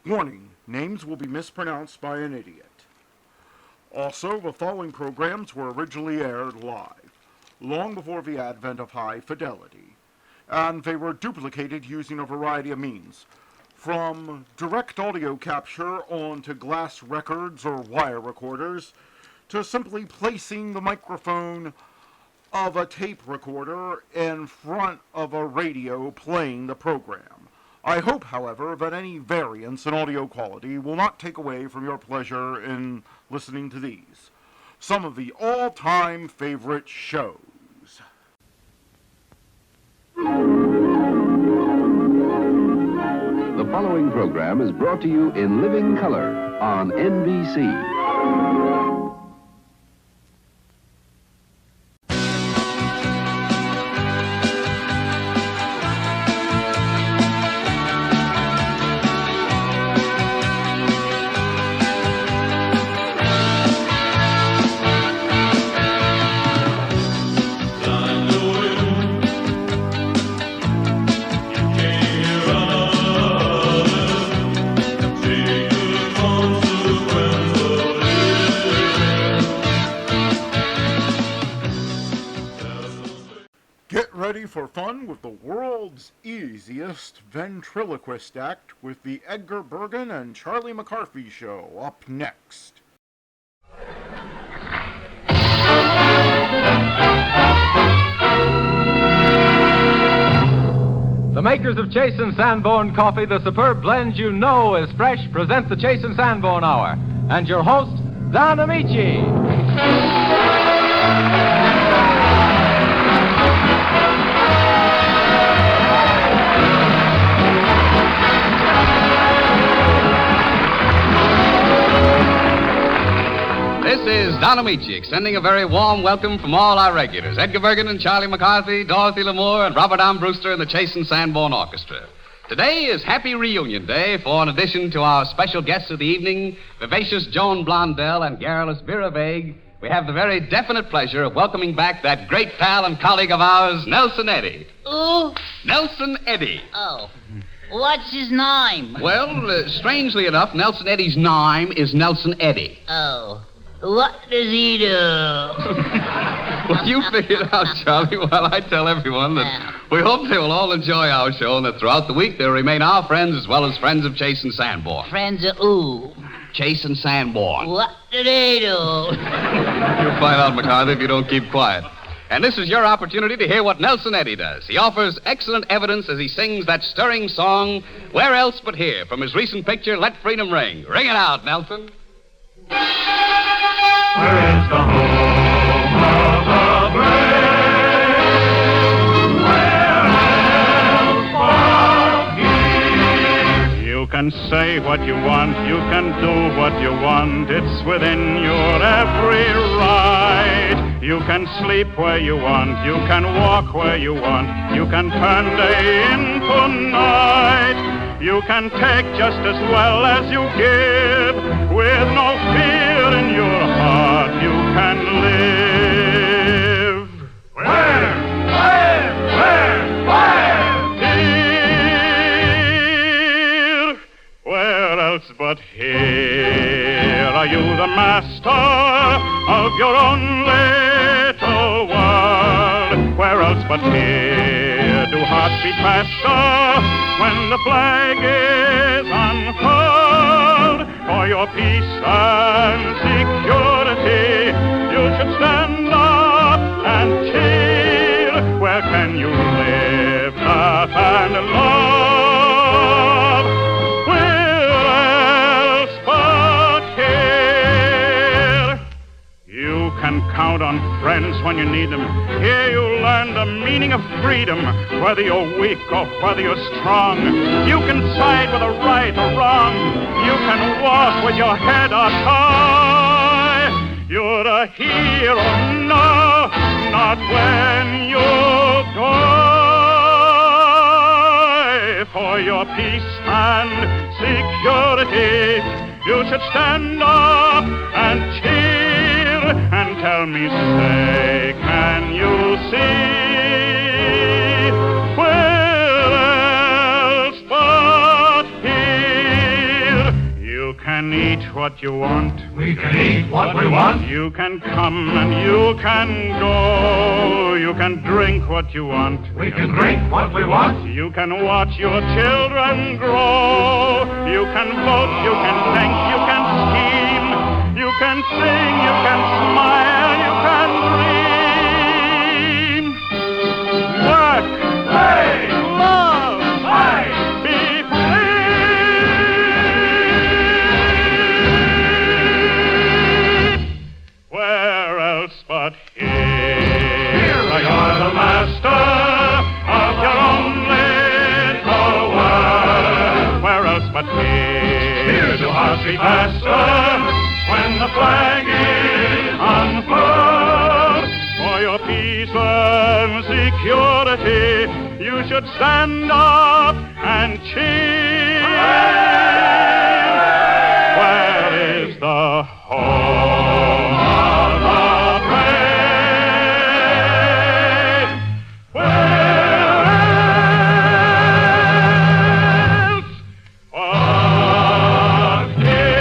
Warning, names will be mispronounced by an idiot. Also, the following programs were originally aired live, long before the advent of high fidelity, and they were duplicated using a variety of means, from direct audio capture onto glass records or wire recorders, to simply placing the microphone of a tape recorder in front of a radio playing the program. I hope, however, that any variance in audio quality will not take away from your pleasure in listening to these, some of the all-time favorite shows. The following program is brought to you in living color on NBC. Ready for fun with the world's easiest ventriloquist act with the Edgar, Bergen, and Charlie McCarthy show up next. The makers of Chase and Sanborn Coffee, the superb blend you know is fresh, present the Chase and Sanborn Hour. And your host, Don Amici. This is Don Amici, extending a very warm welcome from all our regulars, Edgar Bergen and Charlie McCarthy, Dorothy Lamour, and Robert M. Brewster and the Chase and Sanborn Orchestra. Today is Happy Reunion Day, for in addition to our special guests of the evening, vivacious Joan Blondell and garrulous Vera Vague, we have the very definite pleasure of welcoming back that great pal and colleague of ours, Nelson Eddy. Who? Nelson Eddy. Oh. What's his name? Well, strangely enough, Nelson Eddy's name is Nelson Eddy. Oh. What does he do? Well, you figure it out, Charlie, while I tell everyone that we hope they will all enjoy our show and that throughout the week they'll remain our friends as well as friends of Chase and Sanborn. Friends of who? Chase and Sanborn. What do they do? You'll find out, McCarthy, if you don't keep quiet. And this is your opportunity to hear what Nelson Eddy does. He offers excellent evidence as he sings that stirring song, Where Else But Here, from his recent picture, Let Freedom Ring. Ring it out, Nelson. Where is the home of the brave? Where else but here? You can say what you want, you can do what you want, it's within your every right. You can sleep where you want, you can walk where you want, you can turn day into night. You can take just as well as you give, with no fear in your heart you can live. Where? Here. Where else but here? Are you the master of your own little world? Where else but here do hearts beat faster when the flag is unfurled? For your peace and security, you should stand up and cheer. Where can you live, laugh, and love? Where else but here? You can count on friends when you need them. Here you learn the meaning of freedom, whether you're weak or whether you're strong. You can side with a right or wrong. You can walk with your head up high. You're a hero, no, not when you die. For your peace and security, you should stand up and cheer and tell me, say, can you see? Where else but here? can eat what you want. We can eat what we want. You can come and you can go. You can drink what you want. We can drink what we want. You can watch your children grow. You can vote, you can think, you can scheme. You can sing, you can smile, you can dream. Work, Play, love, play. be free. Where else but here? You're the master of your own little world. Where else but here do hearts beat faster when the flag is unfurled? For your peace and security, you should stand up and cheer. Where is the home of the brave? Where else but here?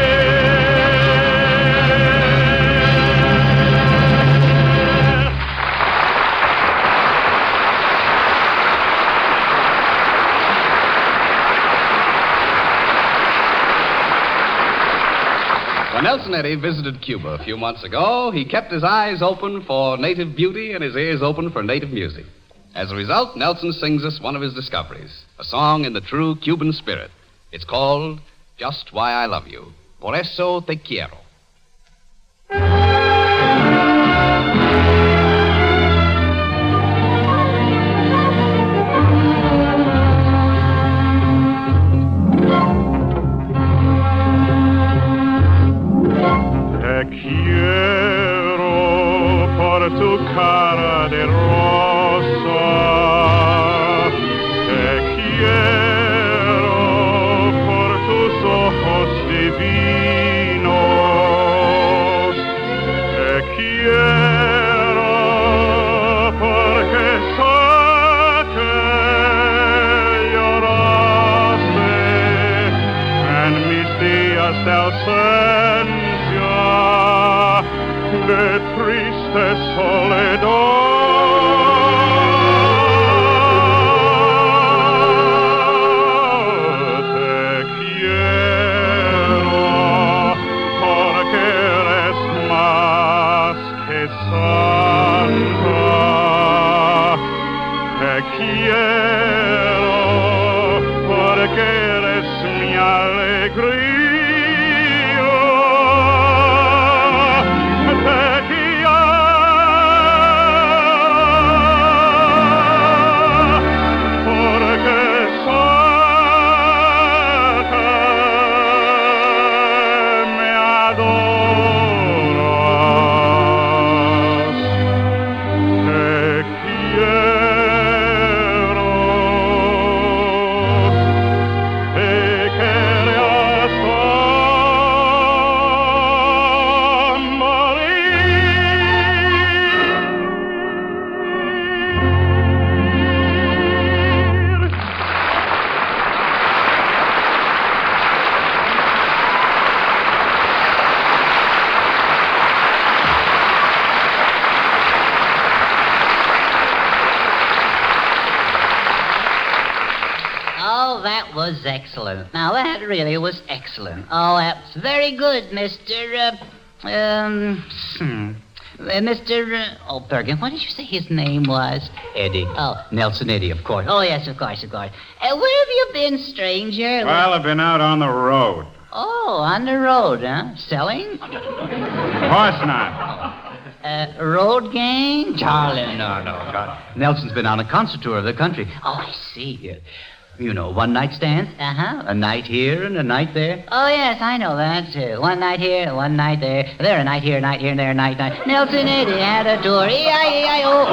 When Nelson Eddy visited Cuba a few months ago, he kept his eyes open for native beauty and his ears open for native music. As a result, Nelson sings us one of his discoveries, a song in the true Cuban spirit. It's called Just Why I Love You. Por eso te quiero. Te quiero por tu cara de rosa. Te quiero por tus ojos divinos. Te quiero porque sé que lloraste en mis días de ausencia, de triste soledad. Te quiero porque eres más que santa. Te quiero porque eres mi alegría. Oh, that was excellent. Now, that really was excellent. Oh, that's very good, Mr. Bergen, what did you say his name was? Eddie. Oh. Nelson Eddy, of course. Oh, yes, of course, of course. Where have you been, stranger? Well, I've been out on the road. Oh, on the road, huh? Selling? Of course not. Road gang? Charlie, no, God. Nelson's been on a concert tour of the country. Oh, I see. You know, one-night stands. Uh-huh. A night here and a night there. Oh, yes, I know that, too. One night here, one night there. There, a night here, and there, a night. Nelson Eddy had a tour. E-I-E-I-O.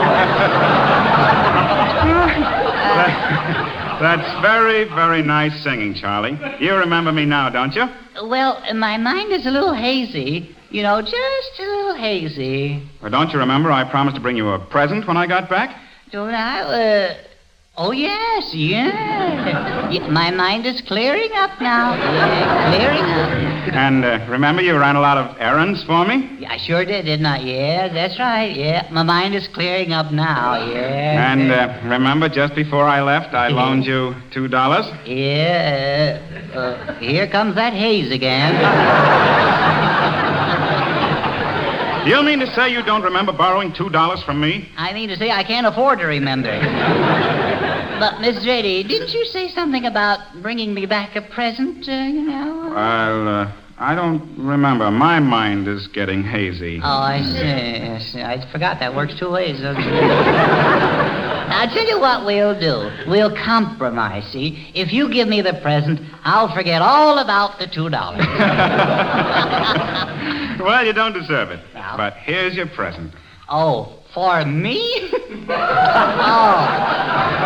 That's very, very nice singing, Charlie. You remember me now, don't you? Well, my mind is a little hazy. You know, just a little hazy. Well, don't you remember I promised to bring you a present when I got back? Don't I? Oh, yes. Yeah, my mind is clearing up now. Yeah, clearing up. And remember you ran a lot of errands for me? Yeah, I sure didn't I? Yeah, that's right. Yeah, my mind is clearing up now. Yeah. And remember, just before I left, I loaned you $2? Yeah. Here comes that haze again. Do you mean to say you don't remember borrowing $2 from me? I mean to say I can't afford to remember. But, Miss Rady, didn't you say something about bringing me back a present, Well, I don't remember. My mind is getting hazy. Oh, I see. I forgot that works two ways, doesn't it? I'll tell you what we'll do. We'll compromise, see? If you give me the present, I'll forget all about the $2. Well, you don't deserve it. Well. But here's your present. Oh, for me? Oh,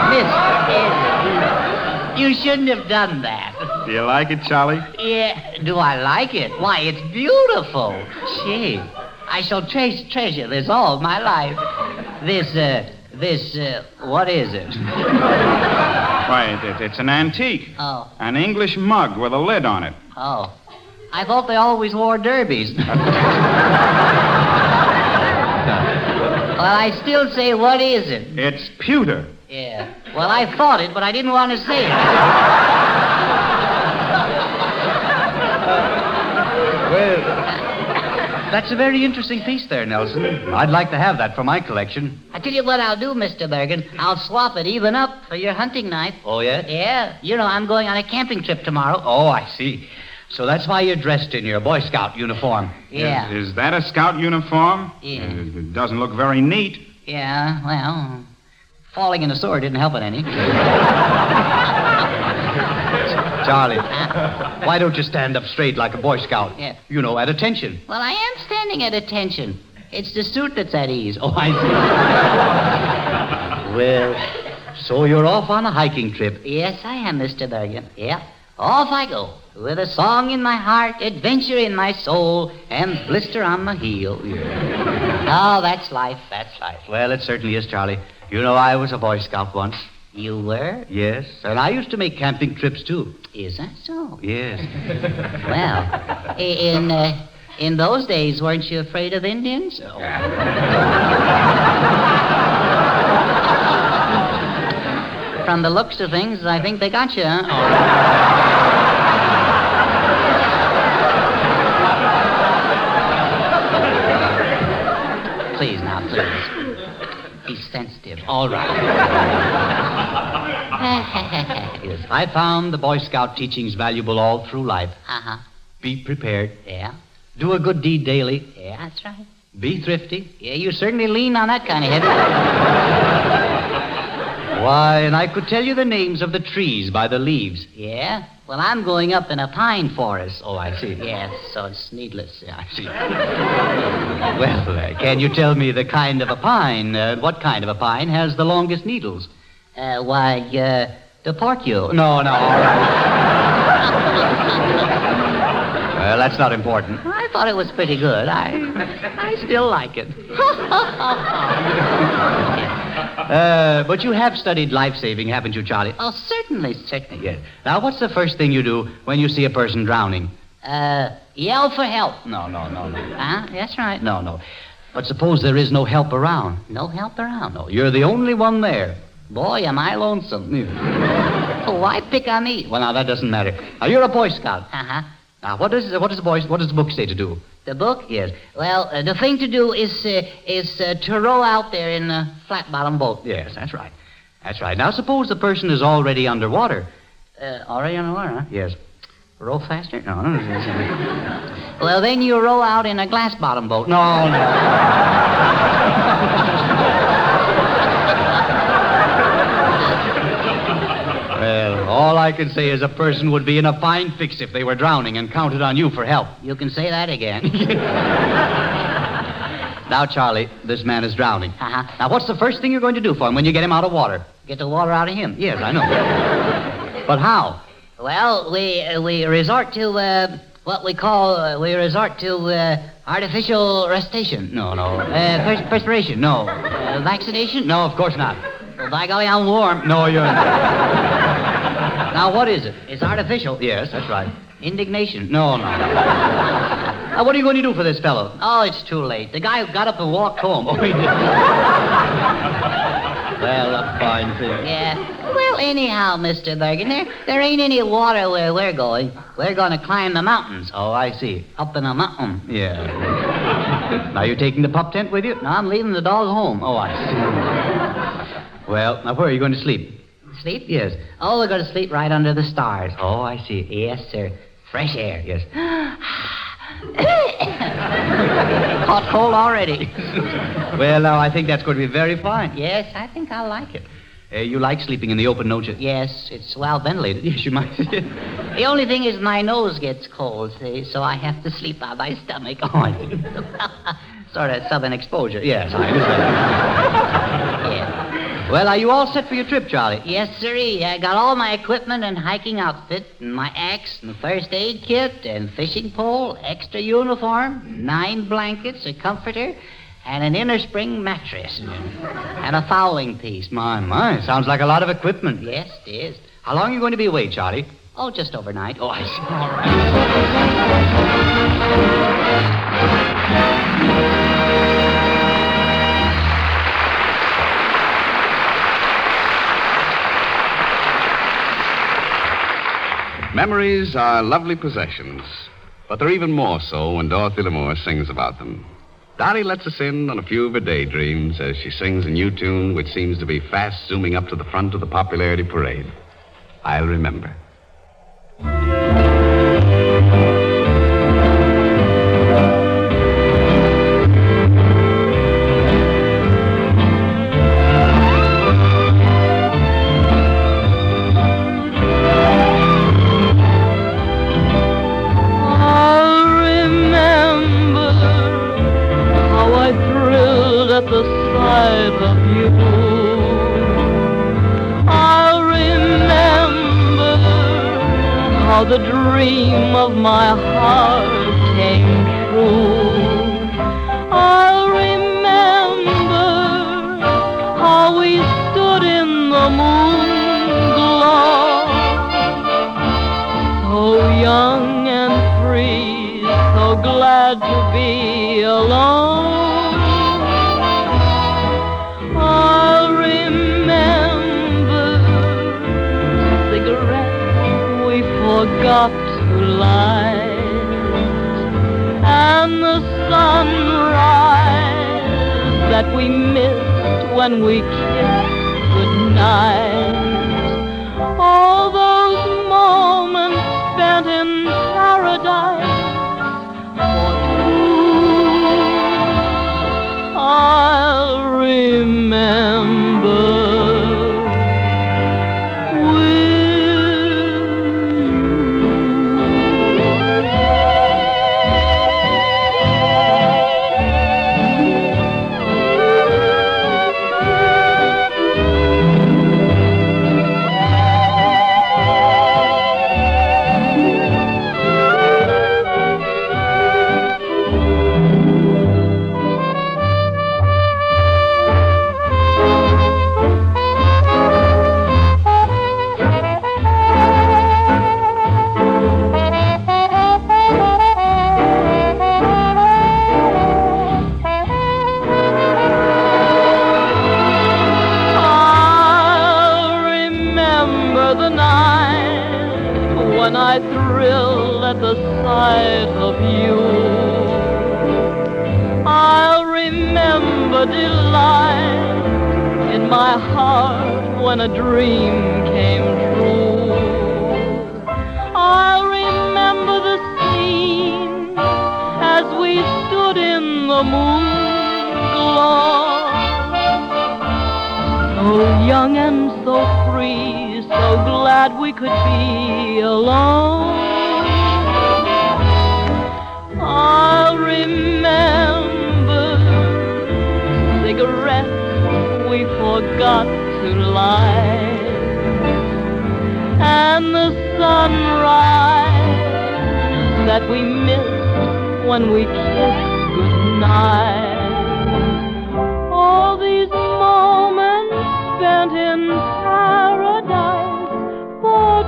Miss Edgar, you shouldn't have done that. Do you like it, Charlie? Yeah, do I like it? Why, it's beautiful. Gee, I shall treasure this all my life. What is it? Why, it's an antique. Oh. An English mug with a lid on it. Oh. I thought they always wore derbies. Well, I still say, what is it? It's pewter. Yeah. Well, I thought it, but I didn't want to say it. Well, that's a very interesting piece there, Nelson. I'd like to have that for my collection. I tell you what I'll do, Mr. Bergen. I'll swap it even up for your hunting knife. Oh, yeah? Yeah. You know, I'm going on a camping trip tomorrow. Oh, I see. So that's why you're dressed in your Boy Scout uniform. Yeah. Is that a scout uniform? Yeah. It doesn't look very neat. Yeah, well, falling in the sword didn't help it any. Charlie, why don't you stand up straight like a Boy Scout? Yeah. You know, at attention. Well, I am standing at attention. It's the suit that's at ease. Oh, I see. Well, so you're off on a hiking trip. Yes, I am, Mr. Bergen. Yeah. Off I go, with a song in my heart, adventure in my soul, and blister on my heel. Oh, that's life, that's life. Well, it certainly is, Charlie. You know, I was a Boy Scout once. You were? Yes, and I used to make camping trips, too. Is that so? Yes. Well, in those days, weren't you afraid of Indians? From the looks of things, I think they got you, huh? Please, now, please. Be sensitive. All right. Yes, I found the Boy Scout teachings valuable all through life. Uh-huh. Be prepared. Yeah. Do a good deed daily. Yeah, that's right. Be thrifty. Yeah, you certainly lean on that kind of head. Why, and I could tell you the names of the trees by the leaves. Yeah? Well, I'm going up in a pine forest. Oh, I see. Yes, so it's needless. Yeah, I see. Well, can you tell me the kind of a pine, what kind of a pine has the longest needles? The porcule. No, all right. Well, that's not important. I thought it was pretty good. I still like it. But you have studied life-saving, haven't you, Charlie? Oh, certainly. Yes. Now, what's the first thing you do when you see a person drowning? Yell for help. No. Huh? That's right. No. But suppose there is no help around. No help around. No, you're the only one there. Boy, am I lonesome. Oh, why pick on me? Well, now, that doesn't matter. Now, you're a Boy Scout. Uh-huh. Now, what does the book say to do? The book? Yes. Well, the thing to do is to row out there in a flat-bottom boat. Yes, that's right. That's right. Now, suppose the person is already underwater. Already underwater, huh? Yes. Row faster? No. Well, then you row out in a glass-bottom boat. No. Well, all I can say is a person would be in a fine fix if they were drowning and counted on you for help. You can say that again. Now, Charlie, this man is drowning. Uh-huh. Now, what's the first thing you're going to do for him when you get him out of water? Get the water out of him. Yes, I know. But how? Well, we resort to artificial respiration. No. Perspiration. No. Vaccination. No, of course not. Well, by golly, I'm warm. No, you're not. Now, what is it? It's artificial. Yes, that's right. Indignation? No. What are you going to do for this fellow? Oh, it's too late. The guy who got up and walked home. Oh, he did. Well, a fine thing. Yeah. Well, anyhow, Mr. Bergen, there ain't any water where we're going. We're going to climb the mountains. Oh, I see. Up in a mountain. Yeah. Now you're taking the pup tent with you? No, I'm leaving the dog home. Oh, I see. Well, now where are you going to sleep? Sleep? Yes. Oh, we're going to sleep right under the stars. Oh, I see. Yes, sir. Fresh air. Yes. Caught cold already. Well, now, I think that's going to be very fine. Yes, I think I'll like it. You like sleeping in the open, don't you? Yes, it's well ventilated. Yes, you might. The only thing is my nose gets cold, see, so I have to sleep on my stomach. Oh, I see. Sort of southern exposure. Yes, I understand. Yeah. Well, are you all set for your trip, Charlie? Yes, sirree. I got all my equipment and hiking outfit, and my axe, and first aid kit, and fishing pole, extra uniform, 9 blankets, a comforter, and an inner spring mattress, and a fowling piece. My, sounds like a lot of equipment. Yes, it is. How long are you going to be away, Charlie? Oh, just overnight. Oh, I see. All right. Memories are lovely possessions, but they're even more so when Dorothy Lamour sings about them. Dottie lets us in on a few of her daydreams as she sings a new tune which seems to be fast zooming up to the front of the popularity parade. I'll remember. At the sight of you, I'll remember how the dream of my heart came true. I'll remember how we stood in the moon glow, so young and free, so glad to be alone. Forgot to light, and the sunrise that we missed when we kissed goodnight. All those moments spent in paradise for two, I'll remember. When I thrill at the sight of you, I'll remember delight in my heart when a dream came true. I'll remember the scene as we stood in the moon glow, so young and so free, so glad we could be alone. I'll remember cigarettes we forgot to light, and the sunrise that we missed when we kissed goodnight. All these moments spent in paradise for two.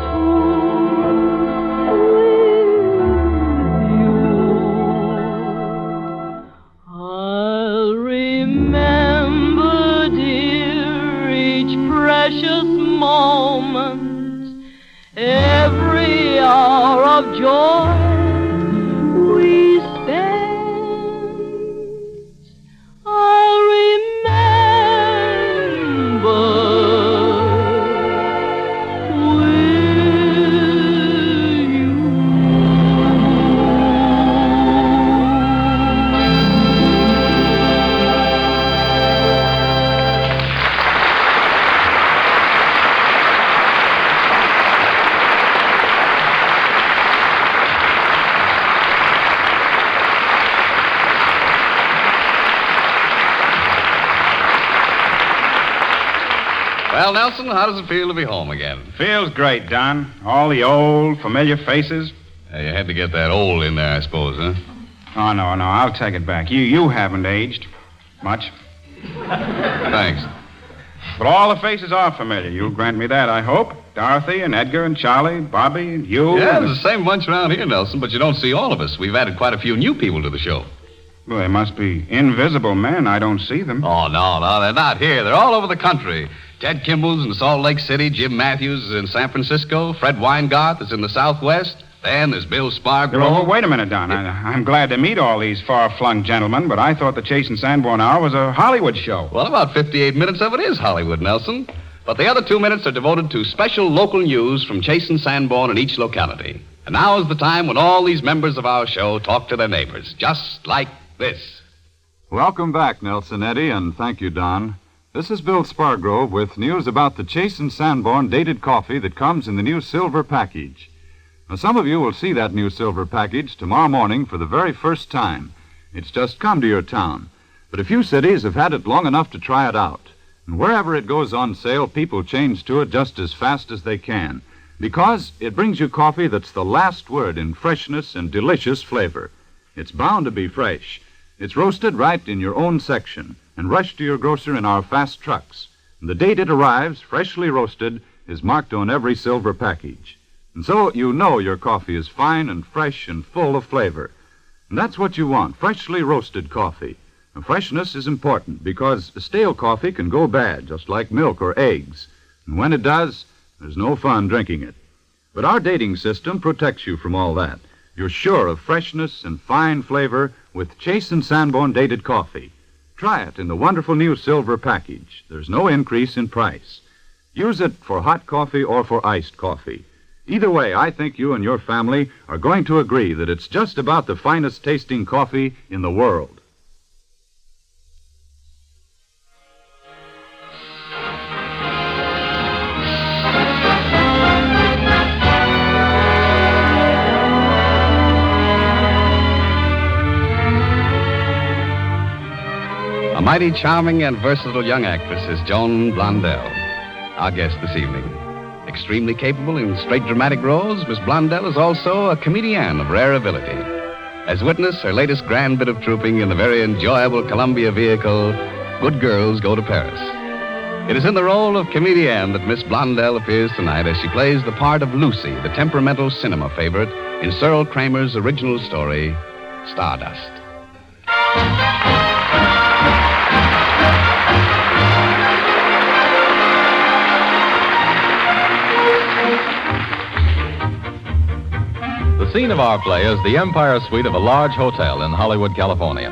Well, Nelson, how does it feel to be home again? Feels great, Don. All the old, familiar faces. You had to get that old in there, I suppose, huh? Oh, no, I'll take it back. You haven't aged much. Thanks. But all the faces are familiar. You'll grant me that, I hope. Dorothy and Edgar and Charlie, Bobby and you. Yeah, and there's the same bunch around here, Nelson, but you don't see all of us. We've added quite a few new people to the show. Well, they must be invisible men. I don't see them. Oh, no, they're not here. They're all over the country. Ted Kimball's in Salt Lake City. Jim Matthews is in San Francisco. Fred Weingarth is in the Southwest. Then there's Bill Spargo. Well, wait a minute, Don. I'm glad to meet all these far-flung gentlemen, but I thought the Chase and Sanborn Hour was a Hollywood show. Well, about 58 minutes of it is Hollywood, Nelson. But the other 2 minutes are devoted to special local news from Chase and Sanborn in each locality. And now is the time when all these members of our show talk to their neighbors, just like this. Welcome back, Nelson Eddy, and thank you, Don. This is Bill Spargrove with news about the Chase and Sanborn dated coffee that comes in the new silver package. Now, some of you will see that new silver package tomorrow morning for the very first time. It's just come to your town. But a few cities have had it long enough to try it out. And wherever it goes on sale, people change to it just as fast as they can. Because it brings you coffee that's the last word in freshness and delicious flavor. It's bound to be fresh. It's roasted right in your own section and rushed to your grocer in our fast trucks. And the date it arrives, freshly roasted, is marked on every silver package. And so you know your coffee is fine and fresh and full of flavor. And that's what you want, freshly roasted coffee. And freshness is important because stale coffee can go bad, just like milk or eggs. And when it does, there's no fun drinking it. But our dating system protects you from all that. You're sure of freshness and fine flavor with Chase and Sanborn dated coffee. Try it in the wonderful new silver package. There's no increase in price. Use it for hot coffee or for iced coffee. Either way, I think you and your family are going to agree that it's just about the finest tasting coffee in the world. A mighty charming and versatile young actress is Joan Blondell, our guest this evening. Extremely capable in straight dramatic roles, Miss Blondell is also a comedienne of rare ability. As witness her latest grand bit of trooping in the very enjoyable Columbia vehicle, Good Girls Go to Paris. It is in the role of comedienne that Miss Blondell appears tonight as she plays the part of Lucy, the temperamental cinema favorite, in Cyril Kramer's original story, Stardust. The scene of our play is the Empire Suite of a large hotel in Hollywood, California.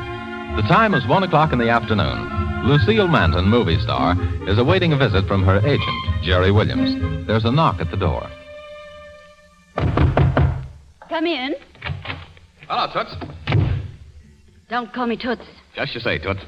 The time is 1 o'clock in the afternoon. Lucille Manton, movie star, is awaiting a visit from her agent, Jerry Williams. There's a knock at the door. Come in. Hello, Toots. Don't call me Toots. Just you say, Toots.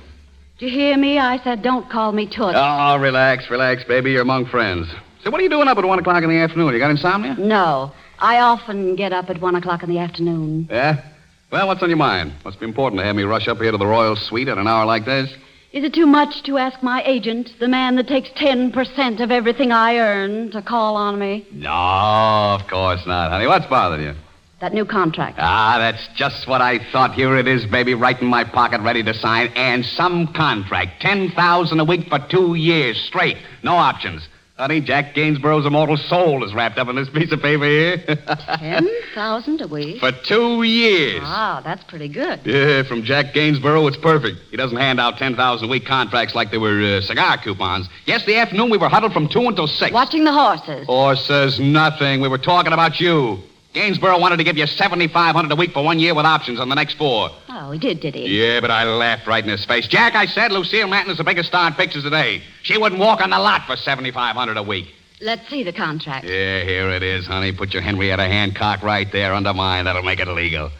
Did you hear me? I said don't call me Toots. Oh, relax, baby. You're among friends. So what are you doing up at 1 o'clock in the afternoon? You got insomnia? No. I often get up at 1 o'clock in the afternoon. Yeah? Well, what's on your mind? Must be important to have me rush up here to the Royal Suite at an hour like this. Is it too much to ask my agent, the man that takes 10% of everything I earn, to call on me? No, of course not, honey. What's bothering you? That new contract. That's just what I thought. Here it is, baby, right in my pocket, ready to sign. And some contract. $10,000 a week for 2 years straight. No options. Honey, Jack Gainsborough's immortal soul is wrapped up in this piece of paper here. $10,000 a week? For 2 years. Wow, that's pretty good. Yeah, from Jack Gainsborough, it's perfect. He doesn't hand out 10,000 a week contracts like they were cigar coupons. Yesterday afternoon, we were huddled from 2 until 6. Watching the horses. Horses, nothing. We were talking about you. Gainsborough wanted to give you $7,500 a week for 1 year with options on the next 4. Oh, he did he? Yeah, but I laughed right in his face. Jack, I said, Lucille Manton is the biggest star in pictures today. She wouldn't walk on the lot for $7,500 a week. Let's see the contract. Yeah, here it is, honey. Put your Henrietta Hancock right there under mine. That'll make it legal.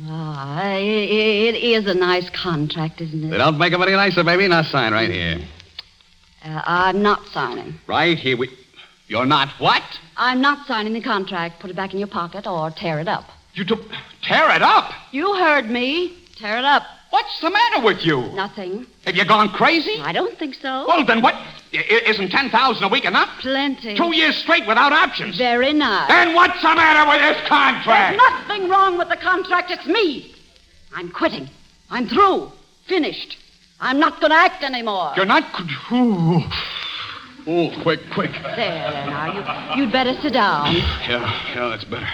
Ah, it is a nice contract, isn't it? They don't make them any nicer, baby. Now sign right here. I'm not signing. Right here. You're not what? I'm not signing the contract. Put it back in your pocket or tear it up. You tear it up? You heard me. Tear it up. What's the matter with you? Nothing. Have you gone crazy? I don't think so. Well, then what? Isn't $10,000 a week enough? Plenty. 2 years straight without options. Very nice. And what's the matter with this contract? There's nothing wrong with the contract. It's me. I'm quitting. I'm through. Finished. I'm not going to act anymore. You're not... Oh, quick. There now. You'd better sit down. Yeah, that's better.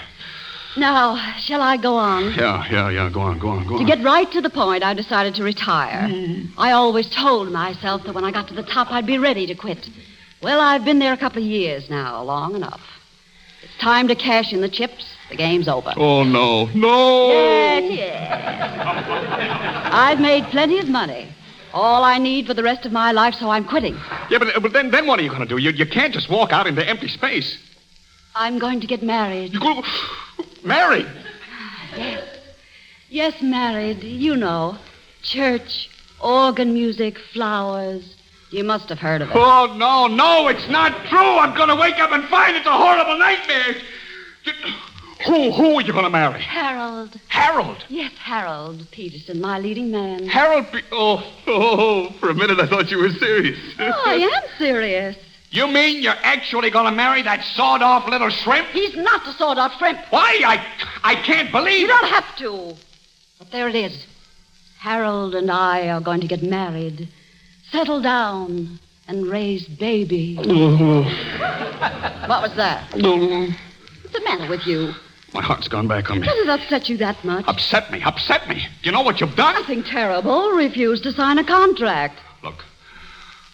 Now, shall I go on? Yeah. Go on. To get right to the point, I decided to retire. I always told myself that when I got to the top, I'd be ready to quit. Well, I've been there a couple of years now, long enough. It's time to cash in the chips. The game's over. Oh, no. Yes. I've made plenty of money. All I need for the rest of my life, so I'm quitting. Yeah, but then what are you going to do? You can't just walk out into empty space. I'm going to get married. Married? Yes, married. You know. Church, organ music, flowers. You must have heard of it. Oh, no, it's not true. I'm going to wake up and find it's a horrible nightmare. Who are you going to marry? Harold. Harold? Yes, Harold Peterson, my leading man. Oh, for a minute I thought you were serious. Oh, I am serious. You mean you're actually going to marry that sawed-off little shrimp? He's not a sawed-off shrimp. Why? I can't believe... You don't have to. But there it is. Harold and I are going to get married, settle down, and raise babies. What was that? What's the matter with you? My heart's gone back on me. Does it upset you that much? Upset me. Do you know what you've done? Nothing terrible. Refused to sign a contract.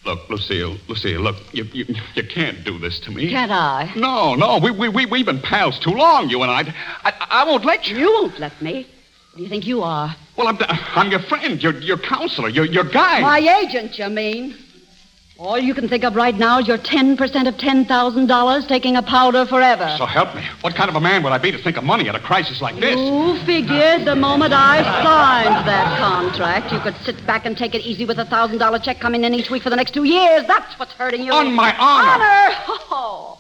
Look, Lucille, look, you can't do this to me. Can't I? No, we've been pals too long, you and I won't let you. You won't let me. What do you think you are? Well, I'm your friend, your counselor, your guide. My agent, you mean? All you can think of right now is your 10% of $10,000 taking a powder forever. So help me. What kind of a man would I be to think of money at a crisis like this? You figured the moment I signed that contract, you could sit back and take it easy with a $1,000 check coming in each week for the next 2 years. That's what's hurting you. On my honor. Oh.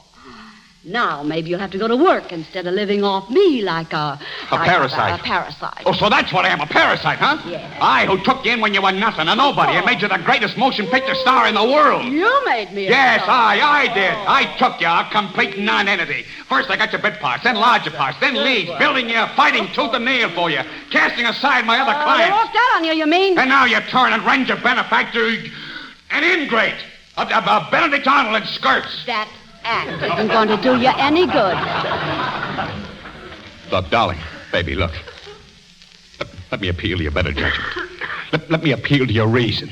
Now maybe you'll have to go to work instead of living off me like a parasite. A parasite. Oh, so that's what I am, a parasite, huh? Yes. I who took you in when you were nothing, a nobody, and made you the greatest motion picture star in the world. You made me a Yes, star. I did. I took you, a complete non-entity. First I got your bit parts, then larger parts, then leads, building you, fighting tooth and nail for you, casting aside my other They clients. walked out on you mean? And now you turn and rend your benefactor, an ingrate, a Benedict Arnold in skirts. That act isn't going to do you any good. Look, darling, baby, look. Let me appeal to your better judgment. Let me appeal to your reason.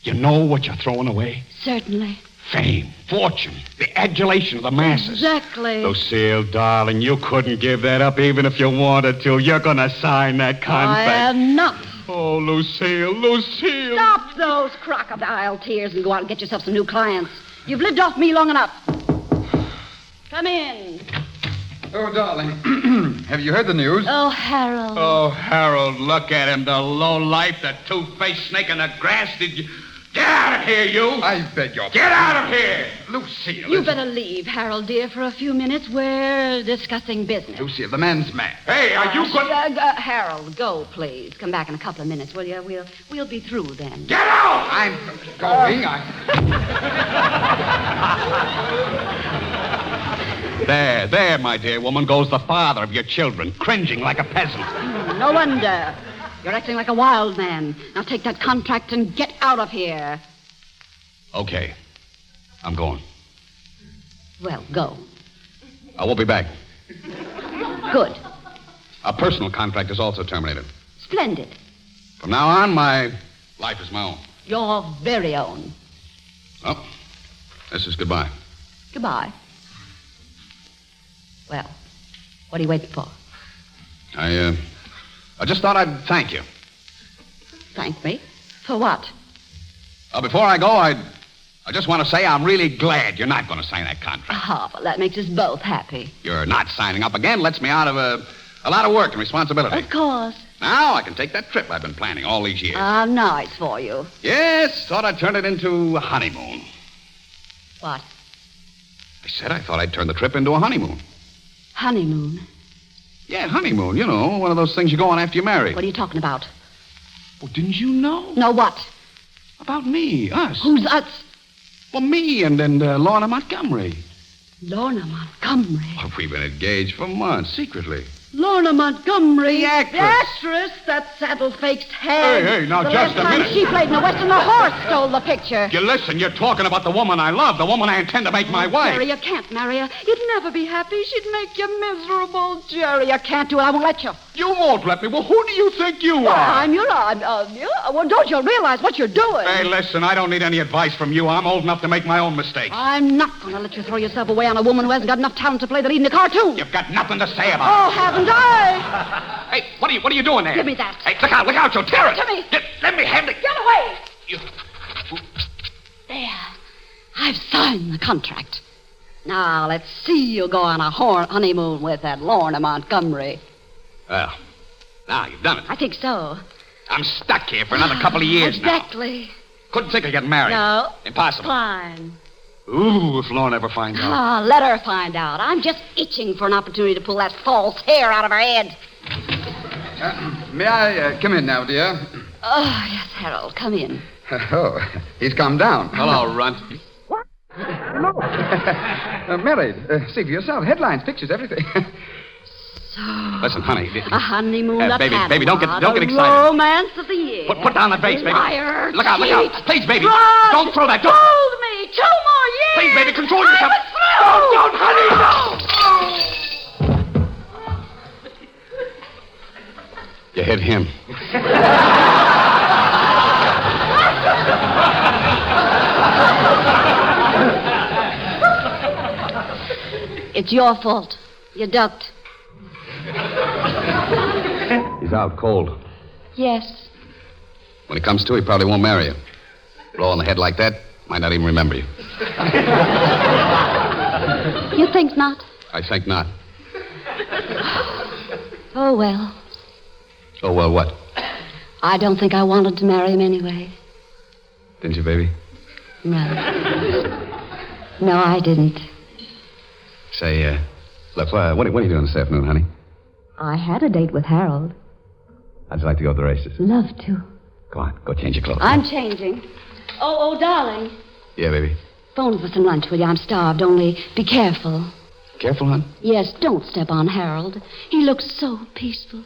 You know what you're throwing away? Certainly. Fame, fortune, the adulation of the masses. Exactly. Lucille, darling, you couldn't give that up even if you wanted to. You're going to sign that contract. I am not. Oh, Lucille. Stop those crocodile tears and go out and get yourself some new clients. You've lived off me long enough. Come in. Oh, darling. Have you heard the news? Oh, Harold. Oh, Harold, look at him, the lowlife, the two-faced snake in the grass. Did you... Get out of here, you! I beg your... Get out of here! Lucille. You better leave, Harold, dear, for a few minutes. We're discussing business. Lucille, the man's mad. Hey, are you good? Harold, go, please. Come back in a couple of minutes, will you? We'll be through then. Get out! I'm going. There, my dear woman, goes the father of your children, cringing like a peasant. No wonder. You're acting like a wild man. Now take that contract and get out of here. Okay. I'm going. Well, go. I won't be back. Good. A personal contract is also terminated. Splendid. From now on, my life is my own. Your very own. Well, this is goodbye. Goodbye. Well, what are you waiting for? I just thought I'd thank you. Thank me? For what? Before I go, I just want to say I'm really glad you're not going to sign that contract. Ah, well, that makes us both happy. You're not signing up again lets me out of a lot of work and responsibility. Of course. Now I can take that trip I've been planning all these years. Nice for you. Yes, thought I'd turn it into a honeymoon. What? I said I thought I'd turn the trip into a honeymoon. Honeymoon? Yeah, honeymoon. You know, one of those things you go on after you marry. What are you talking about? Oh, didn't you know? Know what? About me, us. Who's us? Well, me and Lorna Montgomery. Lorna Montgomery. Oh, we've been engaged for months, secretly. Lorna Montgomery. The actress. The actress, that saddle-faced head. Hey, now, the just last a time minute. she played in the Western, the horse stole the picture. You listen, you're talking about the woman I love, the woman I intend to make my wife. Jerry, you can't marry her. You'd never be happy. She'd make you miserable. Jerry, you can't do it. I won't let you. You won't let me. Well, who do you think you are? Well, don't you realize what you're doing? Hey, listen, I don't need any advice from you. I'm old enough to make my own mistakes. I'm not going to let you throw yourself away on a woman who hasn't got enough talent to play the lead in a cartoon. You've got nothing to say about Oh, it. haven't I? Hey, what are you doing there? Give me that. Hey, look out, you'll tear it. Give it to me. Let me have it. Get away. You... There. I've signed the contract. Now, let's see you go on a honeymoon with that Lorna Montgomery. Well, now you've done it. I think so. I'm stuck here for another couple of years Exactly. now. Couldn't think of getting married. No. Impossible. Fine. Ooh, if Lorna ever finds out. Let her find out. I'm just itching for an opportunity to pull that false hair out of her head. May I come in now, dear? Oh, yes, Harold, come in. Oh, he's calmed down. Hello, Runt. No. Married. See for yourself. Headlines, pictures, everything. Listen, honey. A honeymoon, a baby, don't get excited. Romance of the year. Put down the vase, baby. Liar, Look out. Please, baby. Fraud. Don't throw that. Don't. Hold me. 2 more years. Please, baby, control yourself. Don't, honey, no. You hit him. It's your fault. You ducked. He's out cold. Yes. When it comes to, he probably won't marry you. Blow on the head like that, might not even remember you. You think not? I think not. Oh, well. Oh, well, what? I don't think I wanted to marry him anyway. Didn't you, baby? No. No, I didn't. Say, look, what are you doing this afternoon, honey? I had a date with Harold. How'd you like to go to the races? Love to. Go on, go change your clothes. I'm changing. Oh, darling. Yeah, baby. Phone for some lunch, will you? I'm starved. Only be careful. Careful, hon? Yes, don't step on Harold. He looks so peaceful.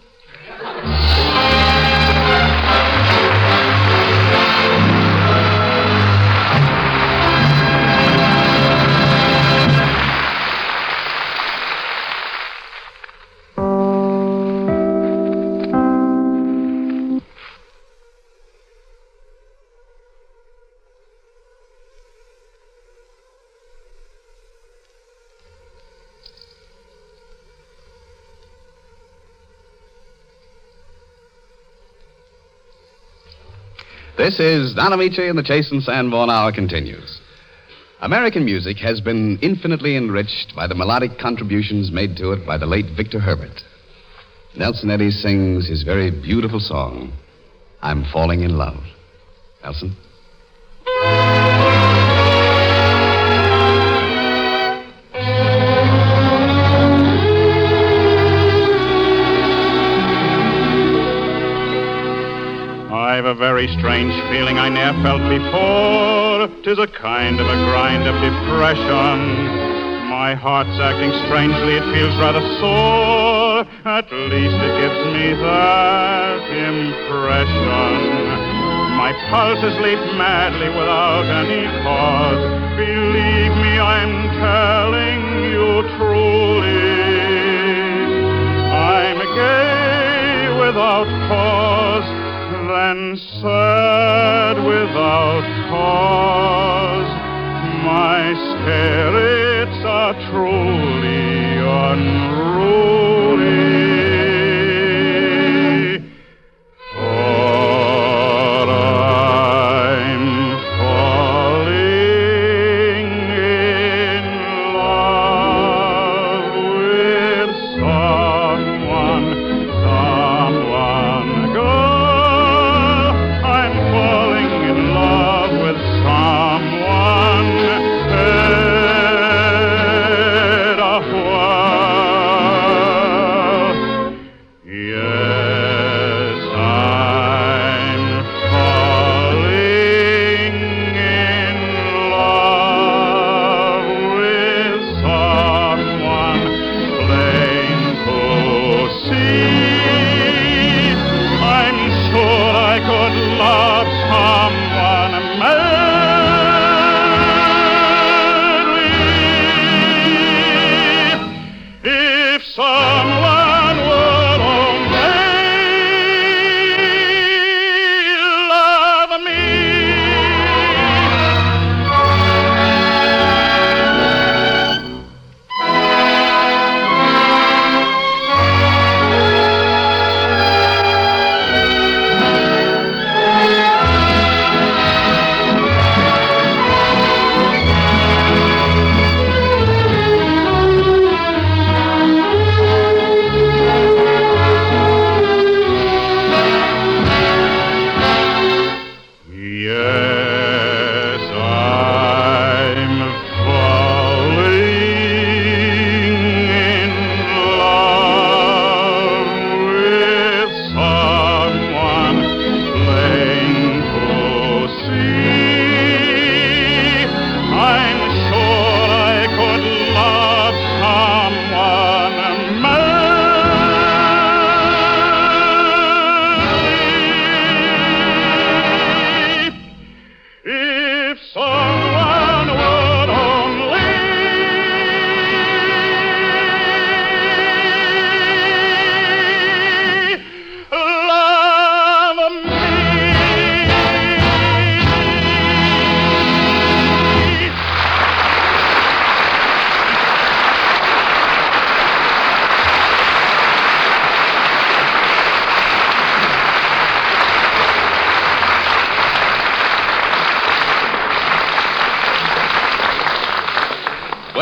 This is Don Amici and the Chase and Sanborn Hour continues. American music has been infinitely enriched by the melodic contributions made to it by the late Victor Herbert. Nelson Eddy sings his very beautiful song, I'm Falling in Love. Nelson? I've a very strange feeling I ne'er felt before. 'Tis a kind of a grind of depression. My heart's acting strangely, it feels rather sore. At least it gives me that impression. My pulses leap madly without any cause. Believe me, I'm telling you truly. I'm gay without cause, then sad without cause. My spirits are truly unruly. For I'm falling in love with someone, girl. I'm falling in love with someone. Head of world.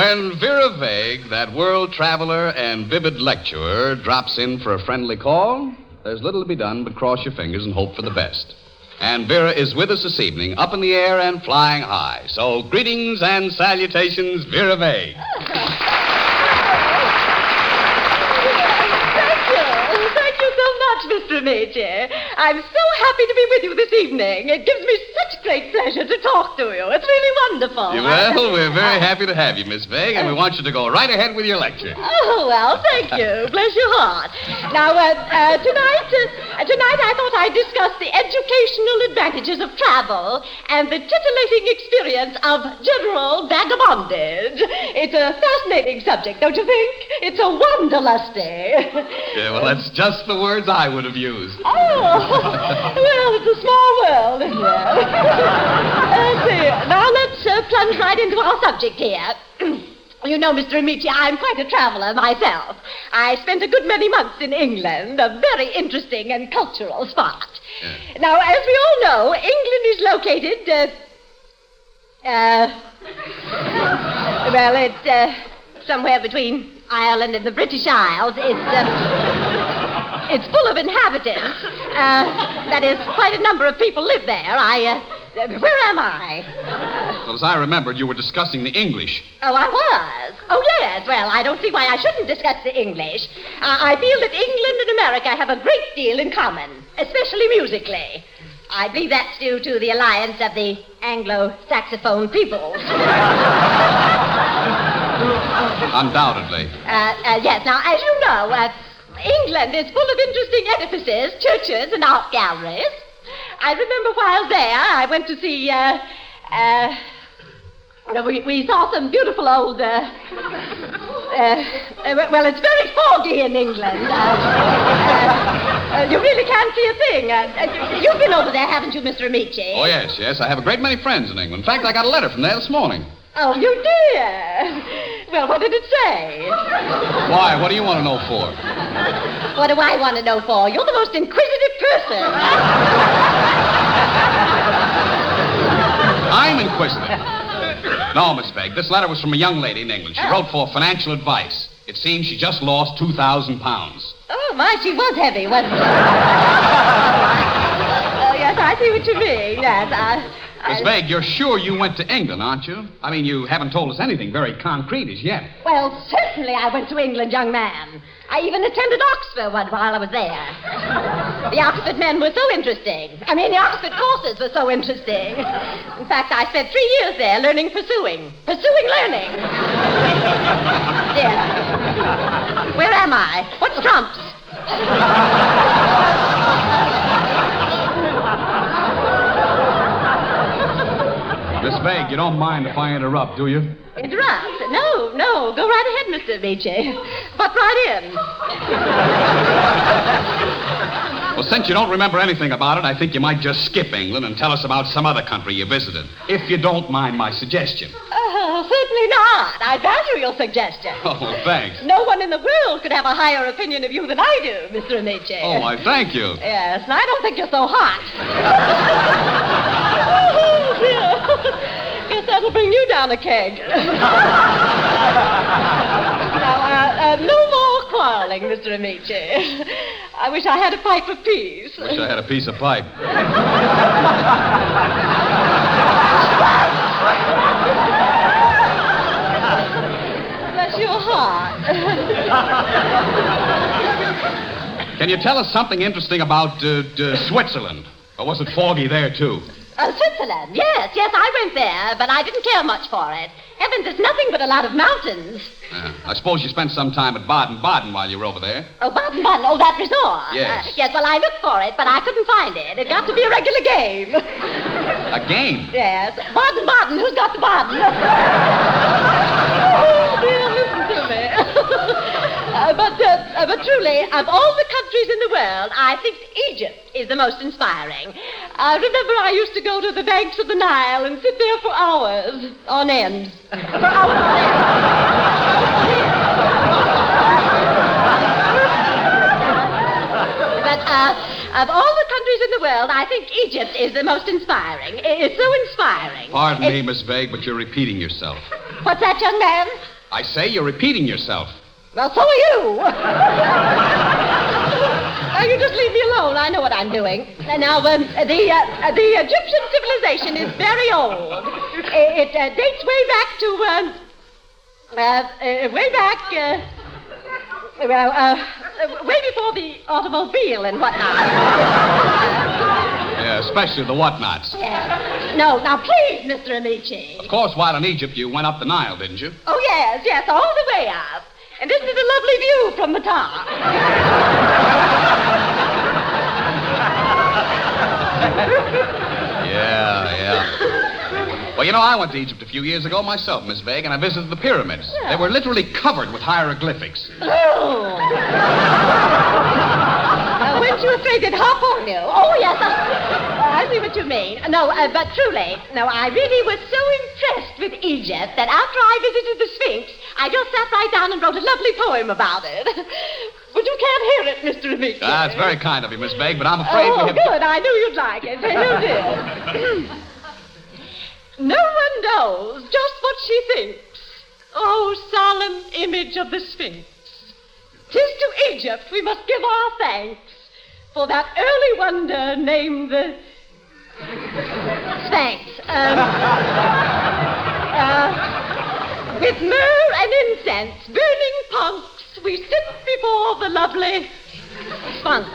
When Vera Vague, that world traveler and vivid lecturer, drops in for a friendly call, there's little to be done but cross your fingers and hope for the best. And Vera is with us this evening, up in the air and flying high. So greetings and salutations, Vera Vague. Thank you so much, Mr. Magee. I'm so happy to be with you this evening. It gives me such great pleasure to talk to you. It's really wonderful. Well, we're very happy to have you, Miss Vague, and we want you to go right ahead with your lecture. Oh, well, thank you. Bless your heart. Now, tonight I thought I'd discuss the educational advantages of travel and the titillating experience of general vagabondage. It's a fascinating subject, don't you think? It's a wanderlusty. Yeah, well, that's just the words I would have used. Oh, well, it's a small world, isn't it? Let's see. Now let's plunge right into our subject here. You know, Mr. Amici, I'm quite a traveler myself. I spent a good many months in England, a very interesting and cultural spot. Yeah. Now, as we all know, England is located, well, it's somewhere between Ireland and the British Isles. It's full of inhabitants. That is, quite a number of people live there. Where am I? Well, as I remembered, you were discussing the English. Oh, I was? Oh, yes. Well, I don't see why I shouldn't discuss the English. I feel that England and America have a great deal in common, especially musically. I believe that's due to the alliance of the Anglo-Saxophone peoples. Undoubtedly. Yes. Now, as you know, England is full of interesting edifices, churches, and art galleries. I remember while there, I went to see, we saw some beautiful old, well, it's very foggy in England. You really can't see a thing. You've been over there, haven't you, Mr. Amici? Oh, yes. I have a great many friends in England. In fact, I got a letter from there this morning. Oh, you did? Well, what did it say? Why? What do you want to know for? What do I want to know for? You're the most inquisitive person. I'm inquisitive. No, Miss Vague, this letter was from a young lady in England. She wrote for financial advice. It seems she just lost 2,000 pounds. Oh, my, she was heavy, wasn't she? Oh, yes, I see what you mean. Yes, Miss Vague, you're sure you went to England, aren't you? I mean, you haven't told us anything very concrete as yet. Well, certainly I went to England, young man. I even attended Oxford while I was there. The Oxford men were so interesting. I mean, the Oxford courses were so interesting. In fact, I spent 3 years there learning, pursuing learning. Yes. Where am I? What's trumps? Miss Vague, you don't mind if I interrupt, do you? Interrupt? No. Go right ahead, Mr. Magee. Butt right in. Well, since you don't remember anything about it, I think you might just skip England and tell us about some other country you visited. If you don't mind my suggestion. Certainly not. I value your suggestion. Oh, well, thanks. No one in the world could have a higher opinion of you than I do, Mr. Magee. Oh, I thank you. Yes, and I don't think you're so hot. Oh, dear. Guess that'll bring you down a keg. Now, no more quarreling, Mr. Amici. I wish I had a pipe of peace. Wish I had a piece of pipe. Bless your heart. Can you tell us something interesting about Switzerland? Or was it foggy there, too? Switzerland, yes, I went there, but I didn't care much for it. Heavens, it's nothing but a lot of mountains. I suppose you spent some time at Baden-Baden while you were over there. Oh, Baden-Baden, oh, that resort? Yes. Yes, well, I looked for it, but I couldn't find it. It got to be a regular game. A game? Yes. Baden-Baden, who's got the Baden? Oh, dear, listen to me. But truly, of all the countries in the world, I think Egypt is the most inspiring. I remember I used to go to the banks of the Nile and sit there for hours on end. For hours on end. But of all the countries in the world, I think Egypt is the most inspiring. It's so inspiring. Pardon me, Miss Vague, but you're repeating yourself. What's that, young man? I say you're repeating yourself. Well, so are you. Now, you just leave me alone. I know what I'm doing. Now, the Egyptian civilization is very old. It dates way back to, way before the automobile and whatnot. Yeah, especially the whatnots. Yeah. No, now, please, Mr. Amici. Of course, while in Egypt, you went up the Nile, didn't you? Oh, yes, all the way up. And isn't it a lovely view from the top? Yeah. Well, you know, I went to Egypt a few years ago myself, Miss Vague, and I visited the pyramids. Yeah. They were literally covered with hieroglyphics. Oh. Weren't you afraid they'd hop on you? Oh, yes. I see what you mean. No, but truly, no, I really was so impressed with Egypt that after I visited the Sphinx, I just sat right down and wrote a lovely poem about it. But you can't hear it, Mr. Amici. That's very kind of you, Miss Vague, but I'm afraid we have... good. I knew you'd like it. You did. No one knows just what she thinks. Oh, solemn image of the Sphinx. 'Tis to Egypt we must give our thanks for that early wonder named the Sphinx. With myrrh and incense, burning punks, we sit before the lovely Sphinx.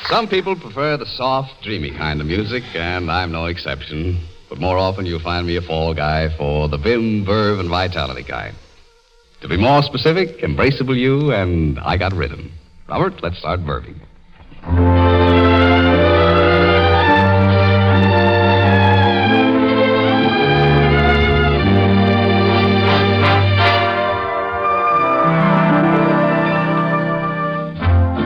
Some people prefer the soft, dreamy kind of music, and I'm no exception. But more often you'll find me a fall guy for the vim, verve, and vitality kind. To be more specific, Embraceable You and I Got Rhythm. Robert, let's start verbing.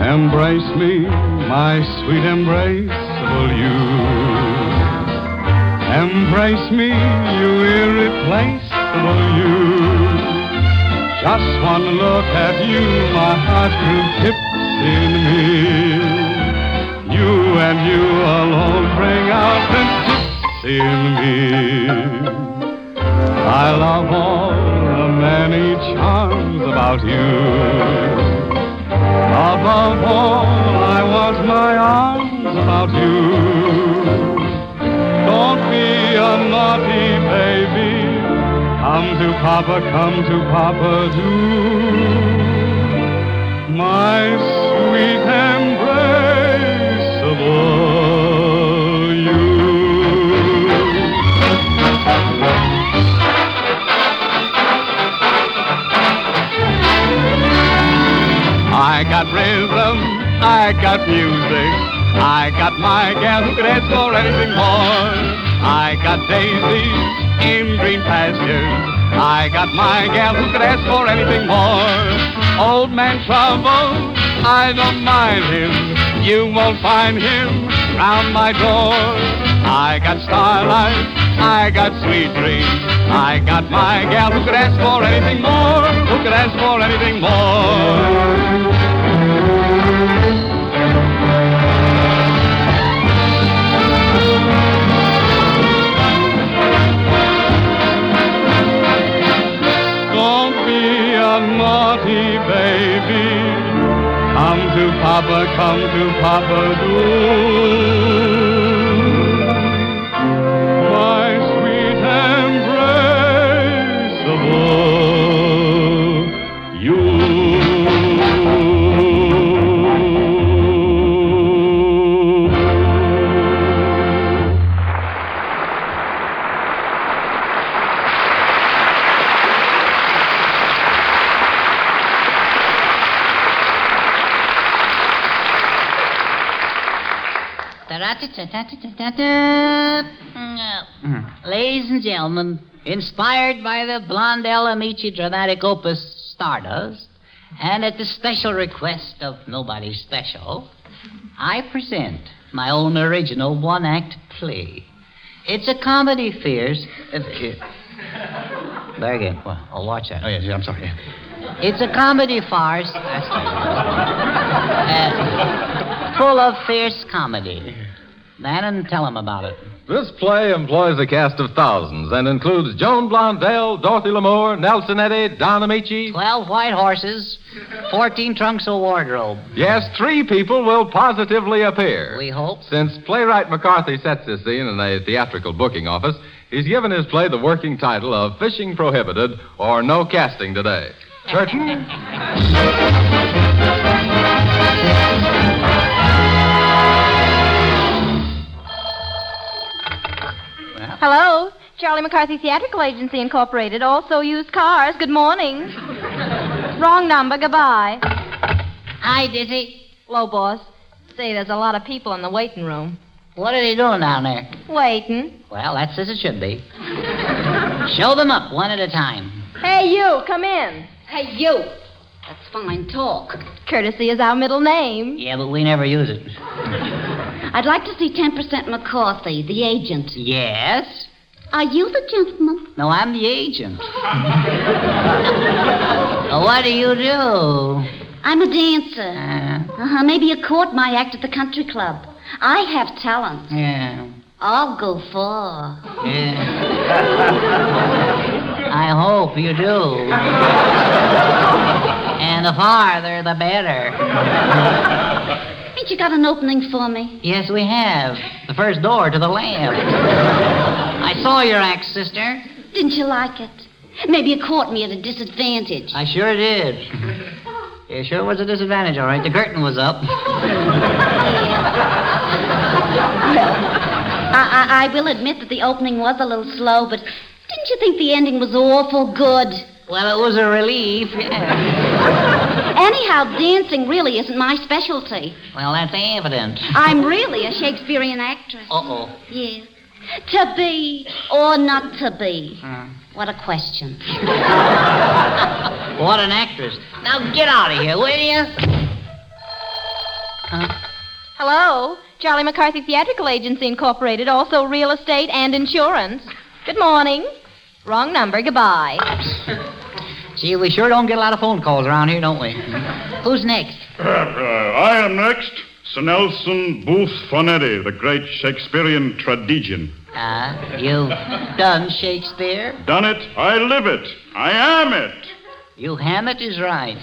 Embrace me, my sweet embraceable you. Embrace me, you irreplaceable you. Just one look at you, my heart grew tipsy in me. You and you alone bring out the tipsy in me. I love all the many charms about you. Above all, I want my arms about you. Don't be a naughty baby. Come to Papa, do. My sweet embraceable you. I got rhythm, I got music, I got my gal who could ask for anything more. I got daisies in green pastures, I got my gal who could ask for anything more. Old man Trouble, I don't mind him, you won't find him round my door. I got starlight, I got sweet dreams, I got my gal who could ask for anything more, who could ask for anything more. Don't be a naughty baby. Come to Papa, do. My sweet embraceable you. Ladies and gentlemen, inspired by the Blondell Amici dramatic opus Stardust, and at the special request of Nobody Special, I present my own original one-act play It's a comedy, Fierce. Bergen. Well, I'll watch that. Oh, yeah, I'm sorry. It's a comedy farce. Full of fierce comedy. Bannon, tell him about it. This play employs a cast of thousands and includes Joan Blondell, Dorothy Lamour, Nelson Eddy, Don Amici. 12 white horses, 14 trunks of wardrobe. Yes, 3 people will positively appear. We hope. Since playwright McCarthy sets this scene in a theatrical booking office, he's given his play the working title of Fishing Prohibited or No Casting Today. Curtain. Hello, Charlie McCarthy Theatrical Agency Incorporated. Also used cars. Good morning. Wrong number. Goodbye. Hi, Dizzy. Hello, boss. Say, there's a lot of people in the waiting room. What are they doing down there? Waiting. Well, that's as it should be. Show them up one at a time. Hey, you, come in. Hey, you. That's fine talk. Courtesy is our middle name. Yeah, but we never use it. I'd like to see 10% McCarthy, the agent. Yes? Are you the gentleman? No, I'm the agent. What do you do? I'm a dancer. Maybe you caught my act at the country club. I have talent. Yeah. I'll go far. Yeah. I hope you do. And the farther, the better. Ain't you got an opening for me? Yes, we have. The first door to the lamp. I saw your act, sister. Didn't you like it? Maybe you caught me at a disadvantage. I sure did. It sure was a disadvantage, all right. The curtain was up. I will admit that the opening was a little slow, but didn't you think the ending was awful good? Well, it was a relief, yeah. Anyhow, dancing really isn't my specialty. Well, that's evident. I'm really a Shakespearean actress. Uh-oh. Yeah. To be or not to be? What a question. What an actress. Now get out of here, will you? Hello, Charlie McCarthy Theatrical Agency Incorporated. Also real estate and insurance. Good morning. Wrong number. Goodbye. Gee, we sure don't get a lot of phone calls around here, don't we? Who's next? I am next. Sir Nelson Booth Fonetti, the great Shakespearean tragedian. You've done Shakespeare? Done it. I live it. I am it. You ham it is right.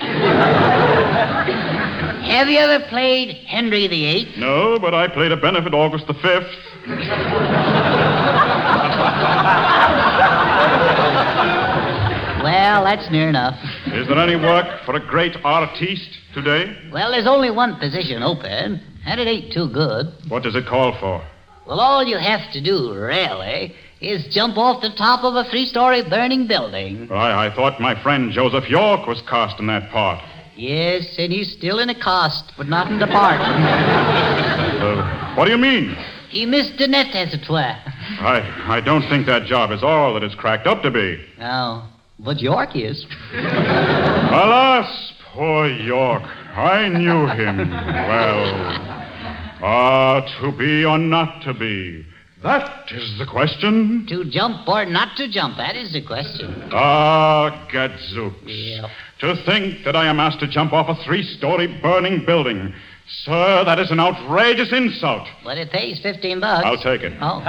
Have you ever played Henry VIII? No, but I played a benefit August the 5th. Well, that's near enough. Is there any work for a great artiste today? Well, there's only one position open, and it ain't too good. What does it call for? Well, all you have to do, really, is jump off the top of a 3-story burning building. I thought my friend Joseph York was cast in that part. Yes, and he's still in the cast, but not in the part. What do you mean? He missed the net, as it were. I don't think that job is all that it's cracked up to be. No, but York is. Alas, poor York. I knew him well. To be or not to be? That is the question. To jump or not to jump, that is the question. Gadzooks. Yeah. To think that I am asked to jump off a 3-story burning building. Sir, that is an outrageous insult. But it pays $15. I'll take it. Oh.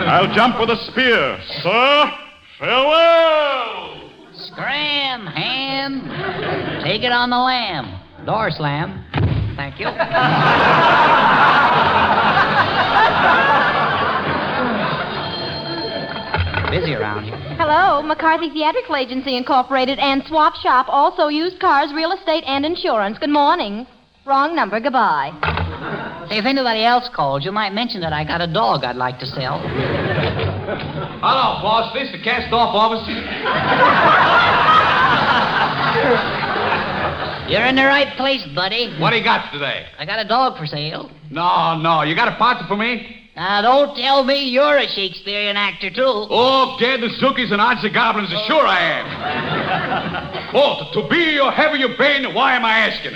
I'll jump with a spear. Sir, farewell. Scram, ham. Take it on the lamb. Door slam. Thank you. Busy around here. Hello, McCarthy Theatrical Agency Incorporated and Swap Shop. Also used cars, real estate, and insurance. Good morning. Wrong number. Goodbye. Say, if anybody else calls, you might mention that I got a dog I'd like to sell. Hello, boss. This is the cast-off office. You're in the right place, buddy. What do you got today? I got a dog for sale. No. You got a partner for me? Now, don't tell me you're a Shakespearean actor, too. Oh, Gad the Zookies and Odds the Goblins, sure I am. Oh, to be or have you been, why am I asking?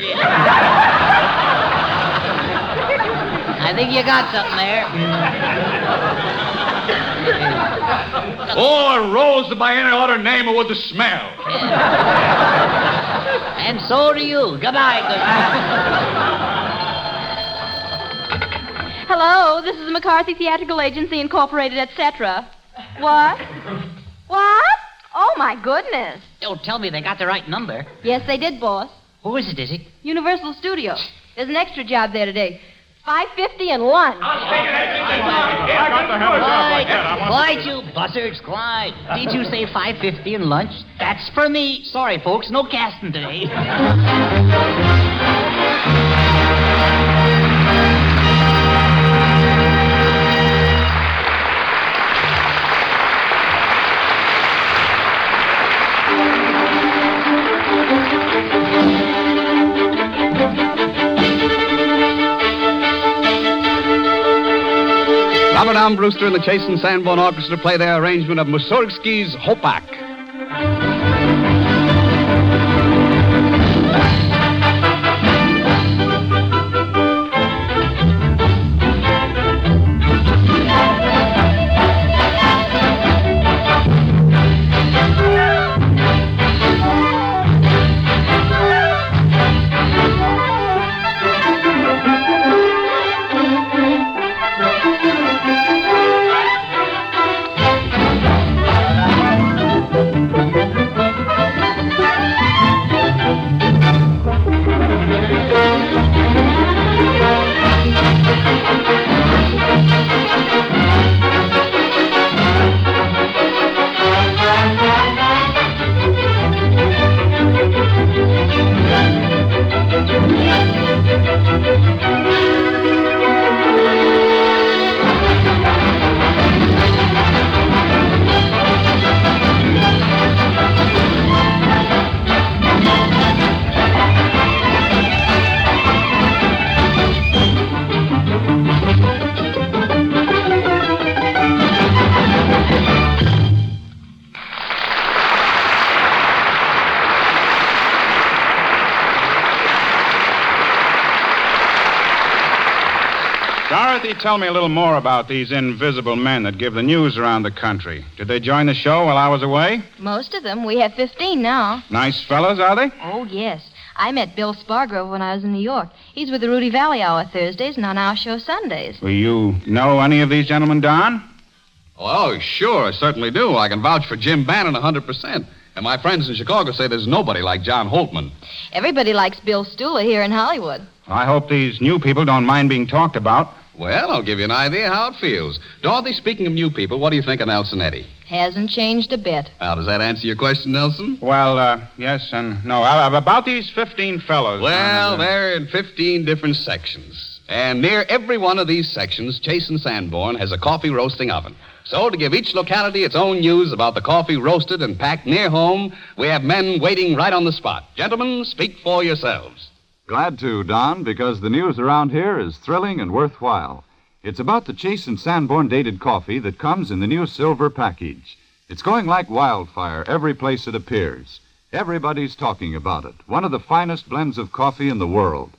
I think you got something there. Oh, a rose by any other name or with the smell. And so do you. Goodbye, Hello, this is the McCarthy Theatrical Agency, Incorporated, etc. What? What? Oh, my goodness. Don't tell me they got the right number. Yes, they did, boss. Who is it, Dizzy? Universal Studios. There's an extra job there today. $5.50 and lunch. Quiet, you buzzards, quiet. Did you say $5.50 and lunch? That's for me. Sorry, folks, no casting today. Robert M. Brewster and the Chase and Sanborn Orchestra play their arrangement of Mussorgsky's Hopak. Dorothy, tell me a little more about these invisible men that give the news around the country. Did they join the show while I was away? Most of them. We have 15 now. Nice fellows, are they? Oh, yes. I met Bill Spargrove when I was in New York. He's with the Rudy Valley Hour Thursdays and on our show Sundays. Well, you know any of these gentlemen, Don? Oh, sure, I certainly do. I can vouch for Jim Bannon 100%. And my friends in Chicago say there's nobody like John Holtman. Everybody likes Bill Stula here in Hollywood. I hope these new people don't mind being talked about. Well, I'll give you an idea how it feels. Dorothy, speaking of new people, what do you think of Nelson Eddy? Hasn't changed a bit. Now, does that answer your question, Nelson? Well, yes and no. About these 15 fellows. Well, they're in 15 different sections. And near every one of these sections, Chase and Sanborn has a coffee roasting oven. So, to give each locality its own news about the coffee roasted and packed near home, we have men waiting right on the spot. Gentlemen, speak for yourselves. Glad to, Don, because the news around here is thrilling and worthwhile. It's about the Chase and Sanborn dated coffee that comes in the new silver package. It's going like wildfire every place it appears. Everybody's talking about it. One of the finest blends of coffee in the world.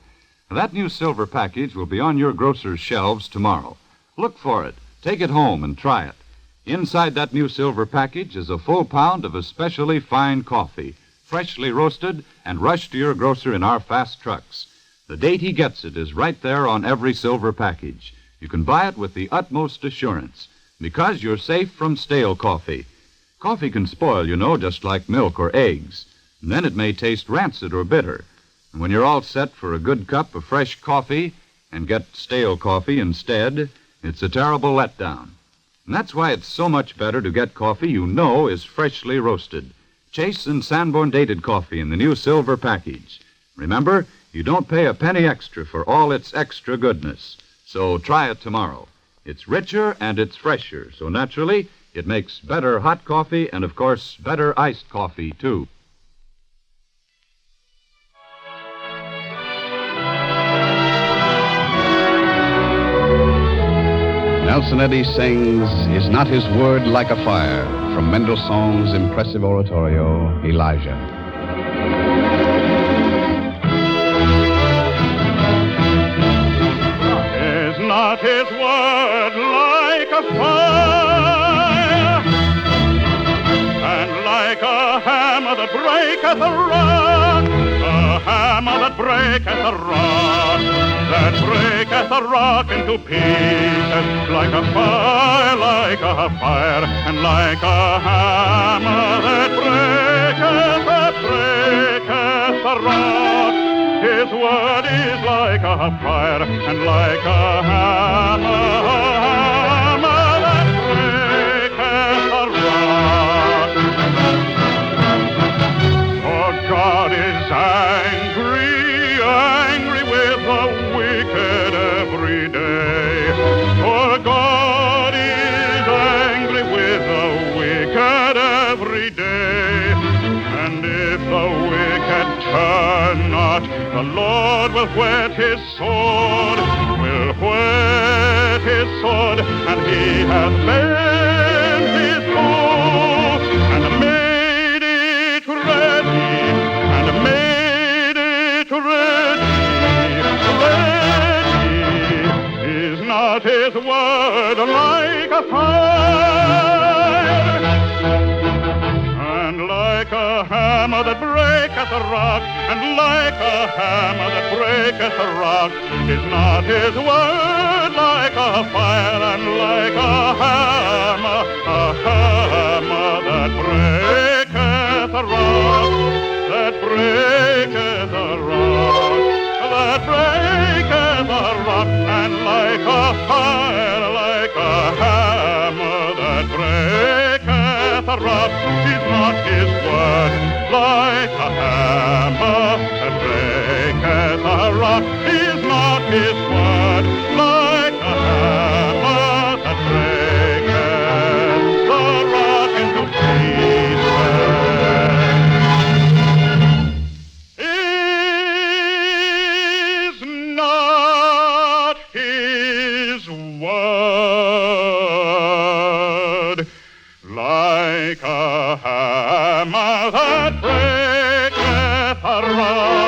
That new silver package will be on your grocer's shelves tomorrow. Look for it. Take it home and try it. Inside that new silver package is a full pound of especially fine coffee, freshly roasted and rushed to your grocer in our fast trucks. The date he gets it is right there on every silver package. You can buy it with the utmost assurance, because you're safe from stale coffee. Coffee can spoil, you know, just like milk or eggs, and then it may taste rancid or bitter. And when you're all set for a good cup of fresh coffee and get stale coffee instead, it's a terrible letdown. And that's why it's so much better to get coffee you know is freshly roasted. Chase and Sanborn dated coffee in the new silver package. Remember, you don't pay a penny extra for all its extra goodness. So try it tomorrow. It's richer and it's fresher, so naturally it makes better hot coffee and, of course, better iced coffee, too. Nelson Eddy sings Is Not His Word Like a Fire from Mendelssohn's impressive oratorio, Elijah. Is not hammer that breaketh a rock, a hammer that breaketh a rock, that breaketh a rock into pieces, like a fire, and like a hammer that breaketh a rock. His word is like a fire, and like a hammer that breaketh a rock. For God is angry with the wicked every day. For God is angry with the wicked every day. And if the wicked turn not, the Lord will whet his sword, and he hath bent his bow, and made it ready, Is not his word like a fire, and like a hammer that breaketh a rock, and like a hammer that breaketh a rock? Is not his word like a fire, and like a hammer that breaketh a rock, that breaketh a rock, that breaketh a rock, and like a fire, like a hammer that breaketh a rock? Is not his word like a hammer that breaketh a rock? Is not his word like a hammer that breaketh the rock into pieces? Is not his word like a hammer that breaketh a rock?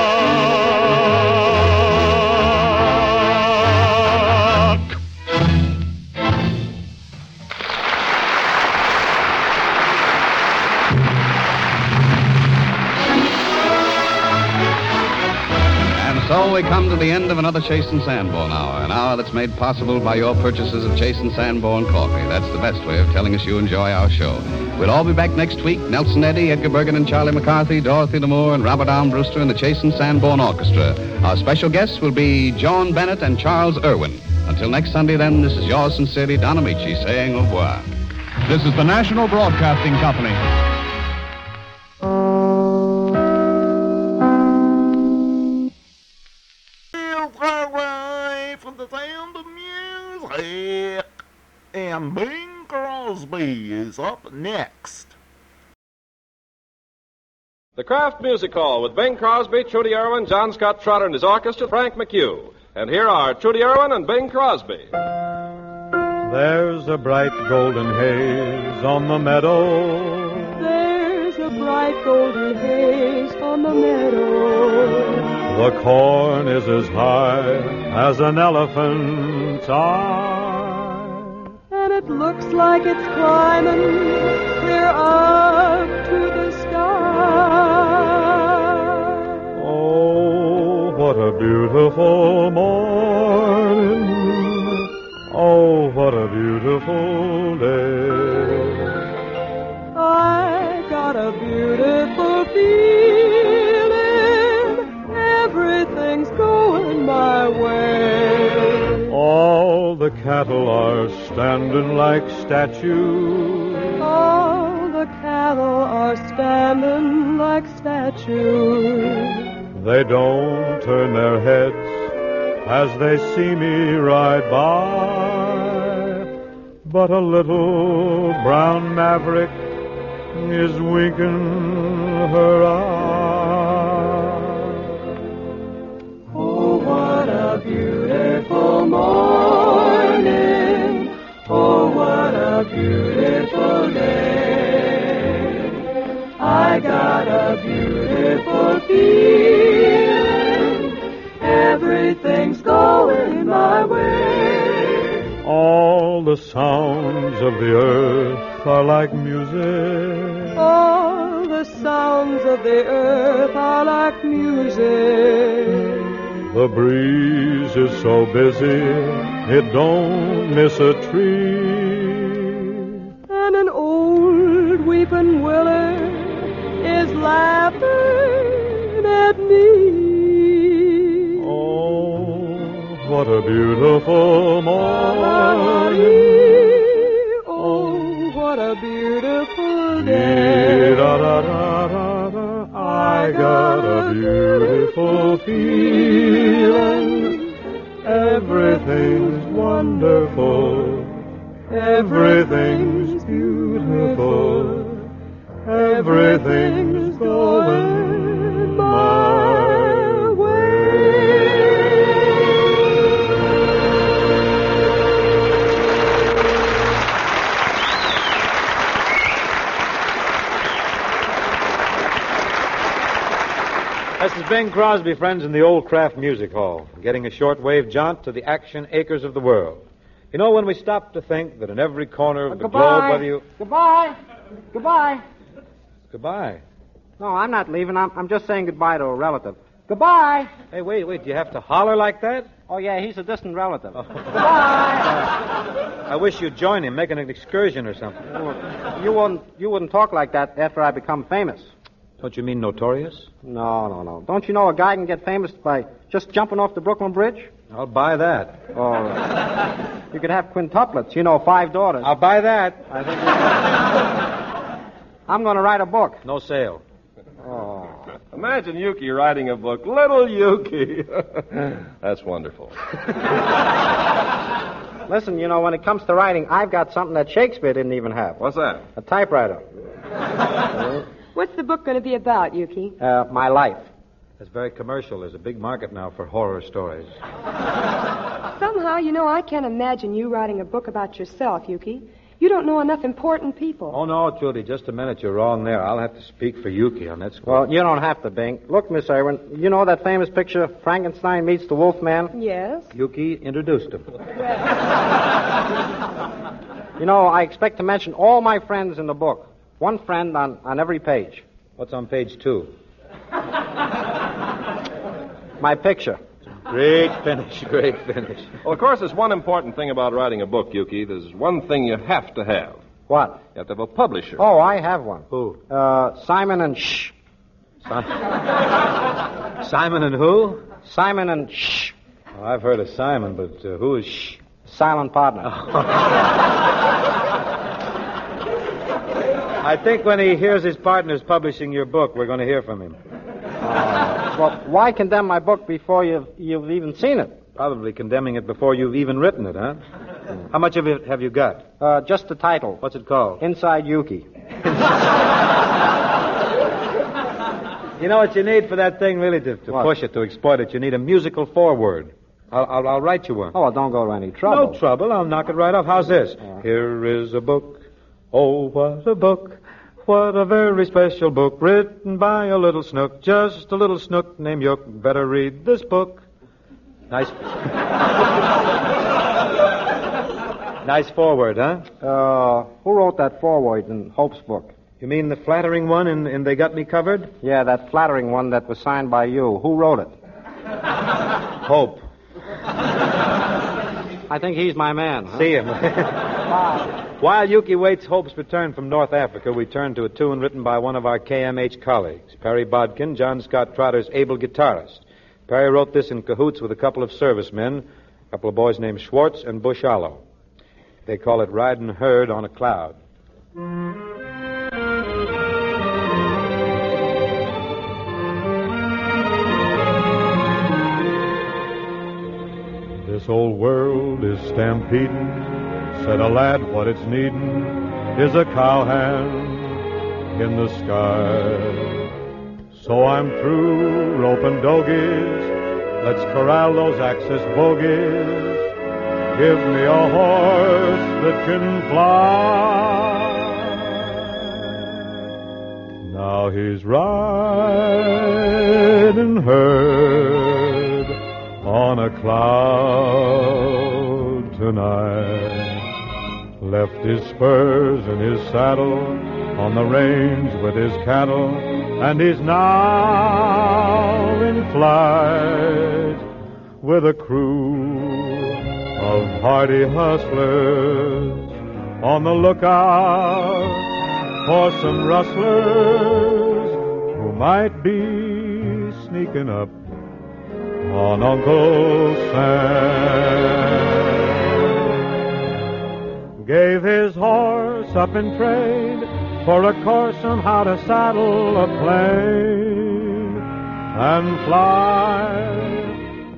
And so we come to the end of another Chase and Sanborn Hour, an hour that's made possible by your purchases of Chase and Sanborn coffee. That's the best way of telling us you enjoy our show. We'll all be back next week. Nelson Eddy, Edgar Bergen and Charlie McCarthy, Dorothy Lamour and Robert Armbruster and the Chase and Sanborn Orchestra. Our special guests will be Joan Bennett and Charles Irwin. Until next Sunday, then, this is yours sincerely, Don Amici, saying au revoir. This is the National Broadcasting Company. From the sound of music, and Bing Crosby is up next. The Crst Music Hall with Bing Crosby, Trudy Irwin, John Scott Trotter and his orchestra, Frank McHugh. And here are Trudy Irwin and Bing Crosby. There's a bright golden haze on the meadow. There's a bright golden haze on the meadow. The corn is as high as an elephant's eye. And it looks like it's climbing clear up to the sky. Oh, what a beautiful morning. Oh, what a beautiful day. I got a beautiful feeling. Everything's going my way. All the cattle are standing like statues. All the cattle are standing like statues. They don't turn their heads as they see me ride by. But a little brown maverick is winking her eye. Oh, what a beautiful morning. Oh, what a beautiful day. I got a beautiful feeling. Everything's going my way. All the sounds of the earth are like music. All the sounds of the earth are like music. The breeze is so busy, it don't miss a tree. And an old weeping willow is laughing at me. Oh, what a beautiful morning. Oh, what a beautiful day. I got a beautiful feeling. Everything's wonderful. Everything's beautiful. Everything's going my way. This is Bing Crosby, friends, in the Old Kraft Music Hall, getting a shortwave jaunt to the action acres of the world. You know, when we stop to think that in every corner of the globe, whether you... Goodbye. Goodbye. Goodbye. No, I'm not leaving. I'm just saying goodbye to a relative. Goodbye. Hey, wait, do you have to holler like that? Oh, yeah, he's a distant relative. Oh. Goodbye. I wish you'd join him, making an excursion or something. You wouldn't talk like that after I become famous. Don't you mean notorious? No. Don't you know a guy can get famous by just jumping off the Brooklyn Bridge? I'll buy that. Oh, you could have quintuplets. 5 daughters. I'll buy that. I think I'm going to write a book. No sale. Oh. Imagine Yuki writing a book. Little Yuki. That's wonderful. Listen, when it comes to writing, I've got something that Shakespeare didn't even have. What's that? A typewriter. What's the book going to be about, Yuki? My life. It's very commercial. There's a big market now for horror stories. Somehow, I can't imagine you writing a book about yourself, Yuki. You don't know enough important people. Oh, no, Judy, just a minute. You're wrong there. I'll have to speak for Yuki on that score. Well, you don't have to, Bing. Look, Miss Irwin, you know that famous picture, Frankenstein meets the Wolf Man? Yes. Yuki introduced him. I expect to mention all my friends in the book. One friend on every page. What's on page 2? My picture. Great finish. Well, of course, there's one important thing about writing a book, Yuki. There's one thing you have to have. What? You have to have a publisher. Oh, I have one. Who? Simon and Shh. Simon and who? Simon and Shh. Oh, I've heard of Simon, but who is Shh? Silent partner. I think when he hears his partner's publishing your book, we're going to hear from him. Well, why condemn my book before you've even seen it? Probably condemning it before you've even written it, huh? How much of it have you got? Just the title. What's it called? Inside Yuki. You know what you need for that thing, really, to push it, to exploit it? You need a musical foreword. I'll write you one. Oh, well, don't go to any trouble. No trouble. I'll knock it right off. How's this? Here is a book. Oh, what a book. What a very special book, written by a little snook, just a little snook named Yook. Better read this book. Nice. Nice foreword, huh? Who wrote that foreword in Hope's book? You mean the flattering one in They Got Me Covered? Yeah, that flattering one that was signed by you. Who wrote it? Hope. I think he's my man. Huh? See him. While Yuki waits Hope's return from North Africa, we turn to a tune written by one of our KMH colleagues, Perry Bodkin, John Scott Trotter's able guitarist. Perry wrote this in cahoots with a couple of servicemen, a couple of boys named Schwartz and Bush Allo. They call it Riding Herd on a Cloud. This old world is stampeding. Said a lad, what it's needin' is a cowhand in the sky. So I'm through roping dogies. Let's corral those Axis bogies. Give me a horse that can fly. Now he's riding herd on a cloud tonight. Left his spurs and his saddle on the range with his cattle. and he's now in flight with a crew of hardy hustlers on the lookout for some rustlers who might be sneaking up on Uncle Sam. Gave his horse up in trade for a course on how to saddle a plane and fly.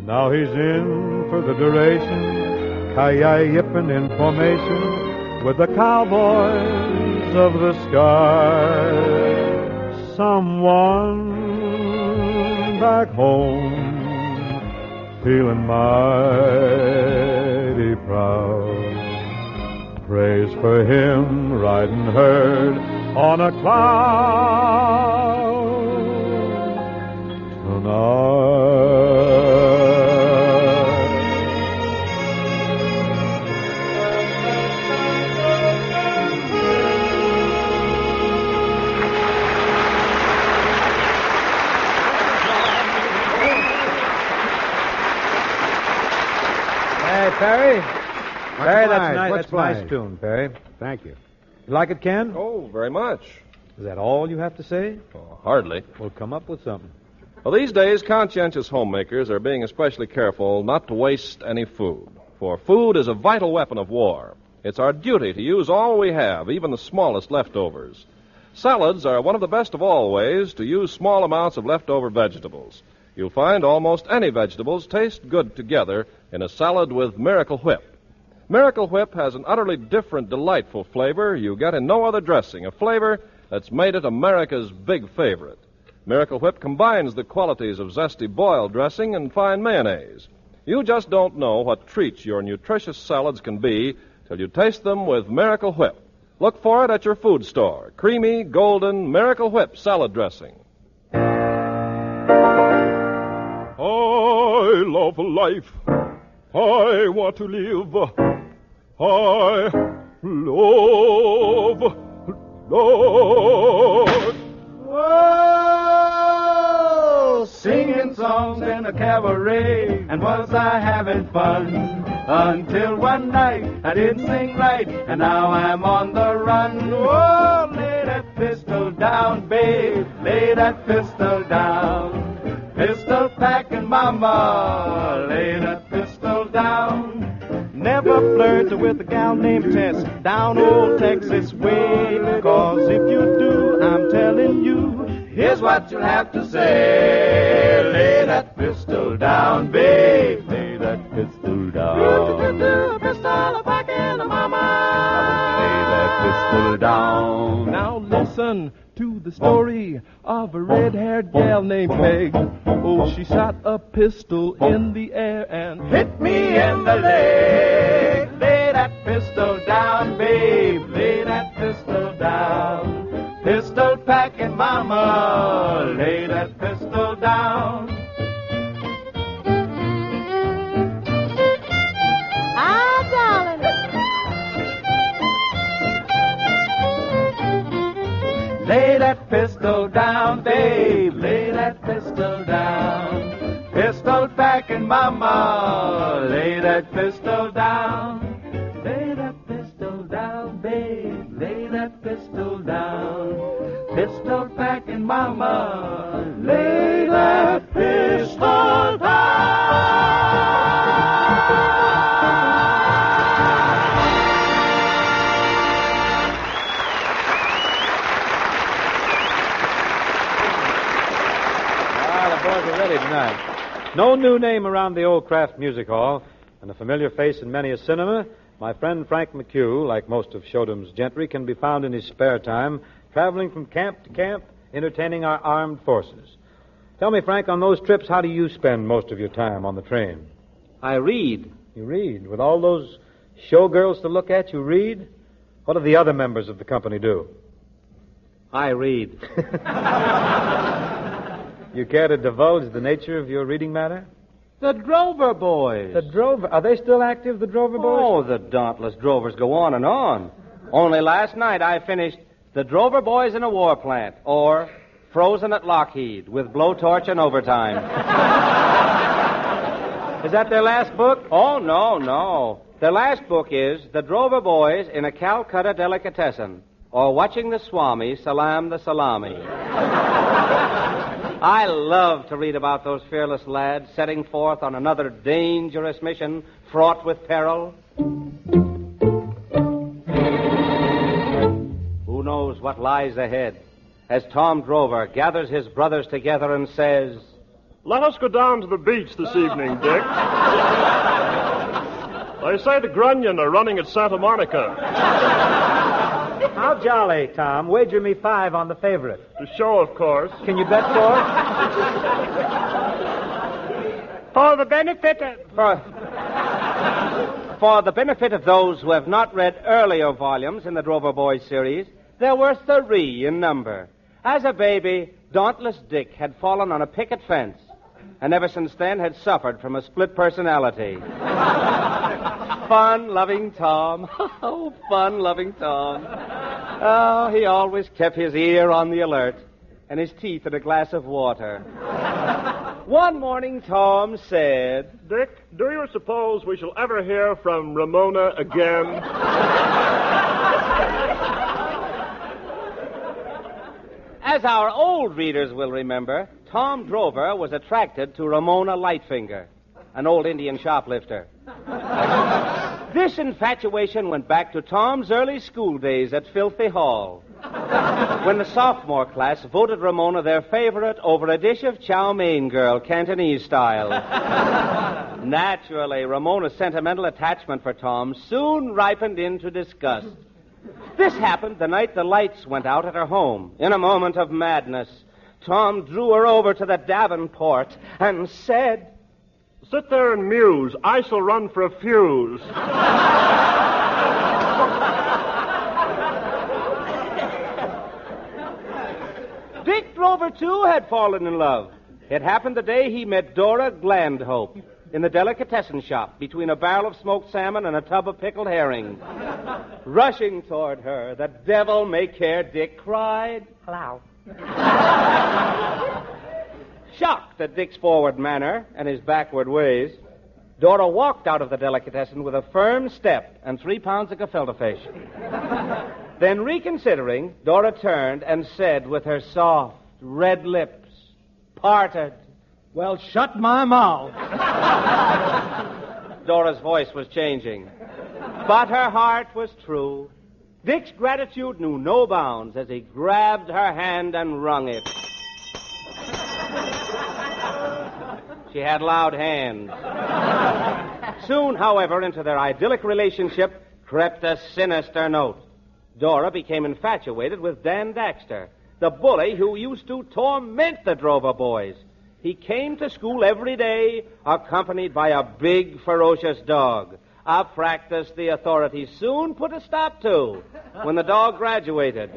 Now he's in for the duration, ki-yi-yipping in formation with the cowboys of the sky. Someone back home feeling mighty proud prays for him riding herd on a cloud tonight. Hey, Perry. Perry, that's nice? That's a nice tune, Perry. Thank you. You like it, Ken? Oh, very much. Is that all you have to say? Oh, hardly. We'll come up with something. Well, these days, conscientious homemakers are being especially careful not to waste any food. For food is a vital weapon of war. It's our duty to use all we have, even the smallest leftovers. Salads are one of the best of all ways to use small amounts of leftover vegetables. You'll find almost any vegetables taste good together in a salad with Miracle Whip. Miracle Whip has an utterly different, delightful flavor you get in no other dressing, a flavor that's made it America's big favorite. Miracle Whip combines the qualities of zesty boiled dressing and fine mayonnaise. You just don't know what treats your nutritious salads can be till you taste them with Miracle Whip. Look for it at your food store. Creamy, golden Miracle Whip salad dressing. I love life. I want to live. I love. Whoa, singing songs in a cabaret, and was I having fun? Until one night I didn't sing right, and now I'm on the run. Whoa, lay that pistol down, babe, lay that pistol down. Pistol packing mama, lay that pistol down. Never flirt with a gal named Tess down old Texas way, because if you do, I'm telling you, here's what you'll have to say. Lay that pistol down, babe, lay that pistol down. Pistol packing mama, lay that pistol down. Now listen to the story of a red-haired gal named Peg. Oh, she shot a pistol in the air and hit me in the leg. Lay that pistol down, babe. Lay that pistol down. Pistol packing mama. Lay that pistol down. Ah, darling. Lay that pistol down, babe. Lay that pistol down. Pistol packing mama. Lay that pistol down. Lay that pistol down, babe. Lay that pistol down. Pistol packing mama. Lay that pistol down. Ready tonight. No new name around the old Kraft Music Hall, and a familiar face in many a cinema. My friend Frank McHugh, like most of Shodham's gentry, can be found in his spare time, traveling from camp to camp, entertaining our armed forces. Tell me, Frank, on those trips, how do you spend most of your time on the train? I read. You read? With all those showgirls to look at, you read? What do the other members of the company do? I read. You care to divulge the nature of your reading matter? The Drover boys. The Drover? Are they still active, the Drover boys? Oh, the dauntless Drovers go on and on. Only last night I finished The Drover Boys in a War Plant, or frozen at Lockheed with blowtorch and overtime. Is that their last book? Oh, no. Their last book is The Drover Boys in a Calcutta Delicatessen, or Watching the Swami Salam the Salami. I love to read about those fearless lads setting forth on another dangerous mission fraught with peril. Who knows what lies ahead as Tom Drover gathers his brothers together and says, "Let us go down to the beach this evening, Dick. They say the Grunion are running at Santa Monica." How jolly, Tom. Wager me 5 on the favorite. The show, of course. Can you bet for it? For the benefit of those who have not read earlier volumes in the Drover Boys series, there were 3 in number. As a baby, Dauntless Dick had fallen on a picket fence, and ever since then had suffered from a split personality. Fun-loving Tom. Oh, fun-loving Tom. Oh, he always kept his ear on the alert and his teeth in a glass of water. One morning, Tom said, "Dick, do you suppose we shall ever hear from Ramona again?" As our old readers will remember, Tom Drover was attracted to Ramona Lightfinger, an old Indian shoplifter. This infatuation went back to Tom's early school days at Filthy Hall, when the sophomore class voted Ramona their favorite over a dish of chow mein girl, Cantonese style. Naturally, Ramona's sentimental attachment for Tom soon ripened into disgust. This happened the night the lights went out at her home. In a moment of madness, Tom drew her over to the Davenport and said, "Sit there and muse. I shall run for a fuse." Dick Drover, too, had fallen in love. It happened the day he met Dora Glandhope in the delicatessen shop between a barrel of smoked salmon and a tub of pickled herring. Rushing toward her, the devil may care Dick cried. "Hello." Shocked at Dick's forward manner and his backward ways, Dora walked out of the delicatessen with a firm step and 3 pounds of gefilte fish. Then, reconsidering, Dora turned and said with her soft, red lips, parted, "Well, shut my mouth." Dora's voice was changing, but her heart was true. Dick's gratitude knew no bounds as he grabbed her hand and wrung it. She had loud hands. Soon, however, into their idyllic relationship crept a sinister note. Dora became infatuated with Dan Daxter, the bully who used to torment the Drover boys. He came to school every day, accompanied by a big, ferocious dog, a practice the authorities soon put a stop to when the dog graduated.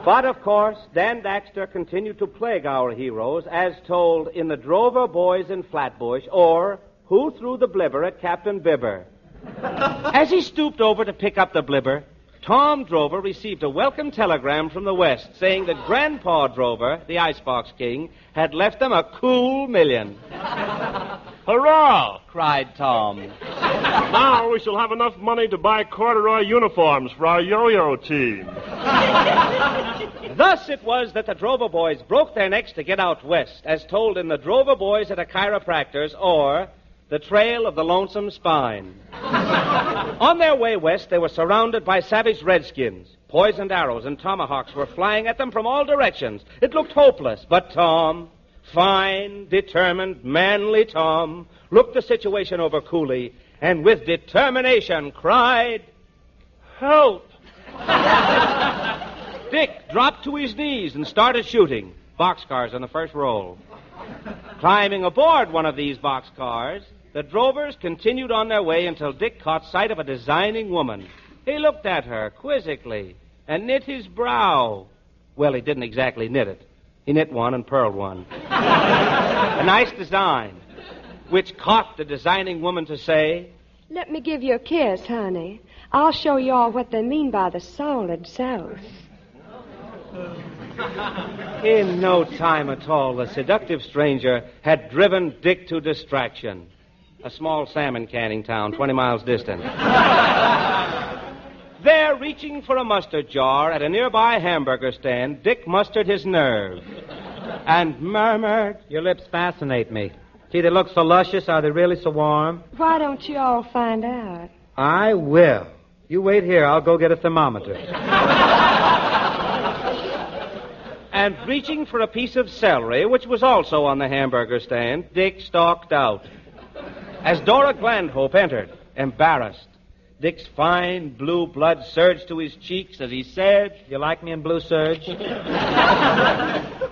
But, of course, Dan Daxter continued to plague our heroes, as told in The Drover Boys in Flatbush, or Who Threw the Blibber at Captain Bibber. As he stooped over to pick up the blibber, Tom Drover received a welcome telegram from the West saying that Grandpa Drover, the Icebox King, had left them a cool $1,000,000. "Hurrah!" cried Tom. "Now we shall have enough money to buy corduroy uniforms for our yo-yo team." Thus it was that the Drover boys broke their necks to get out west, as told in The Drover Boys at a Chiropractor's, or The Trail of the Lonesome Spine. On their way west, they were surrounded by savage redskins. Poisoned arrows and tomahawks were flying at them from all directions. It looked hopeless, but Tom, fine, determined, manly Tom, looked the situation over coolly and with determination cried, "Help!" Dick dropped to his knees and started shooting. Boxcars on the first roll. Climbing aboard one of these boxcars, the Drovers continued on their way until Dick caught sight of a designing woman. He looked at her quizzically and knit his brow. Well, he didn't exactly knit it. He knit one and purled one. A nice design, which caught the designing woman to say, "Let me give you a kiss, honey. I'll show you all what they mean by the solid south." In no time at all, the seductive stranger had driven Dick to distraction. A small salmon canning town 20 miles distant. There, reaching for a mustard jar at a nearby hamburger stand, Dick mustered his nerve and murmured, "Your lips fascinate me. Gee, they look so luscious. Are they really so warm?" Why don't you all find out? I will. You wait here. I'll go get a thermometer. And reaching for a piece of celery, which was also on the hamburger stand, Dick stalked out. As Dora Glandhope entered, embarrassed, Dick's fine blue blood surged to his cheeks as he said, "You like me in blue serge?"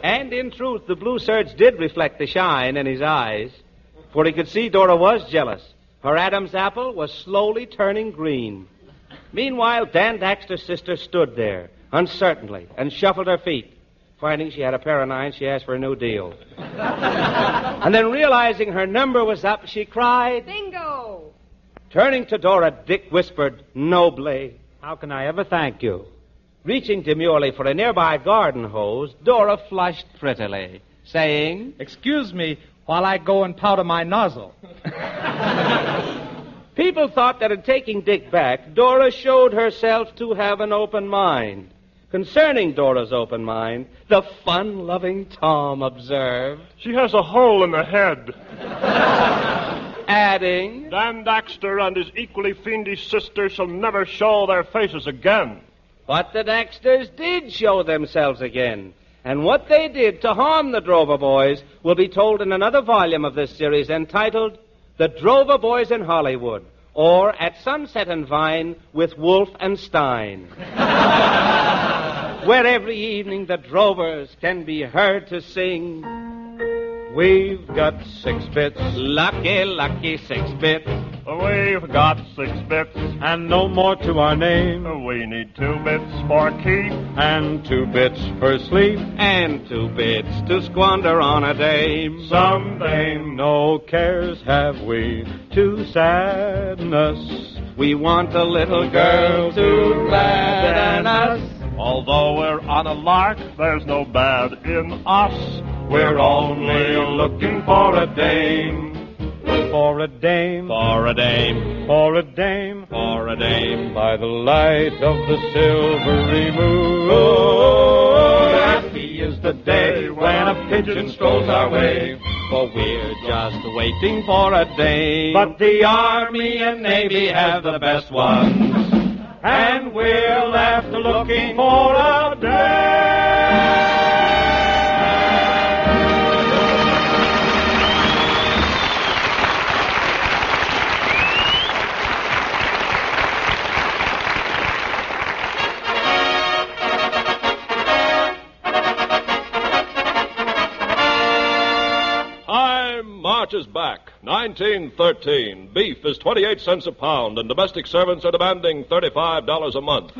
And in truth, the blue serge did reflect the shine in his eyes, for he could see Dora was jealous. Her Adam's apple was slowly turning green. Meanwhile, Dan Daxter's sister stood there, uncertainly, and shuffled her feet. Finding she had a pair of nines, she asked for a new deal. And then realizing her number was up, she cried, "Bingo!" Turning to Dora, Dick whispered nobly, "How can I ever thank you?" Reaching demurely for a nearby garden hose, Dora flushed prettily, saying, "Excuse me while I go and powder my nozzle." People thought that in taking Dick back, Dora showed herself to have an open mind. Concerning Dora's open mind, the fun-loving Tom observed, "She has a hole in the head." Adding, "Dan Daxter and his equally fiendish sister shall never show their faces again." But the Daxters did show themselves again. And what they did to harm the Drover Boys will be told in another volume of this series entitled The Drover Boys in Hollywood, or At Sunset and Vine with Wolfe and Stein, where every evening the drovers can be heard to sing, "We've got 6 bits, lucky, lucky 6 bits. We've got 6 bits, and no more to our name. We need 2 bits for keep, and 2 bits for sleep, and 2 bits to squander on a dame. Someday no cares have we to sadden us. We want a little girl to gladden us. Although we're on a lark, there's no bad in us. We're only looking for a dame. For a dame, for a dame, for a dame, for a dame. By the light of the silvery moon. Oh, happy is the day when a pigeon strolls our way. For we're just waiting for a dame. But the Army and Navy have the best ones. And we're left looking for a dame. March is back. 1913. Beef is 28 cents a pound, and domestic servants are demanding $35 a month.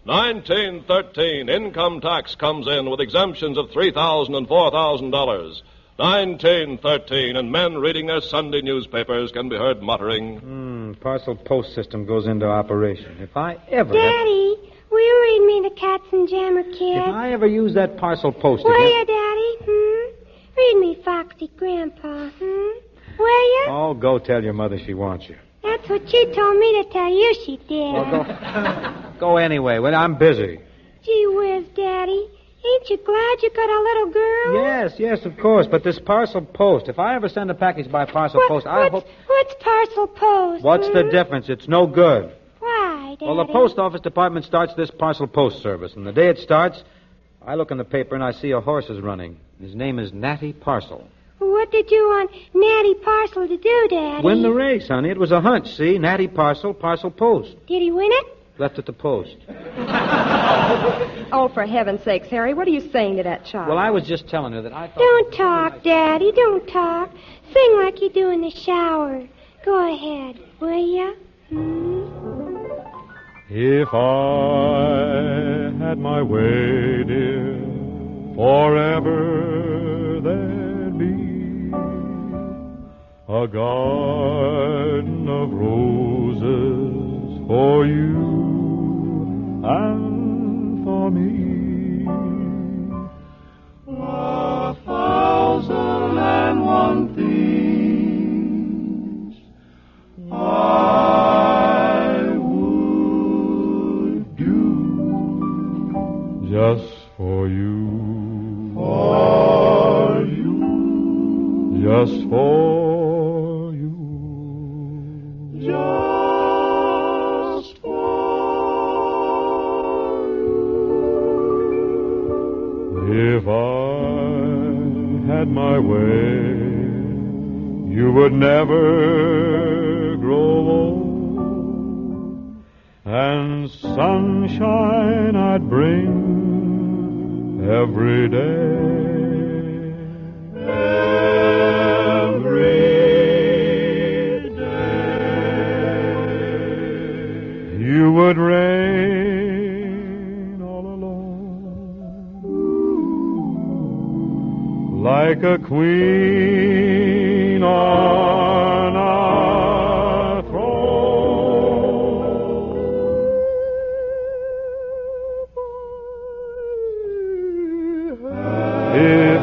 1913. Income tax comes in with exemptions of $3,000 and $4,000. 1913, and men reading their Sunday newspapers can be heard muttering, Parcel post system goes into operation. If I ever... Daddy, will you read me the Katzenjammer Kid? If I ever use that parcel post Will again... you, Daddy? Read me Foxy Grandpa, Will you? Oh, go tell your mother she wants you. That's what she told me to tell you she did. Well, go anyway. Well, I'm busy. Gee whiz, Daddy. Ain't you glad you got a little girl? Yes, of course. But this parcel post, if I ever send a package by parcel post, I hope... What's parcel post? What's the difference? It's no good. Why, Daddy? Well, the post office department starts this parcel post service, and the day it starts, I look in the paper and I see a horse is running. His name is Natty Parcel. What did you want Natty Parcel to do, Daddy? Win the race, honey. It was a hunch, see? Natty Parcel, parcel post. Did he win it? Left at the post. Oh, for heaven's sakes, Harry, what are you saying to that child? Well, I was just telling her that I thought... Don't talk, Daddy, don't talk. Sing like you do in the shower. Go ahead, will ya? If I had my way, dear, forever there'd be a garden of roses for you and for me. some things I would do just for you. For you. Just for you. Just for you. If I had my way, you would never grow old, and sunshine I'd bring every day. Every day. You would reign all alone, like a queen on a throne. If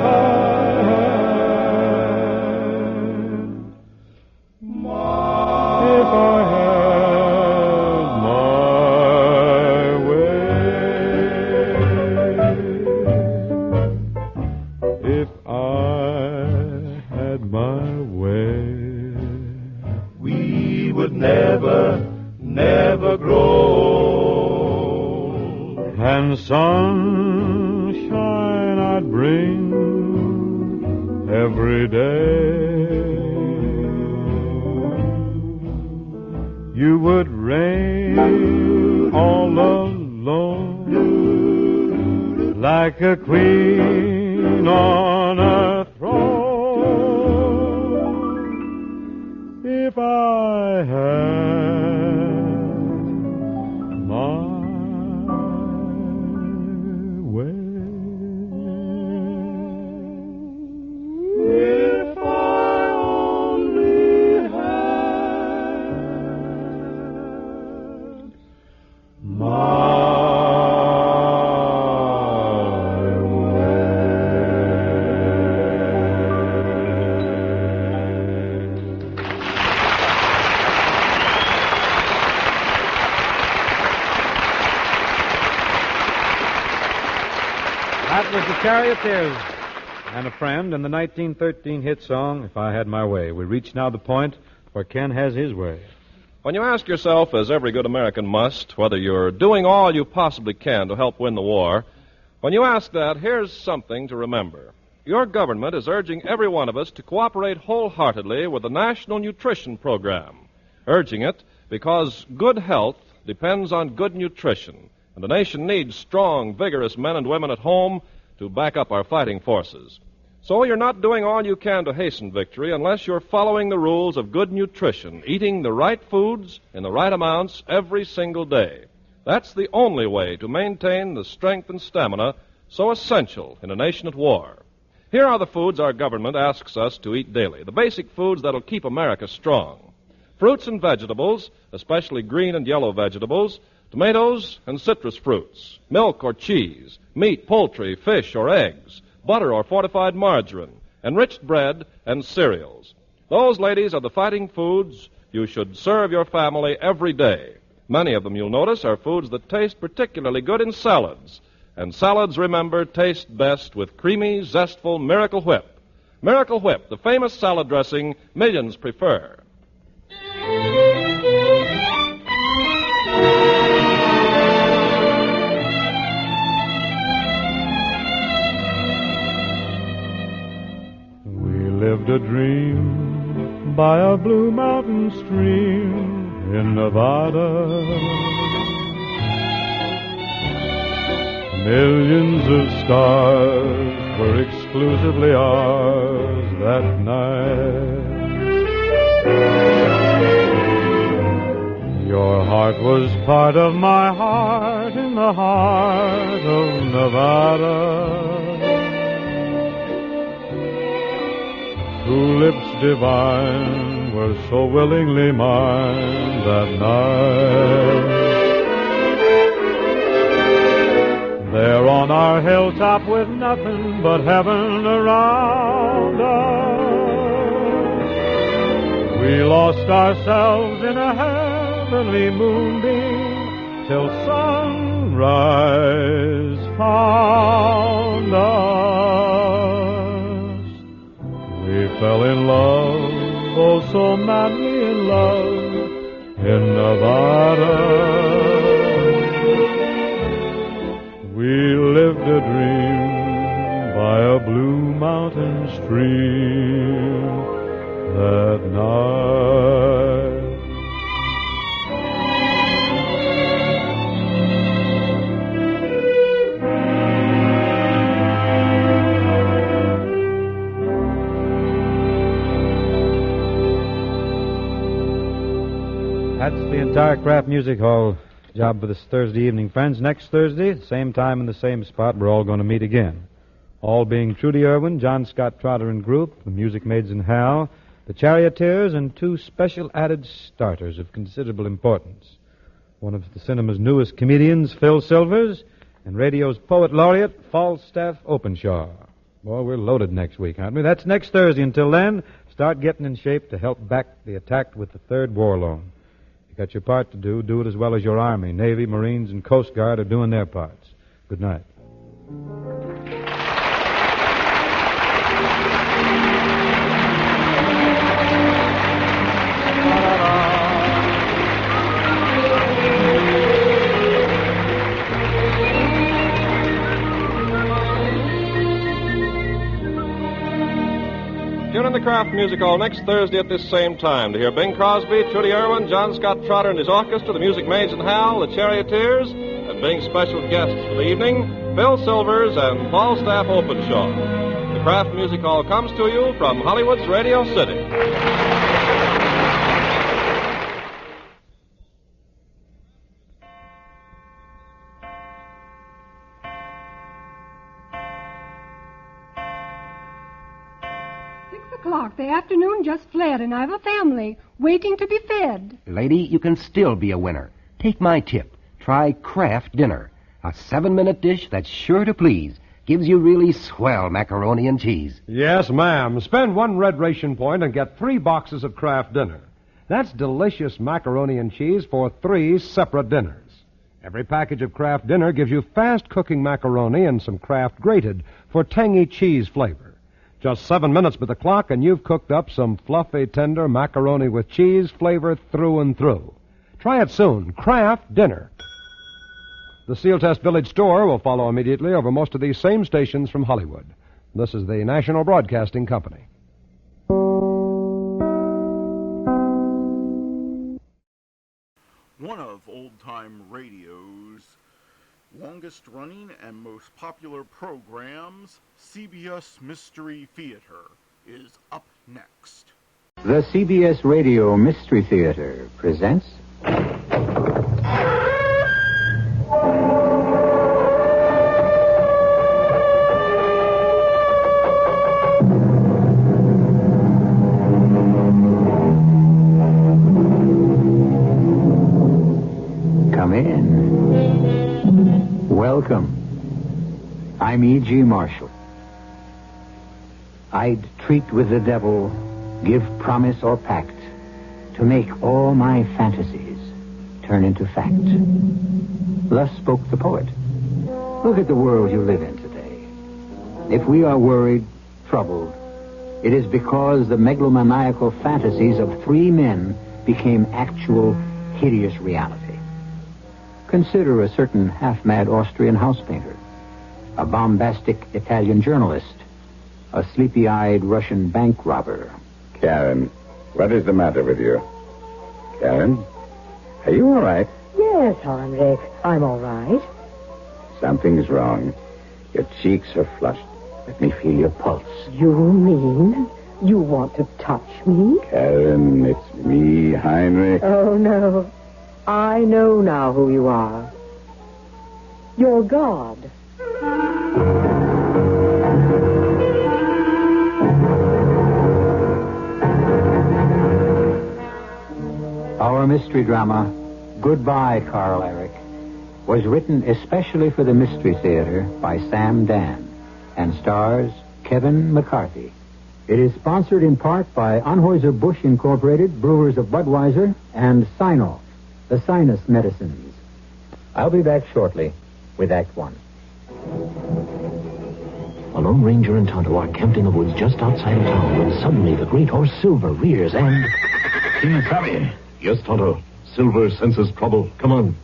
never grow, and sunshine I'd bring every day. You would reign all alone, like a queen on a throne. If I had Charioteers and a friend in the 1913 hit song, If I Had My Way. We reach now the point where Ken has his way. When you ask yourself, as every good American must, whether you're doing all you possibly can to help win the war, when you ask that, here's something to remember. Your government is urging every one of us to cooperate wholeheartedly with the National Nutrition Program, urging it because good health depends on good nutrition, and the nation needs strong, vigorous men and women at home to back up our fighting forces. So you're not doing all you can to hasten victory unless you're following the rules of good nutrition, eating the right foods in the right amounts every single day. That's the only way to maintain the strength and stamina so essential in a nation at war. Here are the foods our government asks us to eat daily, the basic foods that'll keep America strong. Fruits and vegetables, especially green and yellow vegetables, tomatoes and citrus fruits, milk or cheese, meat, poultry, fish or eggs, butter or fortified margarine, enriched bread and cereals. Those, ladies, are the fighting foods you should serve your family every day. Many of them, you'll notice, are foods that taste particularly good in salads. And salads, remember, taste best with creamy, zestful Miracle Whip. Miracle Whip, the famous salad dressing millions prefer. Lived a dream by a blue mountain stream in Nevada. Millions of stars were exclusively ours that night. Your heart was part of my heart in the heart of Nevada. Tulips divine were so willingly mine that night. There on our hilltop with nothing but heaven around us, ourselves in a heavenly moonbeam till sunrise found us. We fell in love, oh so madly in love, in Nevada. We lived a dream by a blue mountain stream that night. That's the entire Kraft Music Hall job for this Thursday evening, friends. Next Thursday, same time and the same spot, we're all going to meet again. All being Trudy Irwin, John Scott Trotter and group, the Music Maids and Hal, the Charioteers, and two special added starters of considerable importance. One of the cinema's newest comedians, Phil Silvers, and radio's poet laureate, Falstaff Openshaw. Boy, we're loaded next week, aren't we? That's next Thursday. Until then, start getting in shape to help back the attack with the Third War Loan. You got your part to do. Do it as well as your Army, Navy, Marines, and Coast Guard are doing their parts. Good night. Tune in the Kraft Music Hall next Thursday at this same time to hear Bing Crosby, Trudy Irwin, John Scott Trotter and his orchestra, the Music Maids and Hal, the Charioteers, and Bing's special guests for the evening, Phil Silvers and Falstaff Openshaw. The Kraft Music Hall comes to you from Hollywood's Radio City. 6 o'clock. The afternoon just fled, and I've a family waiting to be fed. Lady, you can still be a winner. Take my tip. Try Kraft Dinner. A 7-minute dish that's sure to please. Gives you really swell macaroni and cheese. Yes, ma'am. Spend 1 red ration point and get 3 boxes of Kraft Dinner. That's delicious macaroni and cheese for 3 separate dinners. Every package of Kraft Dinner gives you fast-cooking macaroni and some Kraft grated for tangy cheese flavor. Just 7 minutes with the clock, and you've cooked up some fluffy, tender macaroni with cheese flavor through and through. Try it soon. Kraft Dinner. The Seal Test Village store will follow immediately over most of these same stations from Hollywood. This is the National Broadcasting Company. One of old-time radio's longest-running and most popular programs, CBS Mystery Theater, is up next. The CBS Radio Mystery Theater presents... Come in. Welcome. I'm E.G. Marshall. I'd treat with the devil, give promise or pact, to make all my fantasies turn into fact. Thus spoke the poet. Look at the world you live in today. If we are worried, troubled, it is because the megalomaniacal fantasies of 3 men became actual, hideous reality. Consider a certain half-mad Austrian house painter, a bombastic Italian journalist, a sleepy-eyed Russian bank robber. Karen, what is the matter with you? Karen, are you all right? Yes, Heinrich, I'm all right. Something's wrong. Your cheeks are flushed. Let me feel your pulse. You mean you want to touch me? Karen, it's me, Heinrich. Oh, no. I know now who you are. You're God. Our mystery drama, Goodbye, Carl Eric, was written especially for the Mystery Theater by Sam Dan and stars Kevin McCarthy. It is sponsored in part by Anheuser-Busch Incorporated, Brewers of Budweiser, and Sign-Off, the sinus medicines. I'll be back shortly with Act One. A Lone Ranger and Tonto are camped in the woods just outside of town when suddenly the great horse Silver rears and... Kimasabi. Yes, Tonto. Silver senses trouble. Come on.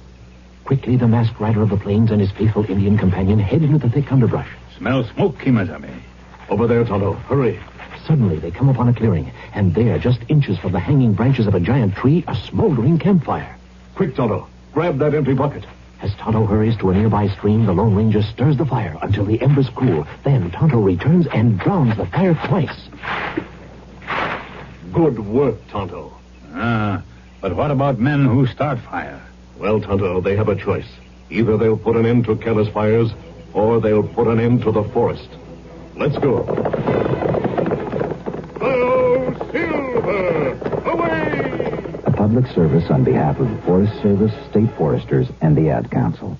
Quickly, the masked rider of the plains and his faithful Indian companion head into the thick underbrush. Smell smoke, Kimasabi. Over there, Tonto. Hurry. Suddenly, they come upon a clearing, and there, just inches from the hanging branches of a giant tree, a smoldering campfire. Quick, Tonto. Grab that empty bucket. As Tonto hurries to a nearby stream, the Lone Ranger stirs the fire until the embers cool. Then Tonto returns and drowns the fire twice. Good work, Tonto. But what about men who start fire? Well, Tonto, they have a choice. Either they'll put an end to careless fires, or they'll put an end to the forest. Let's go. Hello, Silver! Away! A public service on behalf of the Forest Service, State Foresters, and the Ad Council.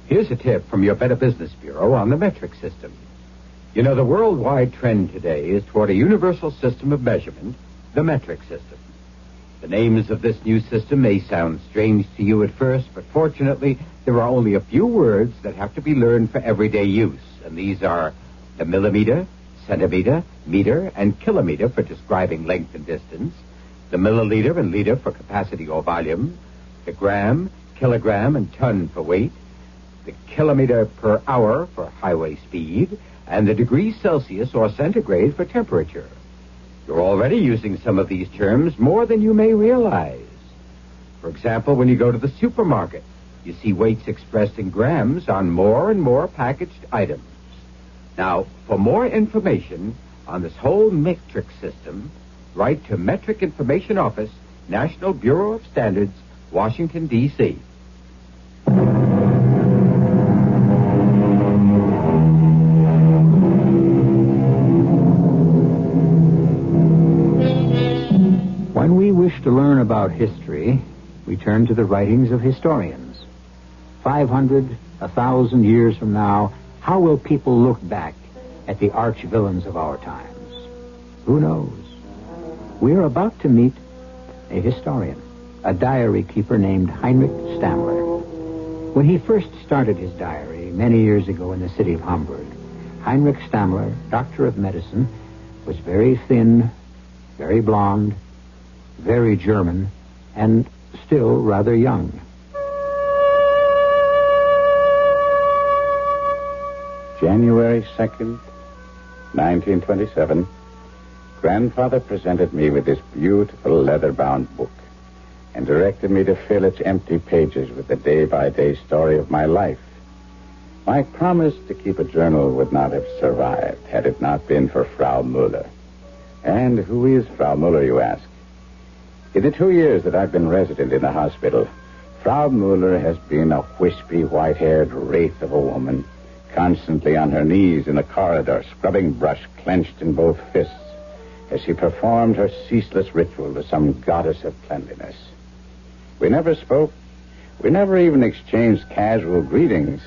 Here's a tip from your Better Business Bureau on the metric system. You know, the worldwide trend today is toward a universal system of measurement, the metric system. The names of this new system may sound strange to you at first, but fortunately, there are only a few words that have to be learned for everyday use, and these are the millimeter, centimeter, meter, and kilometer for describing length and distance, the milliliter and liter for capacity or volume, the gram, kilogram, and ton for weight, the kilometer per hour for highway speed, and the degrees Celsius or centigrade for temperature. You're already using some of these terms more than you may realize. For example, when you go to the supermarket, you see weights expressed in grams on more and more packaged items. Now, for more information on this whole metric system, write to Metric Information Office, National Bureau of Standards, Washington, D.C. When we wish to learn about history, we turn to the writings of historians. 500, 1,000 years from now, how will people look back at the arch villains of our times? Who knows? We're about to meet a historian, a diary keeper named Heinrich Stammler. When he first started his diary many years ago in the city of Hamburg, Heinrich Stammler, doctor of medicine, was very thin, very blonde, very German, and still rather young. January 2nd, 1927, Grandfather presented me with this beautiful leather-bound book and directed me to fill its empty pages with the day-by-day story of my life. My promise to keep a journal would not have survived had it not been for Frau Muller. And who is Frau Muller, you ask? In the 2 years that I've been resident in the hospital, Frau Muller has been a wispy, white-haired wraith of a woman, constantly on her knees in the corridor, scrubbing brush clenched in both fists, as she performed her ceaseless ritual to some goddess of cleanliness. We never spoke. We never even exchanged casual greetings.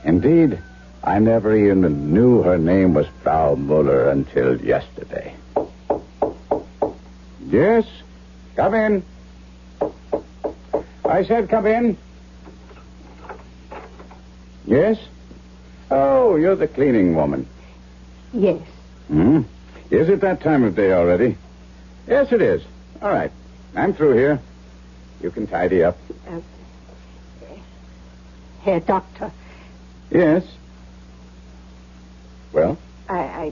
Indeed, I never even knew her name was Frau Muller until yesterday. Yes? Come in. I said come in. Yes? Oh, you're the cleaning woman. Yes. Is it that time of day already? Yes, it is. All right. I'm through here. You can tidy up. Herr Doctor. Yes. Well? My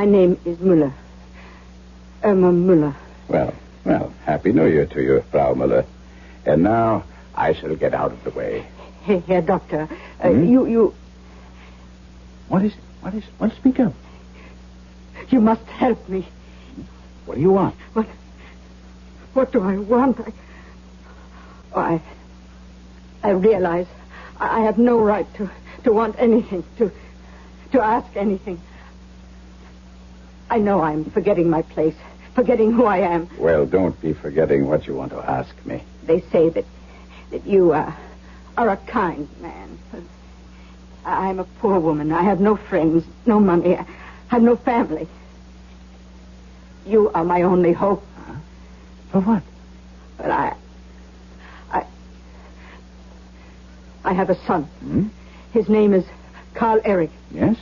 name is Muller. Irma Muller. Well, Happy New Year to you, Frau Muller. And now I shall get out of the way. Herr Doctor, you... What is it? Well, speak up. You must help me. What do you want? What do I want? I realize I have no right to want anything, to ask anything. I know I'm forgetting my place, forgetting who I am. Well, don't be forgetting what you want to ask me. They say that you are a kind man. I'm a poor woman. I have no friends, no money. I have no family. You are my only hope. For what? But I have a son. His name is Carl Eric. Yes?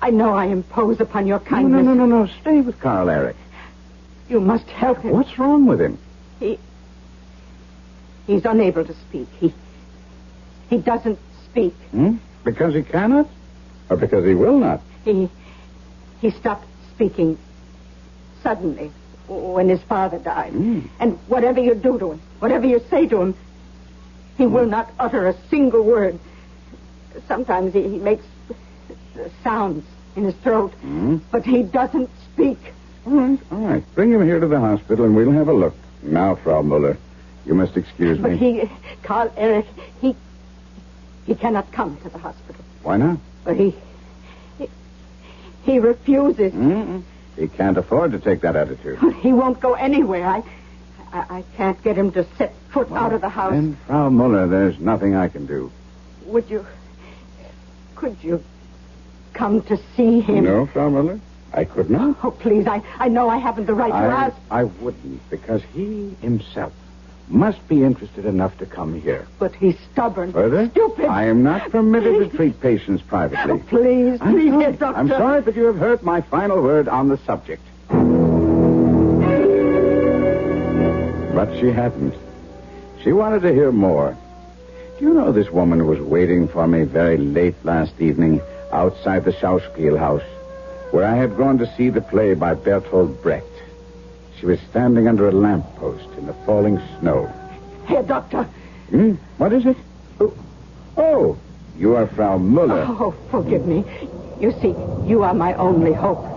I know I impose upon your kindness. No. Stay with Carl Eric. You must help him. What's wrong with him? He's unable to speak. He doesn't speak. Because he cannot? Or because he will not? He stopped speaking suddenly when his father died. And whatever you do to him, whatever you say to him, he will not utter a single word. Sometimes he makes sounds in his throat, but he doesn't speak. All right. Bring him here to the hospital and we'll have a look. Now, Frau Muller, you must excuse me. But Carl Eric, he cannot come to the hospital. Why not? But he refuses. He can't afford to take that attitude. He won't go anywhere. I can't get him to set foot out of the house. Then, Frau Muller, there's nothing I can do. Could you come to see him? No, Frau Muller, I could not. Oh, please, I know I haven't the right to ask. I wouldn't, because he himself must be interested enough to come here. But he's stubborn. Further? Stupid. I am not permitted to treat patients privately. Oh, please, dear doctor. I'm sorry, but you have heard my final word on the subject. But she hadn't. She wanted to hear more. Do you know this woman was waiting for me very late last evening outside the Schauspielhaus, where I had gone to see the play by Bertolt Brecht? She was standing under a lamppost in the falling snow. Here, doctor. What is it? Oh, you are Frau Muller. Oh, forgive me. You see, you are my only hope.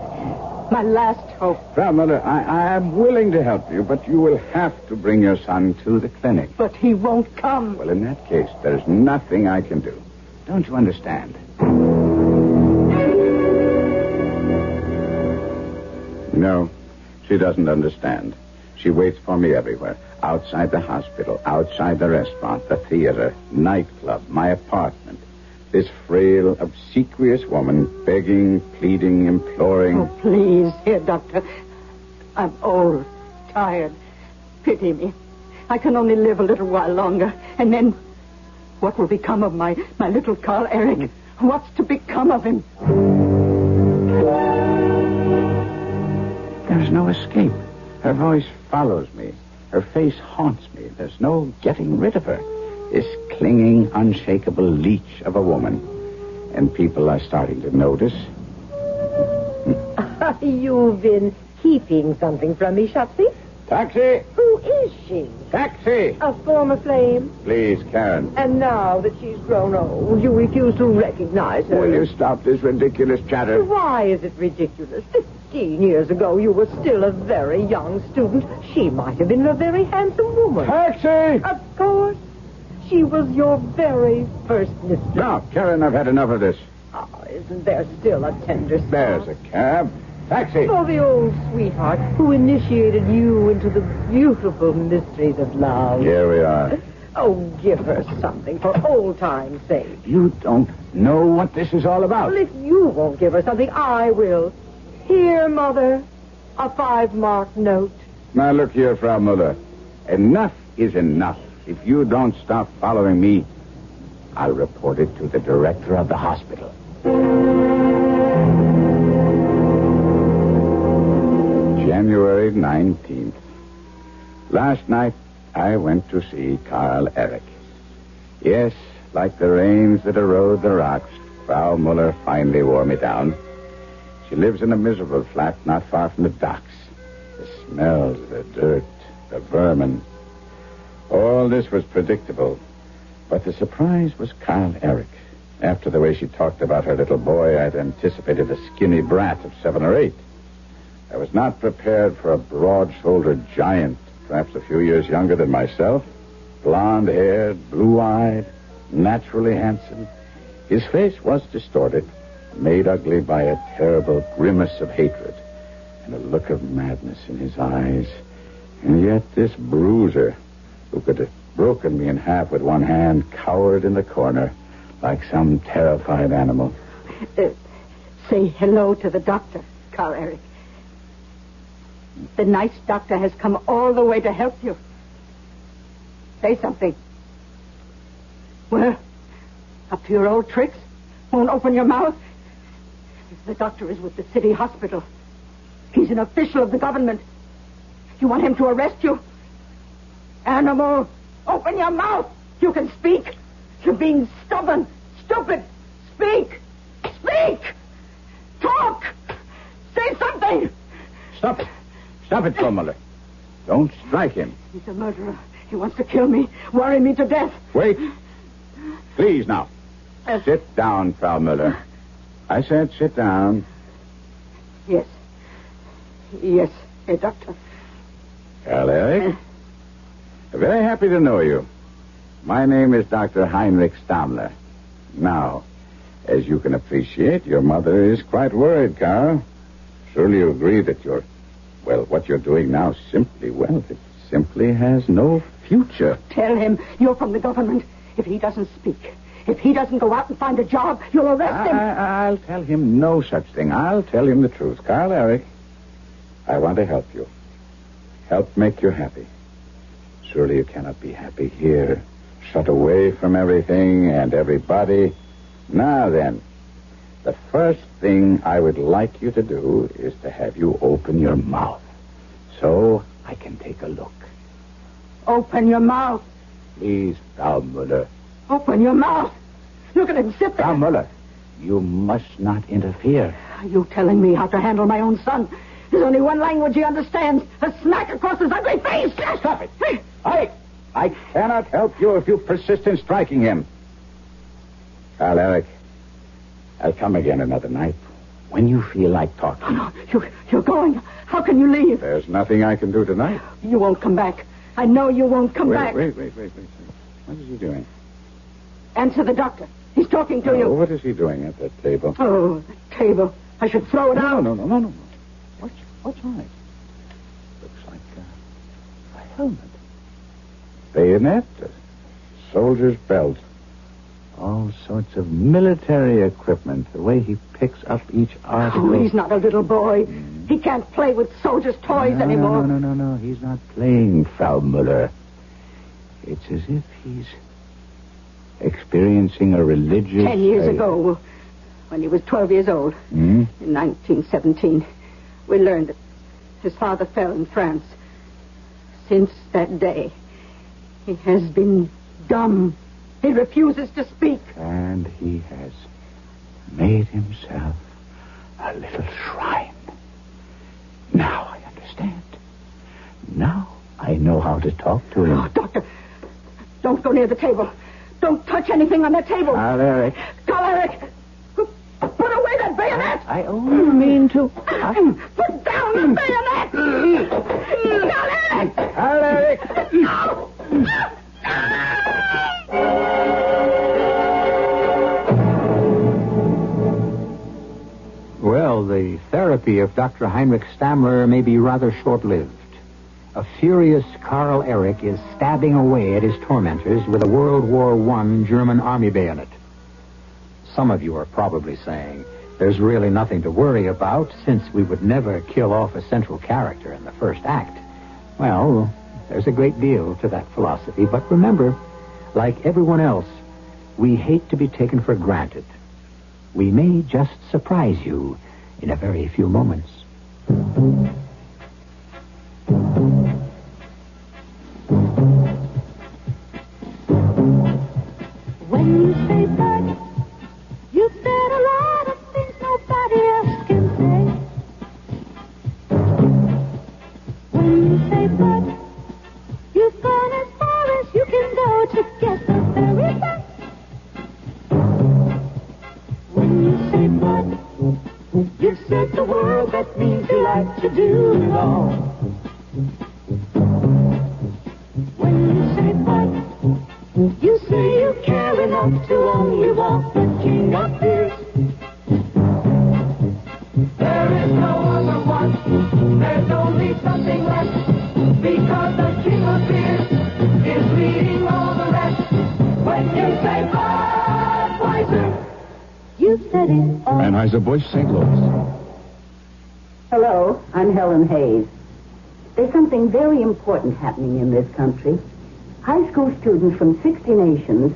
My last hope. Frau Muller, I am willing to help you, but you will have to bring your son to the clinic. But he won't come. Well, in that case, there's nothing I can do. Don't you understand? No, she doesn't understand. She waits for me everywhere. Outside the hospital, outside the restaurant, the theater, nightclub, my apartment. This frail, obsequious woman, begging, pleading, imploring. Oh, please, dear doctor. I'm old, tired. Pity me. I can only live a little while longer. And then, what will become of my little Carl Eric? What's to become of him? There's no escape. Her voice follows me. Her face haunts me. There's no getting rid of her. This clinging, unshakable leech of a woman. And people are starting to notice. You've been keeping something from me, Shopsy. Taxi! Who is she? Taxi! A former flame? Please, Karen. And now that she's grown old, you refuse to recognize her. Will you stop this ridiculous chatter? Why is it ridiculous? 15 years ago, you were still a very young student. She might have been a very handsome woman. Taxi! Of course. She was your very first mistress. Now, Karen, I've had enough of this. Oh, isn't there still a tender spot? There's a cab. Taxi! For the old sweetheart who initiated you into the beautiful mysteries of love. Here we are. Oh, give her something for old time's sake. You don't know what this is all about. Well, if you won't give her something, I will. Here, Mother, a 5-mark note. Now, look here, Frau Muller. Enough is enough. If you don't stop following me, I'll report it to the director of the hospital. January 19th. Last night, I went to see Carl Eric. Yes, like the rains that erode the rocks, Frau Muller finally wore me down. She lives in a miserable flat not far from the docks. The smells, the dirt, the vermin. All this was predictable. But the surprise was Carl Eric. After the way she talked about her little boy, I'd anticipated a skinny brat of 7 or 8. I was not prepared for a broad-shouldered giant, perhaps a few years younger than myself, blonde-haired, blue-eyed, naturally handsome. His face was distorted, made ugly by a terrible grimace of hatred and a look of madness in his eyes. And yet this bruiser, who could have broken me in half with one hand, cowered in the corner, like some terrified animal. Say hello to the doctor, Carl Eric. The nice doctor has come all the way to help you. Say something. Well, up to your old tricks? Won't open your mouth? The doctor is with the city hospital. He's an official of the government. You want him to arrest you? Animal, open your mouth. You can speak. You're being stubborn, stupid. Speak. Speak. Talk. Say something. Stop it. Stop it, Frau Muller. Don't strike him. He's a murderer. He wants to kill me, worry me to death. Wait. Please, now. Sit down, Frau Muller. I said sit down. Yes. Yes, Herr Doctor. Carl Eric. Very happy to know you. My name is Dr. Heinrich Stammler. Now, as you can appreciate, your mother is quite worried, Carl. Surely you agree that what you're doing now it simply has no future. Tell him you're from the government. If he doesn't speak, if he doesn't go out and find a job, you'll arrest him. I'll tell him no such thing. I'll tell him the truth. Carl Eric, I want to help you. Help make you happy. Surely you cannot be happy here, shut away from everything and everybody. Now then, the first thing I would like you to do is to have you open your mouth so I can take a look. Open your mouth. Please, Frau Muller. Open your mouth. Look at him sit there. Frau Muller, you must not interfere. Are you telling me how to handle my own son? There's only one language he understands. A smack across his ugly face. Stop it. I cannot help you if you persist in striking him. Carl Eric, I'll come again another night when you feel like talking. Oh, no, you're going. How can you leave? There's nothing I can do tonight. You won't come back. I know you won't come back. Wait. What is he doing? Answer the doctor. He's talking to you. What is he doing at that table? Oh, the table. I should throw it out. No. What's on it? Looks like a helmet. Bayonet, a soldier's belt. All sorts of military equipment. The way he picks up each article. Oh, he's not a little boy. He can't play with soldiers' toys anymore. No. He's not playing, Frau Muller. It's as if he's experiencing a religious... 10 years ago, when he was 12 years old, in 1917, we learned that his father fell in France. Since that day, he has been dumb. He refuses to speak. And he has made himself a little shrine. Now I understand. Now I know how to talk to him. Oh, Doctor, don't go near the table. Don't touch anything on that table. Carl Eric. Put away that bayonet. I only mean to... Put down the bayonet. Carl Eric. No. Well, the therapy of Dr. Heinrich Stammler may be rather short-lived. A furious Carl Eric is stabbing away at his tormentors with a World War I German army bayonet. Some of you are probably saying, there's really nothing to worry about since we would never kill off a central character in the first act. Well, there's a great deal to that philosophy, but remember, like everyone else, we hate to be taken for granted. We may just surprise you in a very few moments. When you say bud, you've said a lot of things nobody else can say. When you say bud, you've gone as far as you can go to get the very best. When you say bud, you've said the word that means you like to do it all. When you say bud, you say you care enough to only want the king of beers. There is no other one, there's only something left, because the king of beers is leading all the rest. When you say bud, Anheuser-Busch, St. Louis. Hello, I'm Helen Hayes. There's something very important happening in this country. High school students from 60 nations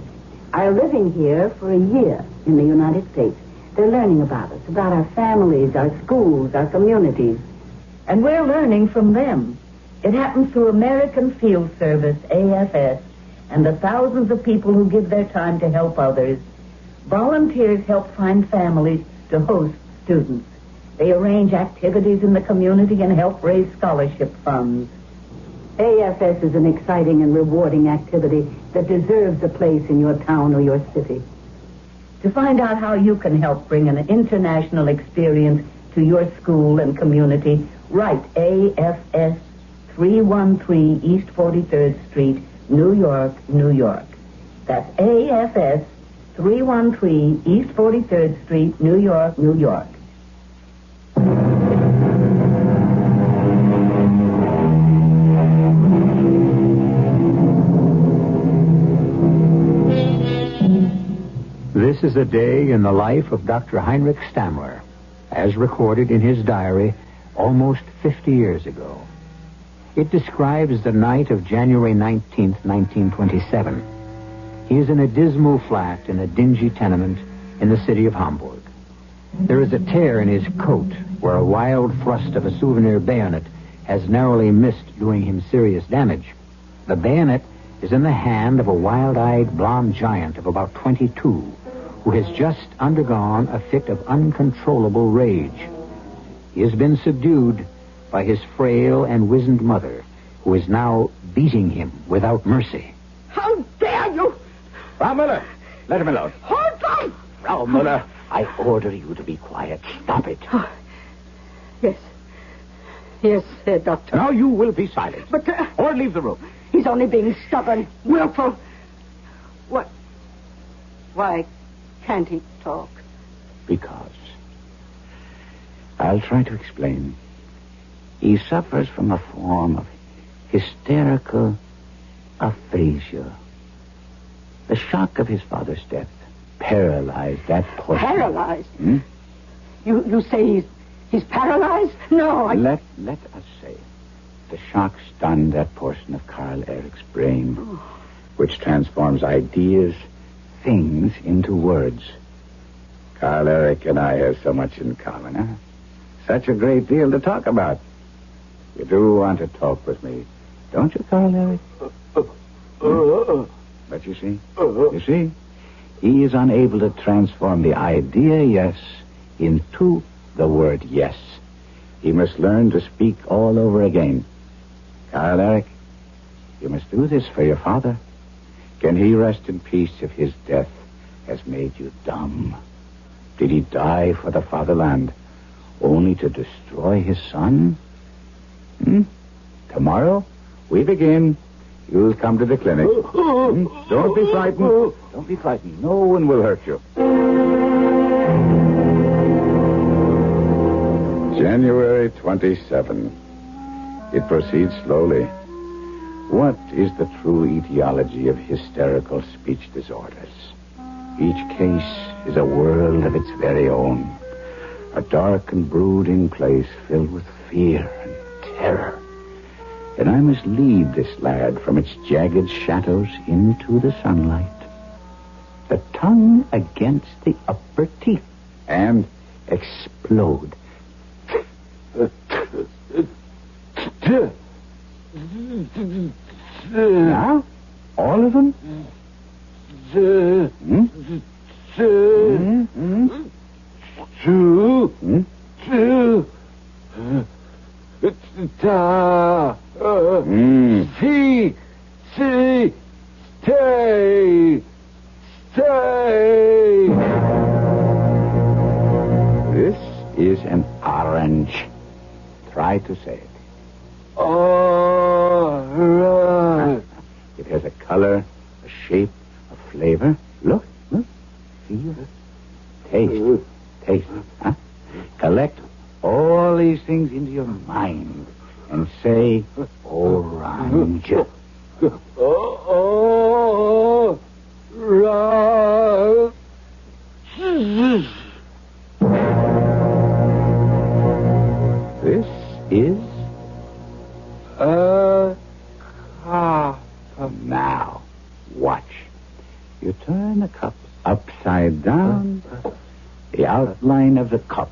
are living here for a year in the United States. They're learning about us, about our families, our schools, our communities. And we're learning from them. It happens through American Field Service, AFS, and the thousands of people who give their time to help others. Volunteers help find families to host students. They arrange activities in the community and help raise scholarship funds. AFS is an exciting and rewarding activity that deserves a place in your town or your city. To find out how you can help bring an international experience to your school and community, write AFS 313 East 43rd Street, New York, New York. That's AFS 313 East 43rd Street, New York, New York. This is a day in the life of Dr. Heinrich Stammler, as recorded in his diary almost 50 years ago. It describes the night of January 19th, 1927. He is in a dismal flat in a dingy tenement in the city of Hamburg. There is a tear in his coat where a wild thrust of a souvenir bayonet has narrowly missed doing him serious damage. The bayonet is in the hand of a wild-eyed blonde giant of about 22 who has just undergone a fit of uncontrollable rage. He has been subdued by his frail and wizened mother, who is now beating him without mercy. How dare you! Frau Müller, let him alone. Hold on! Frau Müller, I order you to be quiet. Stop it. Oh, yes. Yes, Doctor. Now you will be silent. But... or leave the room. He's only being stubborn, willful. What? Why can't he talk? Because. I'll try to explain. He suffers from a form of hysterical aphasia. The shock of his father's death paralyzed that portion. Paralyzed? You say he's paralyzed? No, Let us say the shock stunned that portion of Carl Eric's brain, which transforms ideas, things into words. Carl Eric and I have so much in common, huh? Such a great deal to talk about. You do want to talk with me, don't you, Carl Eric? But you see, he is unable to transform the idea yes into the word yes. He must learn to speak all over again. Carl Eric, you must do this for your father. Can he rest in peace if his death has made you dumb? Did he die for the fatherland only to destroy his son? Tomorrow, we begin. You'll come to the clinic. Don't be frightened. Don't be frightened. No one will hurt you. January 27. It proceeds slowly. What is the true etiology of hysterical speech disorders? Each case is a world of its very own. A dark and brooding place filled with fear and terror. And I must lead this lad from its jagged shadows into the sunlight. The tongue against the upper teeth. And explode. Now? All of them? Stay. This is an orange. Try to say it. It has a color, a shape, a flavor. Look. Feel. Taste. Huh? Collect all these things into your mind and say orange. outline of the cup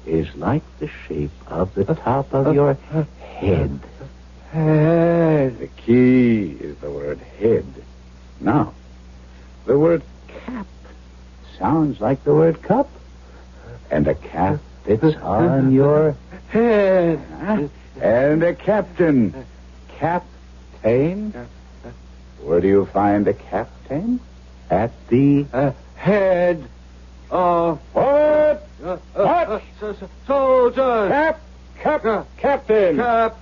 is like the shape of the top of your head. Head. The key is the word head. Now, the word cap sounds like the word cup. And a cap fits on your head. Huh? And a captain. Captain? Where do you find a captain? At the Head of... What? What? Soldier. Captain. Captain. A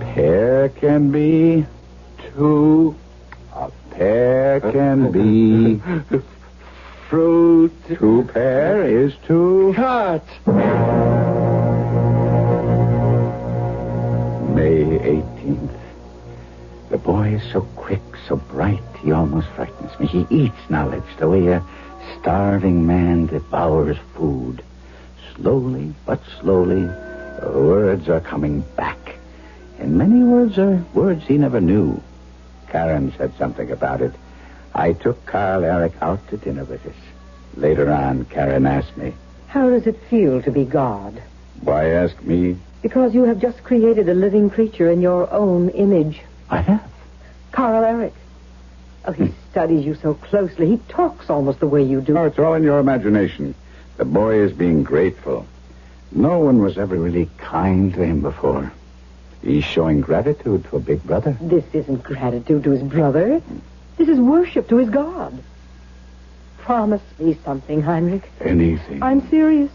pair can be two. A pair can be Fruit. two pair is two. Cut. May 18th. The boy is so quick, so bright, he almost frightens me. He eats knowledge the way a starving man devours food. Slowly, but slowly, the words are coming back. And many words are words he never knew. Karen said something about it. I took Carl Eric out to dinner with us. Later on, Karen asked me, How does it feel to be God? why ask me? Because you have just created a living creature in your own image. I have. Carl Eric. Oh, he studies you so closely. He talks almost the way you do. Oh, it's all in your imagination. The boy is being grateful. No one was ever really kind to him before. He's showing gratitude to a big brother. This isn't gratitude to his brother. This is worship to his God. Promise me something, Heinrich. Anything. I'm serious.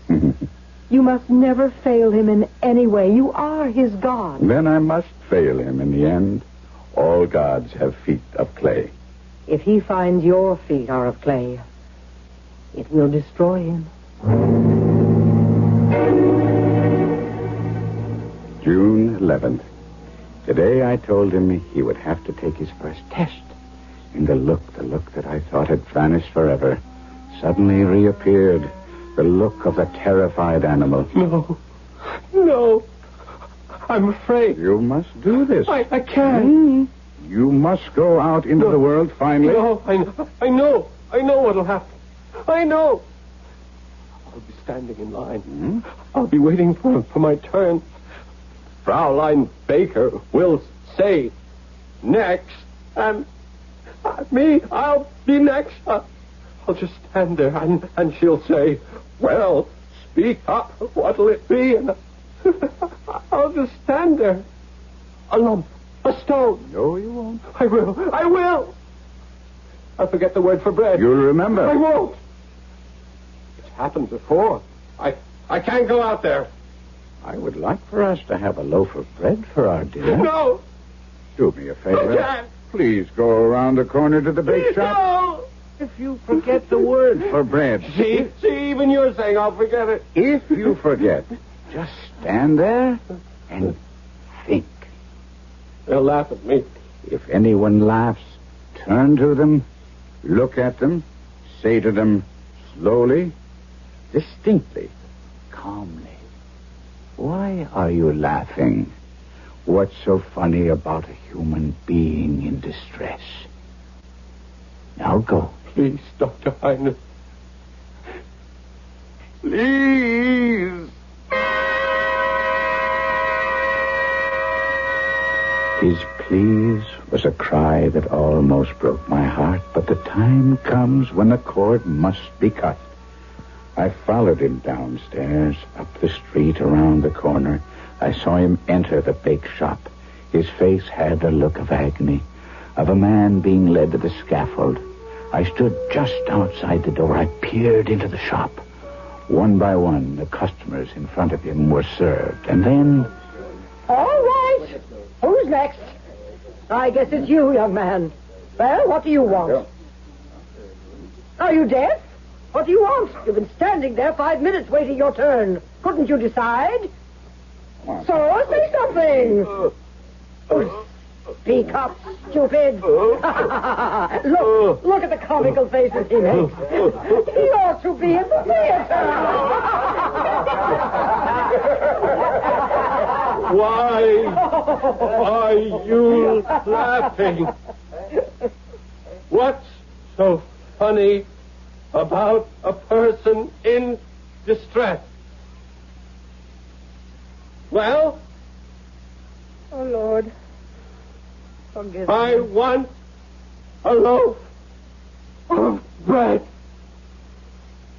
You must never fail him in any way. You are his God. Then I must fail him in the end. All gods have feet of clay. If he finds your feet are of clay, it will destroy him. June 11th. Today I told him he would have to take his first test. And the look that I thought had vanished forever, suddenly reappeared. The look of a terrified animal. No. I'm afraid. You must do this. I can't. You must go out into the world finally. No, I know. I know what'll happen. I know. I'll be standing in line. I'll be waiting for my turn. Fraulein Baker will say next, and I'll be next. I'll just stand there, and she'll say, well, speak up. What'll it be? And I'll just stand there. A lump. A stone. No, you won't. I will. I'll forget the word for bread. You'll remember. I won't. It's happened before. I can't go out there. I would like for us to have a loaf of bread for our dinner. No. Do me a favor. I can't. Please go around the corner to the bake shop. No. If you forget the word for bread. See, even you're saying I'll forget it. If you forget, just stand there and think. They'll laugh at me. If anyone laughs, turn to them, look at them, say to them slowly, distinctly, calmly, why are you laughing? What's so funny about a human being in distress? Now go. Please, Dr. Heinrich. Please. His please was a cry that almost broke my heart, but the time comes when the cord must be cut. I followed him downstairs, up the street, around the corner. I saw him enter the bake shop. His face had the look of agony, of a man being led to the scaffold. I stood just outside the door. I peered into the shop. One by one, the customers in front of him were served. And then... All right. Who's next? I guess it's you, young man. Well, what do you want? Are you deaf? What do you want? You've been standing there 5 minutes waiting your turn. Couldn't you decide? So, say something. Speak up, stupid. Look at the comical faces he makes. He ought to be in the theater. Why are you laughing? What's so funny about a person in distress? Well? Oh, Lord. Forgive me. I want a loaf of bread.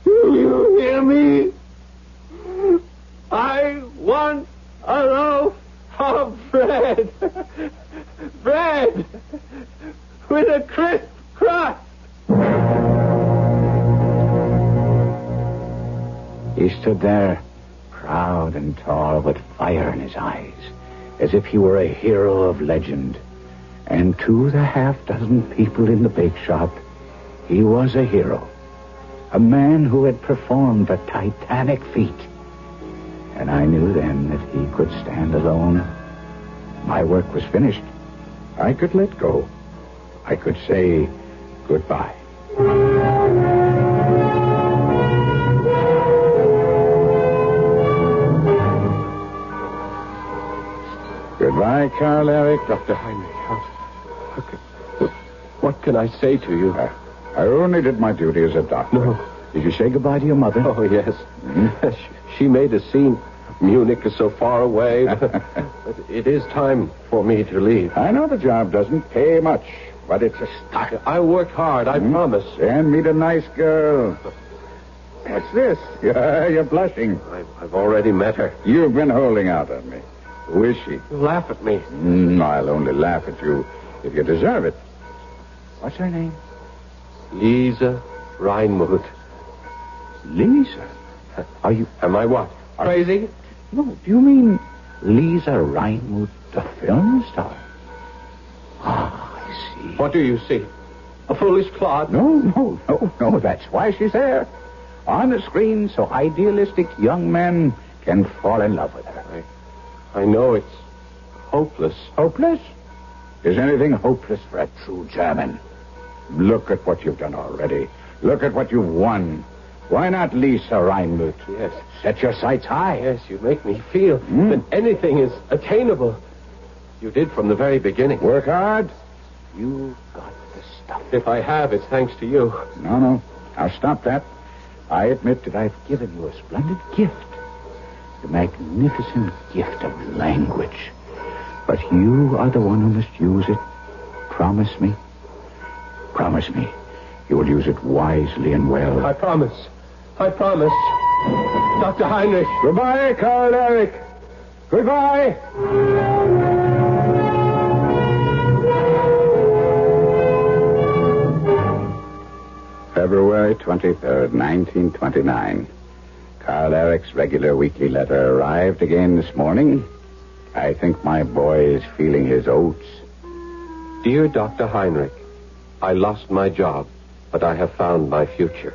Do you hear me? I want a loaf of bread. Bread with a crisp crust. He stood there, proud and tall, with fire in his eyes, as if he were a hero of legend. And to the half-dozen people in the bake shop, he was a hero. A man who had performed a titanic feat. And I knew then that he could stand alone. My work was finished. I could let go. I could say goodbye. Goodbye, Carl Eric. Dr. Heinrich, what can I say to you? I only did my duty as a doctor. No. Did you say goodbye to your mother? Oh, yes. Mm-hmm. She made a scene. Munich is so far away. But it is time for me to leave. I know the job doesn't pay much, but it's a start. I work hard, I promise. And meet a nice girl. What's this? You're blushing. I've already met her. You've been holding out on me. Who is she? You laugh at me. I'll only laugh at you if you deserve it. What's her name? Lisa Reinmuth. Lisa? Am I what? Crazy? No, do you mean Lisa Reinmuth, the film star? Ah, I see. What do you see? A foolish clod? No. That's why she's there. On the screen, so idealistic young men can fall in love with her. I know it's hopeless. Hopeless? Is anything hopeless for a true German? Look at what you've done already. Look at what you've won. Why not Lisa Reinmuth? Yes. Set your sights high. Yes, you make me feel that anything is attainable. You did from the very beginning. Work hard. You got the stuff. If I have, it's thanks to you. No. I'll stop that. I admit that I've given you a splendid gift. The magnificent gift of language. But you are the one who must use it. Promise me. Promise me. You will use it wisely and well. I promise. Dr. Heinrich. Goodbye, Carl Eric. Goodbye. February 23rd, 1929. Carl Eric's regular weekly letter arrived again this morning. I think my boy is feeling his oats. Dear Dr. Heinrich, I lost my job, but I have found my future.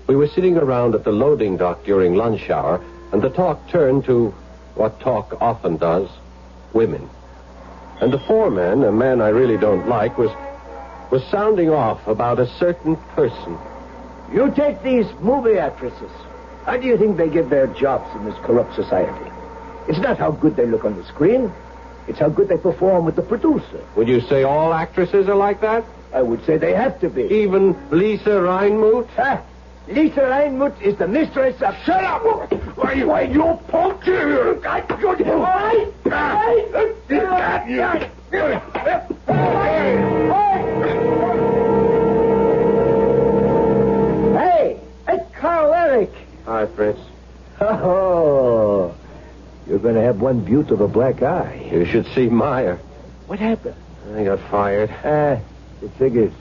We were sitting around at the loading dock during lunch hour, and the talk turned to what talk often does, women. And the foreman, a man I really don't like, was sounding off about a certain person. You take these movie actresses. How do you think they get their jobs in this corrupt society? It's not how good they look on the screen. It's how good they perform with the producer. Would you say all actresses are like that? I would say they have to be. Even Lisa Reinmuth? Lisa Reinmuth is the mistress of... Shut up! Why, you punk! Hey, Carl Eric. Hi, Fritz. Oh, you're going to have one beaut of a black eye. You should see Meyer. What happened? I got fired. It figures.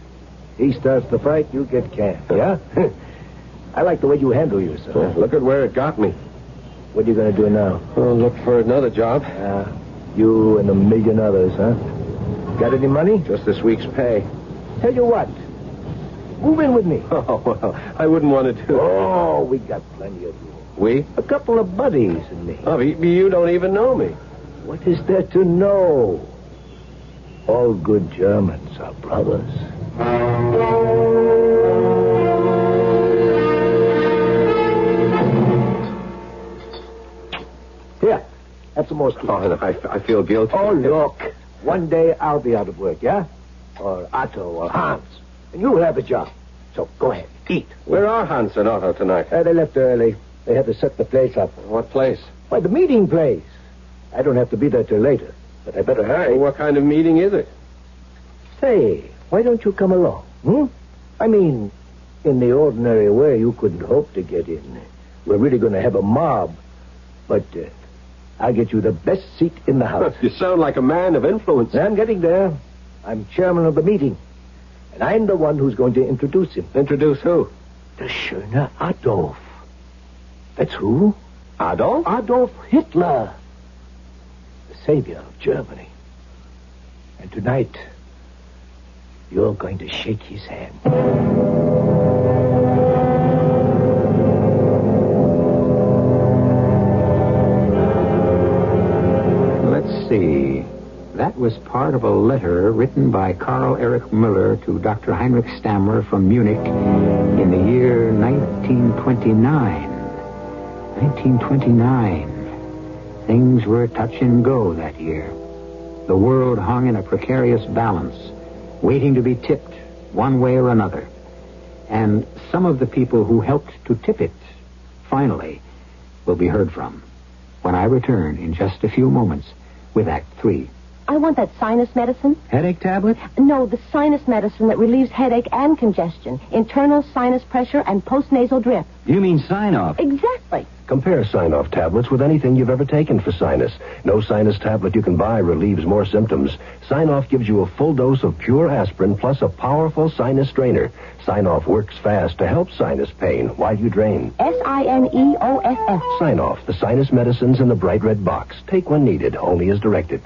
He starts the fight, you get canned, yeah? I like the way you handle yourself. Look at where it got me. What are you going to do now? Well, look for another job. You and a million others, huh? Got any money? Just this week's pay. Tell you what. Move in with me. Oh, well, I wouldn't want to do... Oh, we got plenty of room. We? A couple of buddies and me. Oh, you don't even know me. What is there to know? All good Germans are brothers. Here, have some more. Oh, I feel guilty. Oh, look. One day I'll be out of work, yeah? or Otto or Hans, and you will have a job. So go ahead, eat. Where are Hans and Otto tonight? They left early. They had to set the place up. What place? Why, the meeting place. I don't have to be there till later, but I better hurry. Well, what kind of meeting is it? Say, why don't you come along? I mean, in the ordinary way, you couldn't hope to get in. We're really going to have a mob. But I'll get you the best seat in the house. You sound like a man of influence. I'm getting there. I'm chairman of the meeting. And I'm the one who's going to introduce him. Introduce who? The Schöner Adolf. That's who? Adolf? Adolf Hitler. The savior of Germany. And tonight, you're going to shake his hand. Let's see. That was part of a letter written by Karl Erich Müller to Dr. Heinrich Stammler from Munich in the year 1929. 1929. Things were touch and go that year. The world hung in a precarious balance, waiting to be tipped one way or another. And some of the people who helped to tip it, finally, will be heard from when I return in just a few moments with Act 3. I want that sinus medicine. Headache tablet? No, the sinus medicine that relieves headache and congestion, internal sinus pressure, and postnasal drip. You mean sign-off? Exactly. Compare sign-off tablets with anything you've ever taken for sinus. No sinus tablet you can buy relieves more symptoms. Sign-off gives you a full dose of pure aspirin plus a powerful sinus strainer. Sign-off works fast to help sinus pain while you drain. Sineoff. Sign-off, the sinus medicines in the bright red box. Take when needed, only as directed.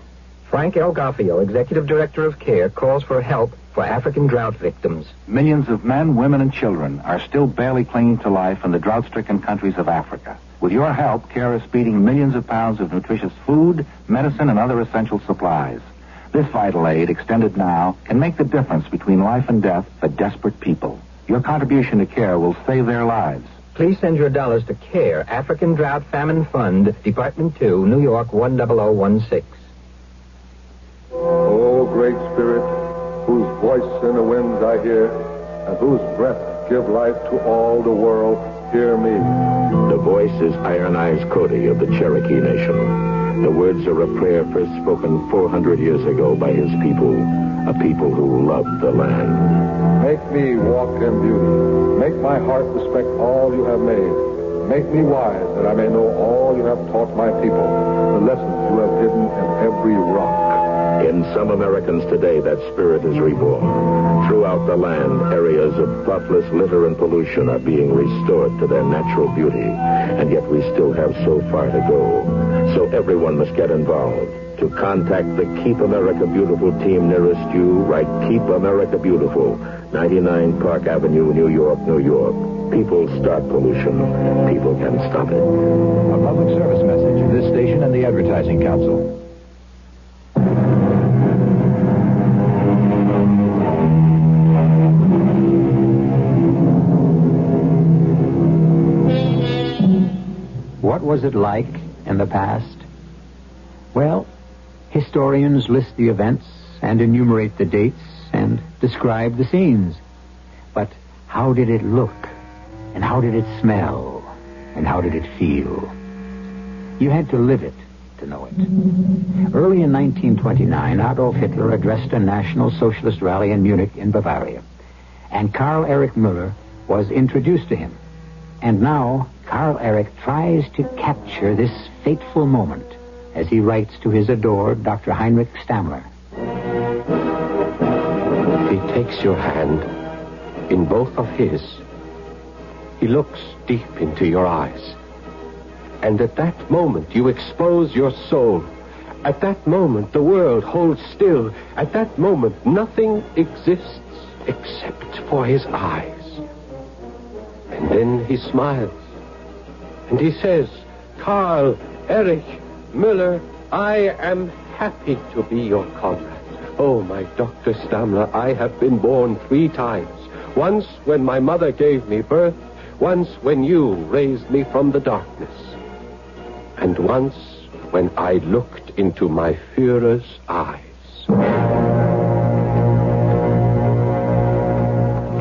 Frank L. Gaffio, Executive Director of CARE, calls for help for African drought victims. Millions of men, women, and children are still barely clinging to life in the drought-stricken countries of Africa. With your help, CARE is feeding millions of pounds of nutritious food, medicine, and other essential supplies. This vital aid, extended now, can make the difference between life and death for desperate people. Your contribution to CARE will save their lives. Please send your dollars to CARE, African Drought Famine Fund, Department 2, New York 10016. O great Spirit, whose voice in the winds I hear, and whose breath give life to all the world, hear me. The voice is Iron Eyes Cody of the Cherokee Nation. The words are a prayer first spoken 400 years ago by his people, a people who loved the land. Make me walk in beauty. Make my heart respect all you have made. Make me wise that I may know all you have taught my people, the lessons you have hidden in every rock. In some Americans today, that spirit is reborn. Throughout the land, areas of thoughtless litter and pollution are being restored to their natural beauty. And yet we still have so far to go. So everyone must get involved. To contact the Keep America Beautiful team nearest you, write Keep America Beautiful, 99 Park Avenue, New York, New York. People start pollution. People can stop it. A public service message of this station and the Advertising Council. What was it like in the past? Well, historians list the events and enumerate the dates and describe the scenes. But how did it look? And how did it smell? And how did it feel? You had to live it to know it. Early in 1929, Adolf Hitler addressed a National Socialist rally in Munich in Bavaria. And Karl Erich Müller was introduced to him. And now, Karl Erich tries to capture this fateful moment as he writes to his adored Dr. Heinrich Stammler. He takes your hand in both of his. He looks deep into your eyes. And at that moment, you expose your soul. At that moment, the world holds still. At that moment, nothing exists except for his eyes. And then he smiles. And he says, Karl Erich Müller, I am happy to be your comrade. Oh, my Dr. Stammler, I have been born 3 times. Once when my mother gave me birth, once when you raised me from the darkness, and once when I looked into my Führer's eyes.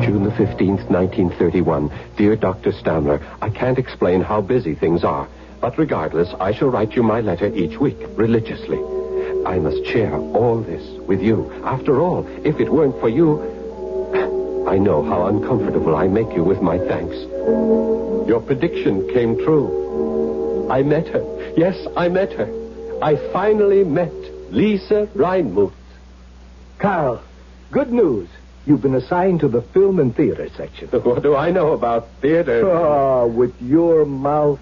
June the 15th, 1931. Dear Dr. Stamler, I can't explain how busy things are. But regardless, I shall write you my letter each week, religiously. I must share all this with you. After all, if it weren't for you, I know how uncomfortable I make you with my thanks. Your prediction came true. I met her. Yes, I met her. I finally met Lisa Reinmuth. Carl, good news. You've been assigned to the film and theater section. What do I know about theater? Oh, with your mouth,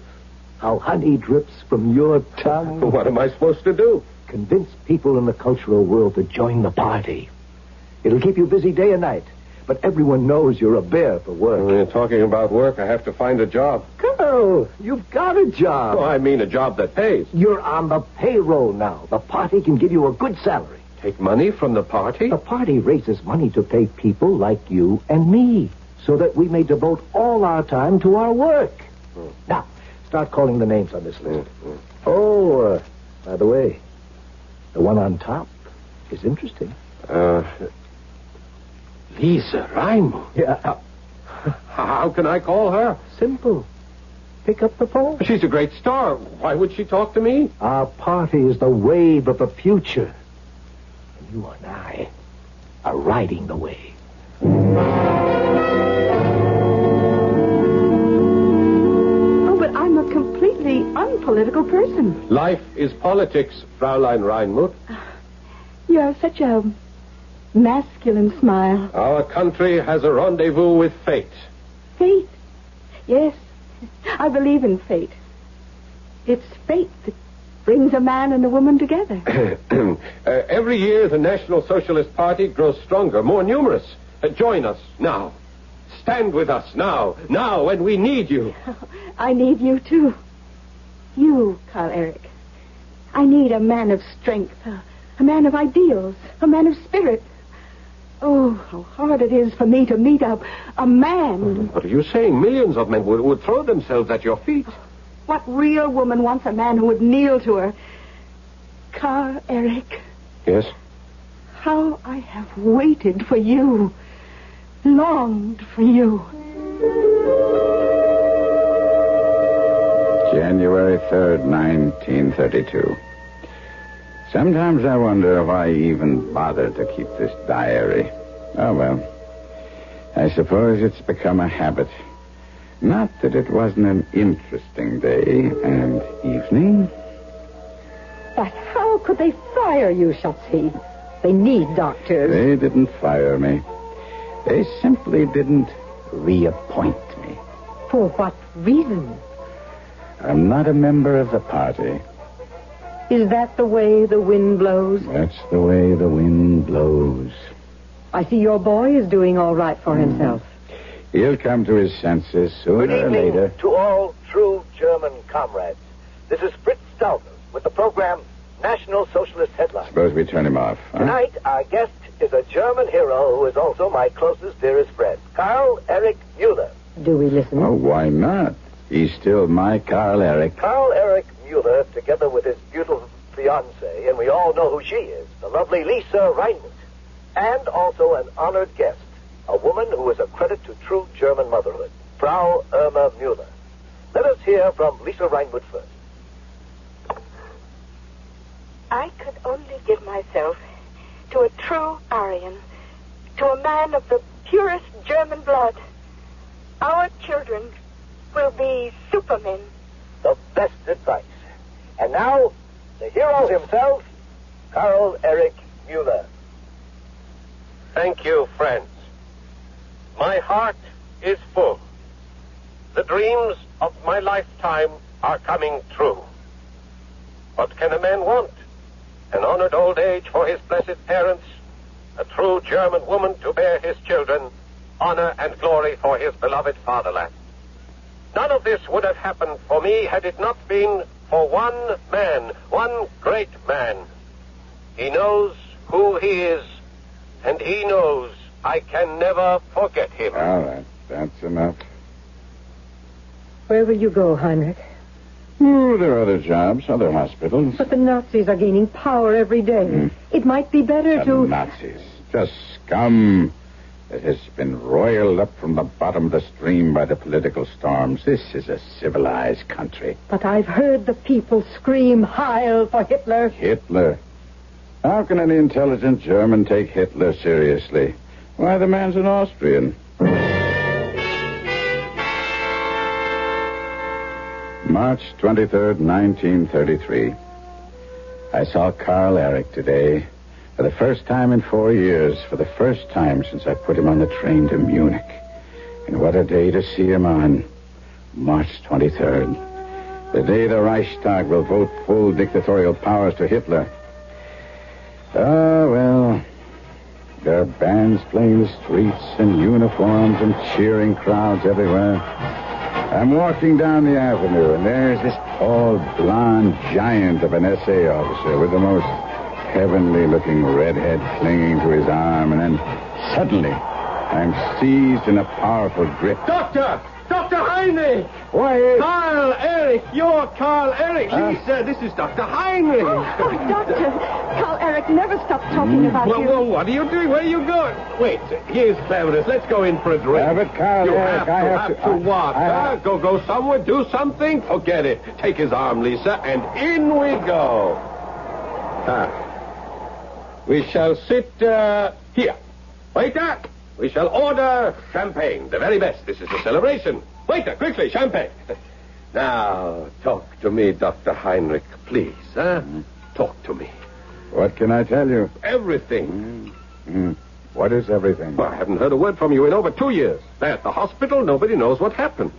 how honey drips from your tongue. What am I supposed to do? Convince people in the cultural world to join the party. It'll keep you busy day and night, but everyone knows you're a bear for work. When you're talking about work, I have to find a job. Carl, you've got a job. Oh, I mean a job that pays. You're on the payroll now. The party can give you a good salary. Take money from the party? The party raises money to pay people like you and me, so that we may devote all our time to our work. Now, start calling the names on this list. Oh, by the way, the one on top is interesting. Lisa Reinmuth? Yeah. How can I call her? Simple. Pick up the phone. She's a great star. Why would she talk to me? Our party is the wave of the future. And you and I are riding the wave. Oh, but I'm a completely unpolitical person. Life is politics, Fraulein Reinmuth. You have such a masculine smile. Our country has a rendezvous with fate. Fate? Yes, I believe in fate. It's fate that brings a man and a woman together. Every year, the National Socialist Party grows stronger, more numerous. Join us now. Stand with us now. Now, when we need you. I need you, too. You, Carl Eric. I need a man of strength, a man of ideals, a man of spirit. Oh, how hard it is for me to meet a man. What are you saying? Millions of men would throw themselves at your feet. What real woman wants a man who would kneel to her? Carl Eric. Yes? How I have waited for you. Longed for you. January 3rd, 1932. Sometimes I wonder if I even bothered to keep this diary. Oh, well. I suppose it's become a habit. Not that it wasn't an interesting day and evening. But how could they fire you, Shutsy? They need doctors. They didn't fire me. They simply didn't reappoint me. For what reason? I'm not a member of the party. Is that the way the wind blows? That's the way the wind blows. I see your boy is doing all right for himself. He'll come to his senses sooner Good or evening later. to all true German comrades. This is Fritz Stalker with the program National Socialist Headlines. Suppose we turn him off. Huh? Tonight, our guest is a German hero who is also my closest, dearest friend, Carl Eric Mueller. Do we listen? Oh, why not? He's still my Carl Eric. Carl Eric Mueller, together with his beautiful fiancée, and we all know who she is, the lovely Lisa Reinmuth, and also an honored guest, a woman who is a credit to true German motherhood, Frau Irma Mueller. Let us hear from Lisa Reinmuth first. I could only give myself to a true Aryan, to a man of the purest German blood. Our children will be supermen. The best advice. And now, the hero himself, Carl Eric Mueller. Thank you, friends. My heart is full. The dreams of my lifetime are coming true. What can a man want? An honored old age for his blessed parents, a true German woman to bear his children, honor and glory for his beloved fatherland. None of this would have happened for me had it not been for one man, one great man. He knows who he is, and he knows I can never forget him. All right, that's enough. Where will you go, Heinrich? Oh, there are other jobs, other hospitals. But the Nazis are gaining power every day. It might be better The to... Nazis. Just scum. that has been roiled up from the bottom of the stream by the political storms. This is a civilized country. But I've heard the people scream Heil for Hitler. Hitler? How can any intelligent German take Hitler seriously? Why, the man's an Austrian. March 23rd, 1933. I saw Carl Eric today. For the first time in 4 years. For the first time since I put him on the train to Munich. And what a day to see him on. March 23rd. The day the Reichstag will vote full dictatorial powers to Hitler. Oh, well. There are bands playing the streets and uniforms and cheering crowds everywhere. I'm walking down the avenue, and there's this tall, blonde giant of an SA officer with the most heavenly-looking redhead clinging to his arm, and then suddenly I'm seized in a powerful grip. Doctor! Dr. Heinrich! Why? Carl Eric! You're Carl Eric! Lisa, this is Dr. Heinrich! Oh, Doctor! Carl Eric never stopped talking about you. Well, what are you doing? Where are you going? Wait, here's cleverness. Let's go in for a drink. But Carl Eric, I have to what? Go somewhere, do something? Forget it. Take his arm, Lisa, and in we go. We shall sit here. Waiter! We shall order champagne, the very best. This is a celebration. Waiter, quickly, champagne. Now, talk to me, Dr. Heinrich, please. Talk to me. What can I tell you? Everything. What is everything? Well, I haven't heard a word from you in over 2 years. There at the hospital, nobody knows what happened.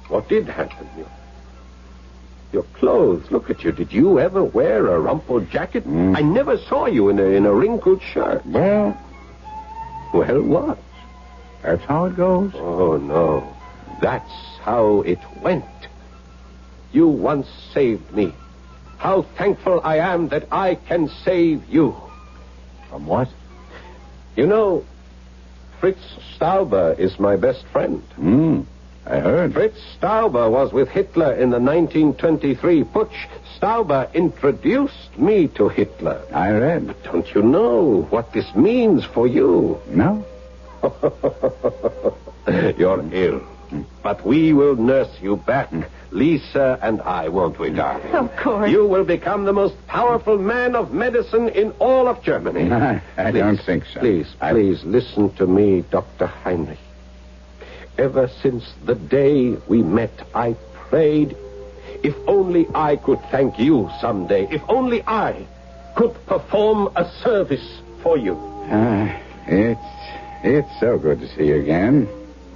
What did happen? Your clothes, look at you. Did you ever wear a rumpled jacket? I never saw you in a wrinkled shirt. Well, what? That's how it goes. Oh, no. That's how it went. You once saved me. How thankful I am that I can save you. From what? You know, Fritz Stauber is my best friend. I heard. Fritz Stauber was with Hitler in the 1923 putsch. Stauber introduced me to Hitler. I read. But don't you know what this means for you? No. You're ill. But we will nurse you back. Lisa and I, won't we, darling? Of course. You will become the most powerful man of medicine in all of Germany. I don't think so. Please listen to me, Dr. Heinrich. Ever since the day we met, I prayed, if only I could thank you someday. If only I could perform a service for you. It's so good to see you again.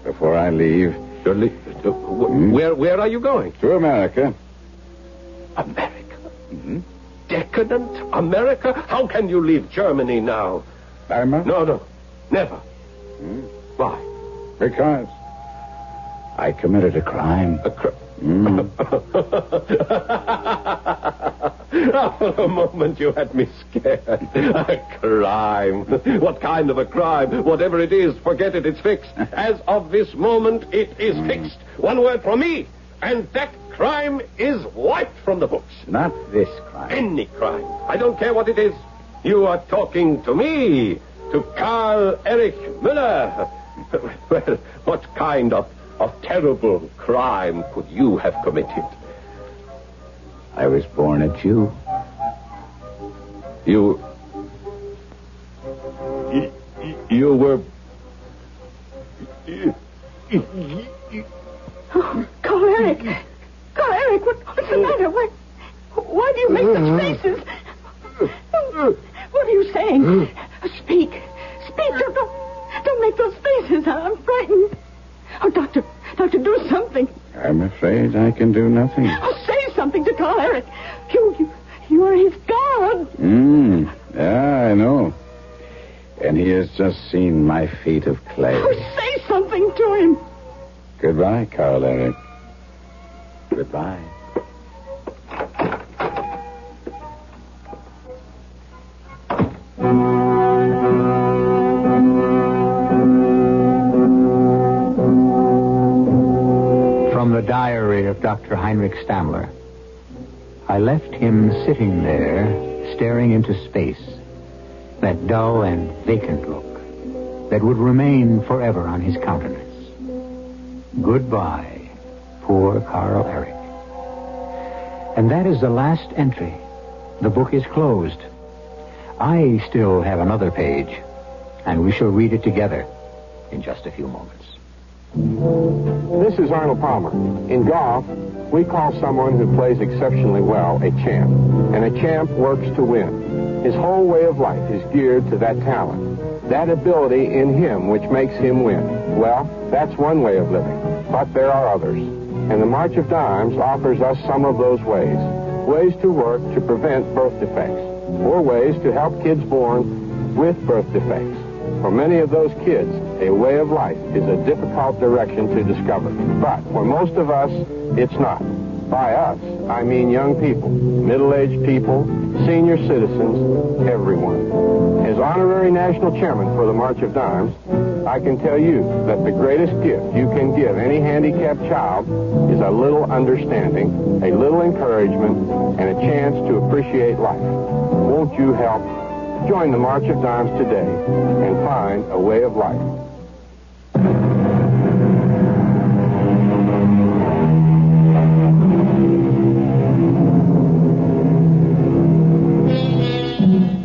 Before I leave. Where are you going? To America. America? Decadent America? How can you leave Germany now? No, never. Why? Because I committed a crime. For a moment you had me scared. A crime. What kind of a crime? Whatever it is, forget it, it's fixed. As of this moment, it is fixed. One word from me, and that crime is wiped from the books. Not this crime. Any crime. I don't care what it is. You are talking to me, to Carl Erich Müller. Well, what kind of terrible crime could you have committed? I was born a Jew. You were... Oh, Carl Eric! Carl Eric, what's the matter? Why do you make such faces? What are you saying? Speak! Don't make those faces. I'm frightened. Oh, Doctor, do something. I'm afraid I can do nothing. Oh, say something to Carl Eric. You are his God. Yeah, I know. And he has just seen my feet of clay. Oh, say something to him. Goodbye, Carl Eric. Goodbye. From the diary of Dr. Heinrich Stammler. I left him sitting there, staring into space. That dull and vacant look. that would remain forever on his countenance. Goodbye, poor Carl Eric. And that is the last entry. The book is closed. I still have another page, and we shall read it together in just a few moments. This is Arnold Palmer. In golf, we call someone who plays exceptionally well a champ. And a champ works to win. His whole way of life is geared to that talent, that ability in him which makes him win. Well, that's one way of living, but there are others. And the March of Dimes offers us some of those ways. Ways to work to prevent birth defects, or ways to help kids born with birth defects. For many of those kids, a way of life is a difficult direction to discover. But for most of us, it's not. By us, I mean young people, middle-aged people, senior citizens, everyone. As honorary national chairman for the March of Dimes, I can tell you that the greatest gift you can give any handicapped child is a little understanding, a little encouragement, and a chance to appreciate life. Won't you help? Join the March of Dimes today and find a way of life.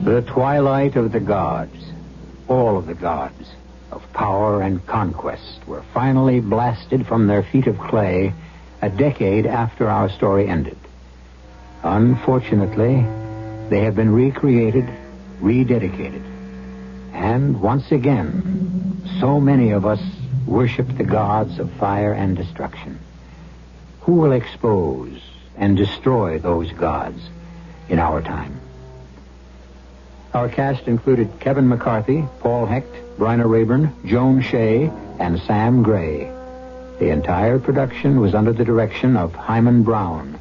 The twilight of the gods, all of the gods of power and conquest, were finally blasted from their feet of clay a decade after our story ended. Unfortunately, they have been recreated, rededicated. And once again, so many of us worship the gods of fire and destruction. Who will expose and destroy those gods in our time? Our cast included Kevin McCarthy, Paul Hecht, Bryna Rayburn, Joan Shea, and Sam Gray. The entire production was under the direction of Hyman Brown.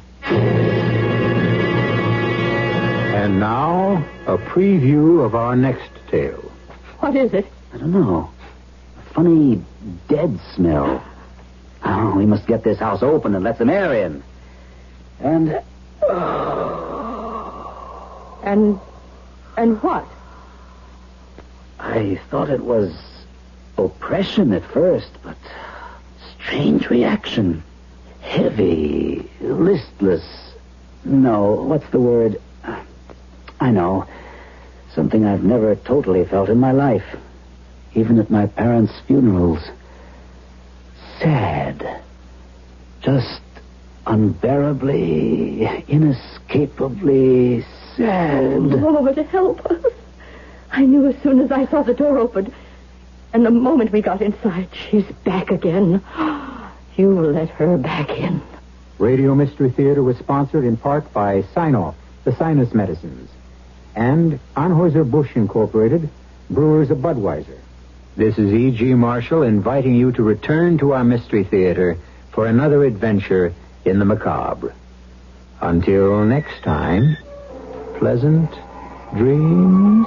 And now, a preview of our next tale. What is it? I don't know. A funny dead smell. Oh, we must get this house open and let some air in. And what? I thought it was oppression at first, but strange reaction. Heavy, listless. No, what's the word? I know. Something I've never totally felt in my life. Even at my parents' funerals. Sad. Just unbearably, inescapably sad. Lord, help us. I knew as soon as I saw the door open. And the moment we got inside, she's back again. You let her back in. Radio Mystery Theater was sponsored in part by Sign-Off, the sinus medicines, and Anheuser-Busch Incorporated, brewers of Budweiser. This is E.G. Marshall inviting you to return to our Mystery Theater for another adventure in the macabre. Until next time, pleasant dreams.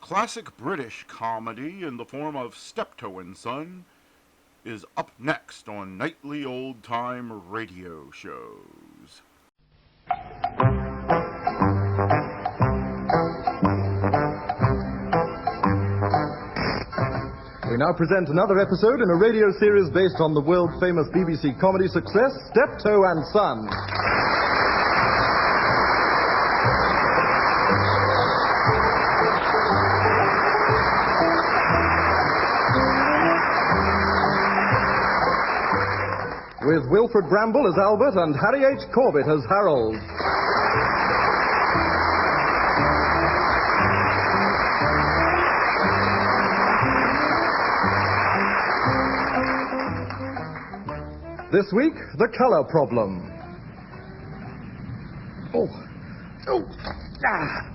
Classic British comedy in the form of Steptoe and Son is up next on nightly old-time radio shows. We now present another episode in a radio series based on the world-famous BBC comedy success, Steptoe and Son. With Wilfred Bramble as Albert and Harry H. Corbett as Harold. This week, the colour problem. Oh. Dad!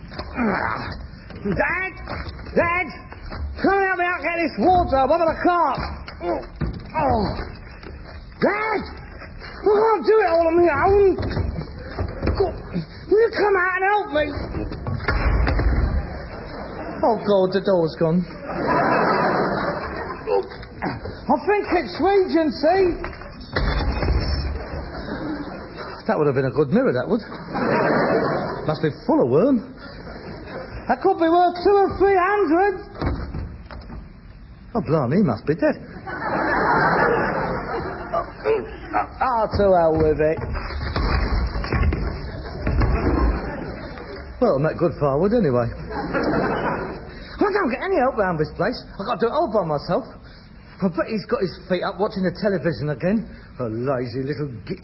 Dad! Come help me out, get this water. One of the cart. Oh. Dad! I can't do it all on my own. Will you come out and help me? Oh, God, the door's gone. I think it's Regency. That would have been a good mirror, that would. Must be full of worm. That could be worth 200 or 300. Oh, blimey, he must be dead. To hell with it. Well, I'm not good firewood anyway. I don't get any help round this place. I've got to do it all by myself. I bet he's got his feet up watching the television again. A lazy little git.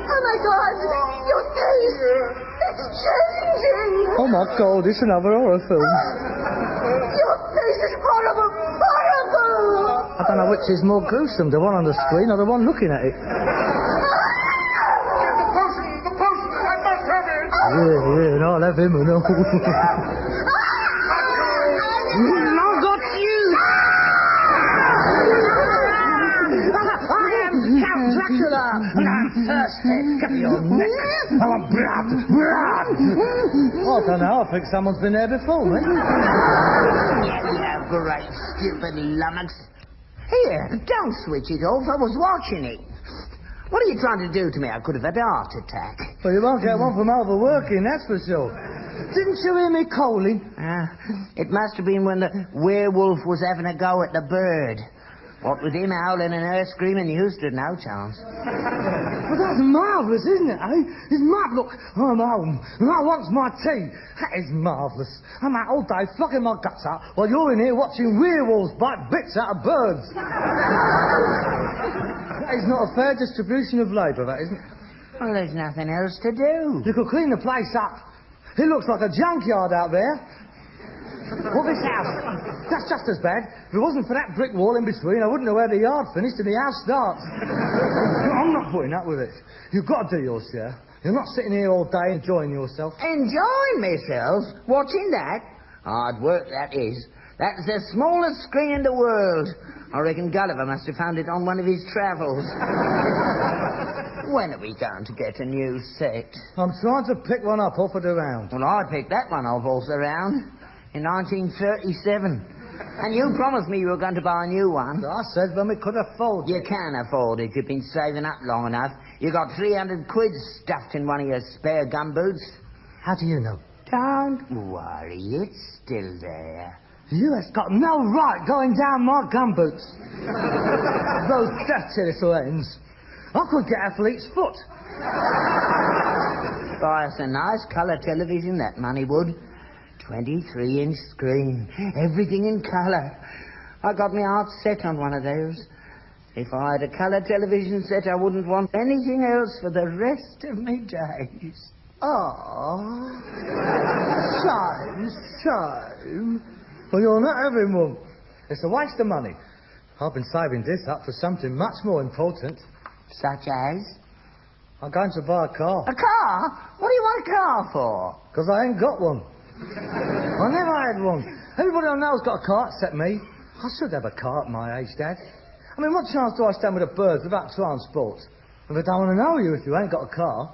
Oh my God! Your face! It's changing! Oh my God, it's another horror film. Your face is horrible! Horrible! I don't know which is more gruesome, the one on the screen or the one looking at it. Yeah, and I'll have him and all. I've got you! I am Count Dracula, and I'm thirsty. Give me your neck. I want blood, blood! Oh, I don't know, I think someone's been there before, mate. Yeah, great stupid lummox. Here, don't switch it off, I was watching it. What are you trying to do to me? I could have had a heart attack. Well, you won't get one from overworking, that's for sure. Didn't you hear me calling? It must have been when the werewolf was having a go at the bird. What with him howling and her screaming, you stood no chance. Well, that's marvellous, isn't it, eh? It's marvellous. Look, I'm home, and I want my tea. That is marvellous. I'm out all day flocking my guts out while you're in here watching werewolves bite bits out of birds. That is not a fair distribution of labour, that isn't. Well, there's nothing else to do. You could clean the place up. It looks like a junkyard out there. Well, this house, that's just as bad. If it wasn't for that brick wall in between, I wouldn't know where the yard finished and the house starts. I'm not putting up with it. You've got to do your share. You're not sitting here all day enjoying yourself. Enjoying myself? Watching that? Hard work, that is. That's the smallest screen in the world. I reckon Gulliver must have found it on one of his travels. When are we going to get a new set? I'm trying to pick one up off of the round. Well, I picked that one off off the round in 1937. And you promised me you were going to buy a new one. I said when we could afford it. You can afford it. You've been saving up long enough. You got 300 quid stuffed in one of your spare gumboots. How do you know? Don't worry, it's still there. You has got no right going down my gumboots. Those dirty little ends. I could get athlete's foot. Buy us a nice colour television, that money would. 23-inch screen. Everything in colour. I got my heart set on one of those. If I had a colour television set, I wouldn't want anything else for the rest of my days. Oh, shame. Well, you're not having one. It's a waste of money. I've been saving this up for something much more important. Such as? I'm going to buy a car. A car? What do you want a car for? Because I ain't got one. I never had one. Everybody I know's got a car except me. I should have a car at my age, Dad. I mean, what chance do I stand with the birds without transport? And I don't want to know you if you ain't got a car.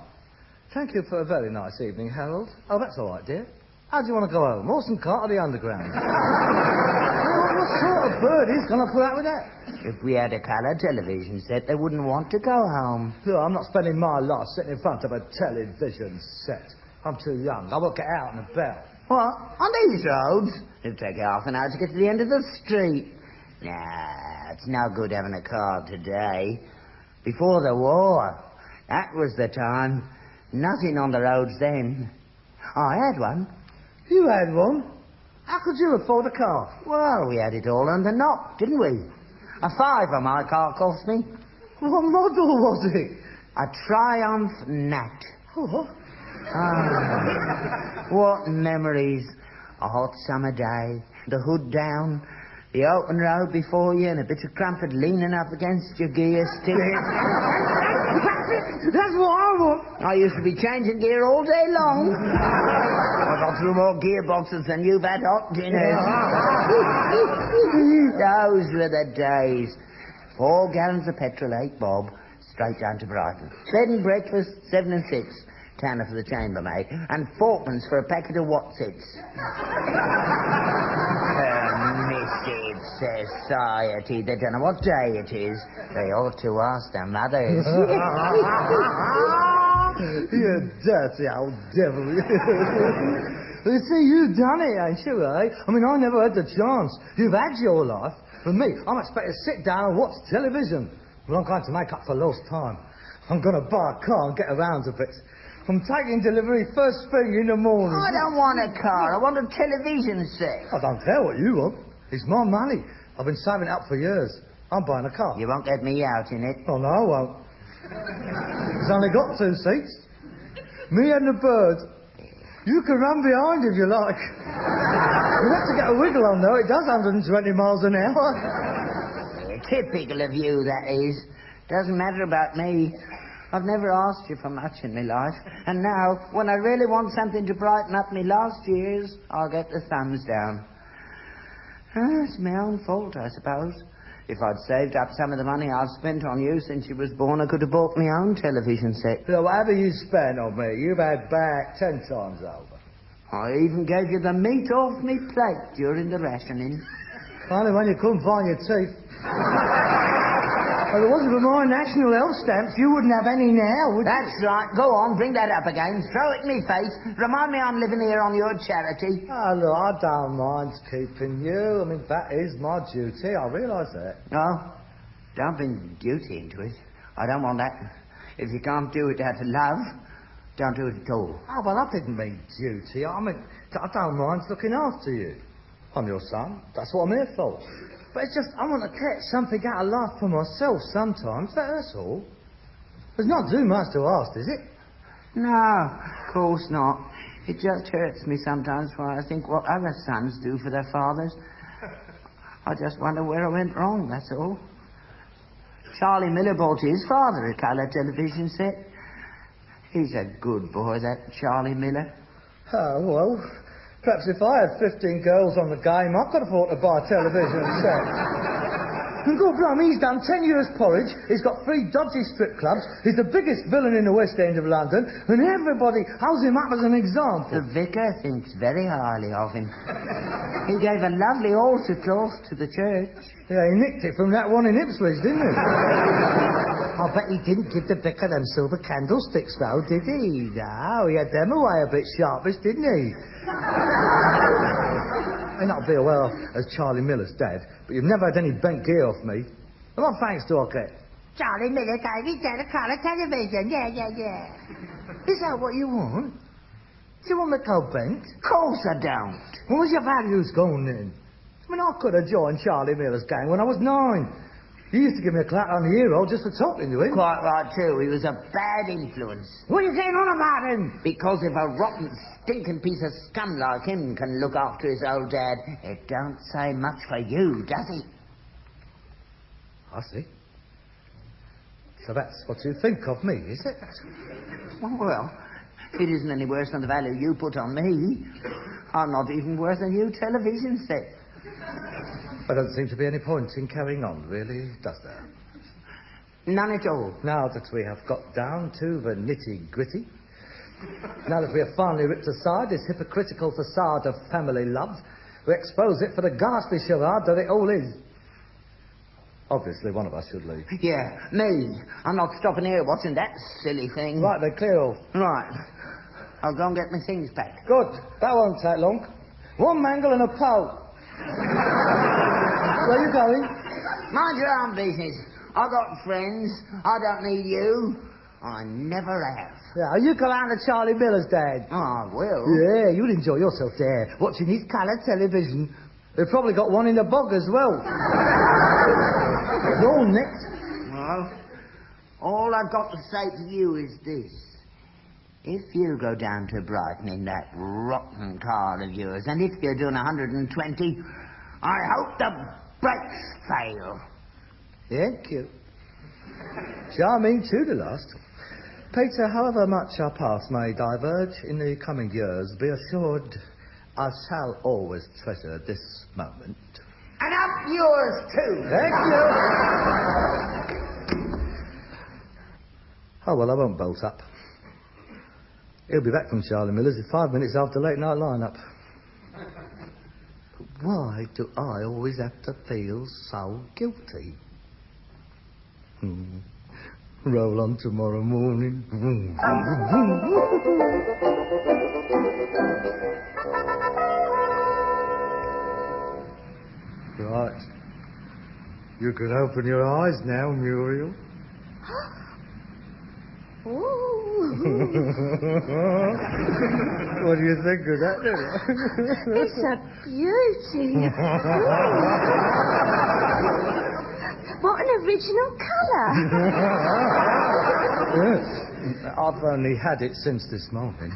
Thank you for a very nice evening, Harold. Oh, that's all right, dear. How do you want to go home? Horse and cart or the underground? What sort of bird is going to put up with that? If we had a colour television set, they wouldn't want to go home. Look, I'm not spending my life sitting in front of a television set. I'm too young. I won't get out and about. What? On these roads? It'll take half an hour to get to the end of the street. Nah, it's no good having a car today. Before the war, that was the time. Nothing on the roads then. I had one. You had one? How could you afford a car? Well, we had it all under knock, didn't we? A fiver my car cost me. What model was it? A Triumph Nat. Oh. Ah, what memories. A hot summer day, the hood down, the open road before you, and a bit of crumpet leaning up against your gear stick. That's what I want. I used to be changing gear all day long. I got through more gearboxes than you've had hot dinners. Those were the days. 4 gallons of petrol, 8 bob, straight down to Brighton. Bed and breakfast, 7 and 6. Tanner for the chambermaid. And 4pence for a packet of Watsits. Permissive society. They don't know what day it is. They ought to ask their mothers. You dirty old devil. You see, you've done it, ain't you, eh? I mean, I never had the chance. You've had your life. For me, I'm expected to sit down and watch television. Well, I'm going to make up for lost time. I'm going to buy a car and get around a bit. I'm taking delivery first thing in the morning. I don't want a car. I want a television set. I don't care what you want. It's my money. I've been saving it up for years. I'm buying a car. You won't get me out in it. Oh, no, I won't. It's only got 2 seats. Me and the bird. You can run behind if you like. You have to get a wiggle on, though. It does 120 miles an hour. Typical of you, that is. Doesn't matter about me. I've never asked you for much in my life. And now, when I really want something to brighten up my last years, I'll get the thumbs down. It's my own fault, I suppose. If I'd saved up some of the money I've spent on you since you was born, I could have bought my own television set. So whatever you spent on me, you've had back 10 times over. I even gave you the meat off me plate during the rationing. Only when you couldn't find your teeth. Well, if it wasn't for my national health stamps, you wouldn't have any now, would you? That's right. Go on, bring that up again. Throw it in me face. Remind me I'm living here on your charity. Oh, look, I don't mind keeping you. I mean, that is my duty. I realise that. No, don't bring duty into it. I don't want that. If you can't do it out of love, don't do it at all. Oh, well, I didn't mean duty. I mean, I don't mind looking after you. I'm your son. That's what I'm here for. But it's just, I want to get something out of life for myself sometimes, that's all. There's not too much to ask, is it? No, of course not. It just hurts me sometimes when I think what other sons do for their fathers. I just wonder where I went wrong, that's all. Charlie Miller bought his father a colour television set. He's a good boy, that Charlie Miller. Oh, well... Perhaps if I had 15 girls on the game, I could afford to buy a television set. And God blimey, he's done 10 years porridge, he's got 3 dodgy strip clubs, he's the biggest villain in the West End of London, and everybody holds him up as an example. The vicar thinks very highly of him. He gave a lovely altar cloth to the church. Yeah, he nicked it from that one in Ipswich, didn't he? I bet he didn't give the vicar them silver candlesticks, though, did he? No, he had them away a bit sharpish, didn't he? May not be as well as Charlie Miller's dad, but you've never had any bent gear off me. And what thanks do I get? Charlie Miller gave his dad a colour television. Yeah. Is that what you want? Do you want me to go bent? Of course I don't. Where's your values gone then? I mean, I could have joined Charlie Miller's gang when I was 9. He used to give me a clap on the ear roll just for talking to him. Quite right, too. He was a bad influence. What are you saying on about him? Because if a rotten, stinking piece of scum like him can look after his old dad, it don't say much for you, does it? I see. So that's what you think of me, is it? Well, it isn't any worse than the value you put on me. I'm not even worth a new television set. There doesn't seem to be any point in carrying on, really, does there? None at all. Now that we have got down to the nitty-gritty, now that we have finally ripped aside this hypocritical facade of family love, we expose it for the ghastly charade that it all is. Obviously, one of us should leave. Yeah, me. I'm not stopping here watching that silly thing. Right, then, clear off. Right. I'll go and get my things packed. Good. That won't take long. One mangle and a pole. Where are you going? Mind your own business. I got friends. I don't need you. I never have. Yeah, you go out to Charlie Miller's, Dad. Oh, I will. Yeah, you'll enjoy yourself there, watching his colour television. They've probably got one in the bog as well. You're all next. Well, all I've got to say to you is this. If you go down to Brighton in that rotten car of yours, and if you're doing 120, I hope the brakes fail. Thank you. Charming to the last. Peter, however much our paths may diverge in the coming years, be assured I shall always treasure this moment. And up yours, too. Thank you. Oh, well, I won't bolt up. He'll be back from Charlie Miller's in 5 minutes after late night lineup. But why do I always have to feel so guilty? Roll on tomorrow morning. Right. You can open your eyes now, Muriel. What do you think of that, then? It's a beauty. What an original colour. Yes. I've only had it since this morning.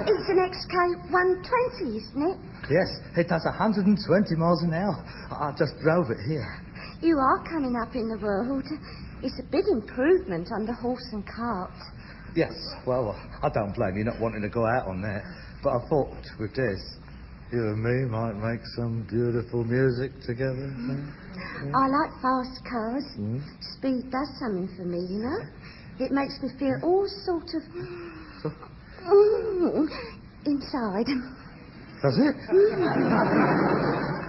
It's an XK120, isn't it? Yes, it does 120 miles an hour. I just drove it here. You are coming up in the world. It's a big improvement on the horse and cart. Yes, well, I don't blame you not wanting to go out on that. But I thought with this, you and me might make some beautiful music together. I like fast cars. Speed does something for me, you know. It makes me feel all sort of... inside. Does it?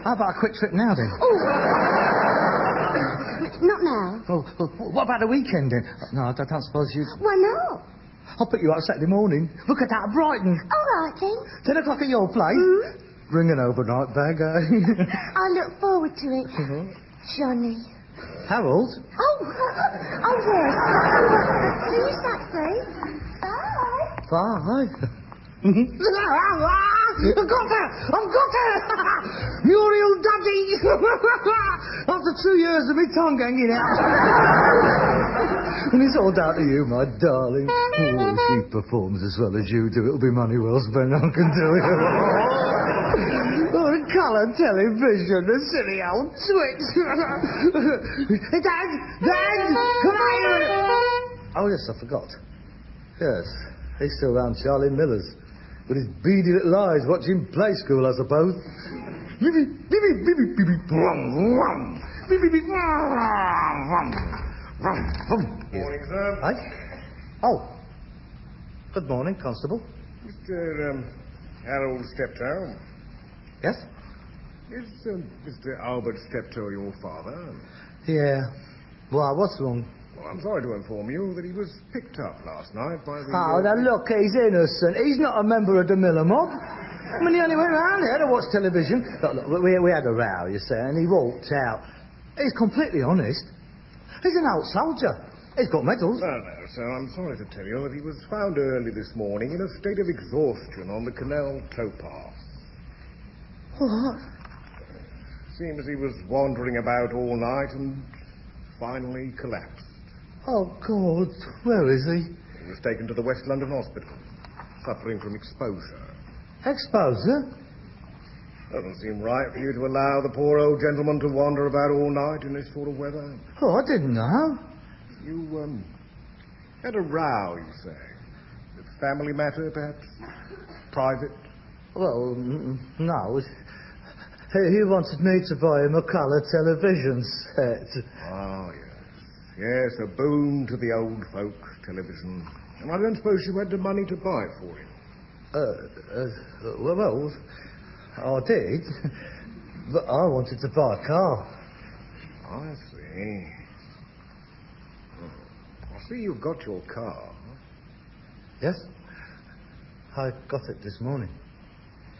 How about a quick trip now, then? Not now. Oh, well, what about the weekend, then? No, I don't suppose you... Why not? I'll pick you up Saturday morning. Look at that, Brighton. All right, then. 10 o'clock at your place. Bring an overnight bag, eh? I look forward to it. Johnny. Harold? Oh, yes. See you Saturday. Bye. Bye. I've got her! I've got her! Muriel Duddy! After 2 years of me tongue hanging out. And it's all down to you, my darling. Oh, if she performs as well as you do, it'll be money well spent. I can do it. Oh, the colour television, the silly old twit. Hey, Dad! Dad! Come on here! Oh, yes, I forgot. Yes, he's still round Charlie Miller's. With his beady little eyes watching play school, I suppose. Morning, sir. Hey? Oh. Good morning, Constable. Mr. Harold Steptoe. Yes? Is Mr. Albert Steptoe your father? Yeah. Why, what's wrong? Well, I'm sorry to inform you that he was picked up last night by the... Oh, now look, he's innocent. He's not a member of the Miller mob. I mean, he only went round here to watch television. Look, we had a row, you say, and he walked out. He's completely honest. He's an old soldier. He's got medals. No, sir, I'm sorry to tell you that he was found early this morning in a state of exhaustion on the canal towpath. What? Seems he was wandering about all night and finally collapsed. Oh, God. Where is he? He was taken to the West London Hospital, suffering from exposure. Exposure? Doesn't seem right for you to allow the poor old gentleman to wander about all night in this sort of weather. Oh, I didn't know. You, had a row, you say? A family matter, perhaps? Private? Well, no. He wanted me to buy him a colour television set. Oh, yes. Yes, a boon to the old folks' television. And I don't suppose you had the money to buy it for him? Well, I did. But I wanted to buy a car. I see. I see you've got your car. Yes? I got it this morning.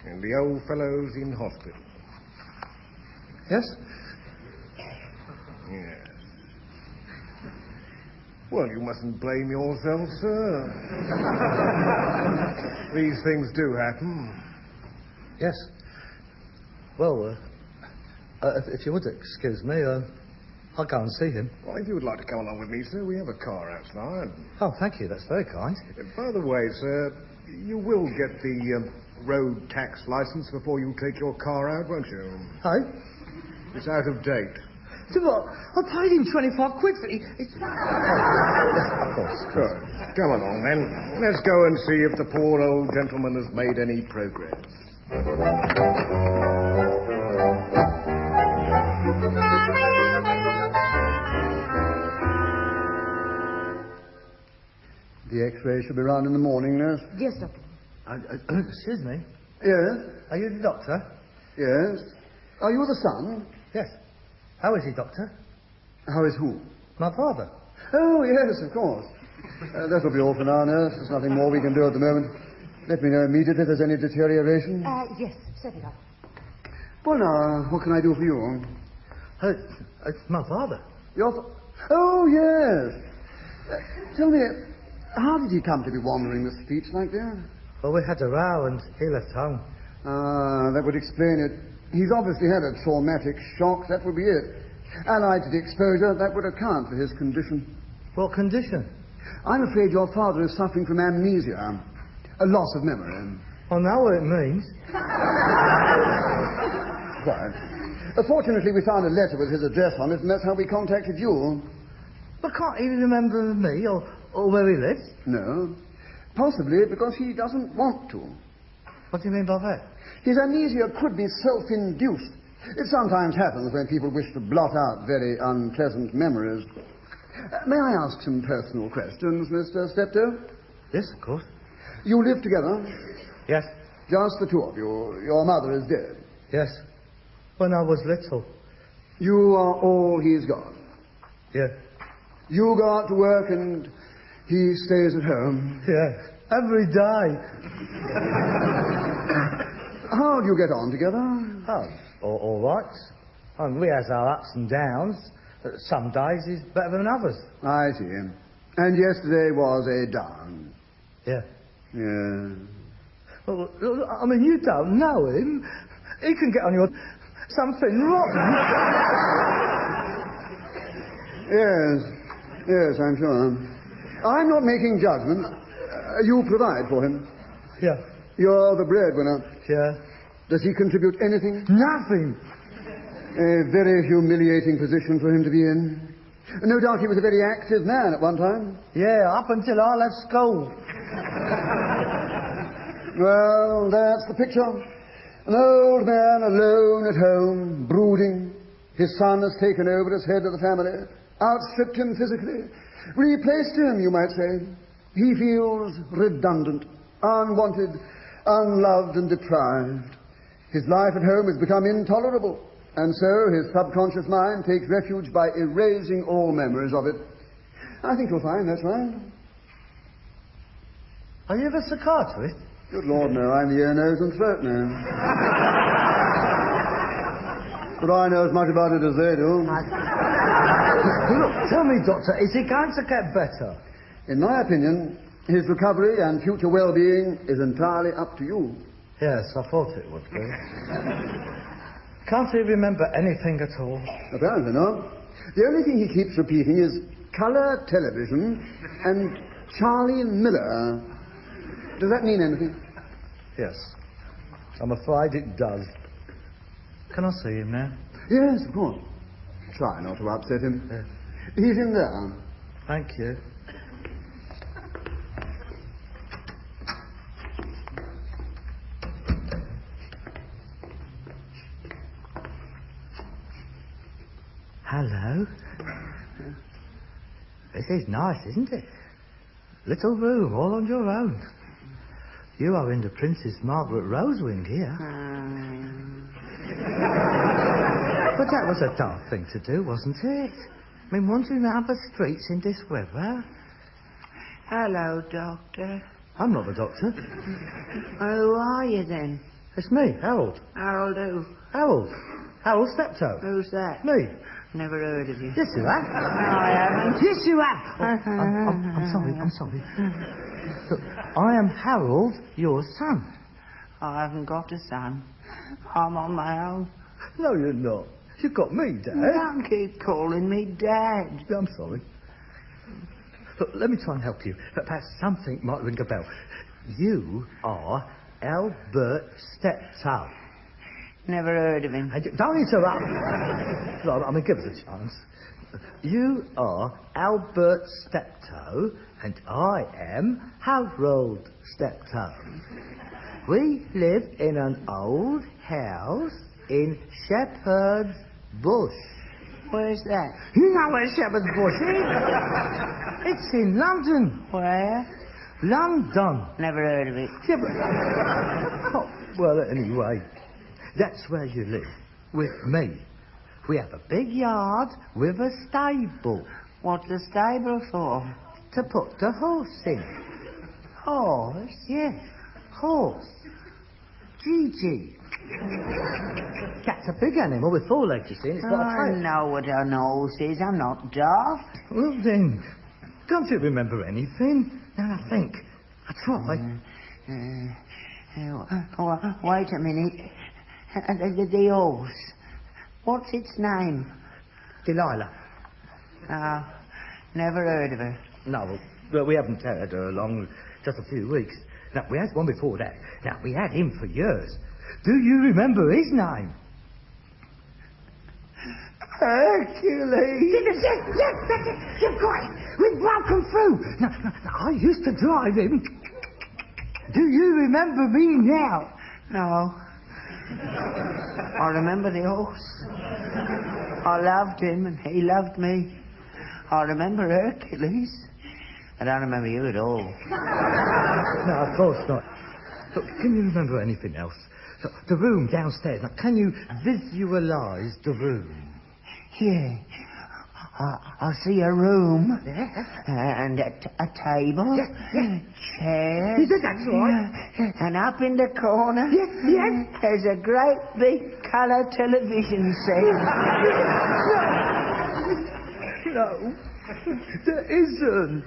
And the old fellow's in hospital? Yes? Yes. Well, you mustn't blame yourself, sir. These things do happen. Yes. Well, if you would excuse me, I'll go and see him. Well, if you would like to come along with me, sir, we have a car outside. Oh, thank you. That's very kind. By the way, sir, you will get the road tax license before you take your car out, won't you? Hey? It's out of date. So what? I paid him 25 quid for it. Yes, of course. Good. Come along, then. Let's go and see if the poor old gentleman has made any progress. The X-ray should be round in the morning, nurse. Yes, Doctor. Excuse me. Yes? Are you the doctor? Yes. Are you the son? Yes. How is he, Doctor? How is who? My father. Oh, yes, of course. That'll be all for now, nurse. There's nothing more we can do at the moment. Let me know immediately if there's any deterioration. Yes, certainly, Doctor. Well, now, what can I do for you? It's my father. Oh, yes. Tell me, how did he come to be wandering the streets like that? Well, we had a row and he left home. Ah, that would explain it. He's obviously had a traumatic shock. That would be it. Allied to the exposure, that would account for his condition. What condition? I'm afraid your father is suffering from amnesia. A loss of memory. I know what it means. Quite. Fortunately, we found a letter with his address on it, and that's how we contacted you. But can't he remember me or where he lives? No. Possibly because he doesn't want to. What do you mean by that? His amnesia could be self-induced. It sometimes happens when people wish to blot out very unpleasant memories. May I ask some personal questions, Mr. Steptoe? Yes, of course. You live together? Yes. Just the two of you. Your mother is dead? Yes. When I was little. You are all he's got? Yeah. You go out to work and he stays at home? Yeah. Every day. How do you get on together? Oh, all right. And we has our ups and downs. Some days he's better than others. I see. And yesterday was a down? Yeah. Yeah. Well, I mean, you don't know him. He can get on your something rotten. Yes, I'm sure. I'm not making judgments. You provide for him. Yeah. You're the breadwinner. Yeah. Does he contribute anything? Nothing. A very humiliating position for him to be in. No doubt he was a very active man at one time. Yeah, up until I left school. Well, that's the picture. An old man alone at home, brooding. His son has taken over as head of the family, outstripped him physically, replaced him, you might say. He feels redundant, unwanted, unloved and deprived. His life at home has become intolerable, and so his subconscious mind takes refuge by erasing all memories of it. I think you'll find that's right. Are you a psychiatrist? Good Lord, no. I'm the ear, nose and throat now. But I know as much about it as they do. Look, tell me, Doctor, is he going to get better? In my opinion, his recovery and future well-being is entirely up to you. Yes, I thought it would be. Can't he remember anything at all? Apparently not. The only thing he keeps repeating is colour television and Charlie Miller. Does that mean anything? Yes. I'm afraid it does. Can I see him now? Yes, of course. Try not to upset him. Yeah. He's in there. Thank you. Hello. This is nice, isn't it? Little room, all on your own. You are in the Princess Margaret Rose wing here. But that was a daft thing to do, wasn't it? I mean, wandering around the streets in this weather. Hello, Doctor. I'm not the doctor. Who are you then? It's me, Harold. Harold who? Harold. Harold Steptoe. Who's that? Me. Never heard of you. Yes, you have. No, I haven't. Yes, you have. I'm sorry. Look, I am Harold, your son. I haven't got a son. I'm on my own. No, you're not. You got me, Dad. Don't keep calling me Dad. I'm sorry. Look, let me try and help you. Perhaps something might ring a bell. You are Albert Steptoe. Never heard of him. Don't interrupt. Right, I mean, give us a chance. You are Albert Steptoe, and I am Harold Steptoe. We live in an old house in Shepherd's Bush. Where's that? You know where Shepherd's Bush is? It's in London. Where? London. Never heard of it. Yeah, but... Oh, well, anyway, that's where you live, with me. We have a big yard with a stable. What's the stable for? To put the horse in. Horse? Yes, horse. Gigi. That's a big animal with 4 legs, you see, and it's got a I tail. know what a horse is. I'm not daft. Well, then, can't you remember anything? Now, I think. I try. Wait a minute. The horse. What's its name? Delilah. Never heard of her. No, well, we haven't had her along just a few weeks. Now, we had one before that. Now, we had him for years. Do you remember his name? Hercules. Yes, that's it. You've got it. We've broken through. Now, I used to drive him. Do you remember me now? No. I remember the horse. I loved him and he loved me. I remember Hercules. I don't remember you at all. No, of course not. Look, can you remember anything else? Look, the room downstairs. Now, can you visualise the room? Yeah. I see a room. And a table. Chairs. That's right. And up in the corner. Yes. There's a great big colour television set. No. There isn't.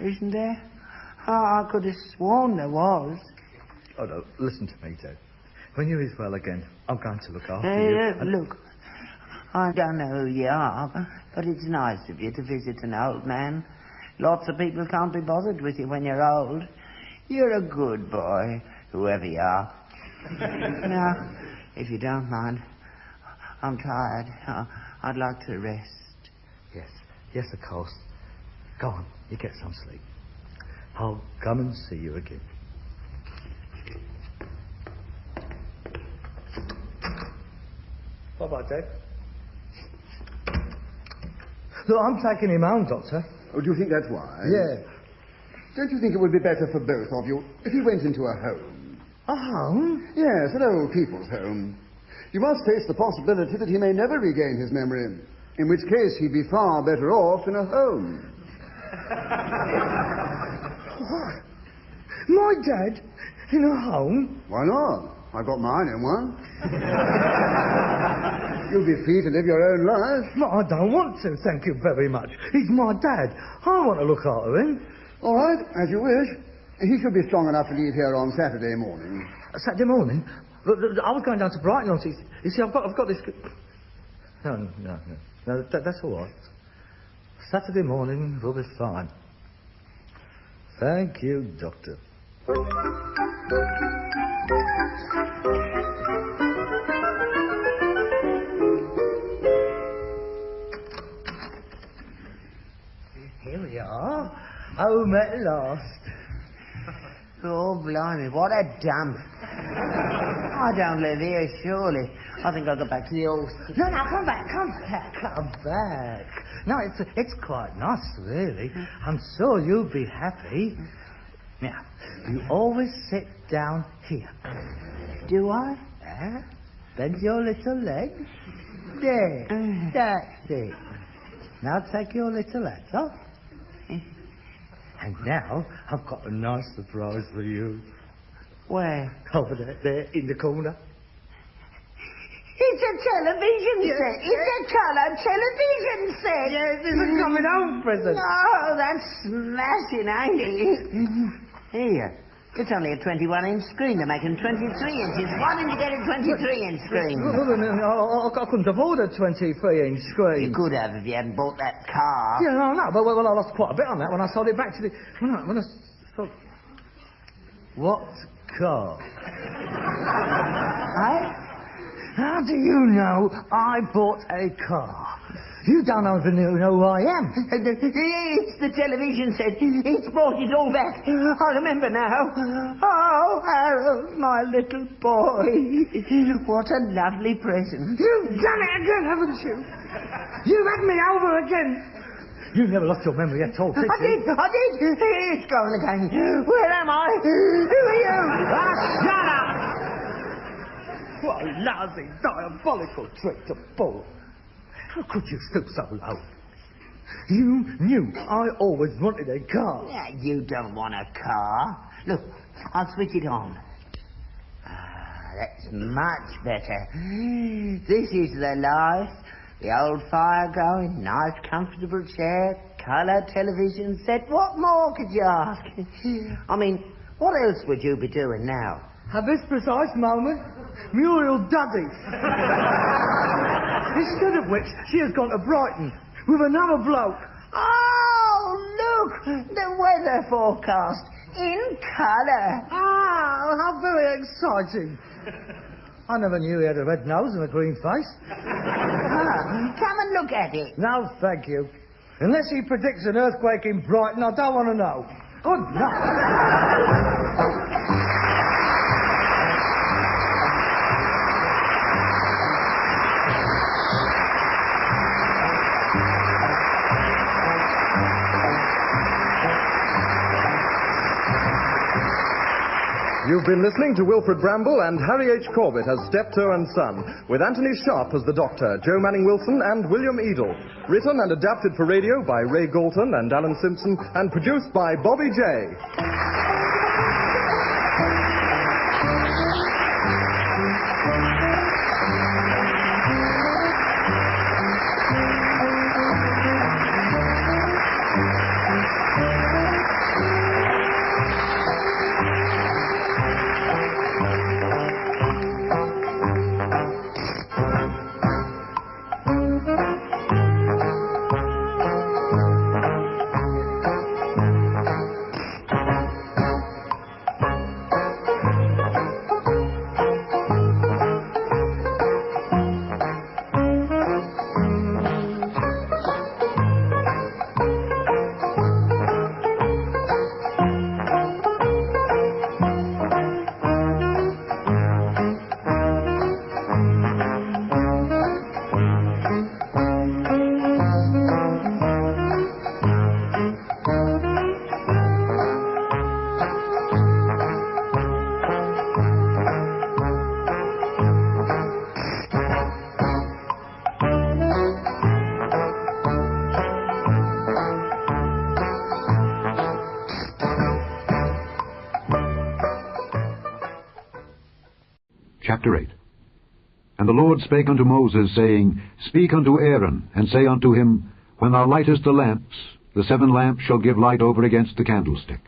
Isn't there? Oh, I could have sworn there was. Oh, no. Listen to me, Dad. When you're well again, I'm going to look after you. Look. I don't know who you are, but it's nice of you to visit an old man. Lots of people can't be bothered with you when you're old. You're a good boy, whoever you are. Now, if you don't mind, I'm tired. I'd like to rest. Yes, of course. Go on, you get some sleep. I'll come and see you again. Bye-bye, Dad. Look, I'm taking him home, Doctor. Oh, do you think that's wise? Yeah. Don't you think it would be better for both of you if he went into a home? A home? Yes, an old people's home. You must face the possibility that he may never regain his memory, in which case he'd be far better off in a home. What? My dad in a home? Why not? I got mine in one. You'll be free to live your own life. No, I don't want to, thank you very much. He's my dad. I want to look after him. All right, as you wish. He should be strong enough to leave here on Saturday morning. Saturday morning? Look, I was going down to Brighton on Tuesday. You see, I've got this... No, that's all right. Saturday morning will be fine. Thank you, Doctor. Here we are. Home at last. Oh, blimey, what a dump. I don't live here, surely. I think I'll go back to the old... No, come back. No, it's quite nice, really. I'm sure you'll be happy. Now, you always sit down here. Do I? Bend your little leg. There. That's it. Now take your little hat off. And now, I've got a nice surprise for you. Where? Over there, in the corner. It's a television set. It's a colour television set. Yes, it's a coming home present. Oh, that's smashing, ain't it? Here, It's only a 21-inch screen. They're making 23 inches. Why didn't you get a 23-inch screen? I couldn't afford a 23-inch screen. You could have if you hadn't bought that car. Yeah, no, but I lost quite a bit on that when I sold it back to the... When I sold... What car? How do you know I bought a car? You don't even know who I am. It's the television set. It's brought it all back. I remember now. Oh, Harold, my little boy. What a lovely present. You've done it again, haven't you? You've had me over again. You never lost your memory at all, did you? I did. It's gone again. Where am I? Who are you? Shut up! What a lousy, diabolical trick to pull. How could you stoop so low? You knew I always wanted a car. Yeah, you don't want a car. Look, I'll switch it on. That's much better. This is the life. The old fire going, nice comfortable chair, colour television set. What more could you ask? I mean, what else would you be doing now? At this precise moment, Muriel Duddy. Instead of which, she has gone to Brighton with another bloke. Oh, look! The weather forecast in colour. Ah, how very exciting. I never knew he had a red nose and a green face. Come and look at it. No, thank you. Unless he predicts an earthquake in Brighton, I don't want to know. Good night. You've been listening to Wilfred Bramble and Harry H. Corbett as Steptoe and Son, with Anthony Sharp as the Doctor, Joe Manning Wilson and William Edel. Written and adapted for radio by Ray Galton and Alan Simpson, and produced by Bobby J. Chapter 8. And the Lord spake unto Moses, saying, Speak unto Aaron, and say unto him, When thou lightest the lamps, the 7 lamps shall give light over against the candlestick.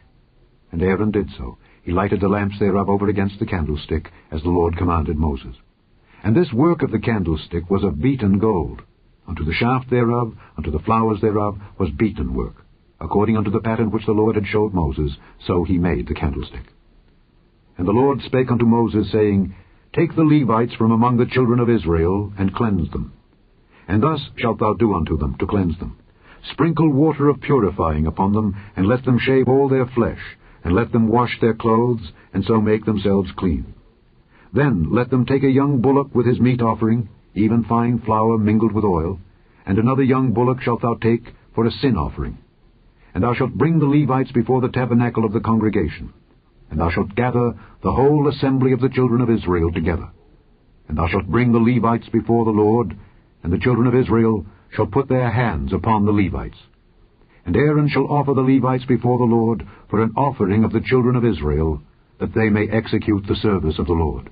And Aaron did so. He lighted the lamps thereof over against the candlestick, as the Lord commanded Moses. And this work of the candlestick was of beaten gold. Unto the shaft thereof, unto the flowers thereof, was beaten work. According unto the pattern which the Lord had showed Moses, so he made the candlestick. And the Lord spake unto Moses, saying, Take the Levites from among the children of Israel, and cleanse them. And thus shalt thou do unto them, to cleanse them. Sprinkle water of purifying upon them, and let them shave all their flesh, and let them wash their clothes, and so make themselves clean. Then let them take a young bullock with his meat offering, even fine flour mingled with oil, and another young bullock shalt thou take for a sin offering. And thou shalt bring the Levites before the tabernacle of the congregation. And thou shalt gather the whole assembly of the children of Israel together. And thou shalt bring the Levites before the Lord, and the children of Israel shall put their hands upon the Levites. And Aaron shall offer the Levites before the Lord for an offering of the children of Israel, that they may execute the service of the Lord.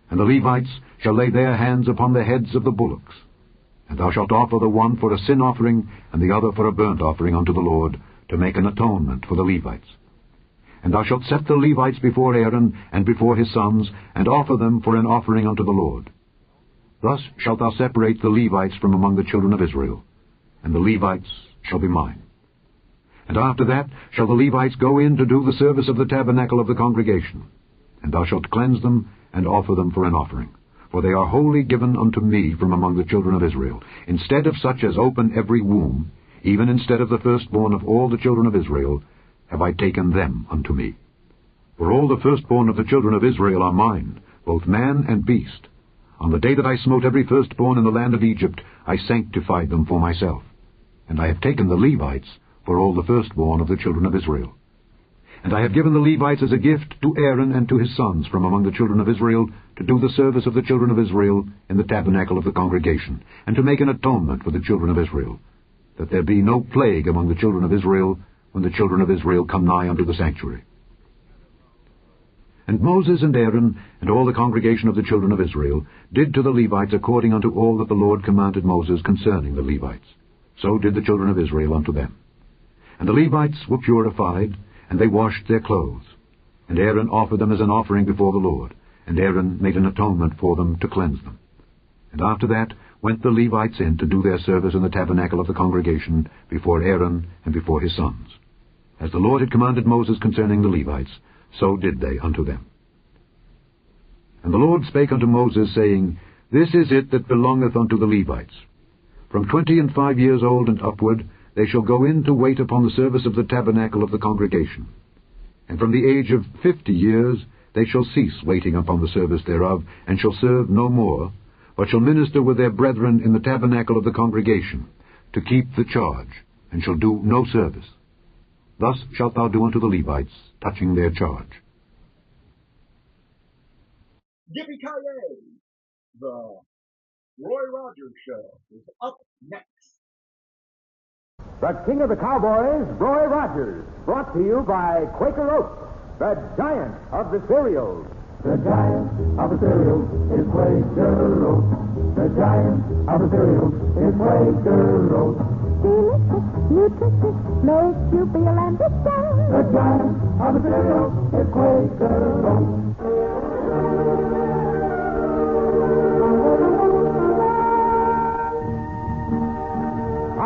And the Levites shall lay their hands upon the heads of the bullocks. And thou shalt offer the one for a sin offering, and the other for a burnt offering unto the Lord, to make an atonement for the Levites. And thou shalt set the Levites before Aaron and before his sons, and offer them for an offering unto the Lord. Thus shalt thou separate the Levites from among the children of Israel, and the Levites shall be mine. And after that shall the Levites go in to do the service of the tabernacle of the congregation, and thou shalt cleanse them and offer them for an offering. For they are wholly given unto me from among the children of Israel. Instead of such as open every womb, even instead of the firstborn of all the children of Israel, have I taken them unto me. For all the firstborn of the children of Israel are mine, both man and beast. On the day that I smote every firstborn in the land of Egypt, I sanctified them for myself. And I have taken the Levites for all the firstborn of the children of Israel. And I have given the Levites as a gift to Aaron and to his sons from among the children of Israel, to do the service of the children of Israel in the tabernacle of the congregation, and to make an atonement for the children of Israel, that there be no plague among the children of Israel when the children of Israel come nigh unto the sanctuary. And Moses and Aaron and all the congregation of the children of Israel did to the Levites according unto all that the Lord commanded Moses concerning the Levites. So did the children of Israel unto them. And the Levites were purified, and they washed their clothes. And Aaron offered them as an offering before the Lord, and Aaron made an atonement for them to cleanse them. And after that went the Levites in to do their service in the tabernacle of the congregation before Aaron and before his sons. As the Lord had commanded Moses concerning the Levites, so did they unto them. And the Lord spake unto Moses, saying, This is it that belongeth unto the Levites. From 25 years old and upward they shall go in to wait upon the service of the tabernacle of the congregation. And from the age of 50 years they shall cease waiting upon the service thereof, and shall serve no more, but shall minister with their brethren in the tabernacle of the congregation, to keep the charge, and shall do no service. Thus shalt thou do unto the Levites, touching their charge. Yippee-ki-yay! The Roy Rogers Show is up next. The King of the Cowboys, Roy Rogers, brought to you by Quaker Oats, the giant of the cereals. The giant of the cereals is Quaker Oats. The giant of the cereals is Quaker Oats. Delicious, nutritious, makes you feel and understand. The giant of the cereals is Quaker Oats.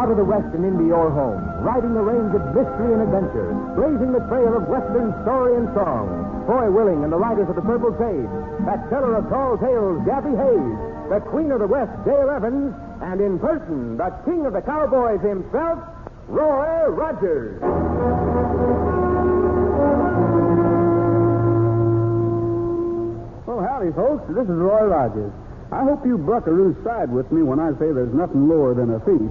Out of the West and into your home, riding the range of mystery and adventure, blazing the trail of Western story and song. Foy Willing and the Riders of the Purple Sage, that teller of tall tales, Gabby Hayes, the Queen of the West, Dale Evans, and in person, the King of the Cowboys himself, Roy Rogers. Well, howdy, folks. This is Roy Rogers. I hope you buckaroos side with me when I say there's nothing lower than a thief.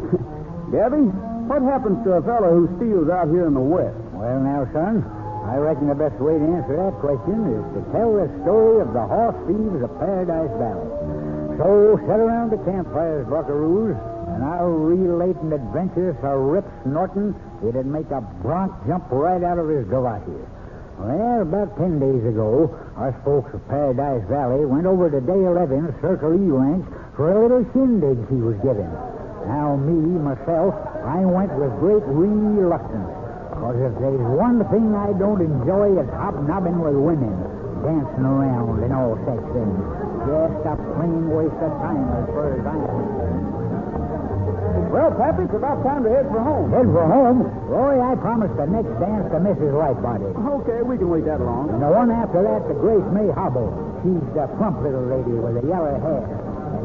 Gabby, what happens to a fellow who steals out here in the West? Well, now, son, I reckon the best way to answer that question is to tell the story of the horse thieves of Paradise Valley. So, sit around the campfires, buckaroos, and I'll relate an adventure so Rip Snorton it'd make a bronc jump right out of his galoshi. Well, about 10 days ago, us folks of Paradise Valley went over to Dale Evans' Circle E Ranch for a little shindig he was giving. Now, myself, I went with great reluctance. Because if there's one thing I don't enjoy, it's hobnobbing with women, dancing around and all such things. Just a plain waste of time as far as I'm concerned. Well, Pappy, it's about time to head for home. Head for home? Roy, I promised the next dance to Mrs. Lightbody. Okay, we can wait that long. And the one after that to Grace May Hobble. She's the plump little lady with the yellow hair.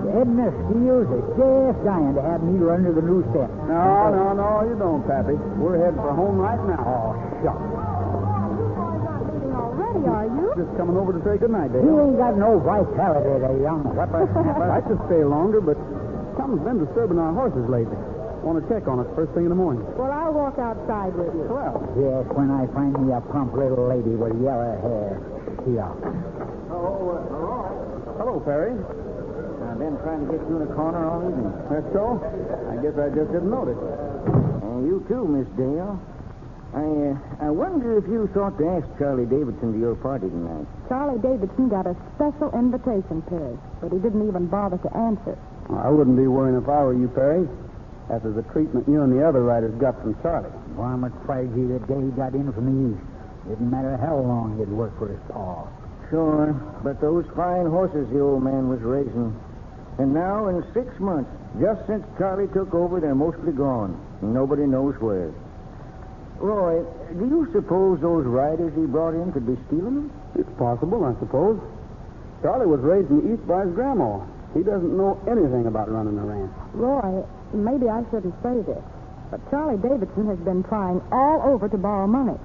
Edna Steele's is just dying to have me run to the new step. No, you don't, Pappy. We're heading for home right now. Oh, shucks. Already, are you? Just coming over to say goodnight, Dave. He ain't got no vitality, the young whippersnapper. I could stay longer, but something's been disturbing our horses lately. Want to check on us first thing in the morning. Well, I'll walk outside with you. Well. Yes, when I find me a plump little lady with yellow hair. Yeah. Hello, Perry. I've been trying to get you in a corner all evening. That's so? I guess I just didn't notice. You too, Miss Dale. I wonder if you thought to ask Charlie Davidson to your party tonight. Charlie Davidson got a special invitation, Perry, but he didn't even bother to answer. I wouldn't be worrying if I were you, Perry. After the treatment you and the other riders got from Charlie. Varmint Friday, the day he got in from the east. Didn't matter how long he'd worked for his pa. Sure, but those fine horses the old man was raising. And now, in 6 months, just since Charlie took over, they're mostly gone. Nobody knows where. Roy, do you suppose those riders he brought in could be stealing them? It's possible, I suppose. Charlie was raised in the East by his grandma. He doesn't know anything about running a ranch. Roy, maybe I shouldn't say this, but Charlie Davidson has been trying all over to borrow money.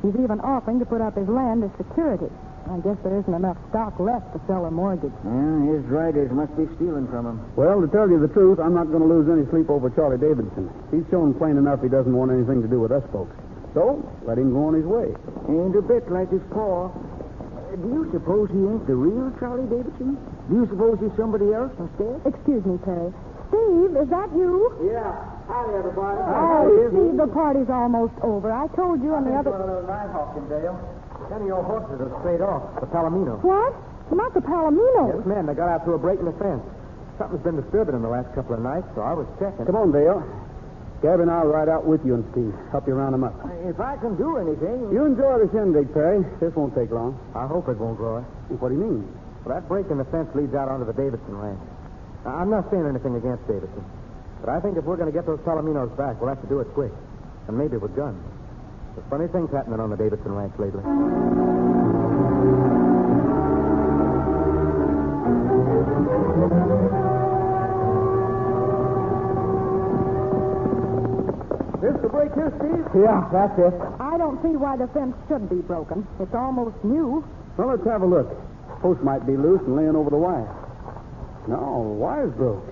He's even offering to put up his land as security. I guess there isn't enough stock left to sell a mortgage. Yeah, his riders must be stealing from him. Well, to tell you the truth, I'm not going to lose any sleep over Charlie Davidson. He's shown plain enough he doesn't want anything to do with us folks. So, let him go on his way. Ain't a bit like his pa. Do you suppose he ain't the real Charlie Davidson? Do you suppose he's somebody else instead? Excuse me, Perry. Steve, is that you? Yeah. Howdy, everybody. Oh, Steve, the party's almost over. I told you on the other... One of those night hawking, Dale. 10 of your horses are straight off. The Palomino. What? Not the Palomino. Yes, ma'am. They got out through a break in the fence. Something's been disturbing in the last couple of nights, so I was checking. Come on, Dale. Gabby and I'll ride out with you and Steve. Help you round them up. If I can do anything... You enjoy the shindig, Perry. This won't take long. I hope it won't, Roy. What do you mean? Well, that break in the fence leads out onto the Davidson ranch. Now, I'm not saying anything against Davidson, but I think if we're going to get those Palominos back, we'll have to do it quick, and maybe with guns. There's funny things happening on the Davidson ranch lately. This the break here, Steve? Yeah, that's it. I don't see why the fence should be broken. It's almost new. Well, let's have a look. Post might be loose and laying over the wire. No, the wire's broke.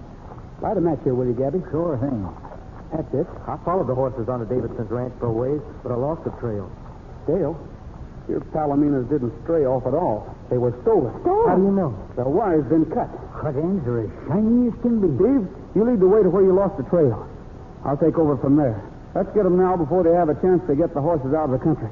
Light a match here, will you, Gabby? Sure thing. That's it. I followed the horses onto Davidson's ranch for a ways, but I lost the trail. Dale, your Palominos didn't stray off at all. They were stolen. Stolen? How do you know? The wire's been cut. Cut ends are as shiny as can be. Steve, you lead the way to where you lost the trail. I'll take over from there. Let's get them now before they have a chance to get the horses out of the country.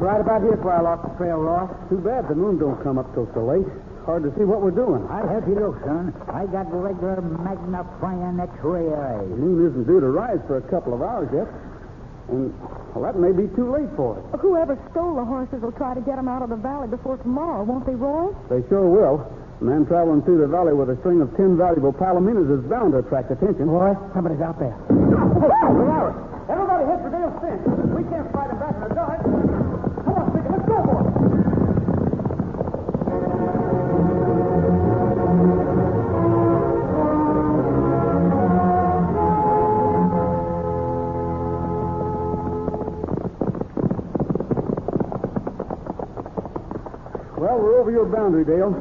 Right about here's where I lost the trail, Roy. Too bad the moon don't come up till so late. Hard to see what we're doing. I'll help you look, son. I got regular magnifying X-ray eyes. The moon isn't due to rise for a couple of hours yet. And, well, that may be too late for it. Whoever stole the horses will try to get them out of the valley before tomorrow, won't they, Roy? They sure will. A man traveling through the valley with a string of 10 valuable Palominos is bound to attract attention. Roy, somebody's out there. Everybody head for Dale's fence. We can't fight him back in the dark. Come on, Sticky, let's go, boy. Well, we're over your boundary, Dale.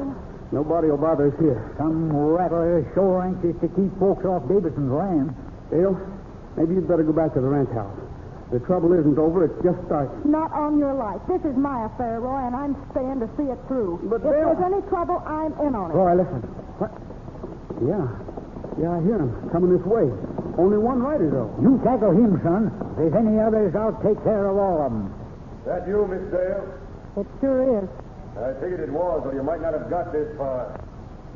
Nobody will bother us here. Some rattler sure anxious to keep folks off Davidson's land. Dale, maybe you'd better go back to the ranch house. The trouble isn't over, it's just starting. Not on your life. This is my affair, Roy, and I'm staying to see it through. But if Dale... there's any trouble, I'm in on it. Roy, listen. What? Yeah, I hear him coming this way. Only one rider, though. You tackle him, son. If there's any others, I'll take care of all of them. That you, Miss Dale? It sure is. I figured it was, or you might not have got this far.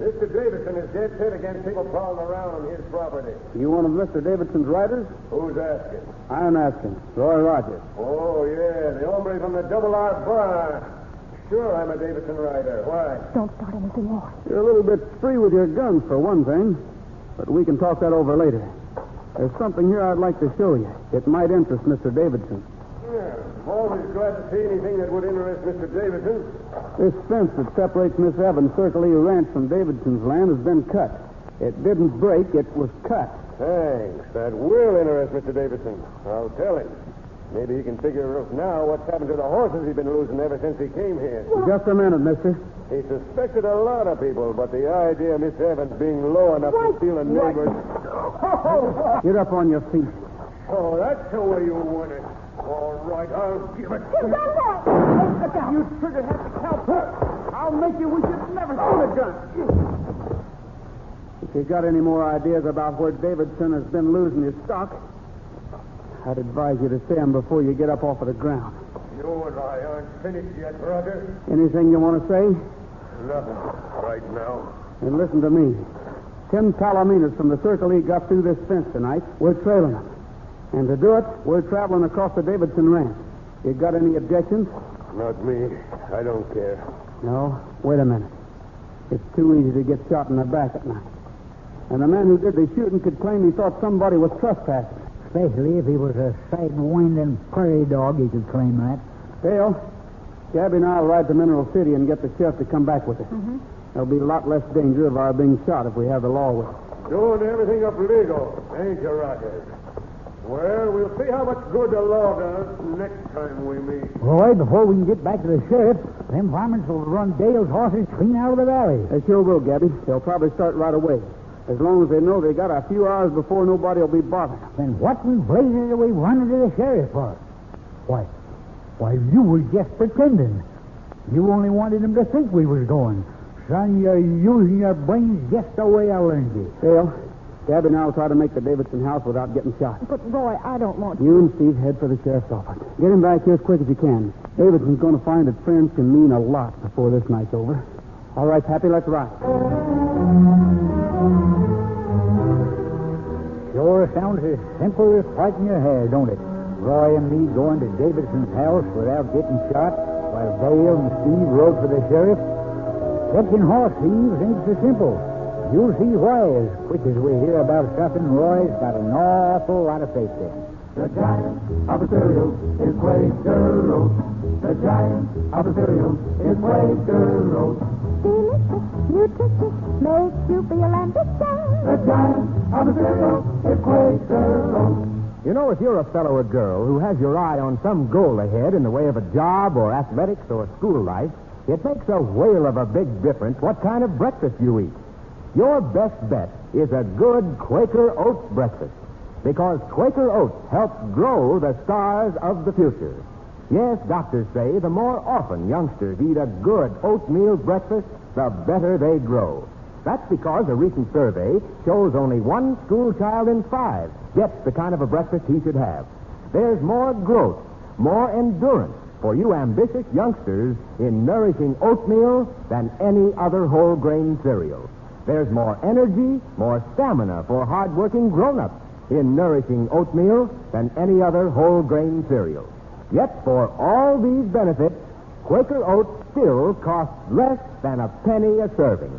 Mr. Davidson is dead set against people prowling around on his property. You one of Mr. Davidson's riders? Who's asking? I'm asking. Roy Rogers. Oh, yeah, the hombre from the Double R Bar. Sure, I'm a Davidson rider. Why? Don't start anything more. You're a little bit free with your guns, for one thing. But we can talk that over later. There's something here I'd like to show you. It might interest Mr. Davidson. Yeah, I'm always glad to see anything that would interest Mr. Davidson. This fence that separates Miss Evans' Circle E Ranch from Davidson's land has been cut. It didn't break, it was cut. Thanks. That will interest Mr. Davidson. I'll tell him. Maybe he can figure out now what's happened to the horses he's been losing ever since he came here. Just a minute, mister. He suspected a lot of people, but the idea of Miss Evans being low enough to steal a neighbor's... Get up on your feet. Oh, that's the way you want it. All right, I'll give it to you. Look out. You trigger-happy cowpoke. I'll make you wish you'd never seen a gun. If you got any more ideas about where Davidson has been losing his stock, I'd advise you to say them before you get up off of the ground. You and I aren't finished yet, brother. Anything you want to say? Nothing right now. And listen to me. Tim Palominas from the Circle E got through this fence tonight. We're trailing him. And to do it, we're traveling across the Davidson Ranch. You got any objections? Not me. I don't care. No. Wait a minute. It's too easy to get shot in the back at night. And the man who did the shooting could claim he thought somebody was trespassing. Especially if he was a sidewinding prairie dog, he could claim that. Dale, Gabby and I'll ride to Mineral City and get the sheriff to come back with us. Mm-hmm. There'll be a lot less danger of our being shot if we have the law with us. Doing everything up legal, ain't you, Rockhead? Well, we'll see how much good the law does next time we meet. Roy, before we can get back to the sheriff, them varmints will run Dale's horses clean out of the valley. They sure will, Gabby. They'll probably start right away. As long as they know they got a few hours before nobody will be bothering them. Then what in blazes are we running to the sheriff for? Why, you were just pretending. You only wanted him to think we was going. Son, you're using your brains just the way I learned you. Dale, Gabby and I will try to make the Davidson house without getting shot. But, Roy, I don't want to. You and Steve head for the sheriff's office. Get him back here as quick as you can. Davidson's going to find that friends can mean a lot before this night's over. All right, Pappy, let's ride. Sure sounds as simple as parting your hair, don't it? Roy and me going to Davidson's house without getting shot, while Dale and Steve rode for the sheriff. Catching horse thieves ain't so simple. You'll see why as quick as we hear about something Roy's got an awful lot of faith in. The giant of the cereal is Quaker Oats. The giant of the cereal is Quaker Oats. Delicious, nutritious, makes you feel ambitious. The giant of the cereal is Quaker Oats. You know, if you're a fellow or girl who has your eye on some goal ahead in the way of a job or athletics or school life, it makes a whale of a big difference what kind of breakfast you eat. Your best bet is a good Quaker Oats breakfast, because Quaker Oats help grow the stars of the future. Yes, doctors say the more often youngsters eat a good oatmeal breakfast, the better they grow. That's because a recent survey shows only one school child in 5 gets the kind of a breakfast he should have. There's more growth, more endurance for you ambitious youngsters in nourishing oatmeal than any other whole grain cereal. There's more energy, more stamina for hard-working grown-ups in nourishing oatmeal than any other whole grain cereal. Yet for all these benefits, Quaker Oats still costs less than a penny a serving.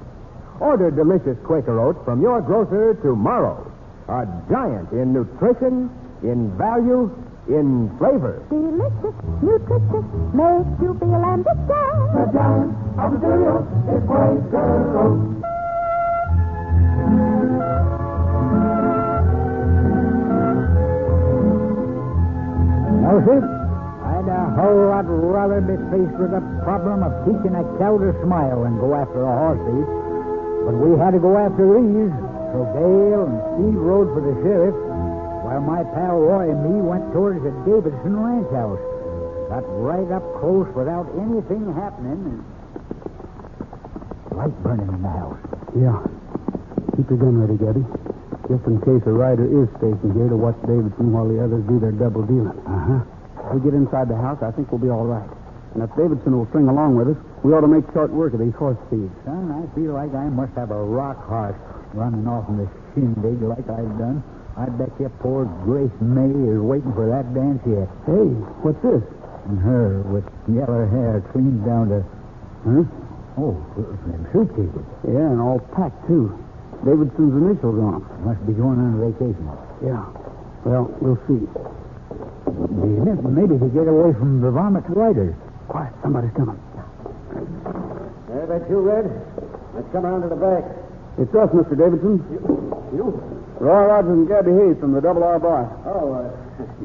Order delicious Quaker Oats from your grocer tomorrow. A giant in nutrition, in value, in flavor. Delicious, nutritious, makes you feel ambitious. The giant of the cereal is Quaker Oats. No, sir. I'd a whole lot rather be faced with the problem of teaching a cow to smile than go after a horse thief. But we had to go after these, so Dale and Steve rode for the sheriff, while my pal Roy and me went towards the Davidson ranch house. Got right up close without anything happening, and light burning in the house. Yeah. Keep your gun ready, Gabby. Just in case a rider is stationed here to watch Davidson while the others do their double dealing. Uh-huh. If we get inside the house, I think we'll be all right. And if Davidson will string along with us, we ought to make short work of these horse thieves. Son, I feel like I must have a rock horse running off in the shindig like I've done. I bet you poor Grace May is waiting for that dance yet. Hey, what's this? And her with yellow hair clean down to... Huh? Oh, them suitcases. Yeah, and all packed, too. Davidson's initials on them. Must be going on vacation. Yeah. Well, we'll see. Maybe to get away from the varmint riders. Quiet, somebody's coming. Is that you, Red? Let's come around to the back. It's us, Mr. Davidson. You? Roy Rogers and Gabby Hayes from the Double R Bar. Oh,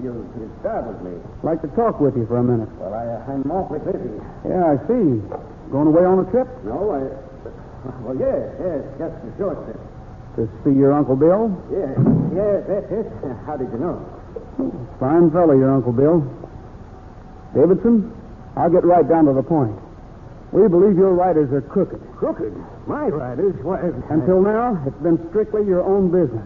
you startled me. Like to talk with you for a minute. Well, I'm awfully busy. Yeah, I see. Going away on a trip? No, well, yes, just a short trip. To see your Uncle Bill? Yes, that's it. How did you know? Fine fellow, your Uncle Bill. Davidson, I'll get right down to the point. We believe your riders are crooked. Crooked? My riders? Why? Until now, it's been strictly your own business.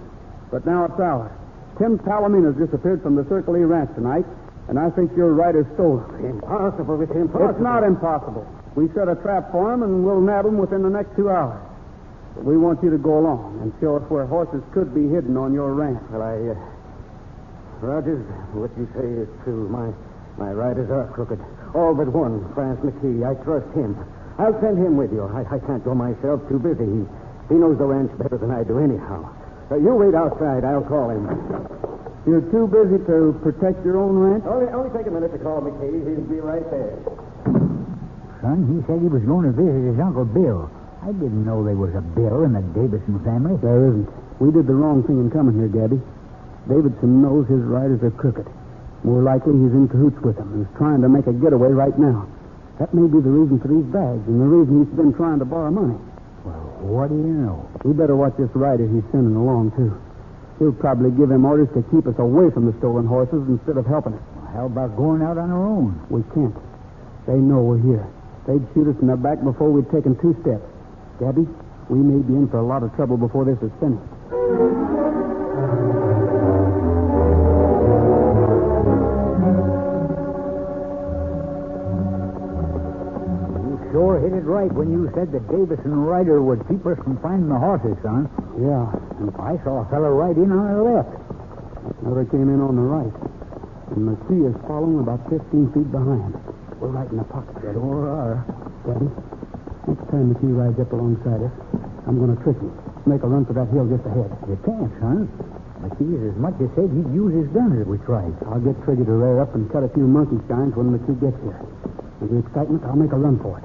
But now it's ours. Tim Palominas disappeared from the Circle E Ranch tonight, and I think your riders stole him. Impossible. It's impossible. It's not impossible. We set a trap for 'em, and we'll nab 'em within the next 2 hours. But we want you to go along and show us where horses could be hidden on your ranch. Well, Rogers, what you say is true. My riders are crooked. All but one, France McKee. I trust him. I'll send him with you. I can't go myself. Too busy. He knows the ranch better than I do anyhow. You wait outside. I'll call him. You're too busy to protect your own ranch? Only take a minute to call McKee. He'll be right there. Son, he said he was going to visit his Uncle Bill. I didn't know there was a Bill in the Davidson family. There isn't. We did the wrong thing in coming here, Gabby. Davidson knows his riders are crooked. More likely he's in cahoots with them and is trying to make a getaway right now. That may be the reason for these bags and the reason he's been trying to borrow money. Well, what do you know? We better watch this rider he's sending along, too. He'll probably give him orders to keep us away from the stolen horses instead of helping us. Well, how about going out on our own? We can't. They know we're here. They'd shoot us in the back before we'd taken 2 steps. Gabby, we may be in for a lot of trouble before this is finished. You sure hit it right when you said the Davison rider would keep us from finding the horses, son. Yeah. And I saw a fellow right in on our left. Another came in on the right. And McKee is following about 15 feet behind. We're right in the pocket. Sure are. Gabby, next time McKee rides up alongside us, I'm going to trick him. Make a run for that hill just ahead. You can't, son. McKee as much as said he'd use his guns if we tried. I'll get Trigger to rear up and cut a few monkey shines when McKee gets here. With the excitement, I'll make a run for it.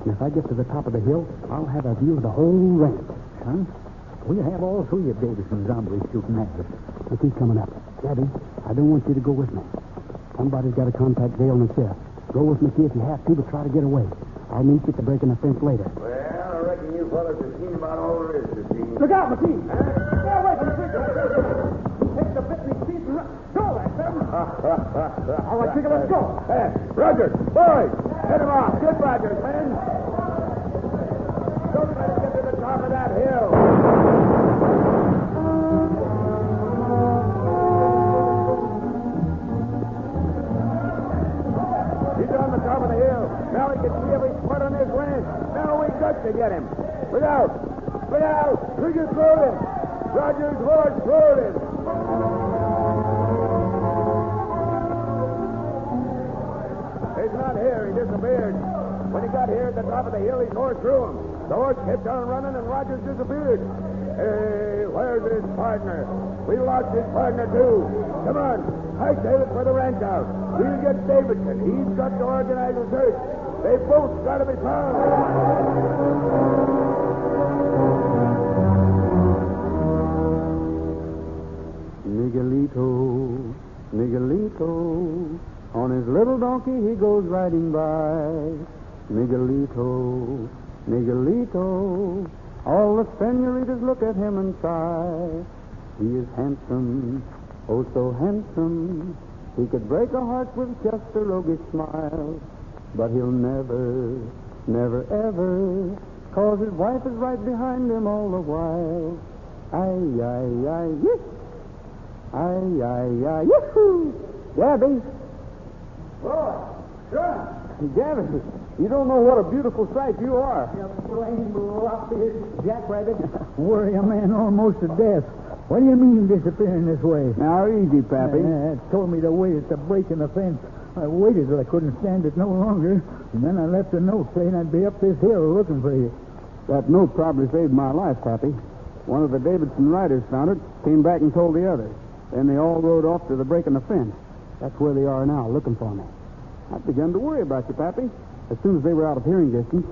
And if I get to the top of the hill, I'll have a view of the whole ranch. Son, we'll have all 3 of Davidson's zombies shooting at us. McKee's coming up. Gabby, I don't want you to go with me. Somebody's got to contact Dale and the sheriff. Go with McKee if you have to, but try to get away. I'll meet you at the breaking the fence later. Well, I reckon you fellas have seen about all there is to see. Look out, McKee! Stay away from the trigger. Take the bit in his teeth and go, that's him. All right, Trigger, let's go. Hey, Rogers, boys, get him off. Get Rogers, men. Don't let him get to the top of that hill. He's on the top of the hill. Now he can see every spot on his ranch. Now we got to get him. Look out! Look out! Trigger throwed him. Rogers' horse throwed him. He's not here. He disappeared. When he got here at the top of the hill, his horse threw him. The horse kept on running, and Rogers disappeared. Hey, where's his partner? We lost his partner, too. Come on. Hightail it for the ranch house. We'll get Davidson. He's got to organize a search. They both got to be found. Miguelito, Miguelito, on his little donkey he goes riding by. Miguelito, Miguelito, all the senoritas look at him and sigh. He is handsome, oh so handsome. He could break a heart with just a roguish smile. But he'll never, never, ever, 'cause his wife is right behind him all the while. Ay, ay, ay, yes. Ay, ay, ay, yahoo! Gabby. Boy, sure. Gabby, you don't know what a beautiful sight you are. You plain lop-eared jackrabbit. Worry a man almost to death. What do you mean disappearing this way? Now, easy, Pappy. It told me to wait at the break in the fence. I waited till I couldn't stand it no longer, and then I left a note saying I'd be up this hill looking for you. That note probably saved my life, Pappy. One of the Davidson riders found it, came back and told the others. Then they all rode off to the break in the fence. That's where they are now, looking for me. I'd begun to worry about you, Pappy. As soon as they were out of hearing distance,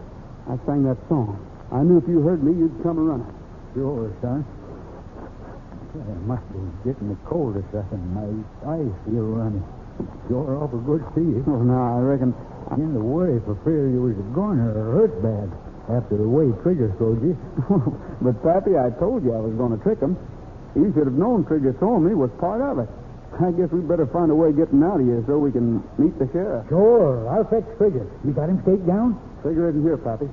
I sang that song. I knew if you heard me, you'd come running. Sure, son. It must be getting the cold or something. My eyes feel runny. Sure awful good to see you. Oh, no, I reckon... I began to worry for fear you was a goner or hurt bad after the way Trigger throwed you. But, Pappy, I told you I was going to trick him. You should have known Trigger throwing me was part of it. I guess we'd better find a way of getting out of here so we can meet the sheriff. Sure, I'll fetch Trigger. You got him staked down? Trigger isn't here, Pappy.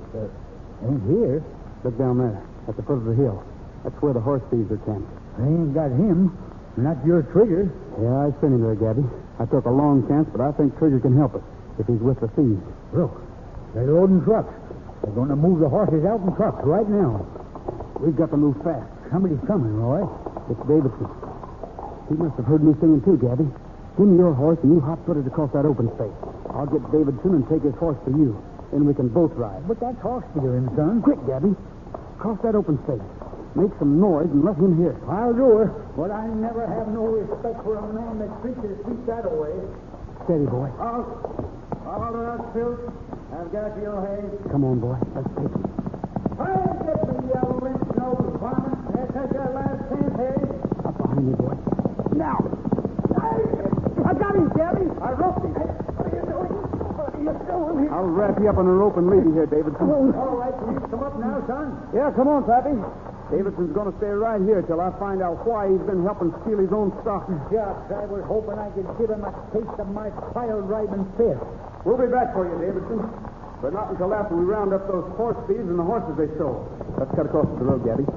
Ain't here? Look down there, at the foot of the hill. That's where the horse thieves are camped. They ain't got him. Not your Trigger. Yeah, I sent him there, Gabby. I took a long chance, but I think Trigger can help us if he's with the thieves. Look, They're loading trucks. They're going to move the horses out in trucks right now. We've got to move fast. Somebody's coming, Roy. It's Davidson. He must have heard me singing too, Gabby. Give me your horse and you hot-footed across that open space. I'll get Davidson and take his horse for you. Then we can both ride. But that's horse stealing, son. Quick, Gabby. Cross that open space. Make some noise and let him hear. I'll do it. But I never have no respect for a man that treats his feet that way. Steady, boy. All right, Phil. I've got your hay. Come on, boy. Let's take him. Hey, get me, you lynch-nosed varmint. That's your last chance, hey? Up behind you, boy. Now. I got him, Gabby. I roped him. What are you doing? What are you doing? I'll wrap you up in a rope and leave you here, Davidson. All right, will you come up now, son? Yeah, come on, Pappy. Davidson's going to stay right here till I find out why he's been helping steal his own stock. Shucks, I was hoping I could give him a taste of my pile-driving fist. We'll be back for you, Davidson. But not until after we round up those horse thieves and the horses they stole. Let's cut across the road, Gabby.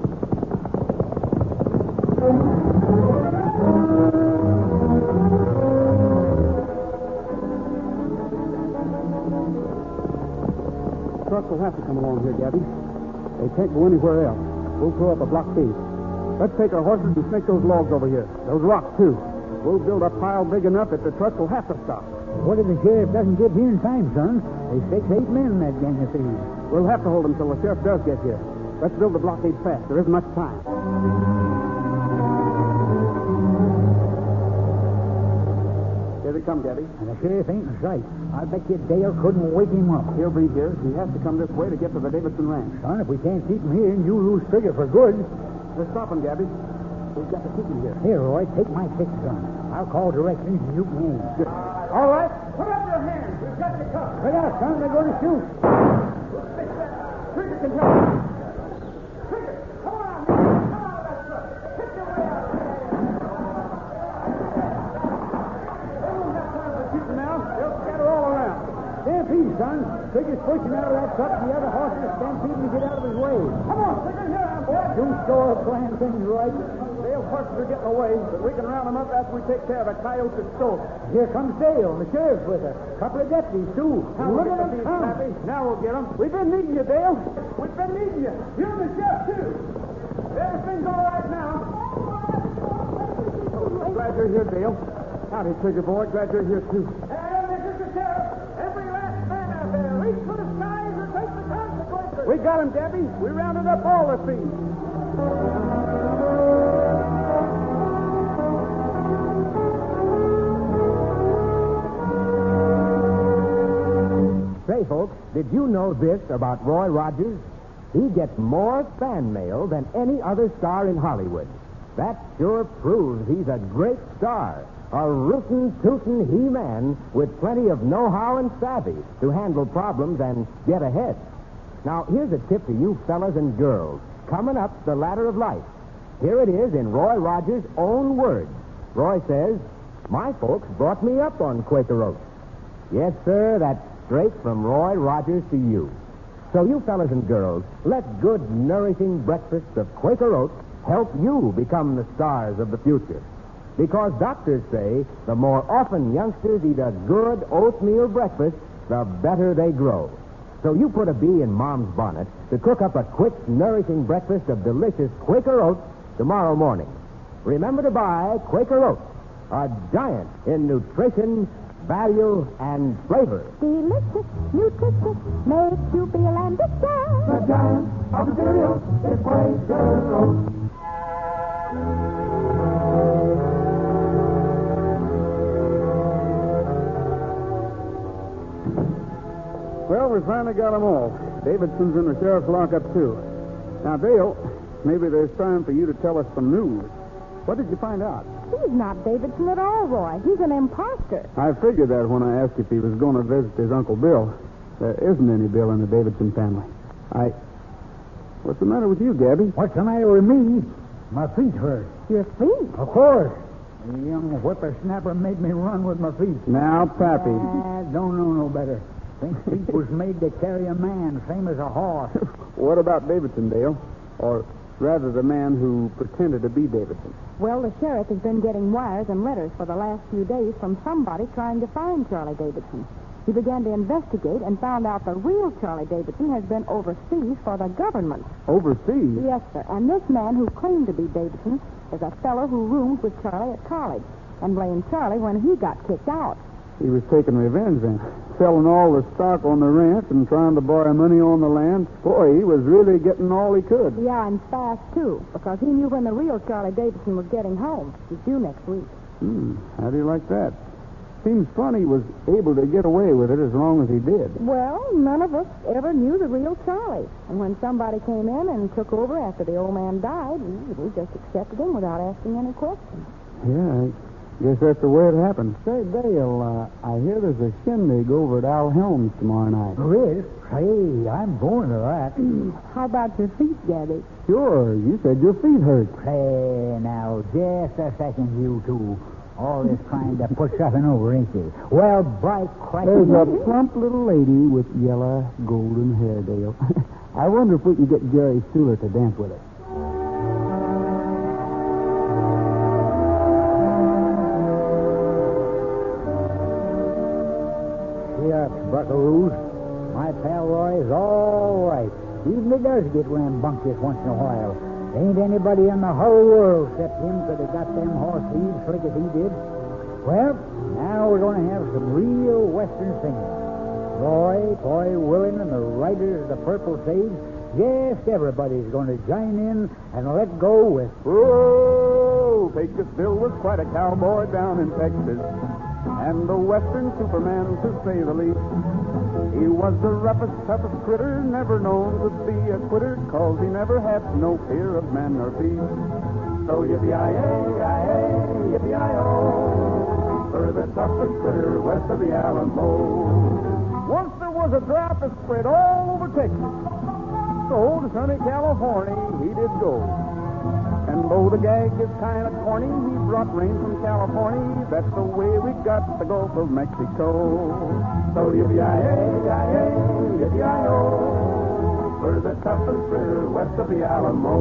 Trucks will have to come along here, Gabby. They can't go anywhere else. We'll throw up a blockade. Let's take our horses and snake those logs over here. Those rocks, too. We'll build a pile big enough that the trucks will have to stop. What if the sheriff doesn't get here in time, son? There's 6, 8 men in that gang of thieves. We'll have to hold them till the sheriff does get here. Let's build the blockade fast. There isn't much time. Here they come, Gabby. And the sheriff ain't in sight. I bet you Dale couldn't wake him up. He'll be here. He has to come this way to get to the Davidson ranch. Son, if we can't keep him here, you lose figure for good. Let's stop him, Gabby. We've got to keep him here. Here, Roy, take my fix gun. I'll call directions and you can aim. All right. Put up your hands. We've got you covered. Look out, son. They're going to shoot. Trigger can help. Trigger, come on out here. Come out of that truck. Hit your way out. They won't have time to shoot them now. They'll scatter all around. Stampede, son. Trigger's pushing out of that truck. The other horses stampede and get out of his way. Come on, Trigger. Here I am, boy. You sure plan things right. Dale horses are getting away, but we can round them up after we take care of a coyote that stole. Here comes Dale, and the sheriff's with her. A couple of deputies, too. Now look at them come. Now we'll get them. We've been needing you, Dale. We've been needing you. You and the sheriff, too. Everything's all right now. I'm glad you're here, Dale. Howdy, Trigger boy. Glad you're here, too. And this is the sheriff. Every last man out there. Reach for the skies or take the consequences. We got him, Debbie. We rounded up all the thieves. Say, folks, did you know this about Roy Rogers? He gets more fan mail than any other star in Hollywood. That sure proves he's a great star, a rootin', tootin' he-man with plenty of know-how and savvy to handle problems and get ahead. Now, here's a tip to you fellas and girls coming up the ladder of life. Here it is in Roy Rogers' own words. Roy says, "My folks brought me up on Quaker Oats." Yes, sir, that's straight from Roy Rogers to you. So you fellas and girls, let good, nourishing breakfast of Quaker Oats help you become the stars of the future. Because doctors say the more often youngsters eat a good oatmeal breakfast, the better they grow. So you put a bee in Mom's bonnet to cook up a quick, nourishing breakfast of delicious Quaker Oats tomorrow morning. Remember to buy Quaker Oats, a giant in nutrition, value, and flavor. Delicious, nutritious, makes you feel ambitious. The giant of the cereal is Quaker Oats. Well, we finally got them all. Davidson's in the sheriff's lockup, too. Now, Dale, maybe there's time for you to tell us some news. What did you find out? He's not Davidson at all, Roy. He's an imposter. I figured that when I asked if he was going to visit his Uncle Bill. There isn't any Bill in the Davidson family. What's the matter with you, Gabby? What's the matter with me? My feet hurt. Your feet? Of course. The young whippersnapper made me run with my feet. Now, Pappy. Don't know no better. Think feet was made to carry a man, same as a horse. What about Davidson, Dale? Or rather, the man who pretended to be Davidson. Well, the sheriff has been getting wires and letters for the last few days from somebody trying to find Charlie Davidson. He began to investigate and found out the real Charlie Davidson has been overseas for the government. Overseas? Yes, sir. And this man who claimed to be Davidson is a fellow who roomed with Charlie at college and blamed Charlie when he got kicked out. He was taking revenge then. Selling all the stock on the ranch and trying to borrow money on the land. Boy, he was really getting all he could. Yeah, and fast, too, because he knew when the real Charlie Davidson was getting home. He's due next week. How do you like that? Seems funny he was able to get away with it as long as he did. Well, none of us ever knew the real Charlie. And when somebody came in and took over after the old man died, we just accepted him without asking any questions. Yeah, I guess that's the way it happened. Say, Dale, I hear there's a shindig over at Al Helms tomorrow night. Chris, hey, I'm going to that. How about your feet, Gabby? Sure, you said your feet hurt. Hey, now, just a second, you two. All this trying to push something over, ain't you? Well, by Christ... There's a plump little lady with yellow, golden hair, Dale. I wonder if we can get Jerry Stewart to dance with us. Shucks, buckaroos. My pal Roy's all right. Even he does get rambunctious once in a while. Ain't anybody in the whole world except him could have got them horse thieves slick as he did. Well, now we're going to have some real Western singing. Roy, Foy, Willin, and the riders of the Purple Sage, just everybody's going to join in and let go with... Whoa! Pecosville was quite a cowboy down in Texas, and the Western Superman, to say the least. He was the roughest, toughest critter, never known to be a quitter, 'cause he never had no fear of man or beast. So yippee-yi-yi, yippee-yi-o, for the toughest critter west of the Alamo. Once there was a drought that spread all over Texas, so to sunny California he did go. And though the gag is kind of corny, he brought rain from California. That's the way we got the Gulf of Mexico. So yippee-yi-yi, yippee-yi-o, for the toughest critter west of the Alamo.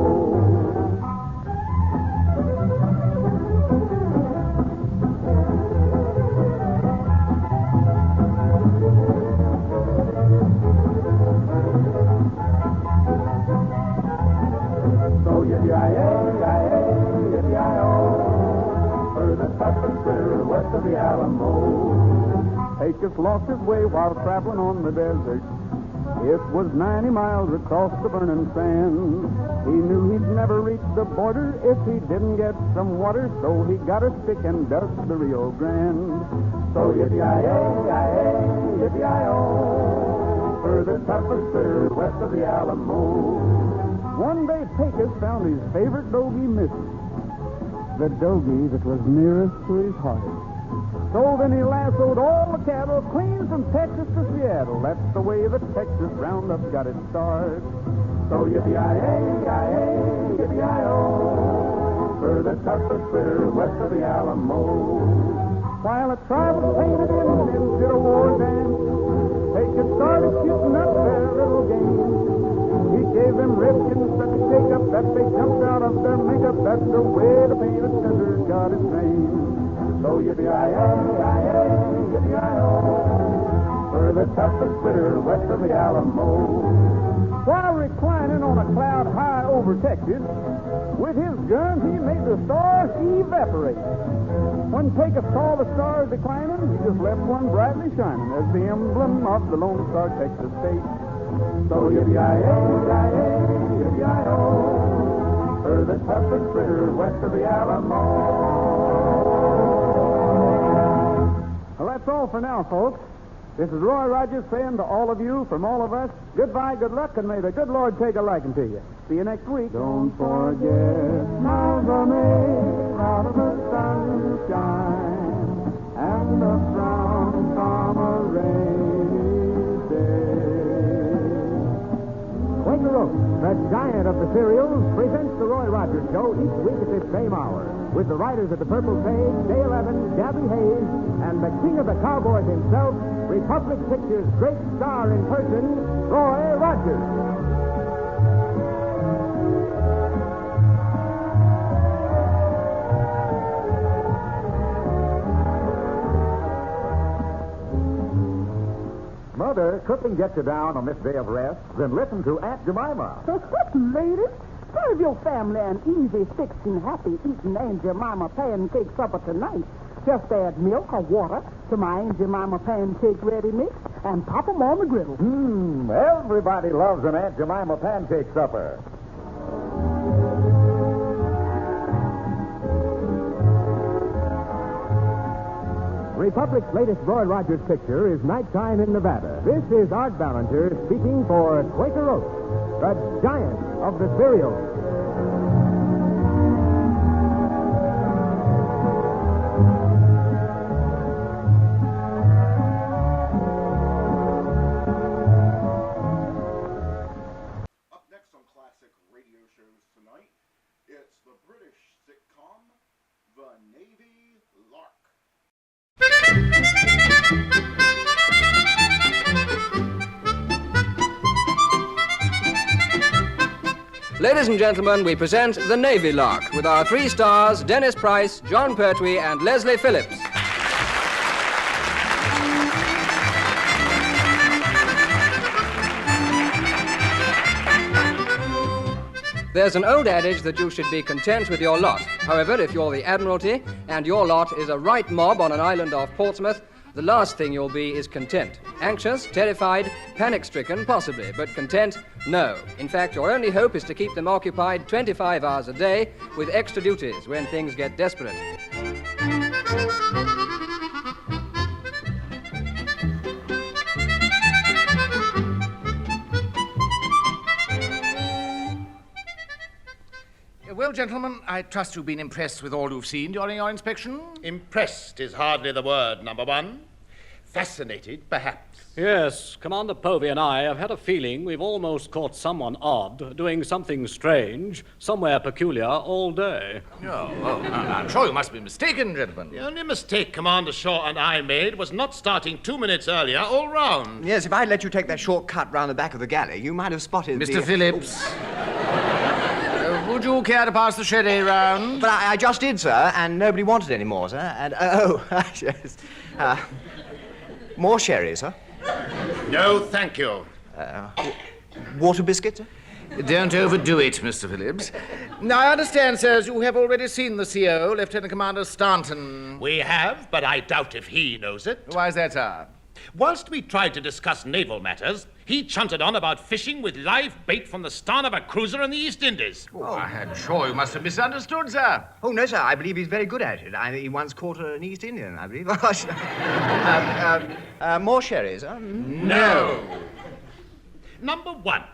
So yippee-yi-yi, yippee-yi-o, for the toughest critter west of the Alamo. Pecos lost his way while traveling on the desert. It was 90 miles across the burning sand. He knew he'd never reach the border if he didn't get some water, so he got a stick and dug the Rio Grande. So yippee-yi-yi, yippee-yi-o, for the toughest critter west of the Alamo. One day Pecos found his favorite dogie missing, the dogie that was nearest to his heart. So then he lassoed all the cattle clean from Texas to Seattle. That's the way the Texas Roundup got its start. So yippee-yi-yi, yippee-yi-o, for the toughest critter west of the Alamo. While a tribe of painted Indians did a war dance, Pecos started shooting up their little game. He gave them redskins such a shake-up that they jumped out of their makeup. That's the way the painted center got its name. So yippee-yi-yi, yippee-yi-o, for the toughest critter west of the Alamo. While reclining on a cloud high over Texas, with his gun he made the stars evaporate. When Pecos saw the stars declining, he just left one brightly shining as the emblem of the Lone Star Texas state. So yippee-yi-yi, yippee-yi-o, for the toughest critter west of the Alamo. Well, that's all for now, folks. This is Roy Rogers saying to all of you, from all of us, goodbye, good luck, and may the good Lord take a liking to you. See you next week. Don't forget, smiles are made out of the sunshine and the frown from a rainy day. Quaker Oats, the giant of the cereals, presents the Roy Rogers Show each week at this same hour, with the writers of the Purple Sage, Dale Evans, Gabby Hayes, and the king of the cowboys himself, Republic Pictures' great star in person, Roy Rogers. Mother, cooking gets you down on this day of rest. Then listen to Aunt Jemima. Ladies, serve your family an easy, fixing, happy eating Aunt Jemima pancake supper tonight. Just add milk or water to my Aunt Jemima pancake ready mix and pop 'em on the griddle. Everybody loves an Aunt Jemima pancake supper. Republic's latest Roy Rogers picture is Nighttime in Nevada. This is Art Ballinger speaking for Quaker Oats, the giant of the cereal. Up next on classic radio shows tonight, it's the British sitcom, The Navy Lark. Ladies and gentlemen, we present The Navy Lark with our 3 stars, Dennis Price, John Pertwee, and Leslie Phillips. There's an old adage that you should be content with your lot. However, if you're the Admiralty and your lot is a right mob on an island off Portsmouth, the last thing you'll be is content. Anxious, terrified, panic-stricken, possibly, but content, no. In fact, your only hope is to keep them occupied 25 hours a day with extra duties when things get desperate. Well, gentlemen, I trust you've been impressed with all you've seen during your inspection? Impressed is hardly the word, number one. Fascinated, perhaps. Yes, Commander Povey and I have had a feeling we've almost caught someone odd, doing something strange, somewhere peculiar all day. I'm sure you must be mistaken, gentlemen. The only mistake Commander Shaw and I made was not starting 2 minutes earlier all round. Yes, if I'd let you take that short cut round the back of the galley, you might have spotted Mr. Phillips. Would you care to pass the sherry round? But I just did, sir, and nobody wanted any more, sir. And, yes. More sherry, sir? No, thank you. Water biscuit, sir? Don't overdo it, Mr. Phillips. Now, I understand, sirs, you have already seen the CO, Lieutenant Commander Staunton. We have, but I doubt if he knows it. Why is that, sir? Whilst we tried to discuss naval matters, he chunted on about fishing with live bait from the stern of a cruiser in the East Indies. I'm sure you must have misunderstood, sir. Oh, no, sir, I believe he's very good at it. He once caught an East Indian, I believe. More sherry, sir? No. Number one,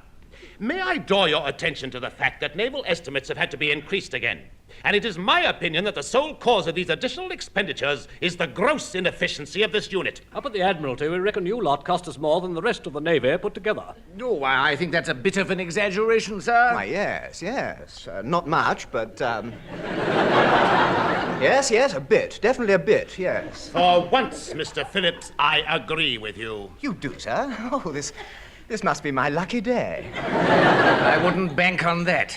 may I draw your attention to the fact that naval estimates have had to be increased again. And it is my opinion that the sole cause of these additional expenditures is the gross inefficiency of this unit. Up at the Admiralty, we reckon you lot cost us more than the rest of the Navy put together. Oh, I think that's a bit of an exaggeration, sir. Why, yes. Not much, but, Yes, a bit. Definitely a bit, yes. For once, Mr. Phillips, I agree with you. You do, sir? Oh, this must be my lucky day. I wouldn't bank on that.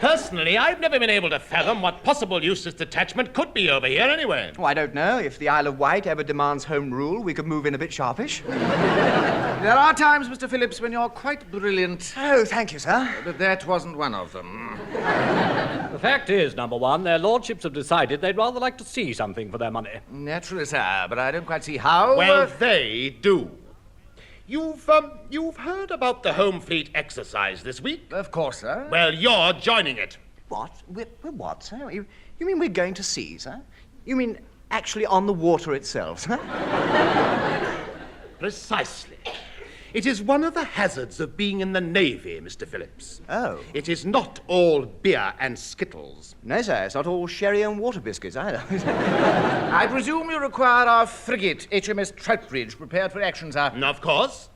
Personally, I've never been able to fathom what possible use this detachment could be over here anyway. Oh, I don't know. If the Isle of Wight ever demands home rule, we could move in a bit sharpish. There are times, Mr. Phillips, when you're quite brilliant. Oh, thank you, sir. But that wasn't one of them. The fact is, number one, their lordships have decided they'd rather like to see something for their money. Naturally, sir, but I don't quite see how... Well, they do. You've heard about the Home Fleet exercise this week? Of course, sir. Well, you're joining it. What? We're what, sir? You mean we're going to sea, sir? You mean actually on the water itself, sir? Precisely. It is one of the hazards of being in the Navy, Mr. Phillips. Oh. It is not all beer and skittles. No, sir, it's not all sherry and water biscuits either. I presume you require our frigate, HMS Troutbridge, prepared for action, sir. Of course.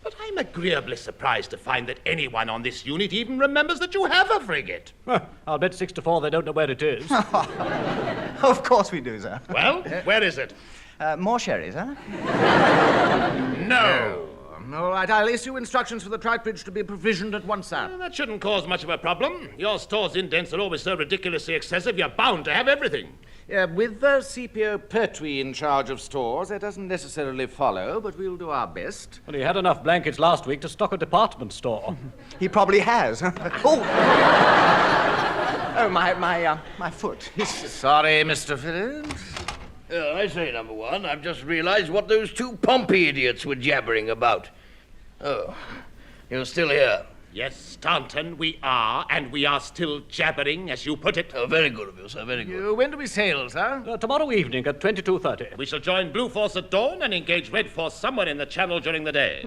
But I'm agreeably surprised to find that anyone on this unit even remembers that you have a frigate. I'll bet 6 to 4 they don't know where it is. Of course we do, sir. Well, where is it? More sherry, sir? No. All right, I'll issue instructions for the Troutbridge to be provisioned at once, sir. Well, that shouldn't cause much of a problem. Your store's indents are always so ridiculously excessive, you're bound to have everything. With C.P.O. Pertwee in charge of stores, that doesn't necessarily follow, but we'll do our best. Well, he had enough blankets last week to stock a department store. He probably has. Oh! Oh, my foot. Sorry, Mr. Phillips. I say, number one, I've just realized what those two Pompey idiots were jabbering about. Oh, you're still here. Yes, Staunton, we are, and we are still jabbering, as you put it. Oh, very good of you, sir, very good. When do we sail, sir? Tomorrow evening at 22:30. We shall join Blue Force at dawn and engage Red Force somewhere in the channel during the day.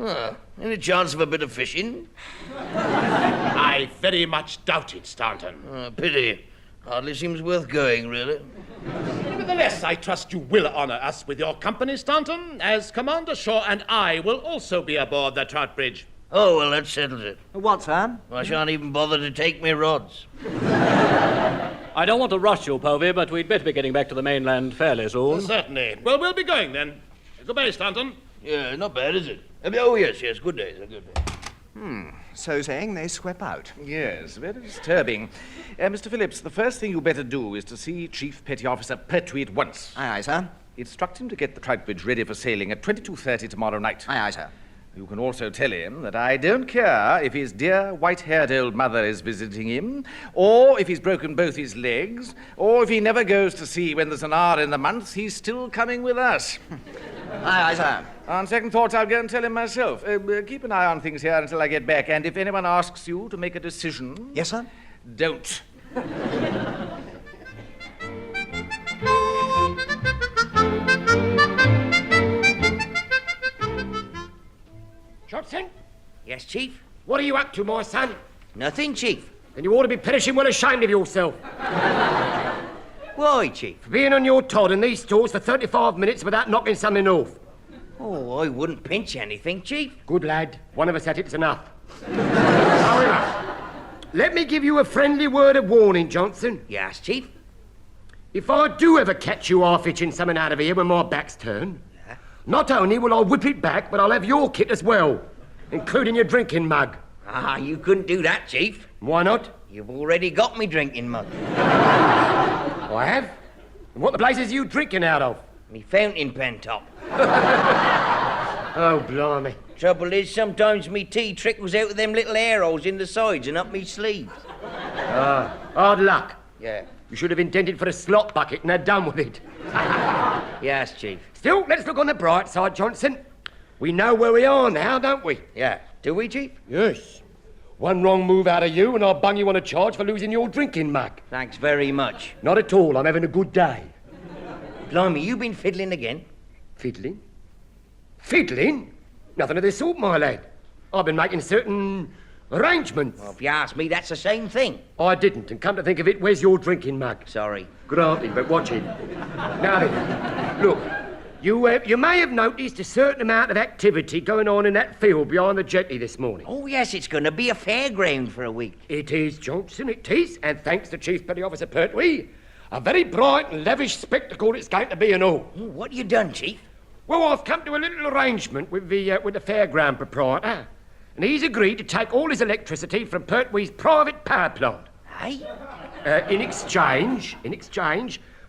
Any chance of a bit of fishing? I very much doubt it, Staunton. Pity. Hardly seems worth going, really. Nevertheless, I trust you will honor us with your company, Staunton, as Commander Shaw and I will also be aboard the trout bridge. Oh, well, that settles it. What, sir? I shan't even bother to take me rods. I don't want to rush you, Povey, but we'd better be getting back to the mainland fairly soon. Certainly. Well, we'll be going then. Goodbye, Staunton. Yeah, not bad, is it? Oh, yes, good day, sir, good day. So saying, they swept out. Yes, very disturbing. Mr. Phillips, the first thing you better do is to see Chief Petty Officer Pertwee at once. Aye, sir. Instruct him to get the trout bridge ready for sailing at 22:30 tomorrow night. Aye, sir. You can also tell him that I don't care if his dear white-haired old mother is visiting him, or if he's broken both his legs, or if he never goes to sea when there's an hour in the month, he's still coming with us. Aye, sir. On second thoughts, I'll go and tell him myself. Keep an eye on things here until I get back, and if anyone asks you to make a decision... Yes, sir? Don't. Johnson? Yes, Chief? What are you up to, my son? Nothing, Chief. Then you ought to be perishing well ashamed of yourself. Why, Chief? For being on your Todd in these stores for 35 minutes without knocking something off. Oh, I wouldn't pinch anything, Chief. Good lad. One of us at it's enough. However, let me give you a friendly word of warning, Johnson. Yes, Chief? If I do ever catch you half-itching something out of here when my back's turned, not only will I whip it back, but I'll have your kit as well, including your drinking mug. Ah, you couldn't do that, Chief. Why not? You've already got me drinking mug. I have? And what the blazes are you drinking out of? Me fountain pen top. Oh, blimey. Trouble is, sometimes me tea trickles out of them little air holes in the sides and up me sleeves. Hard luck. Yeah. You should have intended for a slop bucket and had done with it. Yes, Chief. Still, let's look on the bright side, Johnson. We know where we are now, don't we? Yeah. Do we, Chief? Yes. One wrong move out of you and I'll bung you on a charge for losing your drinking mug. Thanks very much. Not at all. I'm having a good day. Blimey, you been fiddling again? Fiddling? Fiddling? Nothing of the sort, my lad. I've been making certain arrangements. Well, if you ask me, that's the same thing. I didn't, and come to think of it, where's your drinking mug? Sorry. Granted, but watch it. Now then, look, you may have noticed a certain amount of activity going on in that field behind the jetty this morning. Oh, yes, it's going to be a fairground for a week. It is, Johnson, it is, and thanks to Chief Petty Officer Pertwee, a very bright and lavish spectacle it's going to be and all. Oh, what you done, Chief? Well, I've come to a little arrangement with the fairground proprietor, and he's agreed to take all his electricity from Pertwee's private power plant. Hey? In exchange,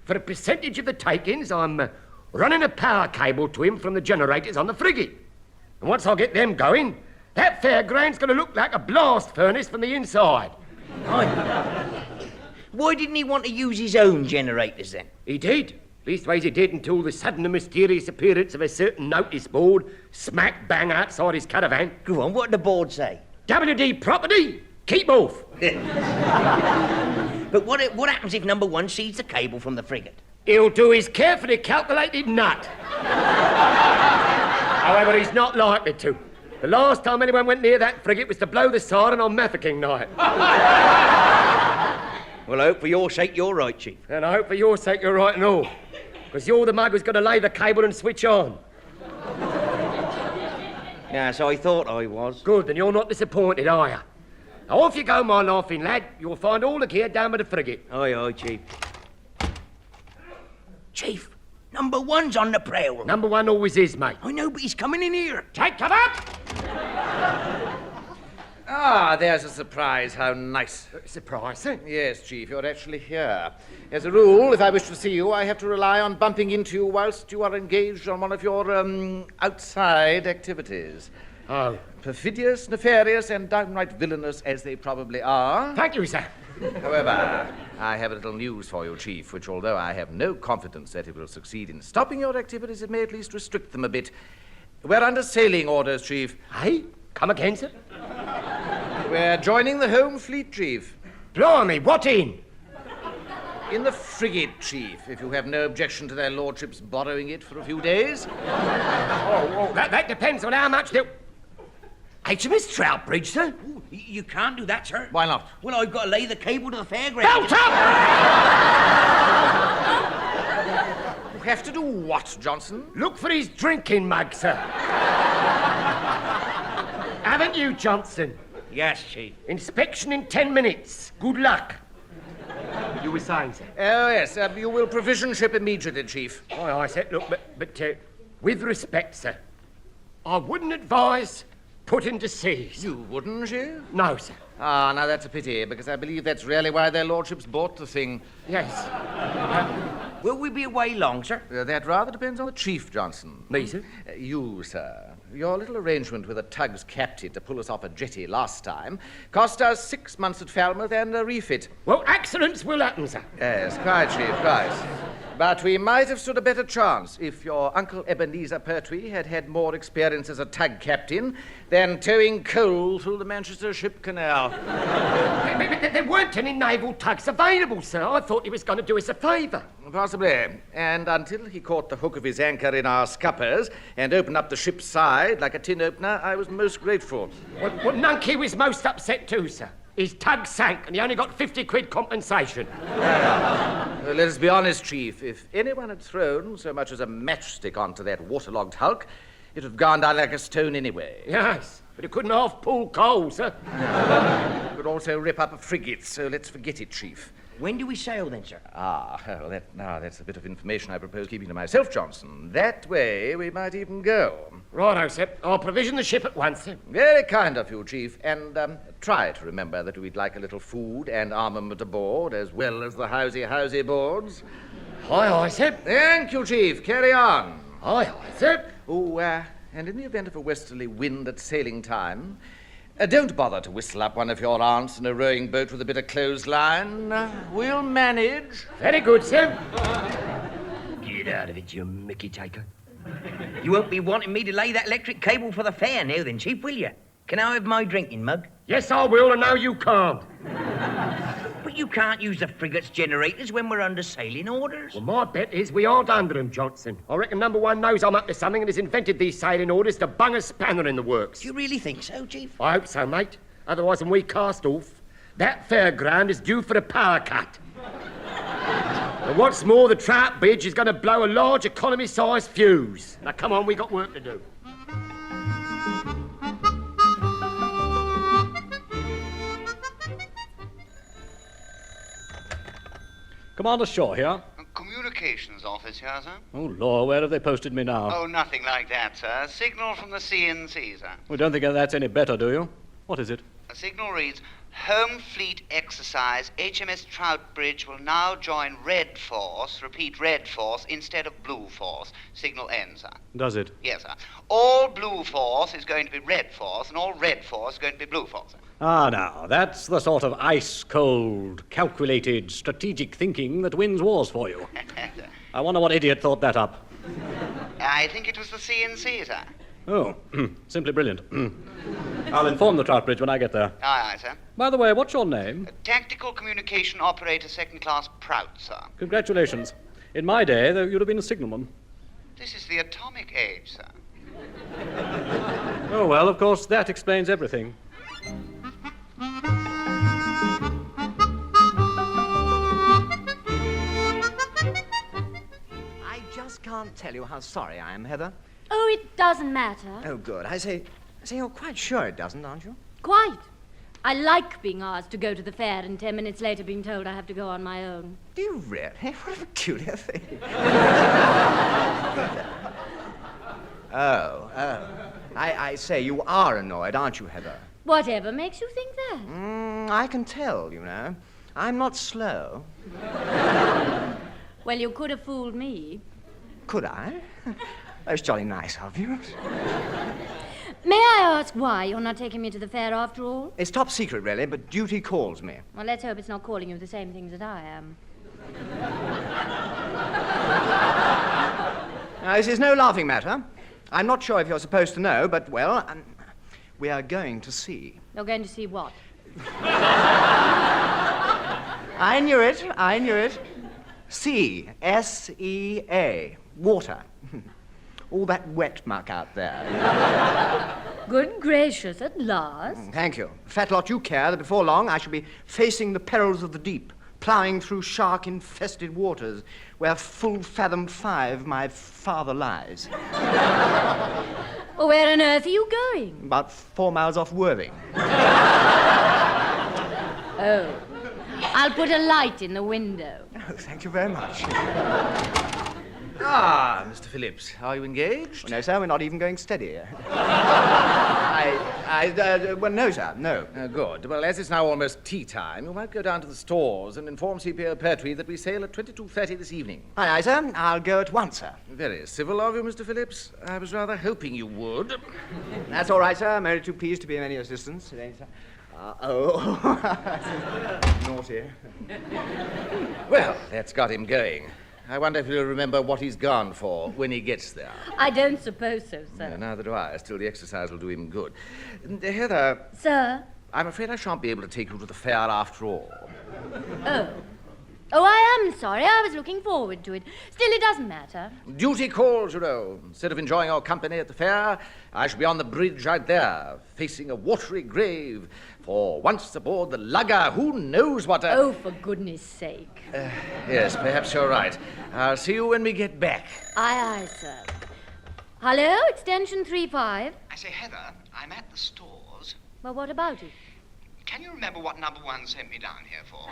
for a percentage of the takings, I'm running a power cable to him from the generators on the frigate. And once I get them going, that fairground's going to look like a blast furnace from the inside. Why didn't he want to use his own generators then? He did. Leastways he did until the sudden and mysterious appearance of a certain notice board smack bang outside his caravan. Go on, what did the board say? WD property, keep off. But what happens if number one sees the cable from the frigate? He'll do his carefully calculated nut. However, he's not likely to. The last time anyone went near that frigate was to blow the siren on Mafeking night. Well, I hope for your sake you're right, Chief. And I hope for your sake you're right and all. Because you're the mug who's got to lay the cable and switch on. Yes, I thought I was. Good, then you're not disappointed, are you? Now, off you go, my laughing lad. You'll find all the gear down by the frigate. Aye, Chief. Chief, number one's on the prowl. Number one always is, mate. I know, but he's coming in here. Take cover! Ah, there's a surprise. How nice. Surprise, eh? Yes, Chief, you're actually here. As a rule, if I wish to see you, I have to rely on bumping into you whilst you are engaged on one of your, outside activities. Oh. Perfidious, nefarious, and downright villainous as they probably are. Thank you, sir. However, I have a little news for you, Chief, which, although I have no confidence that it will succeed in stopping your activities, it may at least restrict them a bit. We're under sailing orders, Chief. Hey? Come again, sir? We're joining the Home Fleet, Chief. Blimey, what in? In the frigate, Chief, if you have no objection to their lordships borrowing it for a few days. That depends on how much they'll... HMS Troutbridge, sir? Ooh, you can't do that, sir. Why not? Well, I've got to lay the cable to the fairground. Belt up! You have to do what, Johnson? Look for his drinking mug, sir. Haven't you, Johnson? Yes, Chief. Inspection in 10 minutes. Good luck. You were saying, sir? Oh, yes. You will provision ship immediately, Chief. I said, look, but with respect, sir, I wouldn't advise putting to sea. You wouldn't, Chief? No, sir. Ah, now that's a pity, because I believe that's really why their lordships bought the thing. Yes. Will we be away long, sir? That rather depends on the Chief, Johnson. Me, sir? You, sir. Your little arrangement with a tug's captain to pull us off a jetty last time cost us 6 months at Falmouth and a refit. Well, accidents will happen, sir. Yes, quite, Chief, quite. But we might have stood a better chance if your Uncle Ebenezer Pertwee had had more experience as a tug captain than towing coal through the Manchester Ship Canal. There weren't any naval tugs available, sir. I thought he was going to do us a favour. Possibly. And until he caught the hook of his anchor in our scuppers and opened up the ship's side like a tin opener, I was most grateful. Well, Nunkey was most upset too, sir. His tug sank and he only got 50 quid compensation. Let us be honest, Chief. If anyone had thrown so much as a matchstick onto that waterlogged hulk, it would have gone down like a stone anyway. Yes, but it couldn't half pull coal, sir. It could also rip up a frigate, so let's forget it, Chief. When do we sail then, sir? Well, that's a bit of information I propose keeping to myself, Johnson. That way we might even go. Righto, sir. I'll provision the ship at once, sir. Very kind of you, Chief. And try to remember that we'd like a little food and armament aboard, as well as the housey boards. Aye, sir. Thank you, Chief. Carry on. Aye, sir. Oh, and in the event of a westerly wind at sailing time, don't bother to whistle up one of your aunts in a rowing boat with a bit of clothesline. We'll manage. Very good, sir. Get out of it, you mickey taker. You won't be wanting me to lay that electric cable for the fair now then, Chief, will you? Can I have my drinking mug? Yes, I will, and no, you can't. But you can't use the frigate's generators when we're under sailing orders. Well, my bet is we aren't under them, Johnson. I reckon number one knows I'm up to something and has invented these sailing orders to bung a spanner in the works. Do you really think so, Chief? I hope so, mate. Otherwise, when we cast off, that fairground is due for a power cut. And what's more, the trout bridge is going to blow a large economy-sized fuse. Now, come on, we got work to do. Commander Shaw here. Communications office here, sir. Oh, Lord, where have they posted me now? Oh, nothing like that, sir. Signal from the CNC, sir. We don't think that's any better, do you? What is it? The signal reads, Home Fleet exercise. HMS Troutbridge will now join Red Force. Repeat, Red Force instead of Blue Force. Signal ends, sir. Does it? Yes, sir. All Blue Force is going to be Red Force, and all Red Force is going to be Blue Force, sir. Ah, now, that's the sort of ice-cold, calculated, strategic thinking that wins wars for you. I wonder what idiot thought that up. I think it was the CNC, sir. Oh, simply brilliant. I'll inform the Troutbridge when I get there. Aye, sir. By the way, what's your name? Tactical Communication Operator, Second Class Prout, sir. Congratulations. In my day, you'd have been a signalman. This is the atomic age, sir. Oh, well, of course, that explains everything. I just can't tell you how sorry I am, Heather. Oh, it doesn't matter. Oh, good. I say, you're quite sure it doesn't, aren't you? Quite. I like being asked to go to the fair and 10 minutes later being told I have to go on my own. Do you really? What a peculiar thing. I say, you are annoyed, aren't you, Heather? Whatever makes you think that? I can tell, you know. I'm not slow. Well, you could have fooled me. Could I? That's jolly nice of you. May I ask why you're not taking me to the fair after all? It's top secret, really, but duty calls me. Well, let's hope it's not calling you the same things that I am. Now, this is no laughing matter. I'm not sure if you're supposed to know, but, well, we are going to see. You're going to see what? I knew it. Sea. S-E-A. Water. All that wet muck out there. Good gracious, at last. Thank you. Fat lot you care that before long I shall be facing the perils of the deep, ploughing through shark-infested waters, where full fathom 5 my father lies. Well, where on earth are you going? About 4 miles off Worthing. Oh. I'll put a light in the window. Oh, thank you very much. Ah, Mr. Phillips, are you engaged? No, sir, we're not even going steady. Well, no, sir, no. Good. Well, as it's now almost tea time, you might go down to the stores and inform C.P.O. Pertwee that we sail at 22:30 this evening. Aye, sir. I'll go at once, sir. Very civil of you, Mr. Phillips. I was rather hoping you would. That's all right, sir. I'm only too pleased to be of any assistance. It ain't, sir. Naughty. Well, that's got him going. I wonder if he'll remember what he's gone for when he gets there. I don't suppose so, sir. No, neither do I. Still, the exercise will do him good. Heather. Sir? I'm afraid I shan't be able to take you to the fair after all. Oh. Oh, I am sorry. I was looking forward to it. Still, it doesn't matter. Duty calls, you know. Instead of enjoying your company at the fair, I shall be on the bridge out there, facing a watery grave. For once aboard the lugger, who knows what a... Oh, for goodness sake. Yes, perhaps you're right. I'll see you when we get back. Aye, aye, sir. Hello, extension 35. I say, Heather, I'm at the stores. Well, what about it? Can you remember what number 1 sent me down here for?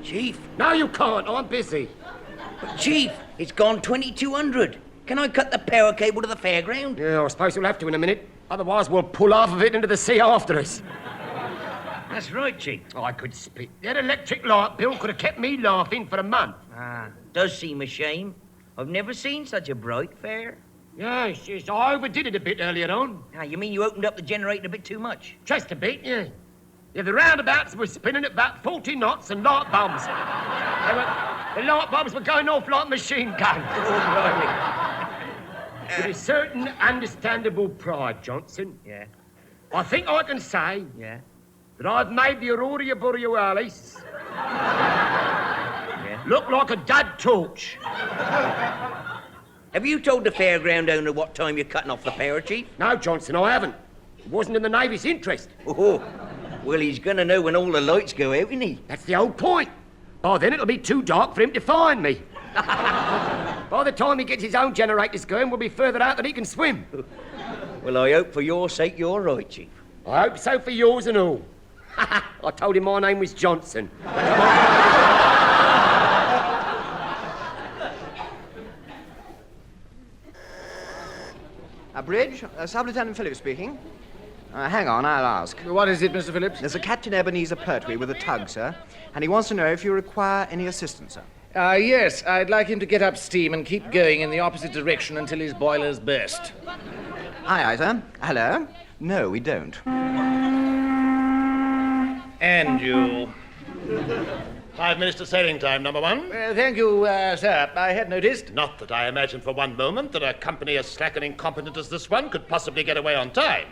Chief? No, you can't. I'm busy. But, Chief, it's gone 2200. Can I cut the power cable to the fairground? Yeah, I suppose you'll have to in a minute. Otherwise, we'll pull half of it into the sea after us. That's right, Chief. Oh, I could spit. That electric light bill could have kept me laughing for a month. Does seem a shame. I've never seen such a bright fair. Yes, I overdid it a bit earlier on. You mean you opened up the generator a bit too much? Just a bit, yeah. Yeah, the roundabouts were spinning at about 40 knots and light bulbs. The light bulbs were going off like machine guns. With a certain understandable pride, Johnson. Yeah. I think I can say... Yeah. That I've made the Aurora Borealis look like a dud torch. Have you told the fairground owner what time you're cutting off the power, Chief? No, Johnson, I haven't. It wasn't in the Navy's interest. Oh, well, he's going to know when all the lights go out, isn't he? That's the whole point. By then it'll be too dark for him to find me. By the time he gets his own generators going, we'll be further out than he can swim. Well, I hope for your sake you're right, Chief. I hope so for yours and all. I told him my name was Johnson. Bridge, Sub-Lieutenant Phillips speaking. Hang on, I'll ask. What is it, Mr. Phillips? There's a Captain Ebenezer Pertwee with a tug, sir, and he wants to know if you require any assistance, sir. Yes, I'd like him to get up steam and keep going in the opposite direction until his boilers burst. Aye, sir. Hello? No, we don't. And you. 5 minutes to sailing time, number 1. Thank you, sir. I had noticed. Not that I imagined for one moment that a company as slack and incompetent as this one could possibly get away on time.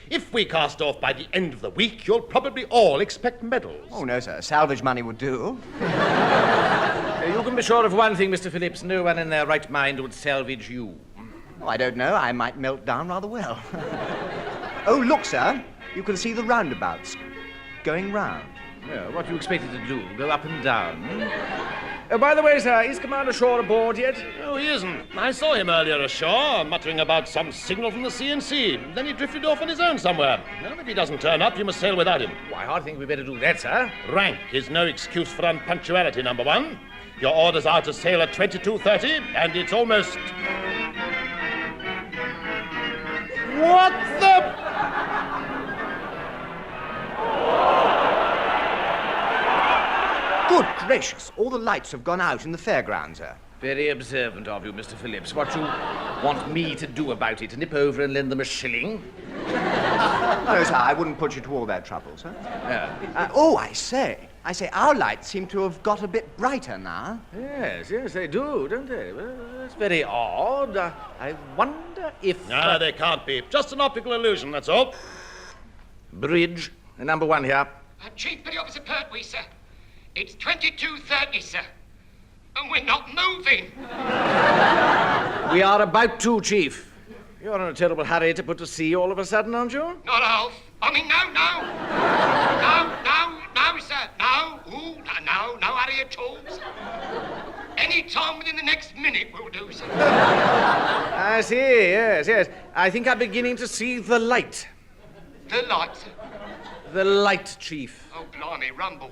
If we cast off by the end of the week, you'll probably all expect medals. Oh, no, sir. Salvage money would do. You can be sure of one thing, Mr. Phillips. No one in their right mind would salvage you. Oh, I don't know. I might melt down rather well. Oh, look, sir. You can see the roundabouts going round. Well, what do you expect it to do? Go up and down? By the way, sir, is Commander Shaw aboard yet? Oh, he isn't. I saw him earlier ashore, muttering about some signal from the CNC. Then he drifted off on his own somewhere. Well, if he doesn't turn up, you must sail without him. Why, I hardly think we'd better do that, sir. Rank is no excuse for unpunctuality, number one. Your orders are to sail at 22:30, and it's almost... What the... Good gracious, all the lights have gone out in the fairgrounds, sir. Very observant of you, Mr. Phillips. What you want me to do about it? Nip over and lend them a shilling? No, sir, I wouldn't put you to all that trouble, sir. I say, our lights seem to have got a bit brighter now. Yes, they do, don't they? Well, that's very odd. I wonder if... No, they can't be. Just an optical illusion, that's all. Bridge, number one here. Chief, pretty opposite Pertwee, sir. It's 22:30, sir. And we're not moving. We are about to, Chief. You're in a terrible hurry to put to sea all of a sudden, aren't you? Not half. I mean, no. No, sir. No. Ooh, no hurry at all, sir. Any time within the next minute will do, sir. I see, yes. I think I'm beginning to see the light. The light, sir? The light, Chief. Oh, blimey, rumbled.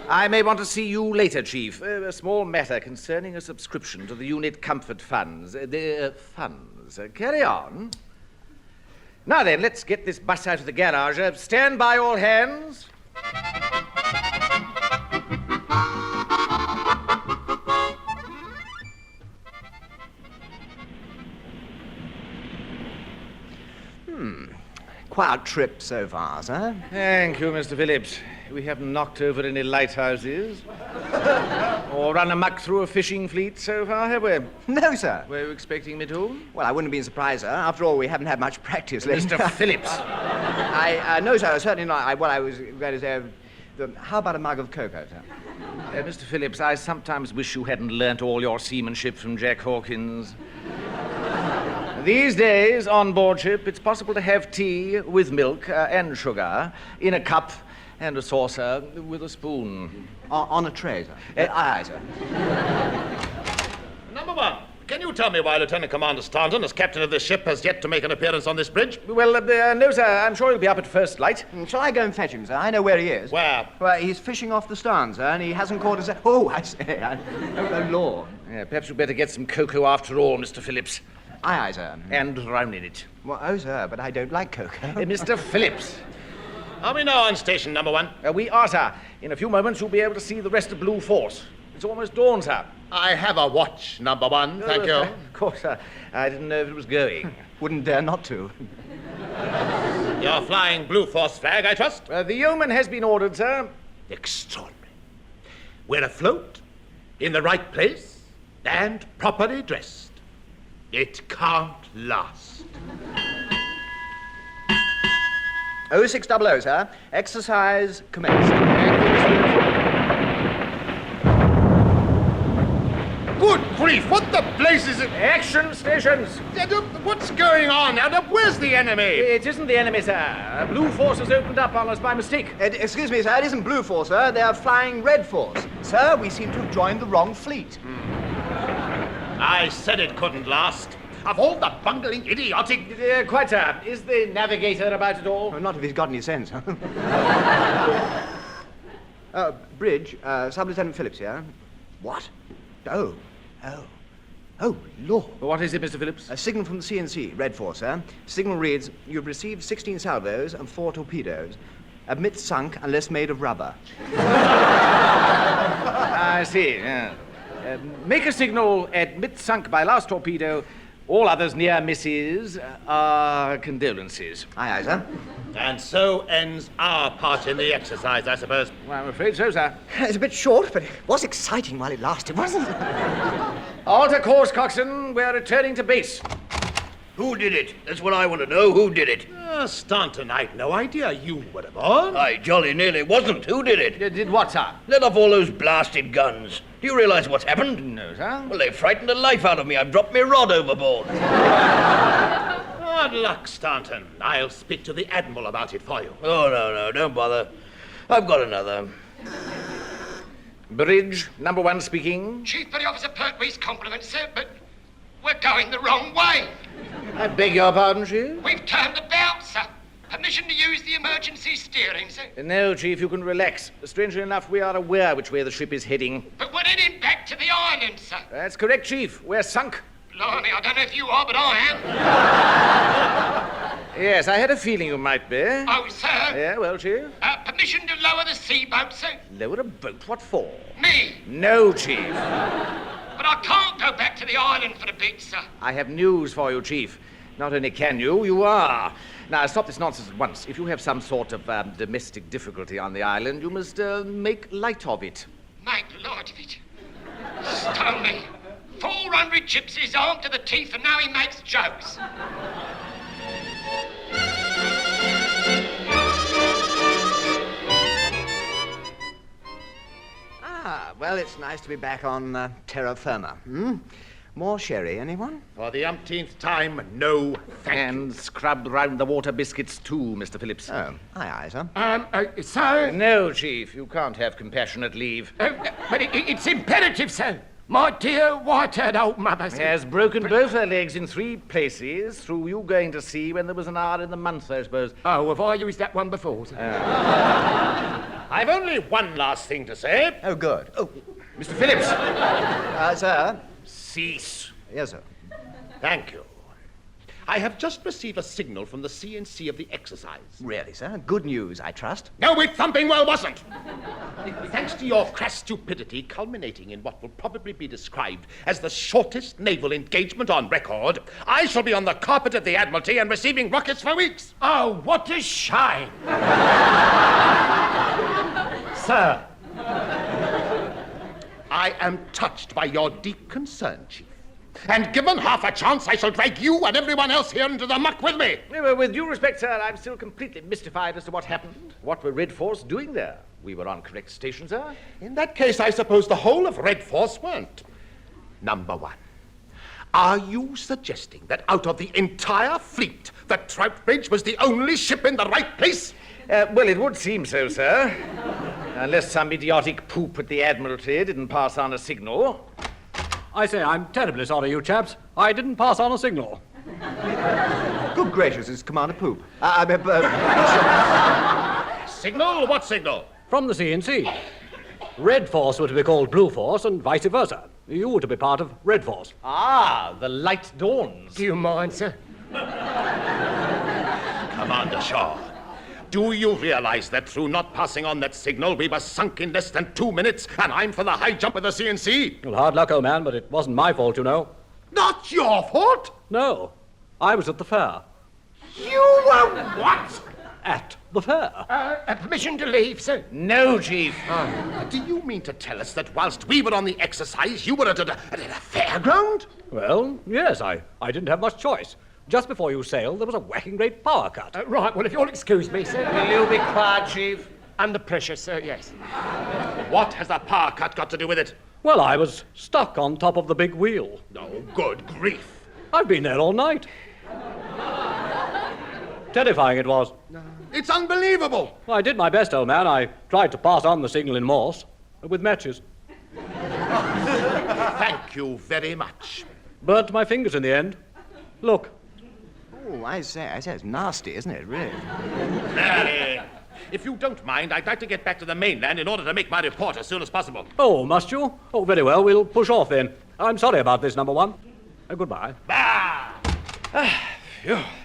I may want to see you later, Chief. A small matter concerning a subscription to the unit comfort funds. The funds. Carry on. Now then, let's get this bus out of the garage. Stand by, all hands. Quiet trip so far, sir. Thank you, Mr. Phillips. We haven't knocked over any lighthouses or run amok through a fishing fleet so far, have we? No, sir. Were you expecting me to? Well, I wouldn't have been surprised, sir. After all, we haven't had much practice lately. Mr. Phillips. No, sir, certainly not. I was going to say, how about a mug of cocoa, sir? Mr. Phillips, I sometimes wish you hadn't learnt all your seamanship from Jack Hawkins. These days, on board ship, it's possible to have tea with milk and sugar in a cup and a saucer with a spoon. On a tray, sir? Aye, sir. Number one, can you tell me why Lieutenant Commander Staunton, as captain of this ship, has yet to make an appearance on this bridge? Well, no, sir. I'm sure he'll be up at first light. Shall I go and fetch him, sir? I know where he is. Where? Well, he's fishing off the starn, sir, and he hasn't caught us. Oh, I say. Oh, Lord. Yeah, perhaps you'd better get some cocoa after all, Mr. Phillips. Aye, sir. And drown in it. Well, oh, sir, but I don't like cocoa. Mr. Phillips. Are we now on station, number one? We are, sir. In a few moments, you'll be able to see the rest of Blue Force. It's almost dawn, sir. I have a watch, number one. Thank you. Of course, sir. I didn't know if it was going. Wouldn't dare not to. You're flying Blue Force flag, I trust? The yeoman has been ordered, sir. Extraordinary. We're afloat, in the right place, and properly dressed. It can't last. 0600, sir. Exercise commenced. Good grief, what the place is it? Action stations. What's going on now? Where's the enemy? It isn't the enemy, sir. Blue Force has opened up on us by mistake. Excuse me, sir. It isn't Blue Force, sir. They are flying Red Force. Sir, we seem to have joined the wrong fleet. I said it couldn't last. Of all the bungling, idiotic... Quite, sir. Is the navigator about it all? Well, not if he's got any sense. Bridge, Sub-Lieutenant Phillips here. What? Oh, Lord. What is it, Mr. Phillips? A signal from the CNC, Red Force, sir. Signal reads, you've received 16 salvos and 4 torpedoes. Admit sunk unless made of rubber. I see, yeah. Make a signal, admit sunk by last torpedo. All others near misses are condolences. Aye, sir. And so ends our part in the exercise, I suppose. Well, I'm afraid so, sir. It's a bit short, but it was exciting while it lasted, wasn't it? Alter course, coxswain. We're returning to base. Who did it? That's what I want to know. Who did it? Staunton, I'd no idea you were aboard. I jolly nearly wasn't. Who did it? Did what, sir? Let off all those blasted guns. Do you realize what's happened? No, sir. Well, they frightened the life out of me. I've dropped my rod overboard. Hard luck, Staunton. I'll speak to the Admiral about it for you. Oh, no, don't bother. I've got another. Bridge, number 1 speaking. Chief Petty Officer Pertwee's compliments, sir, but we're going the wrong way. I beg your pardon, Chief? We've turned about, sir. Permission to use the emergency steering, sir. No, Chief, you can relax. Strangely enough, we are aware which way the ship is heading. But we're heading back to the island, sir. That's correct, Chief. We're sunk. Blimey, I don't know if you are, but I am. Yes, I had a feeling you might be. Oh, sir. Yeah, well, Chief? Permission to lower the seaboat, sir. Lower a boat? What for? Me. No, Chief. But I can't go back to the island for the bit, sir. I have news for you, Chief. Not only can you, you are. Now, stop this nonsense at once. If you have some sort of domestic difficulty on the island, you must make light of it. Make light of it? Stone me. 400 gypsies armed to the teeth, and now he makes jokes. Well, it's nice to be back on terra firma. More sherry, anyone? For the umpteenth time, no thank and scrubbed round the water biscuits too, Mr. Phillips. Oh, aye, sir. Sir? No, Chief, you can't have compassionate leave. But it's imperative, sir. My dear white-haired old mother, sir. Has broken both her legs in 3 places through you going to sea when there was an hour in the month, I suppose. Oh, have I used that one before, sir? I've only one last thing to say. Oh, good. Oh, Mr. Phillips. Sir? Cease. Yes, sir. Thank you. I have just received a signal from the CNC of the exercise. Really, sir? Good news, I trust. No, it thumping well wasn't. Thanks to your crass stupidity, culminating in what will probably be described as the shortest naval engagement on record, I shall be on the carpet of the Admiralty and receiving rockets for weeks. Oh, what a shame. Sir, I am touched by your deep concern, Chief. And given half a chance, I shall drag you and everyone else here into the muck with me. With due respect, sir, I'm still completely mystified as to what happened. What were Red Force doing there? We were on correct station, sir. In that case, I suppose the whole of Red Force weren't. Number 1. Are you suggesting that out of the entire fleet, the Troutbridge was the only ship in the right place? Well, it would seem so, sir. Unless some idiotic poop at the Admiralty didn't pass on a signal. I say, I'm terribly sorry, you chaps. I didn't pass on a signal. Good gracious, it's Commander Poop. Signal? What signal? From the CNC. Red Force were to be called Blue Force and vice versa. You were to be part of Red Force. Ah, the light dawns. Do you mind, sir? Commander Shaw, do you realize that through not passing on that signal, we were sunk in less than 2 minutes, and I'm for the high jump of the CNC? Well, hard luck, old man, but it wasn't my fault, you know. Not your fault? No. I was at the fair. You were what? At the fair. Permission to leave, sir? No, Chief. Do you mean to tell us that whilst we were on the exercise, you were at a fairground? Well, yes, I didn't have much choice. Just before you sailed, there was a whacking great power cut. Right, well, if you'll excuse me, sir. Will you be quiet, Chief? Under pressure, sir, yes. What has the power cut got to do with it? Well, I was stuck on top of the big wheel. Oh, good grief. I've been there all night. Terrifying it was. It's unbelievable. I did my best, old man. I tried to pass on the signal in Morse with matches. Thank you very much. Burnt my fingers in the end. Look. Oh, I say, it's nasty, isn't it, really? Mary, if you don't mind, I'd like to get back to the mainland in order to make my report as soon as possible. Oh, must you? Oh, very well. We'll push off then. I'm sorry about this, number 1. Goodbye.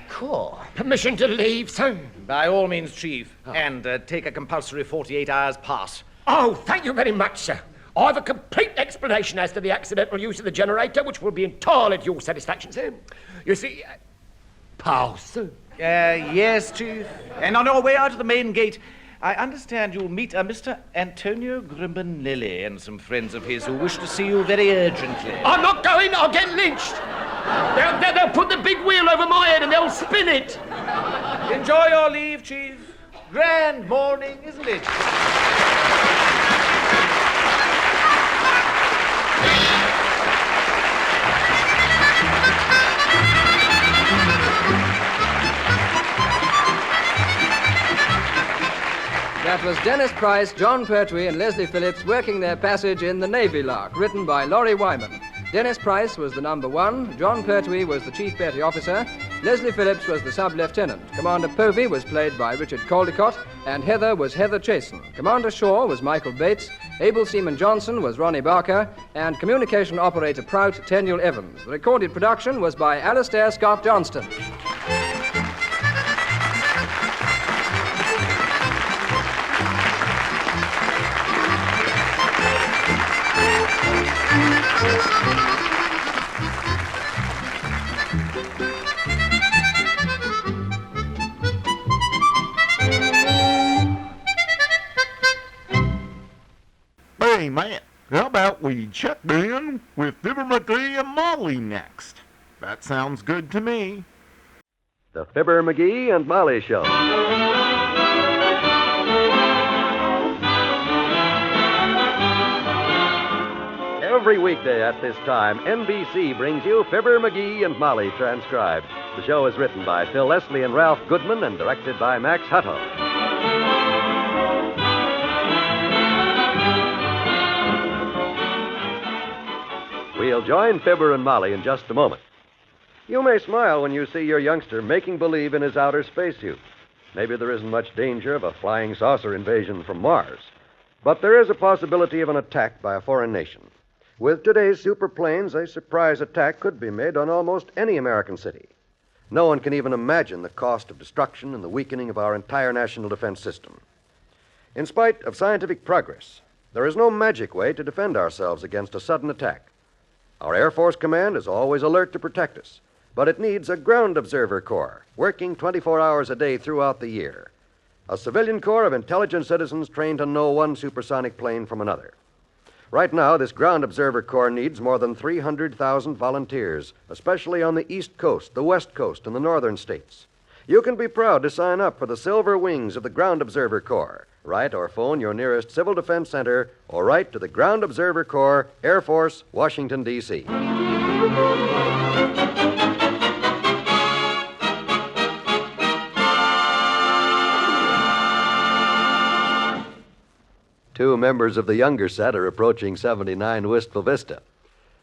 Cool. Permission to leave, sir? By all means, Chief. And take a compulsory 48 hours pass. Oh, thank you very much, sir. I've a complete explanation as to the accidental use of the generator, which will be entirely to your satisfaction, sir. You see... Pause, sir. Yes, Chief. And on your way out of the main gate, I understand you'll meet Mr. Antonio Grimbonelli and some friends of his who wish to see you very urgently. I'm not going. I'll get lynched. They'll put the big wheel over my head and they'll spin it. Enjoy your leave, Chief. Grand morning, isn't it? That was Dennis Price, John Pertwee, and Leslie Phillips working their passage in The Navy Lark, written by Laurie Wyman. Dennis Price was the number one, John Pertwee was the chief petty officer, Leslie Phillips was the sub-lieutenant, Commander Povey was played by Richard Caldecott, and Heather was Heather Chasen. Commander Shaw was Michael Bates, Able Seaman Johnson was Ronnie Barker, and communication operator Prout Tenuel Evans. The recorded production was by Alastair Scott Johnston. Hey, man, how about we check in with Fibber, McGee, and Molly next? That sounds good to me. The Fibber, McGee, and Molly Show. Every weekday at this time, NBC brings you Fibber, McGee, and Molly transcribed. The show is written by Phil Leslie and Ralph Goodman and directed by Max Hutto. We'll join Fibber and Molly in just a moment. You may smile when you see your youngster making believe in his outer spacesuit. Maybe there isn't much danger of a flying saucer invasion from Mars. But there is a possibility of an attack by a foreign nation. With today's superplanes, a surprise attack could be made on almost any American city. No one can even imagine the cost of destruction and the weakening of our entire national defense system. In spite of scientific progress, there is no magic way to defend ourselves against a sudden attack. Our Air Force Command is always alert to protect us, but it needs a ground observer corps working 24 hours a day throughout the year. A civilian corps of intelligent citizens trained to know one supersonic plane from another. Right now, this ground observer corps needs more than 300,000 volunteers, especially on the East Coast, the West Coast, and the northern states. You can be proud to sign up for the Silver Wings of the Ground Observer Corps. Write or phone your nearest Civil Defense Center or write to the Ground Observer Corps, Air Force, Washington, D.C. Two members of the younger set are approaching 79 Wistful Vista.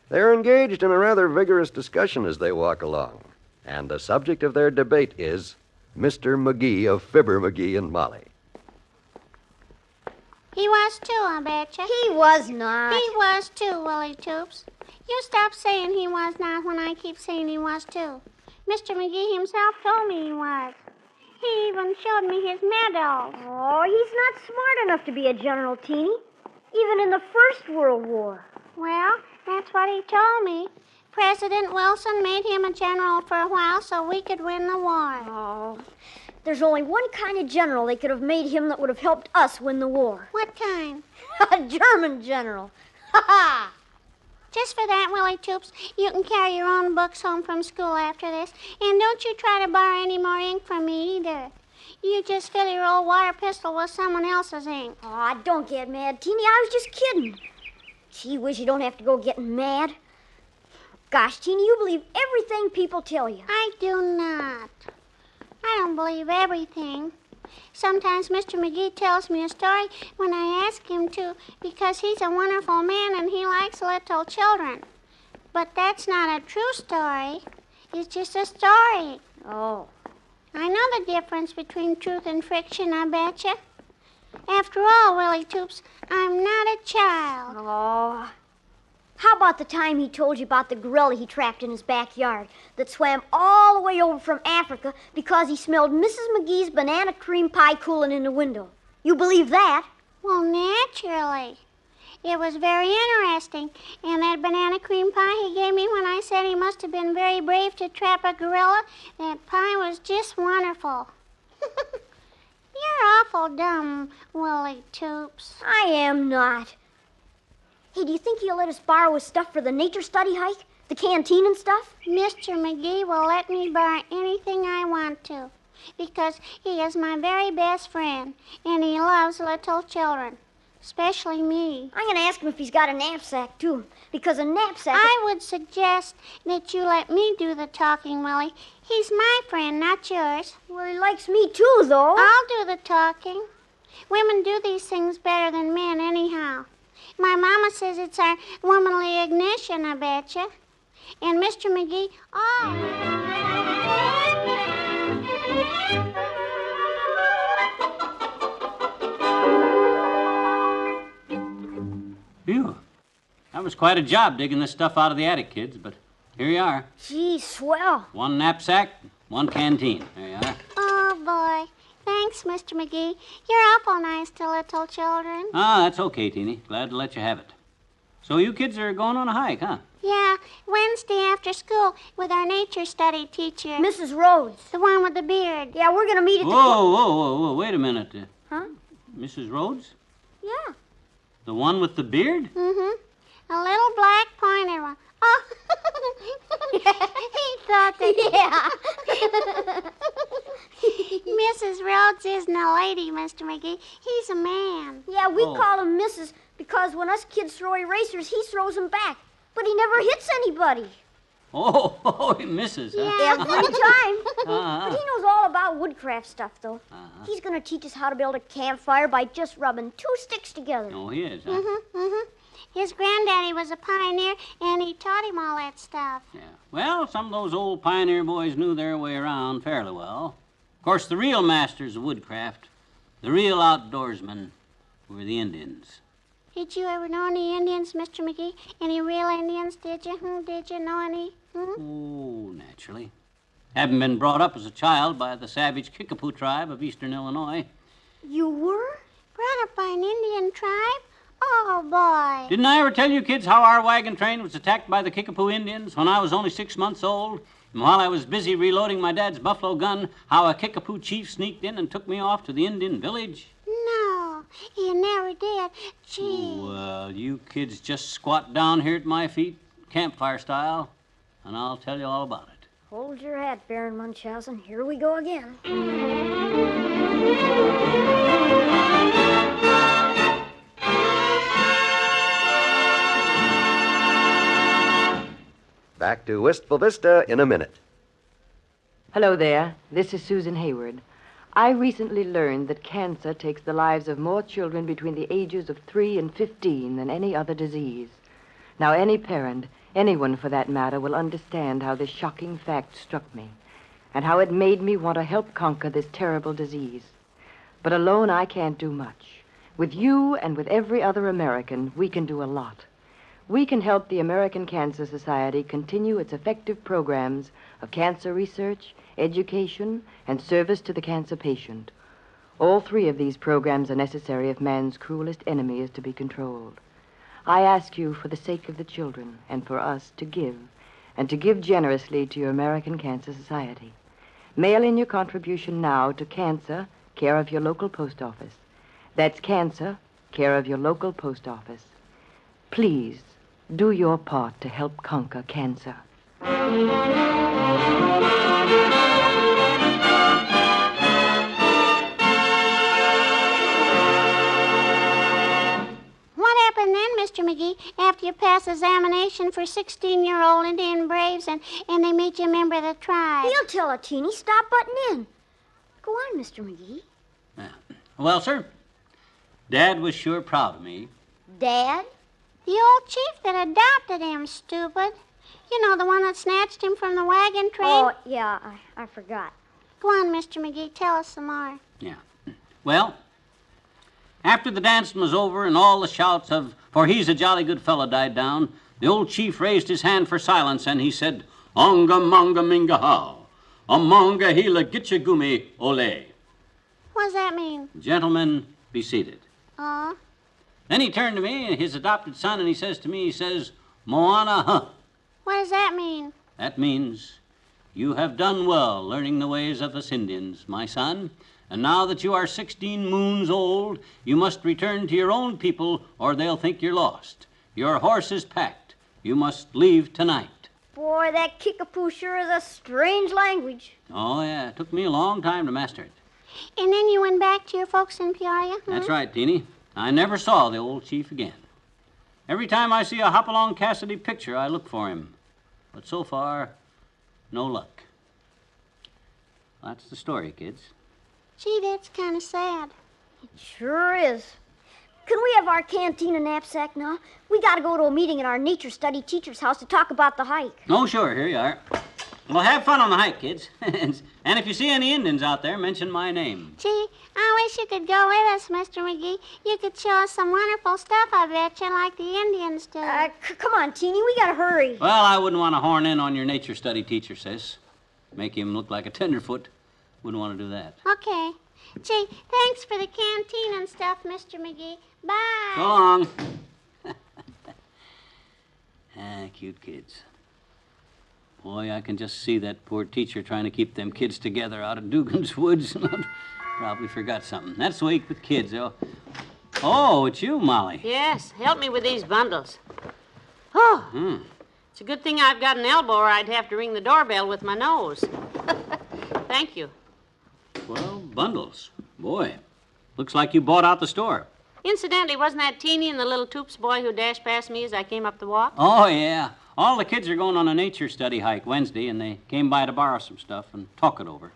They're engaged in a rather vigorous discussion as they walk along. And the subject of their debate is Mr. McGee of Fibber, McGee, and Molly. He was too, I betcha. He was not. He was too, Willie Toops. You stop saying he was not when I keep saying he was too. Mr. McGee himself told me he was. He even showed me his medals. Oh, he's not smart enough to be a general, Teeny. Even in the First World War. Well, that's what he told me. President Wilson made him a general for a while so we could win the war. Oh, there's only one kind of general they could have made him that would have helped us win the war. What kind? A German general. Ha ha! Just for that, Willie Toops, you can carry your own books home from school after this. And don't you try to borrow any more ink from me either. You just fill your old water pistol with someone else's ink. Oh, don't get mad, Teeny. I was just kidding. Gee whiz, you don't have to go getting mad. Gosh, Teeny, you believe everything people tell you. I do not. I don't believe everything. Sometimes Mr. McGee tells me a story when I ask him to because he's a wonderful man and he likes little children. But that's not a true story. It's just a story. Oh. I know the difference between truth and fiction, I betcha. After all, Willie Toops, I'm not a child. Oh. How about the time he told you about the gorilla he trapped in his backyard that swam all the way over from Africa because he smelled Mrs. McGee's banana cream pie cooling in the window? You believe that? Well, naturally. It was very interesting. And that banana cream pie he gave me when I said he must have been very brave to trap a gorilla, that pie was just wonderful. You're awful dumb, Willie Toops. I am not. Hey, do you think he'll let us borrow his stuff for the nature study hike? The canteen and stuff? Mr. McGee will let me borrow anything I want to because he is my very best friend and he loves little children, especially me. I'm going to ask him if he's got a knapsack, too, because a knapsack... I would suggest that you let me do the talking, Willie. He's my friend, not yours. Well, he likes me, too, though. I'll do the talking. Women do these things better than men anyhow. My mama says it's our womanly ignition, I betcha. And Mr. McGee, Phew. That was quite a job digging this stuff out of the attic, kids, but here you are. Gee, swell. One knapsack, one canteen. There you are. oh boy. Thanks, Mr. McGee. You're awful nice to little children. Ah, that's okay, Teeny. Glad to let you have it. So you kids are going on a hike, huh? Yeah, Wednesday after school with our nature study teacher. Mrs. Rhodes. The one with the beard. Yeah, we're going to meet at the... Whoa, wait a minute. Huh? Mrs. Rhodes? Yeah. The one with the beard? Mm-hmm. A little black pointed one. Oh, he thought that... Yeah. Mrs. Rhodes isn't a lady, Mr. McGee. He's a man. Yeah, we call him Mrs. because when us kids throw erasers, he throws them back. But he never hits anybody. Oh, he misses, huh? Yeah, every time. But he knows all about woodcraft stuff, though. He's going to teach us how to build a campfire by just rubbing 2 sticks together. Oh, he is, huh? Mm-hmm. His granddaddy was a pioneer, and he taught him all that stuff. Yeah. Well, some of those old pioneer boys knew their way around fairly well. Of course, the real masters of woodcraft, the real outdoorsmen, were the Indians. Did you ever know any Indians, Mr. McGee? Any real Indians, did you? Did you know any? Oh, naturally. Having been brought up as a child by the savage Kickapoo tribe of eastern Illinois. You were? Brought up by an Indian tribe? Oh, boy. Didn't I ever tell you kids how our wagon train was attacked by the Kickapoo Indians when I was only 6 months old? And while I was busy reloading my dad's buffalo gun, how a Kickapoo chief sneaked in and took me off to the Indian village? No, you never did. Gee. Well, you kids just squat down here at my feet, campfire style, and I'll tell you all about it. Hold your hat, Baron Munchausen. Here we go again. Back to Wistful Vista in a minute. Hello there. This is Susan Hayward. I recently learned that cancer takes the lives of more children between the ages of 3 and 15 than any other disease. Now, any parent, anyone for that matter, will understand how this shocking fact struck me and how it made me want to help conquer this terrible disease. But alone, I can't do much. With you and with every other American, we can do a lot. We can help the American Cancer Society continue its effective programs of cancer research, education, and service to the cancer patient. All 3 of these programs are necessary if man's cruelest enemy is to be controlled. I ask you, for the sake of the children and for us, to give, and to give generously to your American Cancer Society. Mail in your contribution now to Cancer, care of your local post office. That's Cancer, care of your local post office. Please, do your part to help conquer cancer. What happened then, Mr. McGee, after you passed examination for 16-year-old Indian Braves and they made you a member of the tribe? He'll tell a teeny. Stop butting in. Go on, Mr. McGee. Well, sir, Dad was sure proud of me. Dad? The old chief that adopted him, stupid. You know, the one that snatched him from the wagon train? Oh, yeah, I forgot. Go on, Mr. McGee, tell us some more. Yeah. Well, after the dancing was over and all the shouts of, "For he's a jolly good fellow," died down, the old chief raised his hand for silence and he said, "Onga monga minga how, amonga hila gitcha gumi ole." What does that mean? Gentlemen, be seated. Oh? Then he turned to me, his adopted son, and he says to me, "Moana, huh." What does that mean? That means you have done well learning the ways of us Indians, my son. And now that you are 16 moons old, you must return to your own people or they'll think you're lost. Your horse is packed. You must leave tonight. Boy, that Kickapoo sure is a strange language. Oh, yeah. It took me a long time to master it. And then you went back to your folks in Peoria? That's right, Teeny. I never saw the old chief again. Every time I see a Hopalong Cassidy picture, I look for him. But so far, no luck. That's the story, kids. Gee, that's kind of sad. It sure is. Can we have our canteen and knapsack now? We gotta go to a meeting at our nature study teacher's house to talk about the hike. Oh, sure. Here you are. Well, have fun on the hike, kids. And if you see any Indians out there, mention my name. Gee, I wish you could go with us, Mr. McGee. You could show us some wonderful stuff, I bet you, like the Indians do. Come on, Teeny, we gotta hurry. Well, I wouldn't want to horn in on your nature study teacher, sis. Make him look like a tenderfoot. Wouldn't want to do that. Okay. Gee, thanks for the canteen and stuff, Mr. McGee. Bye. So long. Cute kids. Boy, I can just see that poor teacher trying to keep them kids together out of Dugan's woods. Probably forgot something. That's the way with kids. Oh, it's you, Molly. Yes, help me with these bundles. Oh, it's a good thing I've got an elbow or I'd have to ring the doorbell with my nose. Thank you. Well, bundles. Boy, looks like you bought out the store. Incidentally, wasn't that Teeny and the little Toops boy who dashed past me as I came up the walk? Oh, yeah. All the kids are going on a nature study hike Wednesday, and they came by to borrow some stuff and talk it over.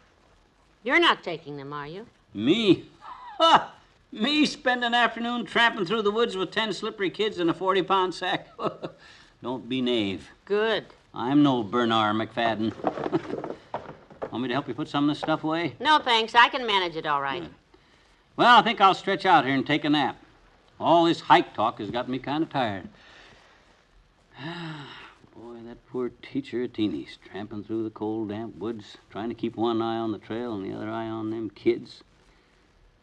You're not taking them, are you? Me? Ha! Me spend an afternoon tramping through the woods with 10 slippery kids in a 40-pound sack? Don't be knave. Good. I'm no Bernard McFadden. Want me to help you put some of this stuff away? No, thanks. I can manage it all right. Well, I think I'll stretch out here and take a nap. All this hike talk has got me kind of tired. Boy, that poor teacher at Teeny's, tramping through the cold, damp woods, trying to keep one eye on the trail and the other eye on them kids.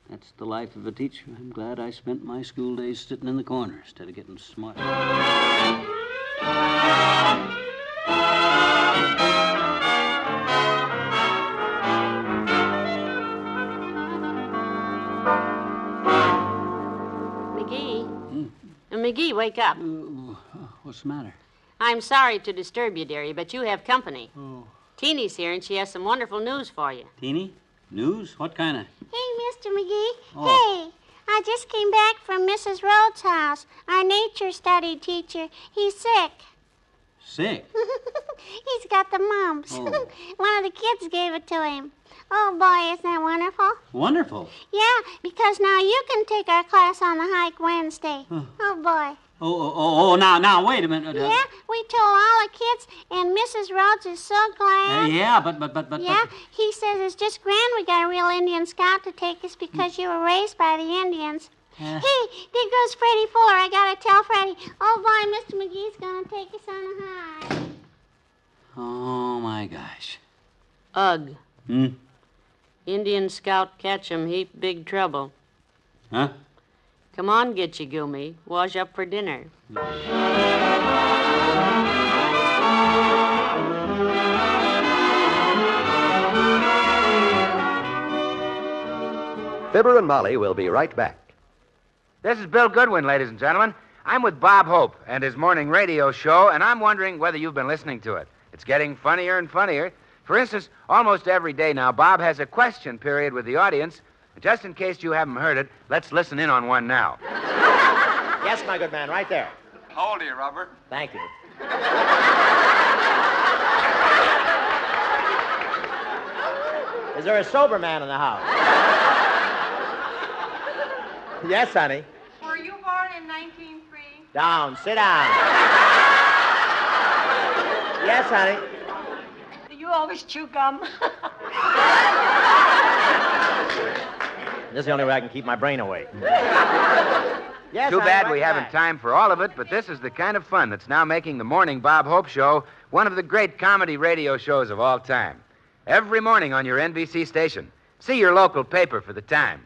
That's the life of a teacher. I'm glad I spent my school days sitting in the corner instead of getting smart. McGee, wake up. What's the matter? I'm sorry to disturb you, dearie, but you have company. Oh. Teeny's here, and she has some wonderful news for you. Teeny? News? What kind of... Hey, Mr. McGee. Oh. Hey, I just came back from Mrs. Rhodes' house. Our nature study teacher. He's sick. Sick? He's got the mumps. Oh. One of the kids gave it to him. Oh, boy, isn't that wonderful? Wonderful. Yeah, because now you can take our class on the hike Wednesday. Oh, boy. Now, wait a minute. Yeah, we told all the kids, and Mrs. Rhodes is so glad. Yeah, but... Yeah, he says it's just grand we got a real Indian scout to take us because you were raised by the Indians. Hey, there goes Freddie Fuller. I gotta tell Freddie. Oh, boy, Mr. McGee's gonna take us on a hike. Oh, my gosh. Ugh. Indian scout catch 'em, heap big trouble. Huh? Come on, get you, Goomy. Wash up for dinner. Fibber and Molly will be right back. This is Bill Goodwin, ladies and gentlemen. I'm with Bob Hope and his morning radio show, and I'm wondering whether you've been listening to it. It's getting funnier and funnier. For instance, almost every day now, Bob has a question period with the audience. Just in case you haven't heard it, let's listen in on one now. Yes, my good man, right there. How old are you, Robert? Thank you. Is there a sober man in the house? Yes, honey. Were you born in 1903? Down, sit down. Yes, honey. Do you always chew gum? This is the only way I can keep my brain awake. Yes, Too honey, bad right we haven't back. time for all of it, but this is the kind of fun that's now making the Morning Bob Hope Show one of the great comedy radio shows of all time. Every morning on your NBC station. See your local paper for the time.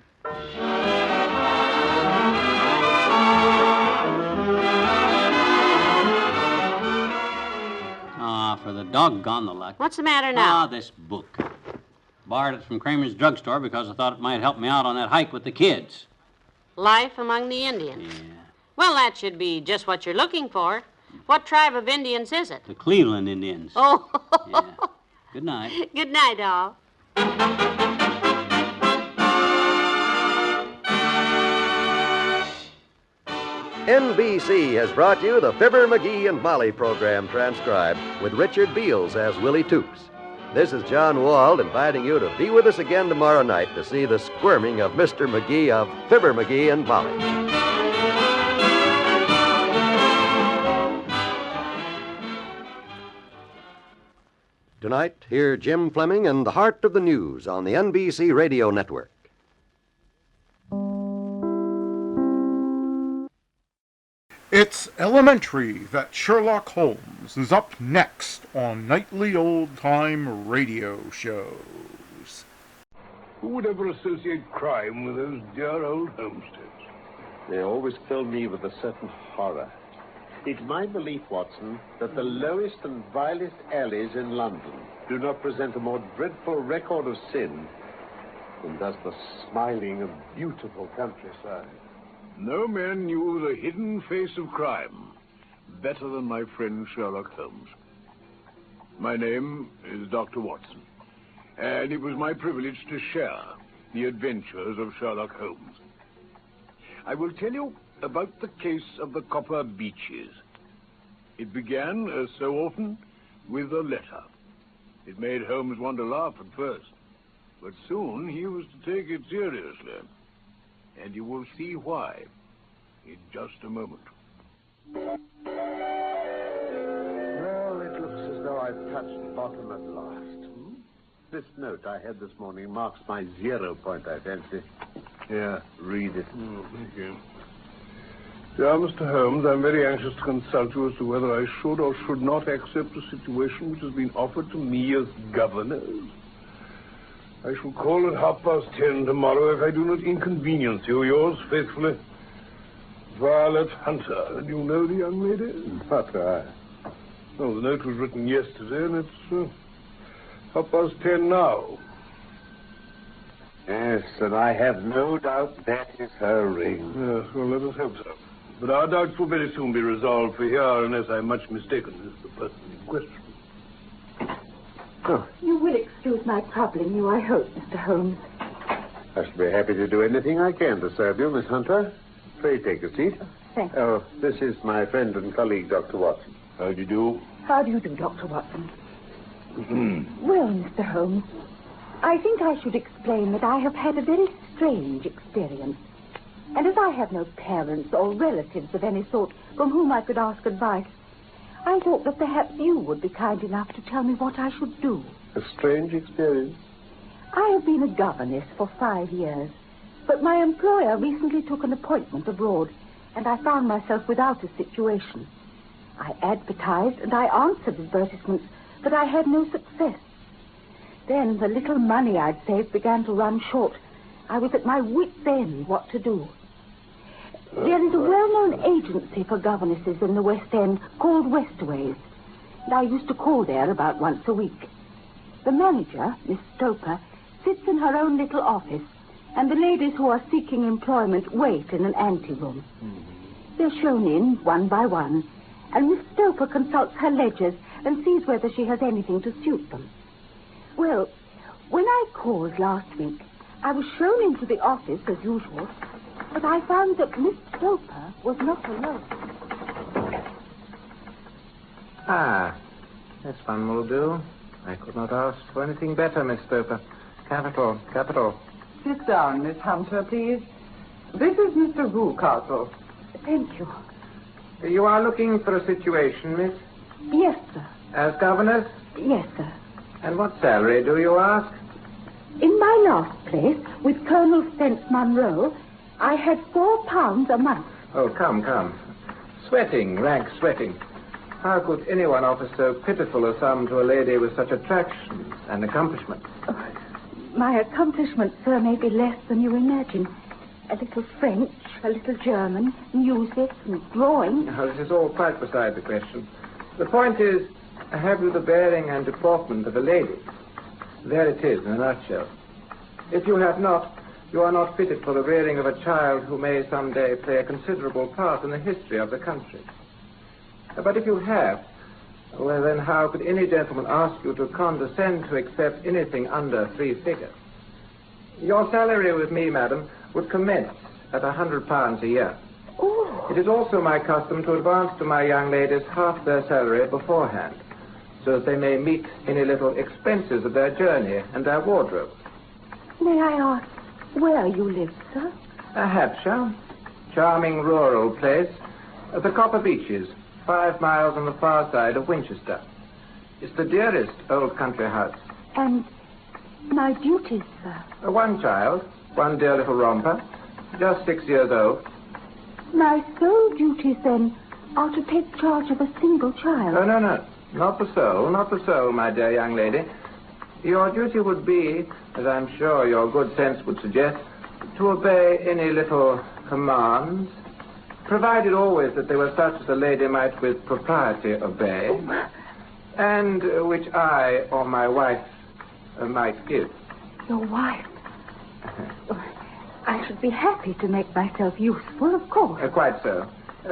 For the doggone the luck. What's the matter now? This book. Borrowed it from Kramer's drugstore because I thought it might help me out on that hike with the kids. Life among the Indians. Yeah. Well, that should be just what you're looking for. What tribe of Indians is it? The Cleveland Indians. Oh. Yeah. Good night. Good night, all. NBC has brought you the Fibber, McGee, and Molly program transcribed with Richard Beals as Willie Toops. This is John Wald inviting you to be with us again tomorrow night to see the squirming of Mr. Magee of Fibber, Magee and Molly. Tonight, hear Jim Fleming and the Heart of the News on the NBC Radio Network. It's elementary that Sherlock Holmes is up next on nightly old-time radio shows. Who would ever associate crime with those dear old homesteads? They always fill me with a certain horror. It's my belief, Watson, that the lowest and vilest alleys in London do not present a more dreadful record of sin than does the smiling and beautiful countryside. No man knew the hidden face of crime better than my friend Sherlock Holmes. My name is Dr. Watson, and it was my privilege to share the adventures of Sherlock Holmes. I will tell you about the case of the copper Beeches. It began, as so often, with a letter. It made Holmes want to laugh at first, but soon he was to take it seriously. And you will see why in just a moment. Well, it looks as though I've touched bottom at last. This note I had this morning marks my 0 point, I fancy. Here, read it. Thank you. Dear Mr. Holmes, I'm very anxious to consult you as to whether I should or should not accept a situation which has been offered to me as governor. I shall call at 10:30 tomorrow if I do not inconvenience you. Yours faithfully, Violet Hunter. And you know the young lady? Not I. Well, the note was written yesterday, and it's 10:30 now. Yes, and I have no doubt that is her ring. Yes, well, let us hope so. But our doubts will very soon be resolved, for here, unless I'm much mistaken, is the person in question. Oh. You will excuse my troubling you, I hope, Mr. Holmes. I shall be happy to do anything I can to serve you, Miss Hunter. Pray take a seat. Thank you. Oh, this is my friend and colleague, Dr. Watson. How do you do? How do you do, Dr. Watson? Well, Mr. Holmes, I think I should explain that I have had a very strange experience. And as I have no parents or relatives of any sort from whom I could ask advice, I thought that perhaps you would be kind enough to tell me what I should do. A strange experience? I have been a governess for 5 years, but my employer recently took an appointment abroad, and I found myself without a situation. I advertised and I answered advertisements, but I had no success. Then the little money I'd saved began to run short. I was at my wit's end what to do. There is a well-known agency for governesses in the West End called Westways, and I used to call there about once a week. The manager, Miss Stoper, sits in her own little office, and the ladies who are seeking employment wait in an anteroom. They're shown in one by one, and Miss Stoper consults her ledgers and sees whether she has anything to suit them. Well, when I called last week, I was shown into the office as usual, but I found that Miss Stoper was not alone. Ah, this one will do. I could not ask for anything better, Miss Stoper. Capital, capital. Sit down, Miss Hunter, please. This is Mr. Rucastle. Thank you. You are looking for a situation, miss? Yes, sir. As governess? Yes, sir. And what salary, do you ask? In my last place, with Colonel Spence Munro, I had £4 a month. Oh, come. Sweating, rank sweating. How could anyone offer so pitiful a sum to a lady with such attractions and accomplishments? My accomplishments, sir, may be less than you imagine. A little French, a little German, music, and drawing. Now, this is all quite beside the question. The point is, have you the bearing and deportment of a lady? There it is, in a nutshell. If you have not, you are not fitted for the rearing of a child who may someday play a considerable part in the history of the country. But if you have, well, then how could any gentleman ask you to condescend to accept anything under 3 figures? Your salary with me, madam, would commence at £100 a year. Oh. It is also my custom to advance to my young ladies half their salary beforehand, so that they may meet any little expenses of their journey and their wardrobe. May I ask where you live, sir? Hampshire. Charming rural place. The Copper Beeches, 5 miles on the far side of Winchester. It's the dearest old country house. And my duties, sir? One child, one dear little romper, just 6 years old. My sole duties, then, are to take charge of a single child. No. Not the soul, my dear young lady. Your duty would be, as I'm sure your good sense would suggest, to obey any little commands, provided always that they were such as a lady might with propriety obey, and which I or my wife might give. Your wife? I should be happy to make myself useful, of course. Quite so.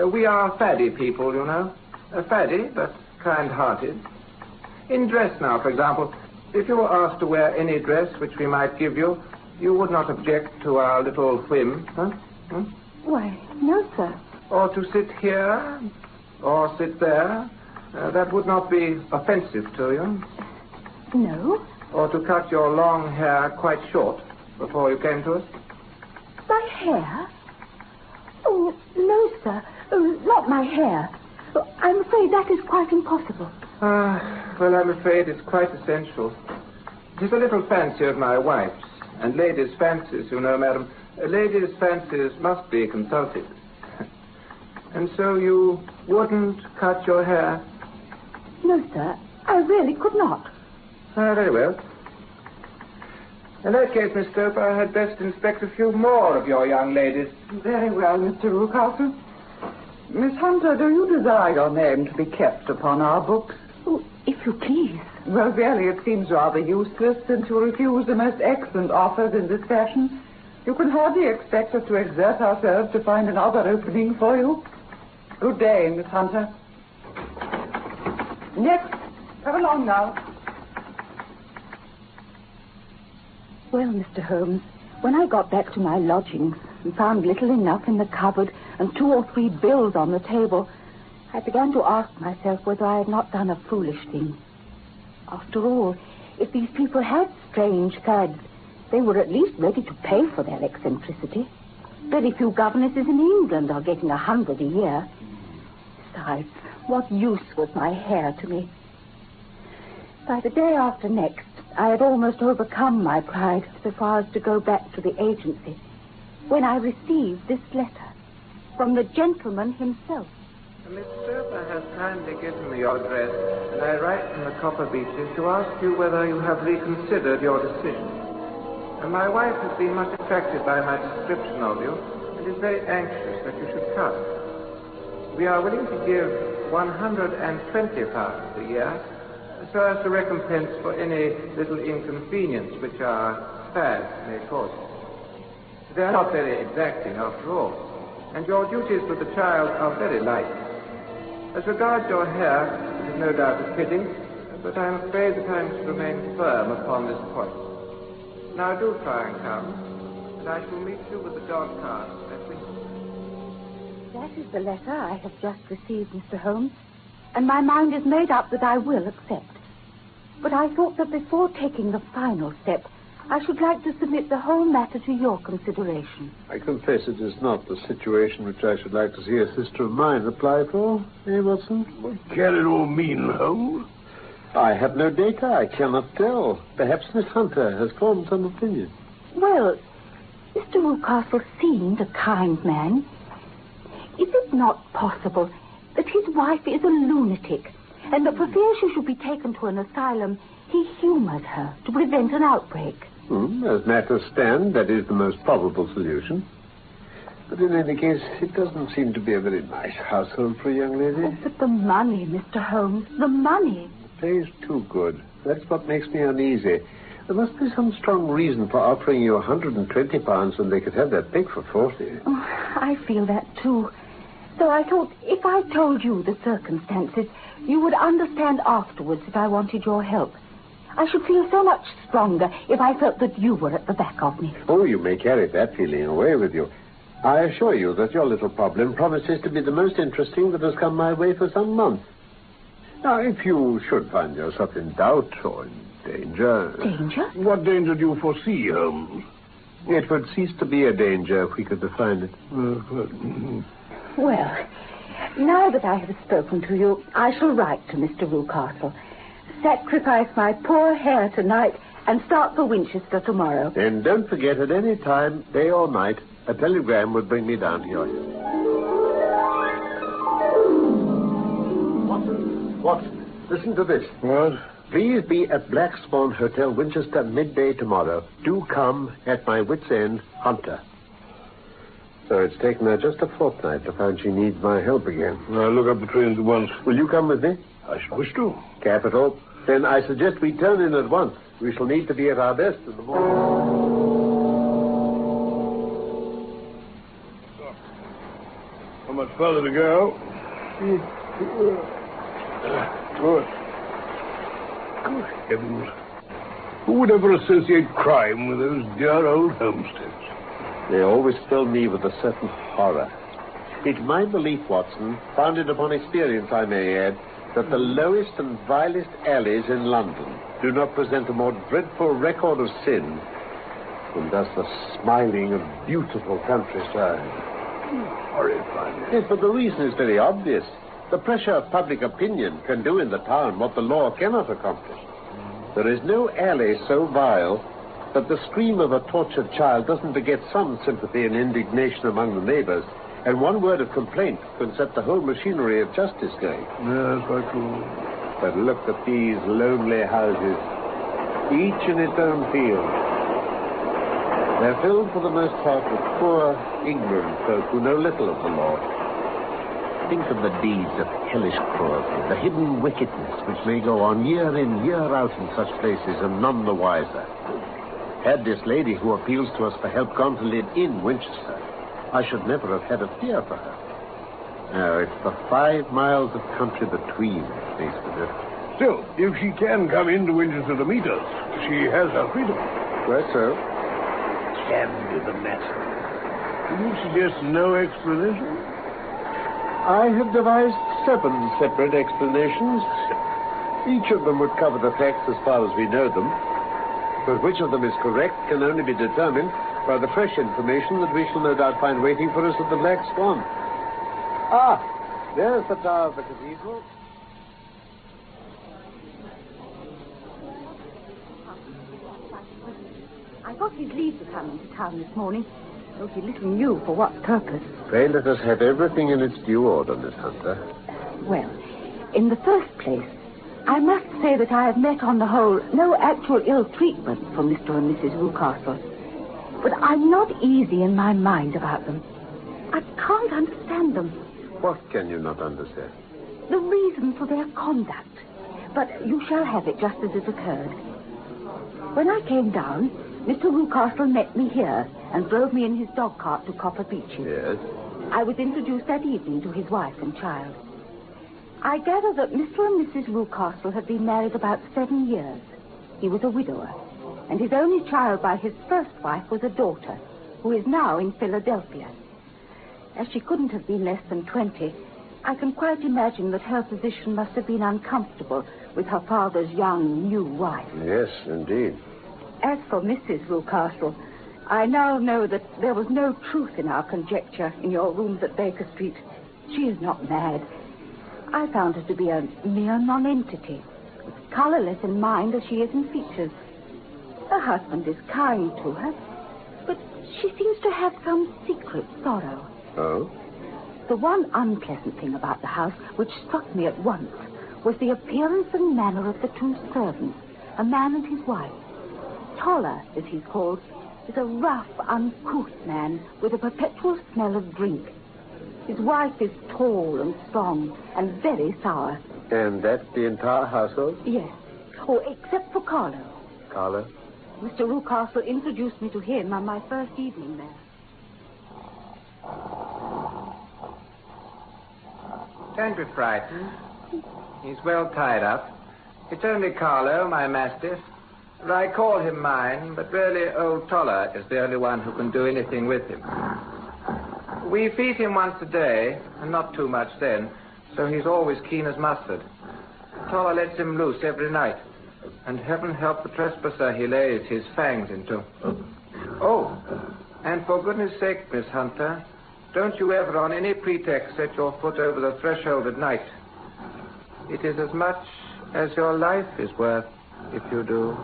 We are faddy people, you know. Faddy, but kind-hearted. In dress now, for example, if you were asked to wear any dress which we might give you, you would not object to our little whim, huh? Why, no, sir. Or to sit here, or sit there. That would not be offensive to you. No. Or to cut your long hair quite short before you came to us. My hair? Oh, no, sir. Oh, not my hair. Oh, I'm afraid that is quite impossible. Well, I'm afraid it's quite essential. It is a little fancy of my wife's. And ladies' fancies, you know, madam, ladies' fancies must be consulted. And so you wouldn't cut your hair? No, sir. I really could not. Very well. In that case, Miss Stope, I had best inspect a few more of your young ladies. Very well, Mr. Rucastle. Miss Hunter, do you desire your name to be kept upon our books? Oh, if you please. Well, really, it seems rather useless since you refuse the most excellent offers in this fashion. You can hardly expect us to exert ourselves to find another opening for you. Good day, Miss Hunter. Next. Come along now. Well, Mr. Holmes, when I got back to my lodgings and found little enough in the cupboard and 2 or 3 bills on the table, I began to ask myself whether I had not done a foolish thing. After all, if these people had strange fads, they were at least ready to pay for their eccentricity. Very few governesses in England are getting 100 a year. Besides, what use was my hair to me? By the day after next, I had almost overcome my pride so far as to go back to the agency, when I received this letter from the gentleman himself. Miss Stoper has kindly given me your address, and I write from the Copper Beeches to ask you whether you have reconsidered your decision. And my wife has been much attracted by my description of you, and is very anxious that you should come. We are willing to give £120 a year, so as to recompense for any little inconvenience which our fads may cause you. They are not very exacting, after all, and your duties with the child are very light. As regards your hair, it is no doubt a fitting, but I am afraid that I must remain firm upon this point. Now do try and come, and I shall meet you with the dog cart at Winchester. That is the letter I have just received, Mr. Holmes, and my mind is made up that I will accept. But I thought that before taking the final step, I should like to submit the whole matter to your consideration. I confess it is not the situation which I should like to see a sister of mine apply for, Watson? What can it all mean, Holmes? I have no data. I cannot tell. Perhaps Miss Hunter has formed some opinion. Well, Mr. Rucastle seemed a kind man. Is it not possible that his wife is a lunatic, and that for fear she should be taken to an asylum, he humored her to prevent an outbreak? As matters stand, that is the most probable solution. But in any case, it doesn't seem to be a very nice household for a young lady. Oh, but the money, Mr. Holmes, the money. The pay is too good. That's what makes me uneasy. There must be some strong reason for offering you £120 when they could have that pig for 40. Oh, I feel that, too. So I thought if I told you the circumstances, you would understand afterwards if I wanted your help. I should feel so much stronger if I felt that you were at the back of me. Oh, you may carry that feeling away with you. I assure you that your little problem promises to be the most interesting that has come my way for some months. Now, if you should find yourself in doubt or in danger... Danger? What danger do you foresee, Holmes? It would cease to be a danger if we could define it. Well, now that I have spoken to you, I shall write to Mr. Rucastle. Sacrifice my poor hair tonight and start for Winchester tomorrow. And don't forget, at any time, day or night, a telegram would bring me down here. Watson, listen to this. What? Please be at Black Swan Hotel, Winchester, midday tomorrow. Do come at my wit's end, Hunter. So it's taken her just a fortnight to find she needs my help again. I'll look up the trains at once. Will you come with me? I should wish to. Capital. Then I suggest we turn in at once. We shall need to be at our best in the morning. How much further to go? Good. Good heavens. Who would ever associate crime with those dear old homesteads? They always fill me with a certain horror. It's my belief, Watson, founded upon experience, I may add, that the lowest and vilest alleys in London do not present a more dreadful record of sin than does the smiling and beautiful countryside. Horrifying. Yes, but the reason is very obvious. The pressure of public opinion can do in the town what the law cannot accomplish. There is no alley so vile that the scream of a tortured child doesn't beget some sympathy and indignation among the neighbors, and one word of complaint can set the whole machinery of justice going. Yes, quite true. But look at these lonely houses, each in its own field. They're filled for the most part with poor, ignorant folk who know little of the law. Think of the deeds of hellish cruelty, the hidden wickedness which may go on year in, year out in such places, and none the wiser. Had this lady who appeals to us for help gone to live in Winchester, I should never have had a fear for her. No, it's the 5 miles of country between that makes the difference. Still, if she can come into Winchester to meet us, she has her freedom. Quite so. Can be the matter. Do you suggest no explanation? I have devised 7 separate explanations. Each of them would cover the facts as far as we know them. But which of them is correct can only be determined by the fresh information that we shall no doubt find waiting for us at the Black Swan. Ah, there's the tower of the cathedral. I got his leave to come into town this morning, though he little knew for what purpose. Pray let us have everything in its due order, Miss Hunter. Well, in the first place, I must say that I have met on the whole no actual ill treatment from Mr. and Mrs. Rucastle. But I'm not easy in my mind about them. I can't understand them. What can you not understand? The reason for their conduct. But you shall have it just as it occurred. When I came down, Mr. Rucastle met me here and drove me in his dog cart to Copper Beeches. Yes? I was introduced that evening to his wife and child. I gather that Mr. and Mrs. Rucastle had been married about 7 years. He was a widower, and his only child by his first wife was a daughter, who is now in Philadelphia. As she couldn't have been less than 20, I can quite imagine that her position must have been uncomfortable with her father's young, new wife. Yes, indeed. As for Mrs. Rucastle, I now know that there was no truth in our conjecture in your rooms at Baker Street. She is not mad. I found her to be a mere nonentity, as colorless in mind as she is in features. Her husband is kind to her, but she seems to have some secret sorrow. Oh? The one unpleasant thing about the house, which struck me at once, was the appearance and manner of the 2 servants, a man and his wife. Toller, as he's called, is a rough, uncouth man with a perpetual smell of drink. His wife is tall and strong and very sour. And that's the entire household? Yes. Oh, except for Carlo. Carlo? Mr. Rucastle introduced me to him on my first evening there. Don't be frightened. He's well tied up. It's only Carlo, my mastiff. I call him mine, but really old Toller is the only one who can do anything with him. We feed him once a day, and not too much then, so he's always keen as mustard. Toller lets him loose every night. And heaven help the trespasser he lays his fangs into. Oh, and for goodness sake, Miss Hunter, don't you ever on any pretext set your foot over the threshold at night. It is as much as your life is worth if you do.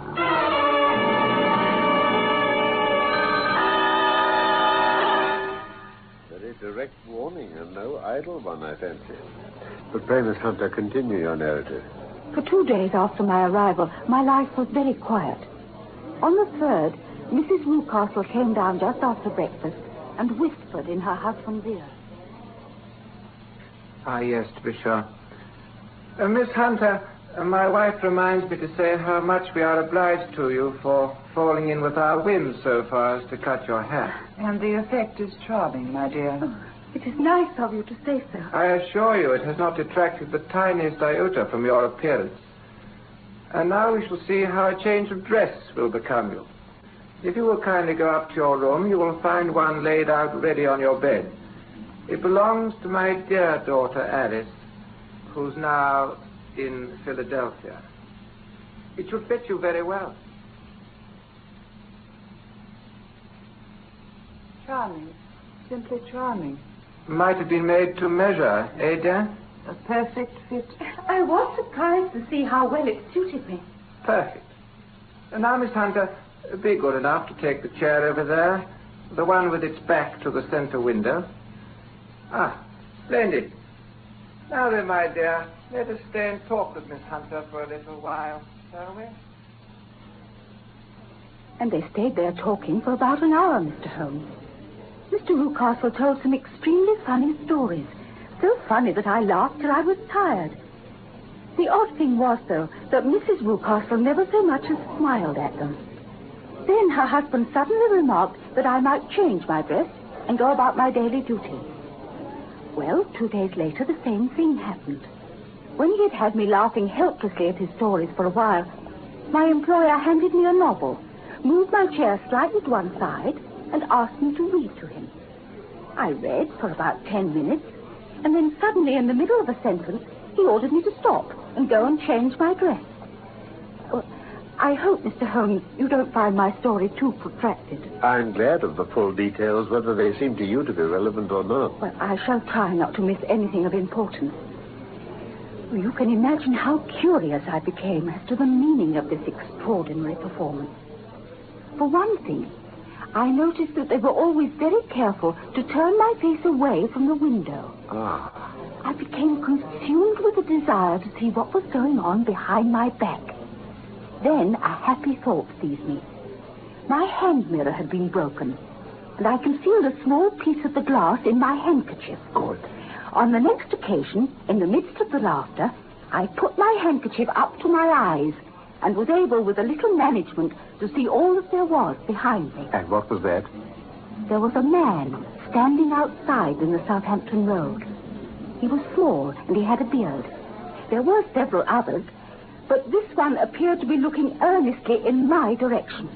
Very direct warning, and no idle one, I fancy. But pray, Miss Hunter, continue your narrative. For 2 days after my arrival, my life was very quiet. On the 3rd, Mrs. Newcastle came down just after breakfast and whispered in her husband's ear. Ah, yes, to be sure. Miss Hunter, my wife reminds me to say how much we are obliged to you for falling in with our whims so far as to cut your hair. And the effect is charming, my dear. Oh, it is nice of you to say so. I assure you it has not detracted the tiniest iota from your appearance. And now we shall see how a change of dress will become you. If you will kindly go up to your room, you will find one laid out ready on your bed. It belongs to my dear daughter Alice, who's now in Philadelphia. It should fit you very well. Charming. Simply charming. Might have been made to measure, eh, dear? A perfect fit. I was surprised to see how well it suited me. Perfect. And now, Miss Hunter, be good enough to take the chair over there, the one with its back to the center window. Ah, splendid. Now then, my dear, let us stay and talk with Miss Hunter for a little while, shall we? And they stayed there talking for about an hour, Mr. Holmes. Mr. Newcastle told some extremely funny stories. So funny that I laughed till I was tired. The odd thing was, though, that Mrs. Newcastle never so much as smiled at them. Then her husband suddenly remarked that I might change my dress and go about my daily duty. Well, 2 days later, the same thing happened. When he had had me laughing helplessly at his stories for a while, my employer handed me a novel, moved my chair slightly to one side, and asked me to read to him. I read for about 10 minutes, and then suddenly, in the middle of a sentence, he ordered me to stop and go and change my dress. Well, I hope, Mr. Holmes, you don't find my story too protracted. I'm glad of the full details, whether they seem to you to be relevant or not. Well, I shall try not to miss anything of importance. You can imagine how curious I became as to the meaning of this extraordinary performance. For one thing, I noticed that they were always very careful to turn my face away from the window. Ah. I became consumed with a desire to see what was going on behind my back. Then a happy thought seized me. My hand mirror had been broken, and I concealed a small piece of the glass in my handkerchief. Good. On the next occasion, in the midst of the laughter, I put my handkerchief up to my eyes and was able, with a little management, to see all that there was behind me. And what was that? There was a man standing outside in the Southampton Road. He was small, and he had a beard. There were several others, but this one appeared to be looking earnestly in my direction.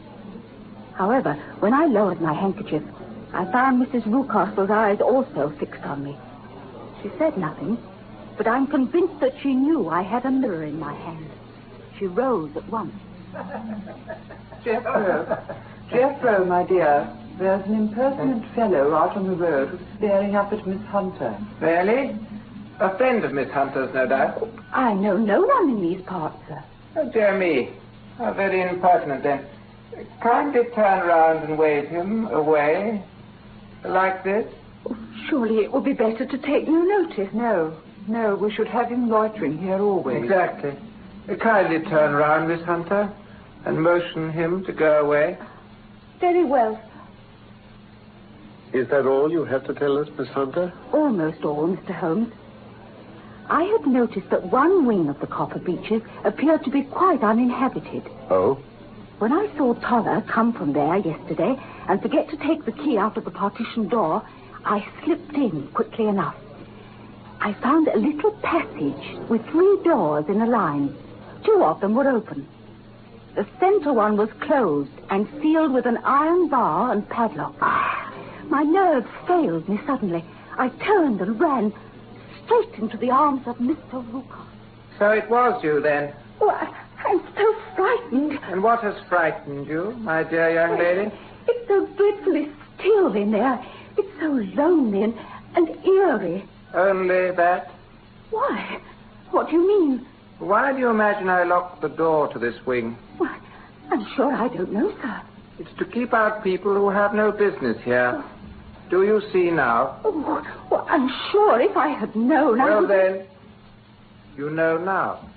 However, when I lowered my handkerchief, I found Mrs. Newcastle's eyes also fixed on me. She said nothing, but I'm convinced that she knew I had a mirror in my hand. She rose at once. Jethro, my dear, there's an impertinent fellow out on the road who's staring up at Miss Hunter. Really? A friend of Miss Hunter's, no doubt. I know no one in these parts, sir. Oh, dear me. How very impertinent, then. Kindly turn round and wave him away. Like this. Oh, surely it would be better to take no notice. No, we should have him loitering here always. Exactly. Kindly turn round, Miss Hunter, and motion him to go away. Very well. Is that all you have to tell us, Miss Hunter? Almost all, Mr. Holmes. I had noticed that one wing of the Copper Beeches appeared to be quite uninhabited. Oh? When I saw Toller come from there yesterday and forget to take the key out of the partition door, I slipped in quickly enough. I found a little passage with 3 doors in a line. 2 of them were open. The center one was closed and sealed with an iron bar and padlock. My nerves failed me suddenly. I turned and ran straight into the arms of Mr. Newcastle. So it was you, then? Oh, I'm so frightened. And what has frightened you, my dear young lady? It's so dreadfully still in there. It's so lonely and eerie. Only that? Why? What do you mean? Why do you imagine I locked the door to this wing? Why, I'm sure I don't know, sir. It's to keep out people who have no business here. Do you see now? Oh, well, I'm sure if I had known, I Well, would... then, you know now.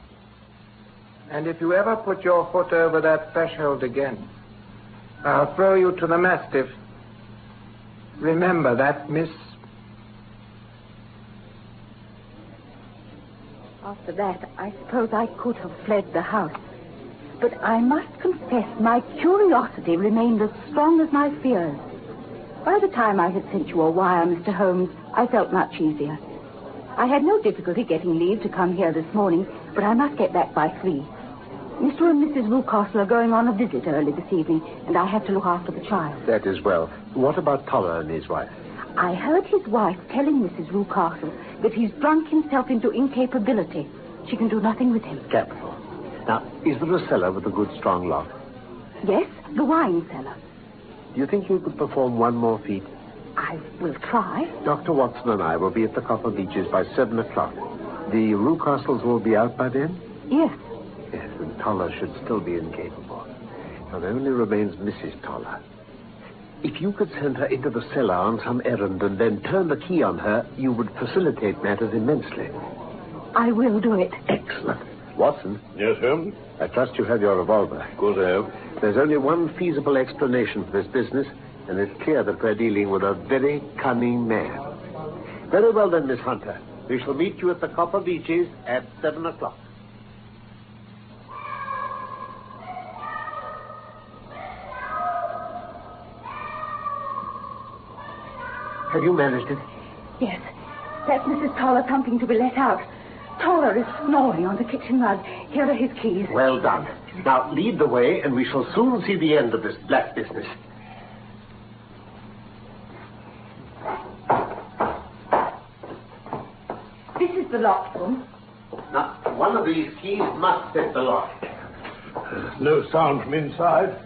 And if you ever put your foot over that threshold again, I'll throw you to the mastiff. Remember that, miss. After that, I suppose I could have fled the house. But I must confess my curiosity remained as strong as my fears. By the time I had sent you a wire, Mr. Holmes, I felt much easier. I had no difficulty getting leave to come here this morning, but I must get back by 3. Mr. and Mrs. Rucastle are going on a visit early this evening, and I have to look after the child. That is well. What about Toller and his wife? I heard his wife telling Mrs. Rucastle that he's drunk himself into incapability. She can do nothing with him. Capital. Now, is there a cellar with a good strong lock? Yes, the wine cellar. Do you think you could perform one more feat? I will try. Dr. Watson and I will be at the Copper Beeches by 7 o'clock. The Rucastles will be out by then? Yes. Yes, and Toller should still be incapable. Now, there only remains Mrs. Toller. If you could send her into the cellar on some errand and then turn the key on her, you would facilitate matters immensely. I will do it. Excellent. Watson? Yes, Holmes? I trust you have your revolver. Of course I have. There's only one feasible explanation for this business, and it's clear that we're dealing with a very cunning man. Very well then, Miss Hunter. We shall meet you at the Copper Beeches at 7 o'clock. Have you managed it? Yes. That's Mrs. Toller pumping to be let out. Toller is snoring on the kitchen rug. Here are his keys. Well done. Now, lead the way, and we shall soon see the end of this black business. This is the locked room. Now, one of these keys must fit the lock. No sound from inside.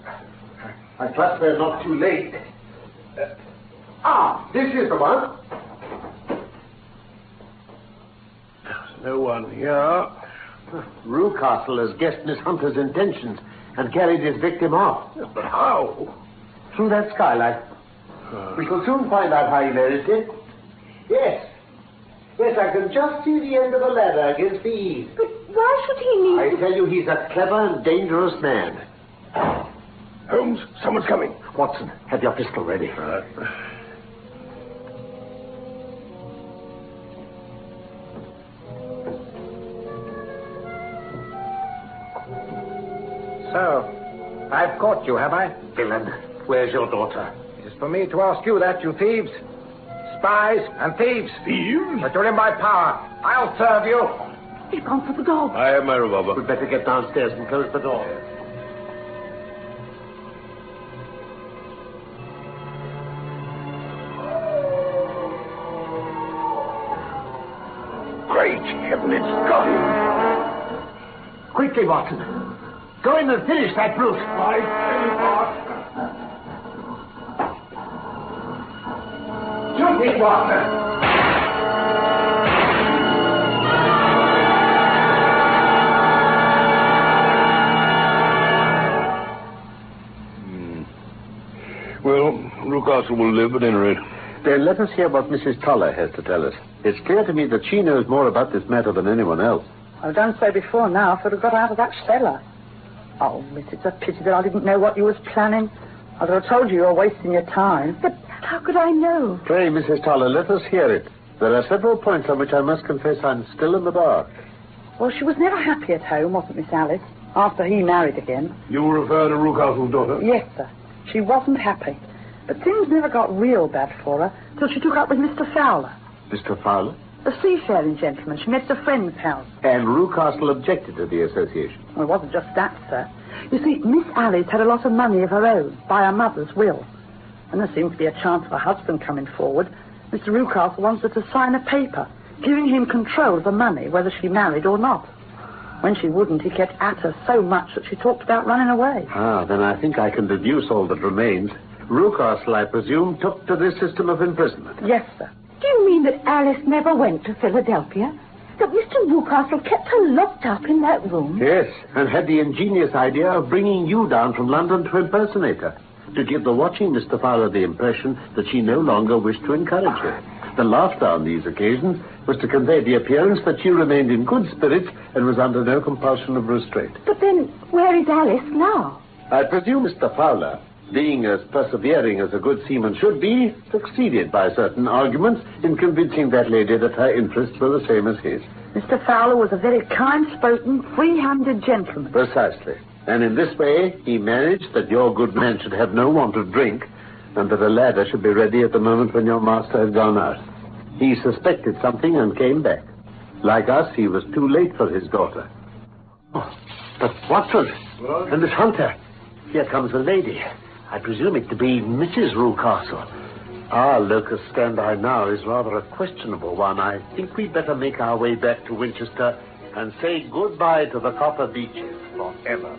I trust we're not too late. This is the one. There's no one here. Rucastle has guessed Miss Hunter's intentions and carried his victim off. But how? Through that skylight. We shall soon find out how he managed it. Yes. Yes, I can just see the end of the ladder against the eave. But why should he need... I tell you, he's a clever and dangerous man. Holmes, someone's coming. Watson, have your pistol ready. So, I've caught you, have I? Villain, where's your daughter? It is for me to ask you that, you thieves. Spies and thieves. Thieves? But you're in my power. I'll serve you. He's gone for the dog. I have my revolver. We'd better get downstairs and close the door. Great heaven, it's got him. Quickly, Watson. Go in and finish that brute. I tell you what. Shoot me, Watson. Well, Rucastle will live at any rate. Then let us hear what Mrs. Toller has to tell us. It's clear to me that she knows more about this matter than anyone else. I've done so before now, if I'd have got out of that cellar. Oh, miss, it's a pity that I didn't know what you was planning. I'd have told you were wasting your time. But how could I know? Pray, Mrs. Toller, let us hear it. There are several points on which I must confess I'm still in the dark. Well, she was never happy at home, wasn't Miss Alice, after he married again. You refer to Rucastle's daughter? Yes, sir. She wasn't happy. But things never got real bad for her till she took up with Mr. Fowler. Mr. Fowler? The seafaring gentleman she met at a friend's house. And Rucastle objected to the association. Well, it wasn't just that, sir. You see, Miss Alice had a lot of money of her own by her mother's will. And there seemed to be a chance of her husband coming forward. Mr. Rucastle wanted her to sign a paper giving him control of the money, whether she married or not. When she wouldn't, he kept at her so much that she talked about running away. Ah, then I think I can deduce all that remains. Rucastle, I presume, took to this system of imprisonment. Yes, sir. Do you mean that Alice never went to Philadelphia? That Mr. Newcastle kept her locked up in that room? Yes, and had the ingenious idea of bringing you down from London to impersonate her, to give the watching Mr. Fowler the impression that she no longer wished to encourage her. The laughter on these occasions was to convey the appearance that she remained in good spirits and was under no compulsion of restraint. But then, where is Alice now? I presume Mr. Fowler, being as persevering as a good seaman should be, succeeded by certain arguments in convincing that lady that her interests were the same as his. Mr. Fowler was a very kind-spoken, free-handed gentleman. Precisely. And in this way, he managed that your good man should have no want of drink, and that a ladder should be ready at the moment when your master had gone out. He suspected something and came back. Like us, he was too late for his daughter. Oh, but Watson, and Miss Hunter, here comes a lady. I presume it to be Mrs. Rucastle. Our locus standi now is rather a questionable one. I think we'd better make our way back to Winchester and say goodbye to the Copper Beeches forever.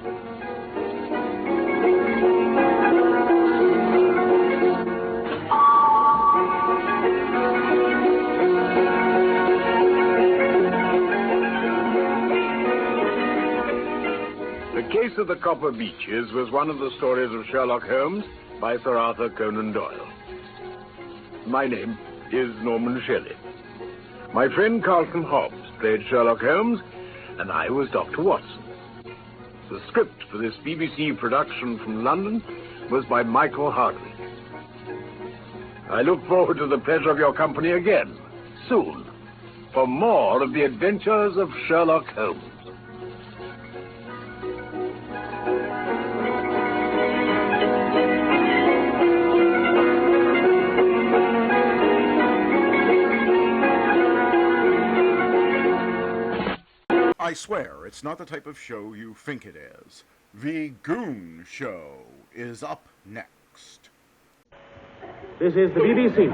The Case of the Copper Beeches was one of the stories of Sherlock Holmes by Sir Arthur Conan Doyle. My name is Norman Shelley. My friend Carlton Hobbs played Sherlock Holmes, and I was Dr. Watson. The script for this BBC production from London was by Michael Harvey. I look forward to the pleasure of your company again, soon, for more of the adventures of Sherlock Holmes. I swear, it's not the type of show you think it is. The Goon Show is up next. This is the BBC.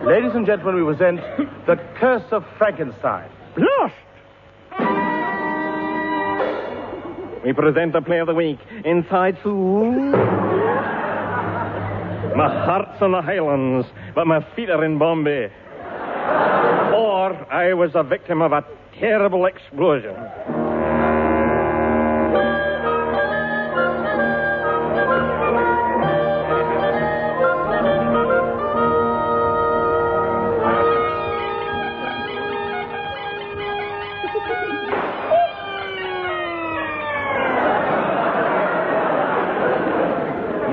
Ladies and gentlemen, we present The Curse of Frankenstein. Lost! We present the play of the week, Inside Food. My heart's on the Highlands, but my feet are in Bombay. Or I was a victim of a terrible explosion.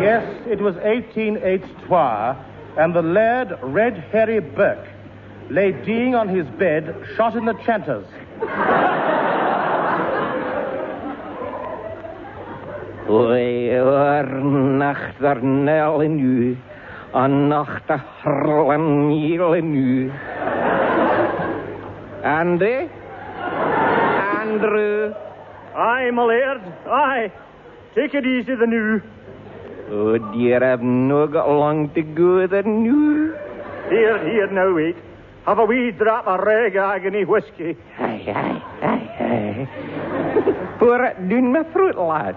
Yes, it was 1883, and the lad Red Harry Burke lay deeing on his bed, shot in the chanters. Nacht der Nelle nu, an nacht der Harlan Yele nu. Andy? Andrew? Aye, my laird, aye. Take it easy, the new. Oh, dear, I've no got long to go, the new. Here, now wait. Have a wee drop of reg agony whiskey. Aye. Pour it down my throat, lad.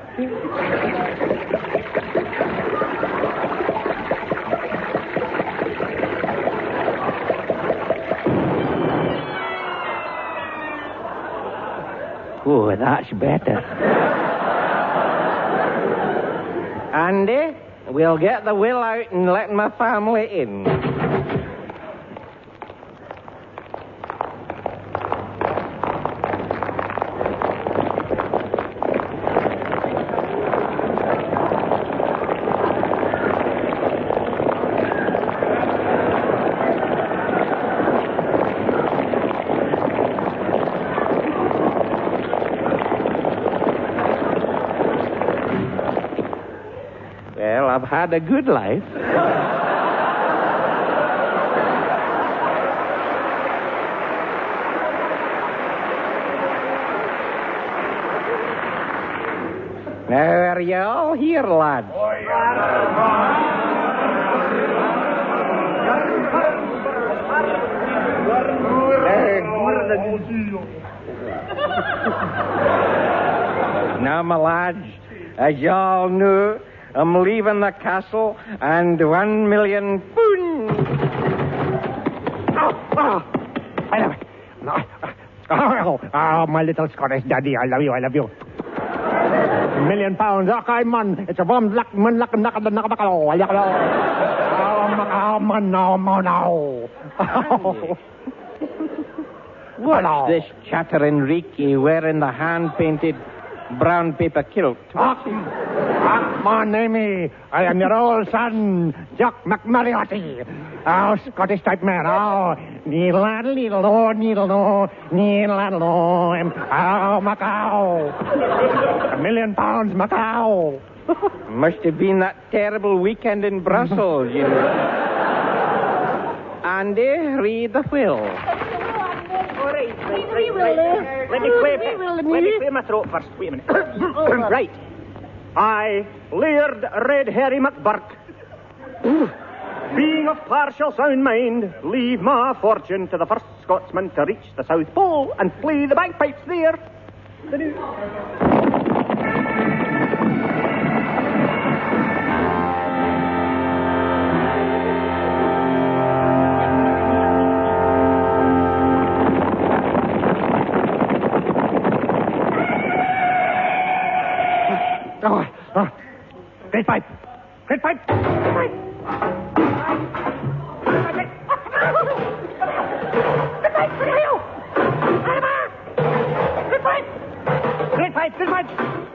Oh, that's better. Andy, we'll get the will out and let my family in. Well, I've had a good life. Now, are you all here, lads? Now, my lads, as y'all know, I'm leaving the castle and 1 million pounds. Oh, my little Scottish daddy, I love you. £1 million. Okay, man. It's a warm luck, man, luck, knock, oh, man, no. What's this chatter, Enrique, wearing the hand-painted brown paper kilt? My name, I am your old son, Jock McMurriotti. Oh, Scottish type man. Oh, needle-addle, needle-o, needle-o, needle-addle-o. Oh, Macau. £1 million, Macau. Must have been that terrible weekend in Brussels, you know. Andy, read the will. Let me clear my throat first. Wait a minute. Right. I, Laird Red Harry McBurk, being of partial sound mind, leave my fortune to the first Scotsman to reach the South Pole and play the bagpipes there. Great pipe. Great pipe.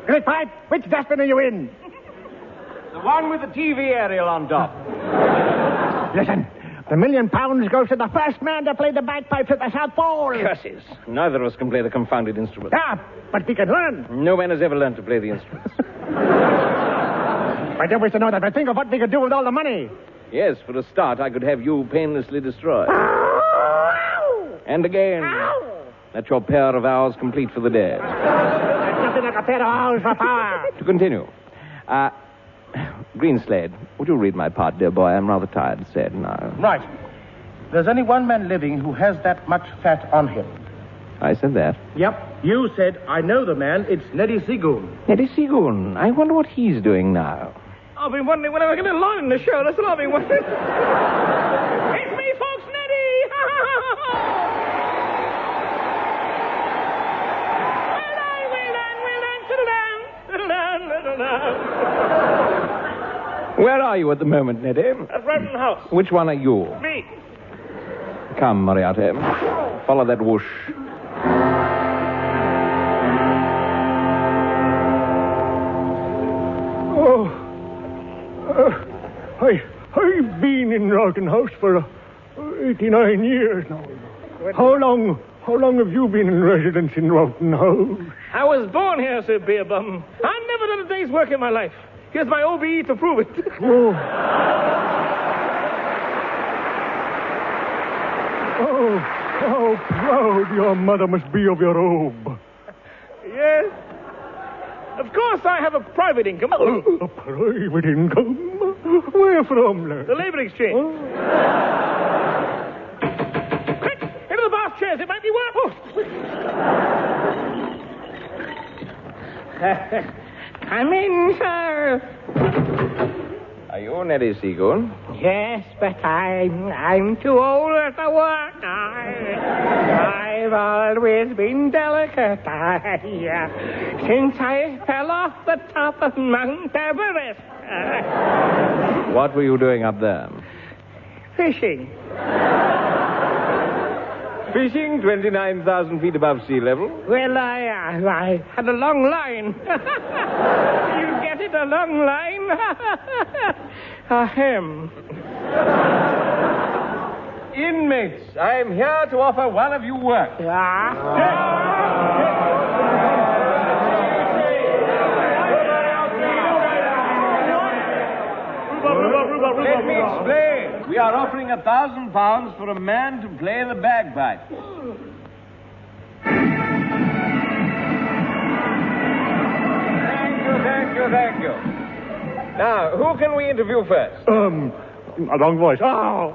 Great pipe. Which dustbin are you in? The one with the TV aerial on top. Listen, the £1 million goes to the first man to play the bagpipes at the South Pole. Curses. Neither of us can play the confounded instrument. Ah, but we can learn. No man has ever learned to play the instruments. I don't wish to know that, but think of what we could do with all the money. Yes, for a start, I could have you painlessly destroyed. And again. That's your pair of hours complete for the day. There's nothing like a pair of hours for power. To continue. Greenslade, would you read my part, dear boy? I'm rather tired and sad now. Right. There's only one man living who has that much fat on him. I said that. Yep. You said, I know the man. It's Neddy Seagoon. Neddy Seagoon. I wonder what he's doing now. I've been wondering when I was going to line in the show. That's what I've been wondering. It's me, folks, Neddy! Well done. Where are you at the moment, Neddy? At Rotten House. Which one are you? Me. Come, Moriarty. Follow that whoosh. I've been in Rotten House for 89 years now. How long have you been in residence in Rotten House? I was born here, Sir Beerbum. I've never done a day's work in my life. Here's my OBE to prove it. Oh, how proud your mother must be of your robe. Yes. Of course, I have a private income. A private income? Where from, lad? The Labor Exchange. Quick, into the bath chairs. It might be worth. Come in, sir. Are you Neddy Seagoon? Yes, but I'm too old to work. I've always been delicate. Since I fell off the top of Mount Everest. What were you doing up there? Fishing. Fishing 29,000 feet above sea level? Well, I had a long line. You get it, a long line? Ahem. Inmates, I am here to offer one of you work. Let me explain. We are offering £1,000 for a man to play the bagpipe. Thank you. Now, who can we interview first? A long voice. Oh!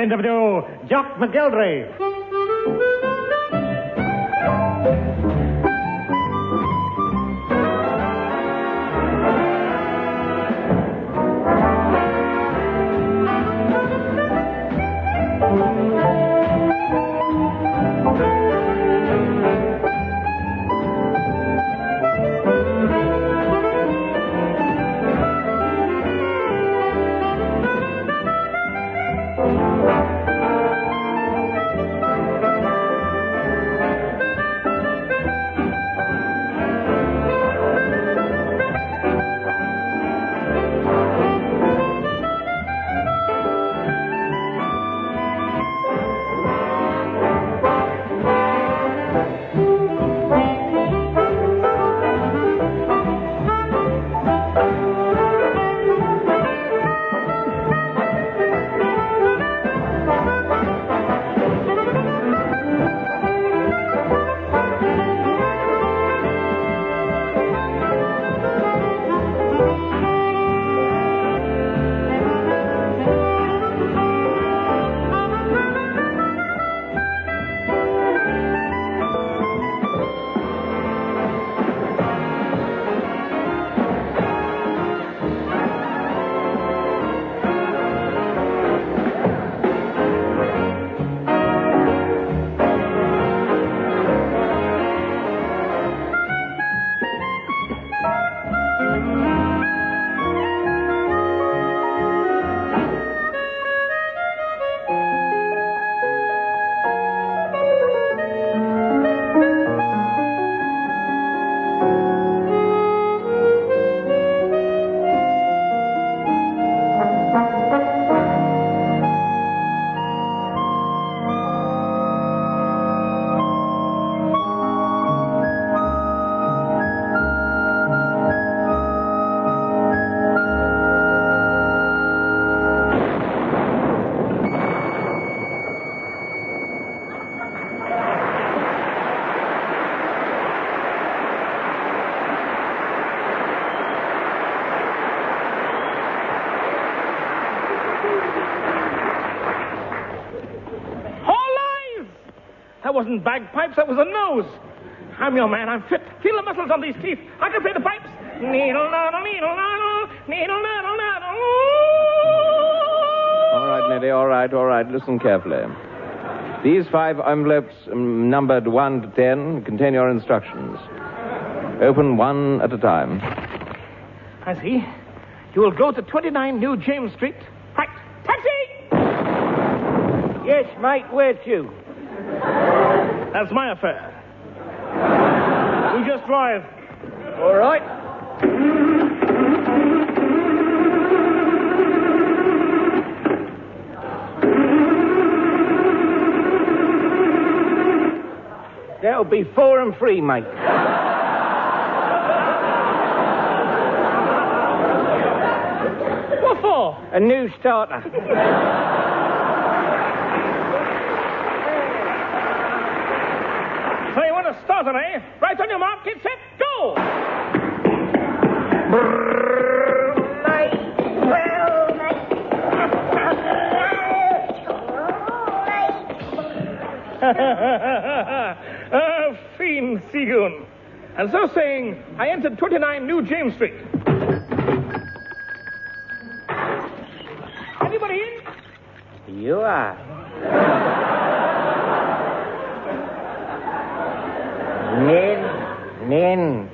Friend of you, Jock McGildery. That wasn't bagpipes, that was a nose. I'm your man, I'm fit. Feel the muscles on these teeth. I can play the pipes. Needle, noddle, needle, noddle, needle, noddle, noddle. All right, Neddy, all right. Listen carefully. These 5 envelopes, numbered 1 to 10, contain your instructions. Open one at a time. I see. You will go to 29 New James Street. Right. Taxi! Yes, mate, where to? That's my affair. You just drive. All right. That'll be 4 and 3, mate. What for? A new starter. So you want to start it, eh? Right on your mark, get set, go! Fiend Seagoon. And so saying, I entered 29 New James Street. Anybody in? You are. Men,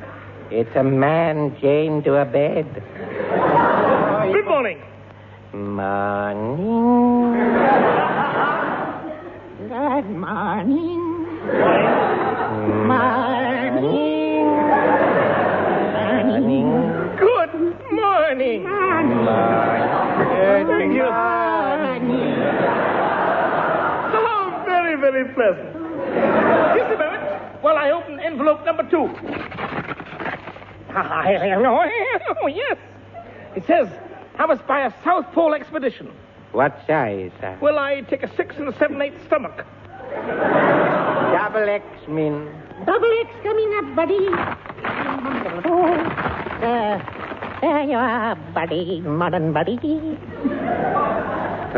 it's a man chained to a bed. Good morning. Morning. Good morning. Morning. Good morning. Thank you. Oh, very, very pleasant. Just a moment while I open envelope number 2. Oh, yes. It says, I was by a South Pole expedition. What size, sir? Well, I take a 6 and a 7/8 stomach. Double X, min. Double X coming up, buddy. There you are, buddy, modern buddy.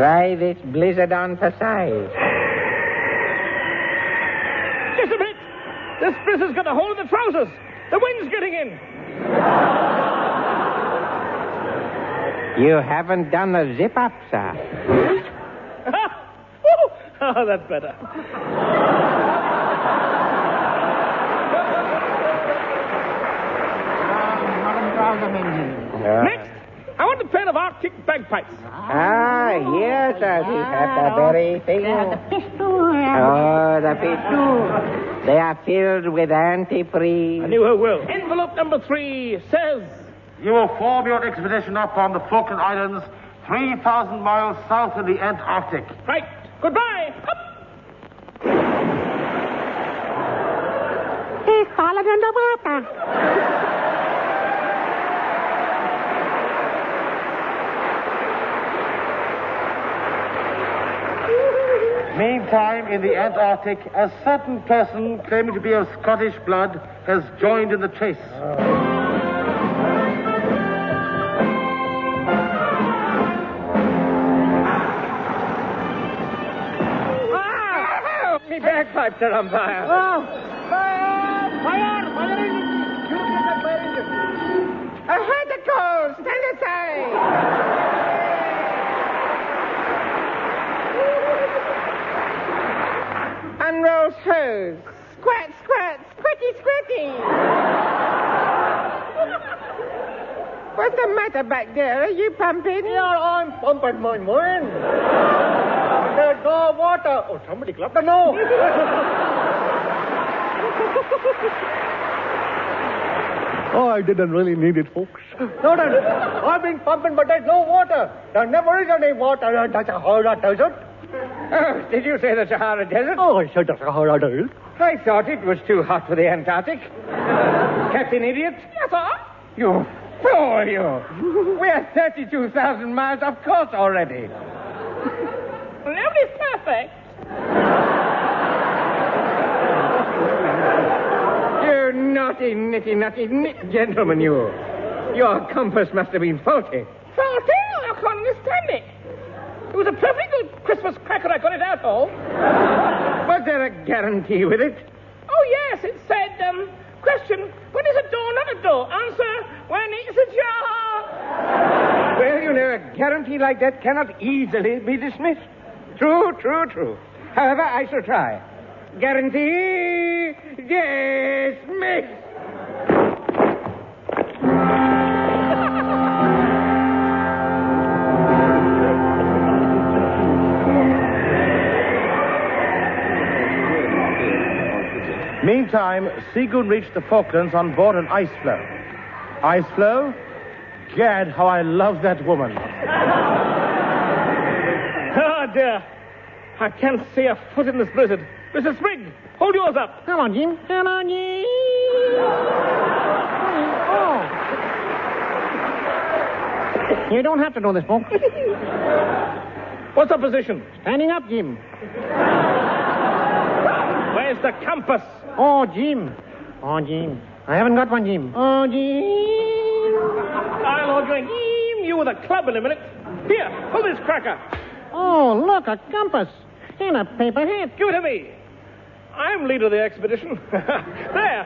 Try this blizzard on for size. Just a minute. This blizzard's got a hole in the trousers. The wind's getting in. You haven't done the zip-up, sir. Oh, that's better. Next, I want a pair of Arctic bagpipes. Yes, sir. We have the very thing. The pistol. Oh, the pistol. They are filled with antifreeze. I knew her well. Envelope number 3 says... You will form your expedition up on the Falkland Islands, 3,000 miles south of the Antarctic. Right. Goodbye. Up. He's fallen underwater. Meantime, in the Antarctic, a certain person claiming to be of Scottish blood has joined in the chase. Me bagpipes are on fire. Oh! Fire! Fire! Fire engine! You get that fire engine. Ahead it goes! Stand aside! Unroll hose. Squat, squat, squatty, squatty. What's the matter back there? Are you pumping? Yeah, I'm pumping my mind. There's no water. Oh, somebody clapped the nose. Oh, I didn't really need it, folks. No, I've been pumping, but there's no water. There never is any water in the Sahara Desert. Oh, did you say the Sahara Desert? Oh, I said the Sahara Desert. I thought it was too hot for the Antarctic. Captain Idiot? Yes, sir. You fool, you. We're 32,000 miles off course already. Nobody's perfect. You naughty, nitty, gentleman, you. Your compass must have been faulty. Faulty? I can't understand it. It was a perfect good Christmas cracker I got it out of. Was there a guarantee with it? Oh, yes. It said, question, when is a door not a door? Answer, when it's a jar. Well, you know, a guarantee like that cannot easily be dismissed. True. However, I shall try. Guarantee dismissed. Meantime, Seagoon reached the Falklands on board an ice floe. Ice floe? Gad, how I love that woman. Oh, dear. I can't see a foot in this blizzard. Mr. Sprigg, hold yours up. Come on, Jim. Come on, Jim. Oh. You don't have to do this, folks. What's the position? Standing up, Jim. Where's the compass? Oh, Jim. I haven't got one, Jim. Oh, Jim. I'll order a Jim. You with a club in a minute. Here, hold this cracker. Oh, look, a compass. And a paper hat. Give it to me. I'm leader of the expedition. There.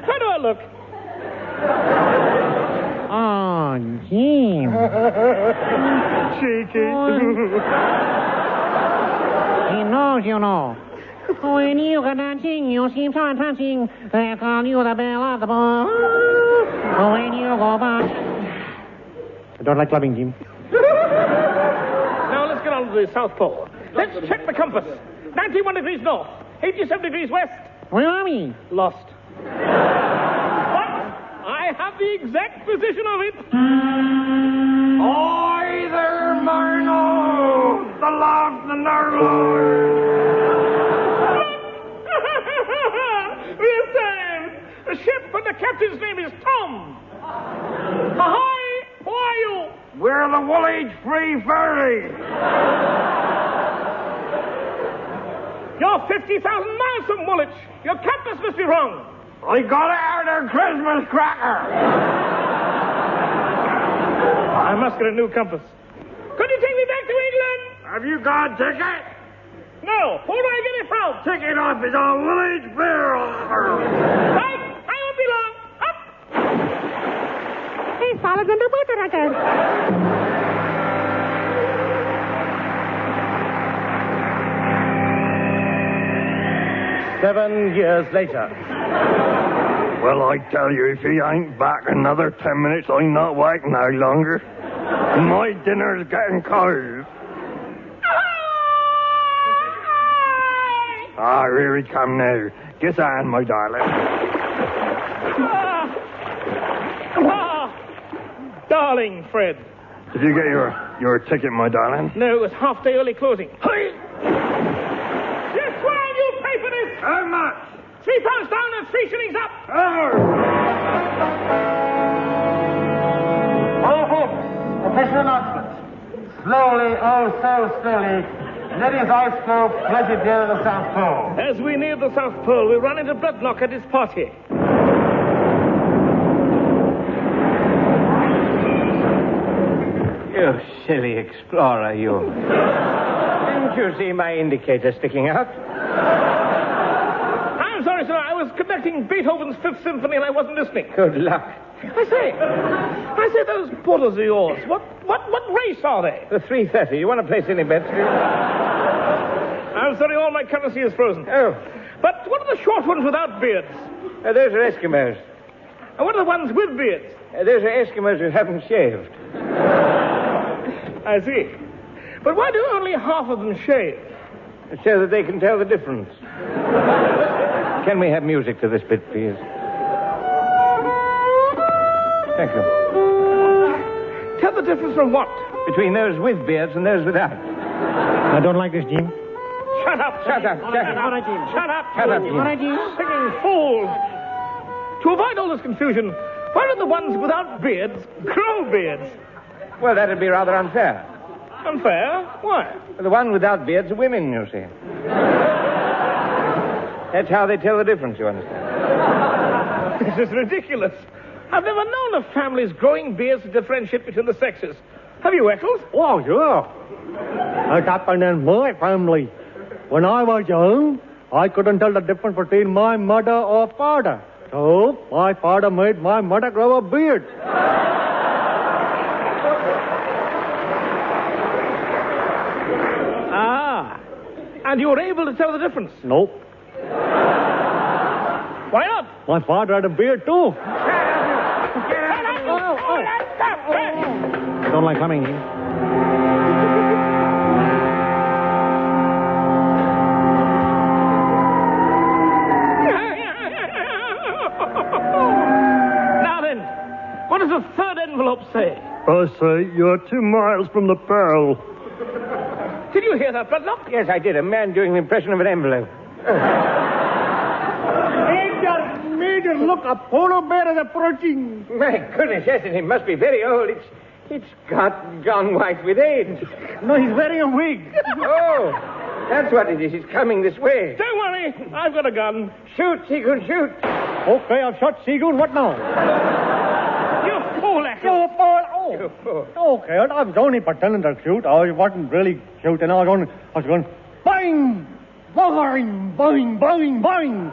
How do I look? Oh, Jim. Cheeky. He knows, you know. When you go dancing, you seem so entrancing. They call you the belle of the ball. When you go by... I don't like clubbing, Jim. Now let's get on to the South Pole. Let's check the compass. 91 degrees north, 87 degrees west. Where are we? Lost. But I have the exact position of it. Oi there, Marno! The log, the narrow! We're saved! The ship and the captain's name is Tom. Ahoy! Who are you? We're the Woolwich Free Ferry. You're 50,000 miles from Woolwich. Your compass must be wrong. I got out our Christmas cracker. I must get a new compass. Could you take me back to England? God ticket? No. Who do I get it from? Ticket office on Village Beer. Right. I won't be long. Up. He followed in the water again. 7 years later. Well, I tell you, if he ain't back another 10 minutes, I'm not waiting no longer. My dinner's getting cold. Ah, here he come now. Get on, my darling. Darling Fred. Did you get your ticket, my darling? No, it was half-day early closing. Hey! Yes, well, you'll pay for this. How much? £3 down and 3 shillings up. All folks, official announcement. Slowly, oh so slowly, Neddy's ice floe floated near the South Pole. As we neared the South Pole, we ran into Bloodlock at his party. You silly explorer, you. Didn't you see my indicator sticking out? I'm sorry, sir. I was conducting Beethoven's Fifth Symphony and I wasn't listening. Good luck. I say, those porters of yours, what race are they? The 3:30. You want to place any bets? I'm sorry, all my currency is frozen. Oh. But what are the short ones without beards? Those are Eskimos. And what are the ones with beards? Those are Eskimos who haven't shaved. I see. But why do only half of them shave? So that they can tell the difference. Can we have music to this bit, please? Thank you. Tell the difference from what? Between those with beards and those without. I don't like this, Jim. Shut up. Shut up. Shut up, Jim. Singing fools. To avoid all this confusion, why do the ones without beards grow beards? Well, that'd be rather unfair. Unfair? Why? The one without beards are women, you see. That's how they tell the difference, you understand. This is ridiculous. I've never known of families growing beards to differentiate between the sexes. Have you, Eccles? Oh, yeah. That happened in my family. When I was young, I couldn't tell the difference between my mother or father. So, my father made my mother grow a beard. And you were able to tell the difference? Nope. Why not? My father had a beard, too. I don't like coming in. Now then, what does the third envelope say? I say you're 2 miles from the Pearl. Did you hear that, Bloodlock? Yes, I did. A man doing the impression of an envelope. Major, look, a polar bear is approaching. My goodness, yes, and he must be very old. It's gone white with age. No, he's wearing a wig. Oh, that's what it is. He's coming this way. Don't worry. I've got a gun. Shoot, Seagoon, shoot. Okay, I'll shot Seagoon. What now? You fool, Eccles. You fool. Oh. Okay, I was only pretending to shoot. I wasn't really shooting. I was going, bang, bang, bang, bang, bang.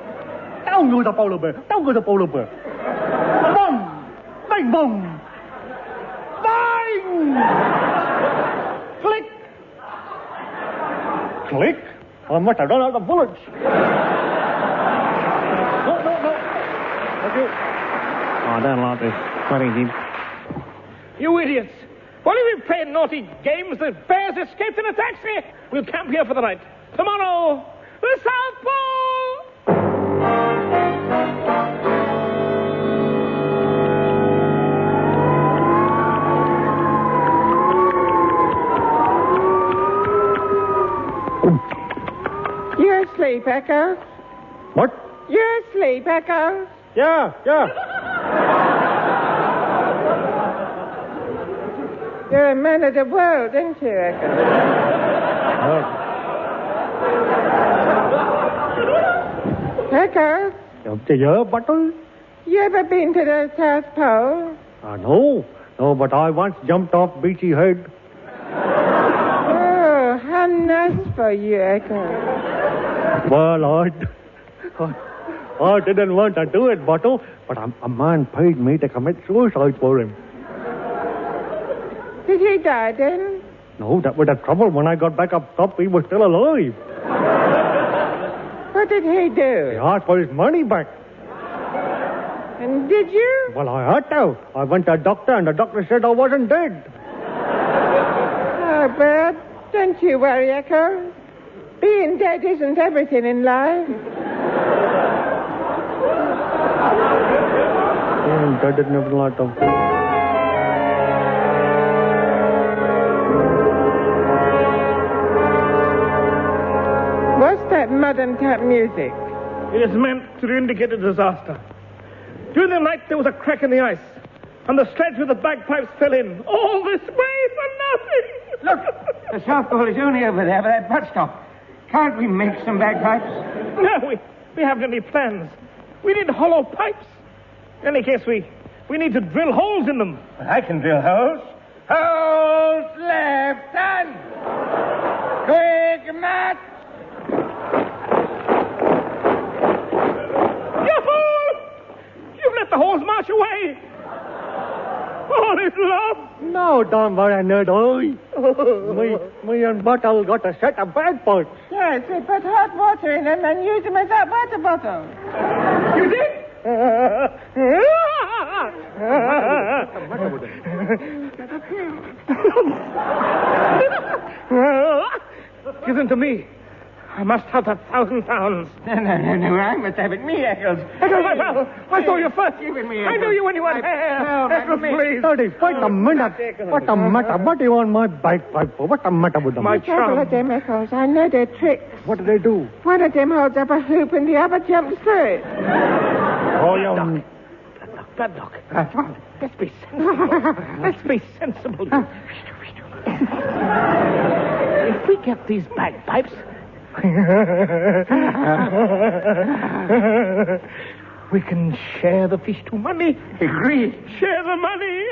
Down goes the polar bear. Down goes the polar bear. Bang, bang, bang. Bang! Click. Click? I must have run out of bullets. No. Thank you. Oh, I don't like this. Sorry, Jim. You idiots. While you've been playing naughty games, the bears escaped in a taxi. We'll camp here for the night. Tomorrow, the South Pole! You're asleep, Echo? What? You're asleep, Echo? Yeah. You're a man of the world, aren't you, Echo? Echo? Yeah, Button? You ever been to the South Pole? No, but I once jumped off Beachy Head. Oh, how for you, Edgar. Well, I didn't want to do it, Bottle, but a man paid me to commit suicide for him. Did he die then? No, that was the trouble. When I got back up top, he was still alive. What did he do? He asked for his money back. And did you? Well, I had to. I went to a doctor, and the doctor said I wasn't dead. Oh, but don't you worry, Echo. Being dead isn't everything in life. Dead isn't everything like that. What's that mud and tap music? It is meant to indicate a disaster. During the night, there was a crack in the ice, and the sledge with the bagpipes fell in. All this way for nothing! Look, the South Pole is only over there by that bus stop. Can't we make some bagpipes? No, we haven't any plans. We need hollow pipes. In any case, we need to drill holes in them. I can drill holes. Holes left on. Quick match. You've let the holes march away. All is lost. No, don't worry, Ned. Me and Bottle got a set of bagpipes. Yes, we put hot water in them and used them as that water bottle. You did? Give them to me. I must have that £1,000. No, I must have it. Me, Eccles. I saw you first. Give it me, I knew you when you went here. Eccles, please. Daddy, wait a minute. What the matter? What do you want my bagpipe for? What's the matter with them? My Be careful of them, Eccles. I know their tricks. What do they do? One of them holds up a hoop and the other jumps through it. Oh, you... Padlock. That's right. Let's be sensible. Let's be sensible. If we get these bagpipes... we can share the fish to money. Agreed. Share the money.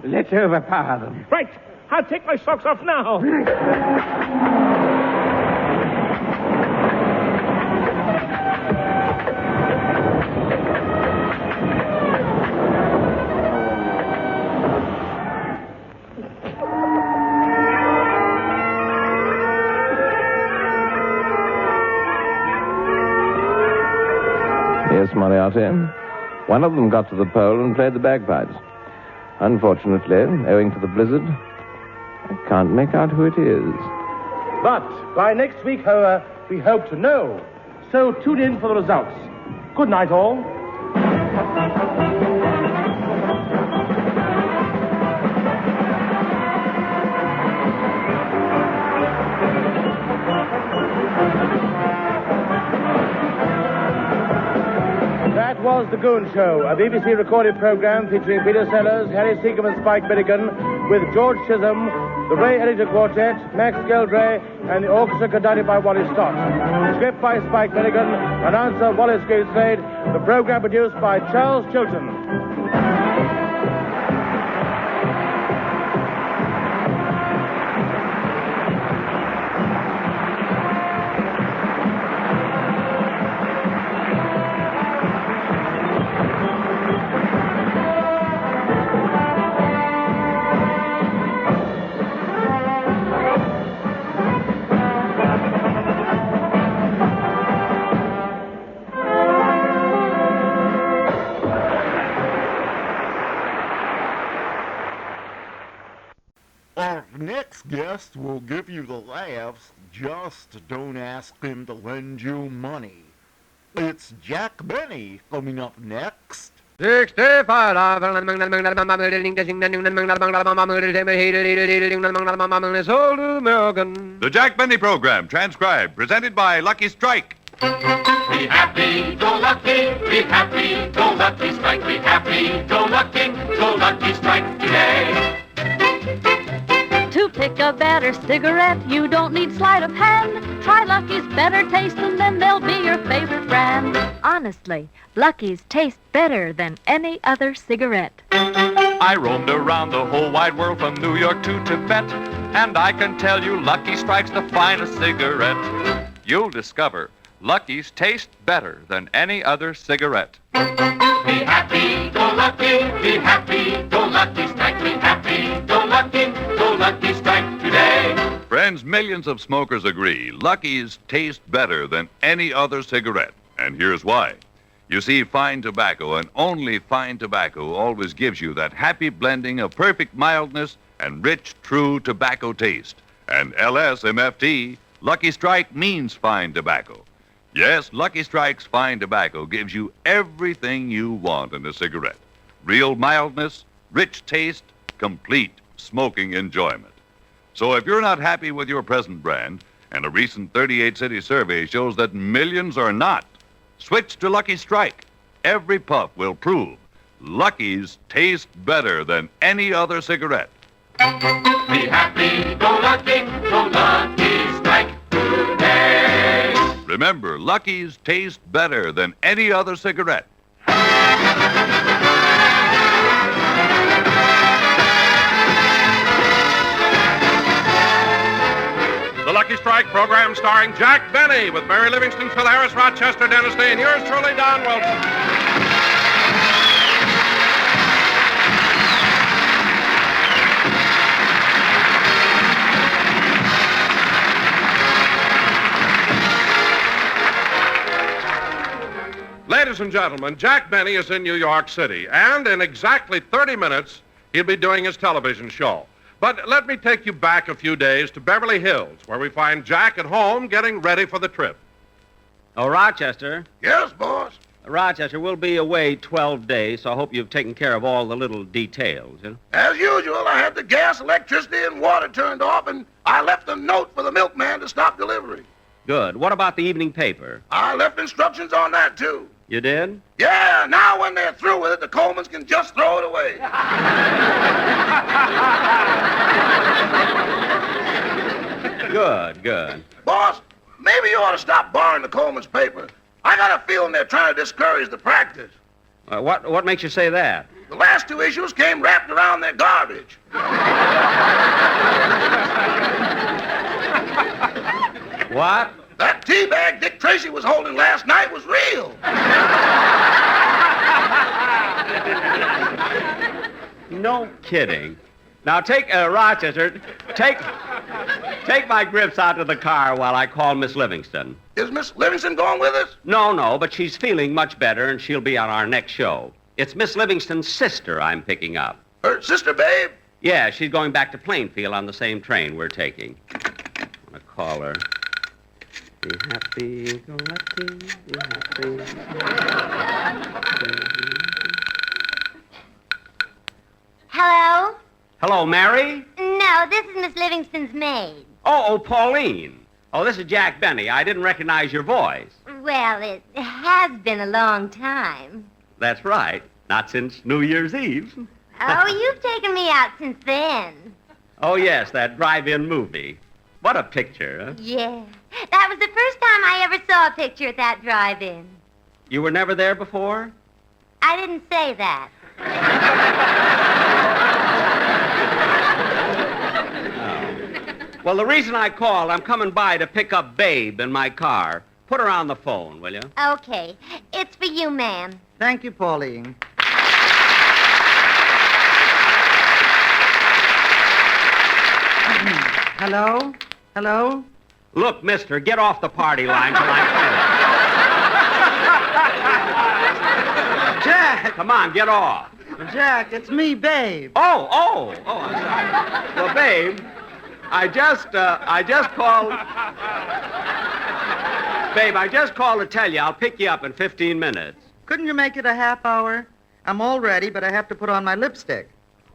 Let's overpower them. Right. I'll take my socks off now. Yes, Moriarty. One of them got to the pole and played the bagpipes. Unfortunately, owing to the blizzard, I can't make out who it is. But by next week, however, we hope to know. So tune in for the results. Good night, all. That was The Goon Show, a BBC recorded program featuring Peter Sellers, Harry Seacombe and Spike Bergen, with George Chisholm, the Ray Editor Quartet, Max Geldray, and the orchestra conducted by Wally Stott. Script by Spike Bergen, announcer Wallace Greenslade, the program produced by Charles Chilton. Our next guest will give you the laughs, just don't ask him to lend you money. It's Jack Benny coming up next. 65. The Jack Benny Program, transcribed, presented by Lucky Strike. Be happy, go lucky, be happy, go lucky strike, be happy, go lucky strike today. To pick a better cigarette, you don't need sleight of hand. Try Lucky's better taste, and then they'll be your favorite brand. Honestly, Lucky's taste better than any other cigarette. I roamed around the whole wide world from New York to Tibet And I can tell you Lucky Strike's the finest cigarette. You'll discover Lucky's taste better than any other cigarette. Be happy, go lucky, be happy, go lucky strike, be happy, go lucky strike today. Friends, millions of smokers agree Lucky's taste better than any other cigarette. And here's why. You see, fine tobacco and only fine tobacco always gives you that happy blending of perfect mildness and rich, true tobacco taste. And LSMFT, Lucky Strike means fine tobacco. Yes, Lucky Strike's fine tobacco gives you everything you want in a cigarette. Real mildness, rich taste, complete smoking enjoyment. So if you're not happy with your present brand, and a recent 38-city survey shows that millions are not, switch to Lucky Strike. Every puff will prove Lucky's taste better than any other cigarette. Be happy, go lucky strike today. Remember, Lucky's taste better than any other cigarette. The Lucky Strike program starring Jack Benny with Mary Livingston, Phil Harris, Rochester, Dennis Day, and yours truly, Don Wilson. Ladies and gentlemen, Jack Benny is in New York City, and in exactly 30 minutes, he'll be doing his television show. But let me take you back a few days to Beverly Hills, where we find Jack at home getting ready for the trip. Oh, Rochester. Yes, boss. Rochester, we'll be away 12 days, so I hope you've taken care of all the little details. You know? As usual, I had the gas, electricity, and water turned off, and I left a note for the milkman to stop delivery. Good. What about the evening paper? I left instructions on that, too. You did? Yeah, now when they're through with it, the Colemans can just throw it away. Good. Boss, maybe you ought to stop borrowing the Colemans' paper. I got a feeling they're trying to discourage the practice. What makes you say that? The last two issues came wrapped around their garbage. What? That tea bag Dick Tracy was holding last night was real. No kidding. Now take Rochester, take my grips out to the car while I call Miss Livingston. Is Miss Livingston going with us? No, but she's feeling much better and she'll be on our next show. It's Miss Livingston's sister I'm picking up. Her sister, babe? Yeah, she's going back to Plainfield on the same train we're taking. I'm gonna call her. Be happy, go lucky, be happy. Hello? Hello, Mary? No, this is Miss Livingston's maid. Oh, Pauline. Oh, this is Jack Benny. I didn't recognize your voice. Well, it has been a long time. That's right. Not since New Year's Eve. Oh, you've taken me out since then. Oh, yes, that drive-in movie. What a picture, huh? Yeah. That was the first time I ever saw a picture at that drive-in. You were never there before? I didn't say that. Well, the reason I called, I'm coming by to pick up Babe in my car. Put her on the phone, will you? Okay. It's for you, ma'am. Thank you, Pauline. Hello? Hello? Look, mister, get off the party line till I'm finished. Jack! Come on, get off. Jack, it's me, Babe. Oh, I'm sorry. Well, Babe, I just called... Babe, I just called to tell you I'll pick you up in 15 minutes. Couldn't you make it a half hour? I'm all ready, but I have to put on my lipstick.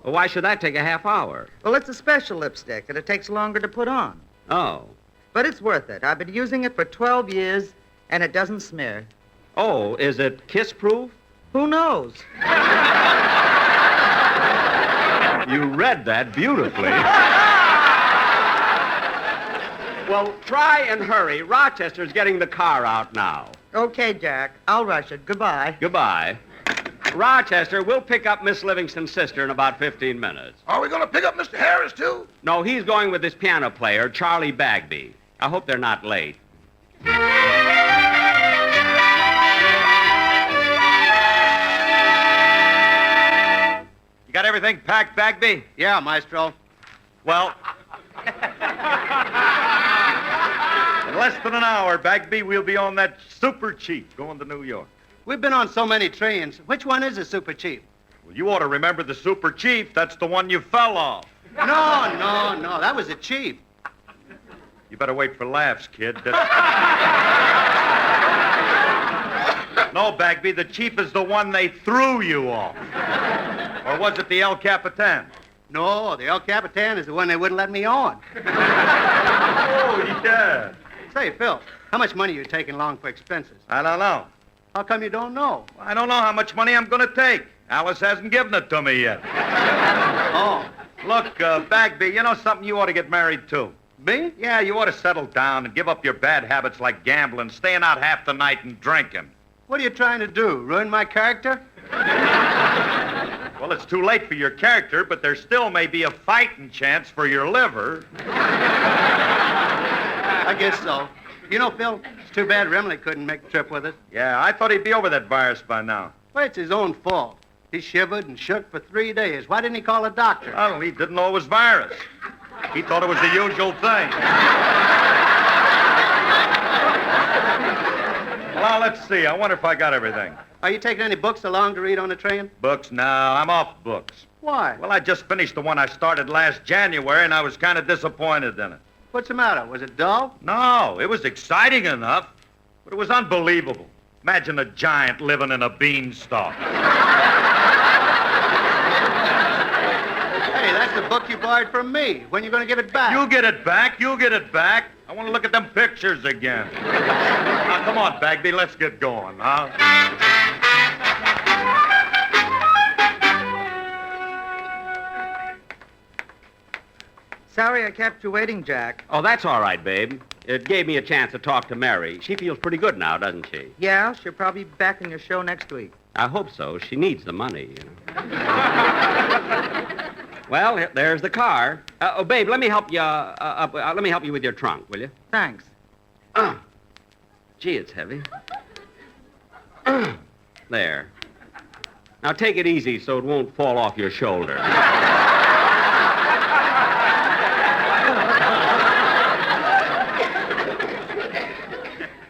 Well, why should that take a half hour? Well, it's a special lipstick, and it takes longer to put on. Oh. But it's worth it. I've been using it for 12 years, and it doesn't smear. Oh, is it kiss-proof? Who knows? You read that beautifully. Well, try and hurry. Rochester's getting the car out now. Okay, Jack. I'll rush it. Goodbye. Goodbye. Rochester, we'll pick up Miss Livingston's sister in about 15 minutes. Are we going to pick up Mr. Harris, too? No, he's going with this piano player, Charlie Bagby. I hope they're not late. You got everything packed, Bagby? Yeah, Maestro. Well, in less than an hour, Bagby, we'll be on that super cheap going to New York. We've been on so many trains. Which one is the super cheap? Well, you ought to remember the super cheap. That's the one you fell off. No. That was a cheap. You better wait for laughs, kid. No, Bagby, the cheap is the one they threw you off. Or was it the El Capitan? No, the El Capitan is the one they wouldn't let me on. Oh, yeah. Say, Phil, how much money are you taking along for expenses? I don't know. How come you don't know? I don't know how much money I'm going to take. Alice hasn't given it to me yet. Oh. Look, Bagby, you know something? You ought to get married, too. Me? Yeah, you ought to settle down and give up your bad habits like gambling, staying out half the night and drinking. What are you trying to do, ruin my character? Well, it's too late for your character, but there still may be a fighting chance for your liver. I guess so. You know, Phil, it's too bad Remley couldn't make the trip with us. Yeah, I thought he'd be over that virus by now. Well, it's his own fault. He shivered and shook for 3 days. Why didn't he call a doctor? Oh, he didn't know it was virus. He thought it was the usual thing. Well, let's see. I wonder if I got everything. Are you taking any books along to read on the train? Books? No, I'm off books. Why? Well, I just finished the one I started last January, and I was kind of disappointed in it. What's the matter? Was it dull? No, it was exciting enough, but it was unbelievable. Imagine a giant living in a beanstalk. Hey, that's the book you borrowed from me. When are you going to give it back? You get it back. You get it back. I want to look at them pictures again. Now, come on, Bagby. Let's get going, huh? Sorry I kept you waiting, Jack. Oh, that's all right, babe. It gave me a chance to talk to Mary. She feels pretty good now, doesn't she? Yeah, she'll probably be back in your show next week. I hope so. She needs the money, you know. Well, there's the car. Oh, babe, let me help you. Let me help you with your trunk, will you? Thanks. Gee, it's heavy. There. Now take it easy so it won't fall off your shoulder.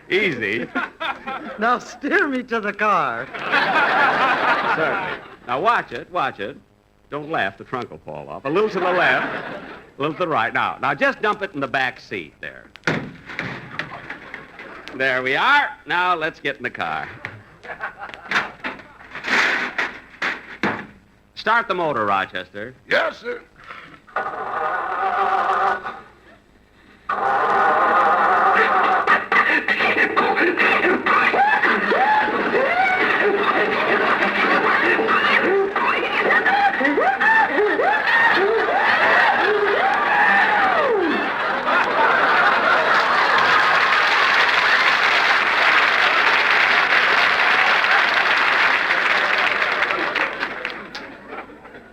Easy. Now steer me to the car. Certainly. Now watch it. Don't laugh, the trunk will fall off. A little to the left, a little to the right. Now just dump it in the back seat there. There we are. Now let's get in the car. Start the motor, Rochester. Yes, sir.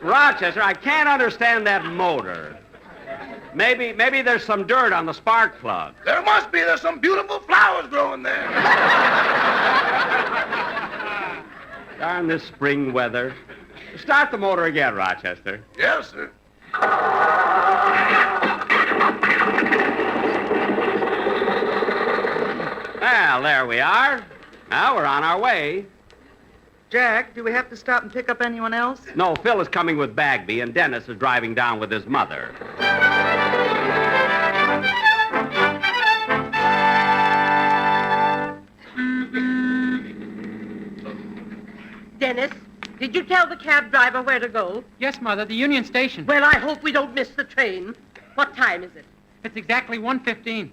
Rochester, I can't understand that motor. Maybe there's some dirt on the spark plug. There must be. There's some beautiful flowers growing there. Darn this spring weather. Start the motor again, Rochester. Yes, sir. Well, there we are. Now we're on our way. Jack, do we have to stop and pick up anyone else? No, Phil is coming with Bagby, and Dennis is driving down with his mother. Dennis, did you tell the cab driver where to go? Yes, Mother, the Union Station. Well, I hope we don't miss the train. What time is it? It's exactly 1:15.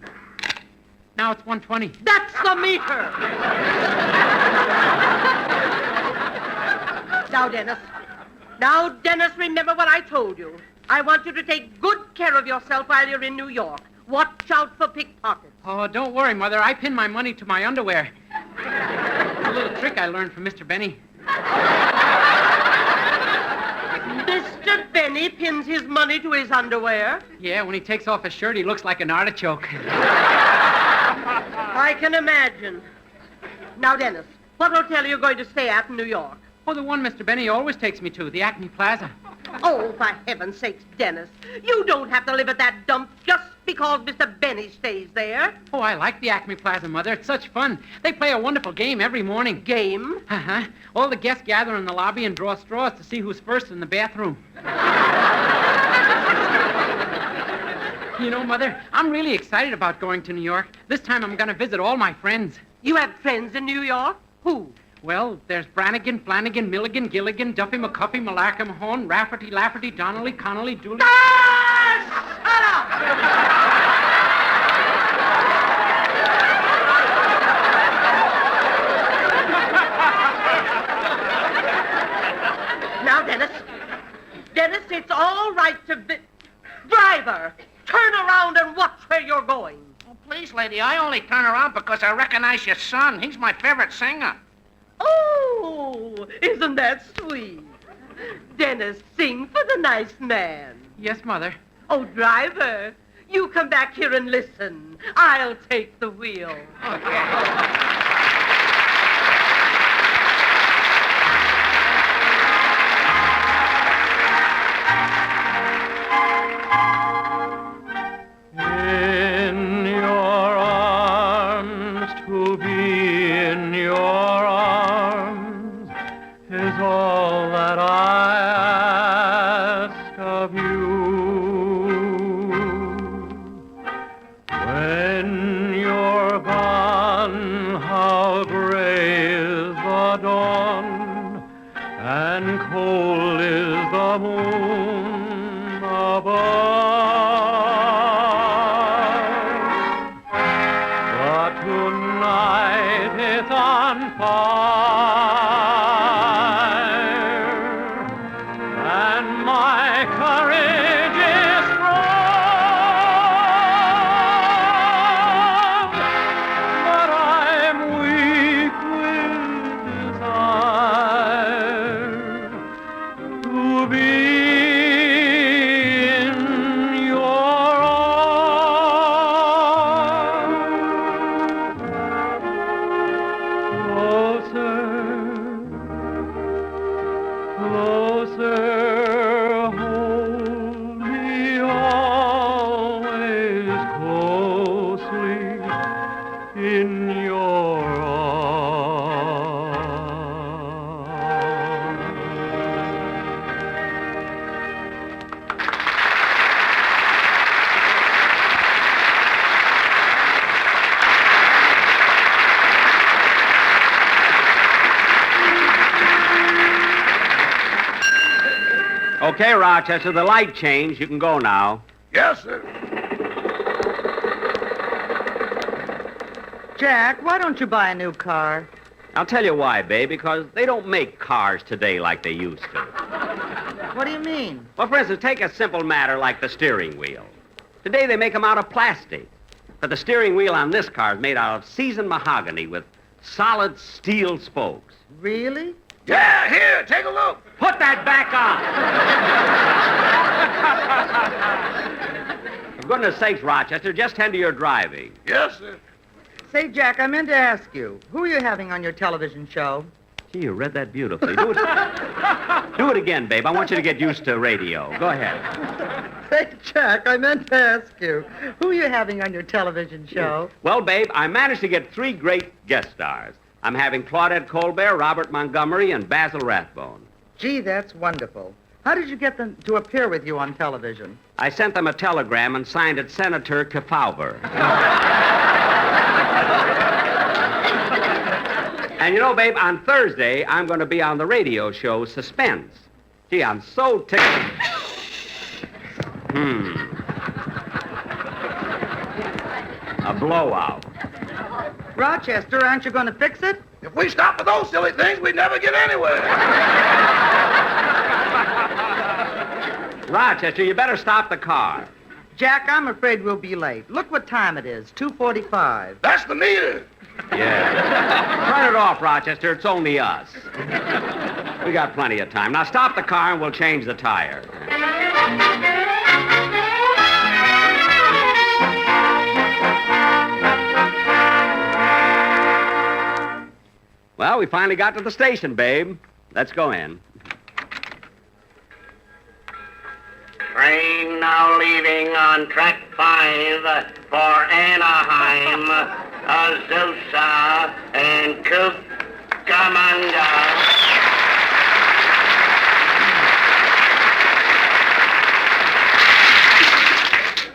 Now it's 1:20. That's the meter! Now, Dennis, remember what I told you. I want you to take good care of yourself while you're in New York. Watch out for pickpockets. Oh, don't worry, Mother. I pin my money to my underwear. A little trick I learned from Mr. Benny. Benny pins his money to his underwear? Yeah, when he takes off his shirt, he looks like an artichoke. I can imagine. Now, Dennis, what hotel are you going to stay at in New York? Oh, the one Mr. Benny always takes me to, the Acme Plaza. Oh, for heaven's sakes, Dennis. You don't have to live at that dump just because Mr. Benny stays there. Oh, I like the Acme Plaza, Mother. It's such fun. They play a wonderful game every morning. Game? Uh-huh. All the guests gather in the lobby and draw straws to see who's first in the bathroom. You know, Mother, I'm really excited about going to New York. This time I'm going to visit all my friends. You have friends in New York? Who? Well, there's Brannigan, Flanagan, Milligan, Gilligan, Duffy, McCuffy, Malacca, Mahone, Rafferty, Lafferty, Donnelly, Connolly, Dooley... Now, Dennis. Dennis, it's all right to... Driver, turn around and watch where you're going. Oh, please, lady, I only turn around because I recognize your son. He's my favorite singer. Oh, isn't that sweet? Dennis, sing for the nice man. Yes, Mother. Oh, driver, you come back here and listen. I'll take the wheel. Okay. In your arms, to be in your arms is all that I ask of you. When you're gone, how gray is the dawn, and cold is the moon above. Tonight it's on fire, and my courage is strong, but I'm weak with desire to be in your Okay, Rochester, the light changed. You can go now. Yes, sir. Jack, why don't you buy a new car? I'll tell you why, babe, because they don't make cars today like they used to. What do you mean? Well, for instance, take a simple matter like the steering wheel. Today they make them out of plastic. But the steering wheel on this car is made out of seasoned mahogany with solid steel spokes. Really? Yeah, here, take a look. Put that back on. For goodness sakes, Rochester, just tend to your driving. Yes, sir. Say, Jack, I meant to ask you, who are you having on your television show? Gee, you read that beautifully. Do it again, babe. I want you to get used to radio. Go ahead. Say, Jack, I meant to ask you, who are you having on your television show? Well, babe, I managed to get 3 great guest stars. I'm having Claudette Colbert, Robert Montgomery, and Basil Rathbone. Gee, that's wonderful. How did you get them to appear with you on television? I sent them a telegram and signed it Senator Kefauver. And you know, babe, on Thursday, I'm going to be on the radio show Suspense. Gee, I'm so tickled. A blowout. Rochester, aren't you going to fix it? If we stop with those silly things, we'd never get anywhere. Rochester, you better stop the car. Jack, I'm afraid we'll be late. Look what time it is, 2:45. That's the meter. Yeah. Turn it off, Rochester. It's only us. We got plenty of time. Now stop the car and we'll change the tire. Well, we finally got to the station, babe. Let's go in. Train now leaving on track 5 for Anaheim, Azusa, and Cucamonga.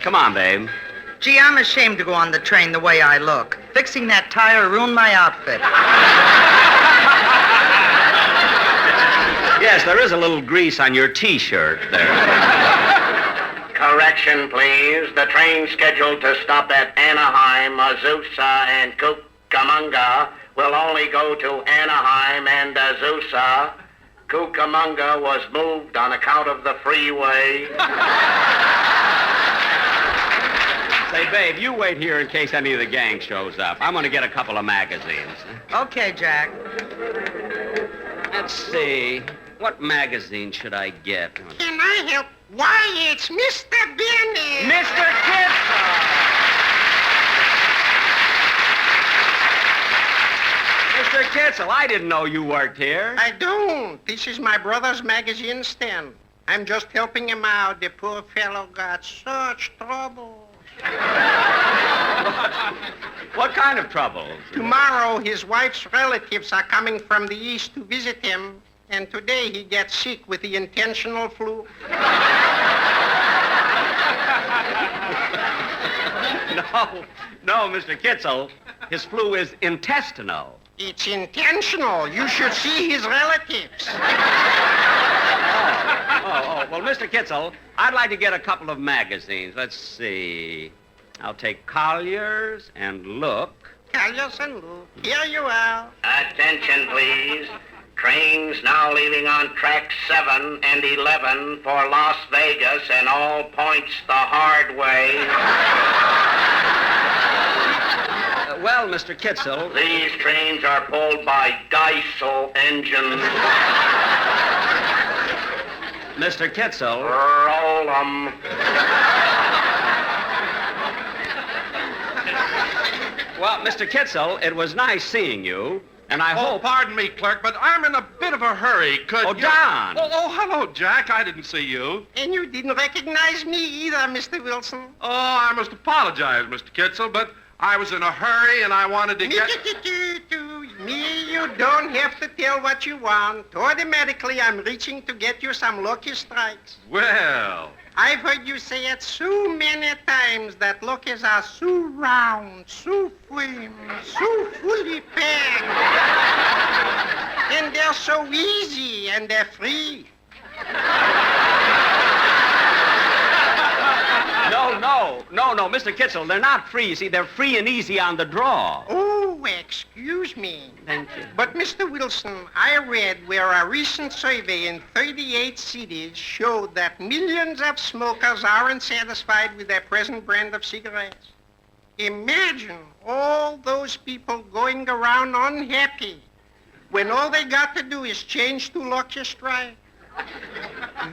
Come on, babe. Gee, I'm ashamed to go on the train the way I look. Fixing that tire ruined my outfit. Yes, there is a little grease on your T-shirt there. Correction, please. The train scheduled to stop at Anaheim, Azusa, and Cucamonga will only go to Anaheim and Azusa. Cucamonga was moved on account of the freeway. Say, babe, you wait here in case any of the gang shows up. I'm going to get a couple of magazines. Okay, Jack. Let's see. What magazine should I get? Can I help? Why, it's Mr. Benny. Mr. Kitzel! Mr. Kitzel, I didn't know you worked here. I don't. This is my brother's magazine stand. I'm just helping him out. The poor fellow got such trouble. What kind of troubles? Tomorrow, his wife's relatives are coming from the east to visit him, and today he gets sick with the intentional flu. No, Mr. Kitzel. His flu is intestinal. It's intentional. You should see his relatives. Well, Mr. Kitzel, I'd like to get a couple of magazines. Let's see. I'll take Collier's and Look. Collier's and Look. Here you are. Attention, please. Trains now leaving on track 7 and 11 for Las Vegas and all points the hard way. Well, Mr. Kitzel... These trains are pulled by diesel engines. Mr. Kitzel... Roll 'em. Well, Mr. Kitzel, it was nice seeing you, and I hope... Pardon me, clerk, but I'm in a bit of a hurry. Could you... Don! Oh, hello, Jack. I didn't see you. And you didn't recognize me either, Mr. Wilson. Oh, I must apologize, Mr. Kitzel, but I was in a hurry and I wanted to get... Me, you don't have to tell what you want. Automatically, I'm reaching to get you some lucky strikes. Well... I've heard you say it so many times that luckies are so round, so firm, so fully packed. And they're so easy and they're free. No, Mr. Kitzel, they're not free. See, they're free and easy on the draw. Oh, excuse me. Thank you. But, Mr. Wilson, I read where a recent survey in 38 cities showed that millions of smokers aren't satisfied with their present brand of cigarettes. Imagine all those people going around unhappy when all they got to do is change to Lucky Strike.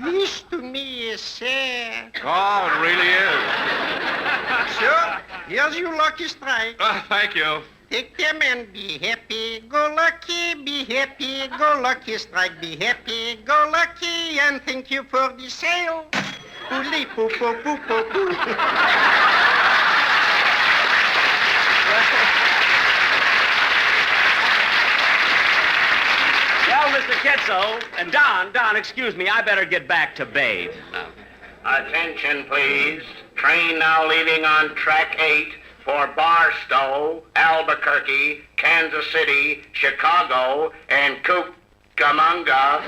This, to me, is sad. Oh, it really is. So, here's your Lucky Strike. Thank you. Take them and be happy, go lucky, be happy, go lucky, strike, be happy, go lucky, and thank you for the sale. Pooly poo poo poo poo poo. Well, Mr. Kitzel, and Don, excuse me, I better get back to Babe. Attention, please. Train now leaving on track 8 for Barstow, Albuquerque, Kansas City, Chicago, and Cucamonga.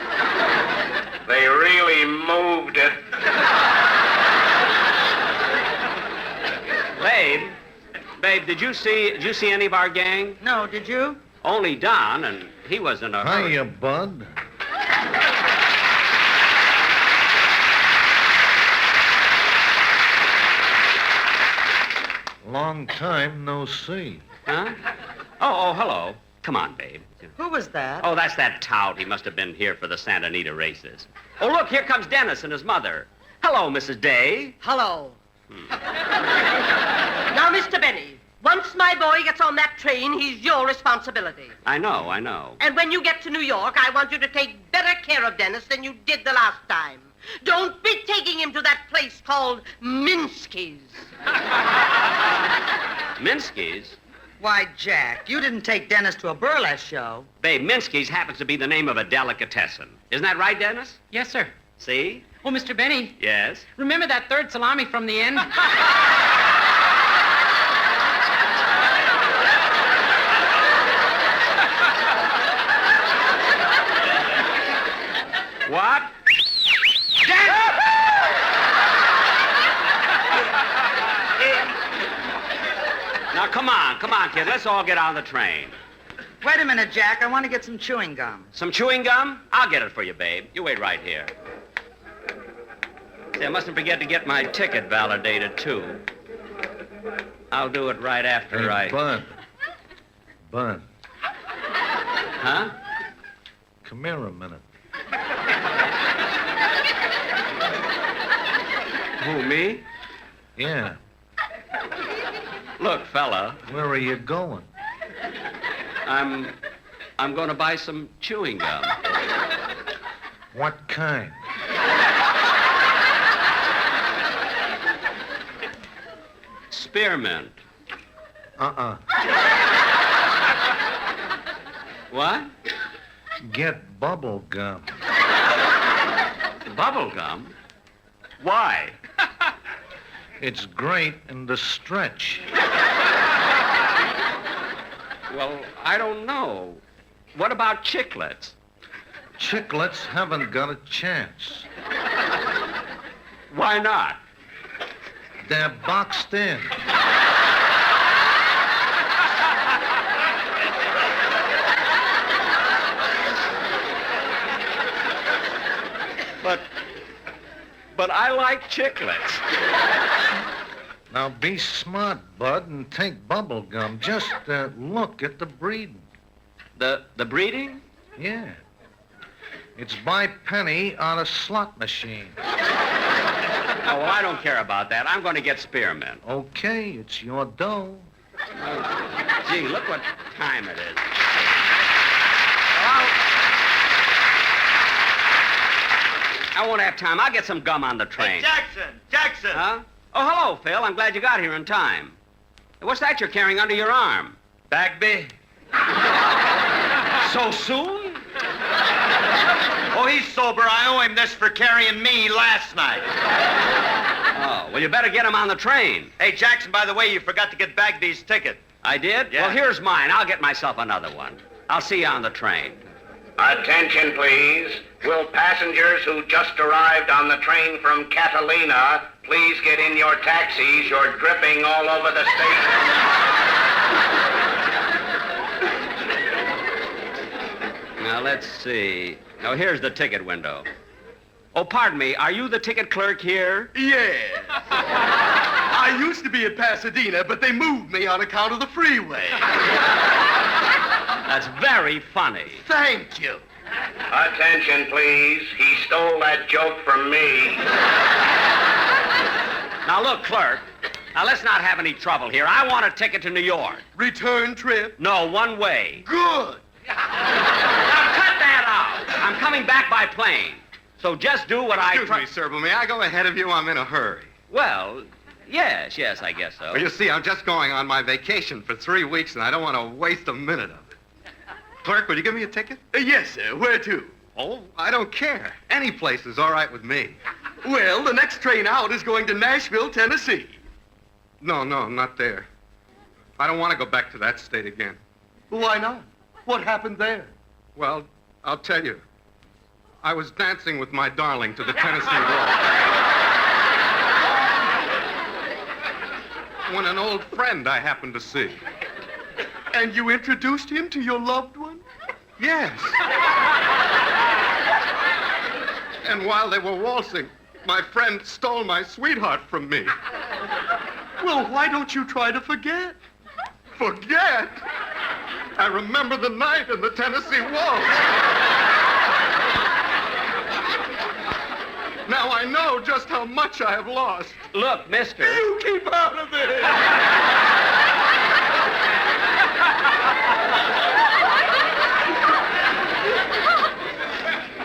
They really moved it. Babe, did you see any of our gang? No, did you? Only Don, and he was in a hurry. Hiya, bud. Long time no see. Huh? Oh, hello. Come on, babe. Who was that? Oh, that's that tout. He must have been here for the Santa Anita races. Oh, look, here comes Dennis and his mother. Hello, Mrs. Day. Hello. Now, Mr. Benny, once my boy gets on that train, he's your responsibility. I know. And when you get to New York, I want you to take better care of Dennis than you did the last time. Don't be taking him to that place called Minsky's. Minsky's? Why, Jack, you didn't take Dennis to a burlesque show. Babe, Minsky's happens to be the name of a delicatessen. Isn't that right, Dennis? Yes, sir. See? Oh, Mr. Benny. Yes? Remember that third salami from the end? What? Now, come on, kid. Let's all get on the train. Wait a minute, Jack. I want to get some chewing gum. Some chewing gum? I'll get it for you, babe. You wait right here. See, I mustn't forget to get my ticket validated, too. I'll do it right after Hey, Bun. Huh? Come here a minute. Who, me? Yeah. Look, fella. Where are you going? I'm going to buy some chewing gum. What kind? Spearmint. What? Get bubble gum. Bubble gum? Why? It's great in the stretch. Well, I don't know. What about chiclets? Chiclets haven't got a chance. Why not? They're boxed in. But I like chiclets. Now be smart, Bud, and take bubble gum. Just look at the breeding. The breeding? Yeah. It's by penny on a slot machine. Oh, well, I don't care about that. I'm going to get spearmint. Okay, it's your dough. Oh, gee, look what time it is. I won't have time. I'll get some gum on the train. Hey, Jackson! Huh? Oh, hello, Phil. I'm glad you got here in time. What's that you're carrying under your arm? Bagby? So soon? Oh, he's sober. I owe him this for carrying me last night. Oh, well, you better get him on the train. Hey, Jackson, by the way, you forgot to get Bagby's ticket. I did? Yeah. Well, here's mine. I'll get myself another one. I'll see you on the train. Attention, please. Will passengers who just arrived on the train from Catalina please get in your taxis? You're dripping all over the station. Now, let's see. Now, here's the ticket window. Oh, pardon me. Are you the ticket clerk here? Yes. I used to be at Pasadena, but they moved me on account of the freeway. That's very funny. Thank you. Attention, please. He stole that joke from me. Now, look, clerk. Now, let's not have any trouble here. I want a ticket to New York. Return trip? No, one way. Good. Now, cut that out. I'm coming back by plane. So just do what Excuse me, sir, but may I go ahead of you? I'm in a hurry. Well, yes, I guess so. Well, you see, I'm just going on my vacation for 3 weeks, and I don't want to waste a minute of it. Clerk, will you give me a ticket? Yes, sir. Where to? Oh, I don't care. Any place is all right with me. Well, the next train out is going to Nashville, Tennessee. No, not there. I don't want to go back to that state again. Why not? What happened there? Well, I'll tell you. I was dancing with my darling to the Tennessee Waltz when an old friend I happened to see. And you introduced him to your loved one? Yes. And while they were waltzing, my friend stole my sweetheart from me. Well, why don't you try to forget? Forget? I remember the night in the Tennessee Waltz. Now I know just how much I have lost. Look, mister. You keep out of it.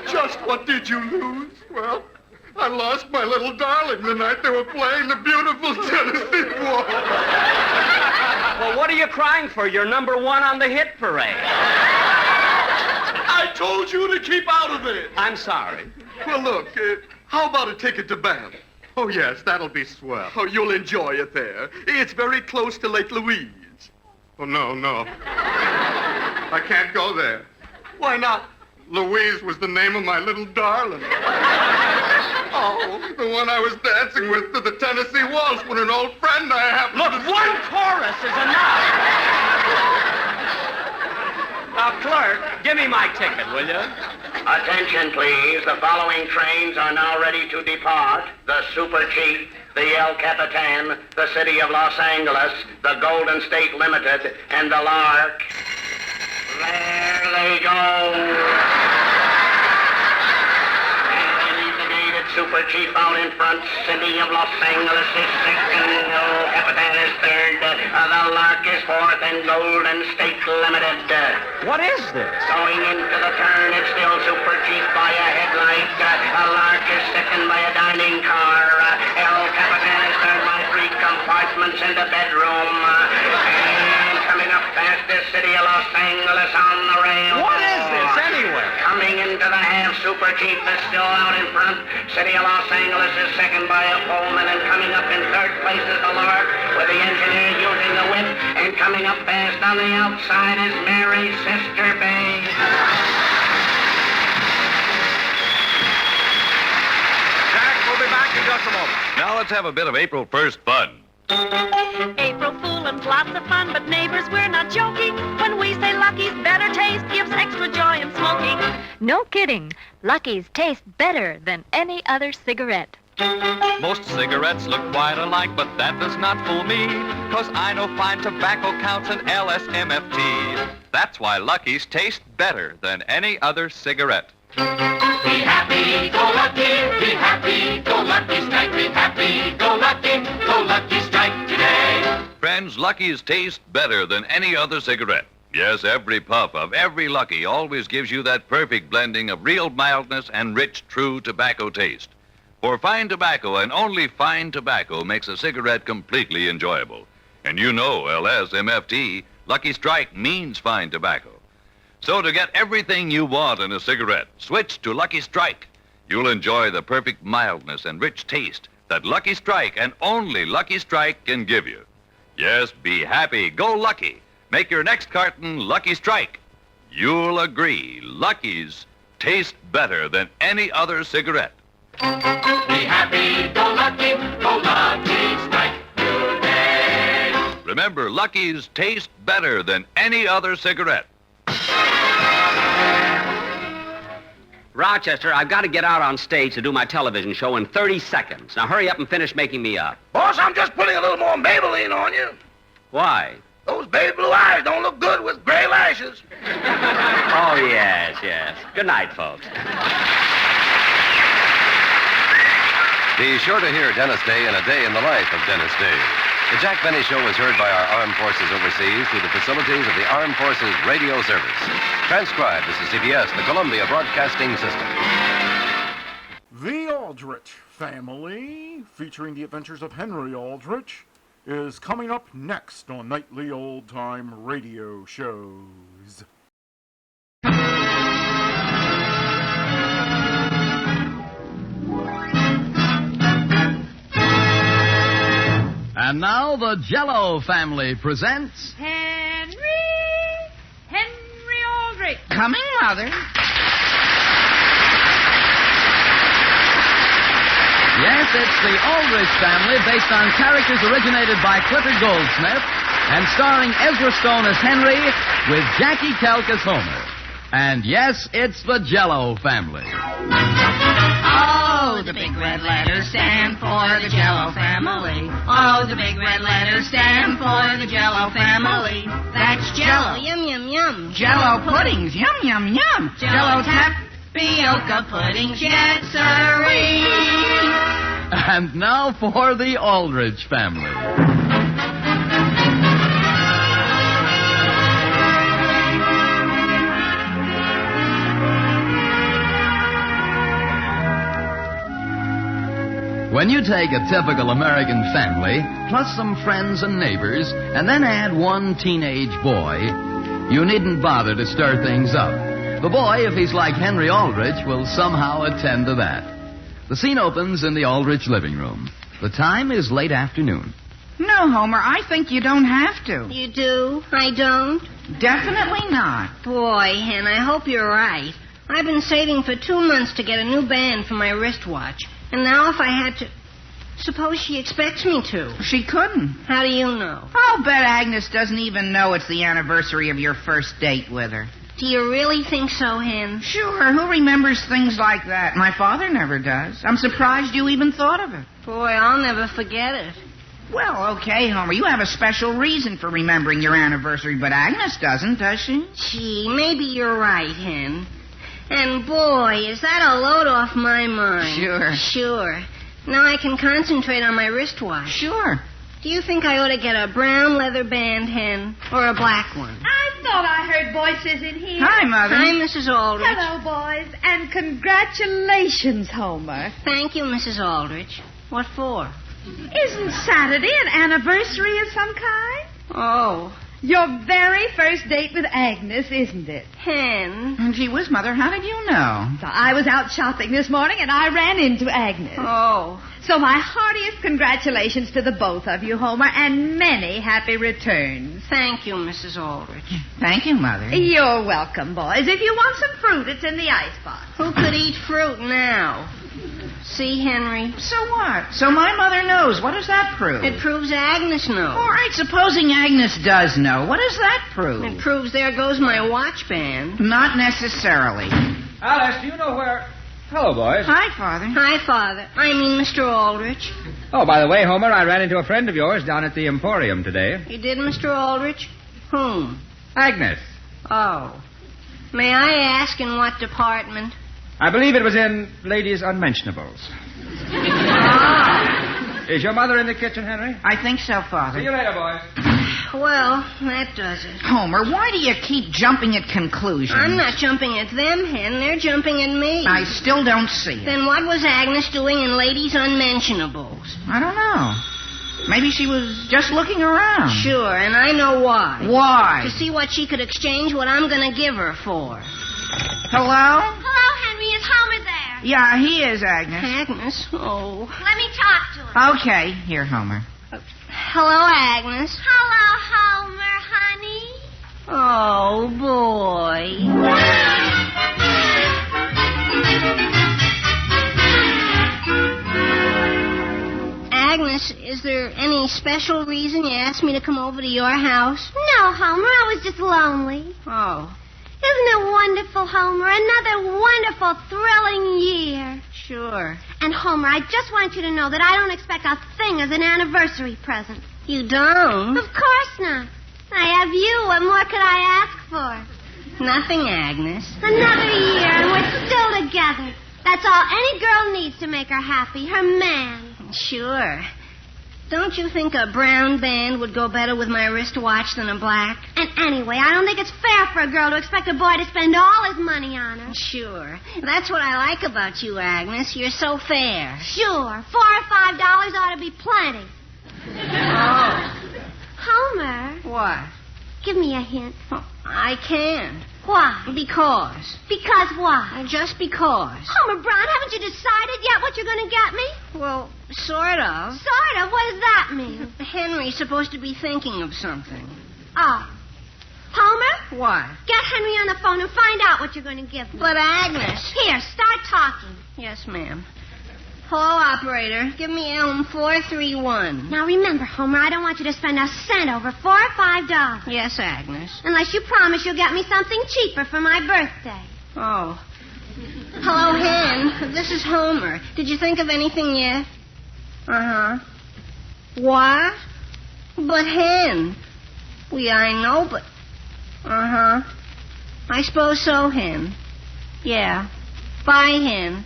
Just what did you lose? Well, I lost my little darling the night they were playing the beautiful Tennessee Waltz. Well, what are you crying for? You're number one on the hit parade. I told you to keep out of it. I'm sorry. Well, look, how about a ticket to Banff? Oh, yes, that'll be swell. Oh, you'll enjoy it there. It's very close to Lake Louise. Oh, no. I can't go there. Why not? Louise was the name of my little darling. Oh, the one I was dancing with to the Tennessee Waltz when an old friend I happened Look, to... one chorus is enough. Now, clerk, give me my ticket, will you? Attention, please. The following trains are now ready to depart. The Super Chief, the El Capitan, the City of Los Angeles, the Golden State Limited, and the Lark. There they go. Super Chief out in front, City of Los Angeles is second, El Capitan is third, the Lark is fourth, and Golden State Limited. What is this? Going into the turn, it's still Super Chief by a headlight, the Lark is second by a dining car, El Capitan is third by 3 compartments in the bedroom, and coming up past the City of Los Angeles on the rail. What is this, anyway? Coming into the half, Super Chief is still out in front. City of Los Angeles is second by a Pullman, and coming up in third place is the Lark, with the engineer using the whip, and coming up fast on the outside is Mary's sister, Faye. Jack, we'll be back in just a moment. Now let's have a bit of April 1st fun. April Fool and lots of fun, but neighbors, we're not joking. When we say Lucky's better taste gives extra joy in smoking. No kidding. Lucky's taste better than any other cigarette. Most cigarettes look quite alike, but that does not fool me, 'cause I know fine tobacco counts in LSMFT. That's why Lucky's taste better than any other cigarette. Be happy, go lucky, be happy, go lucky, strike, be happy, go lucky, strike today. Friends, Lucky's taste better than any other cigarette. Yes, every puff of every Lucky always gives you that perfect blending of real mildness and rich, true tobacco taste. For fine tobacco, and only fine tobacco, makes a cigarette completely enjoyable. And you know, LSMFT, Lucky Strike means fine tobacco. So to get everything you want in a cigarette, switch to Lucky Strike. You'll enjoy the perfect mildness and rich taste that Lucky Strike and only Lucky Strike can give you. Yes, be happy, go lucky. Make your next carton Lucky Strike. You'll agree, Lucky's taste better than any other cigarette. Be happy, go lucky, strike today. Remember, Lucky's taste better than any other cigarette. Rochester, I've got to get out on stage to do my television show in 30 seconds. Now hurry up and finish making me up. Boss, I'm just putting a little more Maybelline on you. Why? Those baby blue eyes don't look good with gray lashes. Oh, yes. Good night, folks. Be sure to hear Dennis Day in A Day in the Life of Dennis Day. The Jack Benny Show is heard by our armed forces overseas through the facilities of the Armed Forces Radio Service. Transcribed, this is CBS, the Columbia Broadcasting System. The Aldrich Family, featuring the adventures of Henry Aldrich, is coming up next on nightly old-time radio shows. And now the Jell-O Family presents... Henry Aldrich. Coming, Mother. Yes, it's the Aldrich Family, based on characters originated by Clifford Goldsmith, and starring Ezra Stone as Henry, with Jackie Kelk as Homer. And yes, it's the Jell-O Family. Oh, Oh, the big red letters stand for the Jell-O family. Oh, the big red letters stand for the Jell-O family. That's Jell-O. Yum, yum, yum. Jell-O puddings. Yum, yum, yum. Jell-O tapioca puddings. Yes, sirree. And now for the Aldrich family. When you take a typical American family, plus some friends and neighbors, and then add one teenage boy, you needn't bother to stir things up. The boy, if he's like Henry Aldrich, will somehow attend to that. The scene opens in the Aldrich living room. The time is late afternoon. No, Homer, I think you don't have to. You do? I don't? Definitely not. Boy, Hen, I hope you're right. I've been saving for 2 months to get a new band for my wristwatch. And now if I had to... Suppose she expects me to. She couldn't. How do you know? I'll bet Agnes doesn't even know it's the anniversary of your first date with her. Do you really think so, Hen? Sure. Who remembers things like that? My father never does. I'm surprised you even thought of it. Boy, I'll never forget it. Well, okay, Homer. You have a special reason for remembering your anniversary, but Agnes doesn't, does she? Gee, maybe you're right, Hen. And boy, is that a load off my mind. Sure. Now I can concentrate on my wristwatch. Sure. Do you think I ought to get a brown leather band, Hen, or a black one? I thought I heard voices in here. Hi, Mother. Hi, Mrs. Aldrich. Hello, boys, and congratulations, Homer. Thank you, Mrs. Aldrich. What for? Isn't Saturday an anniversary of some kind? Oh. Your very first date with Agnes, isn't it? Hen. Gee whiz, Mother, how did you know? So I was out shopping this morning, and I ran into Agnes. Oh. So my heartiest congratulations to the both of you, Homer, and many happy returns. Thank you, Mrs. Aldrich. Thank you, Mother. You're welcome, boys. If you want some fruit, it's in the icebox. Who could eat fruit now? See, Henry? So what? So my mother knows. What does that prove? It proves Agnes knows. All right, supposing Agnes does know. What does that prove? It proves there goes my watch band. Not necessarily. Alice, do you know where... Hello, boys. Hi, Father. Hi, Father. I mean, Mr. Aldrich. Oh, by the way, Homer, I ran into a friend of yours down at the Emporium today. You did, Mr. Aldrich? Whom? Agnes. Oh. May I ask in what department? I believe it was in Ladies' Unmentionables. Ah. Is your mother in the kitchen, Henry? I think so, Father. See you later, boys. Well, that does it. Homer, why do you keep jumping at conclusions? I'm not jumping at them, Hen. They're jumping at me. I still don't see it. Then what was Agnes doing in Ladies' Unmentionables? I don't know. Maybe she was just looking around. Sure, and I know why. Why? To see what she could exchange what I'm going to give her for. Hello? Hello, Henry. Is Homer there? Yeah, he is, Agnes. Agnes? Oh. Let me talk to him. Okay. Here, Homer. Hello, Agnes. Hello, Homer, honey. Oh, boy. Agnes, is there any special reason you asked me to come over to your house? No, Homer. I was just lonely. Oh. Isn't it wonderful, Homer? Another wonderful, thrilling year. Sure. And, Homer, I just want you to know that I don't expect a thing as an anniversary present. You don't? Of course not. I have you. What more could I ask for? Nothing, Agnes. Another year, and we're still together. That's all any girl needs to make her happy, her man. Sure. Don't you think a brown band would go better with my wristwatch than a black? And anyway, I don't think it's fair for a girl to expect a boy to spend all his money on her. Sure. That's what I like about you, Agnes. You're so fair. Sure. $4 or $5 ought to be plenty. Oh. Homer. What? Give me a hint. Oh, I can't. Why? Because. Because why? Just because. Homer Brown, haven't you decided yet what you're going to get me? Well, sort of. Sort of? What does that mean? Henry's supposed to be thinking of something. Oh. Homer? What? Get Henry on the phone and find out what you're going to give me. But Agnes. Here, start talking. Yes, ma'am. Hello, operator. Give me Elm 431. Now remember, Homer, I don't want you to spend a cent over $4 or $5. Yes, Agnes. Unless you promise you'll get me something cheaper for my birthday. Oh. Hello, Hen. This is Homer. Did you think of anything yet? Uh-huh. What? But, Hen. I know, but... Uh-huh. I suppose so, Hen. Yeah. Bye, Hen.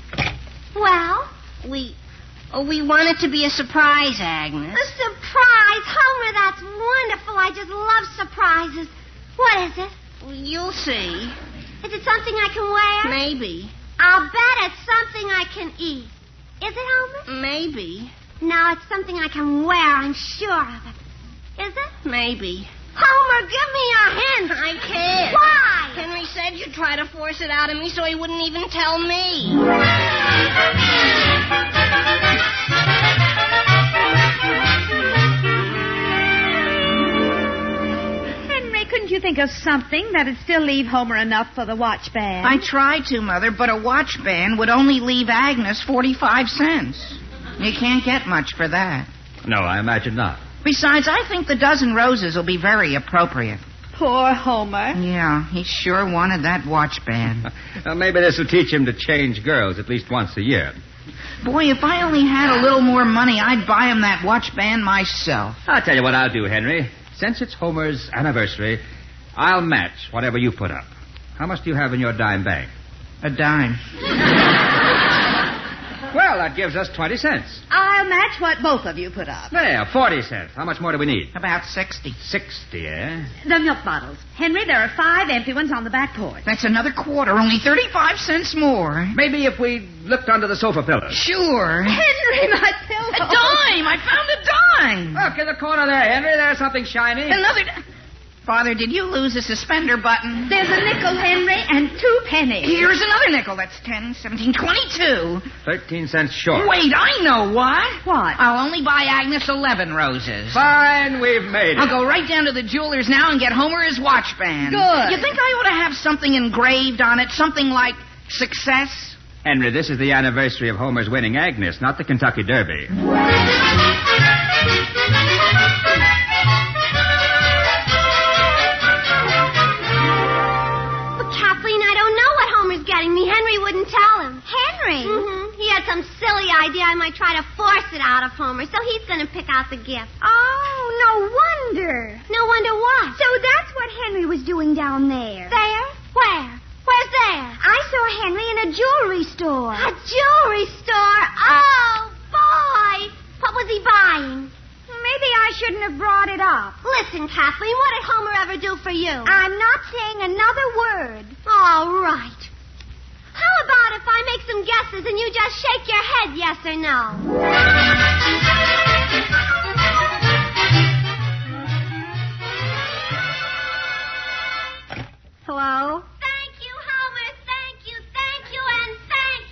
Well? We want it to be a surprise, Agnes. A surprise? Homer, that's wonderful. I just love surprises. What is it? You'll see. Is it something I can wear? Maybe. I'll bet it's something I can eat. Is it, Homer? Maybe. No, it's something I can wear. I'm sure of it. Is it? Maybe. Homer, give me a hint. I can't. Why? Henry said you'd try to force it out of me so he wouldn't even tell me. Couldn't you think of something that'd still leave Homer enough for the watch band? I tried to, Mother, but a watch band would only leave Agnes 45 cents. You can't get much for that. No, I imagine not. Besides, I think the dozen roses will be very appropriate. Poor Homer. Yeah, he sure wanted that watch band. Well, maybe this will teach him to change girls at least once a year. Boy, if I only had a little more money, I'd buy him that watch band myself. I'll tell you what I'll do, Henry. Since it's Homer's anniversary, I'll match whatever you put up. How much do you have in your dime bag? A dime. Well, that gives us 20 cents. I'll match what both of you put up. There, 40 cents. How much more do we need? About 60. 60, eh? The milk bottles. Henry, there are 5 empty ones on the back porch. That's another quarter, only 35 cents more. Maybe if we looked under the sofa pillows. Sure. Henry, my pillow. A dime! I found a dime! Look in the corner there, Henry. There's something shiny. Another... Father, did you lose a suspender button? There's a nickel, Henry, and 2 pennies. Here's another nickel. That's 10, 17, 22. 13 cents short. Wait, I know what. What? I'll only buy Agnes 11 roses. Fine, we've made it. I'll go right down to the jeweler's now and get Homer his watch band. Good. You think I ought to have something engraved on it? Something like success? Henry, this is the anniversary of Homer's winning Agnes, not the Kentucky Derby. Henry wouldn't tell him. Henry? Mm-hmm. He had some silly idea I might try to force it out of Homer, so he's going to pick out the gift. Oh, no wonder. No wonder what? So that's what Henry was doing down there. There? Where? Where's there? I saw Henry in a jewelry store. A jewelry store? Oh, boy. What was he buying? Maybe I shouldn't have brought it up. Listen, Kathleen, what did Homer ever do for you? I'm not saying another word. All right. How about if I make some guesses and you just shake your head yes or no? Hello? Thank you, Homer. Thank you, and thank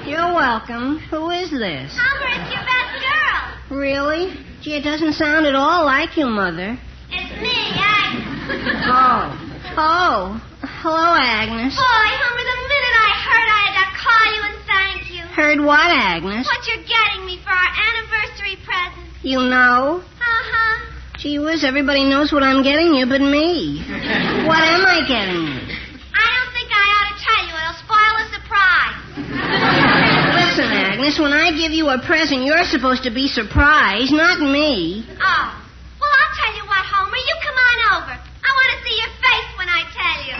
you. You're welcome. Who is this? Homer, it's your best girl. Really? Gee, it doesn't sound at all like you, Mother. It's me, Agnes. Oh. Hello, Agnes. Boy, Homer, the minute I heard I had to call you and thank you. Heard what, Agnes? What you're getting me for our anniversary present. You know? Uh-huh. Gee whiz, everybody knows what I'm getting you but me. What am I getting you? I don't think I ought to tell you. It'll spoil the surprise. Listen, Agnes, when I give you a present, you're supposed to be surprised, not me. Oh. Well, I'll tell you what, Homer. You come on over. I want to see your face when I tell you.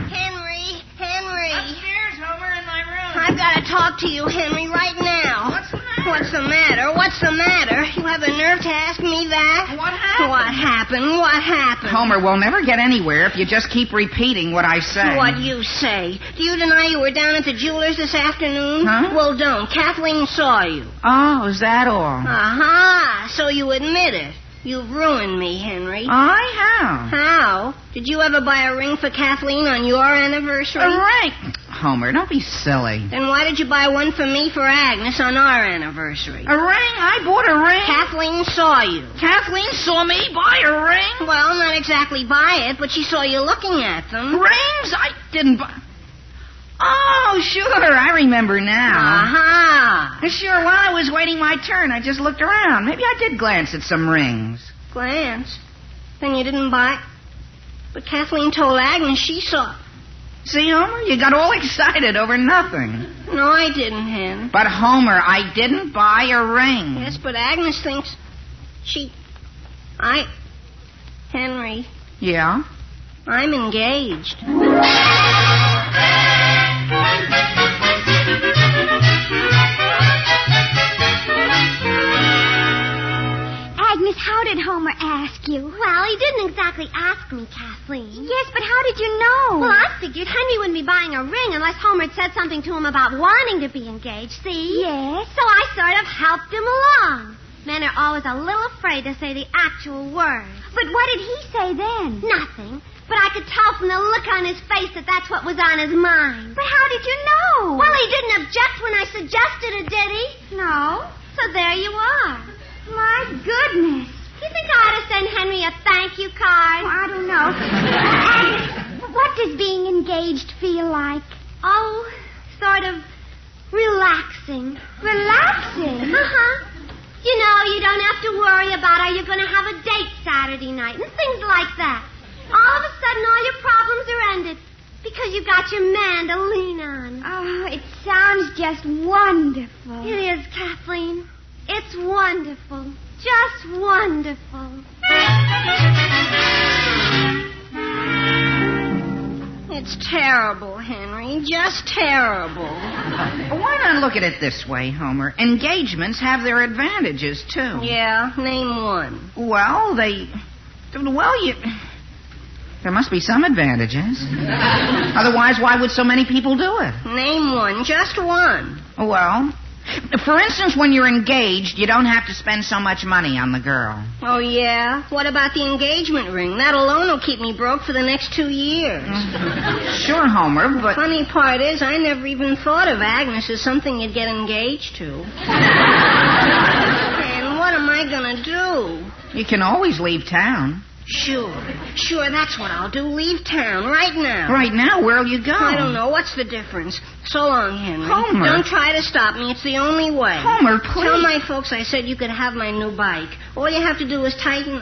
Henry. Upstairs, Homer, in my room. I've got to talk to you, Henry, right now. What's the matter? What's the matter? You have the nerve to ask me that? What happened? What happened? Homer, we'll never get anywhere if you just keep repeating what I say. What you say? Do you deny you were down at the jeweler's this afternoon? Huh? Well, don't. Kathleen saw you. Oh, is that all? Aha! So you admit it. You've ruined me, Henry. I have. How? Did you ever buy a ring for Kathleen on your anniversary? A ring? Homer, don't be silly. Then why did you buy one for me for Agnes on our anniversary? A ring? I bought a ring. Kathleen saw you. Kathleen saw me buy a ring? Well, not exactly buy it, but she saw you looking at them. Rings? I didn't buy... Oh, sure, I remember now. Aha! Sure, while I was waiting my turn, I just looked around. Maybe I did glance at some rings. Glance? Then you didn't buy... But Kathleen told Agnes she saw... See, Homer, you got all excited over nothing. No, I didn't, Hen. But, Homer, I didn't buy a ring. Yes, but Agnes thinks Henry. Yeah? I'm engaged. Agnes, how did Homer ask you? Well, he didn't exactly ask me, Kathleen. Yes, but how did you know? Well, I figured Henry wouldn't be buying a ring unless Homer had said something to him about wanting to be engaged, see? Yes. So I sort of helped him along. Men are always a little afraid to say the actual words. But what did he say then? Nothing. But I could tell from the look on his face that that's what was on his mind. But how did you know? Well, he didn't object when I suggested it, did he? No. So there you are. My goodness. You think I ought to send Henry a thank you card? Oh, I don't know. Agnes, what does being engaged feel like? Oh, sort of relaxing. Relaxing? Uh-huh. You know, you don't have to worry about are you going to have a date Saturday night and things like that. All of a sudden, all your problems are ended because you got your man to lean on. Oh, it sounds just wonderful. It is, Kathleen. It's wonderful. Just wonderful. It's terrible, Henry. Just terrible. Why not look at it this way, Homer? Engagements have their advantages, too. Yeah, name one. Well, there must be some advantages. Otherwise, why would so many people do it? Name one. Just one. Well, for instance, when you're engaged, you don't have to spend so much money on the girl. Oh, yeah? What about the engagement ring? That alone will keep me broke for the next 2 years. Sure, Homer, but... The funny part is, I never even thought of Agnes as something you'd get engaged to. And what am I going to do? You can always leave town. Sure, that's what I'll do. Leave town right now. Right now? Where'll you go? I don't know. What's the difference? So long, Henry. Homer. Don't try to stop me. It's the only way. Homer, please. Tell my folks I said you could have my new bike. All you have to do is tighten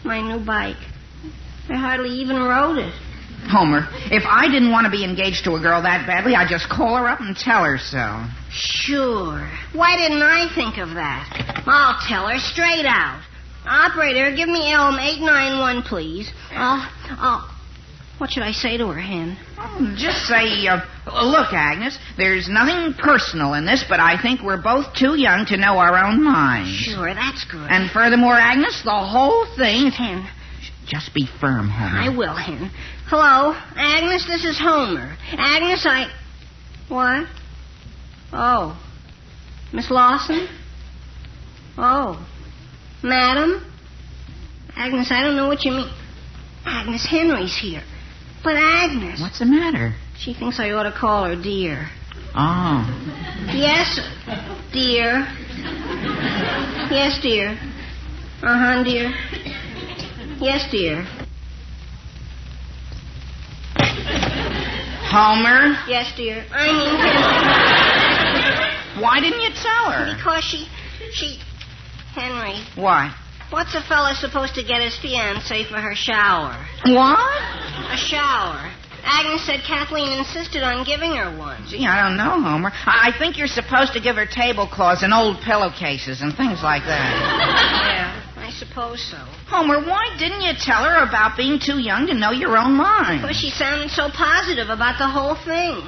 my new bike. I hardly even rode it. Homer, if I didn't want to be engaged to a girl that badly, I'd just call her up and tell her so. Sure. Why didn't I think of that? I'll tell her straight out. Operator, give me Elm 891, please. What should I say to her, Hen? Just say, look, Agnes, there's nothing personal in this, but I think we're both too young to know our own minds. Sure, that's good. And furthermore, Agnes, the whole thing... Hen. Just be firm, Homer. I will, Hen. Hello, Agnes, this is Homer. Agnes, What? Oh. Miss Lawson? Oh. Madam? Agnes, I don't know what you mean. Agnes, Henry's here. But Agnes... What's the matter? She thinks I ought to call her dear. Oh. Yes, dear. Yes, dear. Uh-huh, dear. Yes, dear. Homer? Yes, dear. I mean Henry. Why didn't you tell her? Because she... Henry. Why? What's a fella supposed to get his fiancée for her shower? What? A shower. Agnes said Kathleen insisted on giving her one. Gee, I don't know, Homer. I think you're supposed to give her tablecloths and old pillowcases and things like that. Yeah, I suppose so. Homer, why didn't you tell her about being too young to know your own mind? Because she sounded so positive about the whole thing.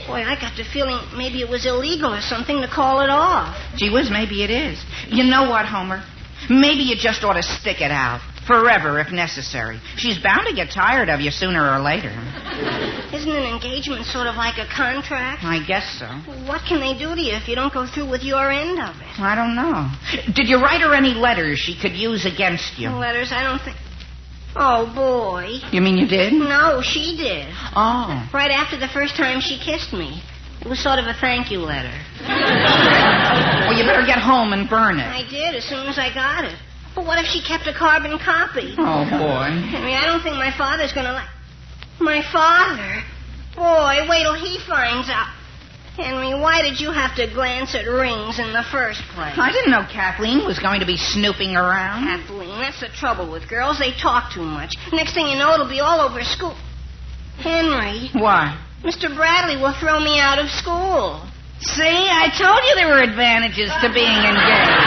Boy, I got the feeling maybe it was illegal or something to call it off. Gee whiz, maybe it is. You know what, Homer? Maybe you just ought to stick it out. Forever, if necessary. She's bound to get tired of you sooner or later. Isn't an engagement sort of like a contract? I guess so. What can they do to you if you don't go through with your end of it? I don't know. Did you write her any letters she could use against you? Letters? I don't think... Oh, boy. You mean you did? No, she did. Oh. Right after the first time she kissed me. It was sort of a thank you letter. Well, you better get home and burn it. I did, as soon as I got it. But what if she kept a carbon copy? Oh, boy. Henry, I don't think my father's going to My father? Boy, wait till he finds out. Henry, why did you have to glance at rings in the first place? I didn't know Kathleen was going to be snooping around. Kathleen, that's the trouble with girls. They talk too much. Next thing you know, it'll be all over school. Henry. What? Mr. Bradley will throw me out of school. See, I told you there were advantages to being engaged.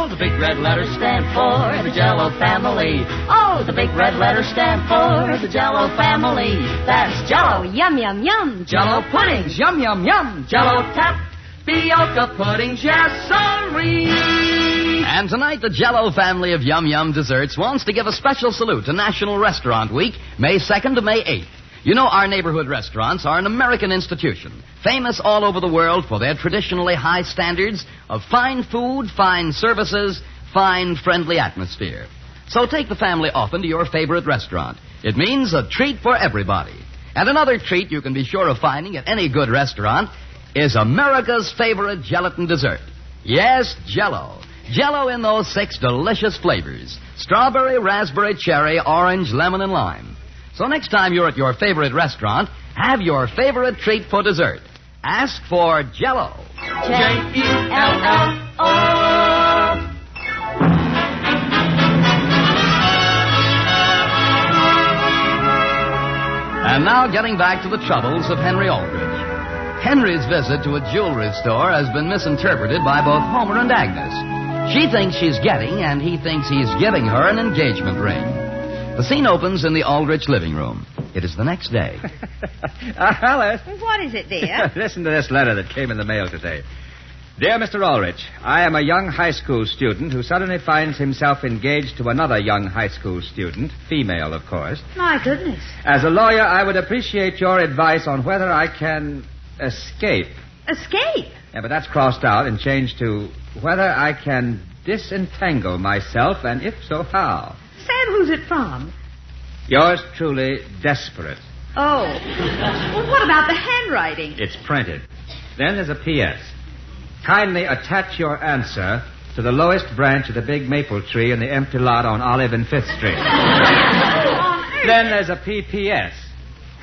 The big red letters stand for the Jell-O family. Oh, the big red letters stand for the Jell-O family. That's Jell-O, yum, yum, yum. Jell-O puddings, yum, yum, yum. Jell-O tapioca puddings, yes, sorry. And tonight, the Jell-O family of Yum Yum desserts wants to give a special salute to National Restaurant Week, May 2nd to May 8th. You know, our neighborhood restaurants are an American institution, famous all over the world for their traditionally high standards of fine food, fine services, fine, friendly atmosphere. So take the family often to your favorite restaurant. It means a treat for everybody. And another treat you can be sure of finding at any good restaurant is America's favorite gelatin dessert. Yes, Jell-O. Jell-O in those 6 delicious flavors: strawberry, raspberry, cherry, orange, lemon, and lime. So next time you're at your favorite restaurant, have your favorite treat for dessert. Ask for Jell-O. Jell-O. And now getting back to the troubles of Henry Aldrich. Henry's visit to a jewelry store has been misinterpreted by both Homer and Agnes. She thinks she's getting, and he thinks he's giving her an engagement ring. The scene opens in the Aldrich living room. It is the next day. Alice. What is it, dear? Listen to this letter that came in the mail today. Dear Mr. Aldrich, I am a young high school student who suddenly finds himself engaged to another young high school student, female, of course. My goodness. As a lawyer, I would appreciate your advice on whether I can escape. Escape? Yeah, but that's crossed out and changed to whether I can disentangle myself, and if so, how. Sam, who's it from? Yours truly, Desperate. Oh. Well, what about the handwriting? It's printed. Then there's a P.S. Kindly attach your answer to the lowest branch of the big maple tree in the empty lot on Olive and 5th Street. Then there's a P.P.S.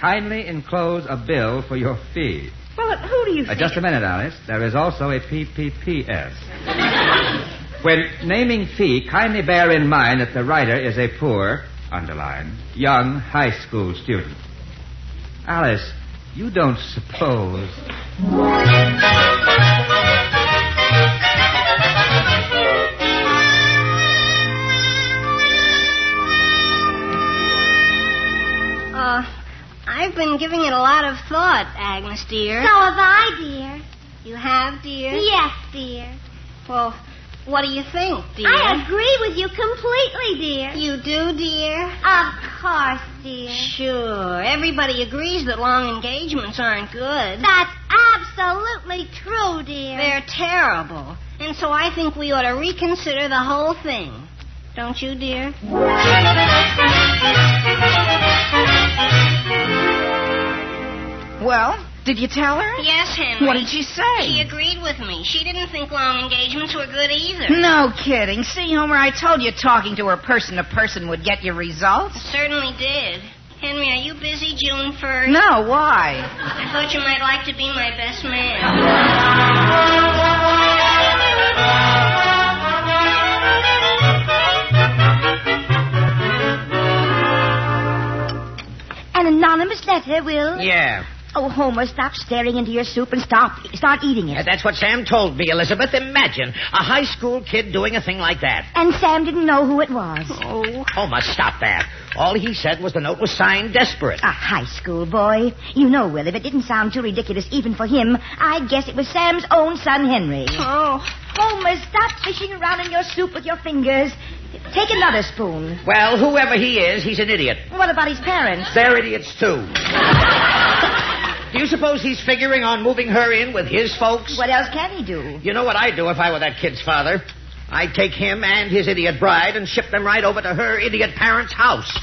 Kindly enclose a bill for your fee. Well, who do you think? Just a minute, Alice. There is also a P.P.P.S. When naming fee, kindly bear in mind that the writer is a poor, underline, young high school student. Alice, you don't suppose... I've been giving it a lot of thought, Agnes, dear. So have I, dear. You have, dear? Yes, dear. Well, what do you think, dear? I agree with you completely, dear. You do, dear? Of course, dear. Sure. Everybody agrees that long engagements aren't good. That's absolutely true, dear. They're terrible. And so I think we ought to reconsider the whole thing. Don't you, dear? Well, did you tell her? Yes, Henry. What did she say? She agreed with me. She didn't think long engagements were good either. No kidding. See, Homer, I told you talking to her person to person would get you results. It certainly did. Henry, are you busy June 1st? No, why? I thought you might like to be my best man. An anonymous letter, Will? Yeah. Oh, Homer, stop staring into your soup and start eating it. That's what Sam told me, Elizabeth. Imagine a high school kid doing a thing like that. And Sam didn't know who it was. Oh, Homer, stop that. All he said was the note was signed Desperate. A high school boy. You know, Will, if it didn't sound too ridiculous even for him, I guess it was Sam's own son, Henry. Oh. Homer, stop fishing around in your soup with your fingers. Take another spoon. Well, whoever he is, he's an idiot. What about his parents? They're idiots, too. Do you suppose he's figuring on moving her in with his folks? What else can he do? You know what I'd do if I were that kid's father? I'd take him and his idiot bride and ship them right over to her idiot parents' house.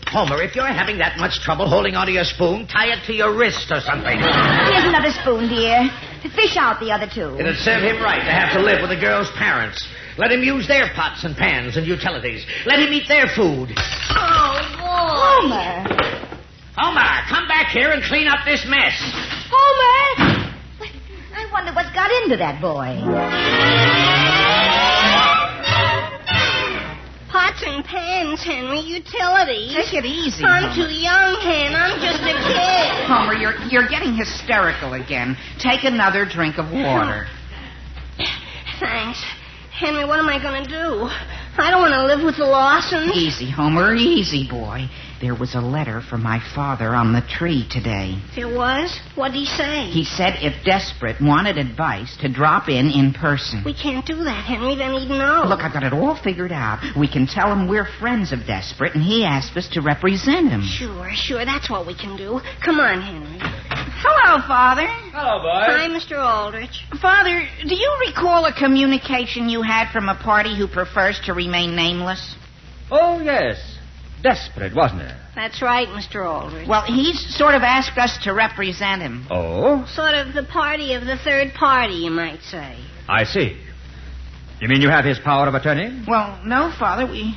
Homer, if you're having that much trouble holding onto your spoon, tie it to your wrist or something. Here's another spoon, dear. Fish out the other two. It'd serve him right to have to live with the girl's parents. Let him use their pots and pans and utilities. Let him eat their food. Oh, boy. Homer, come back here and clean up this mess. Homer! I wonder what's got into that boy. Pots and pans, Henry, utilities. Take it easy, I'm Homer. too young, Hen. I'm just a kid. Homer, you're getting hysterical again. Take another drink of water. Thanks. Henry, what am I going to do? I don't want to live with the Lawsons. Easy, Homer, easy, boy. There was a letter from my father on the tree today. There was? What'd he say? He said if Desperate wanted advice to drop in person. We can't do that, Henry. Then he'd know. Look, I've got it all figured out. We can tell him we're friends of Desperate, and he asked us to represent him. Sure. That's what we can do. Come on, Henry. Hello, Father. Hello, boy. Hi, Mr. Aldrich. Father, do you recall a communication you had from a party who prefers to remain nameless? Oh, yes. Desperate, wasn't it? That's right, Mr. Aldrich. Well, he's sort of asked us to represent him. Oh? Sort of the party of the third party, you might say. I see. You mean you have his power of attorney? Well, no, Father. He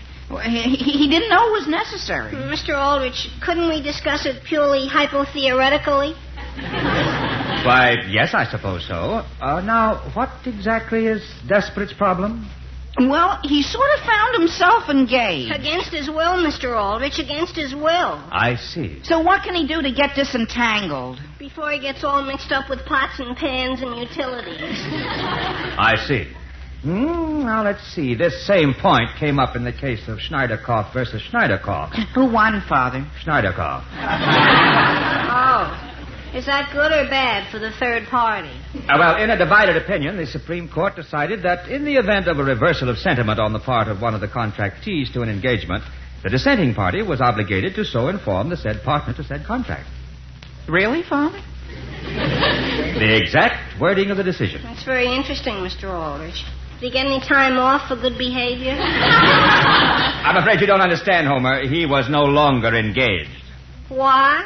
didn't know it was necessary. Mr. Aldrich, couldn't we discuss it purely hypotheoretically? Why, yes, I suppose so. Now, what exactly is Desperate's problem? Well, he sort of found himself engaged. Against his will, Mr. Aldrich, against his will. I see. So what can he do to get disentangled? Before he gets all mixed up with pots and pans and utilities. I see. Now, let's see. This same point came up in the case of Schneiderkoff versus Schneiderkoff. Who won, Father? Schneiderkoff. Oh. Is that good or bad for the third party? Well, in a divided opinion, the Supreme Court decided that in the event of a reversal of sentiment on the part of one of the contractees to an engagement, the dissenting party was obligated to so inform the said partner to said contract. Really, Father? The exact wording of the decision. That's very interesting, Mr. Aldrich. Did he get any time off for good behavior? I'm afraid you don't understand, Homer. He was no longer engaged. What?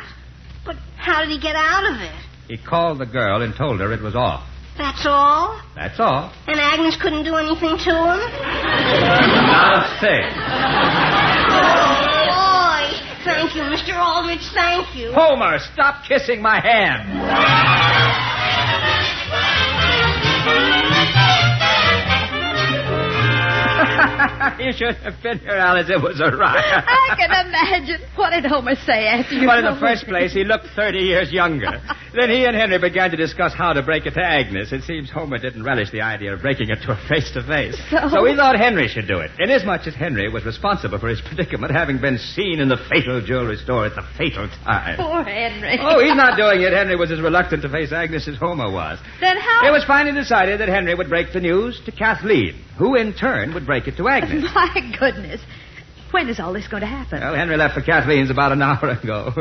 But how did he get out of it? He called the girl and told her it was off. That's all? That's all. And Agnes couldn't do anything to him? Not a thing. Oh, boy. Thank you, Mr. Aldrich. Thank you. Homer, stop kissing my hand. You should have been here, Alice. It was a riot. I can imagine. What did Homer say after you... Well, in the first place, he looked 30 years younger. Then he and Henry began to discuss how to break it to Agnes. It seems Homer didn't relish the idea of breaking it to her face-to-face. So we thought Henry should do it, inasmuch as Henry was responsible for his predicament, having been seen in the fatal jewelry store at the fatal time. Poor Henry. Oh, he's not doing it. Henry was as reluctant to face Agnes as Homer was. Then how... It was finally decided that Henry would break the news to Kathleen, who in turn would break it to Agnes. My goodness. When is all this going to happen? Well, Henry left for Kathleen's about an hour ago.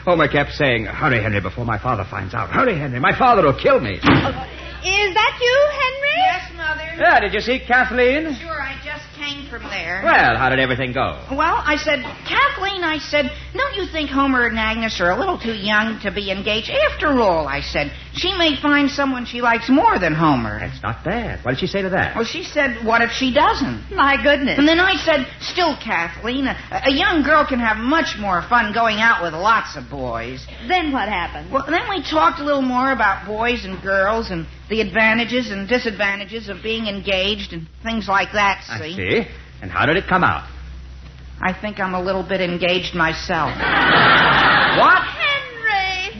Homer kept saying, "Hurry, Henry, before my father finds out. Hurry, Henry. My father will kill me." Is that you, Henry? Yes, Mother. Yeah, did you see Kathleen? Sure, I just came from there. Well, how did everything go? Well, I said, Kathleen, don't you think Homer and Agnes are a little too young to be engaged? After all, I said, she may find someone she likes more than Homer. That's not bad. What did she say to that? Well, she said, what if she doesn't? My goodness. And then I said, still, Kathleen, a young girl can have much more fun going out with lots of boys. Then what happened? Well, then we talked a little more about boys and girls and the advantages and disadvantages of being engaged and things like that, see? I see. And how did it come out? I think I'm a little bit engaged myself. What? Henry!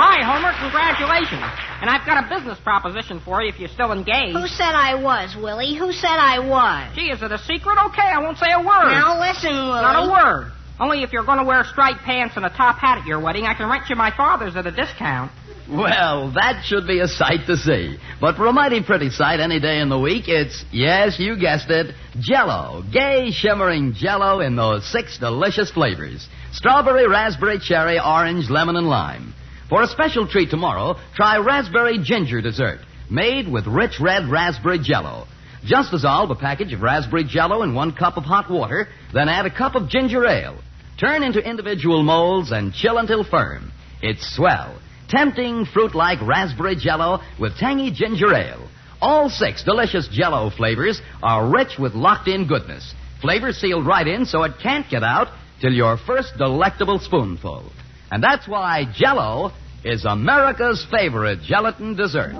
Hi, Homer. Congratulations. And I've got a business proposition for you if you're still engaged. Who said I was, Willie? Who said I was? Gee, is it a secret? Okay, I won't say a word. Now listen, Willie. Not a word. Only if you're going to wear striped pants and a top hat at your wedding, I can rent you my father's at a discount. Well, that should be a sight to see. But for a mighty pretty sight any day in the week, it's, yes, you guessed it, Jell-O. Gay, shimmering Jell-O in those 6 delicious flavors. Strawberry, raspberry, cherry, orange, lemon, and lime. For a special treat tomorrow, try raspberry ginger dessert. made with rich red raspberry Jell-O. Just dissolve a package of raspberry Jell-O in 1 cup of hot water, then add a cup of ginger ale. Turn into individual molds and chill until firm. It's swell. Tempting fruit-like raspberry Jell-O with tangy ginger ale. All 6 delicious Jell-O flavors are rich with locked-in goodness. Flavor sealed right in so it can't get out till your first delectable spoonful. And that's why Jell-O is America's favorite gelatin dessert.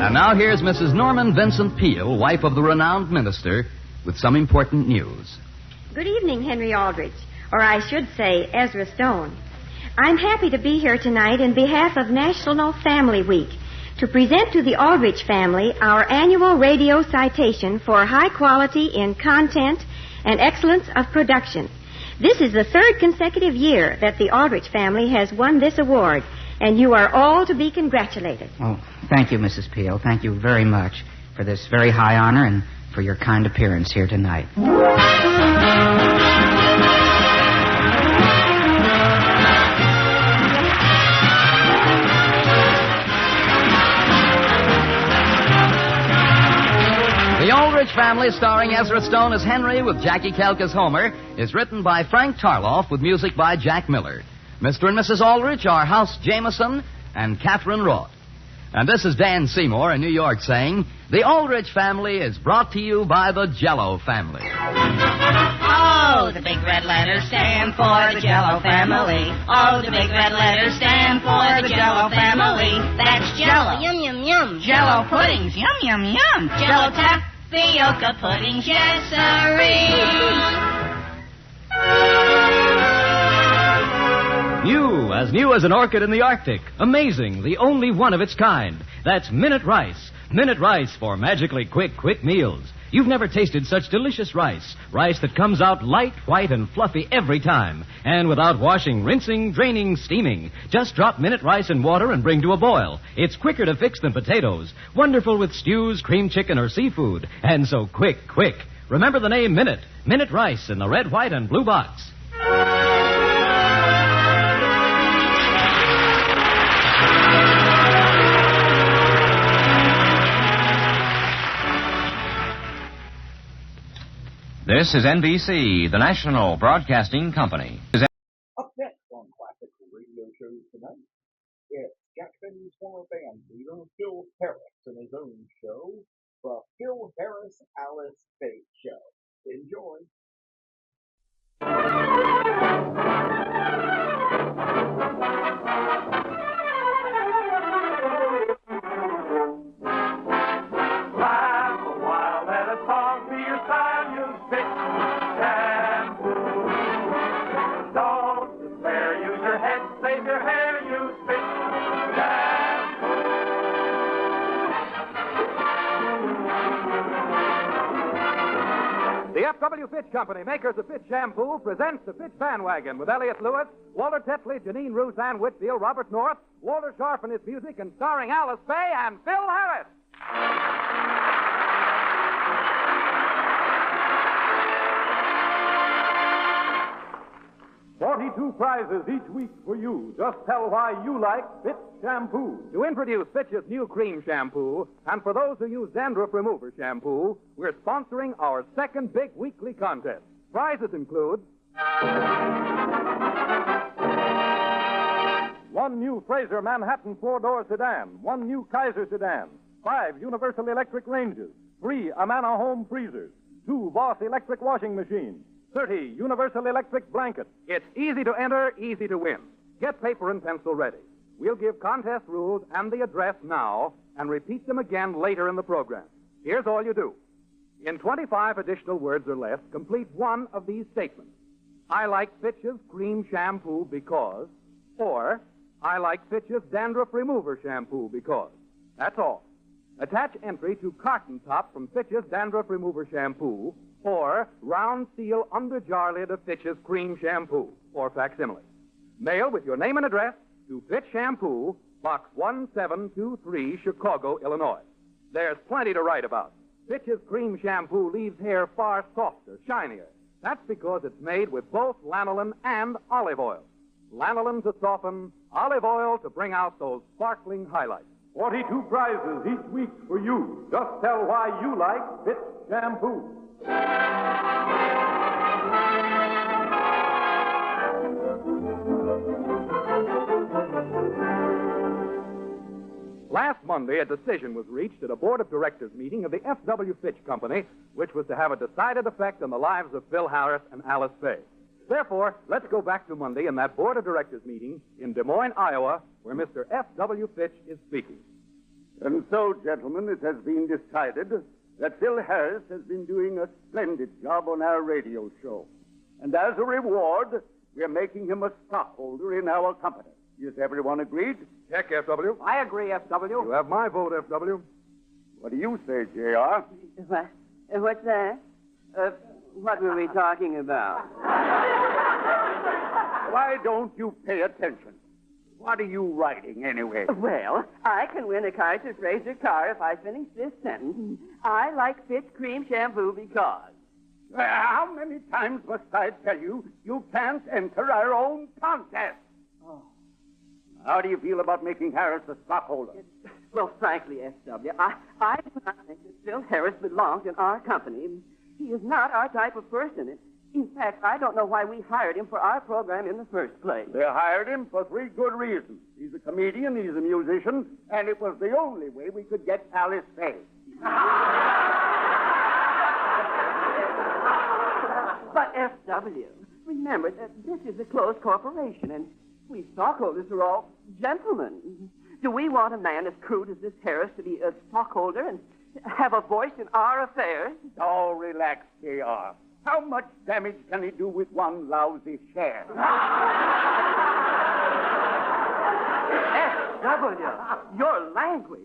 And now here's Mrs. Norman Vincent Peale, wife of the renowned minister, with some important news. Good evening, Henry Aldrich, or I should say Ezra Stone. I'm happy to be here tonight in behalf of National Family Week to present to the Aldrich family our annual radio citation for high quality in content and excellence of production. This is the 3rd consecutive year that the Aldrich family has won this award, and you are all to be congratulated. Oh, thank you, Mrs. Peale. Thank you very much for this very high honor and for your kind appearance here tonight. The Aldrich Family, starring Ezra Stone as Henry with Jackie Kelk as Homer, is written by Frank Tarloff with music by Jack Miller. Mr. and Mrs. Aldrich are House Jameson and Catherine Roth. And this is Dan Seymour in New York saying, the Aldrich Family is brought to you by the Jell-O family. Oh, the big red letters stand for the Jell-O family. Oh, the big red letters stand for the Jell-O family. That's Jell-O. Yum, yum, yum. Jell-O puddings. Yum, yum, yum. Jell-O tapioca puddings. Yes, sirree. New as an orchid in the Arctic. Amazing, the only one of its kind. That's Minute Rice. Minute Rice for magically quick meals. You've never tasted such delicious rice. Rice that comes out light, white, and fluffy every time. And without washing, rinsing, draining, steaming. Just drop Minute Rice in water and bring to a boil. It's quicker to fix than potatoes. Wonderful with stews, cream chicken, or seafood. And so quick. Remember the name Minute. Minute Rice in the red, white, and blue box. This is NBC, the national broadcasting company. Up next on classical radio shows tonight, it's Jackson's former band leader Phil Harris in his own show, the Phil Harris Alice Faye Show. Enjoy. The F.W. Fitch Company, makers of Fitch Shampoo, presents the Fitch Bandwagon with Elliott Lewis, Walter Tetley, Janine Roos, Ann Whitfield, Robert North, Walter Sharp and his music, and starring Alice Faye and Phil Harris. 42 prizes each week for you. Just tell why you like Fitch Shampoo. To introduce Fitch's new cream shampoo, and for those who use dandruff remover shampoo, we're sponsoring our second big weekly contest. Prizes include one new Fraser Manhattan four-door sedan, one new Kaiser sedan, 5 Universal Electric ranges, 3 Amana home freezers, 2 Boss electric washing machines, 30 Universal Electric blankets. It's easy to enter, easy to win. Get paper and pencil ready. We'll give contest rules and the address now and repeat them again later in the program. Here's all you do. In 25 additional words or less, complete one of these statements. I like Fitch's cream shampoo because, or I like Fitch's dandruff remover shampoo because. That's all. Attach entry to carton top from Fitch's dandruff remover shampoo, or round seal under jar lid of Fitch's cream shampoo, or facsimile. Mail with your name and address to Fitch Shampoo, Box 1723, Chicago, Illinois. There's plenty to write about. Fitch's cream shampoo leaves hair far softer, shinier. That's because it's made with both lanolin and olive oil. Lanolin to soften, olive oil to bring out those sparkling highlights. 42 prizes each week for you. Just tell why you like Fitch shampoo. Last Monday, a decision was reached at a board of directors meeting of the F.W. Fitch Company, which was to have a decided effect on the lives of Phil Harris and Alice Faye. Therefore, let's go back to Monday in that board of directors meeting in Des Moines, Iowa, where Mr. F.W. Fitch is speaking. And so, gentlemen, it has been decided that Phil Harris has been doing a splendid job on our radio show. And as a reward, we're making him a stockholder in our company. Is everyone agreed? Check, F.W. I agree, F.W. You have my vote, F.W. What do you say, J.R.? What's that? What were we talking about? Why don't you pay attention? What are you writing, anyway? Well, I can win a Kaiser Fraser car if I finish this sentence. I like Fitch cream shampoo because. How many times must I tell you you can't enter our own contest? Oh. How do you feel about making Harris a stockholder? Well, frankly, S.W., I do not think that Phil Harris belongs in our company. He is not our type of person. In fact, I don't know why we hired him for our program in the first place. They hired him for 3 good reasons. He's a comedian, he's a musician, and it was the only way we could get Alice Faye. But, F.W., remember that this is a closed corporation, and we stockholders are all gentlemen. Do we want a man as crude as this Harris to be a stockholder and have a voice in our affairs? Oh, relax, J.R. How much damage can he do with one lousy share? S.W., your language.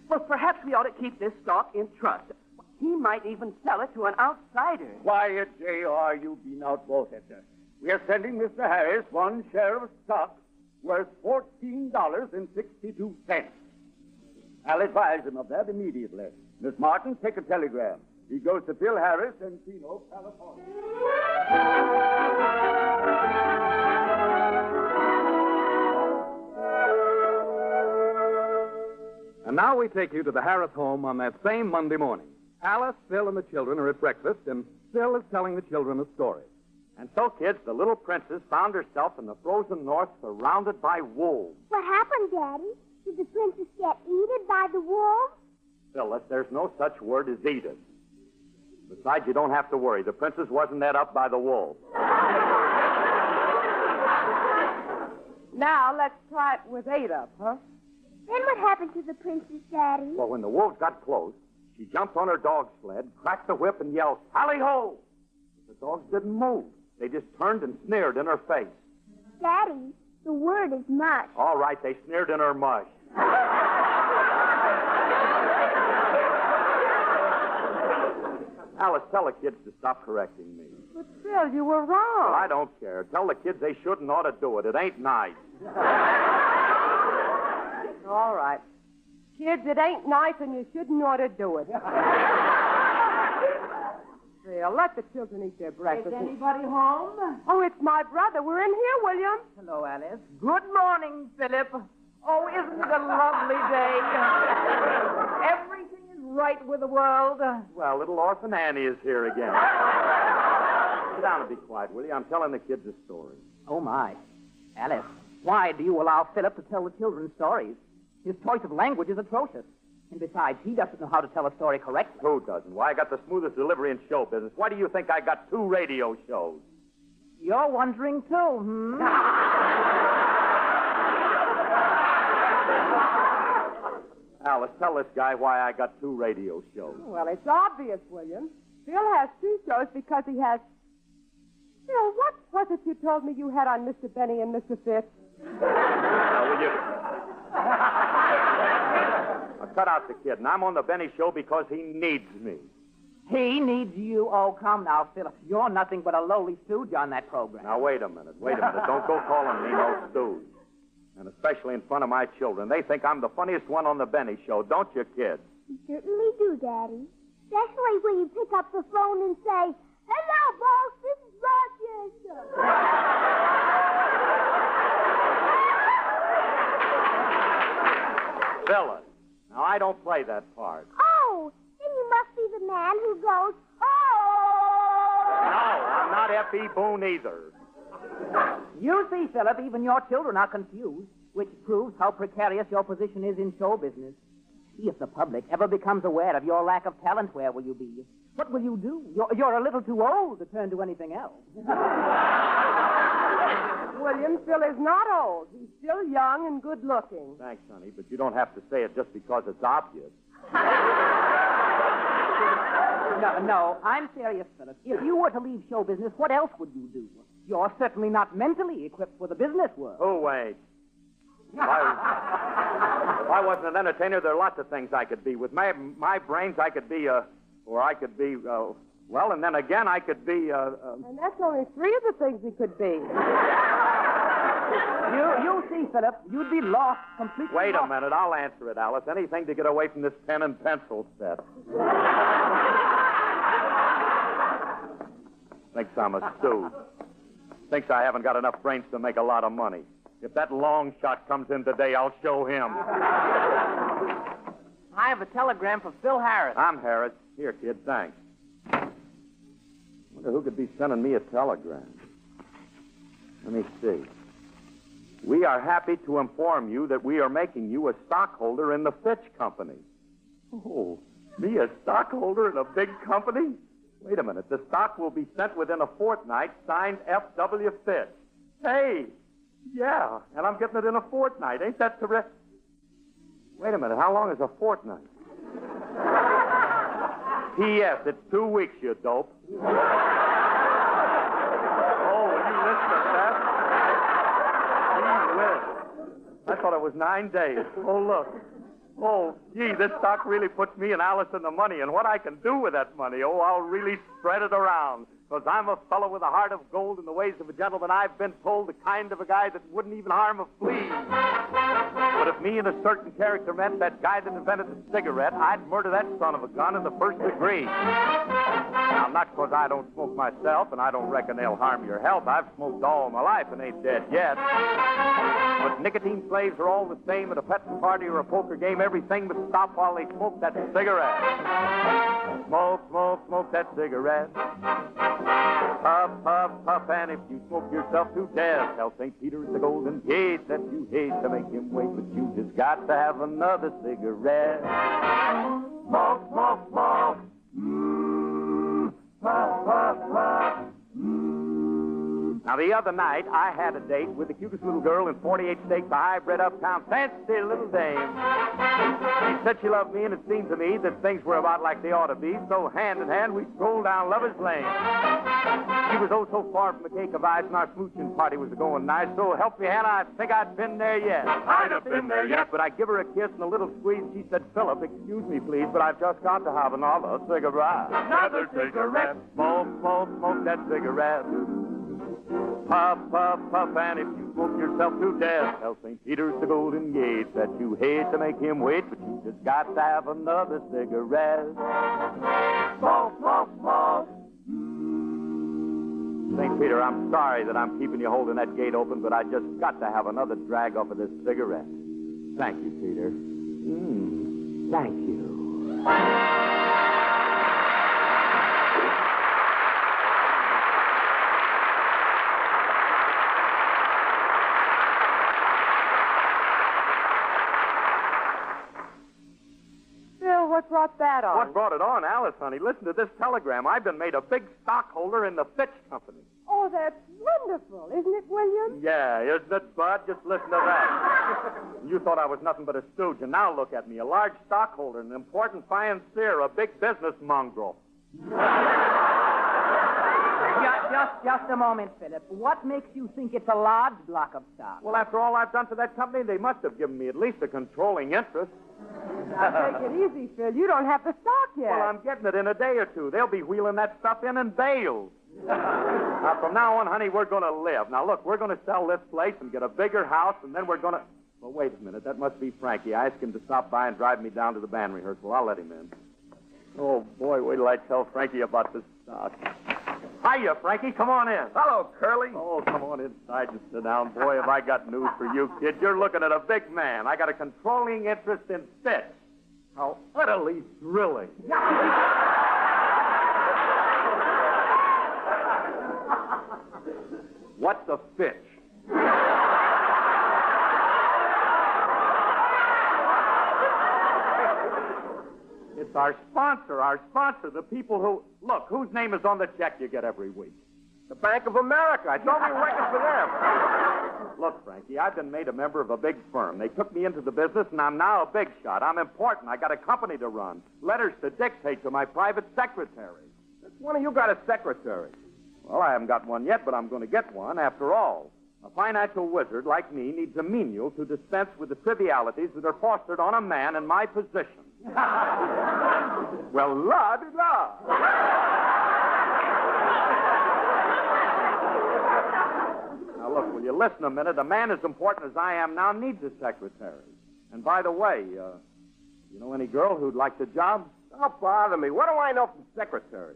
Well, perhaps we ought to keep this stock in trust. He might even sell it to an outsider. Quiet, J.R., you've been outvoted. We are sending Mr. Harris 1 share of stock worth $14.62. I'll advise him of that immediately. Miss Martin, take a telegram. He goes to Phil Harris in Chino, California. And now we take you to the Harris home on that same Monday morning. Alice, Phil, and the children are at breakfast, and Phil is telling the children a story. And so, kids, the little princess found herself in the frozen north surrounded by wolves. What happened, Daddy? Did the princess get eaten by the wolves? Phyllis, there's no such word as eaten. Besides, you don't have to worry. The princess wasn't ate up by the wolves. Now, let's try it with 8 up, huh? Then what happened to the princess, Daddy? Well, when the wolves got close, she jumped on her dog sled, cracked the whip, and yelled, "Tally-ho!" The dogs didn't move. They just turned and sneered in her face. Daddy, the word is mush. All right, they sneered in her mush. Alice, tell the kids to stop correcting me. But, Phil, you were wrong. Well, I don't care. Tell the kids they shouldn't ought to do it. It ain't nice. All right. Kids, it ain't nice and you shouldn't ought to do it. Phil, let the children eat their breakfast. Is anybody home? Oh, it's my brother. We're in here, William. Hello, Alice. Good morning, Philip. Oh, isn't it a lovely day? Everything is right with the world. Well, little orphan Annie is here again. Sit down and be quiet, will you? I'm telling the kids a story. Oh, my. Alice, why do you allow Philip to tell the children stories? His choice of language is atrocious. And besides, he doesn't know how to tell a story correctly. Who doesn't? Why, I got the smoothest delivery in show business. Why do you think I got 2 radio shows? You're wondering, too, hmm? Alice, tell this guy why I got 2 radio shows. Well, it's obvious, William. Phil has 2 shows because he has... Phil, what was it you told me you had on Mr. Benny and Mr. Fitz? Will you... Now, cut out the kid. And I'm on the Benny show because he needs me. He needs you. Oh, come now, Philip. You're nothing but a lowly stooge on that program. Now, wait a minute. Don't go calling me no stooge. And especially in front of my children. They think I'm the funniest one on the Benny show, don't you, kids? You certainly do, Daddy. Especially when you pick up the phone and say, "Hello, boss, this is Rochester." Phyllis, now I don't play that part. Oh, then you must be the man who goes, "Oh!" No, I'm not F.E. Boone either. You see, Philip, even your children are confused, which proves how precarious your position is in show business. See, if the public ever becomes aware of your lack of talent, where will you be? What will you do? You're a little too old to turn to anything else. William, Phil is not old. He's still young and good-looking. Thanks, honey, but you don't have to say it just because it's obvious. No, I'm serious, Philip. If you were to leave show business, what else would you do? You're certainly not mentally equipped for the business world. Oh, wait. If I wasn't an entertainer, there are lots of things I could be. With my brains, I could be well, and then again, I could be And that's only 3 of the things he could be. You see, Philip, you'd be lost completely. Wait a minute, I'll answer it, Alice. Anything to get away from this pen and pencil set. Thinks I'm a stooge. Thinks I haven't got enough brains to make a lot of money. If that long shot comes in today, I'll show him. I have a telegram for Phil Harris. I'm Harris. Here, kid, thanks. Wonder who could be sending me a telegram. Let me see. We are happy to inform you that we are making you a stockholder in the Fitch Company. Oh, me a stockholder in a big company? Wait a minute. The stock will be sent within a fortnight, signed F.W. Fitch. Hey, yeah, and I'm getting it in a fortnight. Ain't that terrific? Wait a minute. How long is a fortnight? P.S. It's 2 weeks, you dope. Oh, will you listen to that? Gee whiz. I thought it was 9 days. Oh, look. Oh, gee, this stock really puts me and Alice in the money, and what I can do with that money, oh, I'll really spread it around. Because I'm a fellow with a heart of gold and the ways of a gentleman. I've been told the kind of a guy that wouldn't even harm a flea. But if me and a certain character met that guy that invented the cigarette, I'd murder that son of a gun in the first degree. Now, not because I don't smoke myself, and I don't reckon they'll harm your health. I've smoked all my life and ain't dead yet. But nicotine slaves are all the same at a petting party or a poker game. Everything but stop while they smoke that cigarette. Smoke, smoke, smoke that cigarette. Puff, puff, puff, and if you smoke yourself to death, tell St. Peter at the Golden Gate that you hate to make him wait, but you just got to have another cigarette. Smoke, smoke, smoke. Puff, puff, puff. Now, the other night, I had a date with the cutest little girl in 48 states, a high-bred uptown fancy little dame. She said she loved me, and it seemed to me that things were about like they ought to be, so hand in hand, we strolled down Lover's Lane. She was oh so far from the cake of ice, and our smooching party was going nice, so help me, Hannah, I think I'd been there yet. I'd have been there yet. But I give her a kiss and a little squeeze, and she said, Philip, excuse me, please, but I've just got to have another cigarette. Another cigarette. Smoke, smoke, smoke that cigarette. Puff, puff, puff, and if you smoke yourself to death, tell St. Peter's the Golden Gate that you hate to make him wait, but you just got to have another cigarette. Smoke, smoke, smoke. St. Peter, I'm sorry that I'm keeping you holding that gate open, but I just got to have another drag off of this cigarette. Thank you, Peter. Thank you. What brought that on? What brought it on, Alice, honey? Listen to this telegram. I've been made a big stockholder in the Fitch Company. Oh, that's wonderful, isn't it, William? Yeah, isn't it, Bud? Just listen to that. You thought I was nothing but a stooge, and now look at me. A large stockholder, an important financier, a big business mongrel. Just a moment, Philip. What makes you think it's a large block of stock? Well, after all I've done for that company, they must have given me at least a controlling interest. Now, take it easy, Phil. You don't have the stock yet. Well, I'm getting it in a day or two. They'll be wheeling that stuff in bales. Now, from now on, honey, we're going to live. Now, look, we're going to sell this place and get a bigger house, and then we're going to... Oh, wait a minute. That must be Frankie. I asked him to stop by and drive me down to the band rehearsal. I'll let him in. Oh, boy, wait till I tell Frankie about this stock. Hiya, Frankie. Come on in. Hello, Curly. Oh, come on inside and sit down. Boy, have I got news for you, kid. You're looking at a big man. I got a controlling interest in Fitch. How utterly thrilling. What's a Fitch? It's our sponsor, the people who... Look, whose name is on the check you get every week? The Bank of America. I thought we were working for them. Look, Frankie, I've been made a member of a big firm. They took me into the business, and I'm now a big shot. I'm important. I got a company to run. Letters to dictate to my private secretary. When have you got a secretary? Well, I haven't got one yet, but I'm going to get one. After all, a financial wizard like me needs a menial to dispense with the trivialities that are fostered on a man in my position. Well, la-di-da. Now, look, will you listen a minute? A man as important as I am now needs a secretary. And by the way, you know any girl who'd like the job? Don't bother me. What do I know from secretary?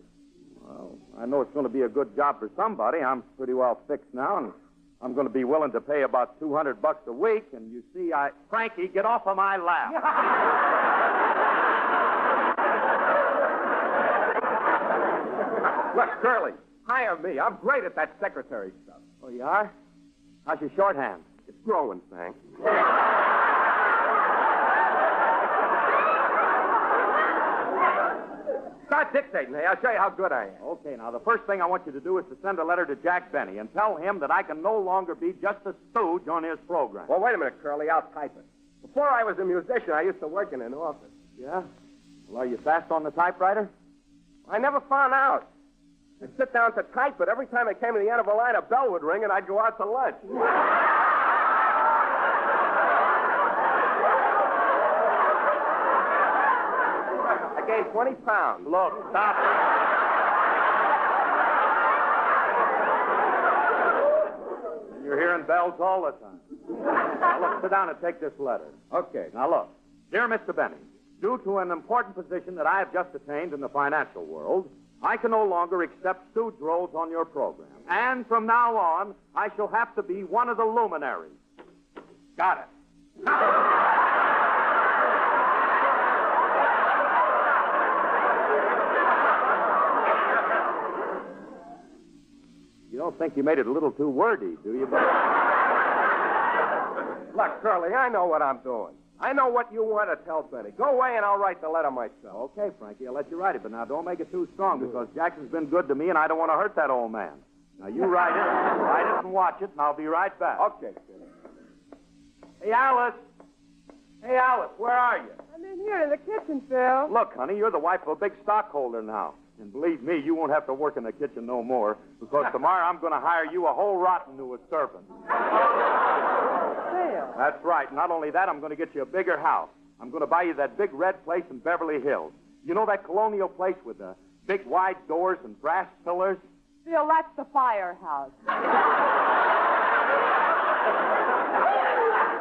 Well, I know it's going to be a good job for somebody. I'm pretty well fixed now, and I'm going to be willing to pay about $200 a week. And you see, Frankie, get off of my lap. Look, Curly, hire me. I'm great at that secretary stuff. Oh, you are? How's your shorthand? It's growing, thanks. Start dictating, hey. I'll show you how good I am. Okay, now, the first thing I want you to do is to send a letter to Jack Benny and tell him that I can no longer be just a stooge on his program. Well, wait a minute, Curly. I'll type it. Before I was a musician, I used to work in an office. Yeah? Well, are you fast on the typewriter? I never found out. I'd sit down to type, but every time I came to the end of a line, a bell would ring, and I'd go out to lunch. I gained 20 pounds. Look, stop it. You're hearing bells all the time. Now, look, sit down and take this letter. Okay. Now, look. Dear Mr. Benny, due to an important position that I have just attained in the financial world, I can no longer accept stooge roles on your program. And from now on, I shall have to be one of the luminaries. Got it. You don't think you made it a little too wordy, do you? Look, Curly, I know what I'm doing. I know what you want to tell Benny. Go away and I'll write the letter myself. Okay, Frankie, I'll let you write it, but now don't make it too strong because Jackson's been good to me and I don't want to hurt that old man. Now, you write it and watch it, and I'll be right back. Okay, Phil. Hey, Alice. Hey, Alice, where are you? I'm in here in the kitchen, Phil. Look, honey, you're the wife of a big stockholder now. And believe me, you won't have to work in the kitchen no more because tomorrow I'm going to hire you a whole rotten new servant. Phil. That's right. Not only that, I'm going to get you a bigger house. I'm going to buy you that big red place in Beverly Hills. You know that colonial place with the big wide doors and brass pillars? Phil, that's the firehouse.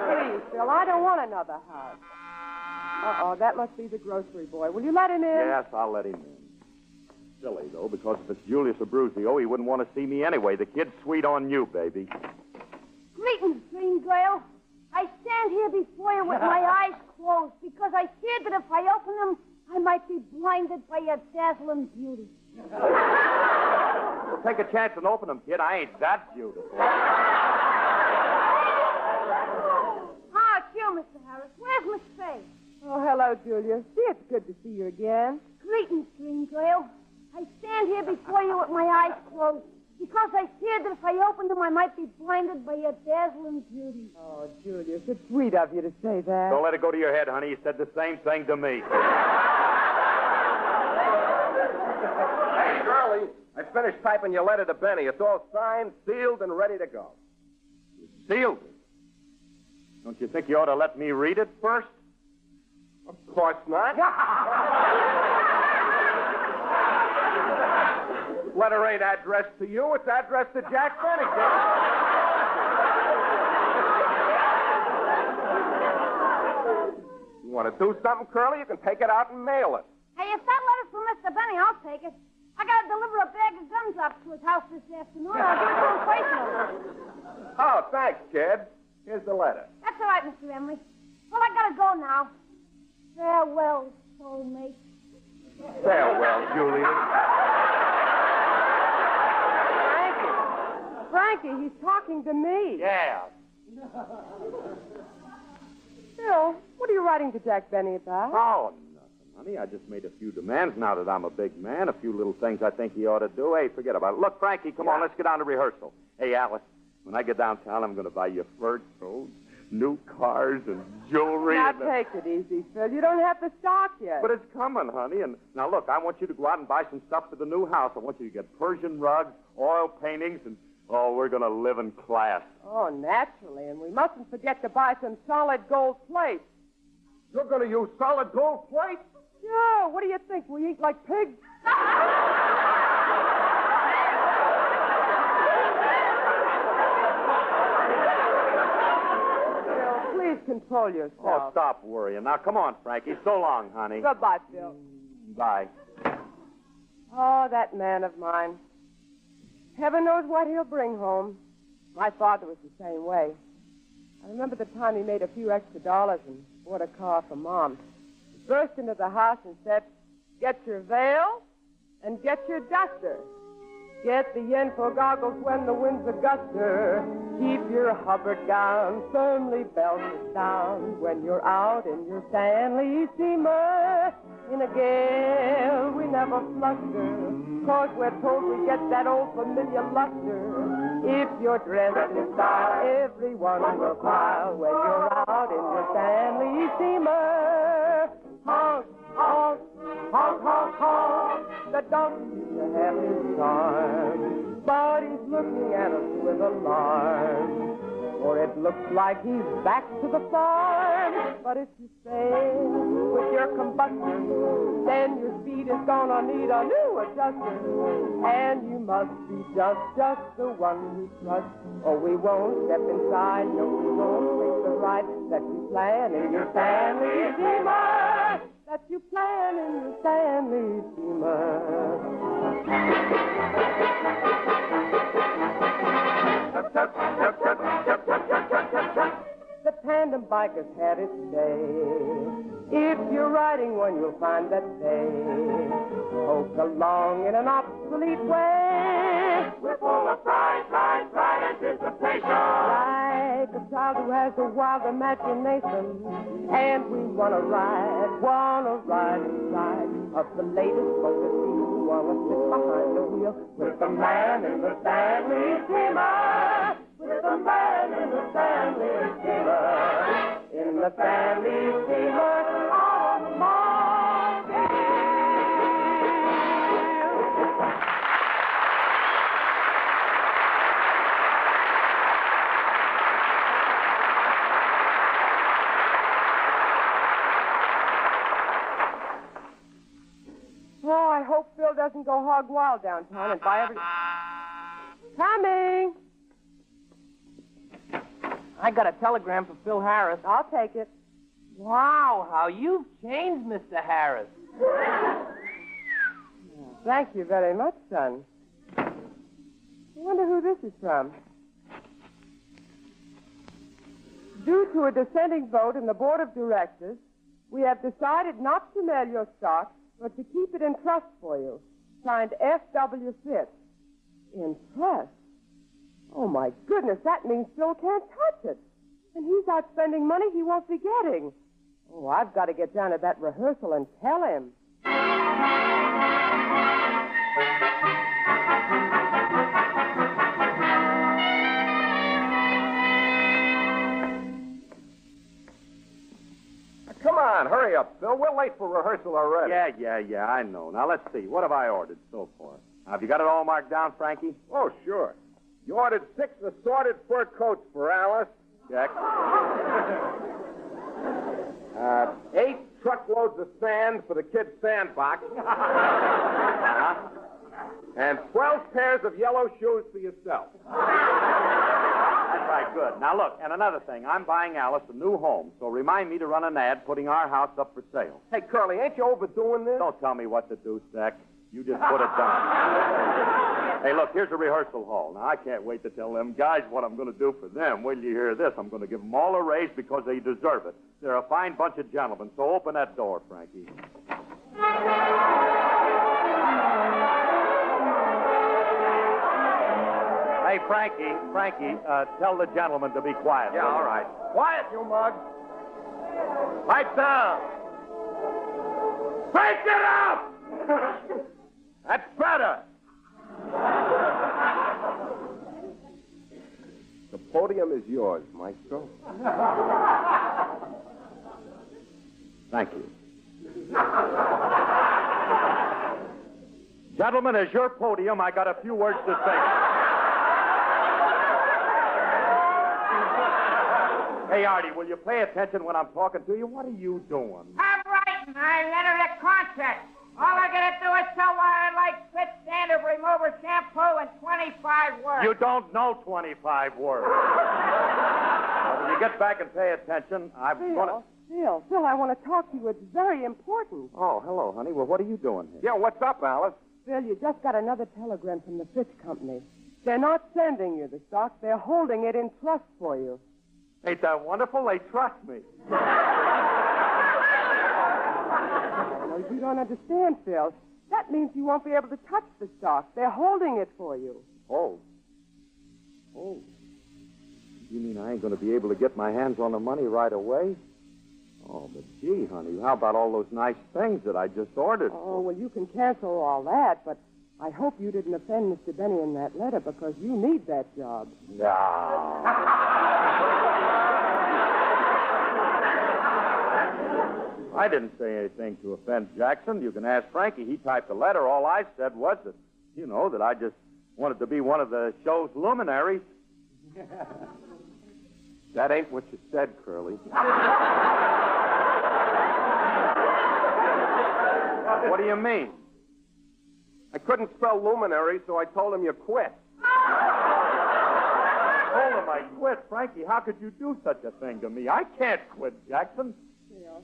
Please, Phil, I don't want another house. Uh-oh, that must be the grocery boy. Will you let him in? Yes, I'll let him in. Silly, though, because if it's Julius Abruzio, he wouldn't want to see me anyway. The kid's sweet on you, baby. Greetings, dream girl. I stand here before you with my eyes closed because I feared that if I open them, I might be blinded by your dazzling beauty. Well, take a chance and open them, kid. I ain't that beautiful. Ah, it's you, Mr. Harris. Where's Miss Faye? Oh, hello, Julia. See, it's good to see you again. Greetings, dream girl. I stand here before you with my eyes closed because I feared that if I opened them, I might be blinded by your dazzling beauty. Oh, Julius, it's sweet of you to say that. Don't let it go to your head, honey. You said the same thing to me. Hey, Shirley, I finished typing your letter to Benny. It's all signed, sealed, and ready to go. Sealed it? Don't you think you ought to let me read it first? Of course not. Letter ain't addressed to you. It's addressed to Jack Benny. You want to do something, Curly, you can take it out and mail it. Hey, if that letter's for Mr. Benny, I'll take it. I gotta deliver a bag of guns up to his house this afternoon. I'll give it to him personally. Oh, thanks, kid. Here's the letter. That's all right, Mr. Emily. Well, I gotta go now. Farewell, soulmate. Farewell, Julian. Frankie, he's talking to me. Yeah. Phil, what are you writing to Jack Benny about? Oh, nothing, honey. I just made a few demands now that I'm a big man. A few little things I think he ought to do. Hey, forget about it. Look, Frankie, come on, let's get down to rehearsal. Hey, Alice, when I get downtown, I'm going to buy you fur coats, new cars, and jewelry. Now, take it easy, Phil. You don't have to stock yet. But it's coming, honey. And now, look, I want you to go out and buy some stuff for the new house. I want you to get Persian rugs, oil paintings, and, oh, we're going to live in class. Oh, naturally. And we mustn't forget to buy some solid gold plate. You're going to use solid gold plate? Yeah, what do you think? We eat like pigs? Phil, please control yourself. Oh, stop worrying. Now, come on, Frankie. So long, honey. Goodbye, Phil. Bye. Oh, that man of mine. Heaven knows what he'll bring home. My father was the same way. I remember the time he made a few extra dollars and bought a car for Mom. He burst into the house and said, "Get your veil and get your duster. Get the info goggles when the wind's a guster. Keep your Hubbard gown firmly belted down when you're out in your Stanley steamer. In a gale, we never fluster, 'cause we're told we get that old familiar luster. If you're dressed in style, everyone will smile when you're out in your Stanley steamer. Honk, honk, honk, honk, honk. The dog used to have his charm, but he's looking at us with alarm. For it looks like he's back to the farm. But if you fail with your combustion, then your speed is gonna need a new adjuster. And you must be just the one we trust, or we won't step inside. No, we won't take the ride that you plan in your Stanley steamer. That you plan in your Stanley steamer. The tandem biker's had its day. If you're riding one, you'll find that they poke along in an obsolete way. We're full of pride, anticipation. Like a child who has a wild imagination. And we wanna ride inside of the latest motor vehicle. Wanna sit behind the wheel with the man in the Stanley steamer. With the man in the Stanley steamer. In the Stanley steamer automobile. Oh, I hope Phil doesn't go hog wild downtown and buy every... Coming! I got a telegram from Phil Harris. I'll take it. Wow, how you've changed, Mr. Harris. Thank you very much, son. I wonder who this is from. Due to a dissenting vote in the board of directors, we have decided not to mail your stock, but to keep it in trust for you. Signed F.W. Fitz. In trust? Oh, my goodness, that means Phil can't touch it. And he's out spending money he won't be getting. Oh, I've got to get down to that rehearsal and tell him. Come on, hurry up, Phil. We're late for rehearsal already. Yeah, I know. Now, let's see. What have I ordered so far? Have you got it all marked down, Frankie? Oh, sure. You ordered 6 assorted fur coats for Alice. Check. 8 truckloads of sand for the kid's sandbox. And 12 pairs of yellow shoes for yourself. That's right, good. Now, look, and another thing. I'm buying Alice a new home, so remind me to run an ad putting our house up for sale. Hey, Curly, ain't you overdoing this? Don't tell me what to do, Stack. You just put it down. Hey, look, here's a rehearsal hall. Now, I can't wait to tell them guys what I'm going to do for them. Wait till you hear this. I'm going to give them all a raise because they deserve it. They're a fine bunch of gentlemen, so open that door, Frankie. Hey, Frankie, tell the gentleman to be quiet. Yeah, all right. Quiet, you mug. Pipe down. Break it up! That's better. The podium is yours, Maestro. Thank you. Gentlemen, as your podium, I got a few words to say. Hey, Artie, will you pay attention when I'm talking to you? What are you doing? I'm writing. I entered a contract. All I gotta do is tell why I like spit standard remover shampoo and 25 words. You don't know 25 words. Well, when you get back and pay attention, I'm gonna... Phil, I want to talk to you. It's very important. Oh, hello, honey. Well, what are you doing here? Yeah, what's up, Alice? Phil, you just got another telegram from the Fish Company. They're not sending you the stock. They're holding it in trust for you. Ain't that wonderful? They trust me. No, you don't understand, Phil. That means you won't be able to touch the stock. They're holding it for you. Oh. You mean I ain't going to be able to get my hands on the money right away? Oh, but gee, honey, how about all those nice things that I just ordered? Oh, well, you can cancel all that, but I hope you didn't offend Mr. Benny in that letter because you need that job. I didn't say anything to offend Jackson. You can ask Frankie. He typed the letter. All I said was that, that I just wanted to be one of the show's luminaries. That ain't what you said, Curly. What do you mean? I couldn't spell luminary, so I told him you quit. Told him I quit? Frankie, how could you do such a thing to me? I can't quit, Jackson.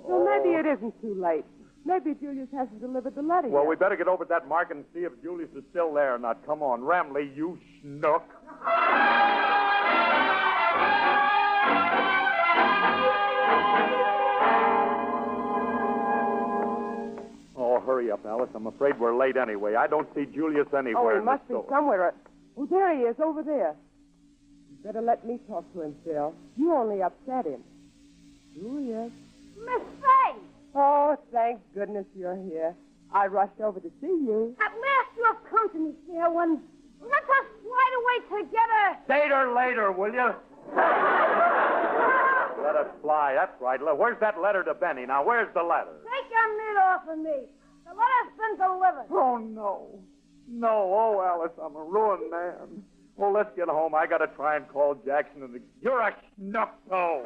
Well, maybe it isn't too late. Maybe Julius hasn't delivered the letter Well, yet. we better get over to that market and see if Julius is still there or not. Come on, Remley, you schnook. Oh, hurry up, Alice. I'm afraid we're late anyway. I don't see Julius anywhere. Oh, he must be somewhere. Oh, there he is, over there. You better let me talk to him, Phil. You only upset him. Julius. Miss Faye! Oh, thank goodness you're here. I rushed over to see you. At last you have come to me, fair one. Let us slide away together. Date her later, will you? Let us fly. That's right. Where's that letter to Benny? Now, where's the letter? Take your mitt off of me. The letter's been delivered. Oh, no. No. Oh, Alice, I'm a ruined man. Oh, let's get home. I got to try and call Jackson. You're a schnuckto.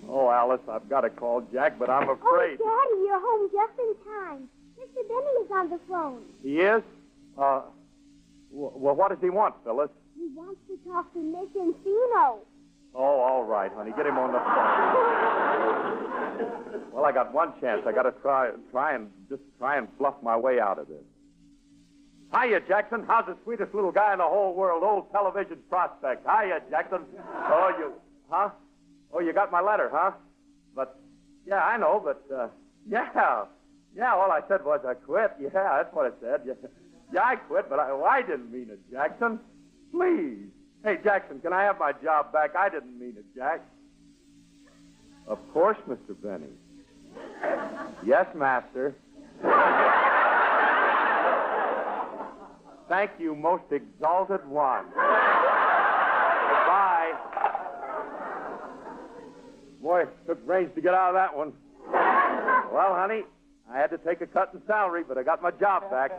Oh, Alice, I've got to call Jack, but I'm afraid. Oh, Daddy, you're home just in time. Mr. Benny is on the phone. He is? Well, what does he want, Phyllis? He wants to talk to Miss Encino. Oh, all right, honey. Get him on the phone. Well, I got one chance. I got to try and fluff my way out of this. Hiya, Jackson. How's the sweetest little guy in the whole world? Old television prospect. Hiya, Jackson. Huh? Oh, you got my letter, huh? But, yeah, I know, but, yeah. Yeah, all I said was I quit. Yeah, that's what I said. Yeah, I quit, but I didn't mean it, Jackson. Please. Hey, Jackson, can I have my job back? I didn't mean it, Jack. Of course, Mr. Benny. Yes, master. Thank you, most exalted one. Goodbye. Boy, it took brains to get out of that one. Well, honey, I had to take a cut in salary, but I got my job back.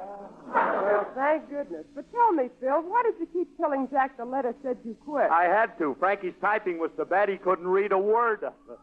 Well, thank goodness. But tell me, Phil, why did you keep telling Jack the letter said you quit? I had to. Frankie's typing was so bad he couldn't read a word of it.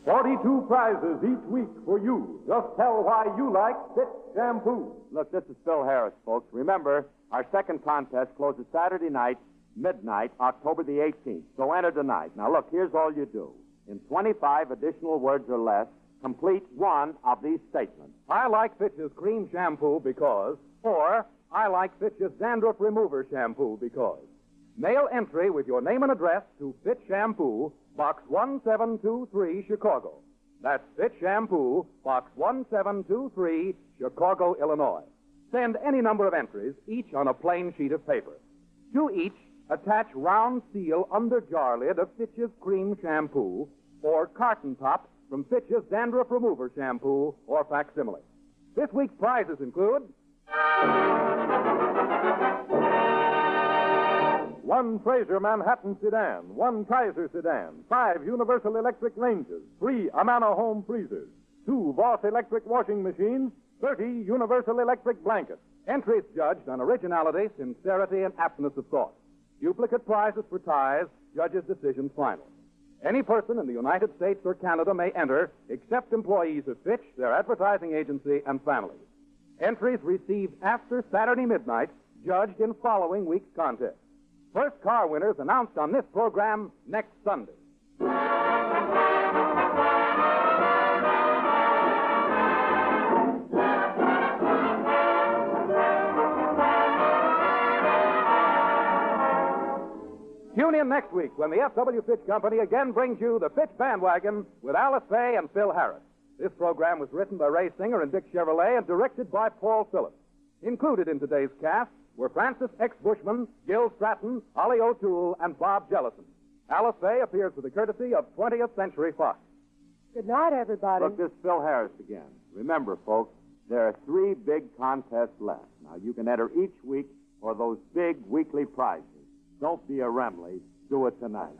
$42 prizes each week for you. Just tell why you like Fitch shampoo. Look, this is Phil Harris, folks. Remember, our second contest closes Saturday night, midnight, October the 18th. So enter tonight. Now, look, here's all you do. In 25 additional words or less, complete one of these statements. I like Fitch's cream shampoo because, or I like Fitch's dandruff remover shampoo because. Mail entry with your name and address to Fitch Shampoo, Box 1723, Chicago. That's Fitch Shampoo, Box 1723, Chicago, Illinois. Send any number of entries, each on a plain sheet of paper. To each, attach round seal under jar lid of Fitch's cream shampoo or carton top from Fitch's dandruff remover shampoo or facsimile. This week's prizes include 1 Fraser Manhattan sedan, 1 Kaiser sedan, 5 Universal Electric ranges, 3 Amana home freezers, 2 Voss electric washing machines, 30 Universal Electric blankets. Entries judged on originality, sincerity, and aptness of thought. Duplicate prizes for ties, judges' decisions final. Any person in the United States or Canada may enter, except employees of Fitch, their advertising agency, and families. Entries received after Saturday midnight, judged in following week's contest. First car winners announced on this program next Sunday. Tune in next week when the F.W. Fitch Company again brings you the Fitch Bandwagon with Alice Faye and Phil Harris. This program was written by Ray Singer and Dick Chevrolet and directed by Paul Phillips. Included in today's cast were Francis X. Bushman, Gil Stratton, Ollie O'Toole, and Bob Jellison. Alice Faye appears with the courtesy of 20th Century Fox. Good night, everybody. Look, this is Phil Harris again. Remember, folks, there are 3 big contests left. Now, you can enter each week for those big weekly prizes. Don't be a Remley. Do it tonight.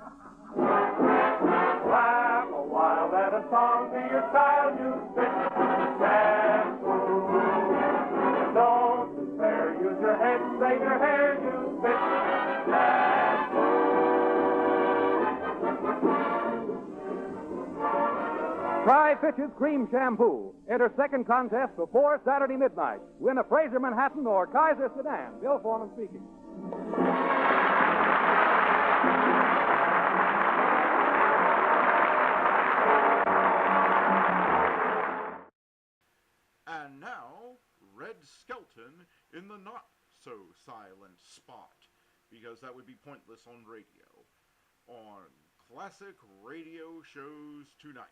Laugh a while, let a song be your style, you Fitch shampoo. Don't despair, use your head, save your hair, you Fitch shampoo. Try Fitch's cream shampoo. Enter second contest before Saturday midnight. Win a Fraser Manhattan or Kaiser sedan. Bill Foreman speaking. And now, Red Skelton in the not-so-silent spot, because that would be pointless on radio, on Classic Radio Shows Tonight.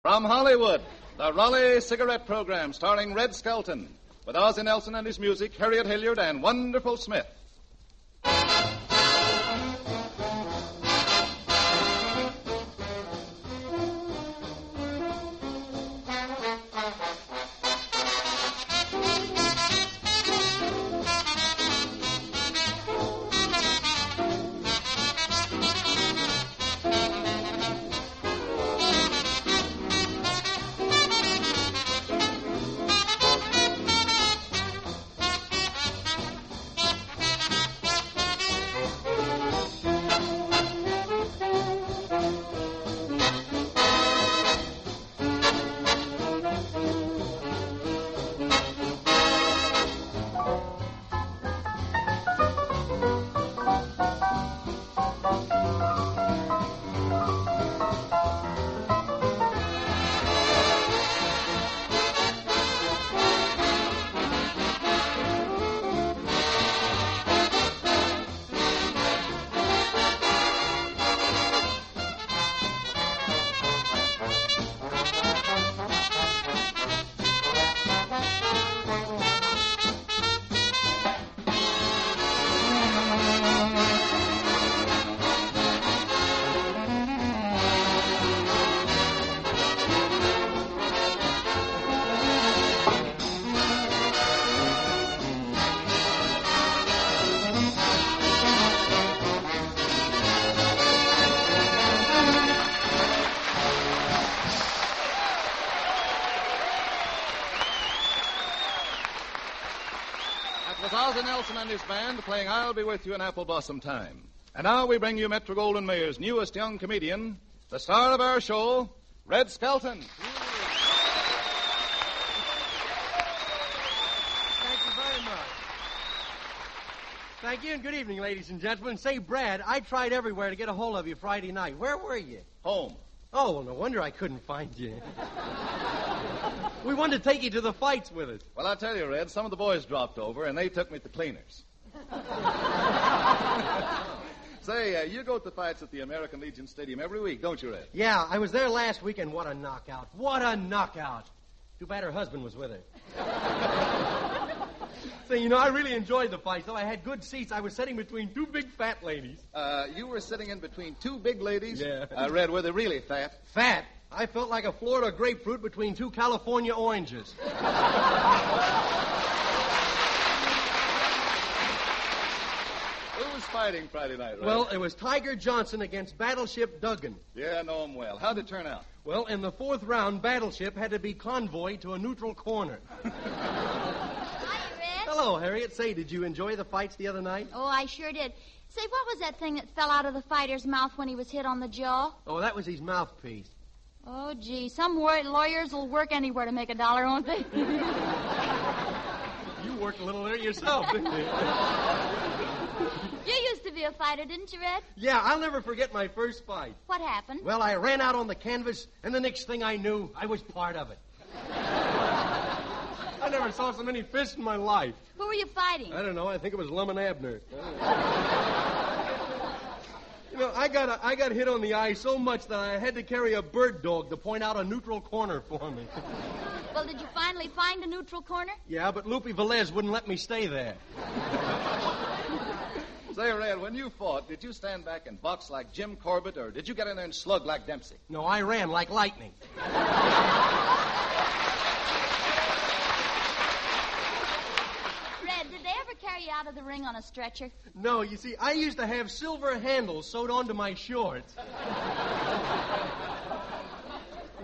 From Hollywood, the Raleigh Cigarette Program starring Red Skelton, with Ozzie Nelson and his music, Harriet Hilliard, and Wonderful Smith. was Ozzie Nelson and his band playing I'll Be With You in Apple Blossom Time. And now we bring you Metro-Goldwyn-Mayer's newest young comedian, the star of our show, Red Skelton. Thank you very much. Thank you, and good evening, ladies and gentlemen. Say, Brad, I tried everywhere to get a hold of you Friday night. Where were you? Home. Oh, well, no wonder I couldn't find you. We wanted to take you to the fights with us. Well, I'll tell you, Red, some of the boys dropped over, and they took me to cleaners. Say, you go to the fights at the American Legion Stadium every week, don't you, Red? Yeah, I was there last week, and what a knockout. What a knockout. Too bad her husband was with her. Say, you know, I really enjoyed the fights, though. I had good seats. I was sitting between two big fat ladies. You were sitting in between two big ladies? Yeah. Red, were they really fat? Fat? I felt like a Florida grapefruit between two California oranges. Who was fighting Friday night, Red? Well, it was Tiger Johnson against Battleship Duggan. Yeah, I know him well. How'd it turn out? Well, in the fourth round, Battleship had to be convoyed to a neutral corner. Hello, Harriet. Say, did you enjoy the fights the other night? Oh, I sure did. Say, what was that thing that fell out of the fighter's mouth when he was hit on the jaw? Oh, that was his mouthpiece. Oh, gee, some lawyers will work anywhere to make a dollar, won't they? You worked a little there yourself, didn't you? You used to be a fighter, didn't you, Red? Yeah, I'll never forget my first fight. What happened? Well, I ran out on the canvas, and the next thing I knew, I was part of it. I never saw so many fists in my life. Who were you fighting? I don't know. I think it was Lum and Abner. You know, I got hit on the eye so much that I had to carry a bird dog to point out a neutral corner for me. Well, did you finally find a neutral corner? Yeah, but Lupe Velez wouldn't let me stay there. Say, Red, when you fought, did you stand back and box like Jim Corbett, or did you get in there and slug like Dempsey? No, I ran like lightning. Red, did they ever carry you out of the ring on a stretcher? No, you see, I used to have silver handles sewed onto my shorts.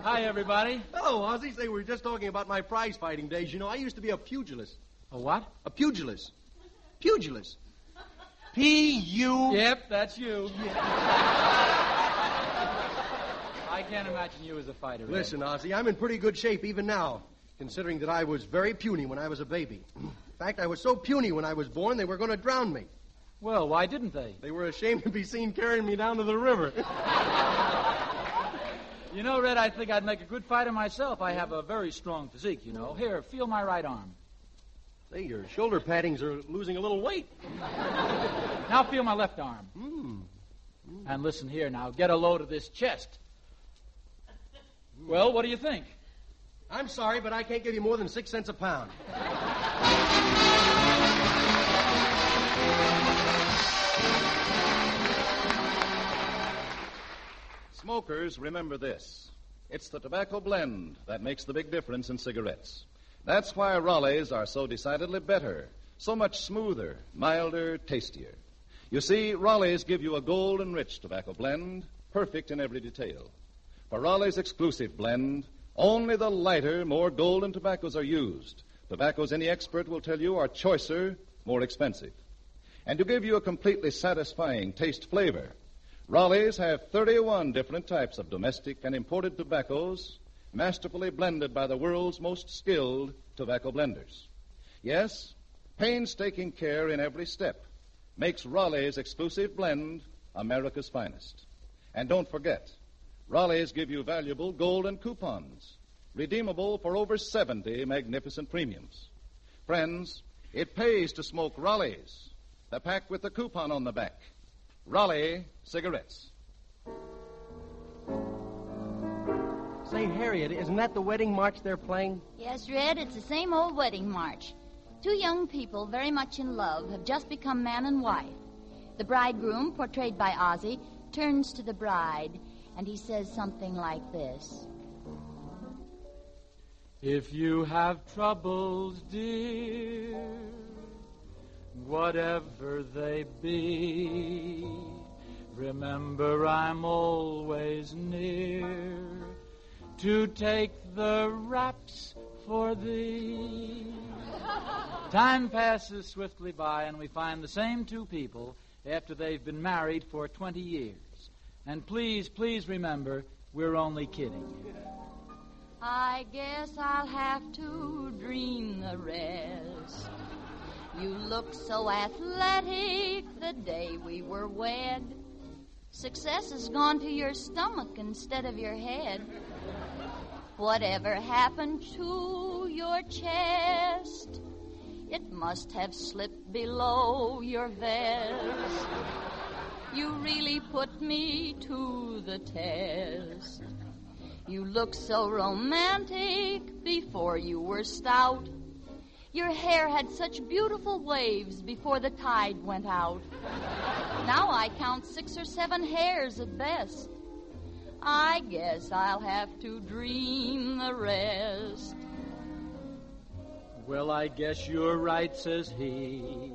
Hi, everybody. Hello, Ozzie. Say, we were just talking about my prize fighting days. You know, I used to be a pugilist. A what? A pugilist. Pugilist. P-U... Yep, that's you. I can't imagine you as a fighter, Red. Listen, Ozzie, I'm in pretty good shape even now, considering that I was very puny when I was a baby. In fact, I was so puny when I was born, they were going to drown me. Well, why didn't they? They were ashamed to be seen carrying me down to the river. You know, Red, I think I'd make a good fighter myself. I have a very strong physique, you know. Here, feel my right arm. Say, your shoulder paddings are losing a little weight. Now feel my left arm. And listen here now. Get a load of this chest. Well, what do you think? I'm sorry, but I can't give you more than 6 cents a pound. Smokers, remember this. It's the tobacco blend that makes the big difference in cigarettes. That's why Raleighs are so decidedly better, so much smoother, milder, tastier. You see, Raleighs give you a golden rich tobacco blend, perfect in every detail. For Raleigh's exclusive blend, only the lighter, more golden tobaccos are used. Tobaccos any expert will tell you are choicer, more expensive. And to give you a completely satisfying taste flavor, Raleighs have 31 different types of domestic and imported tobaccos, masterfully blended by the world's most skilled tobacco blenders. Yes, painstaking care in every step makes Raleigh's exclusive blend America's finest. And don't forget, Raleighs give you valuable golden coupons, redeemable for over 70 magnificent premiums. Friends, it pays to smoke Raleighs, the pack with the coupon on the back. Raleigh cigarettes. Say, Harriet, isn't that the wedding march they're playing? Yes, Red, it's the same old wedding march. Two young people very much in love have just become man and wife. The bridegroom, portrayed by Ozzie, turns to the bride, and he says something like this. If you have troubles, dear, whatever they be, remember I'm always near to take the raps for thee. Time passes swiftly by, and we find the same two people after they've been married for 20 years. And please, please remember, we're only kidding. I guess I'll have to dream the rest. You looked so athletic the day we were wed. Success has gone to your stomach instead of your head. Whatever happened to your chest? It must have slipped below your vest. You really put me to the test. You looked so romantic before you were stout. Your hair had such beautiful waves before the tide went out. Now I count 6 or 7 hairs at best. I guess I'll have to dream the rest. Well, I guess you're right, says he.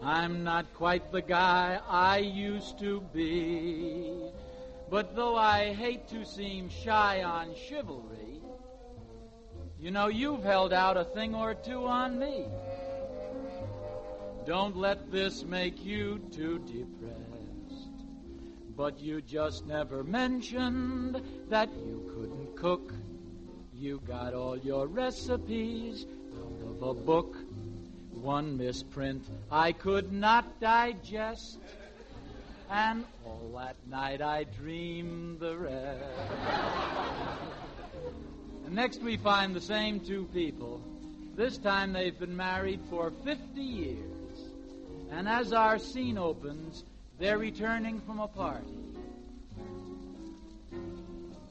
I'm not quite the guy I used to be. But though I hate to seem shy on chivalry, you know you've held out a thing or two on me. Don't let this make you too depressed. But you just never mentioned that you couldn't cook. You got all your recipes out of a book. One misprint I could not digest. And all that night I dreamed the rest. And next we find the same two people. This time they've been married for 50 years. And as our scene opens, they're returning from a party.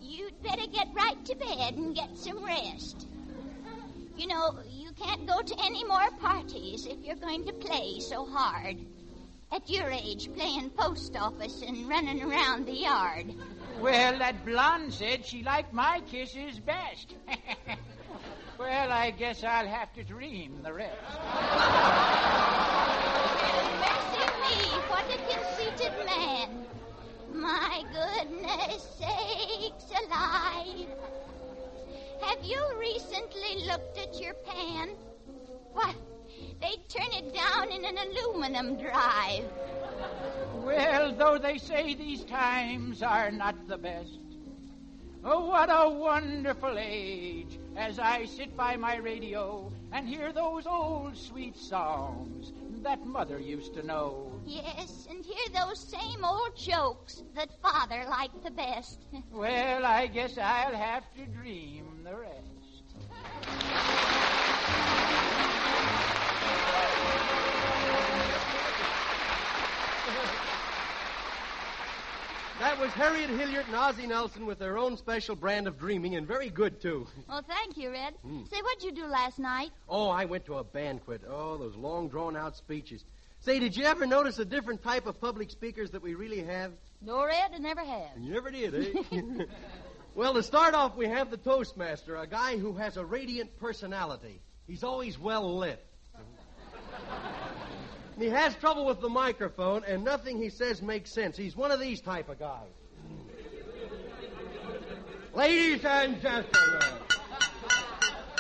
You'd better get right to bed and get some rest. You know, you can't go to any more parties if you're going to play so hard. At your age, playing post office and running around the yard. Well, that blonde said she liked my kisses best. Well, I guess I'll have to dream the rest. Mercy me, what a conceited man. My goodness sakes alive. Have you recently looked at your pan? What? They turn it down in an aluminum drive. Well, though they say these times are not the best. Oh, what a wonderful age as I sit by my radio and hear those old sweet songs that Mother used to know. Yes, and hear those same old jokes that Father liked the best. Well, I guess I'll have to dream the rest. That was Harriet Hilliard and Ozzie Nelson with their own special brand of dreaming, and very good, too. Well, thank you, Red. Say, what'd you do last night? Oh, I went to a banquet. Oh, those long, drawn-out speeches. Say, did you ever notice a different type of public speakers that we really have? No, Red, I never have. You never did, eh? Well, to start off, we have the Toastmaster, a guy who has a radiant personality. He's always well lit. He has trouble with the microphone, and nothing he says makes sense. He's one of these type of guys. Ladies and gentlemen.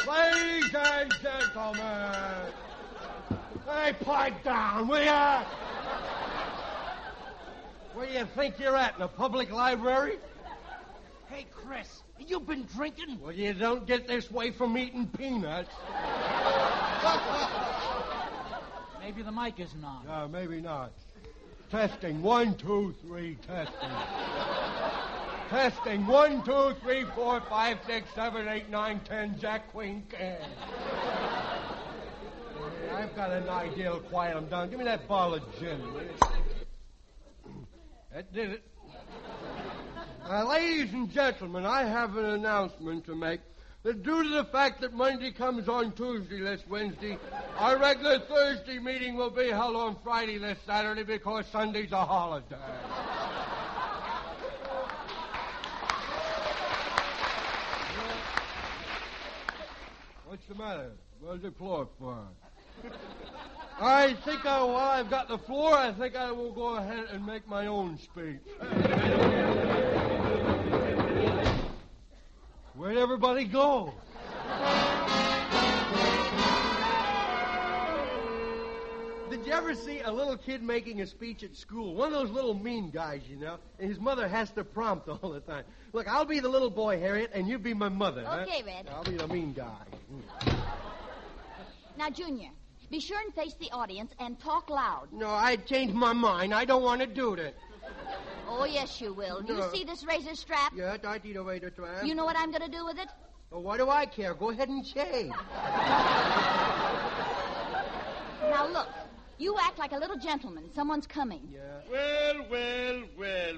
Ladies and gentlemen. Hey, pipe down, will ya? Where do you think you're at, in a public library? Hey, Crst, you been drinking? Well, you don't get this way from eating peanuts. Maybe the mic isn't on. No, maybe not. Testing. 1, 2, 3, testing. Testing. 1, 2, 3, 4, 5, 6, 7, 8, 9, 10, Jack, Queen, King. I've got an idea to quiet them down. Give me that bottle of gin. That did it. Ladies and gentlemen, I have an announcement to make. That due to the fact that Monday comes on Tuesday this Wednesday, our regular Thursday meeting will be held on Friday this Saturday because Sunday's a holiday. What's the matter? Where's the floor for? I think while I've got the floor, I think I will go ahead and make my own speech. Where'd everybody go? Did you ever see a little kid making a speech at school? One of those little mean guys, you know, and his mother has to prompt all the time. Look, I'll be the little boy, Harriet, and you be my mother. Okay, huh? Red. I'll be the mean guy. Now, Junior, be sure and face the audience and talk loud. No, I changed my mind. I don't want to do that. Oh, yes, you will. Do you No. see this razor strap? Yeah, I see the way to try. You know what I'm going to do with it? Well, what do I care? Go ahead and shave. Now, look. You act like a little gentleman. Someone's coming. Yeah. Well,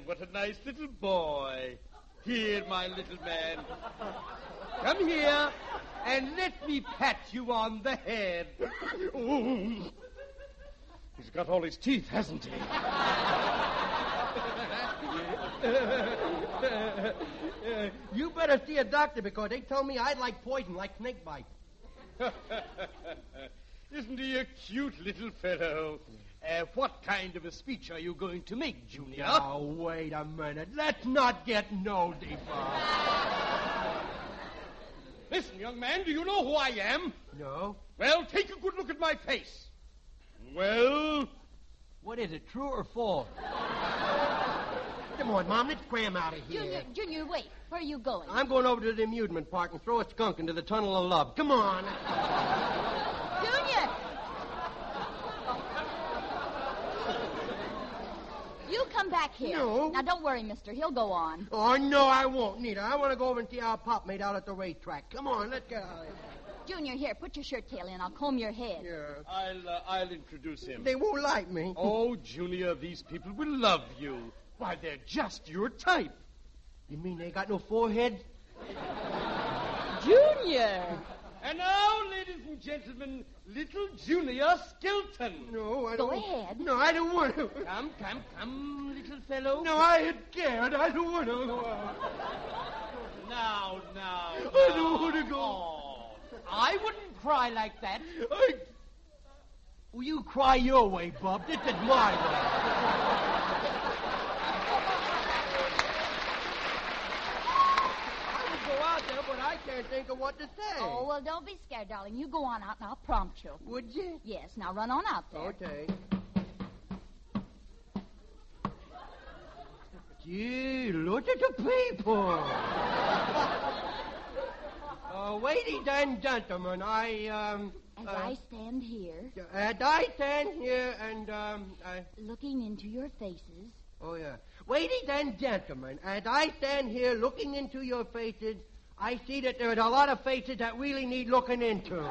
what a nice little boy. Here, my little man. Come here and let me pat you on the head. Ooh. He's got all his teeth, hasn't he? You better see a doctor because they told me I'd like poison, like snake bite. Isn't he a cute little fellow? What kind of a speech are you going to make, Junior? Now, wait a minute. Let's not get nosy, Bob. Listen, young man, do you know who I am? No. Well, take a good look at my face. Well? What is it, true or false? Come on, Mom, let's cram out of here. Junior, wait. Where are you going? I'm going over to the amusement park and throw a skunk into the tunnel of love. Come on. Junior! You come back here. No. Now, don't worry, mister. He'll go on. Oh, no, I won't, Nita. I want to go over and see how Pop made out at the racetrack. Come on, let's get out of here. Junior, here, put your shirt tail in. I'll comb your head. Yeah. I'll introduce him. They won't like me. Oh, Junior, these people will love you. Why, they're just your type. You mean they got no forehead? Junior! And now, ladies and gentlemen, little Junior Skelton. No, I Go don't. ahead. No, I don't want to. Come, little fellow. No, I ain't scared. I don't want to. Now. I don't want to go. Oh, I wouldn't cry like that. Well, you cry your way, Bub. This is my way. I would go out there, but I can't think of what to say. Oh, well, don't be scared, darling. You go on out, and I'll prompt you. Would you? Yes, now run on out there. Okay. Gee, look at the people. Ladies and gentlemen, As I stand here... looking into your faces... Oh, yeah. Ladies and gentlemen, as I stand here looking into your faces, I see that there are a lot of faces that really need looking into.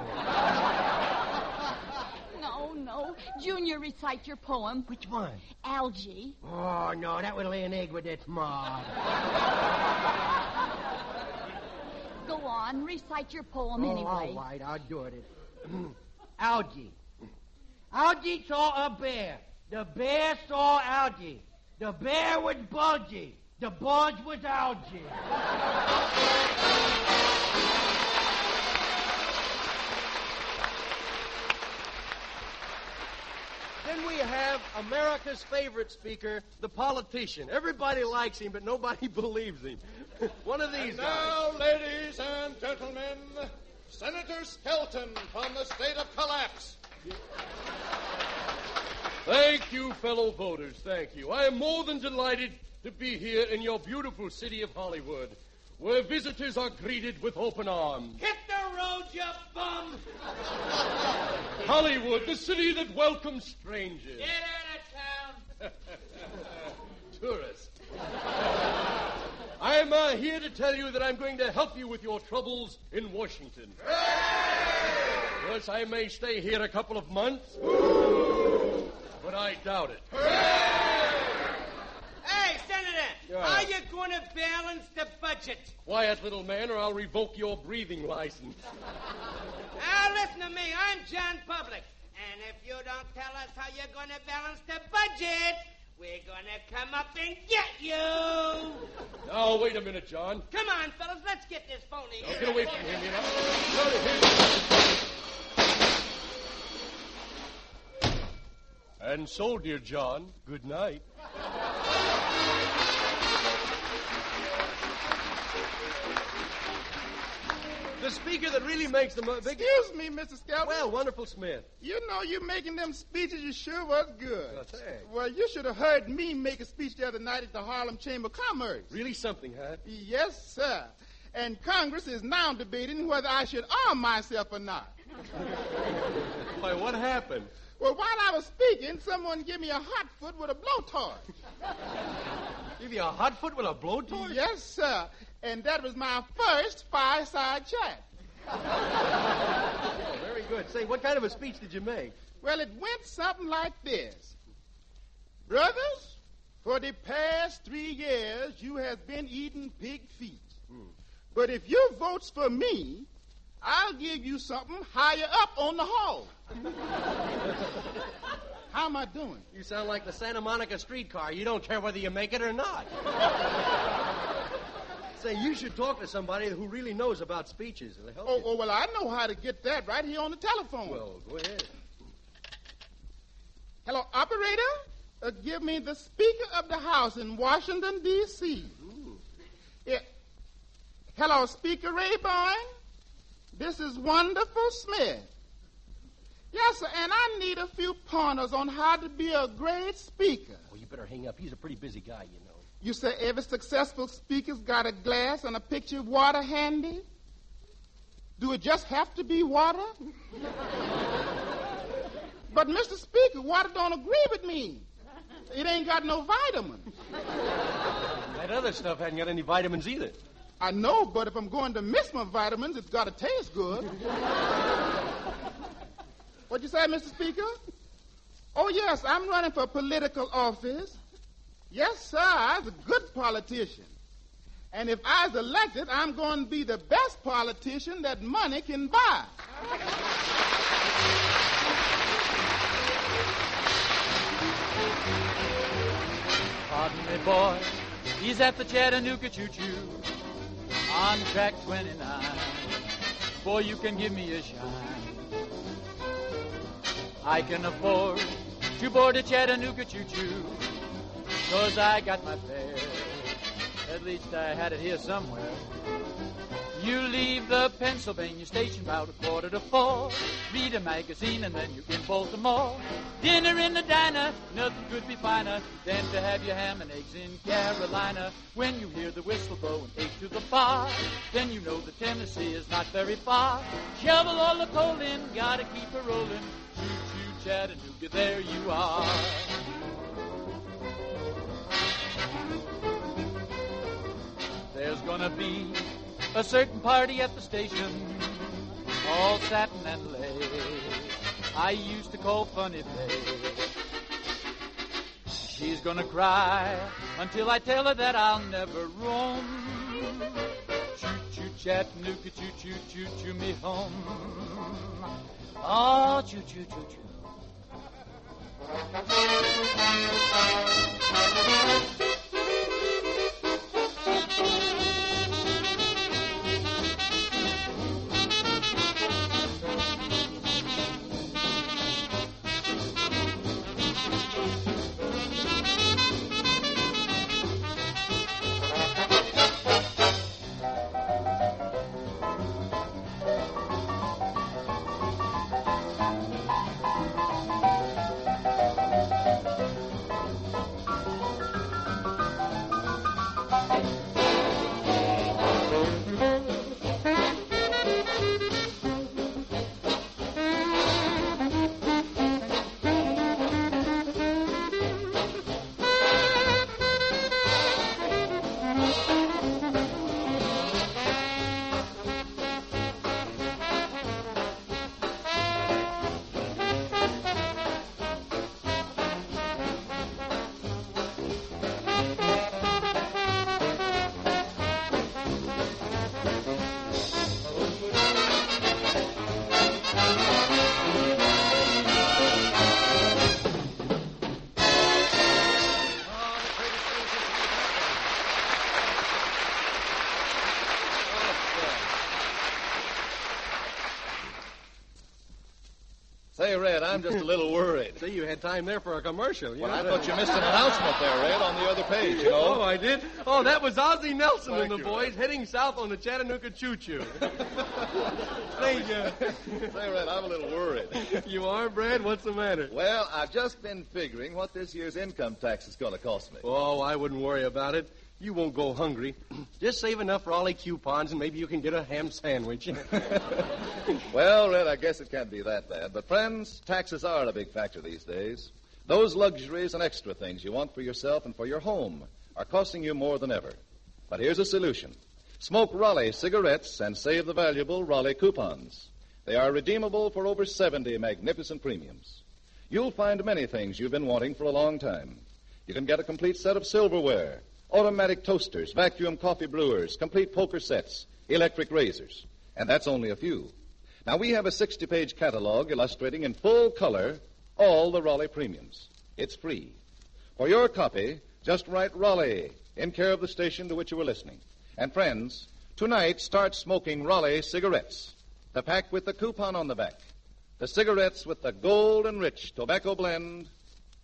No. Junior, recite your poem. Which one? Algae. Oh, no, that would lay an egg with its mom. Go on, recite your poem anyway. All right, I'll do it. Algae. Algae saw a bear. The bear saw algae. The bear was bulgy. The bulge was algae. Then we have America's favorite speaker, the politician. Everybody likes him, but nobody believes him. One of these and guys. now, ladies and gentlemen, Senator Skelton from the state of Collapse. Thank you, fellow voters. Thank you. I am more than delighted to be here in your beautiful city of Hollywood, where visitors are greeted with open arms. Hit the road, you bum! Hollywood, the city that welcomes strangers. Get out of town! Tourist. I'm here to tell you that I'm going to help you with your troubles in Washington. Yes, I may stay here a couple of months, but I doubt it. Hey, Senator, Yeah. how you going to balance the budget? Quiet, little man, or I'll revoke your breathing license. Now, listen to me. I'm John Public. And if you don't tell us how you're going to balance the budget, we're going to come up and get you. Now, wait a minute, John. Come on, fellas, let's get this phony. Now, get away from him, you know. Out of here. And so, dear John, good night. The speaker that really makes the big... Excuse me, Mr. Skelton. Well, wonderful Smith. You know, you making them speeches, you sure was good. Well, thanks. Well, you should have heard me make a speech the other night at the Harlem Chamber of Commerce. Really something, huh? Yes, sir. And Congress is now debating whether I should arm myself or not. Why, what happened? Well, while I was speaking, someone gave me a hot foot with a blowtorch. Give you a hot foot with a blowtorch? Yes, sir. And that was my first fireside chat. Oh, very good. Say, what kind of a speech did you make? Well, it went something like this. Brothers, for the past 3 years, you have been eating pig feet. But if you votes for me, I'll give you something higher up on the hall. How am I doing? You sound like the Santa Monica streetcar. You don't care whether you make it or not. Say, you should talk to somebody who really knows about speeches. It'll help you. Oh, well, I know how to get that right here on the telephone. Well, go ahead. Hello, operator? Give me the Speaker of the House in Washington, D.C. Yeah. Hello, Speaker Rayburn. This is Wonderful Smith. Yes, sir, and I need a few pointers on how to be a great speaker. Oh, you better hang up. He's a pretty busy guy, you know. You say every successful speaker's got a glass and a pitcher of water handy? Do it just have to be water? But, Mr. Speaker, water don't agree with me. It ain't got no vitamins. That other stuff hadn't got any vitamins either. I know, but if I'm going to miss my vitamins, it's got to taste good. What'd you say, Mr. Speaker? Oh, yes, I'm running for political office. Yes, sir, I was a good politician. And if I was elected, I'm going to be the best politician that money can buy. Pardon me, boy, he's at the Chattanooga choo-choo on track 29. Boy, you can give me a shine. I can afford to board a Chattanooga choo-choo, 'cause I got my fare. At least I had it here somewhere. You leave the Pennsylvania station about 3:45. Read a magazine and then you're in Baltimore. Dinner in the diner, nothing could be finer than to have your ham and eggs in Carolina. When you hear the whistle blow and take to the bar, then you know that Tennessee is not very far. Shovel all the coal in, gotta keep it rolling. Choo-choo Chattanooga, there you are. There's gonna be a certain party at the station, all satin and lace. I used to call Funny Face. She's gonna cry until I tell her that I'll never roam. Choo-choo Chattanooga, choo-choo me home. Oh, choo-choo. I'm just a little worried. See, you had time there for a commercial. Well, I thought you missed an announcement there, Red, on the other page, you know. Oh, I did? Oh, that was Ozzie Nelson Thank and the you, boys heading south on the Chattanooga Choo-Choo. Say, Red, I'm a little worried. You are, Brad? What's the matter? Well, I've just been figuring what this year's income tax is going to cost me. Oh, I wouldn't worry about it. You won't go hungry. Just save enough for all the coupons, and maybe you can get a ham sandwich. Well, Red, I guess it can't be that bad. But, friends, taxes are a big factor these days. Those luxuries and extra things you want for yourself and for your home are costing you more than ever. But here's a solution. Smoke Raleigh cigarettes and save the valuable Raleigh coupons. They are redeemable for over 70 magnificent premiums. You'll find many things you've been wanting for a long time. You can get a complete set of silverware, automatic toasters, vacuum coffee brewers, complete poker sets, electric razors. And that's only a few. Now, we have a 60-page catalog illustrating in full color all the Raleigh premiums. It's free. For your copy, just write Raleigh in care of the station to which you were listening. And, friends, tonight start smoking Raleigh cigarettes. The pack with the coupon on the back. The cigarettes with the gold and rich tobacco blend,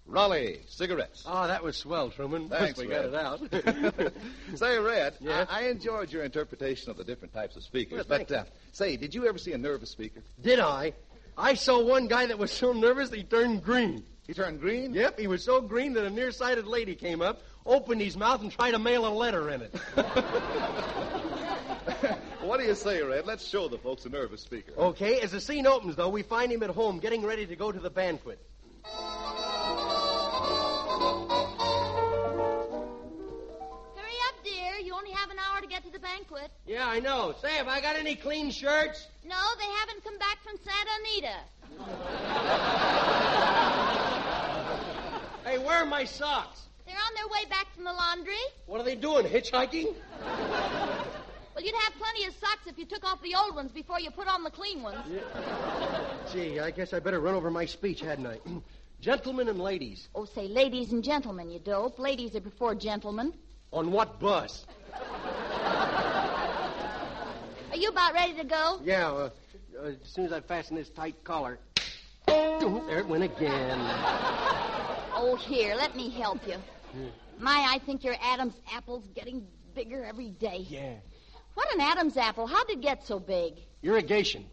Raleigh cigarettes. Oh, that was swell, Truman. Thanks, we Red. got it out. Say, Red, Yeah? I enjoyed your interpretation of the different types of speakers. Well, but, say, did you ever see a nervous speaker? Did I? I saw one guy that was so nervous he turned green. He turned green? Yep, he was so green that a nearsighted lady came up, opened his mouth, and tried to mail a letter in it. What do you say, Red? Let's show the folks a nervous speaker. Okay, as the scene opens, though, we find him at home getting ready to go to the banquet. Hurry up, dear. You only have an hour to get to the banquet. Yeah, I know. Say, have I got any clean shirts? No, they haven't come back from Santa Anita. Hey, where are my socks? They're on their way back from the laundry. What are they doing, hitchhiking? Well, you'd have plenty of socks if you took off the old ones before you put on the clean ones. Gee, I guess I better run over my speech, hadn't I? Gentlemen and ladies. Oh, say ladies and gentlemen, you dope. Ladies are before gentlemen. On what bus? Are you about ready to go? Yeah, as soon as I fasten this tight collar. There it went again. Oh, here, let me help you. My, I think your Adam's apple's getting bigger every day. Yeah. What an Adam's apple? How'd it get so big? Irrigation.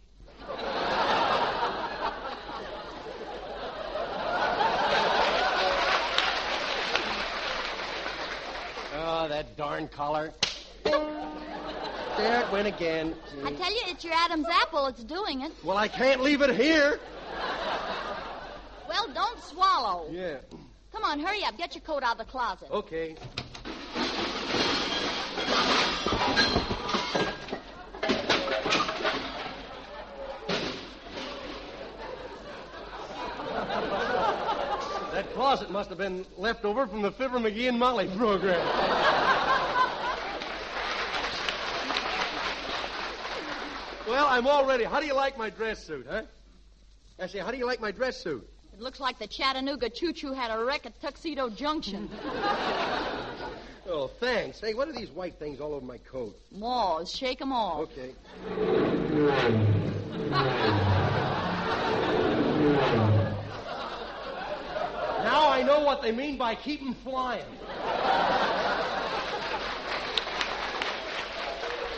Oh, that darn collar. There it went again. I tell you, it's your Adam's apple that's doing it. Well, I can't leave it here. Well, don't swallow. Yeah. Come on, hurry up. Get your coat out of the closet. Okay. That closet must have been left over from the Fibber, Magee, and Molly program. Well, I'm all ready. How do you like my dress suit, huh? I say, how do you like my dress suit? It looks like the Chattanooga Choo-Choo had a wreck at Tuxedo Junction. Oh, thanks. Hey, what are these white things all over my coat? Moths. Shake 'em off. Okay. Now I know what they mean by keep 'em flying.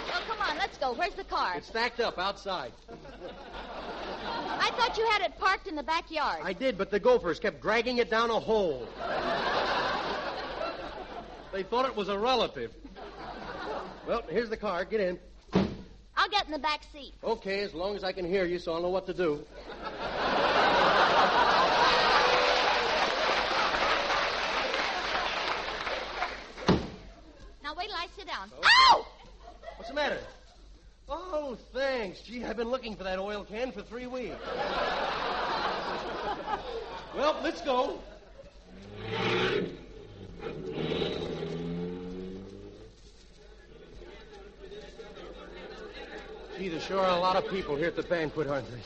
Well, come on, let's go. Where's the car? It's stacked up outside. I thought you had it parked in the backyard. I did, but the gophers kept dragging it down a hole. They thought it was a relative. Well, here's the car. Get in. I'll get in the back seat. Okay, as long as I can hear you, so I'll know what to do. Now, wait till I sit down. Okay. Ow! What's the matter? Oh, thanks. Gee, I've been looking for that oil can for 3 weeks. Well, let's go. Gee, there sure are a lot of people here at the banquet, aren't there?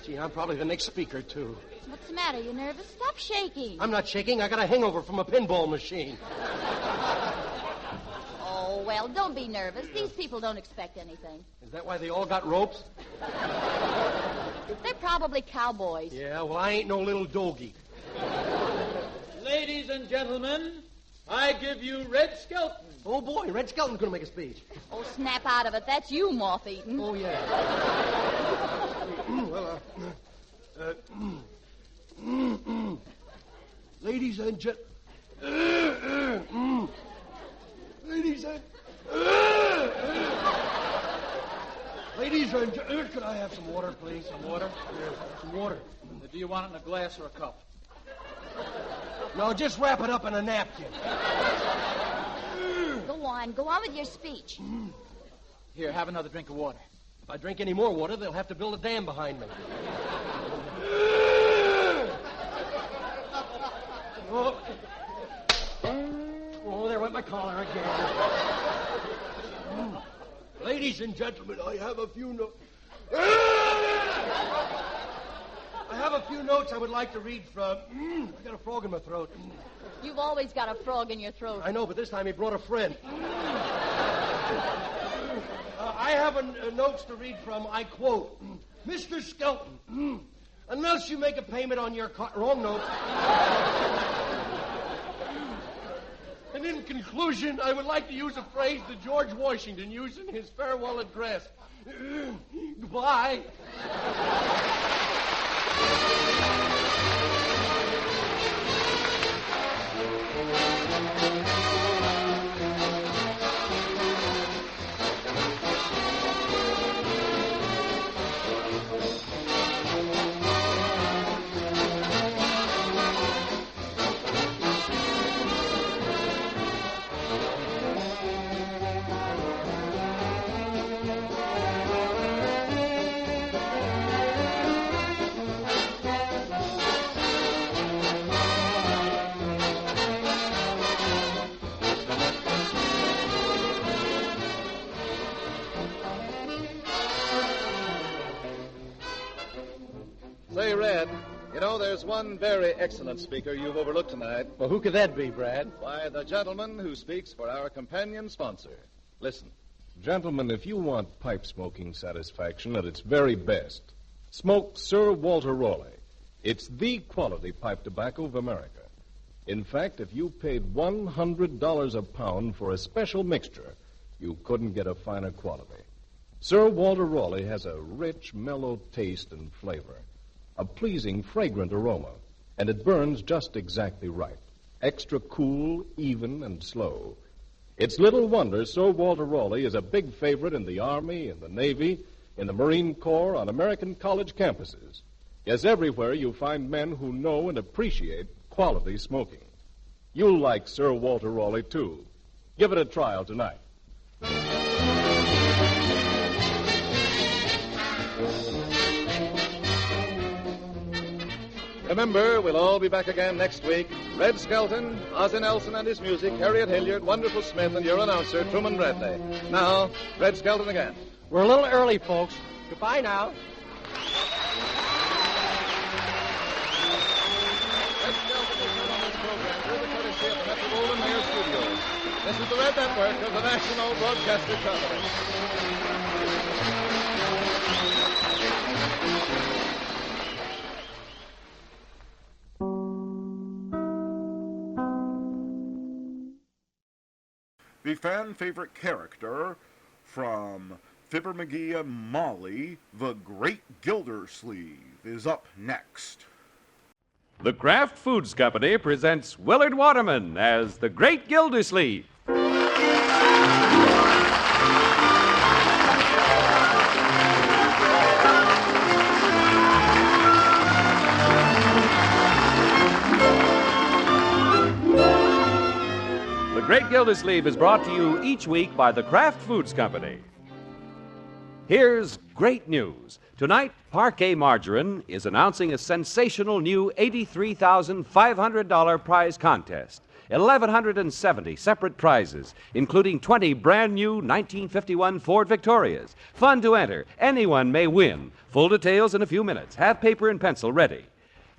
Gee, I'm probably the next speaker, too. What's the matter? You nervous? Stop shaking. I'm not shaking. I got a hangover from a pinball machine. Oh, well, don't be nervous. These people don't expect anything. Is that why they all got ropes? They're probably cowboys. Yeah, well, I ain't no little doggy. Ladies and gentlemen, I give you Red Skelton. Oh, boy, Red Skelton's going to make a speech. Oh, snap out of it. That's you, moth-eaten. Oh, yeah. Ladies and Ladies and gentlemen, could I have some water, please? Some water? Yeah, some water. Do you want it in a glass or a cup? No, just wrap it up in a napkin. Go on with your speech. Here, have another drink of water. If I drink any more water, they'll have to build a dam behind me. Oh, there went my collar again. Ladies and gentlemen, I have a few notes. I would like to read from. I got a frog in my throat. You've always got a frog in your throat. I know, but this time he brought a friend. I have notes to read from. I quote, Mr. Skelton, unless you make a payment on your car. Wrong note. And in conclusion, I would like to use a phrase that George Washington used in his farewell address. Goodbye. Say, Red, you know, there's one very excellent speaker you've overlooked tonight. Well, who could that be, Brad? Why, the gentleman who speaks for our companion sponsor. Listen. Gentlemen, if you want pipe smoking satisfaction at its very best, smoke Sir Walter Raleigh. It's the quality pipe tobacco of America. In fact, if you paid $100 a pound for a special mixture, you couldn't get a finer quality. Sir Walter Raleigh has a rich, mellow taste and flavor, a pleasing, fragrant aroma, and it burns just exactly right. Extra cool, even, and slow. It's little wonder Sir Walter Raleigh is a big favorite in the Army, in the Navy, in the Marine Corps, on American college campuses. Yes, everywhere you find men who know and appreciate quality smoking. You'll like Sir Walter Raleigh, too. Give it a trial tonight. Remember, we'll all be back again next week. Red Skelton, Ozzie Nelson and his music, Harriet Hilliard, Wonderful Smith, and your announcer, Truman Bradley. Now, Red Skelton again. We're a little early, folks. Goodbye now. Red Skelton is heard on this program through the courtesy of the Metro-Goldwyn-Mayer Studios. This is the Red Network of the National Broadcaster Company. The fan-favorite character from Fibber, Magee, and Molly, the Great Gildersleeve, is up next. The Kraft Foods Company presents Willard Waterman as the Great Gildersleeve. The Great Gildersleeve is brought to you each week by the Kraft Foods Company. Here's great news. Tonight, Parquet Margarine is announcing a sensational new $83,500 prize contest. 1,170 separate prizes, including 20 brand new 1951 Ford Victorias. Fun to enter. Anyone may win. Full details in a few minutes. Have paper and pencil ready.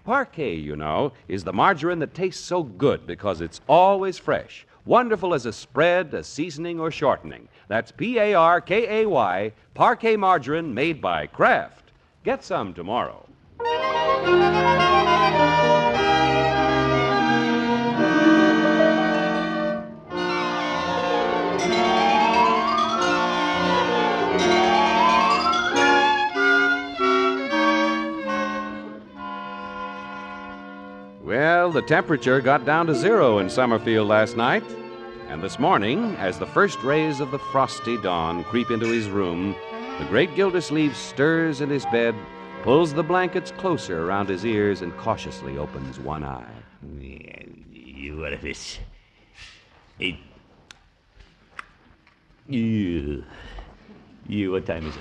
Parquet, you know, is the margarine that tastes so good because it's always fresh. Wonderful as a spread, a seasoning, or shortening. That's Parkay, Parquet Margarine made by Kraft. Get some tomorrow. Well, the temperature got down to 0 in Summerfield last night. And this morning, as the first rays of the frosty dawn creep into his room, the Great Gildersleeve stirs in his bed, pulls the blankets closer around his ears, and cautiously opens one eye. What if it's... what time is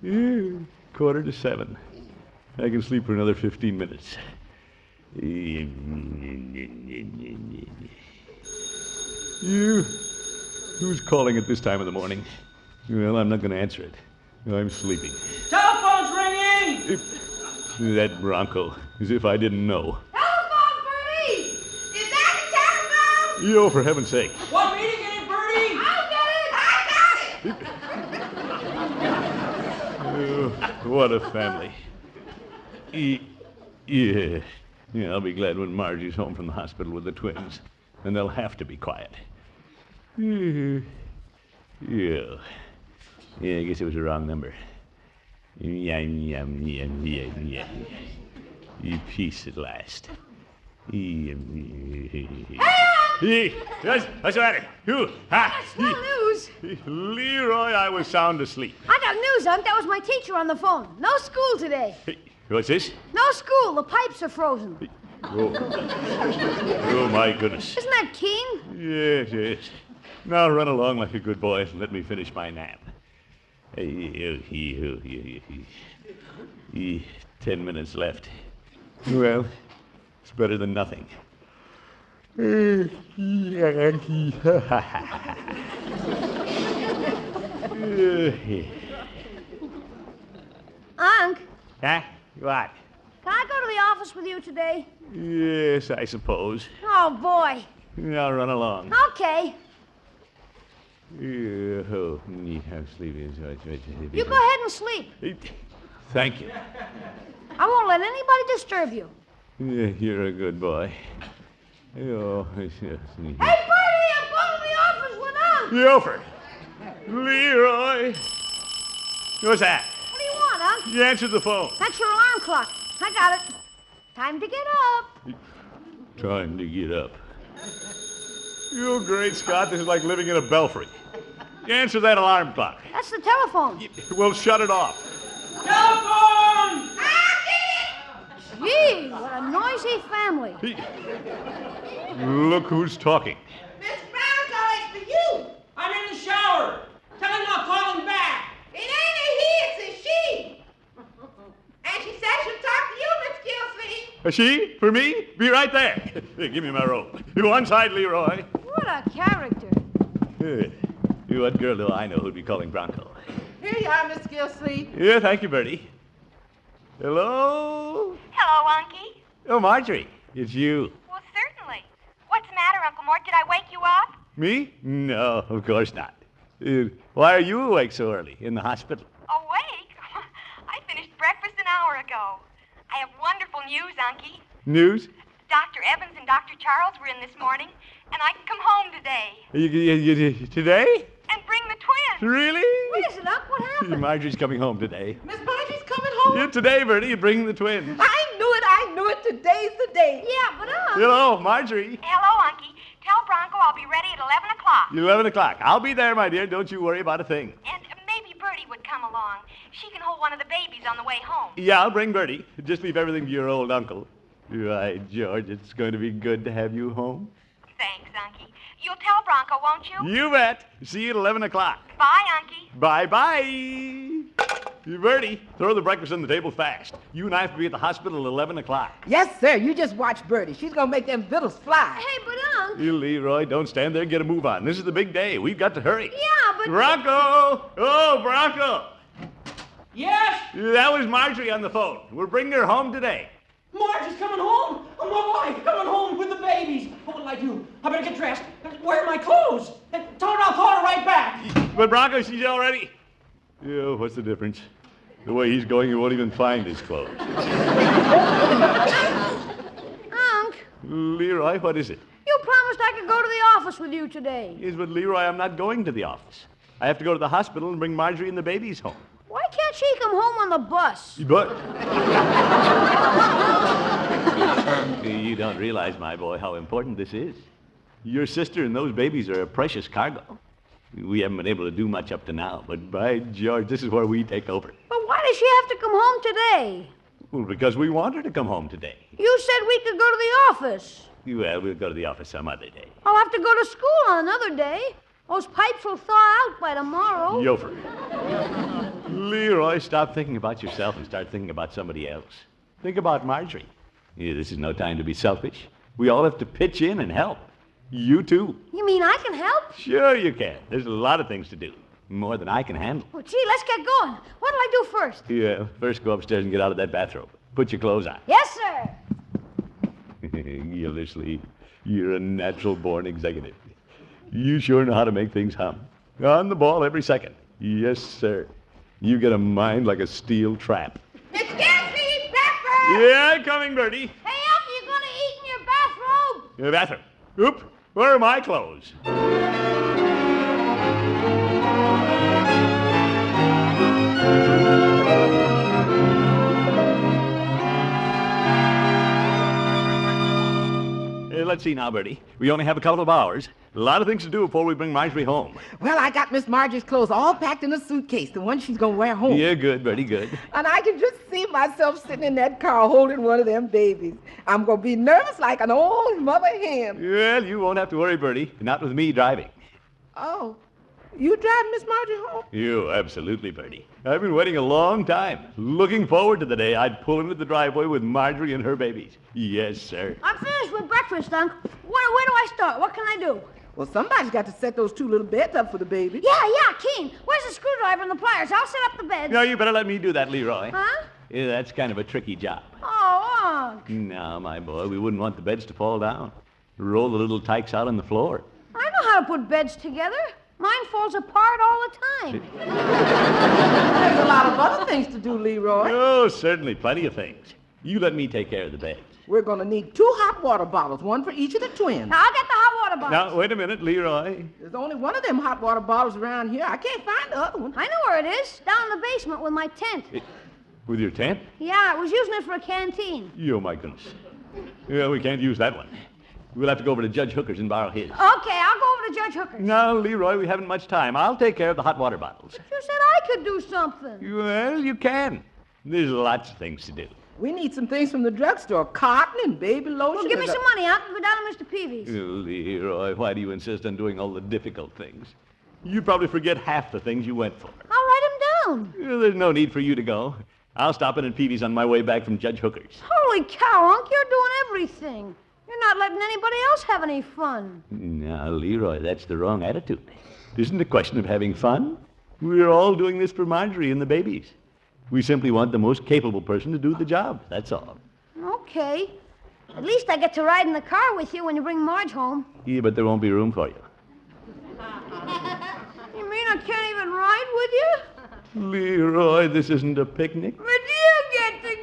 it? 6:45. I can sleep for another 15 minutes. Who's calling at this time of the morning? Well, I'm not going to answer it. I'm sleeping. Telephone's ringing! That Bronco, as if I didn't know. Telephone, Bertie! Is that the telephone? Yo, for heaven's sake. Want me to get it, Bertie? I'll get it! I got it! Oh, what a family. Yeah, I'll be glad when Margie's home from the hospital with the twins. And they'll have to be quiet. Yeah, I guess it was the wrong number. Peace at last. Hey, what's the matter? Who? That's no news. Leroy, I was sound asleep. I got news, Unc. That was my teacher on the phone. No school today. Hey, what's this? No school. The pipes are frozen. Oh, my goodness. Isn't that keen? Yes. Now run along like a good boy and let me finish my nap. 10 minutes left. Well, it's better than nothing. Unc, Huh? What? can I go to the office with you today? Yes, I suppose. Oh, boy. Now run along. Okay. I'm sleepy. You go ahead and sleep. Thank you. I won't let anybody disturb you. You're a good boy. Hey, Bertie, I'm going to the office with Unc. Yofer! Leroy! What's that? What do you want, Unc? You answered the phone. That's your alarm clock. I got it. Time to get up. Time to get up. You great Scott, this is like living in a belfry. You answer that alarm clock. That's the telephone. We'll shut it off. Telephone! Gee, what a noisy family. Look who's talking. Miss Bronco, it's for you. I'm in the shower. Tell him I'll call him back. It ain't a he, it's a she. And she says she'll talk to you, Miss Gildersleeve. A she? For me? Be right there. Here, give me my robe. You one side, Leroy. What a character. What girl do I know who'd be calling Bronco? Here you are, Miss Gildersleeve. Yeah, thank you, Bertie. Hello? Hello, Unky. Oh, Marjorie, it's you. Well, certainly. What's the matter, Uncle Mort? Did I wake you up? Me? No, of course not. Why are you awake so early in the hospital? Awake? I finished breakfast an hour ago. I have wonderful news, Unky. News? Dr. Evans and Dr. Charles were in this morning, and I can come home today. Today? And bring the twins. Really? What is it, Unc? What happened? Marjorie's coming home today. Miss Margie's coming home? Yeah, today, Bertie, you bring the twins. I knew it. Today's the day. Yeah, but Unc. Hello, Marjorie. Hello, Unky. Tell Bronco I'll be ready at 11 o'clock. 11 o'clock. I'll be there, my dear. Don't you worry about a thing. And maybe Bertie would come along. She can hold one of the babies on the way home. Yeah, I'll bring Bertie. Just leave everything to your old uncle. Why, George, it's going to be good to have you home. Thanks, Unky. You'll tell Bronco, won't you? You bet. See you at 11 o'clock. Bye, Unky. Bye-bye. Bertie, throw the breakfast on the table fast. You and I have to be at the hospital at 11 o'clock. Yes, sir. You just watch Bertie. She's going to make them victuals fly. Hey, but Unc. You, Leroy, don't stand there. Get a move on. This is the big day. We've got to hurry. Yeah, but... Bronco! Oh, Bronco! Yes? That was Marjorie on the phone. We're bringing her home today. Marge is coming home? Oh, my wife coming home with the babies. What'll I do? I better get dressed. Where are my clothes? Tell her I'll call her right back. But Bronco, she's all ready. Yeah, what's the difference? The way he's going, he won't even find his clothes. Unc, Leroy, what is it? you promised I could go to the office with you today. Yes, but Leroy, I'm not going to the office. I have to go to the hospital and bring Marjorie and the babies home. Why can't she come home on the bus? But... You don't realize, my boy, how important this is. Your sister and those babies are a precious cargo. We haven't been able to do much up to now, but by George, this is where we take over. But why does she have to come home today? Well, because we want her to come home today. You said we could go to the office. Well, we'll go to the office some other day. I'll have to go to school on another day. Those pipes will thaw out by tomorrow. Yofer. Leroy, stop thinking about yourself and start thinking about somebody else. Think about Marjorie. Yeah, this is no time to be selfish. We all have to pitch in and help. You too. You mean I can help? Sure you can. There's a lot of things to do. More than I can handle. Well, gee, let's get going. What'll I do first? Yeah, first go upstairs and get out of that bathrobe. Put your clothes on. Yes, sir. Gildersleeve, you're a natural-born executive. You sure know how to make things hum. On the ball every second. Yes, sir. You get a mind like a steel trap. Excuse me, Pepper! Yeah, coming, Bertie. Hey, Unc, you gonna eat in your bathrobe? Your bathroom. Oop, where are my clothes? Let's see now, Bertie. We only have a couple of hours. A lot of things to do before we bring Marjorie home. Well, I got Miss Marjorie's clothes all packed in a suitcase, the one she's going to wear home. Yeah, good, Bertie, good. And I can just see myself sitting in that car holding one of them babies. I'm going to be nervous like an old mother hen. Well, you won't have to worry, Bertie. Not with me driving. Oh, you drive Miss Marjorie home? You, absolutely, Bertie. I've been waiting a long time, looking forward to the day I'd pull into the driveway with Marjorie and her babies. Yes, sir. I'm finished with breakfast, Unc. Where do I start? What can I do? Well, somebody's got to set those two little beds up for the baby. Yeah, Keen. Where's the screwdriver and the pliers? I'll set up the beds. No, you better let me do that, Leroy. Huh? Yeah, that's kind of a tricky job. Oh, Unc. No, my boy, we wouldn't want the beds to fall down. Roll the little tykes out on the floor. I know how to put beds together. Mine falls apart all the time. There's a lot of other things to do, Leroy. Oh, certainly, plenty of things. You let me take care of the beds. We're going to need 2 hot water bottles, one for each of the twins. I'll get the hot water bottles. Now, wait a minute, Leroy. There's only one of them hot water bottles around here. I can't find the other one. I know where it is. Down in the basement with my tent. With your tent? Yeah, I was using it for a canteen. Oh, my goodness. Yeah, we can't use that one. We'll have to go over to Judge Hooker's and borrow his. Okay, I'll go over to Judge Hooker's. No, Leroy, we haven't much time. I'll take care of the hot water bottles. But you said I could do something. Well, you can. There's lots of things to do. We need some things from the drugstore, cotton and baby lotion. Well, give me some money. I can go down to Mr. Peavy's. Oh, Leroy, why do you insist on doing all the difficult things? You probably forget half the things you went for. I'll write them down. There's no need for you to go. I'll stop in at Peavy's on my way back from Judge Hooker's. Holy cow, Unc, you're doing everything. You're not letting anybody else have any fun. Now, Leroy, that's the wrong attitude. It isn't a question of having fun. We're all doing this for Marjorie and the babies. We simply want the most capable person to do the job, that's all. Okay. At least I get to ride in the car with you when you bring Marge home. Yeah, but there won't be room for you. You mean I can't even ride with you? Leroy, this isn't a picnic. But you get to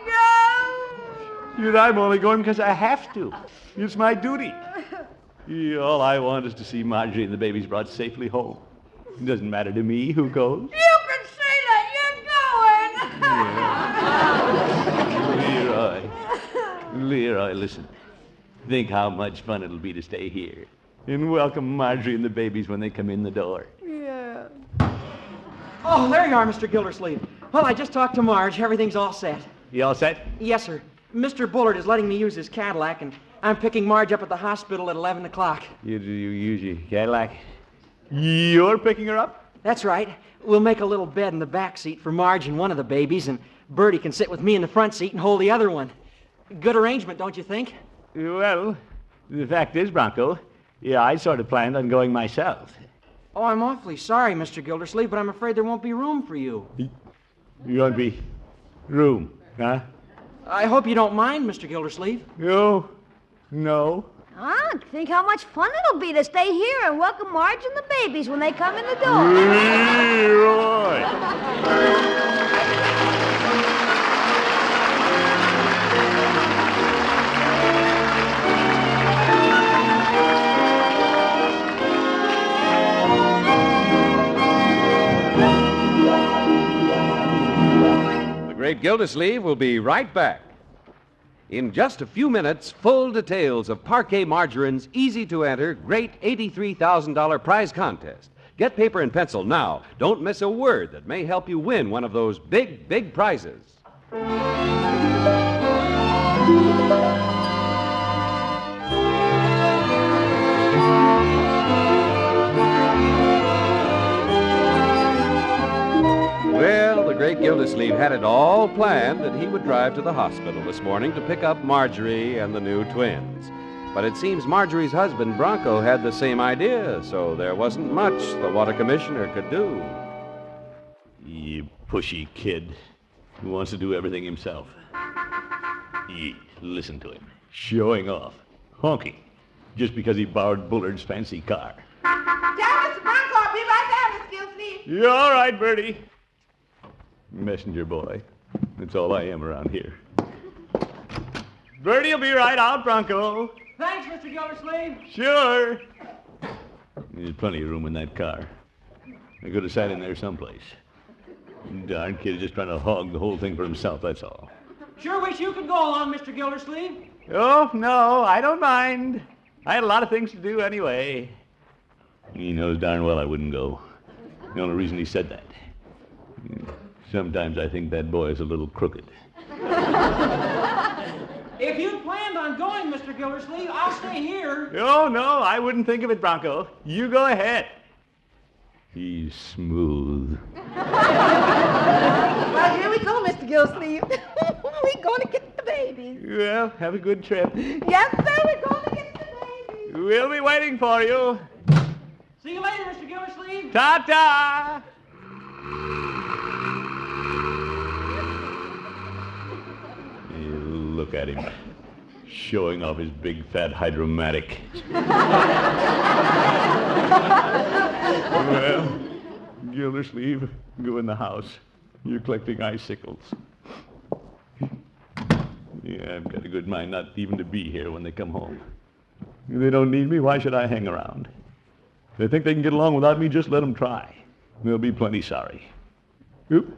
go. I'm only going because I have to. It's my duty. Yeah, all I want is to see Marjorie and the babies brought safely home. It doesn't matter to me who goes. You can say that you're going. Leroy, listen. Think how much fun it'll be to stay here and welcome Marjorie and the babies when they come in the door. Yeah. Oh, there you are, Mr. Gildersleeve. Well, I just talked to Marge. Everything's all set. You all set? Yes, sir. Mr. Bullard is letting me use his Cadillac, and I'm picking Marge up at the hospital at 11 o'clock. You use your Cadillac? You're picking her up? That's right. We'll make a little bed in the back seat for Marge and one of the babies, and Bertie can sit with me in the front seat and hold the other one. Good arrangement, don't you think? Well, the fact is, Bronco, I sort of planned on going myself. Oh, I'm awfully sorry, Mr. Gildersleeve, but I'm afraid there won't be room for you. You won't be room, huh? I hope you don't mind, Mr. Gildersleeve. No. Think how much fun it'll be to stay here and welcome Marge and the babies when they come in the door. Leroy! Great Gildersleeve will be right back. In just a few minutes, full details of Parquet Margarine's easy-to-enter, great $83,000 prize contest. Get paper and pencil now. Don't miss a word that may help you win one of those big, big prizes. Well, the Great Gildersleeve had it all planned that he would drive to the hospital this morning to pick up Marjorie and the new twins. But it seems Marjorie's husband, Bronco, had the same idea, so there wasn't much the water commissioner could do. You pushy kid who wants to do everything himself. Listen to him, showing off, honking, just because he borrowed Bullard's fancy car. Tell Mr. Bronco I'll be right down, Miss Gildersleeve. You're all right, Bertie. Messenger boy. That's all I am around here. Bertie will be right out, Bronco. Thanks, Mr. Gildersleeve. Sure. There's plenty of room in that car. I could have sat in there someplace. Darn kid is just trying to hog the whole thing for himself, that's all. Sure wish you could go along, Mr. Gildersleeve. Oh, no, I don't mind. I had a lot of things to do anyway. He knows darn well I wouldn't go. The only reason he said that. Sometimes I think that boy is a little crooked. If you planned on going, Mr. Gildersleeve, I'll stay here. Oh, no, I wouldn't think of it, Bronco. You go ahead. He's smooth. Well, here we go, Mr. Gildersleeve. We're going to get the babies. Well, have a good trip. Yes, sir, we're going to get the babies. We'll be waiting for you. See you later, Mr. Gildersleeve. Ta-ta! Look at him, showing off his big fat hydromatic. Well, Gildersleeve, go in the house. You're collecting icicles. Yeah, I've got a good mind not even to be here when they come home. If they don't need me, why should I hang around? If they think they can get along without me, just let them try. They'll be plenty sorry. Oop.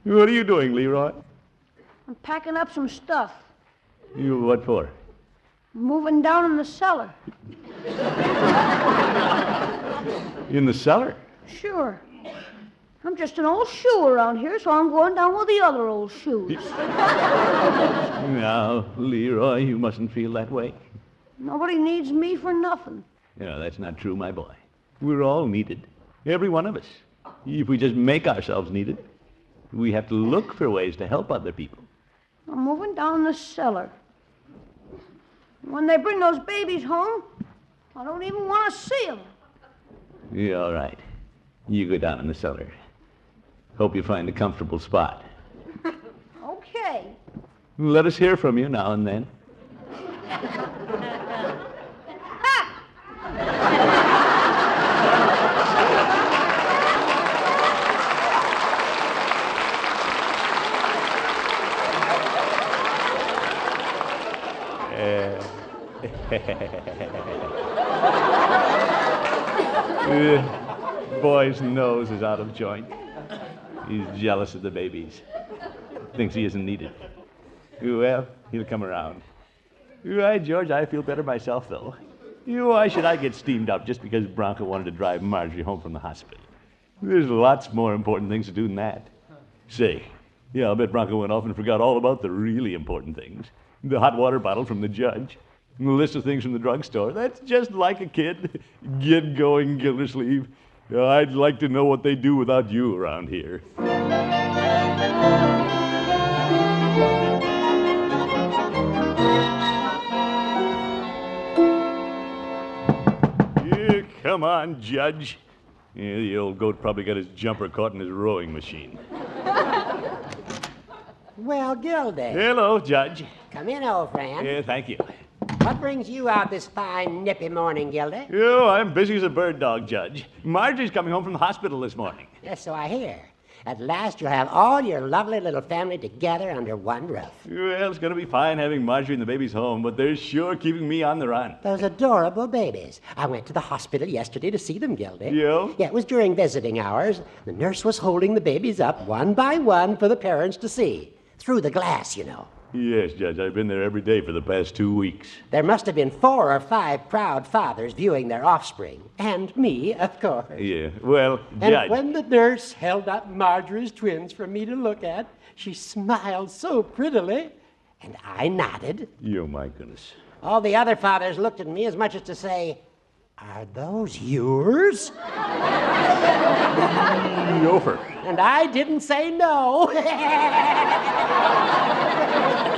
What are you doing, Leroy? I'm packing up some stuff. You what for? Moving down in the cellar. In the cellar? Sure. I'm just an old shoe around here, so I'm going down with the other old shoes. Now, Leroy, you mustn't feel that way. Nobody needs me for nothing. No, that's not true, my boy. We're all needed. Every one of us. If we just make ourselves needed, we have to look for ways to help other people. I'm moving down in the cellar. When they bring those babies home, I don't even want to see them. Yeah, all right. You go down in the cellar. Hope you find a comfortable spot. Okay. Let us hear from you now and then. Boy's nose is out of joint. He's jealous of the babies. Thinks he isn't needed. Well, he'll come around. Right, George, I feel better myself, though. Why should I get steamed up just because Bronco wanted to drive Marjorie home from the hospital? There's lots more important things to do than that. Say, yeah, I'll bet Bronco went off and forgot all about the really important things. The hot water bottle from the judge. The list of things from the drugstore. That's just like a kid. Get going, Gildersleeve. I'd like to know what they do without you around here. Yeah, come on, Judge. Yeah, the old goat probably got his jumper caught in his rowing machine. Well, Gildy. Hello, Judge. Come in, old friend. Yeah, thank you. What brings you out this fine, nippy morning, Gildy? Oh, I'm busy as a bird dog, Judge. Marjorie's coming home from the hospital this morning. Yes, so I hear. At last you'll have all your lovely little family together under one roof. Well, it's going to be fine having Marjorie and the babies home, but they're sure keeping me on the run. Those adorable babies. I went to the hospital yesterday to see them, Gildy. Yeah? Yeah, it was during visiting hours. The nurse was holding the babies up one by one for the parents to see. through the glass, you know. Yes, Judge, I've been there every day for the past 2 weeks. There must have been 4 or 5 proud fathers viewing their offspring. And me, of course. Yeah, well, And Judge... when the nurse held up Marjorie's twins for me to look at, she smiled so prettily, and I nodded. Oh, my goodness. All the other fathers looked at me as much as to say, "Are those yours?" Gopher. And I didn't say no.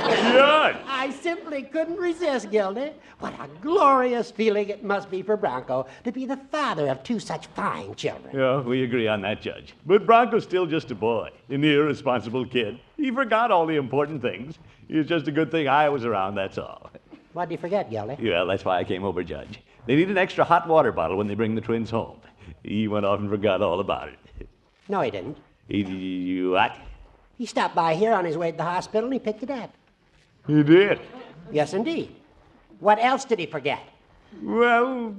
Judge! I simply couldn't resist, Gildy. What a glorious feeling it must be for Bronco to be the father of 2 such fine children. Yeah, we agree on that, Judge. But Bronco's still just a boy, an irresponsible kid. He forgot all the important things. It's just a good thing I was around, that's all. What'd you forget, Gildy? Yeah, that's why I came over, Judge. They need an extra hot water bottle when they bring the twins home. He went off and forgot all about it. No, he didn't. What? He stopped by here on his way to the hospital and he picked it up. He did? Yes, indeed. What else did he forget? Well,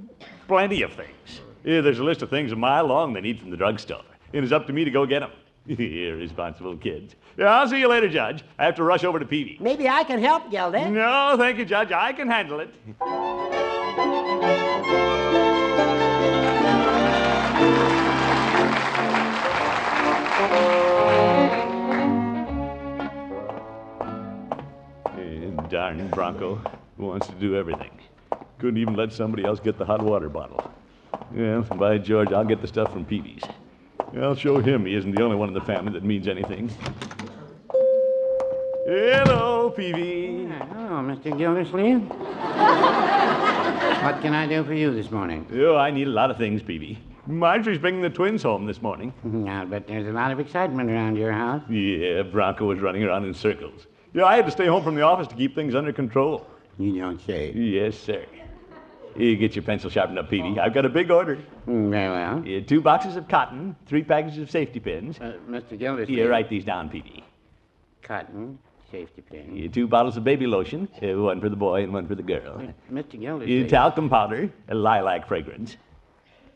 plenty of things. Yeah, there's a list of things a mile long they need from the drugstore. And it's up to me to go get them. Irresponsible kids. Yeah, I'll see you later, Judge. I have to rush over to Peavy. Maybe I can help, Gildy. No, thank you, Judge. I can handle it. Darn Bronco wants to do everything. Couldn't even let somebody else get the hot water bottle. Well, by George, I'll get the stuff from Peavy's. I'll show him he isn't the only one in the family that means anything. Hello, Peavy. Hello, Mr. Gildersleeve. What can I do for you this morning? Oh, I need a lot of things, Peavy. Marjorie's bringing the twins home this morning. I'll bet there's a lot of excitement around your house. Yeah, Bronco was running around in circles. Yeah, I had to stay home from the office to keep things under control. You don't say. Yes, sir. You get your pencil sharpened up, Peavy. I've got a big order. Very well. 2 boxes of cotton, 3 packages of safety pins. Mr. Gildersleeve. Yeah, write these down, Peavy. Cotton, safety pin. 2 bottles of baby lotion, 1 for the boy and 1 for the girl. Mr. Gildersleeve. Talcum powder, a lilac fragrance.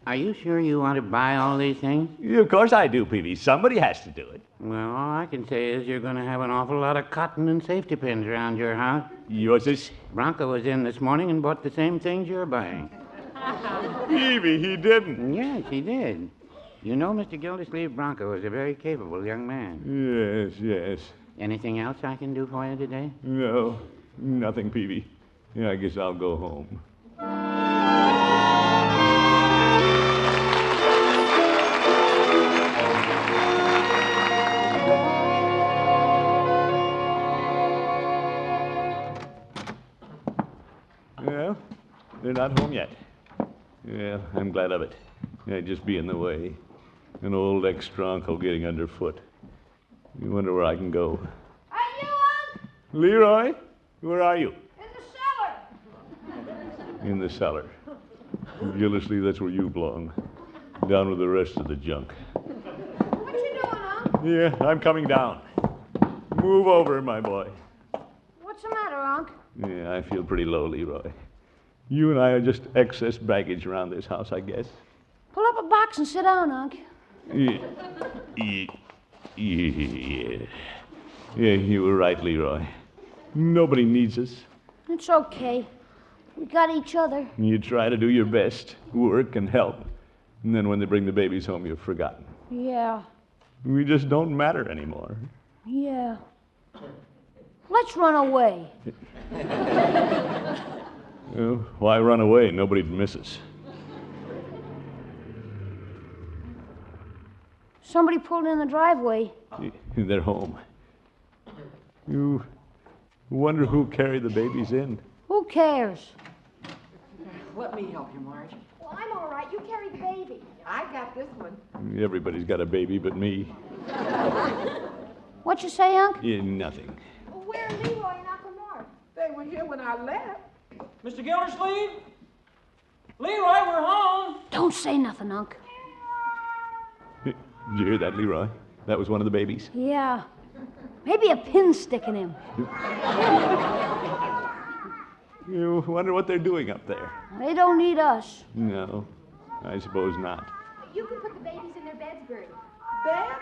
Are you sure you want to buy all these things? Yeah, of course I do, Peavy. Somebody has to do it. Well, all I can say is you're going to have an awful lot of cotton and safety pins around your house. What's this? Bronco was in this morning and bought the same things you're buying. Peavy, he didn't. Yes, he did. You know, Mr. Gildersleeve, Bronco is a very capable young man. Yes. Anything else I can do for you today? No, nothing, Peavy. Yeah, I guess I'll go home. Well, they're not home yet. Yeah, I'm glad of it. I'd just be in the way. An old ex-Stronco getting underfoot. You wonder where I can go. Are you on? Leroy, where are you? In the cellar. In the cellar. Gildersleeve, that's where you belong. Down with the rest of the junk. What you doing, Unc? Yeah, I'm coming down. Move over, my boy. What's the matter, Unc? Yeah, I feel pretty low, Leroy. You and I are just excess baggage around this house, I guess. Pull up a box and sit down, Unc. Yeah, you were right, Leroy. Nobody needs us. It's okay. We got each other. You try to do your best, work and help. And then when they bring the babies home, you've forgotten. Yeah. We just don't matter anymore. Yeah. Let's run away. Well, why run away? Nobody'd miss us. Somebody pulled in the driveway. They're home. You wonder who carried the babies in? Who cares? Let me help you, Marge. Well, I'm all right. You carry the baby. I got this one. Everybody's got a baby but me. What you say, Unc? Yeah, nothing. Well, where are Leroy and Uncle Mort? They were here when I left. Mr. Gildersleeve? Leroy, we're home. Don't say nothing, Unc. Did you hear that, Leroy? That was one of the babies. Yeah. Maybe a pin stick in him. You wonder what they're doing up there. They don't need us. No, I suppose not. You can put the babies in their beds, Bertie. Beds?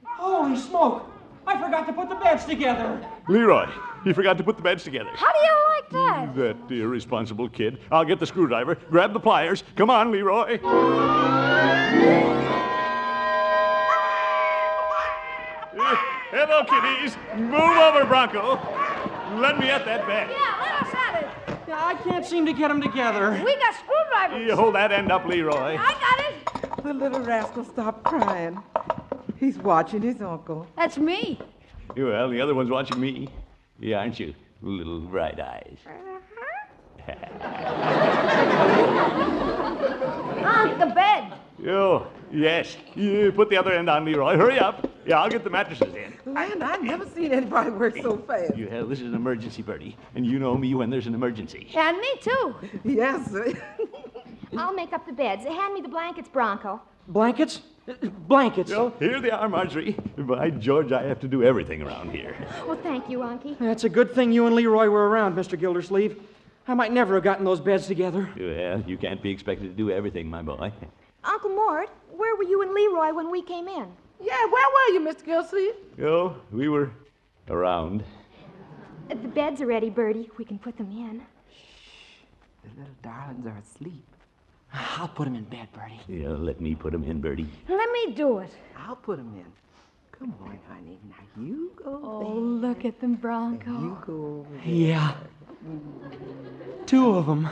Holy smoke. I forgot to put the beds together. Leroy, you forgot to put the beds together. How do you like that? That irresponsible kid. I'll get the screwdriver. Grab the pliers. Come on, Leroy. Hello, kiddies. Move over, Bronco. Let me at that bed. Yeah, let us at it. I can't seem to get them together. We got screwdrivers. You hold that end up, Leroy. I got it. The little rascal stopped crying. He's watching his uncle. That's me. Well, the other one's watching me. Yeah, aren't you? Little bright eyes. On the bed. Oh, yes. You put the other end on, Leroy. Hurry up. Yeah, I'll get the mattresses in. Man, I've never seen anybody work so fast. You hell, this is an emergency, Bertie. And you know me when there's an emergency. And me, too. Yes, sir. I'll make up the beds. Hand me the blankets, Bronco. Blankets? Blankets. Well, here they are, Marjorie. By George, I have to do everything around here. Well, thank you, Unky. That's a good thing you and Leroy were around, Mr. Gildersleeve. I might never have gotten those beds together. Well, you can't be expected to do everything, my boy. Uncle Mort, where were you and Leroy when we came in? Yeah, where were you, Mr. Gildersleeve? Oh, we were around. The beds are ready, Bertie. We can put them in. The little darlings are asleep. I'll put them in bed, Bertie. Yeah, let me put them in, Bertie. Let me do it. I'll put them in. Come on, honey. Now you go Oh, there. look at them, Bronco. You go over there. Yeah. 2 of them.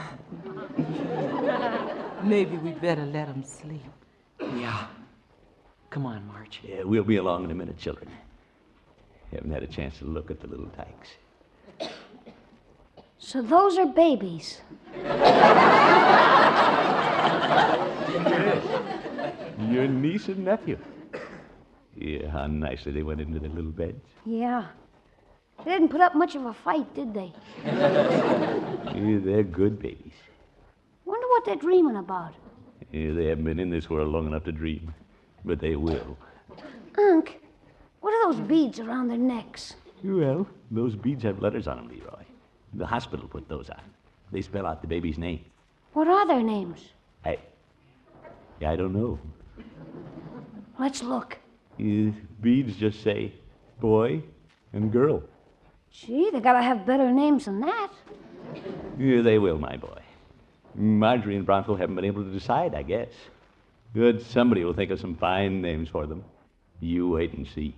Maybe we better let them sleep. Yeah. Come on, Marge. Yeah, we'll be along in a minute, children. Haven't had a chance to look at the little tykes. So those are babies. Yes. Your niece and nephew. Yeah, how nicely they went into their little beds. Yeah. They didn't put up much of a fight, did they? Yeah, they're good babies. Wonder what they're dreaming about. Yeah, they haven't been in this world long enough to dream, but they will. Unc, what are those beads around their necks? Well, those beads have letters on them, Leroy. The hospital put those on. They spell out the baby's name. What are their names? I don't know. Let's look. Beads just say boy and girl. Gee, they gotta have better names than that. Yeah, they will, my boy. Marjorie and Bronco haven't been able to decide, I guess. Good, somebody will think of some fine names for them. You wait and see.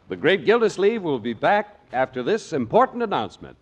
The Great Gildersleeve will be back after this important announcement.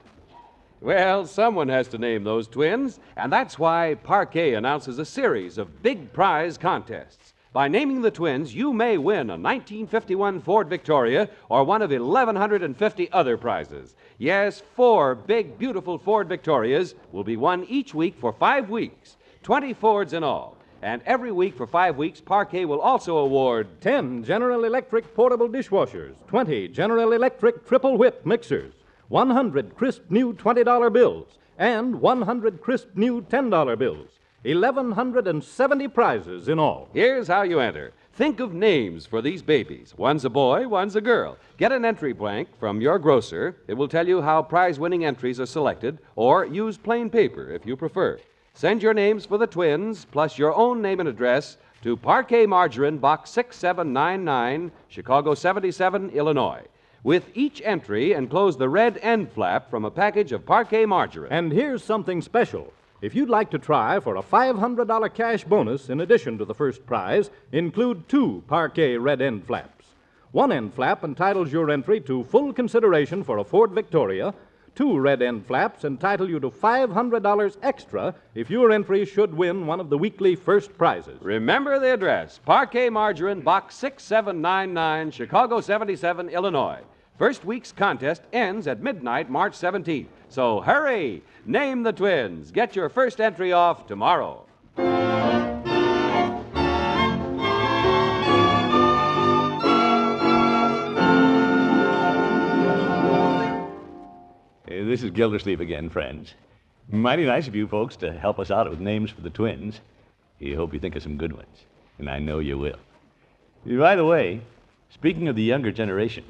Well, someone has to name those twins, and that's why Parquet announces a series of big prize contests. By naming the twins, you may win a 1951 Ford Victoria or one of 1,150 other prizes. Yes, 4 big, beautiful Ford Victorias will be won each week for 5 weeks, 20 Fords in all. And every week for 5 weeks, Parquet will also award 10 General Electric portable dishwashers, 20 General Electric triple whip mixers, 100 crisp new $20 bills, and 100 crisp new $10 bills. 1,170 prizes in all. Here's how you enter. Think of names for these babies. One's a boy, one's a girl. Get an entry blank from your grocer. It will tell you how prize-winning entries are selected, or use plain paper if you prefer. Send your names for the twins, plus your own name and address, to Parquet Margarine, Box 6799, Chicago 77, Illinois. With each entry, enclose the red end flap from a package of Parquet Margarine. And here's something special. If you'd like to try for a $500 cash bonus in addition to the first prize, include 2 Parquet red end flaps. One end flap entitles your entry to full consideration for a Ford Victoria. 2 red end flaps entitle you to $500 extra if your entry should win one of the weekly first prizes. Remember the address, Parquet Margarine, Box 6799, Chicago 77, Illinois. First week's contest ends at midnight, March 17th. So hurry! Name the twins. Get your first entry off tomorrow. This is Gildersleeve again, friends. Mighty nice of you folks to help us out with names for the twins. I hope you think of some good ones. And I know you will. By the way, speaking of the younger generation,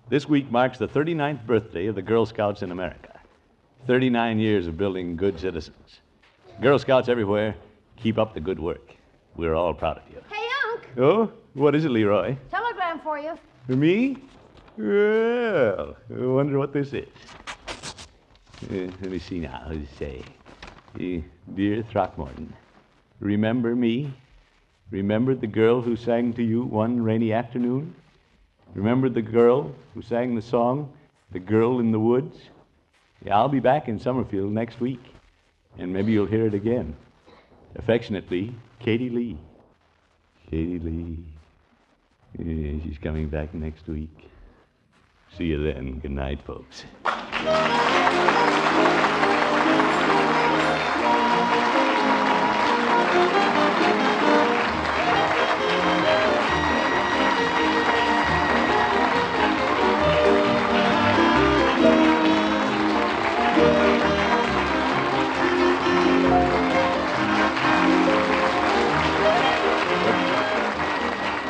this week marks the 39th birthday of the Girl Scouts in America. 39 years of building good citizens. Girl Scouts everywhere, keep up the good work. We're all proud of you. Hey, Unc. Oh, what is it, Leroy? Telegram for you. For me? Well, I wonder what this is. Let me see now. What does it say? Dear Throckmorton, remember me? Remember the girl who sang to you one rainy afternoon? Remember the girl who sang the song, The Girl in the Woods? Yeah, I'll be back in Summerfield next week, and maybe you'll hear it again. Affectionately, Katie Lee. Katie Lee. Yeah, she's coming back next week. See you then. Good night, folks.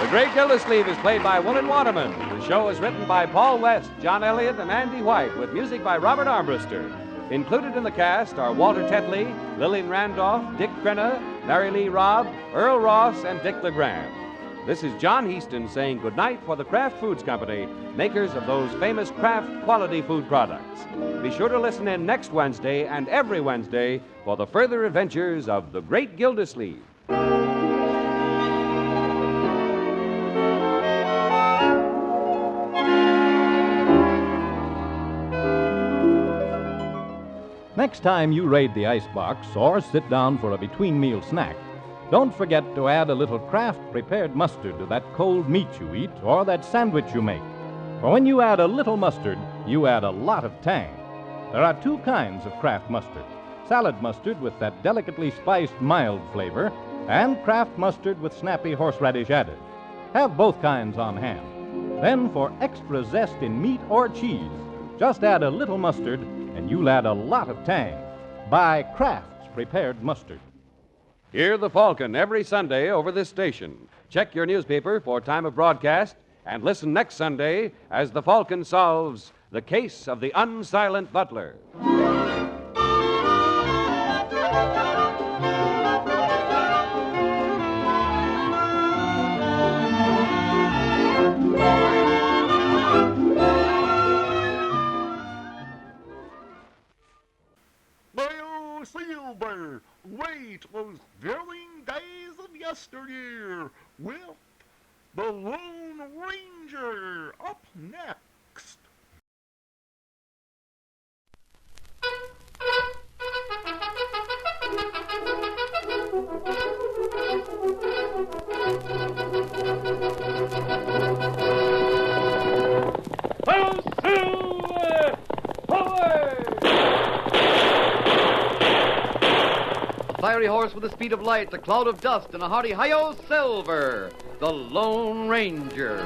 The Great Gildersleeve is played by Woolen Waterman. The show is written by Paul West, John Elliott, and Andy White, with music by Robert Armbruster. Included in the cast are Walter Tetley, Lillian Randolph, Dick Crenna, Mary Lee Robb, Earl Ross, and Dick LeGrand. This is John Heaston saying goodnight for the Kraft Foods Company, makers of those famous Kraft quality food products. Be sure to listen in next Wednesday and every Wednesday for the further adventures of the Great Gildersleeve. Next time you raid the icebox or sit down for a between-meal snack, don't forget to add a little Kraft prepared mustard to that cold meat you eat or that sandwich you make. For when you add a little mustard, you add a lot of tang. There are two kinds of Kraft mustard: salad mustard with that delicately spiced mild flavor, and Kraft mustard with snappy horseradish added. Have both kinds on hand. Then for extra zest in meat or cheese, just add a little mustard and you'll add a lot of tang. Buy Kraft's prepared mustard. Hear the Falcon every Sunday over this station. Check your newspaper for time of broadcast and listen next Sunday as the Falcon solves the case of the unsilent butler. Silver, wait those thrilling days of yesteryear with the Lone Ranger up next. Fiery horse with the speed of light, a cloud of dust, and a hearty hi-yo Silver, the Lone Ranger.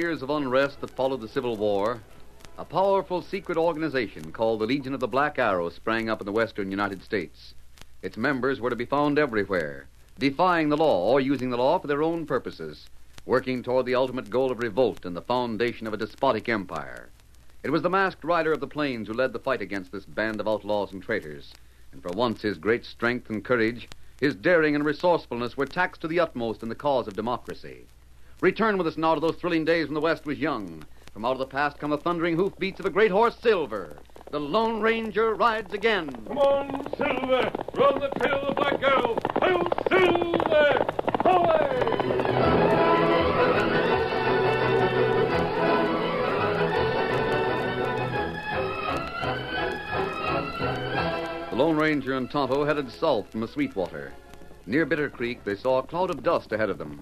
years of unrest that followed the Civil War, a powerful secret organization called the Legion of the Black Arrow sprang up in the western United States. Its members were to be found everywhere, defying the law or using the law for their own purposes, working toward the ultimate goal of revolt and the foundation of a despotic empire. It was the masked rider of the plains who led the fight against this band of outlaws and traitors, and for once his great strength and courage, his daring and resourcefulness were taxed to the utmost in the cause of democracy. Return with us now to those thrilling days when the West was young. From out of the past come the thundering hoofbeats of a great horse, Silver. The Lone Ranger rides again. Come on, Silver! Run the trail of the Black Arrow! Hail, Silver! The Lone Ranger and Tonto headed south from the Sweetwater. Near Bitter Creek, they saw a cloud of dust ahead of them.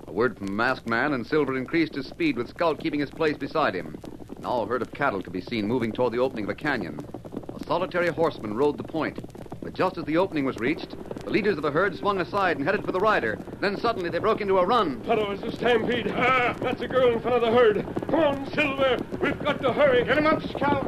A word from the masked man, and Silver increased his speed with Scout keeping his place beside him. Now a herd of cattle could be seen moving toward the opening of a canyon. A solitary horseman rode the point. But just as the opening was reached, the leaders of the herd swung aside and headed for the rider. Then suddenly they broke into a run. Tonto, it's a stampede. That's a girl in front of the herd. Come on, Silver. We've got to hurry. Get him up, Scout.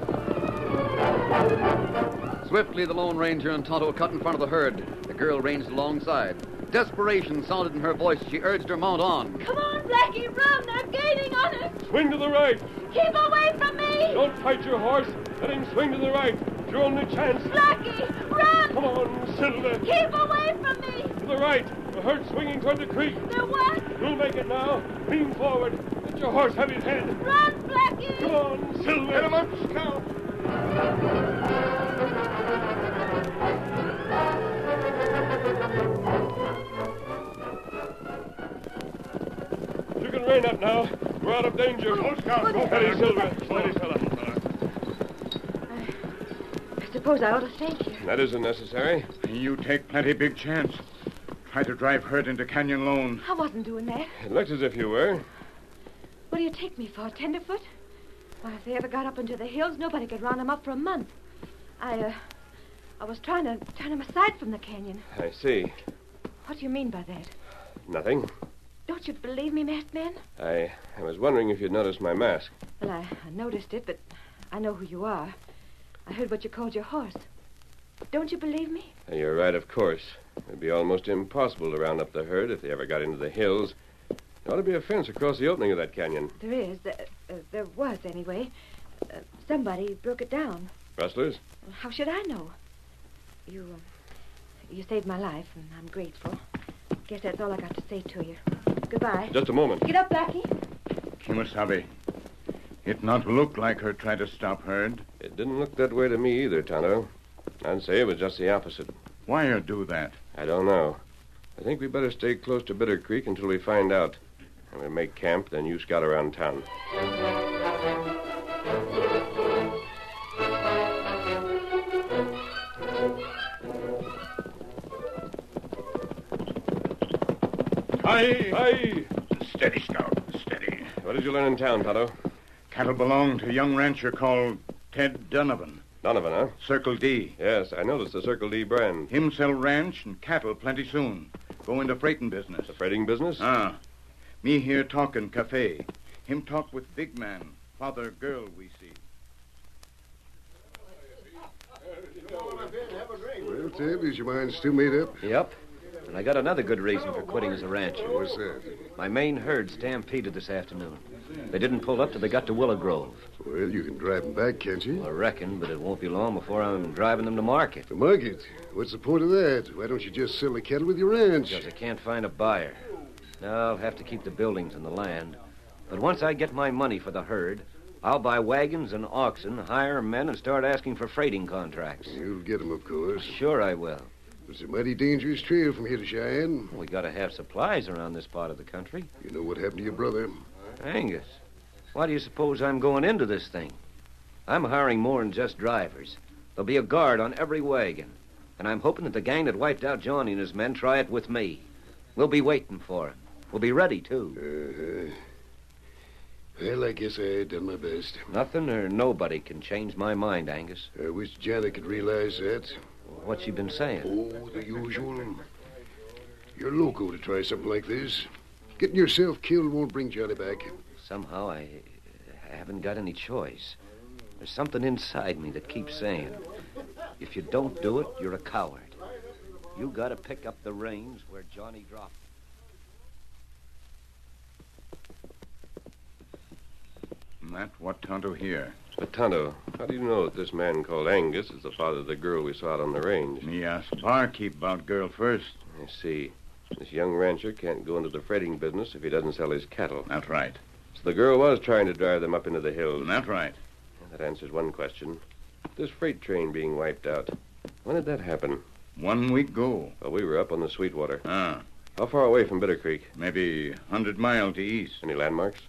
Swiftly, the Lone Ranger and Tonto cut in front of the herd. The girl ranged alongside. Desperation sounded in her voice as she urged her mount on. Come on, Blackie, run! They're gaining on us! Swing to the right! Keep away from me! Don't fight your horse. Let him swing to the right. It's your only chance. Blackie, run! Come on, Silver. Keep away from me! To the right. The herd's swinging toward the creek. They're what? You'll make it now. Lean forward. Let your horse have his head. Run, Blackie! Come on, Silver. Get him up, Scout. You can rein up now. We're out of danger. Oh, Scout. Steady, Silver. Steady, fella. I suppose I ought to thank you. That isn't necessary. You take plenty big chance. Try to drive herd into Canyon Lone. I wasn't doing that. It looked as if you were. What do you take me for, tenderfoot? Why, if they ever got up into the hills, nobody could round them up for a month. I was trying to turn them aside from the canyon. I see. What do you mean by that? Nothing. Don't you believe me, masked man? I was wondering if you'd noticed my mask. Well, I noticed it, but I know who you are. I heard what you called your horse. Don't you believe me? You're right, of course. It'd be almost impossible to round up the herd if they ever got into the hills. There ought to be a fence across the opening of that canyon. There is. There was, anyway. Somebody broke it down. Rustlers? Well, how should I know? You saved my life, and I'm grateful. Guess that's all I got to say to you. Goodbye. Just a moment. Get up, Blackie. Kimasabi. It not look like her try to stop herd. It didn't look that way to me either, Tonto. I'd say it was just the opposite. Why her do that? I don't know. I think we better stay close to Bitter Creek until we find out. And we'll make camp, then you scout around town. Aye. Aye. Steady, Scout. Steady. What did you learn in town, Tonto? Cattle belong to a young rancher called Ted Donovan. Donovan, huh? Circle D. Yes, I noticed the Circle D brand. Him sell ranch and cattle plenty soon. Go into freighting business. The freighting business? Ah. Me here talking cafe. Him talk with big man. Father girl we see. Well, Ted, is your mind still made up? Yep. And I got another good reason for quitting as a rancher. What's that? My main herd stampeded this afternoon. They didn't pull up till they got to Willow Grove. Well, you can drive them back, can't you? I reckon, but it won't be long before I'm driving them to market. To market? What's the point of that? Why don't you just sell the cattle with your ranch? Because I can't find a buyer. Now, I'll have to keep the buildings and the land. But once I get my money for the herd, I'll buy wagons and oxen, hire men, and start asking for freighting contracts. You'll get them, of course. Sure I will. It's a mighty dangerous trail from here to Cheyenne. We gotta have supplies around this part of the country. You know what happened to your brother? Angus, why do you suppose I'm going into this thing? I'm hiring more than just drivers. There'll be a guard on every wagon. And I'm hoping that the gang that wiped out Johnny and his men try it with me. We'll be waiting for him. We'll be ready, too. Well, I guess I done my best. Nothing or nobody can change my mind, Angus. I wish Janet could realize that. What's she been saying? Oh, the usual. You're loco to try something like this. Getting yourself killed won't bring Johnny back. Somehow I haven't got any choice. There's something inside me that keeps saying, if you don't do it, you're a coward. You gotta pick up the reins where Johnny dropped. Matt, what Tonto here? But Tonto, how do you know that this man called Angus is the father of the girl we saw out on the range? Me ask barkeep about girl first. I see. This young rancher can't go into the freighting business if he doesn't sell his cattle. That's right. So the girl was trying to drive them up into the hills. That's right. That answers one question. This freight train being wiped out, when did that happen? 1 week ago. Well, we were up on the Sweetwater. Ah. How far away from Bitter Creek? Maybe 100 miles to east. Any landmarks?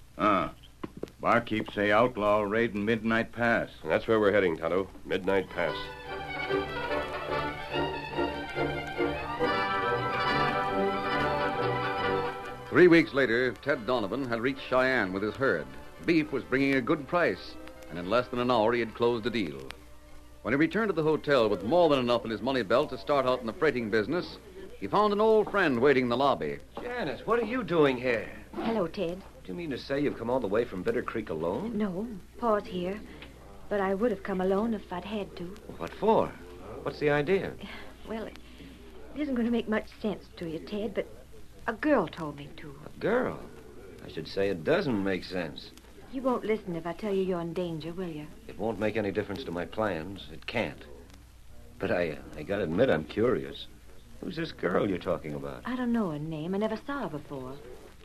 Barkeep say outlaw raiding Midnight Pass. And that's where we're heading, Tonto. Midnight Pass. Three weeks later, Ted Donovan had reached Cheyenne with his herd. Beef was bringing a good price, and in less than an hour he had closed the deal. When he returned to the hotel with more than enough in his money belt to start out in the freighting business, he found an old friend waiting in the lobby. Janice, what are you doing here? Hello, Ted. Do you mean to say you've come all the way from Bitter Creek alone? No, Pa's here. But I would have come alone if I'd had to. What for? What's the idea? Well, it isn't going to make much sense to you, Ted, but a girl told me to. A girl? I should say it doesn't make sense. You won't listen if I tell you you're in danger, will you? It won't make any difference to my plans. It can't. But I gotta admit I'm curious. Who's this girl you're talking about? I don't know her name. I never saw her before.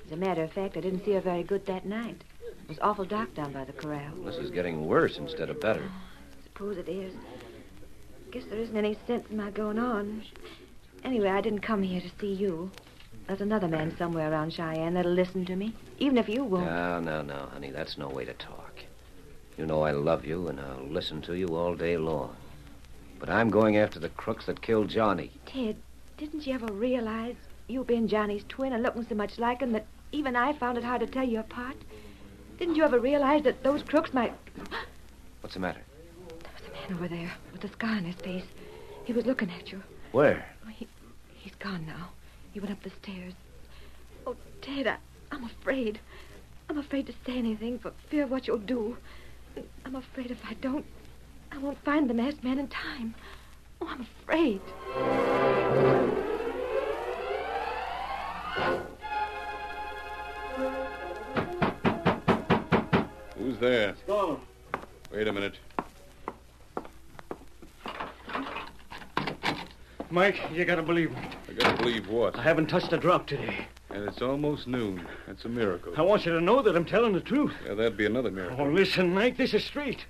As a matter of fact, I didn't see her very good that night. It was awful dark down by the corral. This is getting worse instead of better. I suppose it is. Guess there isn't any sense in my going on. Anyway, I didn't come here to see you. There's another man somewhere around Cheyenne that'll listen to me, even if you won't. No, honey. That's no way to talk. You know I love you, and I'll listen to you all day long. But I'm going after the crooks that killed Johnny. Ted, didn't you ever realize you being Johnny's twin and looking so much like him that even I found it hard to tell you apart? Didn't you ever realize that those crooks might... What's the matter? There was a man over there with a scar on his face. He was looking at you. Where? He's gone now. He went up the stairs. Oh, Ted, I'm afraid. I'm afraid to say anything for fear of what you'll do. I'm afraid if I don't, I won't find the masked man in time. Oh, I'm afraid. Who's there? Donovan. Wait a minute. Mike, you gotta believe me. I gotta believe what? I haven't touched a drop today. And it's almost noon. That's a miracle. I want you to know that I'm telling the truth. Yeah, that'd be another miracle. Oh, listen, Mike, this is straight.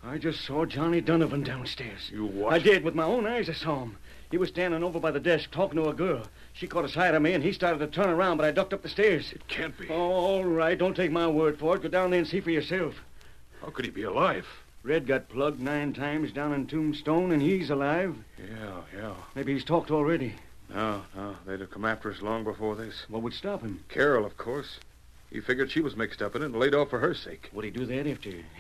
I just saw Johnny Donovan downstairs. You what? I did. With my own eyes, I saw him. He was standing over by the desk talking to a girl. She caught a sight of me, and he started to turn around, but I ducked up the stairs. It can't be. Oh, all right. Don't take my word for it. Go down there and see for yourself. How could he be alive? Red got plugged 9 times down in Tombstone, and he's alive. Yeah. Maybe he's talked already. No. They'd have come after us long before this. What would stop him? Carol, of course. He figured she was mixed up in it and laid off for her sake. Would he do that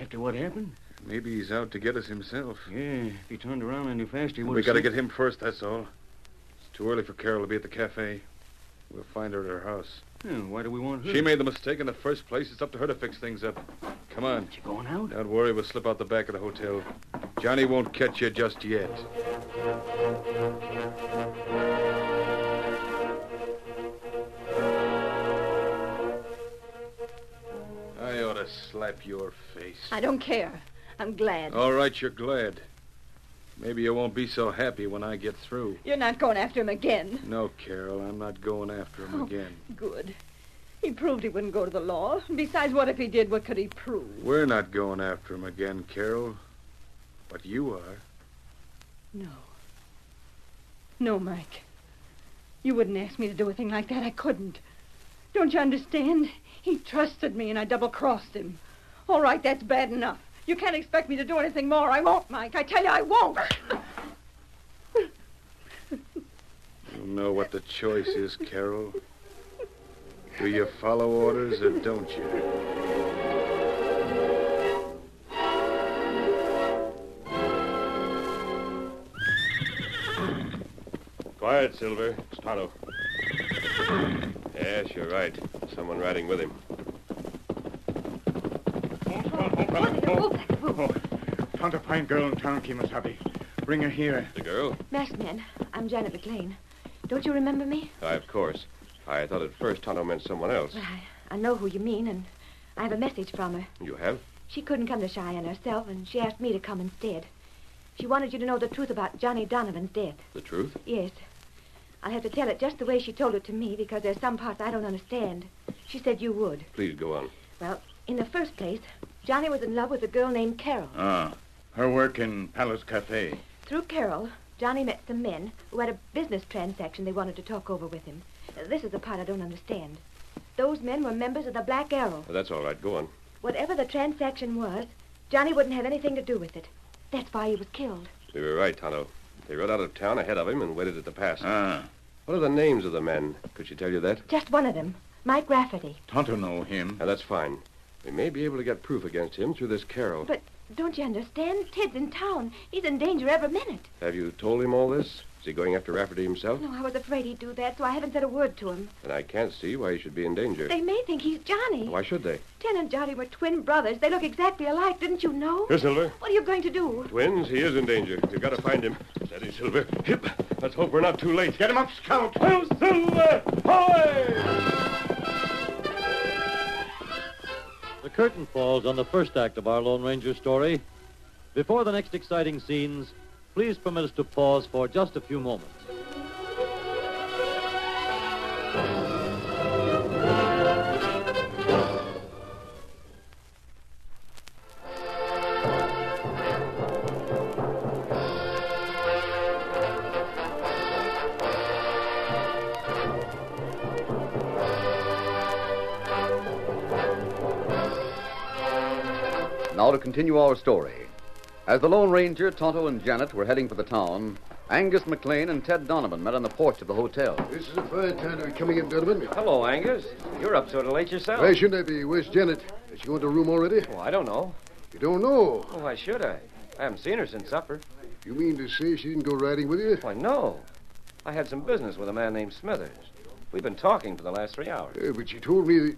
after what happened? Maybe he's out to get us himself. Yeah, if he turned around any faster, he would. We got to get him first, that's all. It's too early for Carol to be at the cafe. We'll find her at her house. Yeah, why do we want her? She made the mistake in the first place. It's up to her to fix things up. Come on. You going out? Don't worry, we'll slip out the back of the hotel. Johnny won't catch you just yet. I ought to slap your face. I don't care. I'm glad. All right, you're glad. Maybe you won't be so happy when I get through. You're not going after him again. No, Carol, I'm not going after him again. Good. He proved he wouldn't go to the law. Besides, what if he did? What could he prove? We're not going after him again, Carol. But you are. No. No, Mike. You wouldn't ask me to do a thing like that. I couldn't. Don't you understand? He trusted me, and I double-crossed him. All right, that's bad enough. You can't expect me to do anything more. I won't, Mike. I tell you, I won't. You know what the choice is, Carol. Do you follow orders or don't you? Quiet, Silver. It's Tonto. Yes, you're right. Someone riding with him. Found a fine girl in town, Kimasabi. Bring her here. The girl? Masked man, I'm Janet McLean. Don't you remember me? Of course. I thought at first Tonto meant someone else. Well, I know who you mean, and I have a message from her. You have? She couldn't come to Cheyenne herself, and she asked me to come instead. She wanted you to know the truth about Johnny Donovan's death. The truth? Yes. I'll have to tell it just the way she told it to me, because there's some parts I don't understand. She said you would. Please go on. Well, in the first place, Johnny was in love with a girl named Carol. Her work in Palace Cafe. Through Carol, Johnny met some men who had a business transaction they wanted to talk over with him. This is the part I don't understand. Those men were members of the Black Arrow. Well, that's all right. Go on. Whatever the transaction was, Johnny wouldn't have anything to do with it. That's why he was killed. You were right, Tonto. They rode out of town ahead of him and waited at the pass. What are the names of the men? Could she tell you that? Just one of them, Mike Rafferty. Tonto know him. Now, that's fine. We may be able to get proof against him through this Carol. But don't you understand? Ted's in town. He's in danger every minute. Have you told him all this? Is he going after Rafferty himself? No, I was afraid he'd do that, so I haven't said a word to him. And I can't see why he should be in danger. They may think he's Johnny. Why should they? Ted and Johnny were twin brothers. They look exactly alike, didn't you know? Here, Silver. What are you going to do? Twins, he is in danger. We've got to find him. Steady, Silver. Hip. Let's hope we're not too late. Get him up, Scout. Oh, Silver! Hoy! The curtain falls on the first act of our Lone Ranger story. Before the next exciting scenes, please permit us to pause for just a few moments. Now to continue our story. As the Lone Ranger, Tonto, and Janet were heading for the town, Angus McLean and Ted Donovan met on the porch of the hotel. This is a fine time to be coming in, Donovan. Hello, Angus. You're up sort of late yourself. Why shouldn't I be? Where's Janet? Has she gone to her room already? Oh, I don't know. You don't know? Oh, why should I? I haven't seen her since supper. You mean to say she didn't go riding with you? Why, no. I had some business with a man named Smithers. We've been talking for the last 3 hours. Yeah, but she told me that...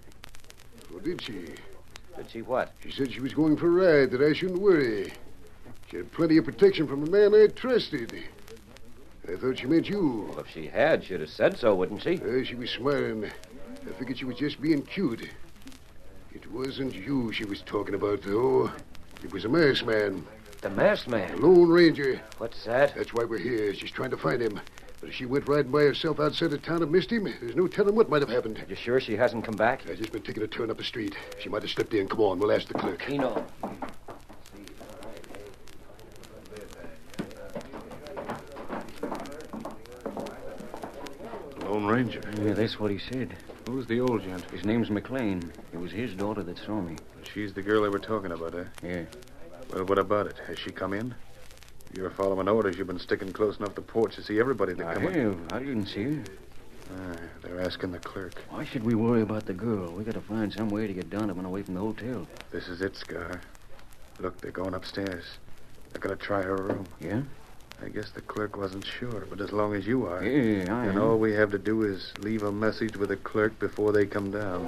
Oh, did she? Did she what? She said she was going for a ride, that I shouldn't worry. She had plenty of protection from a man I trusted. I thought she meant you. Well, if she had, she'd have said so, wouldn't she? She was smiling. I figured she was just being cute. It wasn't you she was talking about, though. It was a masked man. The masked man? The Lone Ranger. What's that? That's why we're here. She's trying to find him. But if she went riding by herself outside of town and missed him, there's no telling what might have happened. You sure she hasn't come back? I've just been taking a turn up the street. She might have slipped in. Come on, we'll ask the clerk. Keno. Lone Ranger. Yeah, that's what he said. Who's the old gent? His name's McLean. It was his daughter that saw me. She's the girl they were talking about, eh? Yeah. Well, what about it? Has she come in? You're following orders. You've been sticking close enough to the porch to see everybody that come in. I didn't see her. They're asking the clerk. Why should we worry about the girl? We gotta find some way to get Donovan away from the hotel. This is it, Scar. Look, they're going upstairs. They're going to try her room. Yeah? I guess the clerk wasn't sure, but as long as you are... Yeah, I And am. all we have to do is leave a message with the clerk before they come down.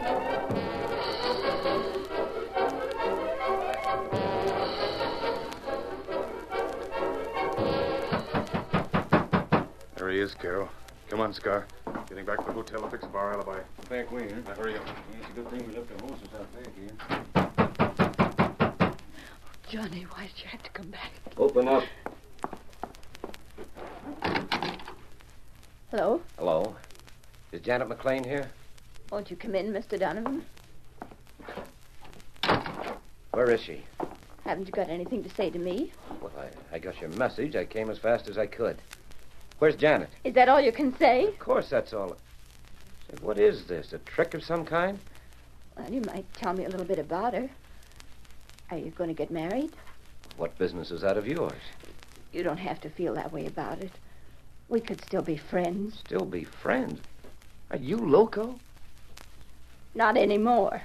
There he is, Carol. Come on, Scar. Getting back to the hotel to fix a bar alibi. Back way, huh? Now, hurry up. Yeah, it's a good thing we left our horses out back here. Johnny, why did you have to come back? Open up. Hello? Hello. Is Janet McLean here? Won't you come in, Mr. Donovan? Where is she? Haven't you got anything to say to me? Well, I got your message. I came as fast as I could. Where's Janet? Is that all you can say? Of course, that's all. Say, what is this? A trick of some kind? Well, you might tell me a little bit about her. Are you going to get married? What business is that of yours? You don't have to feel that way about it. We could still be friends. Still be friends? Are you loco? Not anymore.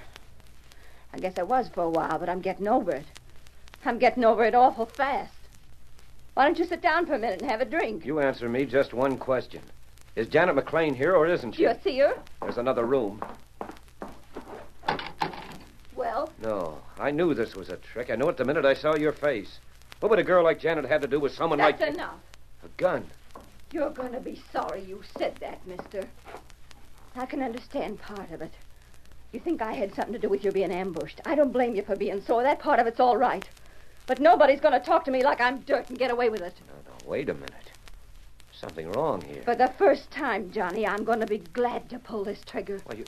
I guess I was for a while, but I'm getting over it. I'm getting over it awful fast. Why don't you sit down for a minute and have a drink? You answer me just one question. Is Janet McLean here or isn't she? Do you see her? There's another room. Well? No, I knew this was a trick. I knew it the minute I saw your face. What would a girl like Janet have to do with someone That's like... enough. A gun. You're going to be sorry you said that, mister. I can understand part of it. You think I had something to do with your being ambushed. I don't blame you for being sore. That part of it's all right. But nobody's going to talk to me like I'm dirt and get away with it. No, wait a minute. Something wrong here. For the first time, Johnny, I'm going to be glad to pull this trigger. Why,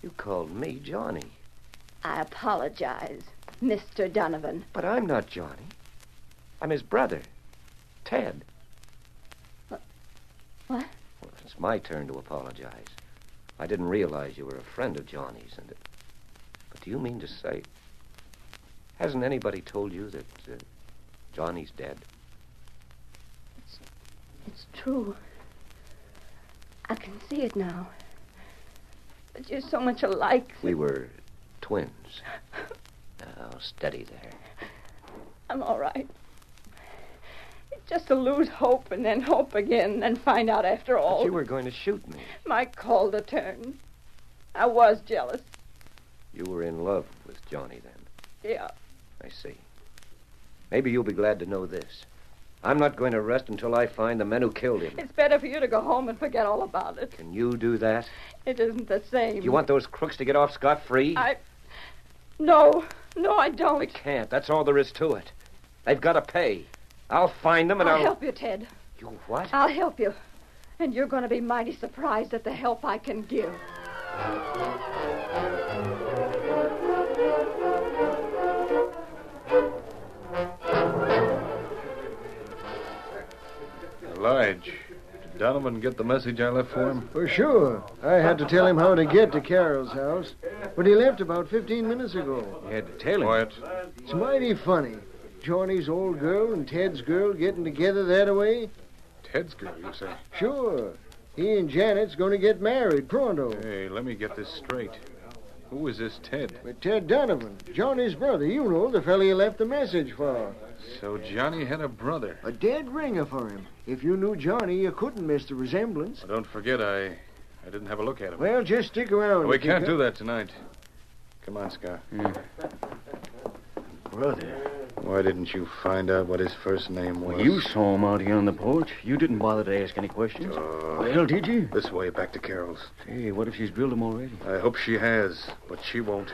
you called me Johnny. I apologize, Mr. Donovan. But I'm not Johnny. I'm his brother, Ted. What? Well, it's my turn to apologize. I didn't realize you were a friend of Johnny's. But do you mean to say... Hasn't anybody told you that Johnny's dead? It's true. I can see it now. But you're so much alike. We were twins. Now, steady there. I'm all right. It's just to lose hope and then hope again and find out after all. But you were going to shoot me. My call to turn. I was jealous. You were in love with Johnny then? Yeah. I see. Maybe you'll be glad to know this. I'm not going to rest until I find the men who killed him. It's better for you to go home and forget all about it. Can you do that? It isn't the same. You want those crooks to get off scot-free? No, I don't. They can't. That's all there is to it. They've got to pay. I'll find them and I'll help you, Ted. You what? I'll help you. And you're going to be mighty surprised at the help I can give. Lige, did Donovan get the message I left for him? For sure. I had to tell him how to get to Carol's house. But he left about 15 minutes ago. You had to tell him? Quiet. It's mighty funny. Johnny's old girl and Ted's girl getting together that way. Ted's girl, you say? Sure. He and Janet's going to get married pronto. Hey, let me get this straight. Who is this Ted? With Ted Donovan, Johnny's brother. You know, the fella you left the message for. So Johnny had a brother. A dead ringer for him. If you knew Johnny, you couldn't miss the resemblance. Well, don't forget, I didn't have a look at him. Well, just stick around. We can't do that tonight. Come on, Scar. Brother. Why didn't you find out what his first name was? Well, you saw him out here on the porch. You didn't bother to ask any questions. Well, did you? This way, back to Carol's. Hey, what if she's drilled him already? I hope she has, but she won't.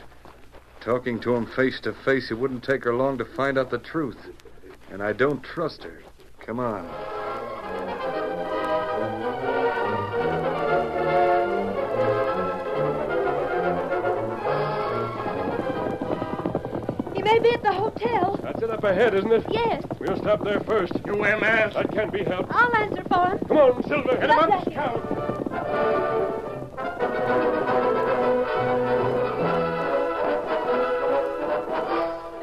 Talking to him face to face, it wouldn't take her long to find out the truth. And I don't trust her. Come on. He may be at the hotel. That's it up ahead, isn't it? Yes. We'll stop there first. You wear masks? That can't be helped. I'll answer for him. Come on, Silver. Hit him Right up, back. Scout.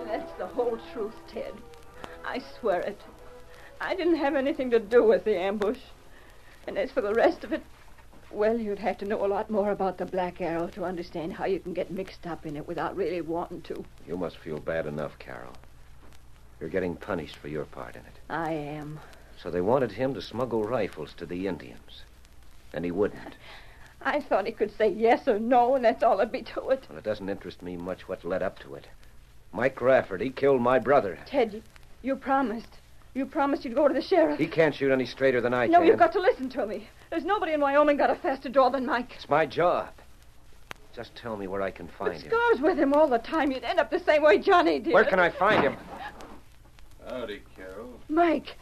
That's the whole truth, Ted. I swear it. I didn't have anything to do with the ambush. And as for the rest of it, well, you'd have to know a lot more about the Black Arrow to understand how you can get mixed up in it without really wanting to. You must feel bad enough, Carol. You're getting punished for your part in it. I am. So they wanted him to smuggle rifles to the Indians. And he wouldn't. I thought he could say yes or no, and that's all there'd be to it. Well, it doesn't interest me much what led up to it. Mike Rafferty killed my brother. Ted, you promised. You promised you'd go to the sheriff. He can't shoot any straighter than I No, can. you've got to listen to me. There's nobody in Wyoming got a faster draw than Mike. It's my job. Just tell me where I can find him. Scar's with him all the time. You'd end up the same way Johnny did. Where can I find him? Howdy, Carol. Mike,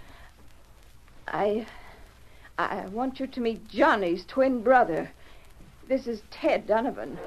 I want you to meet Johnny's twin brother. This is Ted Donovan.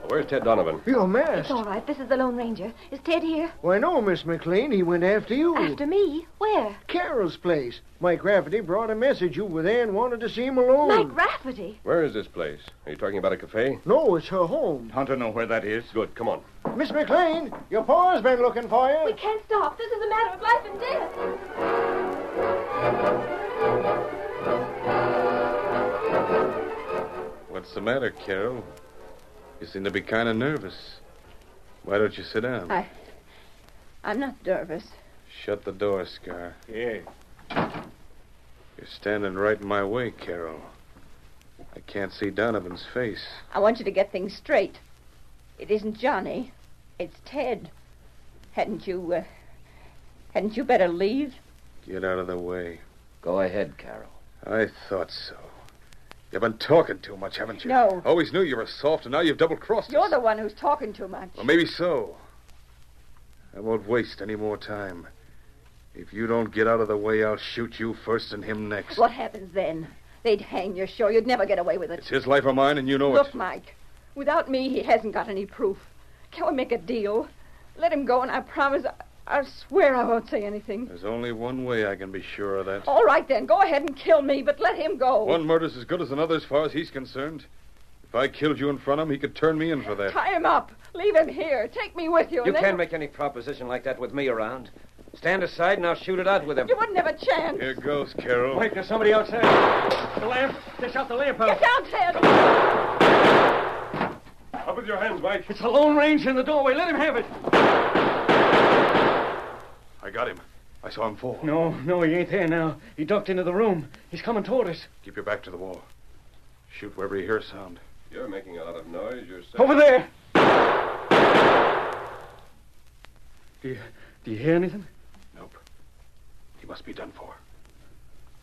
Where's Ted Donovan? You're masked. It's all right. This is the Lone Ranger. Is Ted here? Why, no, Miss McLean. He went after you. After me? Where? Carol's place. Mike Rafferty brought a message you were there and wanted to see him alone. Mike Rafferty? Where is this place? Are you talking about a cafe? No, it's her home. Hunter know where that is. Good, come on. Miss McLean, your pa's been looking for you. We can't stop. This is a matter of life and death. What's the matter, Carol? You seem to be kind of nervous. Why don't you sit down? I'm not nervous. Shut the door, Scar. Yeah. You're standing right in my way, Carol. I can't see Donovan's face. I want you to get things straight. It isn't Johnny. It's Ted. Hadn't you better leave? Get out of the way. Go ahead, Carol. I thought so. You've been talking too much, haven't you? No. Always knew you were soft, and now you've double-crossed us. You're the one who's talking too much. Well, maybe so. I won't waste any more time. If you don't get out of the way, I'll shoot you first and him next. What happens then? They'd hang you, sure. You'd never get away with it. It's his life or mine, and you know Look, it. Mike, without me, he hasn't got any proof. Can we make a deal? Let him go, and I promise, I swear I won't say anything. There's only one way I can be sure of that. All right, then. Go ahead and kill me, but let him go. One murder's as good as another as far as he's concerned. If I killed you in front of him, he could turn me in for that. Tie him up. Leave him here. Take me with you. You can't make any proposition like that with me around. Stand aside and I'll shoot it out with him. You wouldn't have a chance. Here goes, Carol. Wait, there's somebody outside. The lamp. They shot the lamp out. Get down, Ted. Up with your hands, Mike. It's the Lone Ranger in the doorway. Let him have it. I got him. I saw him fall. No, he ain't there now. He ducked into the room. He's coming toward us. Keep your back to the wall. Shoot wherever you hear a sound. You're making a lot of noise yourself. Over there. Do you hear anything? Nope. He must be done for.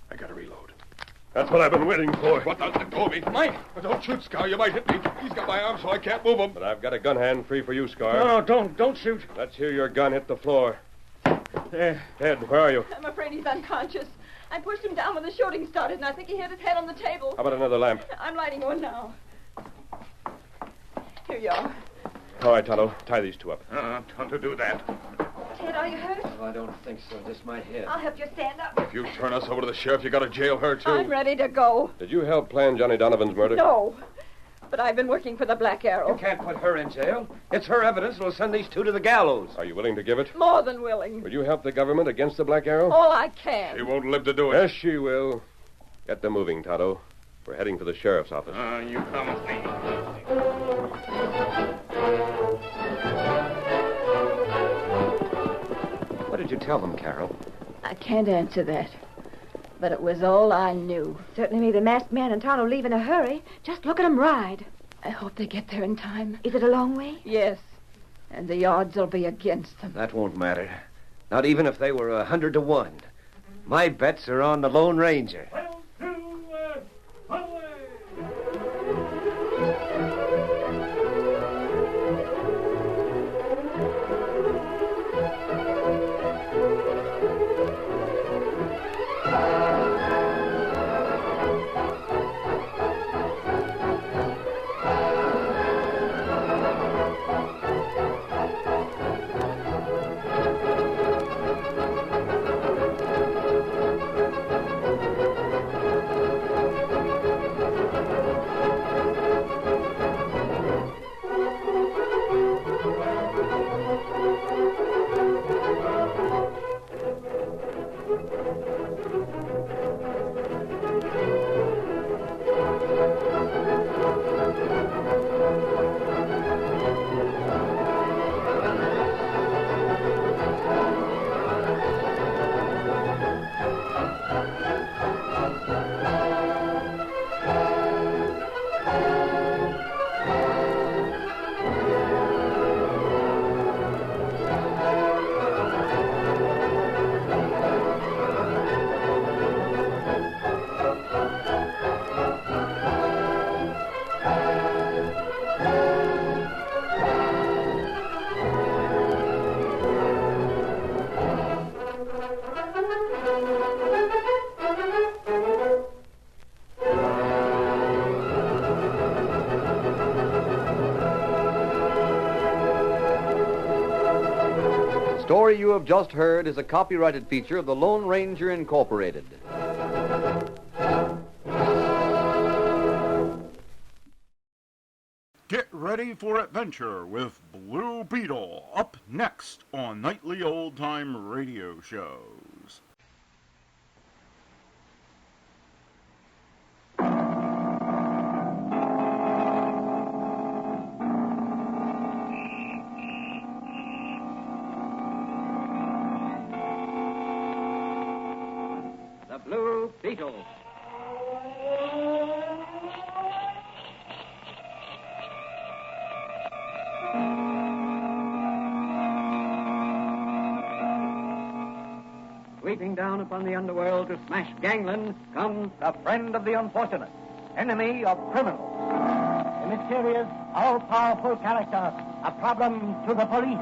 I gotta reload. That's what I've been waiting for. What? Let go of me. Mike! Don't shoot, Scar. You might hit me. He's got my arm, so I can't move him. But I've got a gun hand free for you, Scar. No, don't shoot. Let's hear your gun hit the floor. There. Ted, where are you? I'm afraid he's unconscious. I pushed him down when the shooting started, and I think he hit his head on the table. How about another lamp? I'm lighting one now. Here you are. All right, Tonto. Tie these two up. Time to do that. Ted, are you hurt? Oh, I don't think so. Just my head. I'll help you stand up. If you turn us over to the sheriff, you gotta jail her, too. I'm ready to go. Did you help plan Johnny Donovan's murder? No. But I've been working for the Black Arrow. You can't put her in jail. It's her evidence that'll send these two to the gallows. Are you willing to give it? More than willing. Will you help the government against the Black Arrow? All I can. She won't live to do it. Yes, she will. Get them moving, Tonto. We're heading for the sheriff's office. You come with me. What did you tell them, Carol? I can't answer that. But it was all I knew. Certainly made the masked man and Tonto leave in a hurry. Just look at 'em ride. I hope they get there in time. Is it a long way? Yes. And the odds will be against them. That won't matter. Not even if they were 100 to 1. My bets are on the Lone Ranger. The story you have just heard is a copyrighted feature of the Lone Ranger Incorporated. Get ready for adventure with Blue Beetle up next on Nightly Old Time Radio Shows. The Blue Beetle. Sweeping down upon the underworld to smash gangland comes the friend of the unfortunate, enemy of criminals. A mysterious, all-powerful character, a problem to the police,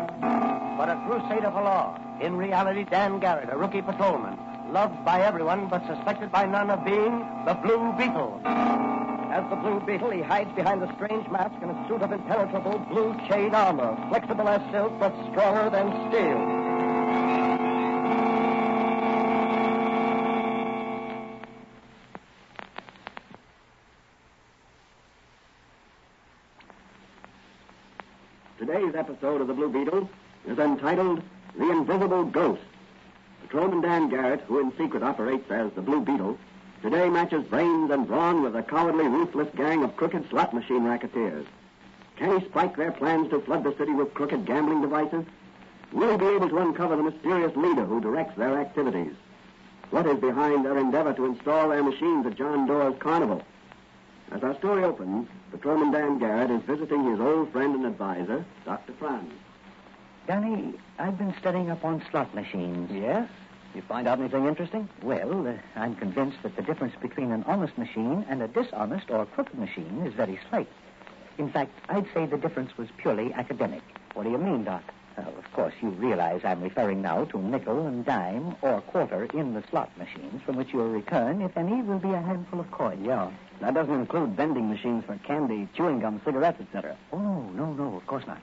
but a crusader for law. In reality, Dan Garrett, a rookie patrolman, loved by everyone but suspected by none of being the Blue Beetle. As the Blue Beetle, he hides behind a strange mask and a suit of impenetrable blue chain armor, flexible as silk but stronger than steel. Today's episode of the Blue Beetle is entitled The Invisible Ghost. Patrolman Dan Garrett, who in secret operates as the Blue Beetle, today matches brains and brawn with a cowardly, ruthless gang of crooked slot machine racketeers. Can he spike their plans to flood the city with crooked gambling devices? Will he be able to uncover the mysterious leader who directs their activities? What is behind their endeavor to install their machines at John Doerr's carnival? As our story opens, Patrolman Dan Garrett is visiting his old friend and advisor, Dr. Franz. Danny, I've been studying up on slot machines. Yes? You find out anything interesting? Well, I'm convinced that the difference between an honest machine and a dishonest or crooked machine is very slight. In fact, I'd say the difference was purely academic. What do you mean, Doc? Well, of course, you realize I'm referring now to nickel and dime or quarter in the slot machines, from which your return, if any, will be a handful of coins. Yeah. That doesn't include vending machines for candy, chewing gum, cigarettes, etc. Oh, no, of course not.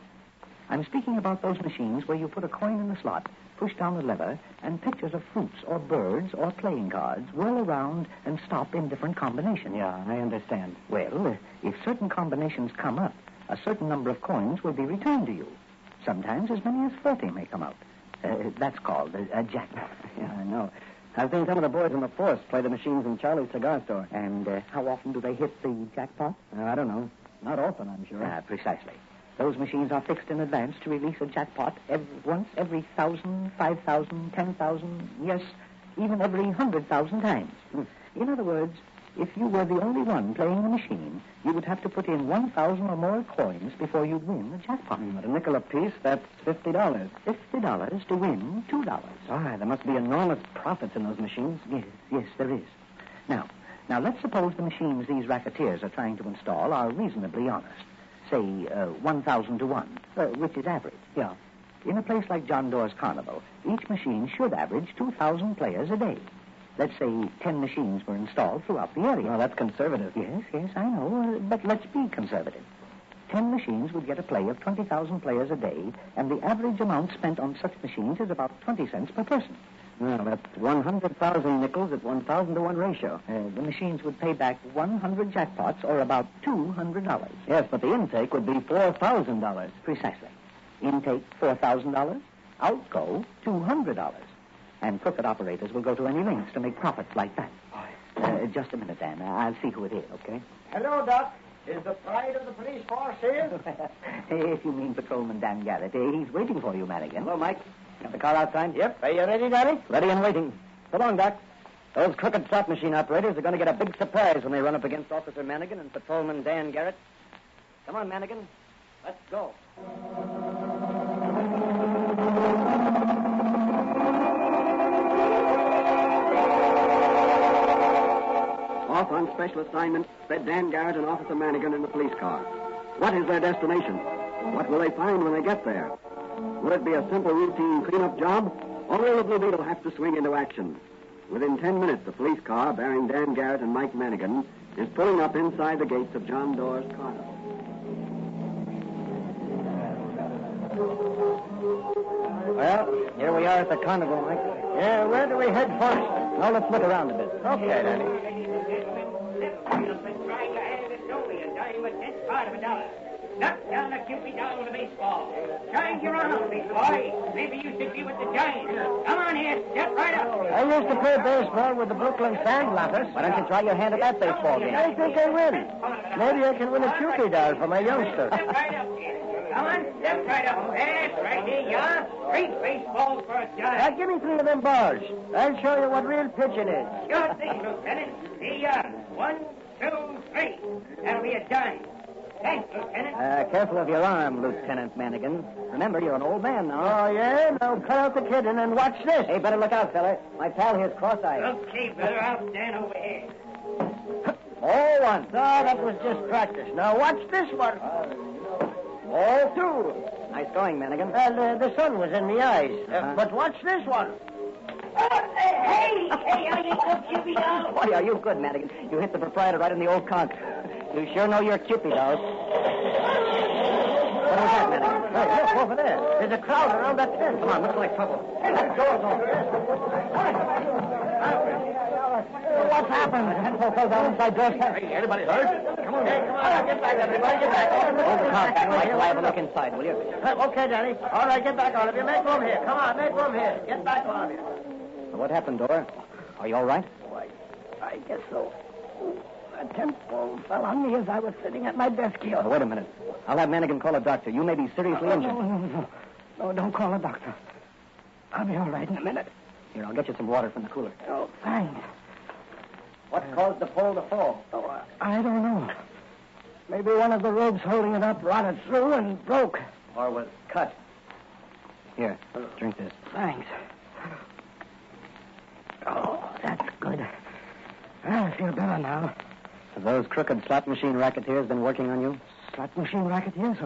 I'm speaking about those machines where you put a coin in the slot, push down the lever, and pictures of fruits or birds or playing cards whirl around and stop in different combinations. Yeah, I understand. Well, if certain combinations come up, a certain number of coins will be returned to you. Sometimes as many as 40 may come out. That's called a jackpot. Yeah, I know. I've seen some of the boys in the force play the machines in Charlie's cigar store. And how often do they hit the jackpot? I don't know. Not often, I'm sure. Precisely. Those machines are fixed in advance to release a jackpot once every 1,000, 5,000, 10,000, yes, even every 100,000 times. In other words, if you were the only one playing the machine, you would have to put in 1,000 or more coins before you'd win the jackpot. At a nickel apiece, that's $50. $50 to win $2. There must be enormous profits in those machines. Yes, there is. Now, let's suppose the machines these racketeers are trying to install are reasonably honest. Say, 1,000 to 1, which is average. Yeah. In a place like John Doerr's Carnival, each machine should average 2,000 players a day. Let's say 10 machines were installed throughout the area. Well, that's conservative. Yes, I know, but let's be conservative. 10 machines would get a play of 20,000 players a day, and the average amount spent on such machines is about 20 cents per person. Well, that's 100,000 nickels at 1,000 to 1 ratio. The machines would pay back 100 jackpots, or about $200. Yes, but the intake would be $4,000. Precisely. Intake, $4,000. Outgo, $200. And crooked operators will go to any lengths to make profits like that. Just a minute, Dan. I'll see who it is, okay? Hello, Doc. Is the pride of the police force here? If you mean Patrolman Dan Garrett, he's waiting for you, Madigan. Hello, Mike. Got the car outside? Yep. Are you ready, Daddy? Ready and waiting. So long, Doc. Those crooked slot machine operators are going to get a big surprise when they run up against Officer Madigan and Patrolman Dan Garrett. Come on, Madigan. Let's go. Off on special assignment sped Dan Garrett and Officer Madigan in the police car. What is their destination? What will they find when they get there? Will it be a simple routine cleanup job, or will the Blue Beetle have to swing into action? Within 10 minutes, the police car bearing Dan Garrett and Mike Madigan is pulling up inside the gates of John Doerr's Carnival. Well, here we are at the carnival, Mike. Yeah, where do we head first? Now, let's look around a bit. Okay, Danny. Knock down the Cupid down with the baseball. Giant, you're on, big boy. Maybe you should be with the Giant. Come on here, step right up. I used to play baseball with the Brooklyn Sandlotters. Why don't you try your hand at that baseball game? I think I will. Maybe I can win a Cupid doll for my youngster. Step right up, kid. Come on, step right up. That's right, there you are. Great baseball for a Giant. Give me 3 of them balls. I'll show you what real pitching is. Sure thing, Lieutenant. Here you are. 1, 2, 3. That'll be a dime. Thanks, Lieutenant. Careful of your arm, Lieutenant Manigan. Remember, you're an old man now. Oh, yeah? Now cut out the kidding and watch this. Hey, better look out, fella. My pal here's cross-eyed. Okay, brother, I'll stand over here. All 1. No, that was just practice. Now watch this one. All 2. Nice going, Manigan. Well, the sun was in the eyes. But watch this one. Hey, how you go, Cupid doll? Boy, are you good, Manigan. You hit the proprietor right in the old conch. You sure know your Cupid dolls. What was that, Manigan? Hey, look, over there. There's a crowd around that tent. Come on, looks like trouble. That door's open. What's happened? The tent fell down inside Door's tent. Hey, anybody hurt? Come on. Hey, come on. Get back, everybody. Get back. Hold the conch. I'll have a look inside, will you? Okay, Danny. All right, get back, all of you. Make room here. Come on, make room here. Get back, all of you. What happened, Dora? Are you all right? Why, I guess so. A tent pole fell on me as I was sitting at my desk here. Oh, wait a minute. I'll have Manigan call a doctor. You may be seriously injured. No, don't call a doctor. I'll be all right in a minute. Here, I'll get you some water from the cooler. Oh, thanks. What caused the pole to fall? Oh, I don't know. Maybe one of the ropes holding it up rotted through and broke. Or was cut. Here, drink this. Thanks. Oh, that's good. I feel better now. Have those crooked slot machine racketeers been working on you? Slot machine racketeers?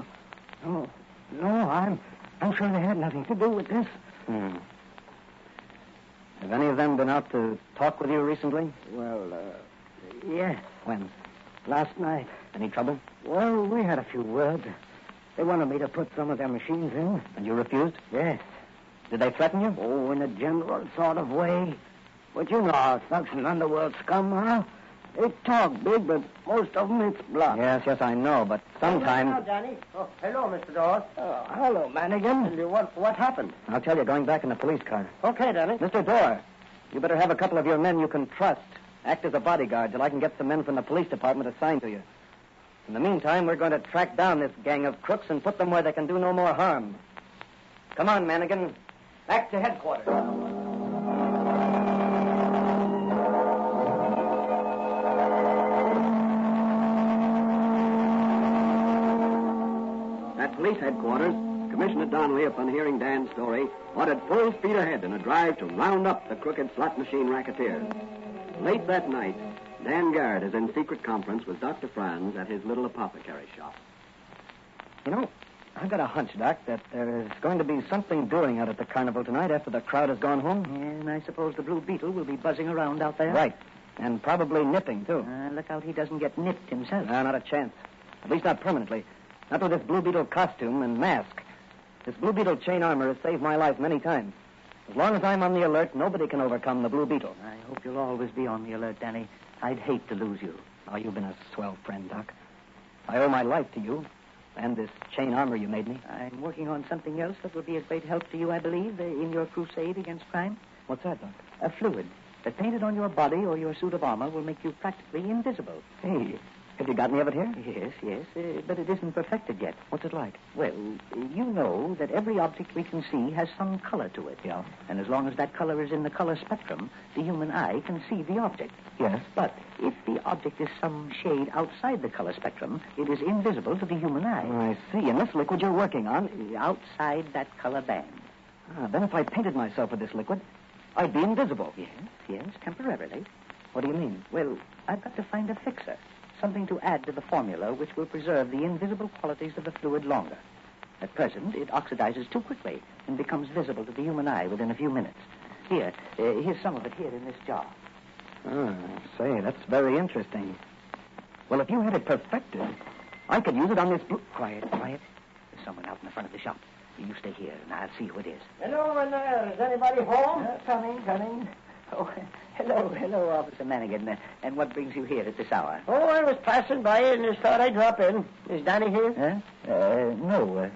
Oh, no, I'm sure they had nothing to do with this. Have any of them been out to talk with you recently? Well, yes. When? Last night. Any trouble? Well, we had a few words. They wanted me to put some of their machines in. And you refused? Yes. Did they threaten you? Oh, in a general sort of way. But you know how thugs and underworld scum are. They talk big, but most of them it's bluff. Yes, I know, but sometimes... Hello, Danny. Oh, hello, Mr. Dawes. Oh, hello, Manigan. What happened? I'll tell you, going back in the police car. Okay, Danny. Mr. Dorr, you better have a couple of your men you can trust. Act as a bodyguard till I can get some men from the police department assigned to you. In the meantime, we're going to track down this gang of crooks and put them where they can do no more harm. Come on, Manigan. Back to headquarters. At police headquarters, Commissioner Donnelly, upon hearing Dan's story, ordered full speed ahead in a drive to round up the crooked slot machine racketeers. Late that night, Dan Garrett is in secret conference with Dr. Franz at his little apothecary shop. You know, I've got a hunch, Doc, that there's going to be something doing out at the carnival tonight after the crowd has gone home. And I suppose the Blue Beetle will be buzzing around out there. Right. And probably nipping, too. Look out he doesn't get nipped himself. No, not a chance. At least not permanently. Not with this Blue Beetle costume and mask. This Blue Beetle chain armor has saved my life many times. As long as I'm on the alert, nobody can overcome the Blue Beetle. I hope you'll always be on the alert, Danny. I'd hate to lose you. Oh, you've been a swell friend, Doc. I owe my life to you. And this chain armor you made me. I'm working on something else that will be a great help to you, I believe, in your crusade against crime. What's that, Doc? A fluid that painted on your body or your suit of armor will make you practically invisible. Hey, have you got any of it here? Yes, but it isn't perfected yet. What's it like? Well, you know that every object we can see has some color to it. Yeah. And as long as that color is in the color spectrum, the human eye can see the object. Yes. But if the object is some shade outside the color spectrum, it is invisible to the human eye. I see. And this liquid you're working on is outside that color band. Then if I painted myself with this liquid, I'd be invisible. Yes, temporarily. What do you mean? Well, I've got to find a fixer. Something to add to the formula which will preserve the invisible qualities of the fluid longer. At present, it oxidizes too quickly and becomes visible to the human eye within a few minutes. Here's some of it here in this jar. Say, that's very interesting. Well, if you had it perfected, I could use it on this blue... Quiet. There's someone out in the front of the shop. You stay here, and I'll see who it is. Hello in there. Is anybody home? Coming. Oh, hello, Officer Manigan. And what brings you here at this hour? Oh, I was passing by and just thought I'd drop in. Is Danny here? Huh?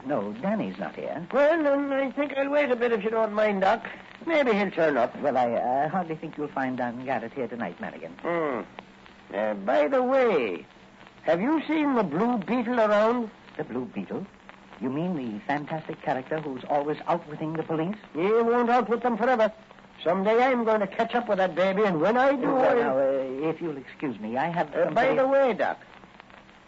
No, Danny's not here. Well, then I think I'll wait a bit if you don't mind, Doc. Maybe he'll turn up. Well, I hardly think you'll find Don Garrett here tonight, Manigan. By the way, have you seen the Blue Beetle around? The Blue Beetle? You mean the fantastic character who's always outwitting the police? He won't outwit them forever. Someday I'm going to catch up with that baby, and when I do... Now, if you'll excuse me, I have... By the way, Doc,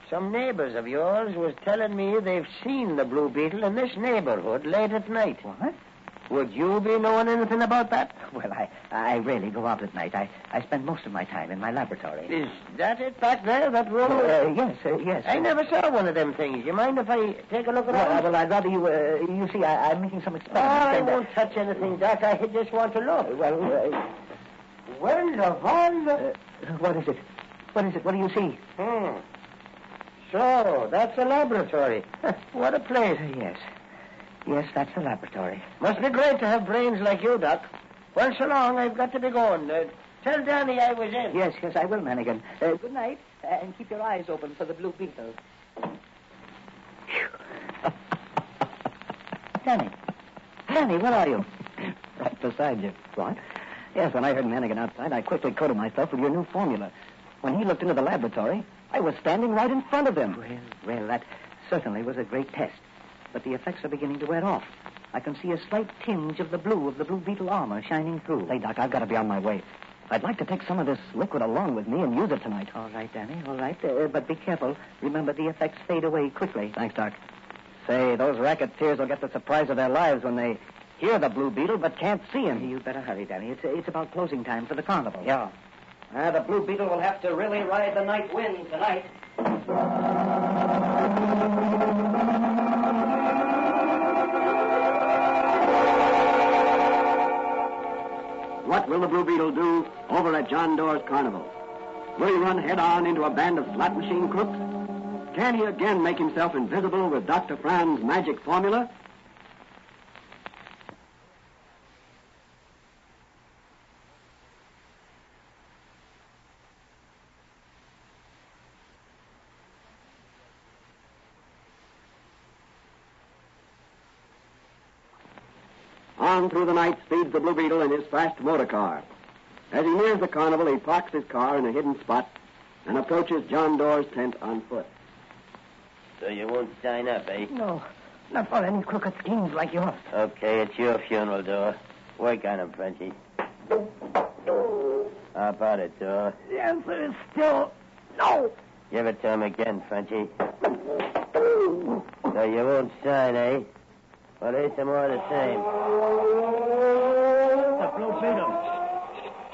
some neighbors of yours was telling me they've seen the Blue Beetle in this neighborhood late at night. What? Would you be knowing anything about that? Well, I rarely go out at night. I spend most of my time in my laboratory. Is that it back there, that room? Yes. I never saw one of them things. You mind if I take a look around? Well, I'd rather you... you see, I'm making some experiments. I won't touch anything, Doc. I just want to look. Well, Wonderful. What is it? What do you see? So, that's a laboratory. What a place. Yes, that's the laboratory. Must be great to have brains like you, Doc. Well, so long, I've got to be going. Tell Danny I was in. Yes, I will, Manigan. Good night, and keep your eyes open for the Blue Beetle. Danny, where are you? Right beside you. What? Yes, when I heard Manigan outside, I quickly coated myself with your new formula. When he looked into the laboratory, I was standing right in front of him. Well, that certainly was a great test. But the effects are beginning to wear off. I can see a slight tinge of the Blue Beetle armor shining through. Hey, Doc, I've got to be on my way. I'd like to take some of this liquid along with me and use it tonight. All right, Danny, all right. But be careful. Remember, the effects fade away quickly. Thanks, Doc. Say, those racketeers will get the surprise of their lives when they hear the Blue Beetle but can't see him. You'd better hurry, Danny. It's about closing time for the carnival. Yeah. The Blue Beetle will have to really ride the night wind tonight. What will the Blue Beetle do over at John Doerr's carnival? Will he run head-on into a band of slot machine crooks? Can he again make himself invisible with Dr. Fran's magic formula? On through the night speeds the Blue Beetle in his fast motor car. As he nears the carnival, he parks his car in a hidden spot and approaches John Doerr's tent on foot. So you won't sign up, eh? No, not for any crooked schemes like yours. Okay, it's your funeral, Doerr. Work on him, Frenchie. How about it, Doerr? The answer is still no. Give it to him again, Frenchie. So you won't sign, eh? Well, here's some more of the same. The Blue Beetle.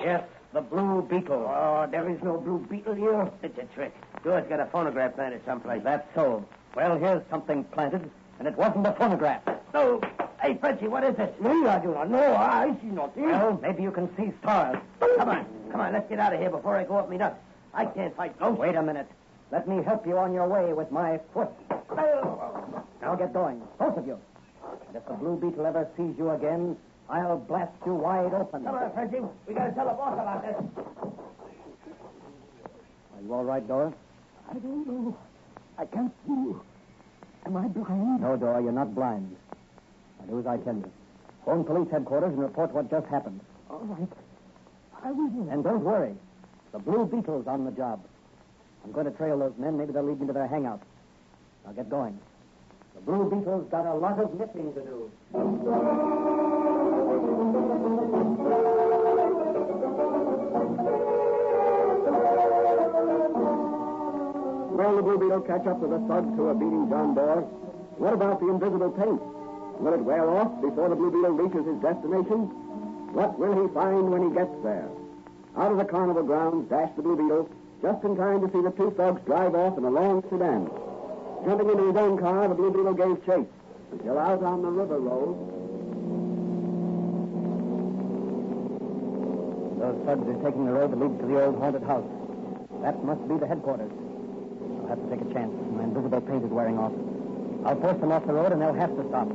Yes, the Blue Beetle. Oh, there is no Blue Beetle here. It's a trick. Doerr's got a phonograph planted someplace. That's so. Well, here's something planted, and it wasn't a phonograph. No. Hey, Frenchie, what is it? Me, I do not know. I see nothing. Well, maybe you can see stars. Come on, let's get out of here before I go up me nuts. I can't fight ghosts. Wait a minute. Let me help you on your way with my foot. Now get going, both of you. And if the Blue Beetle ever sees you again, I'll blast you wide open. Come on, Frenchie. We got to tell the boss about this. Are you all right, Dora? I don't know. I can't see. Am I blind? No, Dora, you're not blind. Now do as I tell you. Phone police headquarters and report what just happened. All right. I will. And don't worry. The Blue Beetle's on the job. I'm going to trail those men. Maybe they'll lead me to their hangout. Now get going. The Blue Beetle's got a lot of nipping to do. Will the Blue Beetle catch up to the thugs who are beating John Doerr? What about the invisible paint? Will it wear off before the Blue Beetle reaches his destination? What will he find when he gets there? Out of the carnival grounds dashed the Blue Beetle, just in time to see the two thugs drive off in a long sedan. Jumping into his own car, the Blue Beetle gave chase until out on the river road. Those thugs are taking the road that leads to the old haunted house. That must be the headquarters. I'll have to take a chance. My invisible paint is wearing off. I'll force them off the road, and they'll have to stop.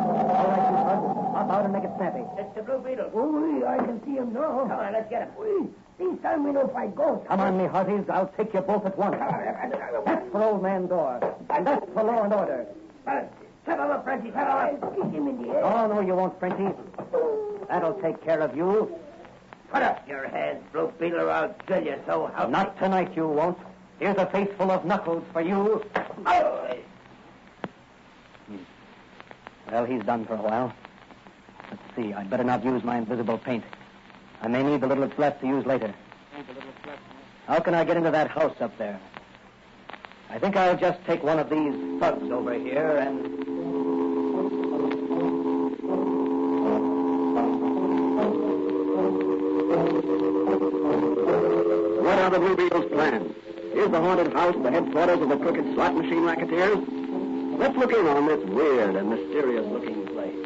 All right, you thugs. out and make it snappy. It's the Blue Beetle. Oh, I can see him now. Come on, let's get him. This time we don't fight ghosts. Come on, me hearties. I'll take you both at once. That's for Old Man Door. And that's for law and order. Set up, Frenchie, set up. Kick him in the head. Oh, no, you won't, Frenchie. That'll take care of you. Put up your hands, Blue Beetle, or I'll drill you so help Not tonight, you won't. Here's a face full of knuckles for you. Oh. Well, he's done for a while. Let's see. I'd better not use my invisible paint. I may need the little that's left to use later. How can I get into that house up there? I think I'll just take one of these thugs over here and... What are the Blue Beetle's plans? Is the haunted house the headquarters of the crooked slot machine racketeers? Let's look in on this weird and mysterious-looking place.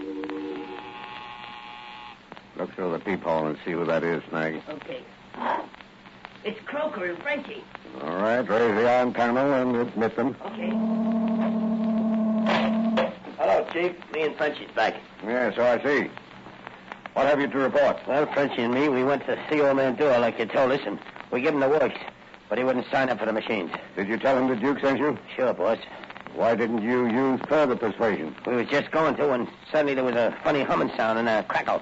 Look through the peephole and see who that is, Snag. Okay. It's Croker and Frenchie. All right, raise the iron panel and admit them. Okay. Hello, Chief. Me and Frenchie's back. Yeah, so I see. What have you to report? Well, Frenchie and me, we went to see Old Man Door like you told us, and we gave him the works. But he wouldn't sign up for the machines. Did you tell him the Duke sent you? Sure, boss. Why didn't you use further persuasion? We was just going to, and suddenly there was a funny humming sound and a crackle.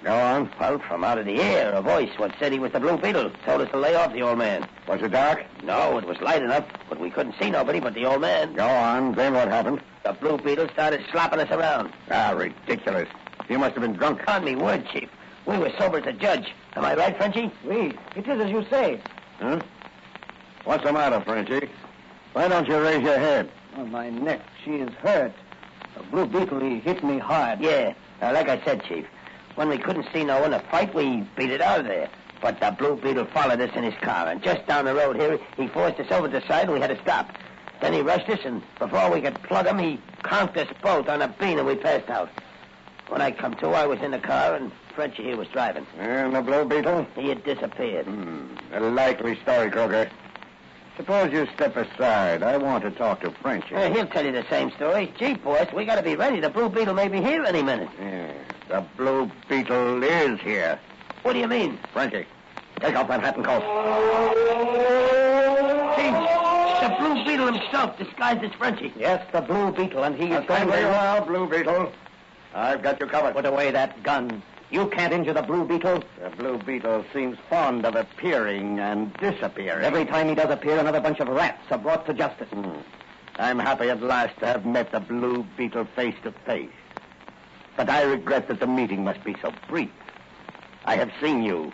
Go on. Well, from out of the air, a voice what said he was the Blue Beetle told us to lay off the old man. Was it dark? No, it was light enough, but we couldn't see nobody but the old man. Go on. Then what happened? The Blue Beetle started slapping us around. Ah, ridiculous. You must have been drunk. On me word, Chief. We were sober as a judge. Am I right, Frenchie? Oui, it is as you say. Huh? What's the matter, Frenchie? Why don't you raise your head? Oh, my neck, she is hurt. The Blue Beetle, he hit me hard. Yeah, like I said, Chief. When we couldn't see no one to fight, we beat it out of there. But the Blue Beetle followed us in his car, and just down the road here, he forced us over to the side, and we had to stop. Then he rushed us, and before we could plug him, he conked us both on a bean, and we passed out. When I come to, I was in the car, and Frenchie here was driving. And the Blue Beetle? He had disappeared. A likely story, Croker. Suppose you step aside. I want to talk to Frenchie. He'll tell you the same story. Gee, boss, we got to be ready. The Blue Beetle may be here any minute. Yeah, the Blue Beetle is here. What do you mean? Frenchie, take off that hat and coat. Gee, the Blue Beetle himself, disguised as Frenchie. Yes, the Blue Beetle, and he is going Where you to... are, Blue Beetle. I've got you covered. Put away that gun. You can't injure the Blue Beetle. The Blue Beetle seems fond of appearing and disappearing. Every time he does appear, another bunch of rats are brought to justice. I'm happy at last to have met the Blue Beetle face to face. But I regret that the meeting must be so brief. I have seen you.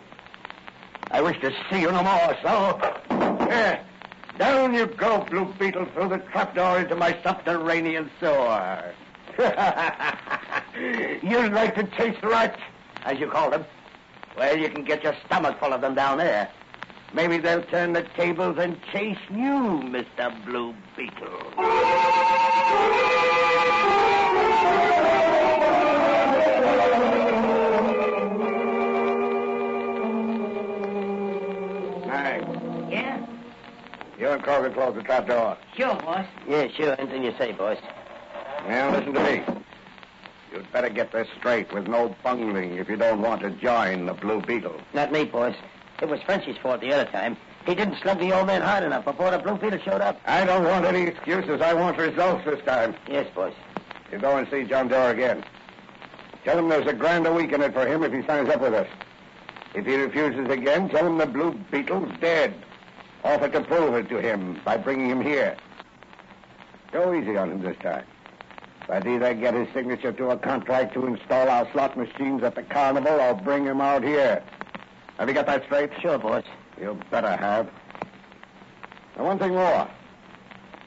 I wish to see you no more, so... Down you go, Blue Beetle, through the trapdoor into my subterranean sewer. You like to chase rats, as you call them. Well, you can get your stomach full of them down there. Maybe they'll turn the tables and chase you, Mr. Blue Beetle. Nice. Yeah? You and Croker close the trapdoor. Sure, boss. Yeah, sure. Anything you say, boss. Now, listen to me. You'd better get this straight with no bungling if you don't want to join the Blue Beetle. Not me, boss. It was Frenchie's fault the other time. He didn't slug the old man hard enough before the Blue Beetle showed up. I don't want any excuses. I want results this time. Yes, boss. You go and see John Doe again. Tell him there's $1,000 a week in it for him if he signs up with us. If he refuses again, tell him the Blue Beetle's dead. Offer to prove it to him by bringing him here. Go easy on him this time. But either get his signature to a contract to install our slot machines at the carnival or bring him out here. Have you got that straight? Sure, boss. You better have. Now, one thing more.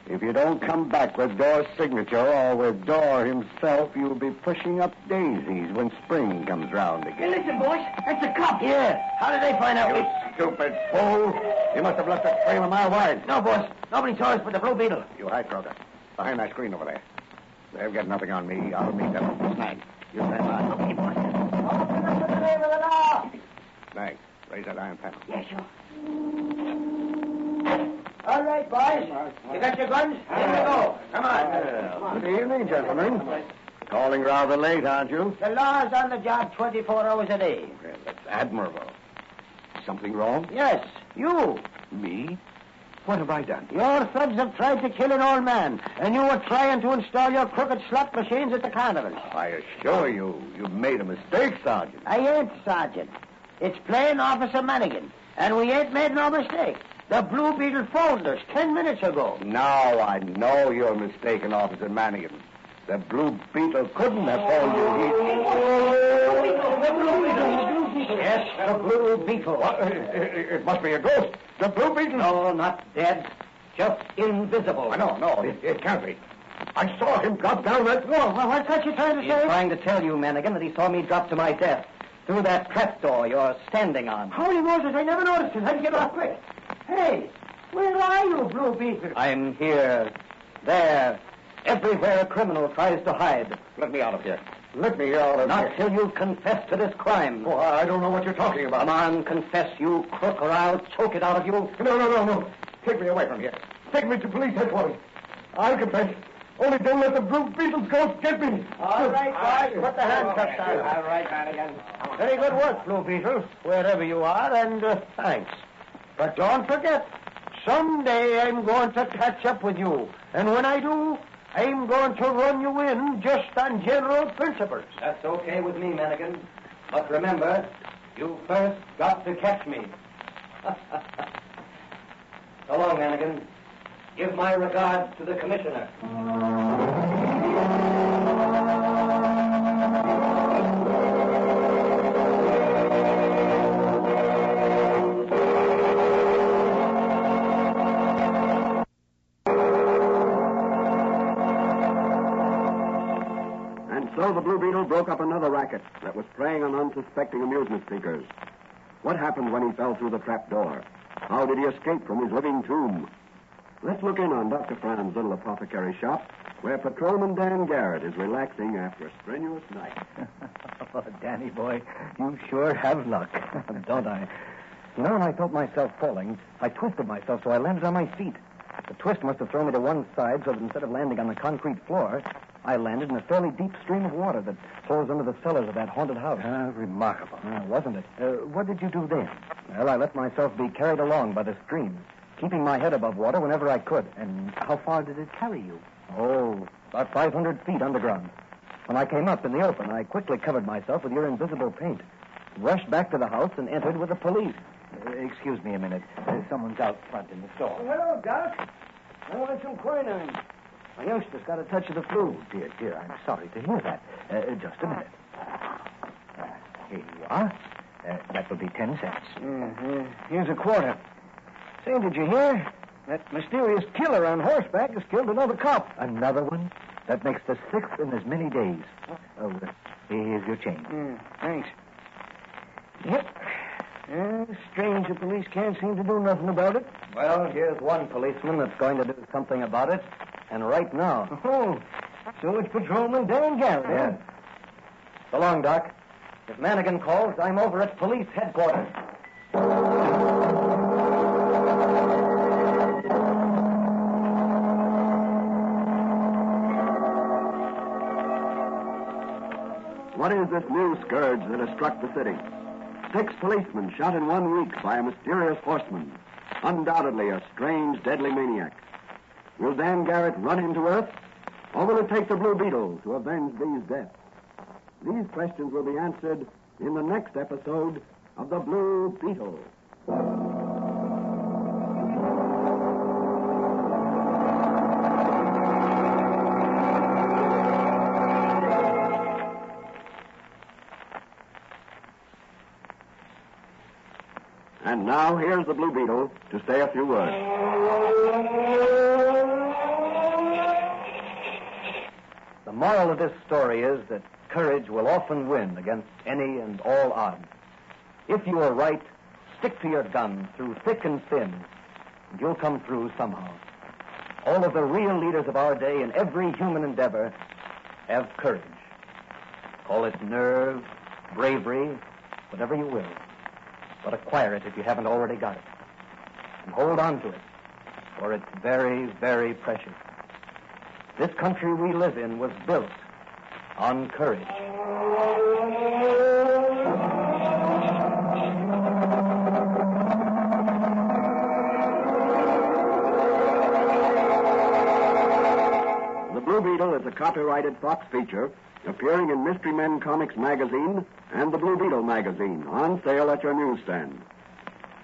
If you don't come back with Doe's signature or with Doe himself, you'll be pushing up daisies when spring comes round again. Hey, listen, boys. That's the cop. Yeah. How did they find out? You stupid fool. You must have left the trail a mile wide. No, boss. Nobody saw us but the Blue Beetle. You hide, Croker. Behind that screen over there. They'll get nothing on me. I'll meet them at the snag. You stand by. Okay, boss. Open up the name of the law. Snag, raise that iron panel. Yeah, sure. All right, boys. You got your guns? Here we go. Come on. Good evening, gentlemen. Calling rather late, aren't you? The law's on the job 24 hours a day. Well, that's admirable. Something wrong? Yes, you. Me? What have I done? Your thugs have tried to kill an old man, and you were trying to install your crooked slot machines at the carnival. I assure you, you've made a mistake, Sergeant. I ain't, Sergeant. It's plain Officer Mannigan, and we ain't made no mistake. The Blue Beetle phoned us 10 minutes ago. Now I know you're mistaken, Officer Mannigan. The Blue Beetle couldn't have phoned you. The Blue Beetle. Yes, the Blue Beetle. It must be a ghost. The Blue Beetle. No, not dead. Just invisible. No, it can't be. I saw him drop down that wall. Well, what's that you're trying to say? He's trying to tell you, Mannigan, that he saw me drop to my death through that trapdoor you're standing on. Holy Moses, I never noticed it. Let's get off quick. Hey, where are you, Blue Beetle? I'm here, there, everywhere a criminal tries to hide. Let me out of here. Let me out of here. Not till you confess to this crime. Oh, I don't know what you're talking about. Come on, confess, you crook, or I'll choke it out of you. No. Take me away from here. Take me to police headquarters. I'll confess. Only don't let the Blue Beetle's ghost get me. All right, boys. Put the handcuffs on. All right, Mannigan. Very good work, Blue Beetle, wherever you are, and thanks. But don't forget, someday I'm going to catch up with you. And when I do, I'm going to run you in just on general principles. That's okay with me, Mannigan. But remember, you first got to catch me. So long, Mannigan. Give my regards to the commissioner. And so the Blue Beetle broke up another racket that was preying on unsuspecting amusement seekers. What happened when he fell through the trap door? How did he escape from his living tomb? Let's look in on Dr. Fran's little apothecary shop, where Patrolman Dan Garrett is relaxing after a strenuous night. Oh, Danny boy, you sure have luck, don't I? You know, when I felt myself falling, I twisted myself so I landed on my feet. The twist must have thrown me to one side so that instead of landing on the concrete floor, I landed in a fairly deep stream of water that flows under the cellars of that haunted house. Remarkable. Wasn't it? What did you do then? Well, I let myself be carried along by the stream, keeping my head above water whenever I could. And how far did it carry you? Oh, about 500 feet underground. When I came up in the open, I quickly covered myself with your invisible paint, rushed back to the house, and entered with the police. Excuse me a minute. Someone's out front in the store. Hello, Doc. I want some quinine. My youngster's got a touch of the flu. Dear, I'm sorry to hear that. Just a minute. Here you are. That will be 10 cents. Here's a quarter. Say, did you hear? That mysterious killer on horseback has killed another cop. Another one? That makes the 6th in as many days. Oh, here's your change. Thanks. Yep. Strange the police can't seem to do nothing about it. Well, here's one policeman that's going to do something about it, and right now. Oh, so it's Patrolman Dan Garrett, Yes. So long, Doc. If Mannigan calls, I'm over at police headquarters. What is this new scourge that has struck the city? 6 policemen shot in 1 week by a mysterious horseman. Undoubtedly a strange, deadly maniac. Will Dan Garrett run him to earth? Or will it take the Blue Beetle to avenge these deaths? These questions will be answered in the next episode of The Blue Beetle. And now, here's the Blue Beetle to say a few words. The moral of this story is that courage will often win against any and all odds. If you are right, stick to your gun through thick and thin, and you'll come through somehow. All of the real leaders of our day in every human endeavor have courage. Call it nerve, bravery, whatever you will. But acquire it if you haven't already got it. And hold on to it, for it's very, very precious. This country we live in was built on Courage. The Blue Beetle is a copyrighted Fox feature appearing in Mystery Men Comics magazine and the Blue Beetle magazine, on sale at your newsstand.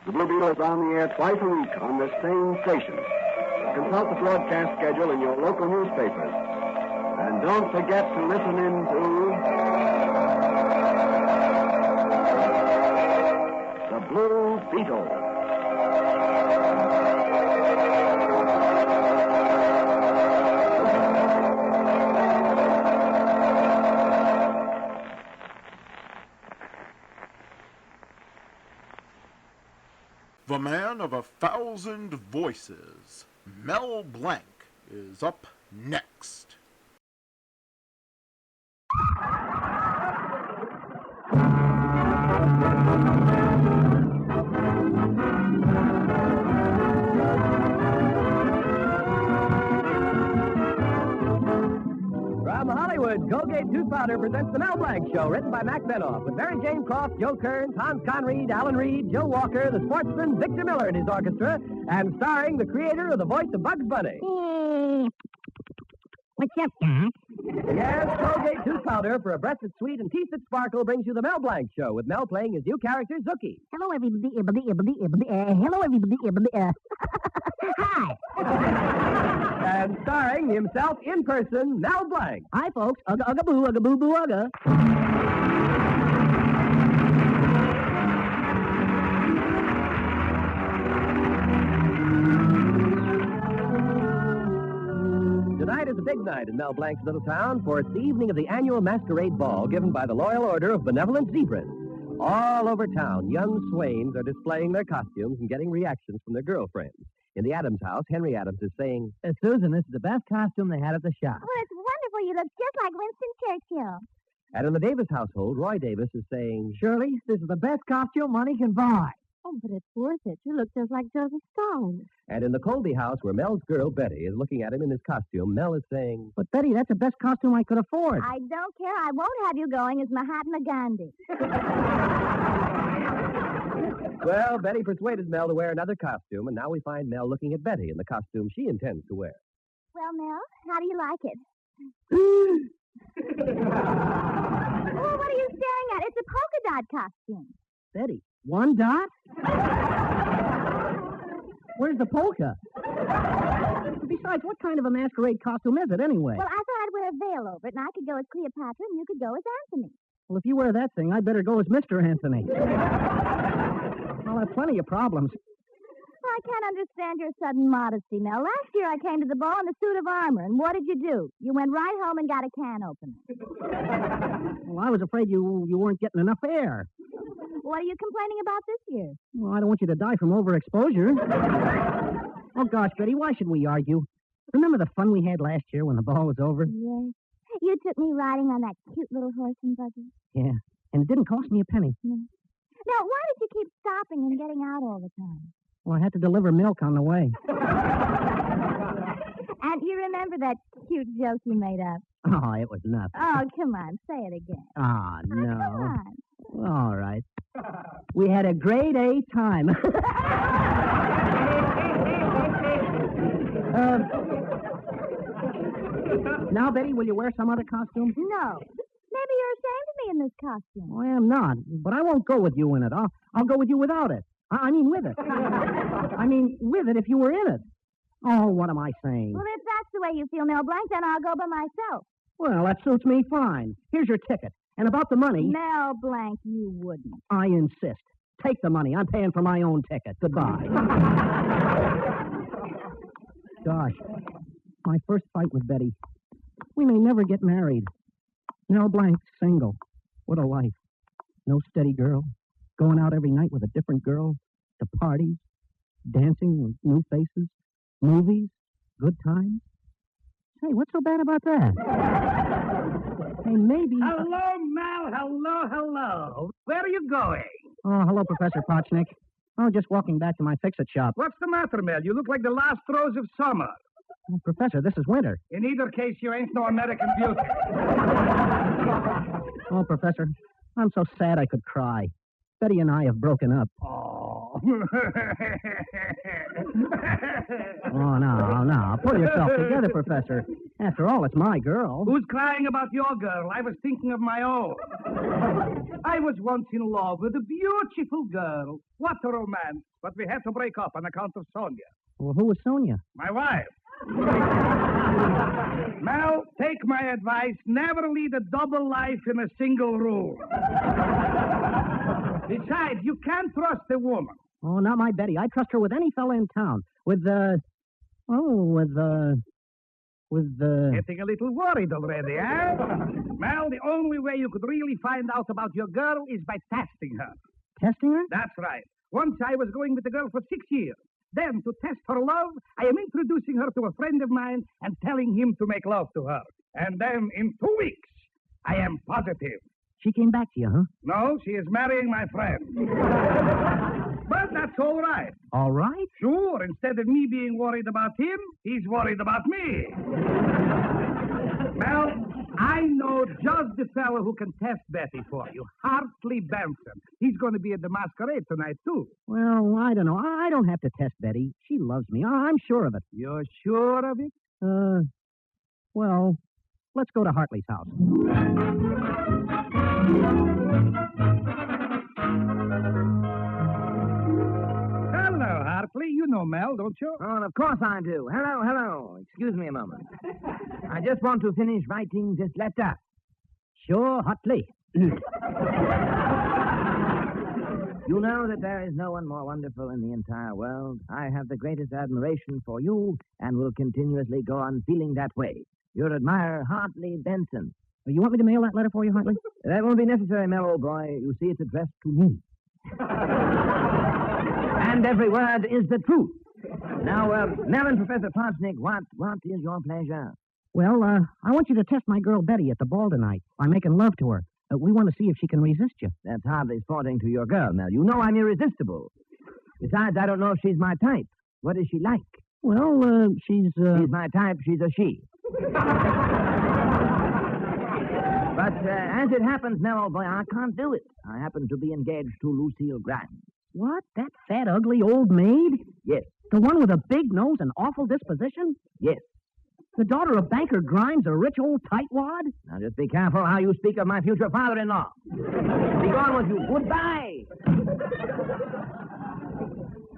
The Blue Beetle is on the air twice a week on this same station. Consult the broadcast schedule in your local newspapers. And don't forget to listen in to The Blue Beetle. The man of 1,000 voices, Mel Blanc, is up next. From Hollywood, Colgate Tooth Powder presents The Mel Blanc Show, written by Mac Benoff, with Mary Jane Croft, Joe Kearns, Hans Conried, Alan Reed, Joe Walker, the sportsman Victor Miller and his orchestra, and starring the creator of the voice of Bugs Bunny. What's up, Doc? Yes, Colgate Tooth Powder for a breath that's sweet and teeth that sparkle brings you The Mel Blanc Show, with Mel playing his new character, Zookie. Hello, everybody. Hi. And starring himself in person, Mel Blanc. Hi, folks. Ugga, ugga, boo, ugga, boo, boo, ugga. Tonight is a big night in Mel Blanc's little town, for it's the evening of the annual masquerade ball given by the Loyal Order of Benevolent Zebras. All over town, young swains are displaying their costumes and getting reactions from their girlfriends. In the Adams house, Henry Adams is saying, Susan, this is the best costume they had at the shop. Oh, it's wonderful. You look just like Winston Churchill. And in the Davis household, Roy Davis is saying, Shirley, this is the best costume money can buy. Oh, but it's worth it. You look just like Joseph Stalin. And in the Colby house, where Mel's girl, Betty, is looking at him in his costume, Mel is saying, But, Betty, that's the best costume I could afford. I don't care. I won't have you going as Mahatma Gandhi. Well, Betty persuaded Mel to wear another costume, and now we find Mel looking at Betty in the costume she intends to wear. Well, Mel, how do you like it? Oh, what are you staring at? It's a polka dot costume. Betty, one dot? Where's the polka? Besides, what kind of a masquerade costume is it anyway? Well, I thought I'd wear a veil over it, and I could go as Cleopatra, and you could go as Anthony. Well, if you wear that thing, I'd better go as Mr. Anthony. I'll have plenty of problems. Well, I can't understand your sudden modesty, Mel. Last year I came to the ball in a suit of armor, and what did you do? You went right home and got a can opener. Well, I was afraid you weren't getting enough air. What are you complaining about this year? Well, I don't want you to die from overexposure. Oh, gosh, Betty, why should we argue? Remember the fun we had last year when the ball was over? Yes. You took me riding on that cute little horse and buggy. Yeah, and it didn't cost me a penny. No. Now, why did you keep stopping and getting out all the time? Well, I had to deliver milk on the way. And you remember that cute joke you made up? Oh, it was nothing. Oh, come on, say it again. Ah, no. Come on. All right. We had a grade A time. Now, Betty, will you wear some other costume? No. Maybe you're ashamed of me in this costume. Well, I am not, but I won't go with you in it. I'll go with you without it. I mean with it. I mean with it if you were in it. Oh, what am I saying? Well, if that's the way you feel, Mel Blanc, then I'll go by myself. Well, that suits me fine. Here's your ticket. And about the money... Mel Blanc, you wouldn't. I insist. Take the money. I'm paying for my own ticket. Goodbye. Gosh, my first fight with Betty. We may never get married. Mel Blanc, single. What a life. No steady girl. Going out every night with a different girl. To parties. Dancing with new faces. Movies. Good times. Hey, what's so bad about that? Hey, maybe... Hello, Mel. Hello. Where are you going? Oh, hello, Professor Potchnick. Oh, just walking back to my fix-it shop. What's the matter, Mel? You look like the last throes of summer. Oh, Professor, this is winter. In either case, you ain't no American beauty. Oh, Professor, I'm so sad I could cry. Betty and I have broken up. Oh. Oh, no. Pull yourself together, Professor. After all, it's my girl. Who's crying about your girl? I was thinking of my own. I was once in love with a beautiful girl. What a romance. But we had to break up on account of Sonia. Well, who was Sonia? My wife. Mel, take my advice. Never lead a double life in a single room. Besides, you can't trust a woman. Oh, not my Betty. I trust her with any fella in town. With Getting a little worried already, eh? Mel, the only way you could really find out about your girl is by testing her. Testing her? That's right. Once I was going with the girl for 6 years. Then, to test her love, I am introducing her to a friend of mine and telling him to make love to her. And then, in 2 weeks, I am positive. She came back to you, huh? No, she is marrying my friend. But that's all right. All right? Sure, instead of me being worried about him, he's worried about me. Well, I know just the fellow who can test Betty for you, Hartley Benson. He's going to be at the masquerade tonight, too. Well, I don't know. I don't have to test Betty. She loves me. I'm sure of it. You're sure of it? Well, let's go to Hartley's house. Hello, Hartley. You know Mel, don't you? Oh, and of course I do. Hello. Excuse me a moment. I just want to finish writing this letter. Sure, Hartley. You know that there is no one more wonderful in the entire world. I have the greatest admiration for you and will continuously go on feeling that way. Your admirer, Hartley Benson. You want me to mail that letter for you, Hartley? That won't be necessary, Mel, old boy. You see, it's addressed to me. And every word is the truth. Now, Mel and Professor Parsnick, what is your pleasure? Well, I want you to test my girl Betty at the ball tonight by making love to her. We want to see if she can resist you. That's hardly sporting to your girl, Mel. You know I'm irresistible. Besides, I don't know if she's my type. What is she like? Well, she's my type. She's a she. But as it happens, Mel, old boy, I can't do it. I happen to be engaged to Lucille Grimes. What? That fat, ugly old maid? Yes. The one with a big nose and awful disposition? Yes. The daughter of banker Grimes, a rich old tightwad? Now, just be careful how you speak of my future father-in-law. Be gone with you. Goodbye.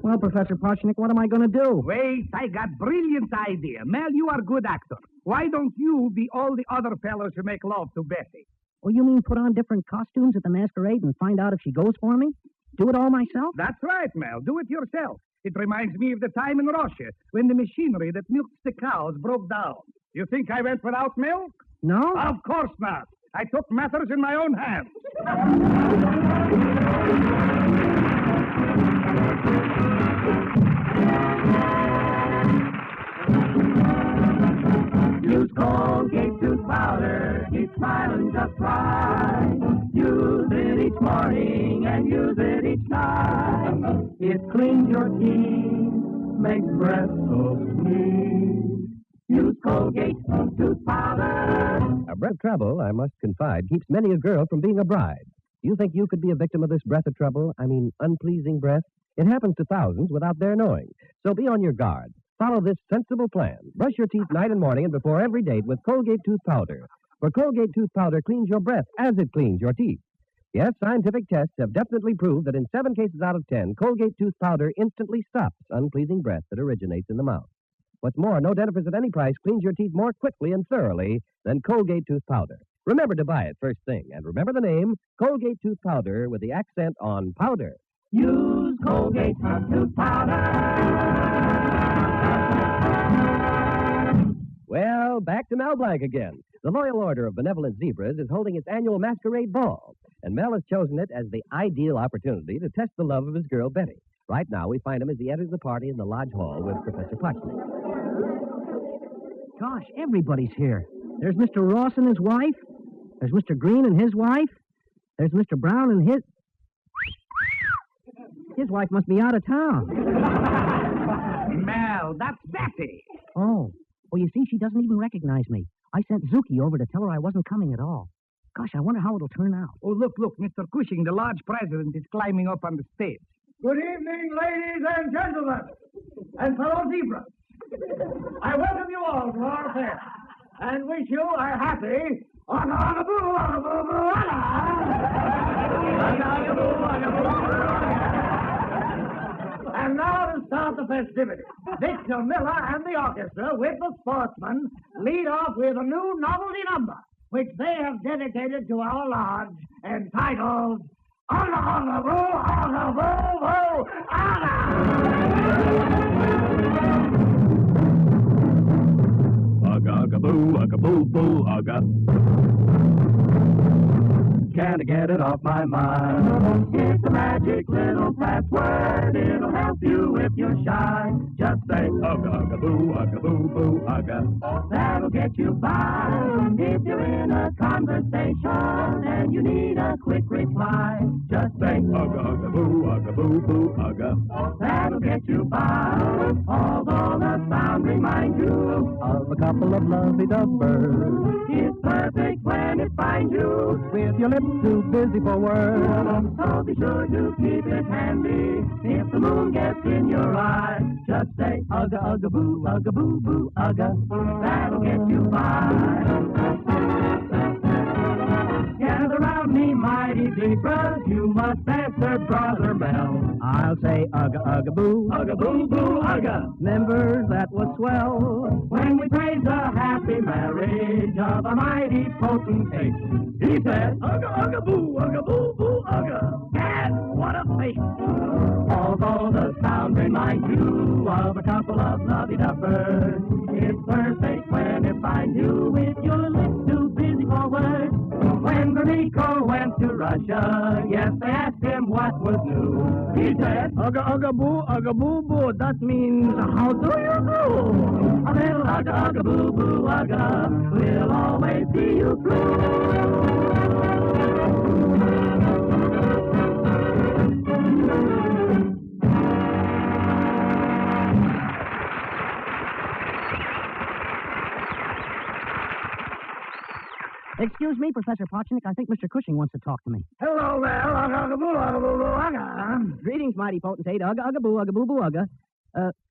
Well, Professor Parsnick, what am I going to do? Wait, I got brilliant idea. Mel, you are a good actor. Why don't you be all the other fellows who make love to Betty? Oh, you mean put on different costumes at the masquerade and find out if she goes for me? Do it all myself? That's right, Mel. Do it yourself. It reminds me of the time in Russia when the machinery that milks the cows broke down. You think I went without milk? No? Of course not. I took matters in my own hands. Use Colgate tooth powder, keep smiling just right. Use it each morning and use it each night. It cleans your teeth, makes breath so sweet. Use Colgate tooth powder. A breath of trouble, I must confide, keeps many a girl from being a bride. Do you think you could be a victim of this breath of trouble? I mean, unpleasing breath? It happens to thousands without their knowing. So be on your guard. Follow this sensible plan. Brush your teeth night and morning and before every date with Colgate tooth powder. For Colgate tooth powder cleans your breath as it cleans your teeth. Yes, scientific tests have definitely proved that in 7 cases out of 10, Colgate tooth powder instantly stops unpleasing breath that originates in the mouth. What's more, no dentifrice at any price cleans your teeth more quickly and thoroughly than Colgate tooth powder. Remember to buy it first thing, and remember the name, Colgate tooth powder with the accent on powder. Use Colgate tooth powder. Well, back to Mel Blanc again. The Loyal Order of Benevolent Zebras is holding its annual masquerade ball, and Mel has chosen it as the ideal opportunity to test the love of his girl, Betty. Right now, we find him as he enters the party in the lodge hall with Professor Parsnick. Gosh, everybody's here. There's Mr. Ross and his wife. There's Mr. Green and his wife. There's Mr. Brown and his... His wife must be out of town. Mel, that's Betty. Oh. Well, you see, she doesn't even recognize me. I sent Zuki over to tell her I wasn't coming at all. Gosh, I wonder how it'll turn out. Oh, look, Mr. Cushing, the large president, is climbing up on the stage. Good evening, ladies and gentlemen, and fellow zebras. I welcome you all to our fair, and wish you a happy And now to start the festivities. Victor Miller and the orchestra, with the sportsmen, lead off with a new novelty number, which they have dedicated to our lodge, entitled Aga boo, aga boo boo, aga. Can't get it off my mind. It's a magic little password. It'll help you if you're shy. Just say aga boo boo, aga. That'll get you by. If you're in a conversation and you need a quick reply, just say aga boo boo, aga. That'll get you by. Although the sound reminds you of a couple of lovey-dovers, it's perfect when it finds you with your lips too busy for words. So be sure to keep it handy. If the moon gets in your eye, just say ugga boo boo, ugga. That'll get you by. Gather round me, mighty zebras. You must answer Brother Mel. I'll say ugga boo boo, ugga. Members, that was swell. When we praise the happy marriage of a mighty potentate, he said ugga boo boo, ugga. And what a face! Although the sound reminds you of a couple of lovey-duffers, it's perfect when it finds you with your lips too busy for words. When Gromyko went to Russia, yes, they asked him what was new. He said, ugga boo boo. That means, how do you do? A little ugga boo boo, ugga will always see you through. Excuse me, Professor Potchnick. I think Mr. Cushing wants to talk to me. Hello there, ugga boo boo, ugga. Greetings, mighty potentate. Ugga boo boo, ugga.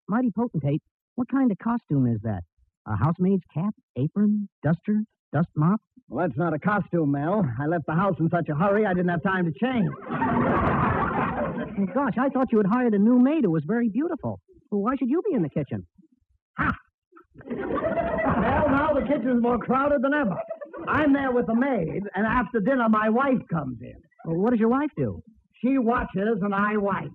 Mighty potentate, what kind of costume is that? A housemaid's cap, apron, duster, dust mop? Well, that's not a costume, Mel. I left the house in such a hurry I didn't have time to change. Oh, gosh, I thought you had hired a new maid who was very beautiful. Well, why should you be in the kitchen? Ha! Well, now the kitchen's more crowded than ever. I'm there with the maid, and after dinner, my wife comes in. Well, what does your wife do? She watches, and I wipe.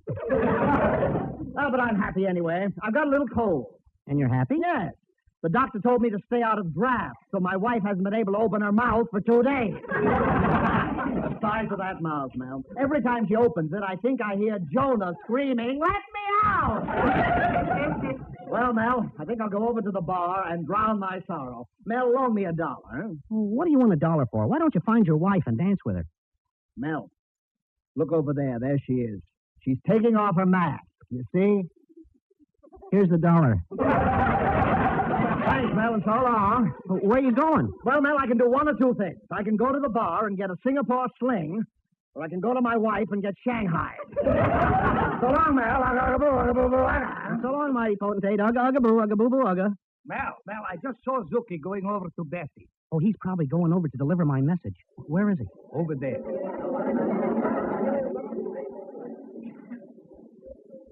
But I'm happy anyway. I've got a little cold. And you're happy? Yes. The doctor told me to stay out of drafts, so my wife hasn't been able to open her mouth for 2 days. The size of that mouth, Mel. Every time she opens it, I think I hear Jonah screaming, "Let me out!" Well, Mel, I think I'll go over to the bar and drown my sorrow. Mel, loan me $1. Well, what do you want $1 for? Why don't you find your wife and dance with her? Mel, look over there. There she is. She's taking off her mask. You see? Here's the $1. Thanks, Mel, and so long. Where are you going? Well, Mel, I can do one or two things. I can go to the bar and get a Singapore sling, or I can go to my wife and get Shanghai. So long, Mel. So long, mighty potentate. Ugga boo boo, ugga. Mel, I just saw Zuki going over to Bessie. Oh, he's probably going over to deliver my message. Where is he? Over there.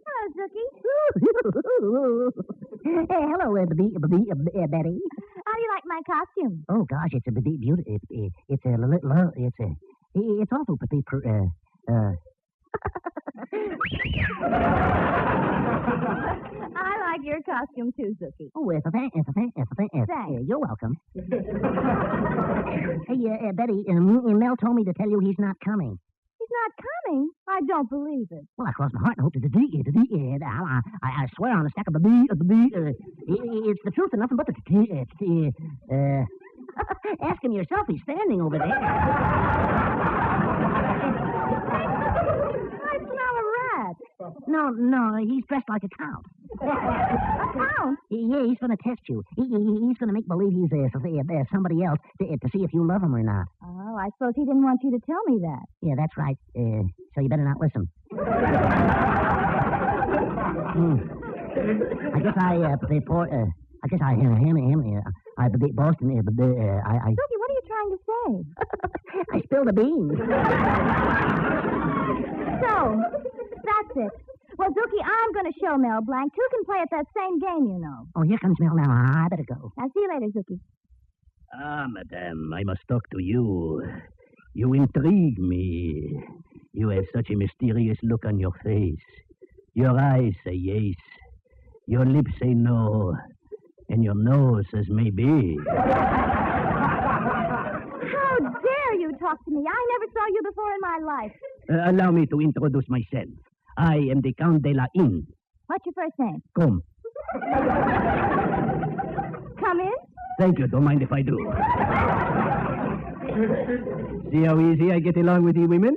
Hello, Zuki. Hello, Betty. How do you like my costume? Oh gosh, it's a beautiful. It's a little. It's awful, I like your costume too, Zuki. Oh, Thanks. You're welcome. Hey, Betty, Mel told me to tell you he's not coming. He's not coming? I don't believe it. Well, I cross my heart and hope to I swear on a stack of it's the truth and nothing but the ask him yourself. He's standing over there. I smell a rat. No, he's dressed like a count. A count? Yeah, he's going to test you. He's going to make believe he's somebody else to see if you love him or not. Oh, I suppose he didn't want you to tell me that. Yeah, that's right. So you better not listen. I guess Boston. Suki, what are you trying to say? I spilled a bean. So, that's it. Well, Dookie, I'm going to show Mel Blanc. Two can play at that same game, you know. Oh, here comes Mel now. I better go. I'll see you later, Dookie. Ah, madame, I must talk to you. You intrigue me. You have such a mysterious look on your face. Your eyes say yes. Your lips say no. And your nose says maybe. How dare you talk to me? I never saw you before in my life. Allow me to introduce myself. I am the Count de la Inn. What's your first name? Come. Come in. Thank you. Don't mind if I do. See how easy I get along with you women?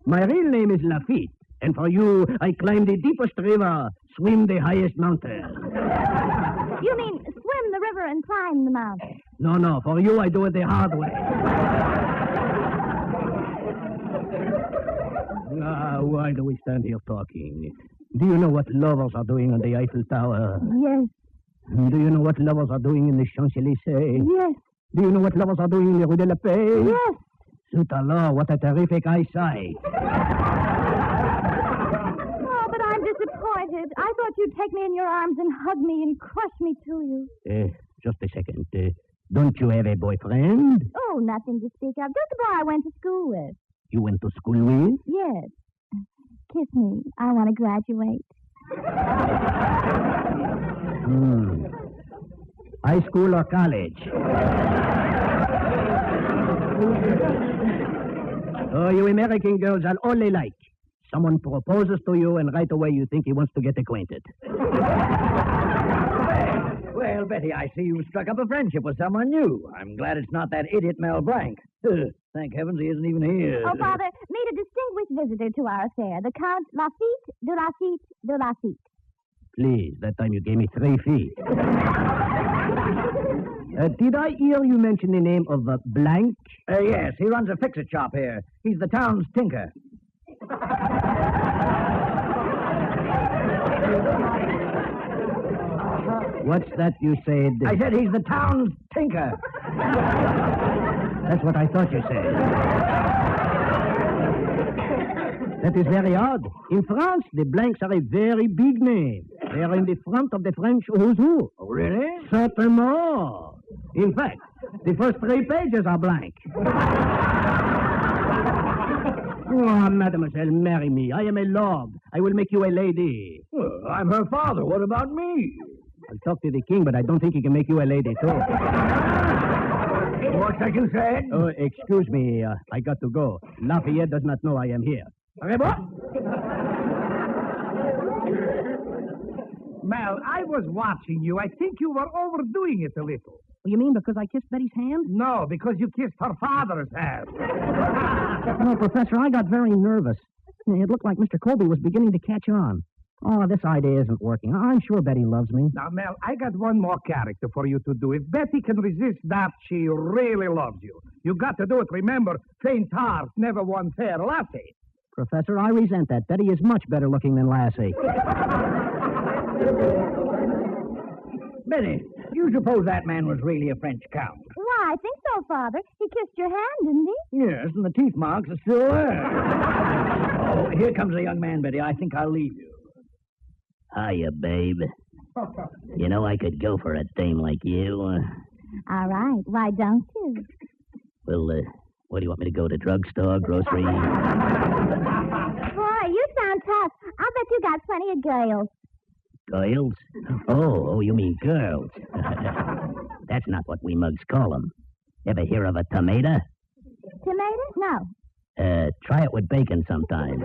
My real name is Lafitte. And for you, I climb the deepest river, swim the highest mountain. You mean swim the river and climb the mountain? No. For you, I do it the hard way. Why do we stand here talking? Do you know what lovers are doing on the Eiffel Tower? Yes. Do you know what lovers are doing in the Champs-Élysées? Yes. Do you know what lovers are doing in the Rue de la Paix? Yes. Zut alors, what a terrific eyesight. Oh, but I'm disappointed. I thought you'd take me in your arms and hug me and crush me to you. Just a second. Don't you have a boyfriend? Oh, nothing to speak of. Just a boy I went to school with. You went to school with? Yes. Kiss me. I want to graduate. High school or college? Oh, you American girls are all alike. Someone proposes to you, and right away you think he wants to get acquainted. Well, Betty, I see you struck up a friendship with someone new. I'm glad it's not that idiot Mel Blanc. Thank heavens he isn't even here. Oh, Father, meet a distinguished visitor to our affair, the Count Lafitte de Lafitte de Lafitte. Please, that time you gave me 3 feet. Did I hear you mention the name of Blanc? Yes, he runs a fix-it shop here. He's the town's tinker. What's that you said? I said he's the town's tinker. That's what I thought you said. That is very odd. In France, the Blancs are a very big name. They are in the front of the French who's who. Oh, really? Certainement. In fact, the first 3 pages are blank. Oh, mademoiselle, marry me. I am a lord. I will make you a lady. Well, I'm her father. What about me? I'll talk to the king, but I don't think he can make you a lady, too. What's that you said? Oh, excuse me. I got to go. Lafayette does not know I am here. Okay, what? Mel, I was watching you. I think you were overdoing it a little. You mean because I kissed Betty's hand? No, because you kissed her father's hand. No, Professor, I got very nervous. It looked like Mr. Colby was beginning to catch on. Oh, this idea isn't working. I'm sure Betty loves me. Now, Mel, I got one more character for you to do. If Betty can resist that, she really loves you. You got to do it. Remember, faint heart never won fair, Lassie. Professor, I resent that. Betty is much better looking than Lassie. Betty, do you suppose that man was really a French count? Why, I think so, Father. He kissed your hand, didn't he? Yes, and the teeth marks are still there. Oh, here comes the young man, Betty. I think I'll leave you. Hiya, babe. You know I could go for a dame like you. All right. Why don't you? Well, where do you want me to go? To drugstore, grocery? Boy, you sound tough. I'll bet you got plenty of girls. Girls? Oh, you mean girls. That's not what we mugs call them. Ever hear of a tomato? Tomato? No. Try it with bacon sometime.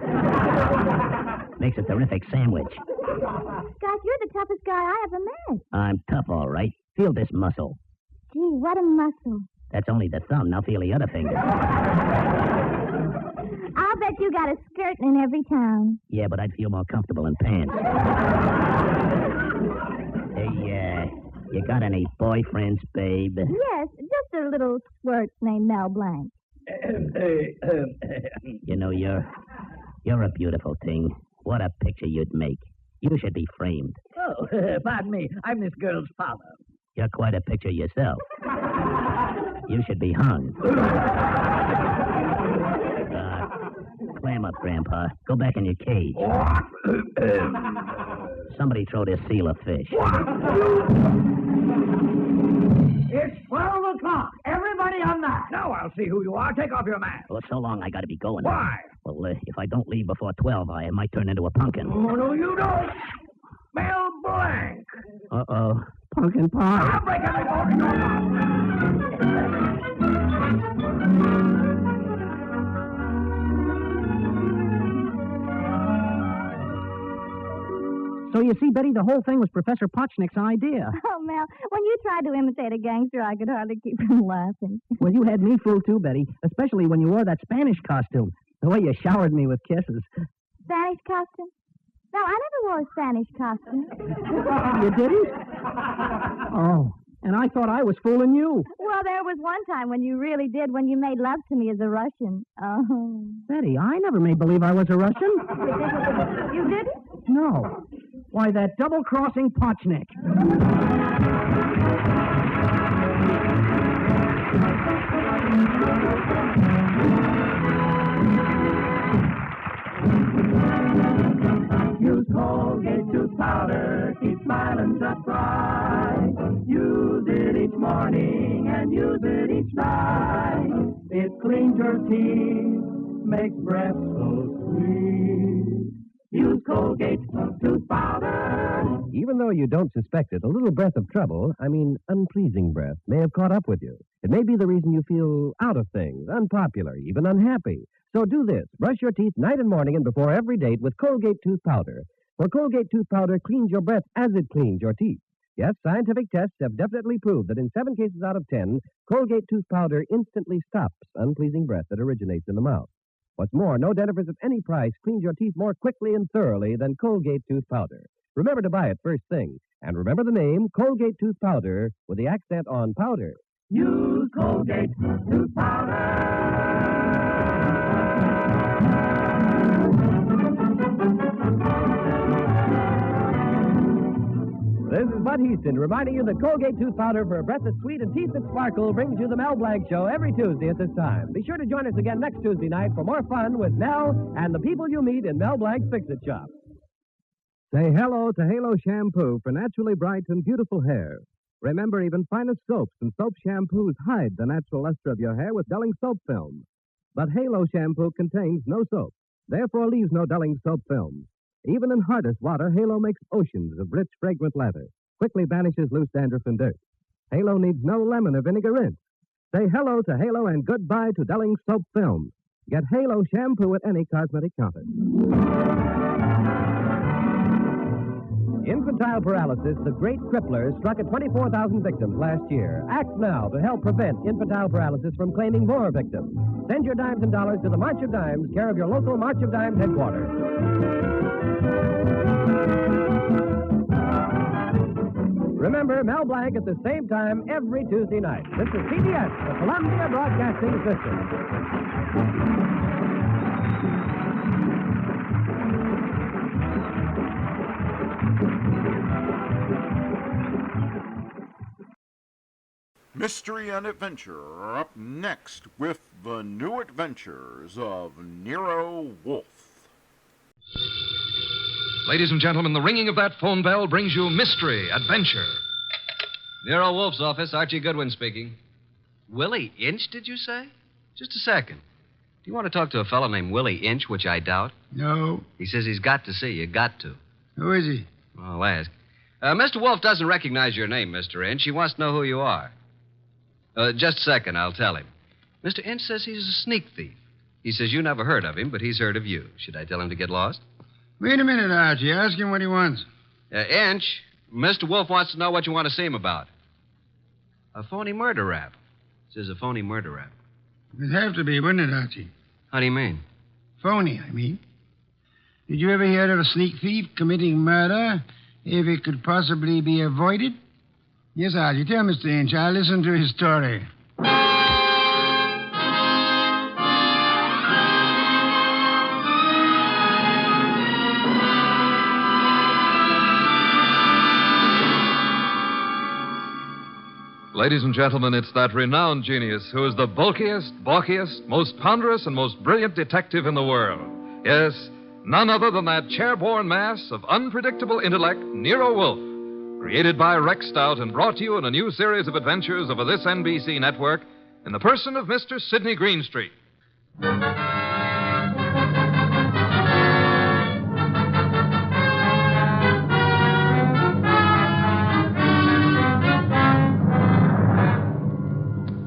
Makes a terrific sandwich. Gosh, you're the toughest guy I ever met. I'm tough, all right. Feel this muscle. Gee, what a muscle. That's only the thumb. Now feel the other finger. I'll bet you got a skirt in every town. Yeah, but I'd feel more comfortable in pants. Hey, you got any boyfriends, babe? Yes, just a little squirt named Mel Blanc. You know, you're a beautiful thing. What a picture you'd make. You should be framed. Oh, pardon me. I'm this girl's father. You're quite a picture yourself. You should be hung. Clam up, Grandpa. Go back in your cage. Somebody throw this seal a fish. It's 12 o'clock. Everybody on that. Now I'll see who you are. Take off your mask. Well, so long I gotta be going. Why? Well, if I don't leave before 12, I might turn into a pumpkin. Oh, no, you don't. Mel Blanc. Uh-oh. Pumpkin pie. I'll break every bone in your mouth. So you see, Betty, the whole thing was Professor Potchnick's idea. Oh, Mel, when you tried to imitate a gangster, I could hardly keep from laughing. Well, you had me fooled too, Betty, especially when you wore that Spanish costume. The way you showered me with kisses. Spanish costume? No, I never wore a Spanish costume. You didn't? Oh, and I thought I was fooling you. Well, there was one time when you really did, when you made love to me as a Russian. Oh. Betty, I never made believe I was a Russian. You didn't? No. Why, that double-crossing Potchnick. Use Colgate tooth powder, keep smiling just right. Use it each morning and use it each night. It cleans your teeth, makes breath so sweet. Use Colgate tooth powder. Even though you don't suspect it, a little breath of trouble, unpleasing breath, may have caught up with you. It may be the reason you feel out of things, unpopular, even unhappy. So do this. Brush your teeth night and morning and before every date with Colgate tooth powder. For Colgate tooth powder cleans your breath as it cleans your teeth. Yes, scientific tests have definitely proved that in 7 cases out of 10, Colgate tooth powder instantly stops unpleasing breath that originates in the mouth. What's more, no dentifrice of any price cleans your teeth more quickly and thoroughly than Colgate tooth powder. Remember to buy it first thing. And remember the name, Colgate tooth powder, with the accent on powder. Use Colgate tooth powder. This is Bud Heaston reminding you that Colgate tooth powder for a breath that's sweet and teeth that sparkle brings you the Mel Blanc Show every Tuesday at this time. Be sure to join us again next Tuesday night for more fun with Mel and the people you meet in Mel Blanc's Fix-It Shop. Say hello to Halo Shampoo for naturally bright and beautiful hair. Remember, even finest soaps and soap shampoos hide the natural luster of your hair with dulling soap film. But Halo Shampoo contains no soap, therefore leaves no dulling soap film. Even in hardest water, Halo makes oceans of rich, fragrant lather, quickly banishes loose dandruff and dirt. Halo needs no lemon or vinegar rinse. Say hello to Halo and goodbye to dulling soap film. Get Halo Shampoo at any cosmetic counter. Infantile paralysis, the great crippler, struck at 24,000 victims last year. Act now to help prevent infantile paralysis from claiming more victims. Send your dimes and dollars to the March of Dimes, care of your local March of Dimes headquarters. Remember, Mel Blanc at the same time every Tuesday night. This is CBS, the Columbia Broadcasting System. Mystery and adventure are up next with the new adventures of Nero Wolfe. Ladies and gentlemen, the ringing of that phone bell brings you mystery, adventure. Nero Wolfe's office, Archie Goodwin speaking. Willie Inch, did you say? Just a second. Do you want to talk to a fellow named Willie Inch, which I doubt? No. He says he's got to see you. Got to. Who is he? I'll ask. Mr. Wolfe doesn't recognize your name, Mr. Inch. He wants to know who you are. Just a second, I'll tell him. Mr. Inch says he's a sneak thief. He says you never heard of him, but he's heard of you. Should I tell him to get lost? Wait a minute, Archie. Ask him what he wants. Inch, Mr. Wolfe wants to know what you want to see him about. A phony murder rap. Says a phony murder rap. It'd have to be, wouldn't it, Archie? How do you mean? Phony, I mean. Did you ever hear of a sneak thief committing murder if it could possibly be avoided? Yes, Archie. Tell Mr. Inch. I'll listen to his story. Ladies and gentlemen, it's that renowned genius who is the bulkiest, balkiest, most ponderous, and most brilliant detective in the world. Yes, none other than that chair-borne mass of unpredictable intellect, Nero Wolfe, created by Rex Stout and brought to you in a new series of adventures over this NBC network in the person of Mr. Sidney Greenstreet.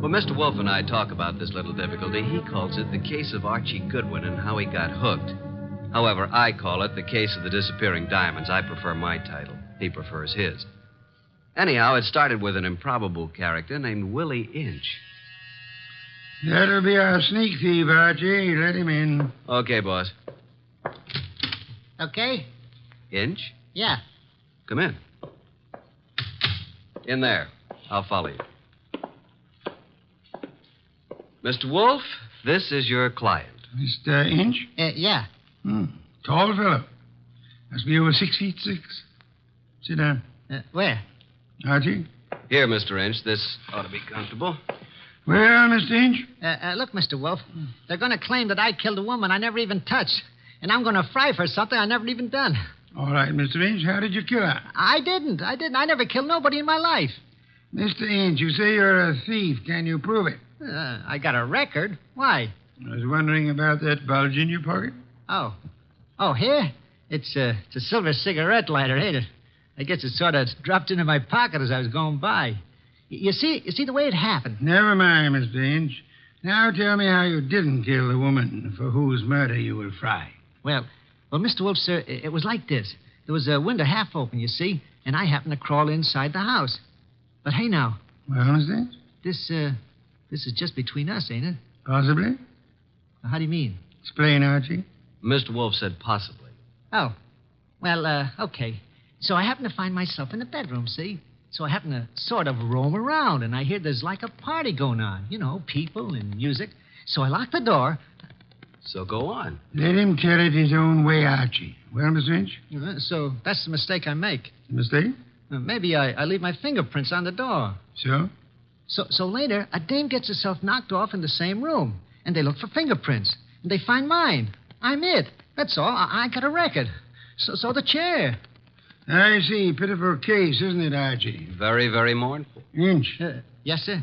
When Mr. Wolfe and I talk about this little difficulty, he calls it the case of Archie Goodwin and how he got hooked. However, I call it the case of the disappearing diamonds. I prefer my title. He prefers his. Anyhow, it started with an improbable character named Willie Inch. That'll be our sneak thief, Archie. Let him in. Okay, boss. Okay? Inch? Yeah. Come in. In there. I'll follow you. Mr. Wolfe, this is your client. Mr. Inch? Yeah. Tall fellow. Must be over 6'6". Sit down. Where? Archie? Here, Mr. Inch. This ought to be comfortable. Well, Mr. Inch? Look, Mr. Wolfe, they're going to claim that I killed a woman I never even touched. And I'm going to fry for something I never even done. All right, Mr. Inch. How did you kill her? I didn't. I never killed nobody in my life. Mr. Inch, you say you're a thief. Can you prove it? I got a record. Why? I was wondering about that bulge in your pocket. Oh. Oh, here? It's a silver cigarette lighter, ain't it? I guess it sort of dropped into my pocket as I was going by. You see the way it happened? Never mind, Mr. Inch. Now tell me how you didn't kill the woman for whose murder you will fry. Well, Mr. Wolfe, sir, it was like this. There was a window half open, you see, and I happened to crawl inside the house. But hey, now. Well, Mr. Inch? This is just between us, ain't it? Possibly. How do you mean? Explain, Archie. Mr. Wolfe said possibly. Oh. Well, okay. So I happen to find myself in the bedroom, see? So I happen to sort of roam around, and I hear there's like a party going on. You know, people and music. So I lock the door. So go on. Let him tell it his own way, Archie. Well, Mr. Inch? So that's the mistake I make. Mistake? Maybe I leave my fingerprints on the door. So? So later, a dame gets herself knocked off in the same room, and they look for fingerprints, and they find mine. I'm it. That's all. I got a record. So the chair. I see. Pitiful case, isn't it, Archie? Very, very mournful. Inch. Yes, sir.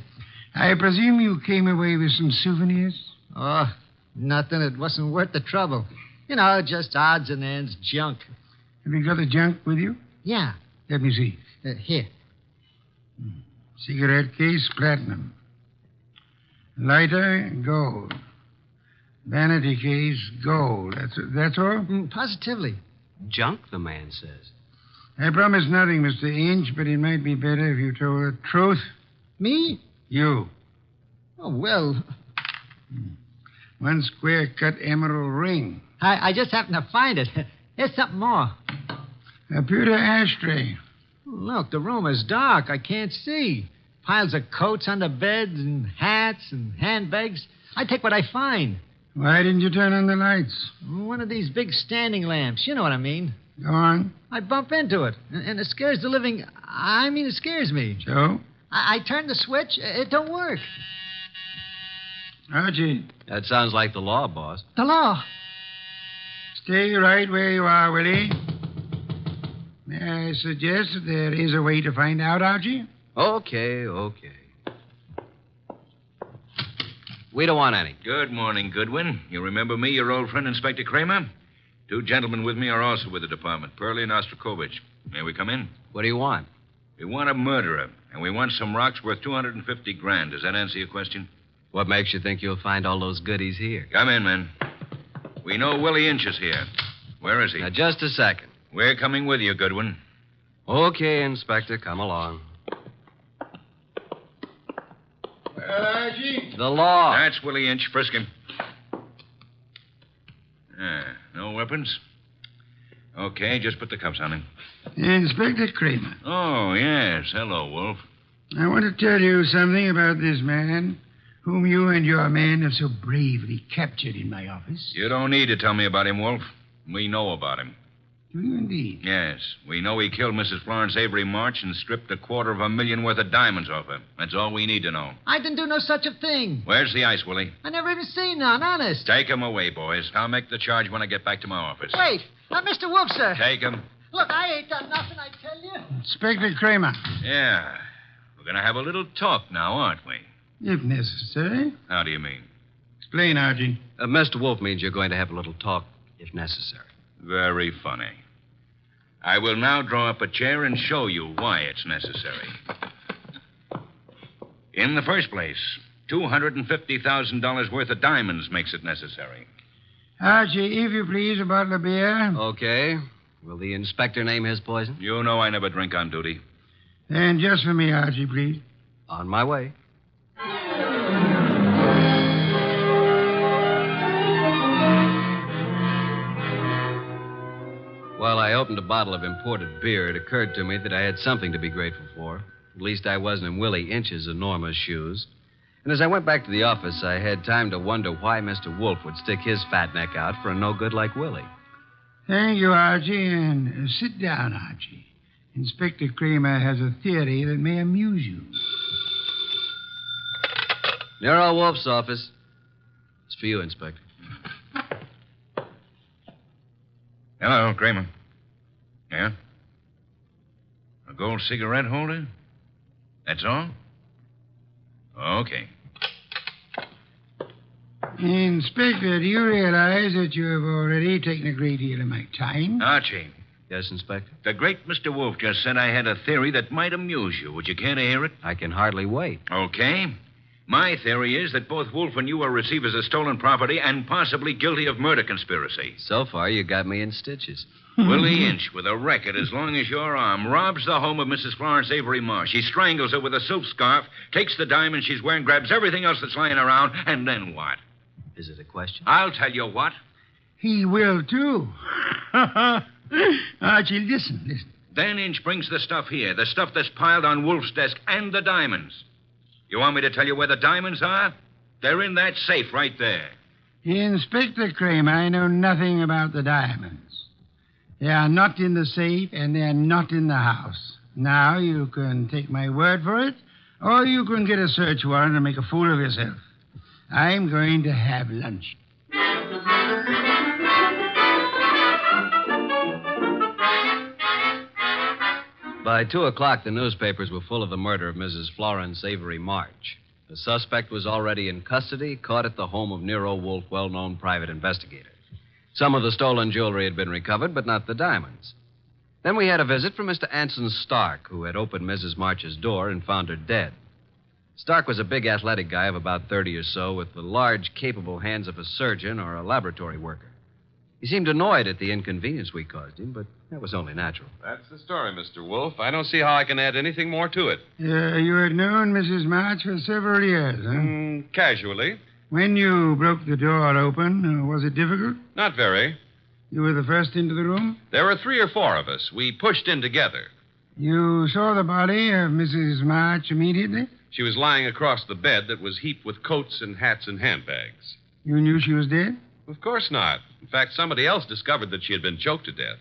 I presume you came away with some souvenirs? Oh, nothing. It wasn't worth the trouble. You know, just odds and ends, junk. Have you got the junk with you? Yeah. Let me see. Here. Cigarette case, platinum. Lighter, gold. Vanity case, gold. That's all? Positively. Junk, the man says. I promise nothing, Mr. Inch, but it might be better if you told the truth. Me? You. Oh, well. One square-cut emerald ring. I just happened to find it. Here's something more. A pewter ashtray. Look, the room is dark. I can't see. Piles of coats under beds and hats and handbags. I take what I find. Why didn't you turn on the lights? One of these big standing lamps. You know what I mean. Go on. I bump into it, and it scares the living... it scares me. So? I turn the switch. It don't work. Archie. That sounds like the law, boss. The law? Stay right where you are, Willie. May I suggest that there is a way to find out, Archie? Okay. We don't want any. Good morning, Goodwin. You remember me, your old friend, Inspector Kramer? Two gentlemen with me are also with the department, Pearlie and Ostrakovich. May we come in? What do you want? We want a murderer, and we want some rocks worth $250,000. Does that answer your question? What makes you think you'll find all those goodies here? Come in, men. We know Willie Inch is here. Where is he? Now, just a second. We're coming with you, Goodwin. Okay, Inspector, come along. Well, Archie? The law. That's Willie Inch. Frisk him. No weapons? Okay, just put the cuffs on him. Inspector Kramer. Oh, yes. Hello, Wolfe. I want to tell you something about this man whom you and your men have so bravely captured in my office. You don't need to tell me about him, Wolfe. We know about him. Do you indeed? Yes. We know he killed Mrs. Florence Avery March and stripped $250,000 worth of diamonds off her. That's all we need to know. I didn't do no such a thing. Where's the ice, Willie? I never even seen none, honest. Take him away, boys. I'll make the charge when I get back to my office. Wait. Mr. Wolfe, sir. Take him. Look, I ain't done nothing, I tell you. Inspector Kramer. Yeah. We're going to have a little talk now, aren't we? If necessary. How do you mean? Explain, Archie. Mr. Wolfe means you're going to have a little talk, if necessary. Very funny. I will now draw up a chair and show you why it's necessary. In the first place, $250,000 worth of diamonds makes it necessary. Archie, if you please, a bottle of beer. Okay. Will the inspector name his poison? You know I never drink on duty. And just for me, Archie, please. On my way. While I opened a bottle of imported beer, it occurred to me that I had something to be grateful for. At least I wasn't in Willie Inch's enormous shoes. And as I went back to the office, I had time to wonder why Mr. Wolfe would stick his fat neck out for a no-good like Willie. Thank you, Archie, and sit down, Archie. Inspector Kramer has a theory that may amuse you. Nero Wolfe's office. It's for you, Inspector. Hello, Kramer. Yeah? A gold cigarette holder? That's all? Okay. Inspector, do you realize that you have already taken a great deal of my time? Archie. Yes, Inspector? The great Mr. Wolfe just said I had a theory that might amuse you. Would you care to hear it? I can hardly wait. Okay. My theory is that both Wolfe and you are receivers of stolen property and possibly guilty of murder conspiracy. So far, you got me in stitches. Willie Inch, with a record as long as your arm, robs the home of Mrs. Florence Avery Marsh. He strangles her with a silk scarf, takes the diamond she's wearing, grabs everything else that's lying around, and then what? Is it a question? I'll tell you what. He will, too. Archie, listen. Then Inch brings the stuff here, the stuff that's piled on Wolfe's desk, and the diamonds. You want me to tell you where the diamonds are? They're in that safe right there. Inspector Kramer, I know nothing about the diamonds. They are not in the safe, and they are not in the house. Now, you can take my word for it, or you can get a search warrant and make a fool of yourself. I'm going to have lunch. By 2 o'clock, the newspapers were full of the murder of Mrs. Florence Avery March. The suspect was already in custody, caught at the home of Nero Wolfe, well-known private investigator. Some of the stolen jewelry had been recovered, but not the diamonds. Then we had a visit from Mr. Anson Stark, who had opened Mrs. March's door and found her dead. Stark was a big athletic guy of about 30 or so, with the large, capable hands of a surgeon or a laboratory worker. He seemed annoyed at the inconvenience we caused him, but that was only natural. That's the story, Mr. Wolfe. I don't see how I can add anything more to it. You had known Mrs. March for several years, huh? Casually. When you broke the door open, was it difficult? Not very. You were the first into the room? There were 3 or 4 of us. We pushed in together. You saw the body of Mrs. March immediately? She was lying across the bed that was heaped with coats and hats and handbags. You knew she was dead? Of course not. In fact, somebody else discovered that she had been choked to death.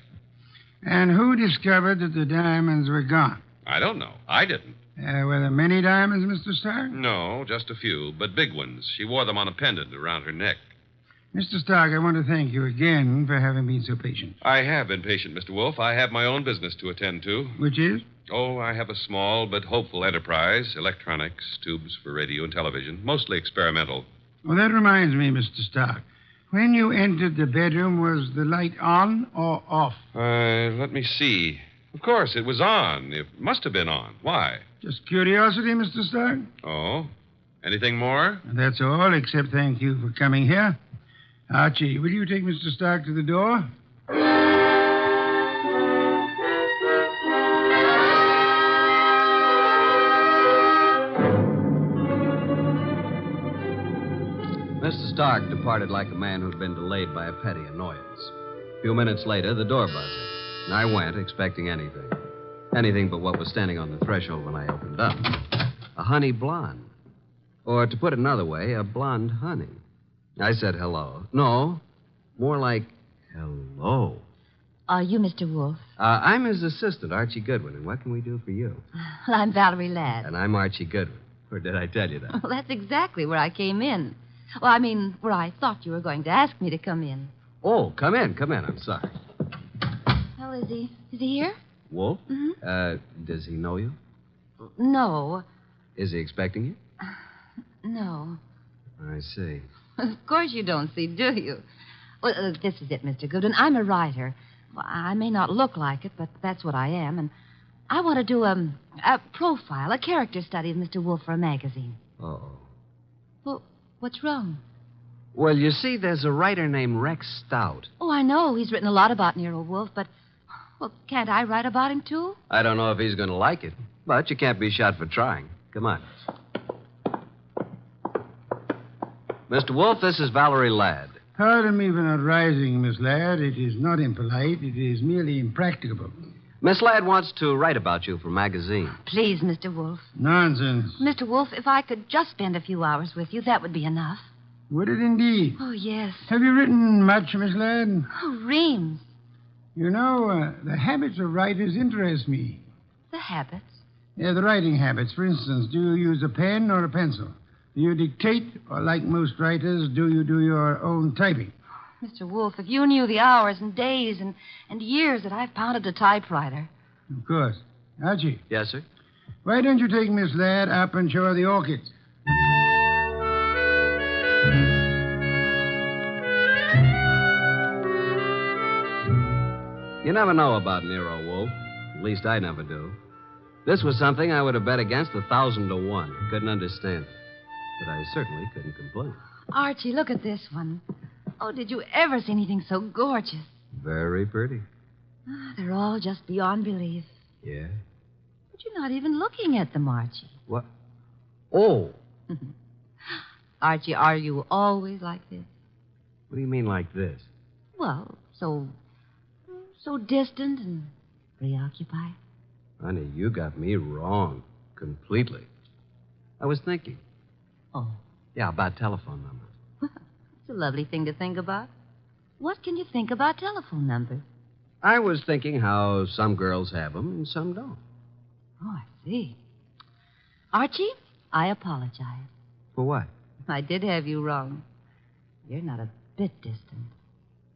And who discovered that the diamonds were gone? I don't know. I didn't. Were there many diamonds, Mr. Stark? No, just a few, but big ones. She wore them on a pendant around her neck. Mr. Stark, I want to thank you again for having been so patient. I have been patient, Mr. Wolfe. I have my own business to attend to. Which is? Oh, I have a small but hopeful enterprise. Electronics, tubes for radio and television, mostly experimental. Well, that reminds me, Mr. Stark. When you entered the bedroom, was the light on or off? Let me see. Of course, it was on. It must have been on. Why? Just curiosity, Mr. Stark. Oh? Anything more? That's all, except thank you for coming here. Archie, will you take Mr. Stark to the door? Mr. Stark departed like a man who'd been delayed by a petty annoyance. A few minutes later, the door buzzed, and I went, expecting anything. Anything but what was standing on the threshold when I opened up. A honey blonde. Or, to put it another way, a blonde honey. I said hello. No, more like hello. Are you Mr. Wolfe? I'm his assistant, Archie Goodwin, and what can we do for you? Well, I'm Valerie Ladd. And I'm Archie Goodwin. Or did I tell you that? Well, that's exactly where I came in. Well, I mean, where I thought you were going to ask me to come in. Oh, come in. I'm sorry. Well, is he here? Wolfe? Mm-hmm. Does he know you? No. Is he expecting you? No. I see. Of course you don't see, do you? Well, this is it, Mr. Goodwin. I'm a writer. Well, I may not look like it, but that's what I am, and I want to do a profile, a character study of Mr. Wolfe for a magazine. Uh-oh. Well, what's wrong? Well, you see, there's a writer named Rex Stout. Oh, I know. He's written a lot about Nero Wolfe, but, well, can't I write about him, too? I don't know if he's going to like it, but you can't be shot for trying. Come on. Mr. Wolfe, this is Valerie Ladd. Pardon me for not rising, Miss Ladd. It is not impolite. It is merely impracticable. Miss Ladd wants to write about you for a magazine. Please, Mr. Wolfe. Nonsense. Mr. Wolfe, if I could just spend a few hours with you, that would be enough. Would it indeed? Oh, yes. Have you written much, Miss Ladd? Oh, reams. You know, the habits of writers interest me. The habits? Yeah, the writing habits. For instance, do you use a pen or a pencil? Do you dictate, or like most writers, do you do your own typing? Mr. Wolfe, if you knew the hours and days and years that I've pounded a typewriter. Of course. Archie. Yes, sir? Why don't you take Miss Ladd up and show her the orchids? You never know about Nero Wolfe. At least I never do. This was something I would have bet against 1,000 to 1. Couldn't understand it. But I certainly couldn't complain. Archie, look at this one. Oh, did you ever see anything so gorgeous? Very pretty. They're all just beyond belief. Yeah? But you're not even looking at them, Archie. What? Oh. Archie, are you always like this? What do you mean like this? Well, so distant and preoccupied. Honey, you got me wrong. Completely. I was thinking. Oh. Yeah, about telephone numbers. It's a lovely thing to think about. What can you think about telephone numbers? I was thinking how some girls have them and some don't. Oh, I see. Archie, I apologize. For what? I did have you wrong. You're not a bit distant.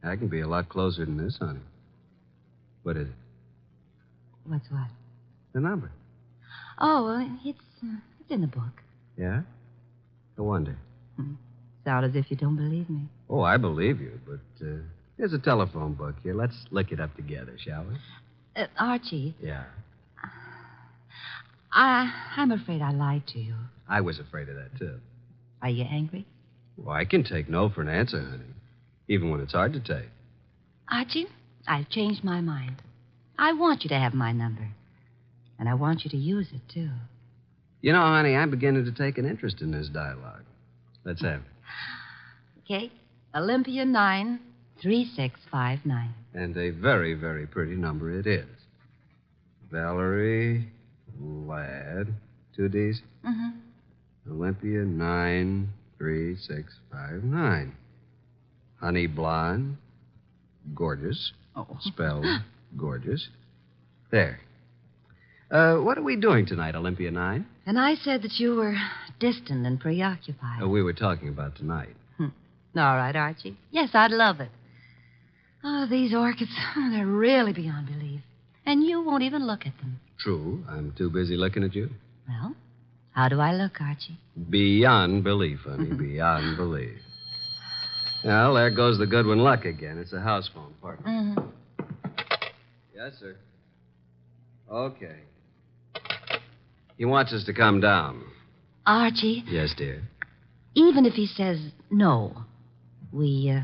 I can be a lot closer than this, honey. What is it? What's what? The number. Oh, well, it's in the book. Yeah? No wonder. Sound as if you don't believe me. Oh, I believe you, but here's a telephone book here. Let's look it up together, shall we? Archie. Yeah. I'm afraid I lied to you. I was afraid of that, too. Are you angry? Well, I can take no for an answer, honey. Even when it's hard to take. Archie, I've changed my mind. I want you to have my number. And I want you to use it, too. You know, honey, I'm beginning to take an interest in this dialogue. Let's have it. Okay. Olympia 93659. And a very, very pretty number it is. Valerie Ladd. 2 D's? Mm-hmm. Olympia 93659. Honey blonde. Gorgeous. Oh. Spelled gorgeous. There. What are we doing tonight, Olympia 9? And I said that you were distant and preoccupied. We were talking about tonight. All right, Archie. Yes, I'd love it. Oh, these orchids, they're really beyond belief. And you won't even look at them. True. I'm too busy looking at you. Well, how do I look, Archie? Beyond belief, honey. Beyond belief. Well, there goes the Goodwin luck again. It's a house phone, partner. Mm-hmm. Yes, sir. Okay. He wants us to come down. Archie? Yes, dear. Even if he says no, we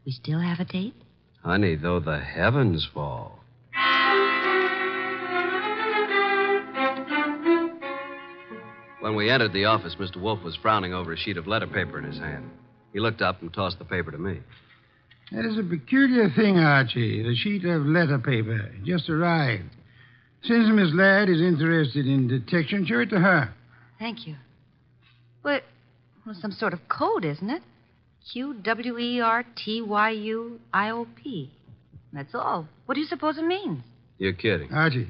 still have a date? Honey, though the heavens fall. When we entered the office, Mr. Wolfe was frowning over a sheet of letter paper in his hand. He looked up and tossed the paper to me. That is a peculiar thing, Archie. The sheet of letter paper just arrived. Since Miss Ladd is interested in detection, show it to her. Thank you. Well, some sort of code, isn't it? QWERTYUIOP. That's all. What do you suppose it means? You're kidding. Archie.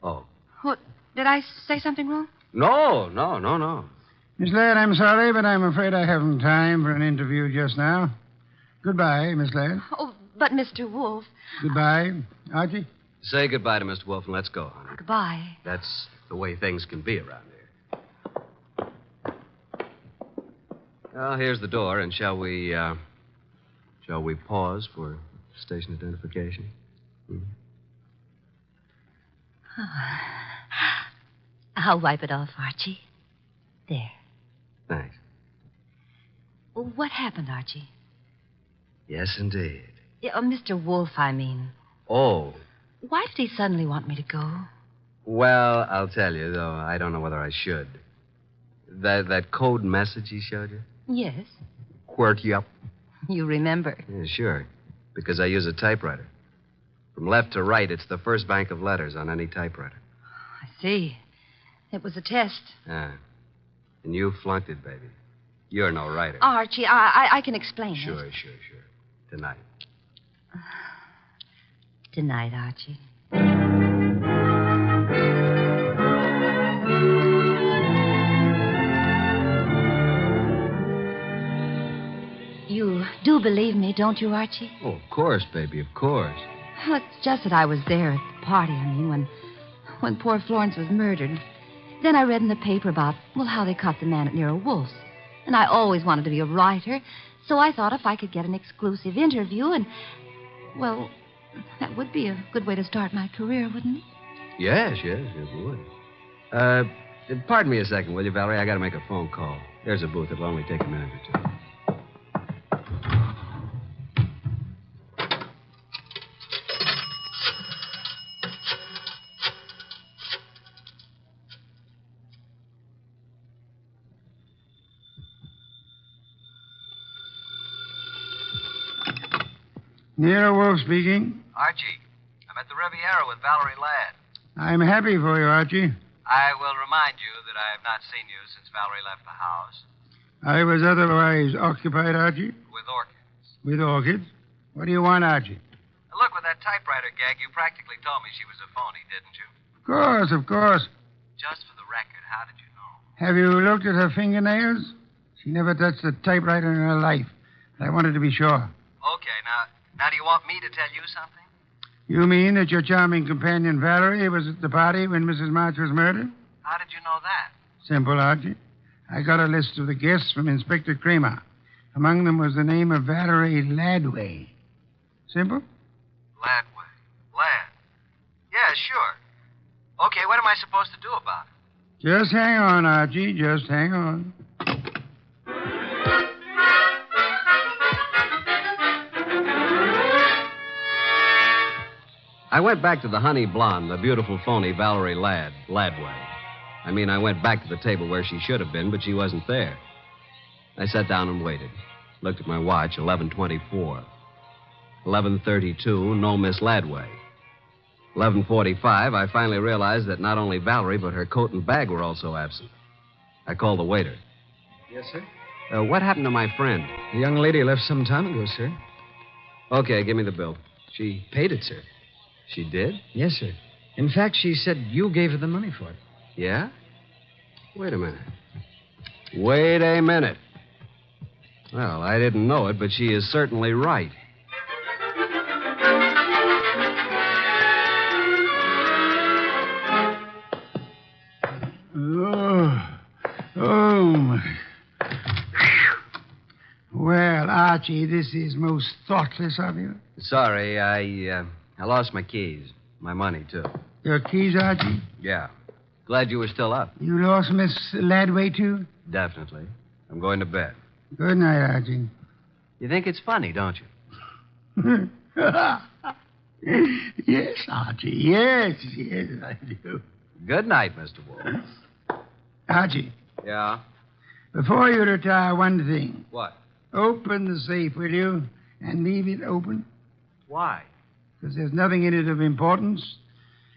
Oh. What? Did I say something wrong? No. Miss Ladd, I'm sorry, but I'm afraid I haven't time for an interview just now. Goodbye, Miss Ladd. Oh, but Mr. Wolfe. Goodbye. Archie? Say goodbye to Mr. Wolfe and let's go, honey. Goodbye. That's the way things can be around here. Well, here's the door, and shall we pause for station identification? I'll wipe it off, Archie. There. Thanks. Well, what happened, Archie? Yes, indeed. Yeah, Mr. Wolfe, I mean. Oh. Why did he suddenly want me to go? Well, I'll tell you, though I don't know whether I should. That code message he showed you? Yes. Quirt you up. You remember. Yeah, sure. Because I use a typewriter. From left to right, it's the first bank of letters on any typewriter. I see. It was a test. Yeah. And you flunked it, baby. You're no writer. Archie, I can explain it. Sure. Tonight. Tonight, Archie. You do believe me, don't you, Archie? Oh, of course, baby, of course. Well, it's just that I was there at the party, when poor Florence was murdered. Then I read in the paper about, how they caught the man at Nero Wolfe's. And I always wanted to be a writer, so I thought if I could get an exclusive interview that would be a good way to start my career, wouldn't it? Yes, it would. Pardon me a second, will you, Valerie? I got to make a phone call. There's a booth. It'll only take a minute or two. Nero Wolfe speaking. Archie, I'm at the Riviera with Valerie Ladd. I'm happy for you, Archie. I will remind you that I have not seen you since Valerie left the house. I was otherwise occupied, Archie. With orchids. With orchids? What do you want, Archie? Look, with that typewriter gag, you practically told me she was a phony, didn't you? Of course. Just for the record, how did you know? Have you looked at her fingernails? She never touched a typewriter in her life. I wanted to be sure. Okay, now do you want me to tell you something? You mean that your charming companion Valerie was at the party when Mrs. March was murdered? How did you know that? Simple, Archie. I got a list of the guests from Inspector Kramer. Among them was the name of Valerie Laddway. Simple? Ladd. Yeah, sure. Okay, what am I supposed to do about it? Just hang on, Archie. Just hang on. I went back to the honey blonde, the beautiful phony Valerie Laddway. I went back to the table where she should have been, but she wasn't there. I sat down and waited. Looked at my watch, 11:24. 11:32, no Miss Laddway. 11:45, I finally realized that not only Valerie, but her coat and bag were also absent. I called the waiter. Yes, sir? What happened to my friend? The young lady left some time ago, sir. Okay, give me the bill. She paid it, sir. She did? Yes, sir. In fact, she said you gave her the money for it. Yeah? Wait a minute. Well, I didn't know it, but she is certainly right. Oh, my. Well, Archie, this is most thoughtless of you. Sorry, I lost my keys. My money, too. Your keys, Archie? Yeah. Glad you were still up. You lost Miss Laddway, too? Definitely. I'm going to bed. Good night, Archie. You think it's funny, don't you? Yes, Archie. Yes, I do. Good night, Mr. Wolfe. Archie. Yeah? Before you retire, one thing. What? Open the safe, will you? And leave it open. Why? Because there's nothing in it of importance.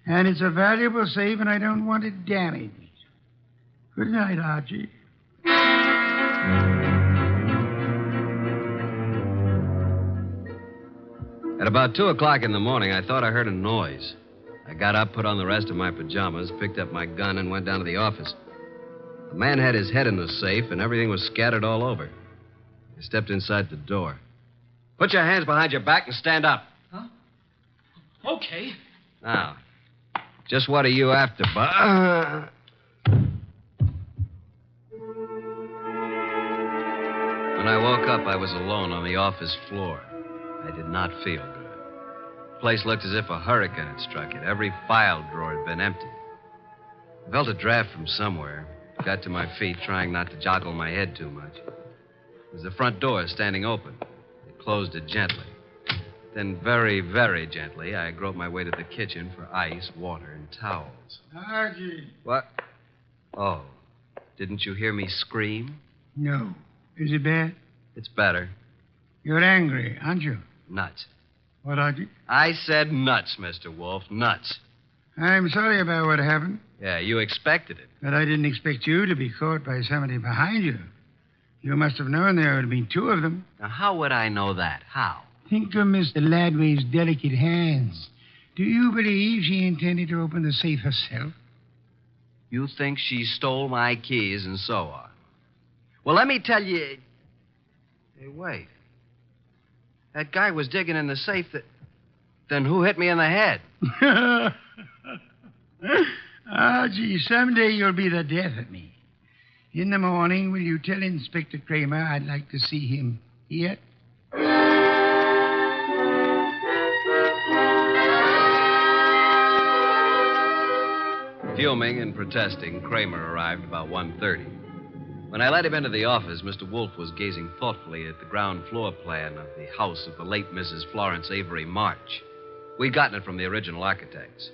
And it's a valuable safe, and I don't want it damaged. Good night, Archie. At about 2 o'clock in the morning, I thought I heard a noise. I got up, put on the rest of my pajamas, picked up my gun, and went down to the office. The man had his head in the safe, and everything was scattered all over. I stepped inside the door. Put your hands behind your back and stand up. Huh? Okay. Now, just what are you after, Bud? When I woke up, I was alone on the office floor. I did not feel good. The place looked as if a hurricane had struck it. Every file drawer had been empty. I felt a draft from somewhere. Got to my feet, trying not to joggle my head too much. There was the front door standing open. I closed it gently. Then, very, very gently, I groped my way to the kitchen for ice, water, and towels. Archie. What? Oh, didn't you hear me scream? No. Is it bad? It's better. You're angry, aren't you? Nuts. What, Archie? I said nuts, Mr. Wolfe. Nuts. I'm sorry about what happened. Yeah, you expected it. But I didn't expect you to be caught by somebody behind you. You must have known there would have been two of them. Now, how would I know that? How? Think of Mr. Ladway's delicate hands. Do you believe she intended to open the safe herself? You think she stole my keys and so on? Well, let me tell you... Hey, wait. That guy was digging in the safe that... Then who hit me in the head? Gee, someday you'll be the death of me. In the morning, will you tell Inspector Kramer I'd like to see him here? Fuming and protesting, Kramer arrived about 1:30. When I let him into the office, Mr. Wolfe was gazing thoughtfully at the ground floor plan of the house of the late Mrs. Florence Avery March. We'd gotten it from the original architects.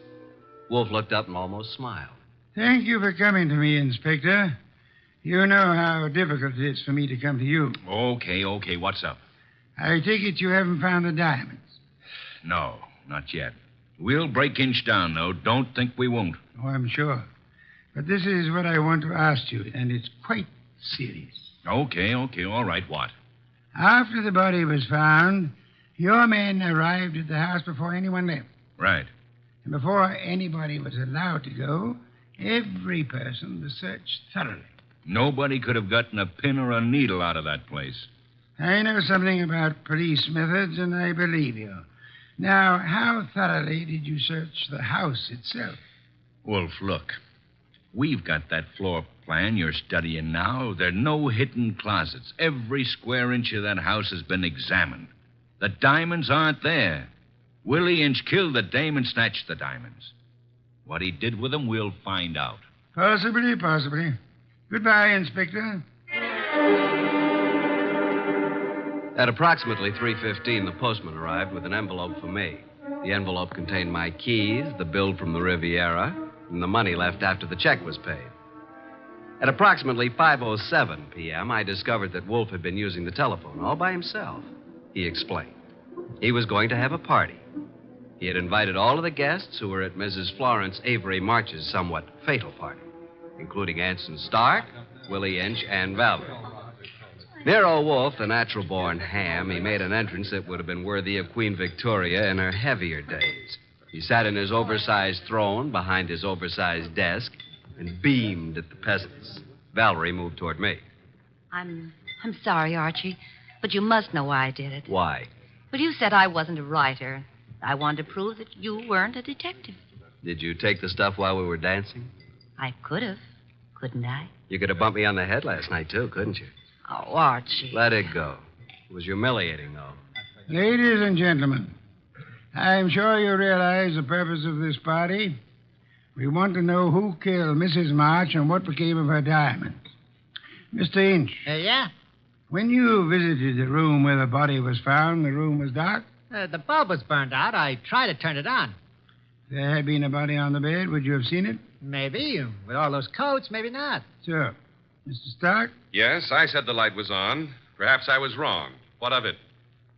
Wolfe looked up and almost smiled. Thank you for coming to me, Inspector. You know how difficult it is for me to come to you. Okay. What's up? I take it you haven't found the diamonds. No, not yet. We'll break inch down, though. Don't think we won't. Oh, I'm sure. But this is what I want to ask you, and it's quite serious. Okay. All right, what? After the body was found, your men arrived at the house before anyone left. Right. And before anybody was allowed to go, every person was searched thoroughly. Nobody could have gotten a pin or a needle out of that place. I know something about police methods, and I believe you. Now, how thoroughly did you search the house itself? Wolf, look. We've got that floor plan you're studying now. There are no hidden closets. Every square inch of that house has been examined. The diamonds aren't there. Willie Inch killed the dame and snatched the diamonds. What he did with them, we'll find out. Possibly. Goodbye, Inspector. At approximately 3:15, the postman arrived with an envelope for me. The envelope contained my keys, the bill from the Riviera, and the money left after the check was paid. At approximately 5:07 p.m., I discovered that Wolfe had been using the telephone all by himself. He explained. He was going to have a party. He had invited all of the guests who were at Mrs. Florence Avery March's somewhat fatal party, including Anson Stark, Willie Inch, and Valerie. Nero Wolfe, the natural-born ham, he made an entrance that would have been worthy of Queen Victoria in her heavier days. He sat in his oversized throne behind his oversized desk and beamed at the peasants. Valerie moved toward me. I'm sorry, Archie, but you must know why I did it. Why? Well, you said I wasn't a writer. I wanted to prove that you weren't a detective. Did you take the stuff while we were dancing? I could have, couldn't I? You could have bumped me on the head last night, too, couldn't you? Oh, Archie. Let it go. It was humiliating, though. Ladies and gentlemen, I'm sure you realize the purpose of this party. We want to know who killed Mrs. March and what became of her diamonds. Mr. Inch. Yeah? When you visited the room where the body was found, the room was dark? The bulb was burned out. I tried to turn it on. If there had been a body on the bed, would you have seen it? Maybe. With all those coats, maybe not. Sure. Mr. Stark? Yes, I said the light was on. Perhaps I was wrong. What of it?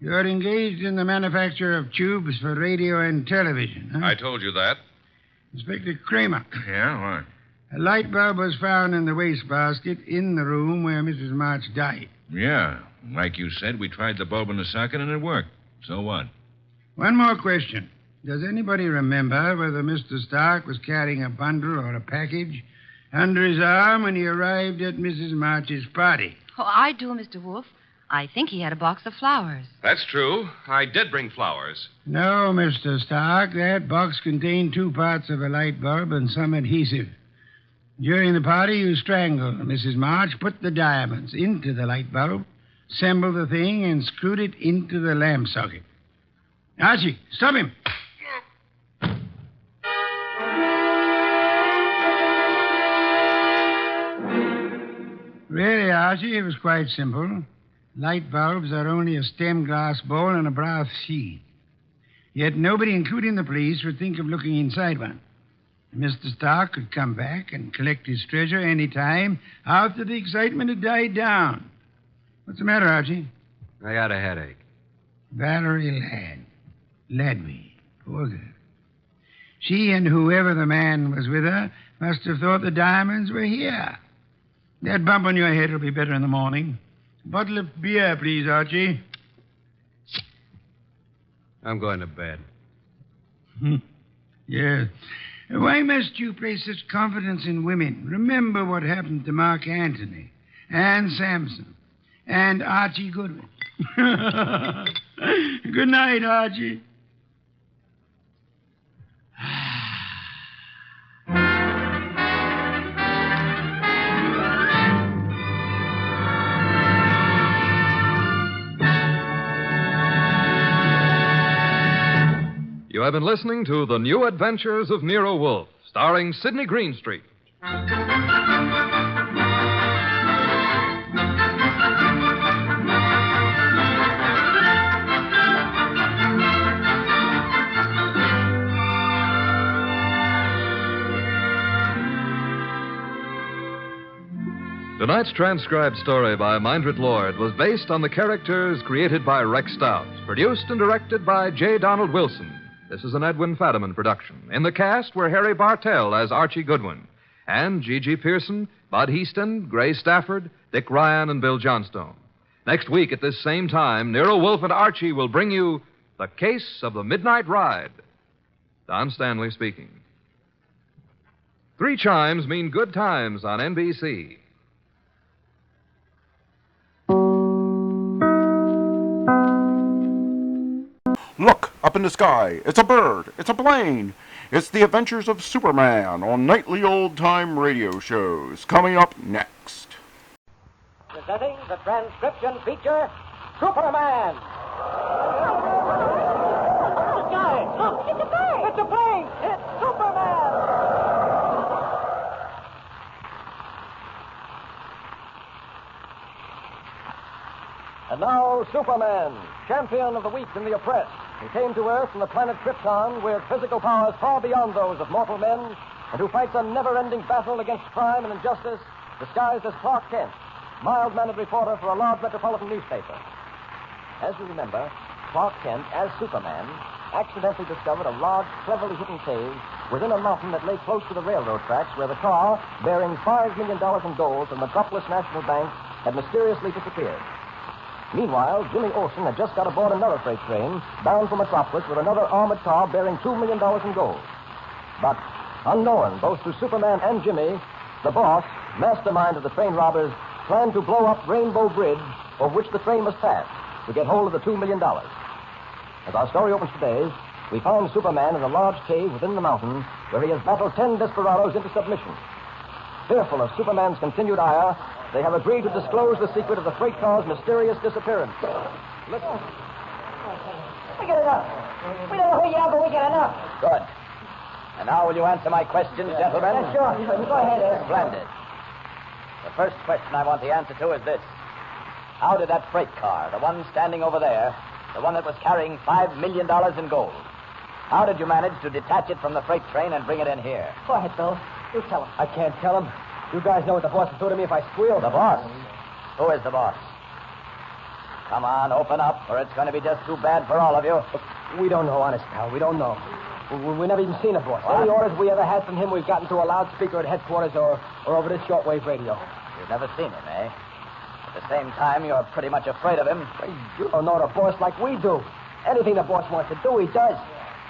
You're engaged in the manufacture of tubes for radio and television, huh? I told you that. Inspector Kramer. Yeah, what? A light bulb was found in the wastebasket in the room where Mrs. March died. Yeah. Like you said, we tried the bulb in the socket and it worked. So what? One more question. Does anybody remember whether Mr. Stark was carrying a bundle or a package under his arm when he arrived at Mrs. March's party? Oh, I do, Mr. Wolfe. I think he had a box of flowers. That's true. I did bring flowers. No, Mr. Stark. That box contained 2 parts of a light bulb and some adhesive. During the party, you strangled Mrs. March, put the diamonds into the light bulb, assembled the thing, and screwed it into the lamp socket. Archie, stop him. Really, Archie, it was quite simple. Light bulbs are only a stem glass bowl and a brass sheet. Yet nobody, including the police, would think of looking inside one. Mr. Stark could come back and collect his treasure any time after the excitement had died down. What's the matter, Archie? I got a headache. Valerie Ladby. Poor girl. She and whoever the man was with her must have thought the diamonds were here. That bump on your head will be better in the morning. A bottle of beer, please, Archie. I'm going to bed. Yes. Why must you place such confidence in women? Remember what happened to Mark Antony and Samson and Archie Goodwin. Good night, Archie. You have been listening to The New Adventures of Nero Wolfe, starring Sidney Greenstreet. Tonight's transcribed story by Mindred Lord was based on the characters created by Rex Stout, produced and directed by J. Donald Wilson. This is an Edwin Fadiman production. In the cast were Harry Bartell as Archie Goodwin, and G.G. Pearson, Bud Heaston, Gray Stafford, Dick Ryan, and Bill Johnstone. Next week at this same time, Nero Wolfe and Archie will bring you The Case of the Midnight Ride. Don Stanley speaking. 3 chimes mean good times on NBC. Look, up in the sky. It's a bird. It's a plane. It's the adventures of Superman on nightly old-time radio shows. Coming up next. Presenting the transcription feature, Superman. Guys, look. It's a bird. It's a plane. It's Superman. And now, Superman, champion of the weak and the oppressed. He came to Earth from the planet Krypton with physical powers far beyond those of mortal men, and who fights a never-ending battle against crime and injustice, disguised as Clark Kent, mild-mannered reporter for a large metropolitan newspaper. As you remember, Clark Kent, as Superman, accidentally discovered a large, cleverly hidden cave within a mountain that lay close to the railroad tracks where the car, bearing $5 million in gold from Metropolis National Bank, had mysteriously disappeared. Meanwhile, Jimmy Olsen had just got aboard another freight train bound for Metropolis with another armored car bearing $2 million in gold. But, unknown both to Superman and Jimmy, the boss, mastermind of the train robbers, planned to blow up Rainbow Bridge, over which the train must pass, to get hold of the $2 million. As our story opens today, we find Superman in a large cave within the mountain where he has battled 10 desperados into submission. Fearful of Superman's continued ire, they have agreed to disclose the secret of the freight car's mysterious disappearance. Listen. We get enough. We don't know who you are, but we get enough. Good. And now will you answer my questions, gentlemen? Yeah, sure. Go ahead. Splendid. The first question I want the answer to is this. How did that freight car, the one standing over there, the one that was carrying $5 million in gold, how did you manage to detach it from the freight train and bring it in here? Go ahead, Bill. You tell him. I can't tell him. You guys know what the boss will do to me if I squeal. The boss? Who is the boss? Come on, open up, or it's going to be just too bad for all of you. We don't know, honest, pal. We don't know. We never even seen a boss. What? Any orders we ever had from him, we've gotten through a loudspeaker at headquarters or over this shortwave radio. You've never seen him, eh? At the same time, you're pretty much afraid of him. You don't know the boss like we do. Anything the boss wants to do, he does.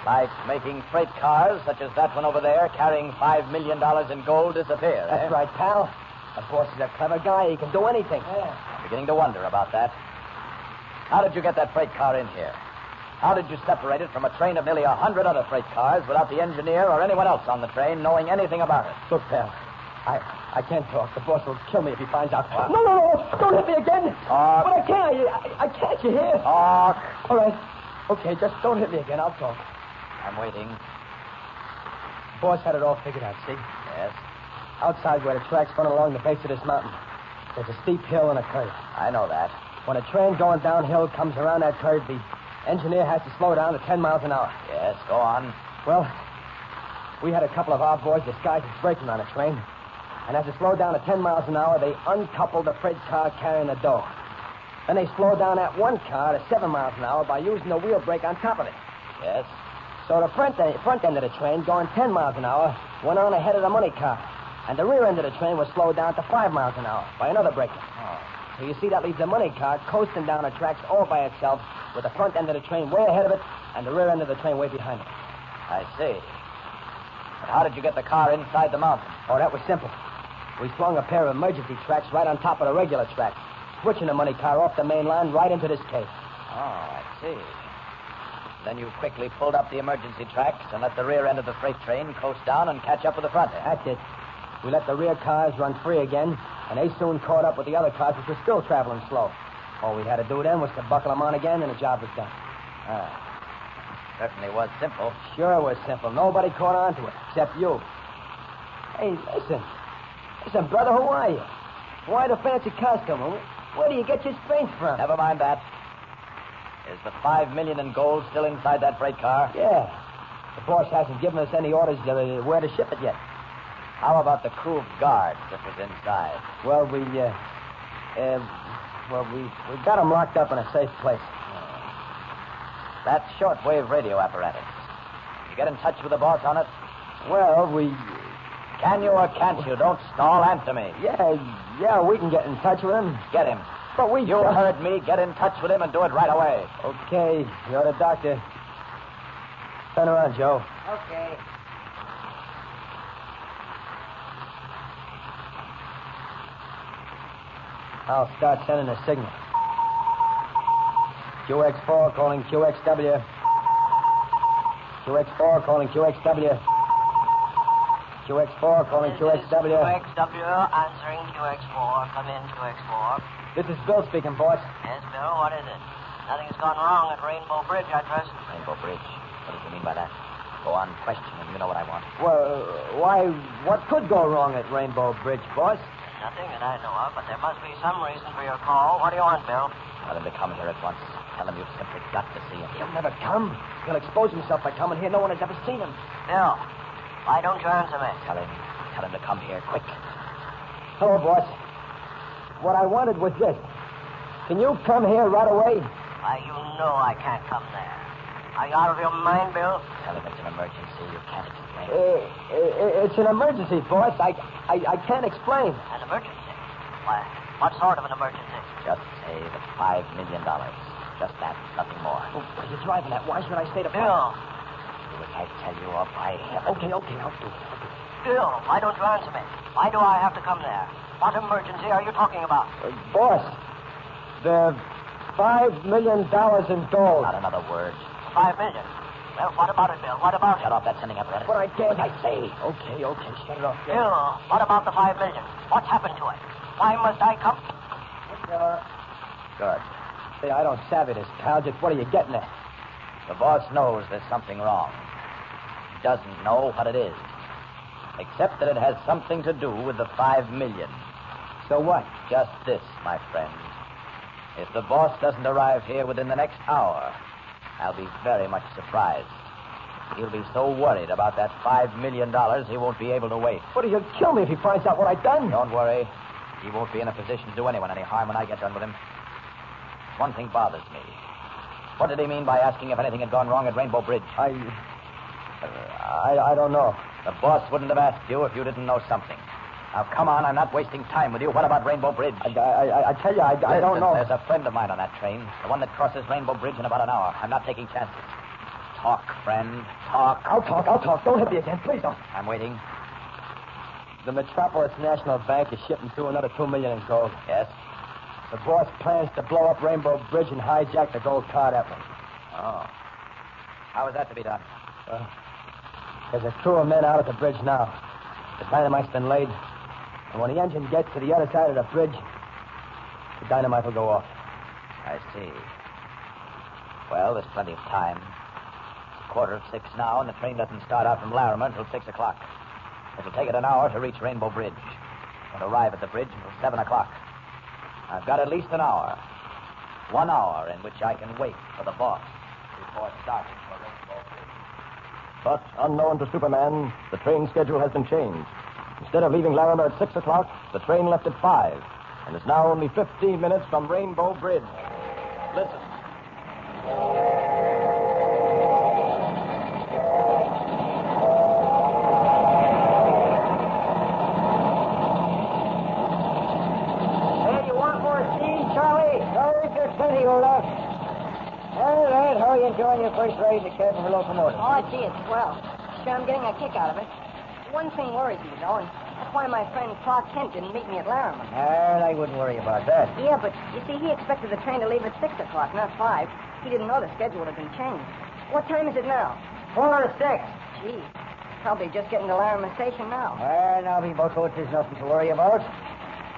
Like making freight cars, such as that one over there, carrying $5 million in gold, disappear. That's right, pal. The boss is a clever guy. He can do anything. I'm beginning to wonder about that. How did you get that freight car in here? How did you separate it from a train of nearly 100 other freight cars without the engineer or anyone else on the train knowing anything about it? Look, pal, I can't talk. The boss will kill me if he finds out. No. Don't hit me again. Talk. But I can't. I can't, you hear? Talk. All right. Okay, just don't hit me again. I'll talk. I'm waiting. The boss had it all figured out, see? Yes? Outside where the track's running along the base of this mountain, there's a steep hill and a curve. I know that. When a train going downhill comes around that curve, the engineer has to slow down to 10 miles an hour. Yes, go on. Well, we had a couple of our boys disguised as brakemen on a train. And as it slowed down to 10 miles an hour, they uncoupled the freight car carrying the dough. Then they slowed down that one car to 7 miles an hour by using the wheel brake on top of it. Yes? So the front end of the train, going 10 miles an hour, went on ahead of the money car. And the rear end of the train was slowed down to 5 miles an hour by another brakeman. Oh. So you see, that leaves the money car coasting down the tracks all by itself with the front end of the train way ahead of it and the rear end of the train way behind it. I see. But how did you get the car inside the mountain? Oh, that was simple. We swung a pair of emergency tracks right on top of the regular track, switching the money car off the main line right into this cave. Oh, I see. Then you quickly pulled up the emergency tracks and let the rear end of the freight train coast down and catch up with the front end. That's it. We let the rear cars run free again, and they soon caught up with the other cars, which were still traveling slow. All we had to do then was to buckle them on again, and the job was done. Certainly was simple. Sure it was simple. Nobody caught on to it, except you. Hey, listen. Listen, brother, who are you? Why the fancy costume? Where do you get your strength from? Never mind that. Is the $5 million in gold still inside that freight car? Yeah. The boss hasn't given us any orders where to ship it yet. How about the crew of guards that was inside? Well, we got them locked up in a safe place. That shortwave radio apparatus. You get in touch with the boss on it? Well, Can you or can't you? Don't stall. Answer me. Yeah, we can get in touch with him. Get him. But You heard me. Get in touch with him and do it right away. Okay, you're the doctor. Turn around, Joe. Okay. I'll start sending a signal. QX4 calling QXW. QX4 calling QXW. QX4 calling QXW. QXW answering QX4. Come in, QX4. This is Bill speaking, boss. Yes, Bill, what is it? Nothing's gone wrong at Rainbow Bridge, I trust. Rainbow Bridge? What do you mean by that? Go on, question him. You know what I want. Well, what could go wrong at Rainbow Bridge, boss? Nothing that I know of, but there must be some reason for your call. What do you want, Bill? Tell him to come here at once. Tell him you've simply got to see him. He'll never come. He'll expose himself by coming here. No one has ever seen him. Bill, why don't you answer me? Tell him to come here, quick. Hello, boss. What I wanted was this. Can you come here right away? Why, you know I can't come there. Are you out of your mind, Bill? Tell him it's an emergency. You can't explain. It's an emergency, boss. I can't explain. An emergency? Why, what sort of an emergency? Just say the $5 million. Just that, nothing more. Oh, what are you driving at? Why should I stay to Bill. Do as I tell you, or by heaven. Okay, I'll do it. Bill, why don't you answer me? Why do I have to come there? What emergency are you talking about? Boss, the $5 million in gold. Not another word. $5 million? Well, what about it, Bill? What about Shut off that sending apparatus. But I can't. What I say. Okay, shut it off. Bill, what about the $5 million? What's happened to it? Why must I come? Good. Say, I don't savvy this, pal. Just what are you getting at? The boss knows there's something wrong. He doesn't know what it is. Except that it has something to do with the $5 million. So what? Just this, my friend. If the boss doesn't arrive here within the next hour, I'll be very much surprised. He'll be so worried about that $5 million he won't be able to wait. What, he'll kill me if he finds out what I've done? Don't worry. He won't be in a position to do anyone any harm when I get done with him. one thing bothers me. What did he mean by asking if anything had gone wrong at Rainbow Bridge? I don't know. The boss wouldn't have asked you if you didn't know something. Now, come on, I'm not wasting time with you. What about Rainbow Bridge? I tell you, I don't know. There's a friend of mine on that train, the one that crosses Rainbow Bridge in about an hour. I'm not taking chances. Talk, friend. Talk. I'll talk. Don't hit me again. Please don't. I'm waiting. The Metropolis National Bank is shipping through another $2 million in gold. Yes? The boss plans to blow up Rainbow Bridge and hijack the gold car that way. Oh. How is that to be done? There's a crew of men out at the bridge now. The dynamite's been laid. And when the engine gets to the other side of the bridge, the dynamite will go off. I see. Well, there's plenty of time. It's 5:45 now, and the train doesn't start out from Larimer until 6 o'clock. It'll take it an hour to reach Rainbow Bridge. Won't arrive at the bridge until 7 o'clock. I've got at least an hour. 1 hour in which I can wait for the boss before starting for Rainbow Bridge. But, unknown to Superman, the train schedule has been changed. Instead of leaving Larimer at 6 o'clock, the train left at 5, and is now only 15 minutes from Rainbow Bridge. Listen. Hey, you want more steam, Charlie? Sorry, there's plenty left. All right, how are you enjoying your first ride in the cab of a locomotive? Oh, gee, it's swell. Sure, I'm getting a kick out of it. One thing worries me, though, and that's why my friend Clark Kent didn't meet me at Larimer. I wouldn't worry about that. Yeah, but you see, he expected the train to leave at 6 o'clock, not 5. He didn't know the schedule had been changed. What time is it now? 4 to 6. Gee, probably just getting to Larimer Station now. Well, now, we both know there's nothing to worry about.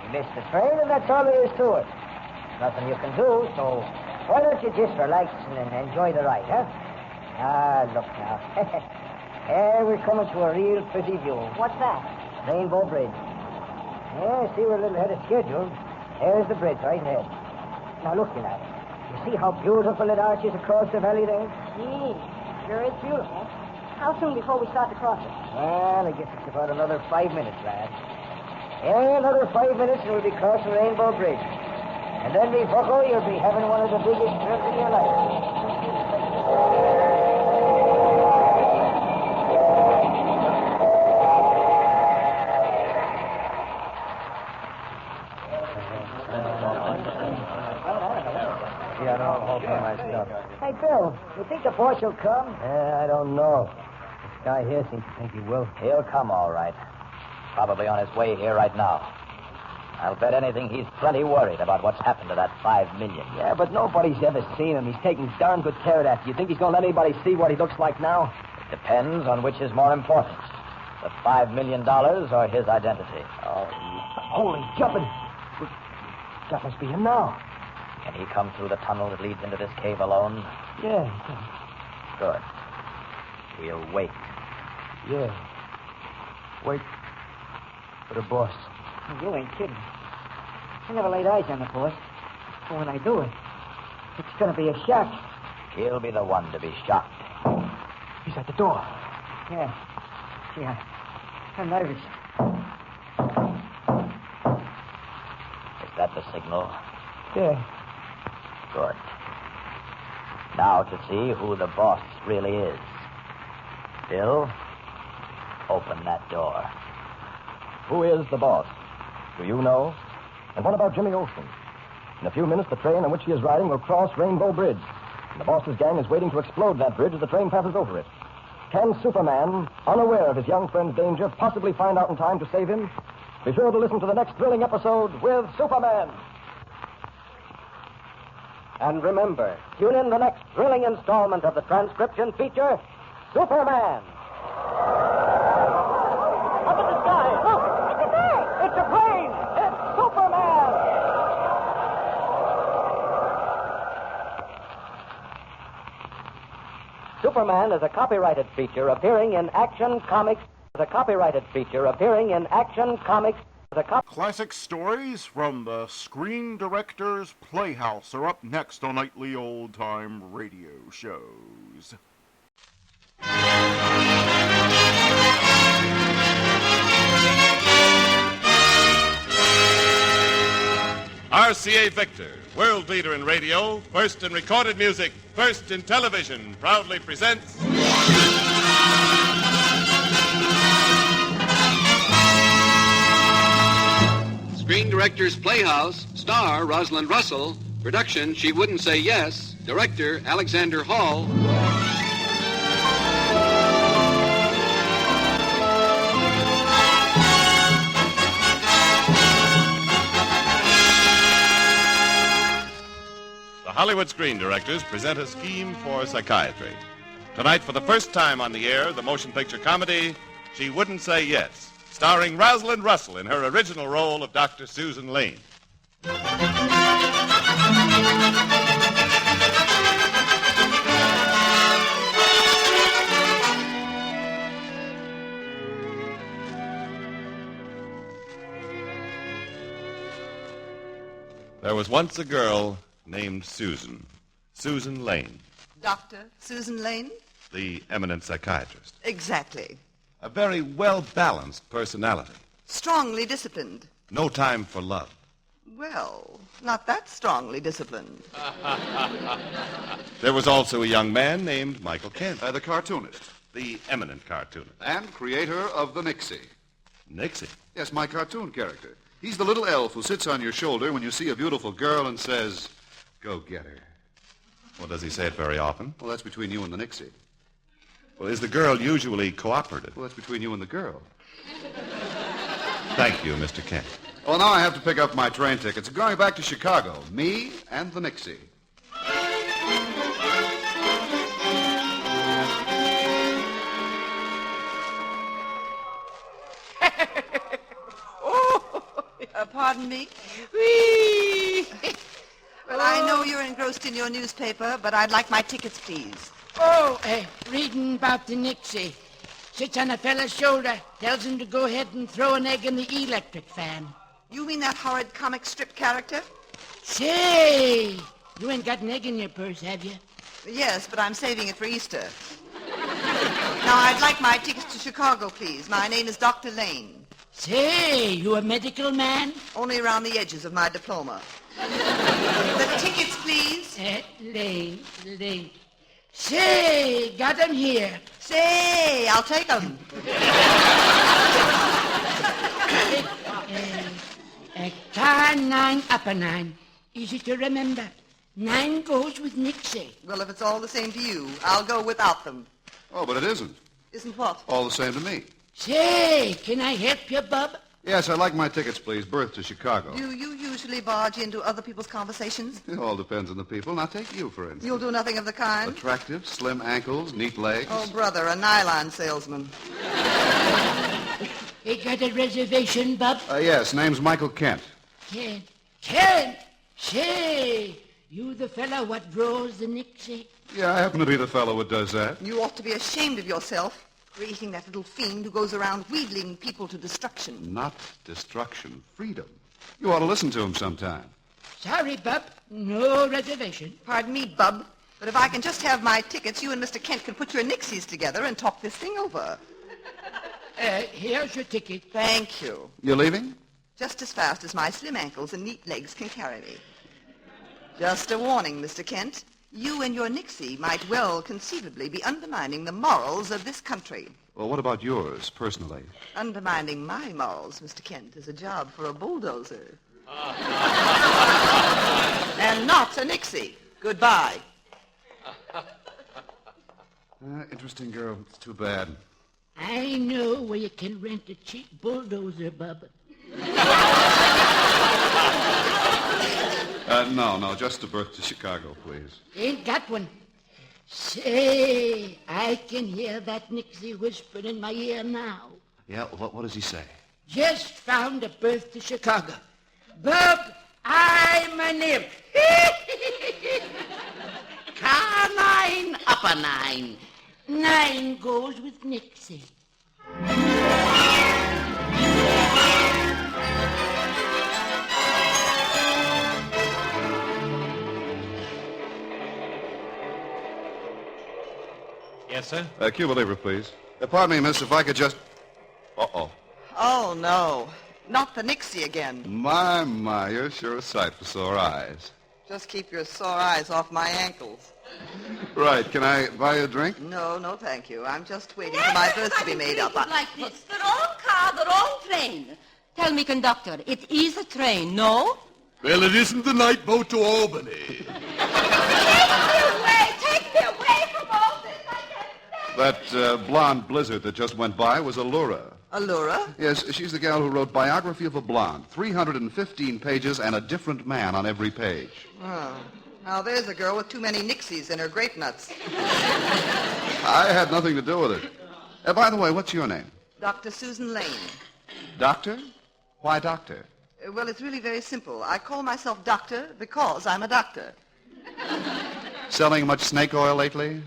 You missed the train, and that's all there is to it. Nothing you can do, so why don't you just relax and enjoy the ride, huh? Ah, look now. We're coming to a real pretty view. What's that? Rainbow Bridge. Yeah, see, we're a little ahead of schedule. There's the bridge right ahead. Now, look, you know. You see how beautiful it arches across the valley there? Gee, sure is beautiful. How soon before we start to cross it? Well, I guess it's about another 5 minutes, lad. Yeah, another 5 minutes and we'll be crossing Rainbow Bridge. And then, me bucko, you'll be having one of the biggest trips of your life. Hey, Bill, you think the boss will come? I don't know. This guy here seems to think he will. He'll come, all right. Probably on his way here right now. I'll bet anything he's plenty worried about what's happened to that $5 million. Yeah, but nobody's ever seen him. He's taking darn good care of that. You think he's going to let anybody see what he looks like now? It depends on which is more important. The $5 million or his identity. Oh, holy jumping. That must be him now. Can he come through the tunnel that leads into this cave alone? Yeah. Good. We'll wait. Yeah. Wait for the boss. You ain't kidding. I never laid eyes on the boss. But when I do it, it's going to be a shock. He'll be the one to be shocked. He's at the door. Yeah. Gee, I'm nervous. Is that the signal? Yeah. Good. Now to see who the boss really is. Bill, open that door. Who is the boss? Do you know? And what about Jimmy Olsen? In a few minutes, the train on which he is riding will cross Rainbow Bridge. And the boss's gang is waiting to explode that bridge as the train passes over it. Can Superman, unaware of his young friend's danger, possibly find out in time to save him? Be sure to listen to the next thrilling episode with Superman. And remember, tune in the next thrilling installment of the transcription feature, Superman. Up in the sky, look! It's a bird! It's a plane! It's Superman! Superman is a copyrighted feature appearing in Action Comics. Classic stories from the Screen Director's Playhouse are up next on Nightly Old Time Radio Shows. RCA Victor, world leader in radio, first in recorded music, first in television, proudly presents... Screen Directors Playhouse, star Rosalind Russell, production She Wouldn't Say Yes, director Alexander Hall. The Hollywood Screen Directors present a scheme for psychiatry. Tonight, for the first time on the air, the motion picture comedy, She Wouldn't Say Yes, starring Rosalind Russell in her original role of Dr. Susan Lane. There was once a girl named Susan Lane, Dr. Susan Lane? the eminent psychiatrist. Exactly. A very well-balanced personality. Strongly disciplined. No time for love. Well, not that strongly disciplined. There was also a young man named Michael Kent. The cartoonist. The eminent cartoonist. And creator of the Nixie. Nixie? Yes, my cartoon character. He's the little elf who sits on your shoulder when you see a beautiful girl and says, "Go get her." Well, does he say it very often? Well, that's between you and the Nixie. Well, is the girl usually cooperative? Well, that's between you and the girl. Thank you, Mr. Kent. Well, now I have to pick up my train tickets. Going back to Chicago. Me and the Nixie. Pardon me? Whee! Well, I know you're engrossed in your newspaper, but I'd like my tickets, please. Oh, reading about the Nixie. Sits on a fella's shoulder, tells him to go ahead and throw an egg in the electric fan. You mean that horrid comic strip character? Say, you ain't got an egg in your purse, have you? Yes, but I'm saving it for Easter. Now, I'd like my tickets to Chicago, please. My name is Dr. Lane. Say, you a medical man? Only around the edges of my diploma. The tickets, please. Lane. Say, got them here. Say, I'll take them. Car 9, upper 9. Easy to remember. 9 goes with Nixie. Well, if it's all the same to you, I'll go without them. Oh, but it isn't. Isn't what? All the same to me. Say, can I help you, bub? Yes, I'd like my tickets, please. Berth to Chicago. Do you usually barge into other people's conversations? It all depends on the people. Now, take you, for instance. You'll do nothing of the kind? Attractive, slim ankles, neat legs. Oh, brother, a nylon salesman. You got a reservation, bub? Yes, name's Michael Kent. Kent! Say, you the fella what draws the Nixie? Yeah, I happen to be the fellow who does that. You ought to be ashamed of yourself, creating that little fiend who goes around wheedling people to destruction. Not destruction, freedom. You ought to listen to him sometime. Sorry, bub. No reservation. Pardon me, bub. But if I can just have my tickets, you and Mr. Kent can put your Nixies together and talk this thing over. Here's your ticket. Thank you. You leaving? Just as fast as my slim ankles and neat legs can carry me. Just a warning, Mr. Kent. You and your Nixie might well conceivably be undermining the morals of this country. Well, what about yours, personally? Undermining my morals, Mr. Kent, is a job for a bulldozer. And not a Nixie. Goodbye. Interesting girl. It's too bad. I know where you can rent a cheap bulldozer, bub. No, just a berth to Chicago, please. Ain't got one. Say, I can hear that Nixie whispering in my ear now. Yeah, what does he say? Just found a berth to Chicago. Bub, I'm a nip. Car 9, upper 9. 9 goes with Nixie. Yes, sir? Cuba Libre, please. Pardon me, miss, if I could just... Uh-oh. Oh, no. Not the Nixie again. My, you're sure a sight for sore eyes. Just keep your sore eyes off my ankles. Right, can I buy you a drink? No, thank you. I'm just waiting for my berth to be made up. Like this. The wrong car, the wrong train. Tell me, conductor, it is a train, no? Well, it isn't the night boat to Albany. Take me away from all this. That blonde blizzard that just went by was Allura. Allura? Yes, she's the gal who wrote Biography of a Blonde. 315 pages and a different man on every page. Oh. Now, there's a girl with too many Nixies in her grape nuts. I had nothing to do with it. By the way, what's your name? Dr. Susan Lane. Doctor? Why doctor? Well, it's really very simple. I call myself doctor because I'm a doctor. Selling much snake oil lately?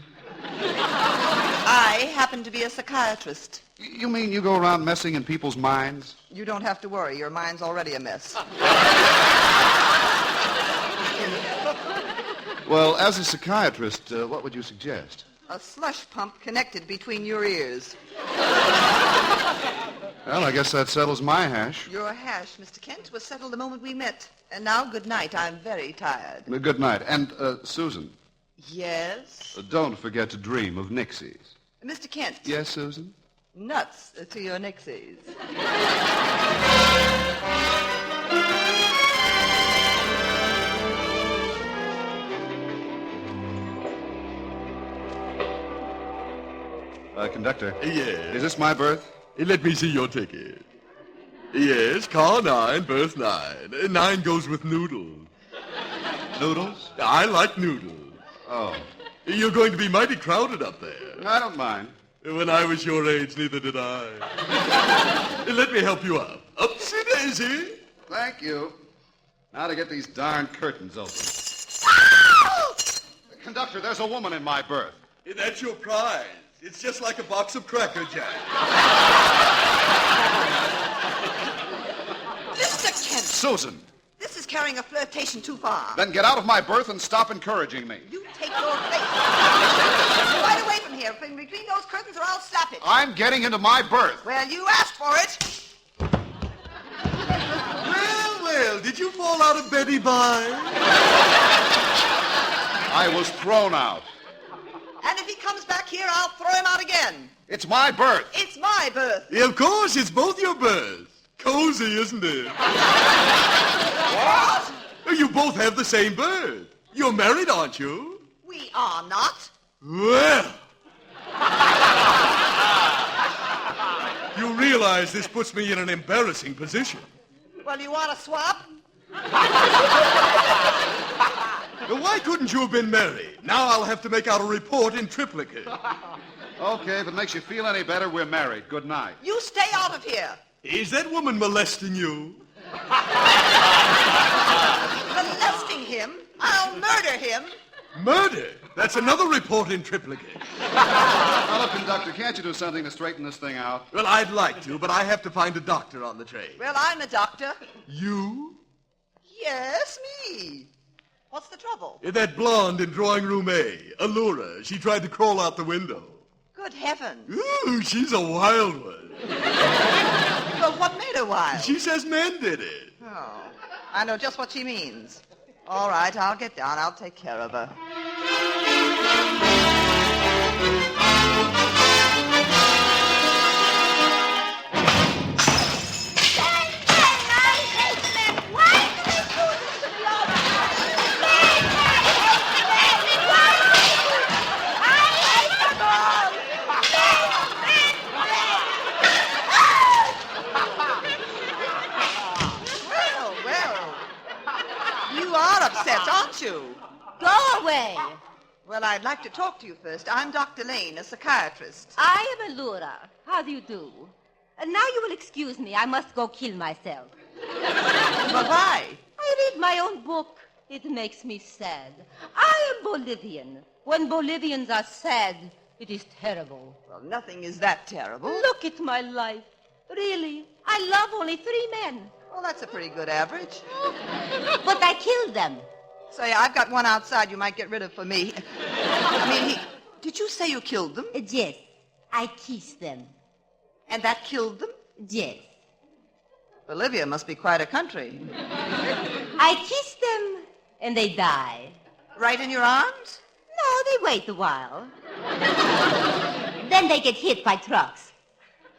I happen to be a psychiatrist. You mean you go around messing in people's minds? You don't have to worry. Your mind's already a mess. Well, as a psychiatrist, what would you suggest? A slush pump connected between your ears. Well, I guess that settles my hash. Your hash, Mr. Kent, was settled the moment we met. And now, good night. I'm very tired. Good night. And, Susan. Yes? Don't forget to dream of Nixies. Mr. Kent. Yes, Susan? Nuts to your Nixies. Conductor. Yes. Is this my berth? Let me see your ticket. Yes, car 9, berth 9. 9 goes with noodles. Noodles? I like noodles. Oh. You're going to be mighty crowded up there. I don't mind. When I was your age, neither did I. Let me help you up. Upsy daisy. Thank you. Now to get these darn curtains open. Conductor, there's a woman in my berth. That's your prize. It's just like a box of Cracker Jack. Mr. Kent. Susan. This is carrying a flirtation too far. Then get out of my berth and stop encouraging me. You take your place. Right away from here, from between those curtains, or I'll slap it. I'm getting into my berth. Well, you asked for it. Well, did you fall out of Betty Bye? I was thrown out. And if he comes back here, I'll throw him out again. It's my berth. It's my berth. Yeah, of course, it's both your berths. Cozy, isn't it? What? You both have the same berth. You're married, aren't you? We are not. Well. You realize this puts me in an embarrassing position. Well, you want to swap? Why couldn't you have been married? Now I'll have to make out a report in triplicate. Okay, if it makes you feel any better, we're married. Good night. You stay out of here. Is that woman molesting you? Molesting him? I'll murder him. Murder? That's another report in triplicate. Now, look, conductor, can't you do something to straighten this thing out? Well, I'd like to, but I have to find a doctor on the train. Well, I'm a doctor. You? Yes, me. What's the trouble? That blonde in drawing room A, Allura. She tried to crawl out the window. Good heavens. Ooh, she's a wild one. Well, what made her wild? She says men did it. Oh, I know just what she means. All right, I'll get down. I'll take care of her. Aren't you? Go away. Well, I'd like to talk to you first. I'm Dr. Lane, a psychiatrist. I am Allura. How do you do? And now you will excuse me. I must go kill myself. But why? I read my own book. It makes me sad. I am Bolivian. When Bolivians are sad, it is terrible. Well, nothing is that terrible. Look at my life. Really, I love only 3 men. Well, that's a pretty good average. But I killed them. Say, I've got one outside you might get rid of for me. Did you say you killed them? Yes. I kissed them. And that killed them? Yes. Bolivia must be quite a country. I kiss them, and they die. Right in your arms? No, they wait a while. Then they get hit by trucks.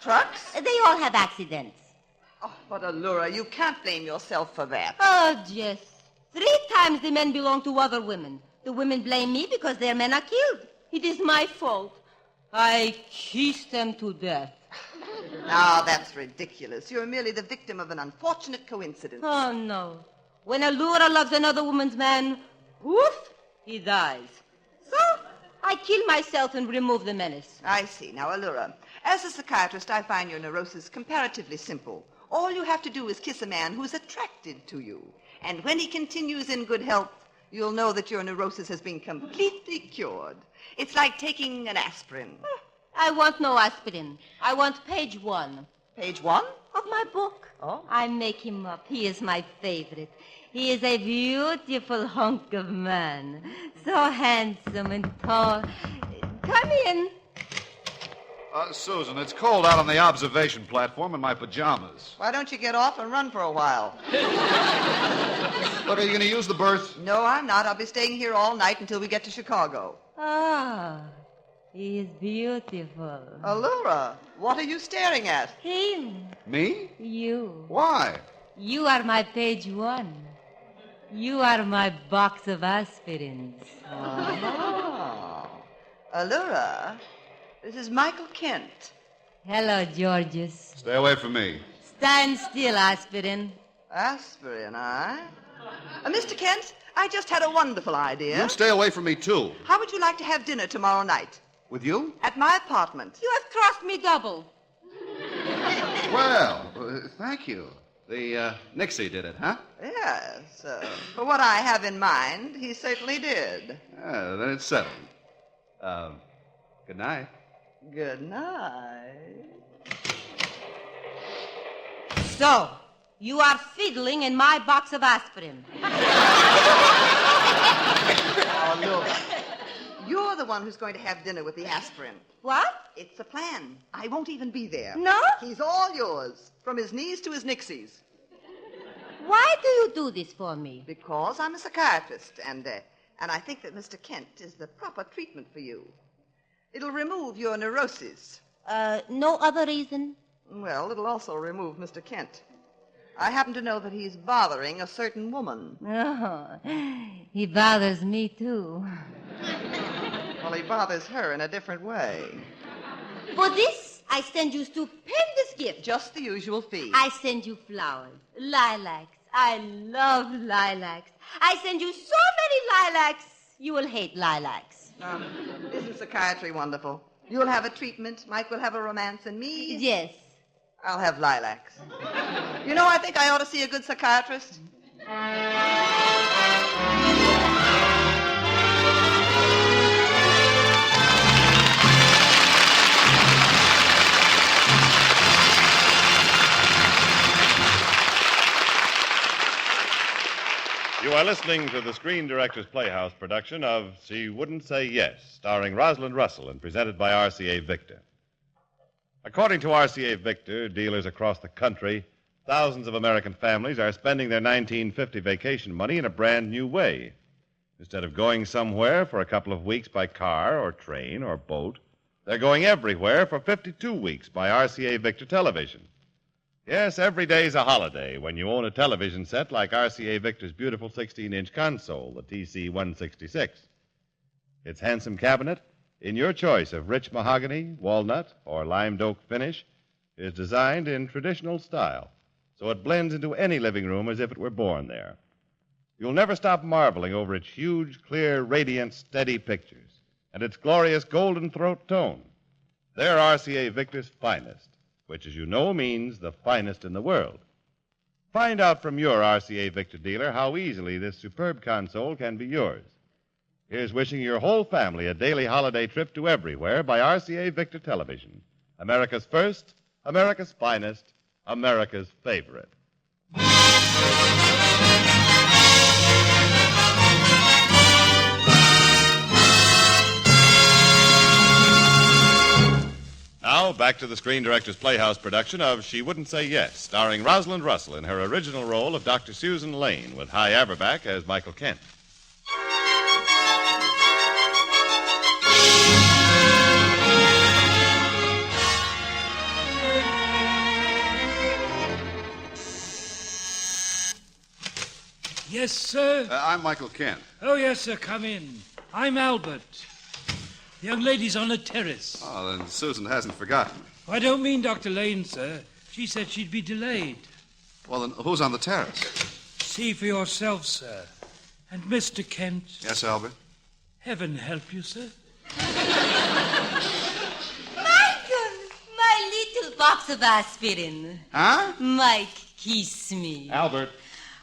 Trucks? They all have accidents. Oh, but Allura, you can't blame yourself for that. Oh, Jess. 3 times the men belong to other women. The women blame me because their men are killed. It is my fault. I kissed them to death. Now, that's ridiculous. You're merely the victim of an unfortunate coincidence. Oh, no. When Allura loves another woman's man, woof, he dies. So, I kill myself and remove the menace. I see. Now, Allura, as a psychiatrist, I find your neurosis comparatively simple. All you have to do is kiss a man who's attracted to you. And when he continues in good health, you'll know that your neurosis has been completely cured. It's like taking an aspirin. I want no aspirin. I want page 1. Page 1? Of my book. Oh? I make him up. He is my favorite. He is a beautiful hunk of man. So handsome and tall. Come in. Susan, it's cold out on the observation platform in my pajamas. Why don't you get off and run for a while? Look, are you going to use the berth? No, I'm not. I'll be staying here all night until we get to Chicago. Ah, he is beautiful. Allura, what are you staring at? Him. Me? You. Why? You are my page 1. You are my box of aspirins. Oh. Allura, this is Michael Kent. Hello, Georges. Stay away from me. Stand still, aspirin. Aspirin, eh? Mr. Kent, I just had a wonderful idea. You stay away from me, too. How would you like to have dinner tomorrow night? With you? At my apartment. You have crossed me double. Well, thank you. The Nixie did it, huh? Yes. For what I have in mind, he certainly did. Then it's settled. Good night. Good night. So, you are fiddling in my box of aspirin. Oh, look. You're the one who's going to have dinner with the aspirin. What? It's a plan. I won't even be there. No? He's all yours, from his knees to his nixies. Why do you do this for me? Because I'm a psychiatrist, and I think that Mr. Kent is the proper treatment for you. It'll remove your neuroses. No other reason? Well, it'll also remove Mr. Kent. I happen to know that he's bothering a certain woman. Oh, he bothers me, too. Well, he bothers her in a different way. For this, I send you stupendous gifts. Just the usual fee. I send you flowers, lilacs. I love lilacs. I send you so many lilacs, you will hate lilacs. Isn't psychiatry wonderful? You'll have a treatment, Mike will have a romance, and me... Yes. I'll have lilacs. You know, I think I ought to see a good psychiatrist. You are listening to the Screen Directors Playhouse production of She Wouldn't Say Yes, starring Rosalind Russell and presented by RCA Victor. According to RCA Victor, dealers across the country, thousands of American families are spending their 1950 vacation money in a brand new way. Instead of going somewhere for a couple of weeks by car or train or boat, they're going everywhere for 52 weeks by RCA Victor television. Yes, every day's a holiday when you own a television set like RCA Victor's beautiful 16-inch console, the TC-166. Its handsome cabinet, in your choice of rich mahogany, walnut, or limed oak finish, is designed in traditional style, so it blends into any living room as if it were born there. You'll never stop marveling over its huge, clear, radiant, steady pictures and its glorious golden throat tone. They're RCA Victor's finest, which, as you know, means the finest in the world. Find out from your RCA Victor dealer how easily this superb console can be yours. Here's wishing your whole family a daily holiday trip to everywhere by RCA Victor Television. America's first, America's finest, America's favorite. Now, back back to the Screen Directors Playhouse production of She Wouldn't Say Yes, starring Rosalind Russell in her original role of Dr. Susan Lane, with Hy Averback as Michael Kent. Yes, sir? I'm Michael Kent. Oh, yes, sir. Come in. I'm Albert. The young lady's on the terrace. Oh, then Susan hasn't forgotten. I don't mean Dr. Lane, sir. She said she'd be delayed. Well, then who's on the terrace? See for yourself, sir. And Mr. Kent. Yes, Albert? Heaven help you, sir. Michael, my little box of aspirin. Huh? Mike, kiss me. Albert.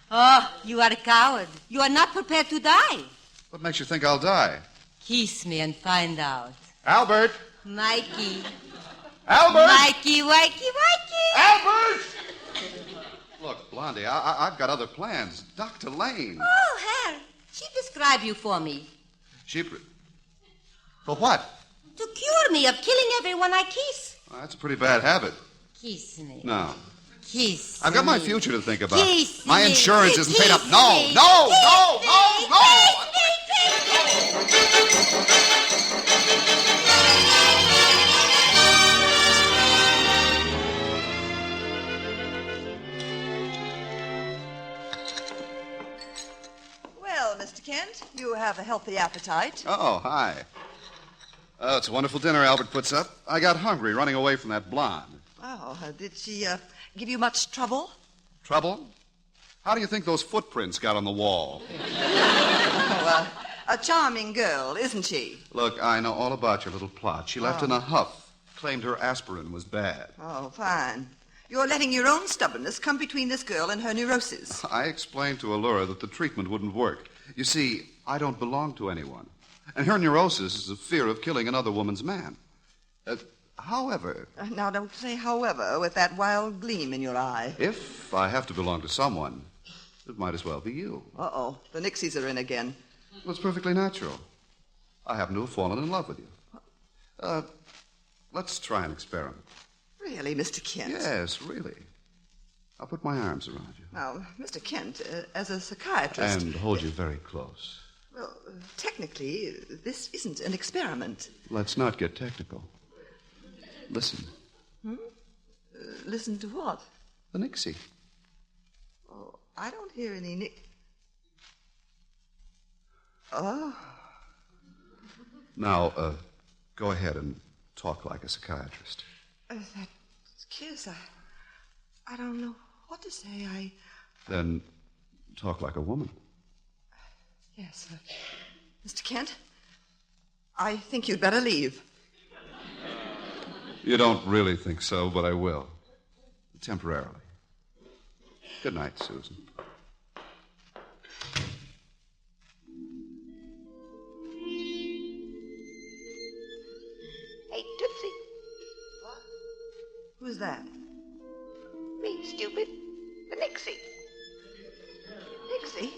Oh, you are a coward. You are not prepared to die. What makes you think I'll die? Kiss me and find out. Albert! Mikey. Albert! Mikey, Mikey, Mikey! Albert! Look, Blondie, I've got other plans. Dr. Lane. Oh, Hal, she described you for me. For what? To cure me of killing everyone I kiss. Well, that's a pretty bad habit. Kiss me. No. Kiss I've got my me. future to think about. Kiss My me. insurance isn't paid up. Kiss No, me. no, Kiss no, me. no, no! Well, Mr. Kent, you have a healthy appetite. Oh, hi. Oh, it's a wonderful dinner Albert puts up. I got hungry running away from that blonde. Oh, did she give you much trouble? Trouble? How do you think those footprints got on the wall? Oh, a charming girl, isn't she? Look, I know all about your little plot. She left in a huff. Claimed her aspirin was bad. Oh, fine. You're letting your own stubbornness come between this girl and her neurosis. I explained to Allura that the treatment wouldn't work. You see, I don't belong to anyone. And her neurosis is a fear of killing another woman's man. However... Now, don't say however with that wild gleam in your eye. If I have to belong to someone, it might as well be you. Uh-oh, the Nixies are in again. Well, it's perfectly natural. I happen to have fallen in love with you. Let's try an experiment. Really, Mr. Kent? Yes, really. I'll put my arms around you. Now, Mr. Kent, as a psychiatrist... And hold you very close. Well, technically, this isn't an experiment. Let's not get technical. Listen. Listen to what? The Nixie. Oh, I don't hear any Oh. Now, go ahead and talk like a psychiatrist. That kiss, I don't know what to say. Then talk like a woman. Yes, Mr. Kent, I think you'd better leave. You don't really think so, but I will. Temporarily. Good night, Susan. Hey, Tootsie. What? Who's that? Me, stupid. The Nixie. Nixie?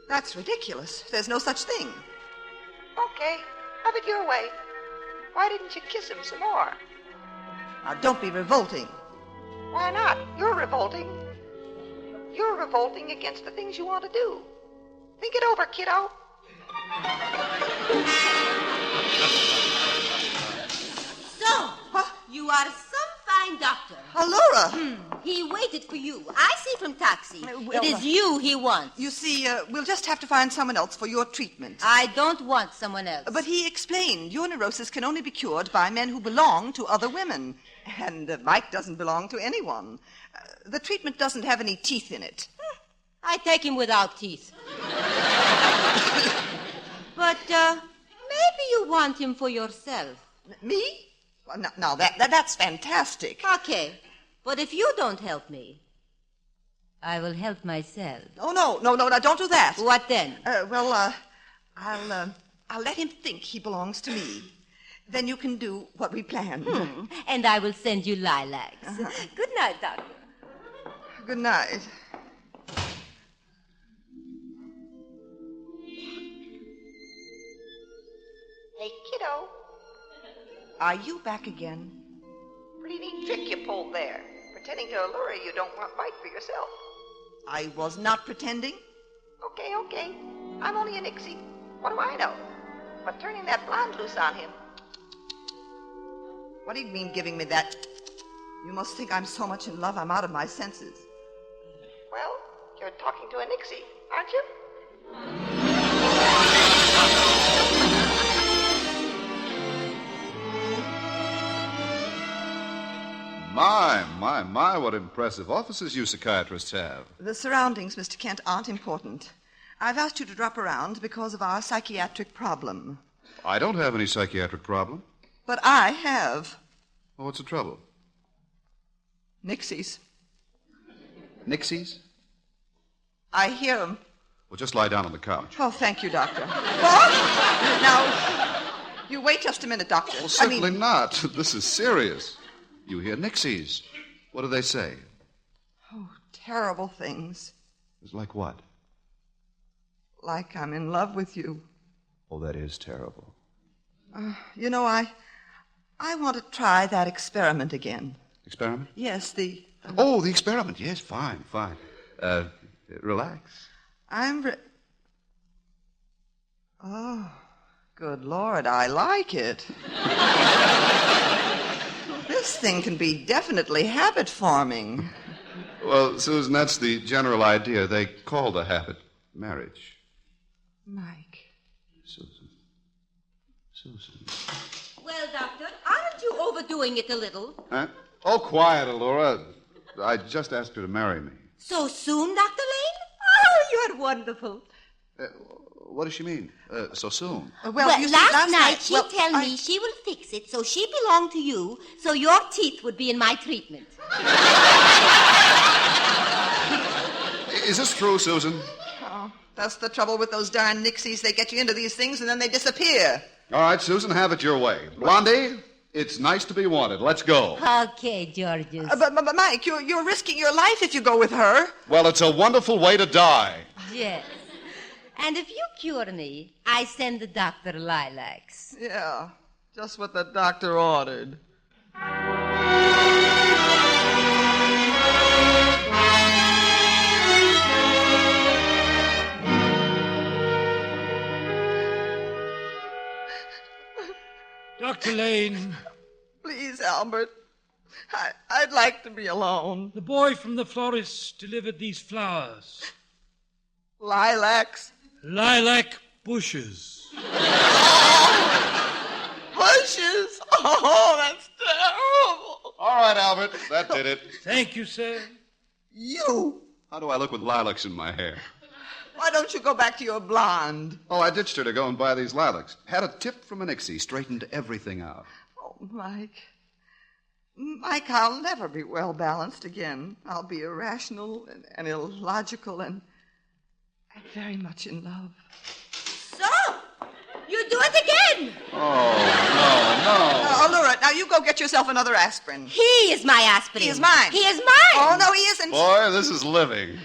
That's ridiculous. There's no such thing. Okay, have it your way. Why didn't you kiss him some more? Now, don't be revolting. Why not? You're revolting. You're revolting against the things you want to do. Think it over, kiddo. So, you are some fine doctor. Allura! He waited for you. I see from taxi. It is you he wants. You see, we'll just have to find someone else for your treatment. I don't want someone else. But he explained your neurosis can only be cured by men who belong to other women. And Mike doesn't belong to anyone. The treatment doesn't have any teeth in it. I take him without teeth. But maybe you want him for yourself. Me? Well, now that's fantastic. Okay. But if you don't help me, I will help myself. Oh, no, don't do that. What then? I'll let him think he belongs to me. Then you can do what we planned. And I will send you lilacs. Good night, Doctor. Good night. Hey, kiddo. Are you back again? told there. Pretending to allure you don't want Mike for yourself. I was not pretending. Okay. I'm only a nixie. What do I know? But turning that blonde loose on him. What do you mean giving me that? You must think I'm so much in love I'm out of my senses. Well, you're talking to a nixie, aren't you? My, what impressive offices you psychiatrists have. The surroundings, Mr. Kent, aren't important. I've asked you to drop around because of our psychiatric problem. I don't have any psychiatric problem. But I have. Well, what's the trouble? Nixies. Nixies? I hear them. Well, just lie down on the couch. Oh, thank you, Doctor. What? Now, you wait just a minute, Doctor. Well, certainly not. This is serious. You hear Nixies. What do they say? Oh, terrible things. It's like what? Like I'm in love with you. Oh, that is terrible. You know, I want to try that experiment again. Experiment? Yes, the experiment. Yes, fine. Relax. Oh, good Lord, I like it. This thing can be definitely habit-forming. Well, Susan, that's the general idea. They call the habit marriage. Mike. Susan. Well, Doctor, aren't you overdoing it a little? Huh? Oh, quiet, Allura. I just asked her to marry me. So soon, Dr. Lane? Oh, you're wonderful. What does she mean? So soon? Well, you see, last night she well, tell me she will fix it so she belong to you, so your teeth would be in my treatment. Is this true, Susan? Oh, that's the trouble with those darn nixies. They get you into these things and then they disappear. All right, Susan, have it your way. Blondie, it's nice to be wanted. Let's go. Okay, Georges. But Mike, you're risking your life if you go with her. Well, it's a wonderful way to die. Yes. And if you cure me, I send the doctor lilacs. Yeah, just what the doctor ordered. Dr. Lane. Please, Albert. I'd like to be alone. The boy from the florist delivered these flowers. Lilacs. Lilac bushes. Bushes? Oh, that's terrible. All right, Albert, that did it. Thank you, sir. You? How do I look with lilacs in my hair? Why don't you go back to your blonde? Oh, I ditched her to go and buy these lilacs. Had a tip from an Ixie, straightened everything out. Oh, Mike, I'll never be well balanced again. I'll be irrational and illogical and very much in love. So, you do it again. Oh, no. Allura, now you go get yourself another aspirin. He is my aspirin. He is mine. He is mine. Oh, no, he isn't. Boy, this is living.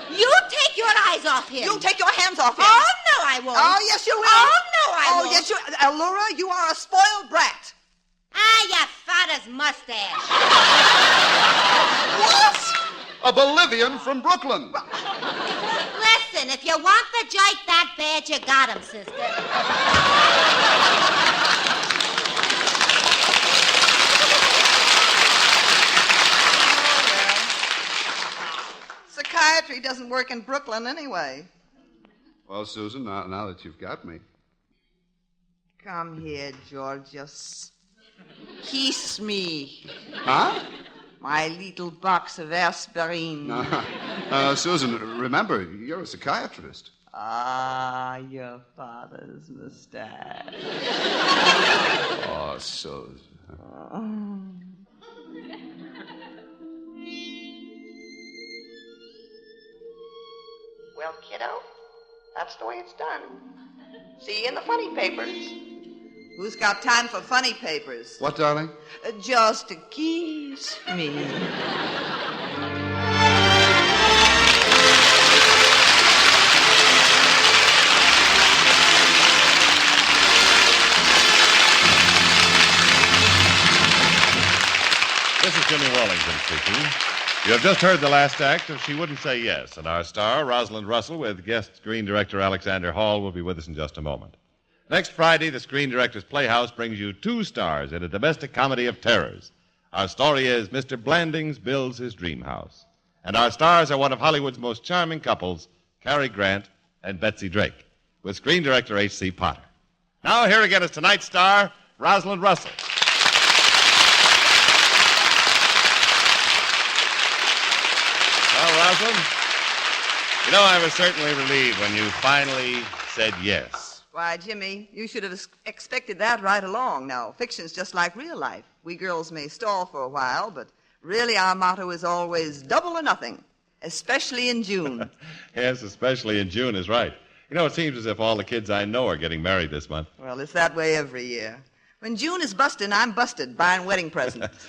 You take your eyes off him. You take your hands off him. Oh, no, I won't. Oh, yes, you will. Oh, no, I won't. Oh, yes, you... Allura, you are a spoiled brat. Ah, your father's mustache. What? A Bolivian from Brooklyn. Listen, if you want the jike that bad, you got him, sister. Psychiatry doesn't work in Brooklyn anyway. Well, Susan, now that you've got me. Come here, Georges. Kiss me. Huh? My little box of aspirin. Susan, remember, you're a psychiatrist. Ah, your father's mustache. Oh, Susan. Well, kiddo, that's the way it's done. See you in the funny papers. Who's got time for funny papers? What, darling? Just to kiss me. Blanton speaking. You have just heard the last act of She Wouldn't Say Yes, and our star, Rosalind Russell, with guest screen director Alexander Hall, will be with us in just a moment. Next Friday, the Screen Directors Playhouse brings you two stars in a domestic comedy of terrors. Our story is Mr. Blandings Builds His Dream House. And our stars are one of Hollywood's most charming couples, Cary Grant and Betsy Drake, with screen director H.C. Potter. Now, here again is tonight's star, Rosalind Russell. Well, Rosalind, you know, I was certainly relieved when you finally said yes. Why, Jimmy, you should have expected that right along. Now, fiction's just like real life. We girls may stall for a while, but really our motto is always double or nothing, especially in June. Yes, especially in June is right. You know, it seems as if all the kids I know are getting married this month. Well, it's that way every year. When June is busting, I'm busted buying wedding presents.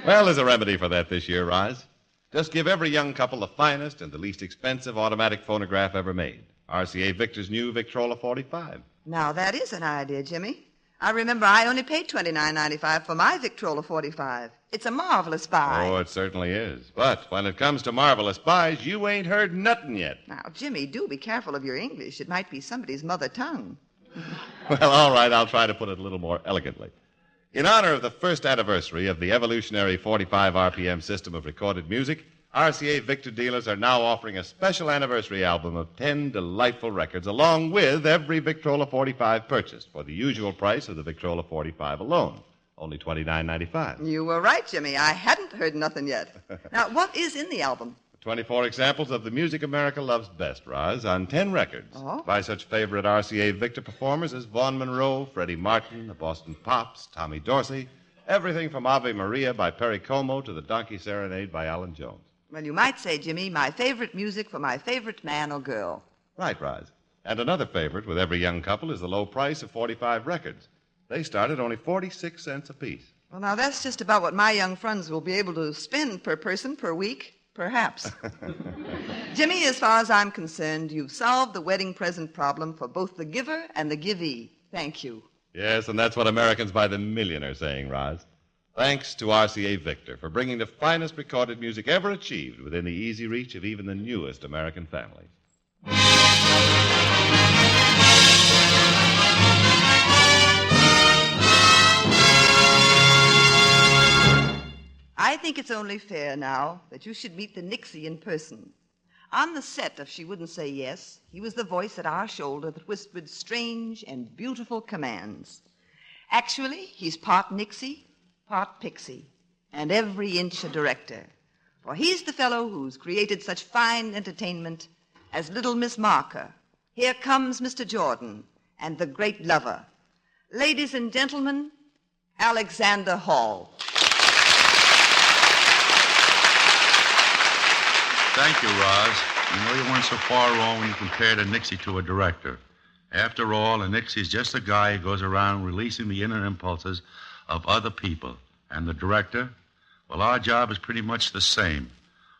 Well, there's a remedy for that this year, Roz. Just give every young couple the finest and the least expensive automatic phonograph ever made. RCA Victor's new Victrola 45. Now, that is an idea, Jimmy. I remember I only paid $29.95 for my Victrola 45. It's a marvelous buy. Oh, it certainly is. But when it comes to marvelous buys, you ain't heard nothing yet. Now, Jimmy, do be careful of your English. It might be somebody's mother tongue. Well, all right, I'll try to put it a little more elegantly. In honor of the first anniversary of the evolutionary 45 RPM system of recorded music, RCA Victor dealers are now offering a special anniversary album of 10 delightful records, along with every Victrola 45 purchased for the usual price of the Victrola 45 alone, only $29.95. You were right, Jimmy. I hadn't heard nothing yet. Now, what is in the album? 24 examples of the music America loves best, Roz, on 10 records by such favorite RCA Victor performers as Vaughn Monroe, Freddie Martin, the Boston Pops, Tommy Dorsey, everything from Ave Maria by Perry Como to the Donkey Serenade by Alan Jones. Well, you might say, Jimmy, my favorite music for my favorite man or girl. Right, Roz. And another favorite with every young couple is the low price of 45 records. They start at only 46 cents apiece. Well, now, that's just about what my young friends will be able to spend per person per week, perhaps. Jimmy, as far as I'm concerned, you've solved the wedding present problem for both the giver and the givee. Thank you. Yes, and that's what Americans by the million are saying, Roz. Thanks to RCA Victor for bringing the finest recorded music ever achieved within the easy reach of even the newest American families. I think it's only fair now that you should meet the Nixie in person. On the set of She Wouldn't Say Yes, he was the voice at our shoulder that whispered strange and beautiful commands. Actually, he's part Nixie, part Pixie, and every inch a director. For he's the fellow who's created such fine entertainment as Little Miss Marker, Here Comes Mr. Jordan, and The Great Lover. Ladies and gentlemen, Alexander Hall. Thank you, Roz. You know you weren't so far wrong when you compared a Nixie to a director. After all, a Nixie's just a guy who goes around releasing the inner impulses of other people. And the director? Well, our job is pretty much the same.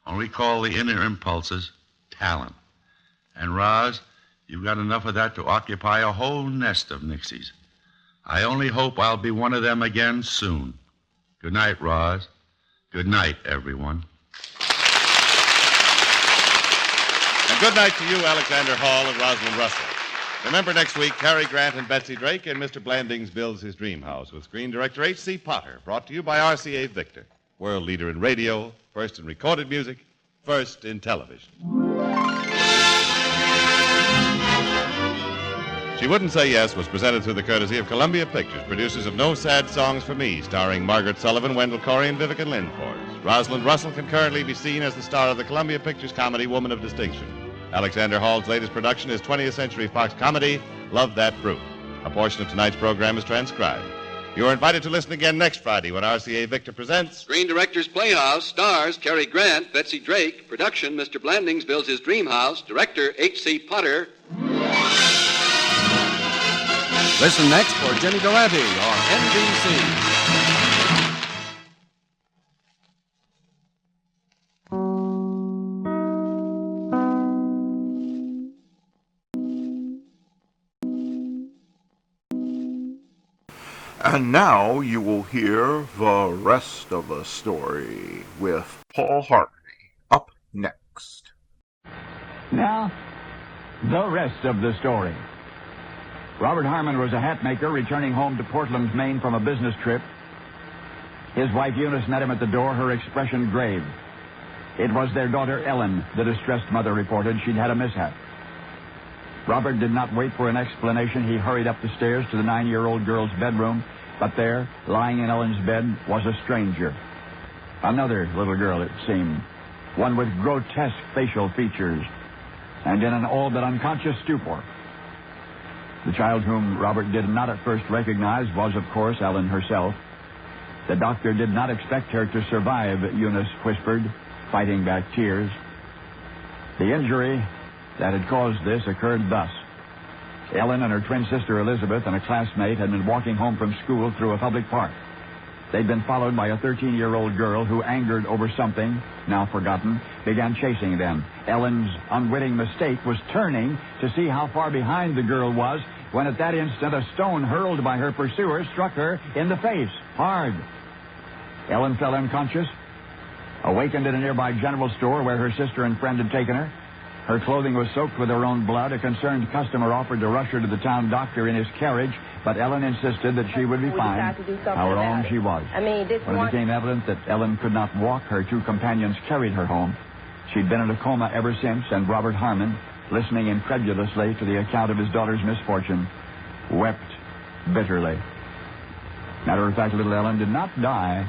Only we call the inner impulses talent. And, Roz, you've got enough of that to occupy a whole nest of Nixies. I only hope I'll be one of them again soon. Good night, Roz. Good night, everyone. And good night to you, Alexander Hall and Rosalind Russell. Remember next week, Cary Grant and Betsy Drake and Mr. Blandings Builds His Dream House with screen director H.C. Potter, brought to you by RCA Victor, world leader in radio, first in recorded music, first in television. She Wouldn't Say Yes was presented through the courtesy of Columbia Pictures, producers of No Sad Songs for Me, starring Margaret Sullivan, Wendell Corey, and Vivica Lindfors. Rosalind Russell can currently be seen as the star of the Columbia Pictures comedy Woman of Distinction. Alexander Hall's latest production is 20th Century Fox comedy, Love That Brute. A portion of tonight's program is transcribed. You are invited to listen again next Friday when RCA Victor presents Screen Directors Playhouse, stars Cary Grant, Betsy Drake, production Mr. Blandings Builds His Dream House, director H.C. Potter. Listen next for Jimmy Durante on NBC. And now you will hear the rest of the story with Paul Harvey up next. Now, the rest of the story. Robert Harmon was a hat maker returning home to Portland, Maine from a business trip. His wife Eunice met him at the door, her expression grave. It was their daughter Ellen, the distressed mother reported. She'd had a mishap. Robert did not wait for an explanation. He hurried up the stairs to the 9-year-old girl's bedroom, but there, lying in Ellen's bed, was a stranger. Another little girl, it seemed. One with grotesque facial features and in an all but unconscious stupor. The child whom Robert did not at first recognize was, of course, Ellen herself. The doctor did not expect her to survive, Eunice whispered, fighting back tears. The injury that had caused this occurred thus. Ellen and her twin sister Elizabeth and a classmate had been walking home from school through a public park. They'd been followed by a 13-year-old girl who, angered over something, now forgotten, began chasing them. Ellen's unwitting mistake was turning to see how far behind the girl was when at that instant a stone hurled by her pursuer struck her in the face, hard. Ellen fell unconscious, awakened at a nearby general store where her sister and friend had taken her. Her clothing was soaked with her own blood. A concerned customer offered to rush her to the town doctor in his carriage, but Ellen insisted that she would be fine, how wrong she was. When it became evident that Ellen could not walk, her two companions carried her home. She'd been in a coma ever since, and Robert Harmon, listening incredulously to the account of his daughter's misfortune, wept bitterly. Matter of fact, little Ellen did not die,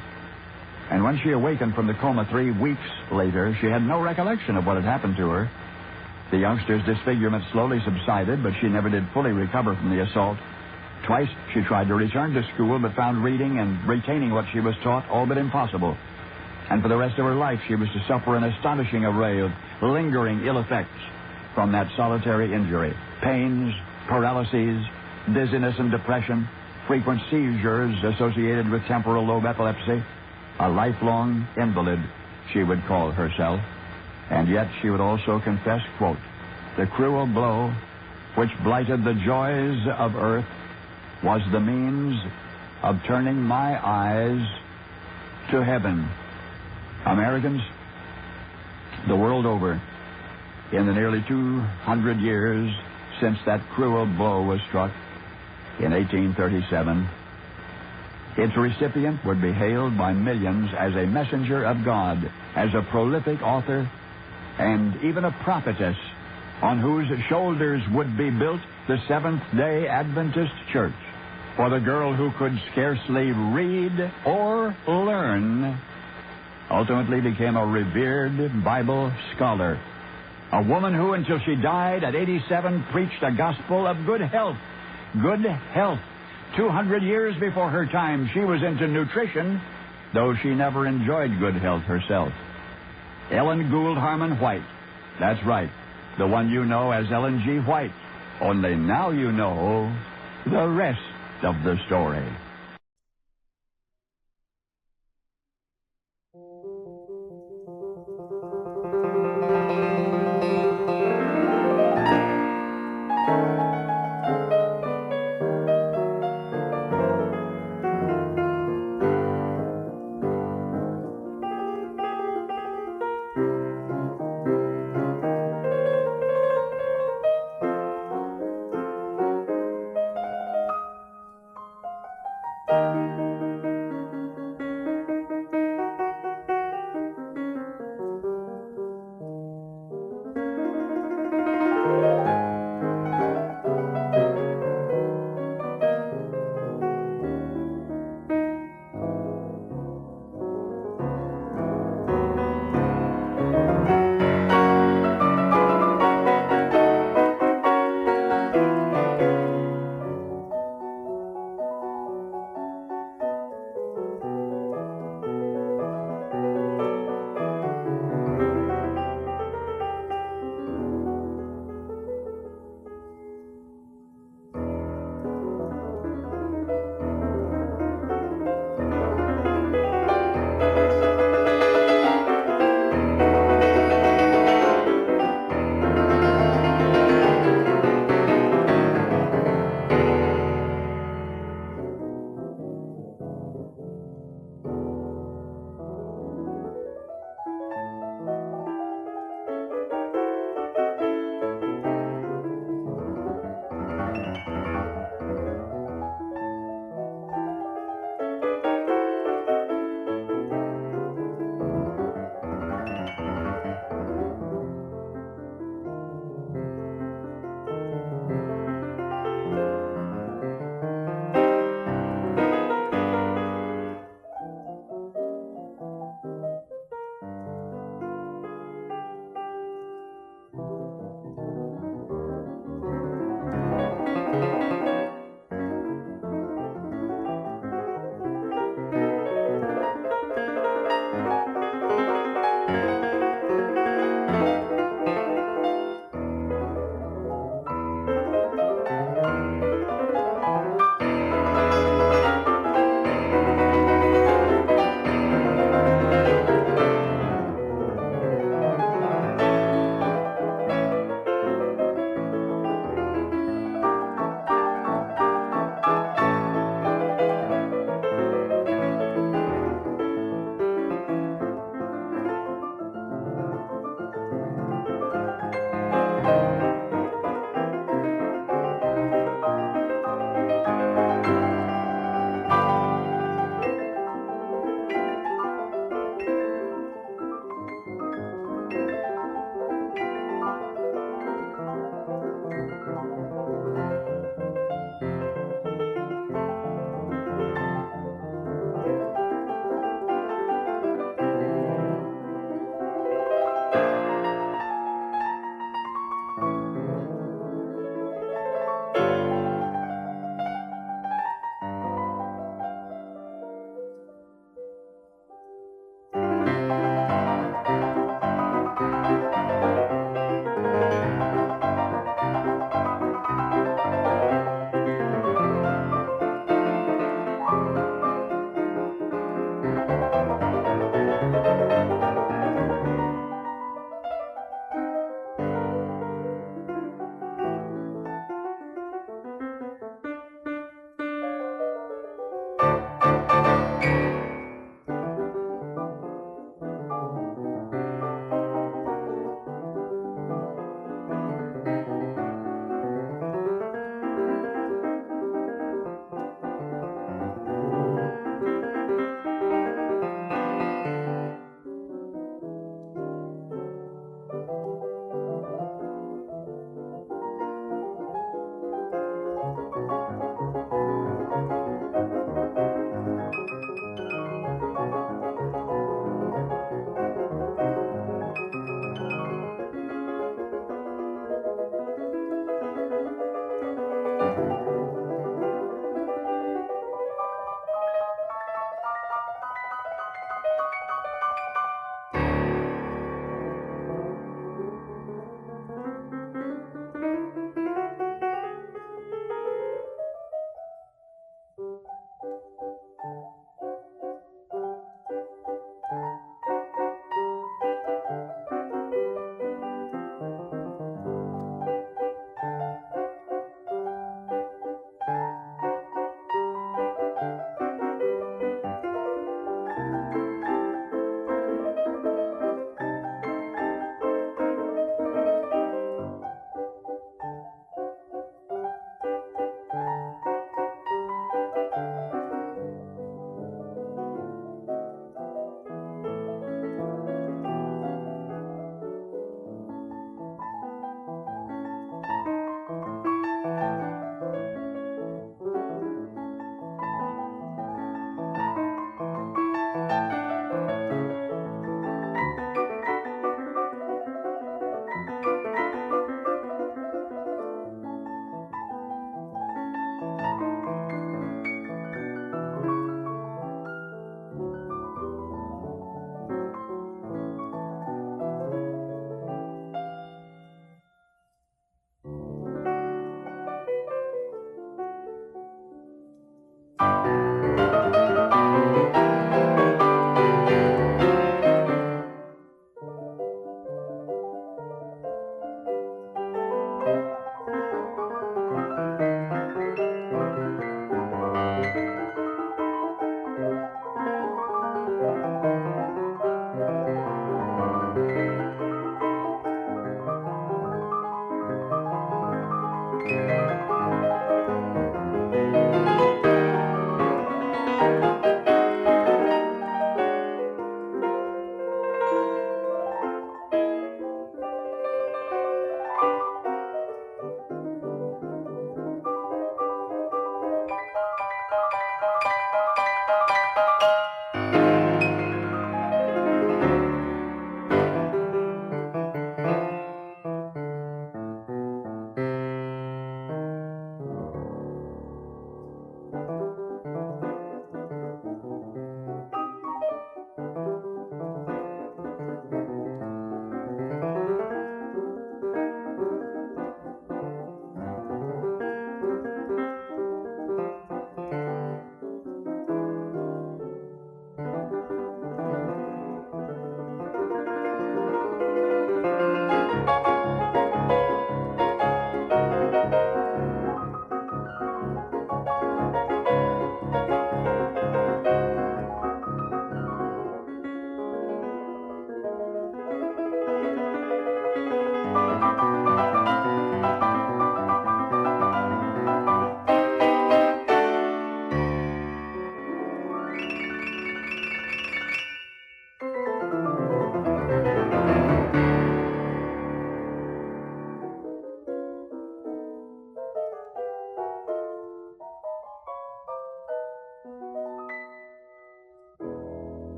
and when she awakened from the coma 3 weeks later, she had no recollection of what had happened to her. The youngster's disfigurement slowly subsided, but she never did fully recover from the assault. Twice she tried to return to school, but found reading and retaining what she was taught all but impossible. And for the rest of her life, she was to suffer an astonishing array of lingering ill effects from that solitary injury. Pains, paralyses, dizziness and depression, frequent seizures associated with temporal lobe epilepsy. A lifelong invalid, she would call herself. And yet she would also confess, quote, "The cruel blow which blighted the joys of earth was the means of turning my eyes to heaven." Americans, the world over, in the nearly 200 years since that cruel blow was struck in 1837, its recipient would be hailed by millions as a messenger of God, as a prolific author, and even a prophetess on whose shoulders would be built the Seventh-day Adventist Church. For the girl who could scarcely read or learn ultimately became a revered Bible scholar. A woman who, until she died at 87, preached a gospel of good health. Good health. 200 years before her time, she was into nutrition, though she never enjoyed good health herself. Ellen Gould Harmon White. That's right. The one you know as Ellen G. White. Only now you know the rest of the story.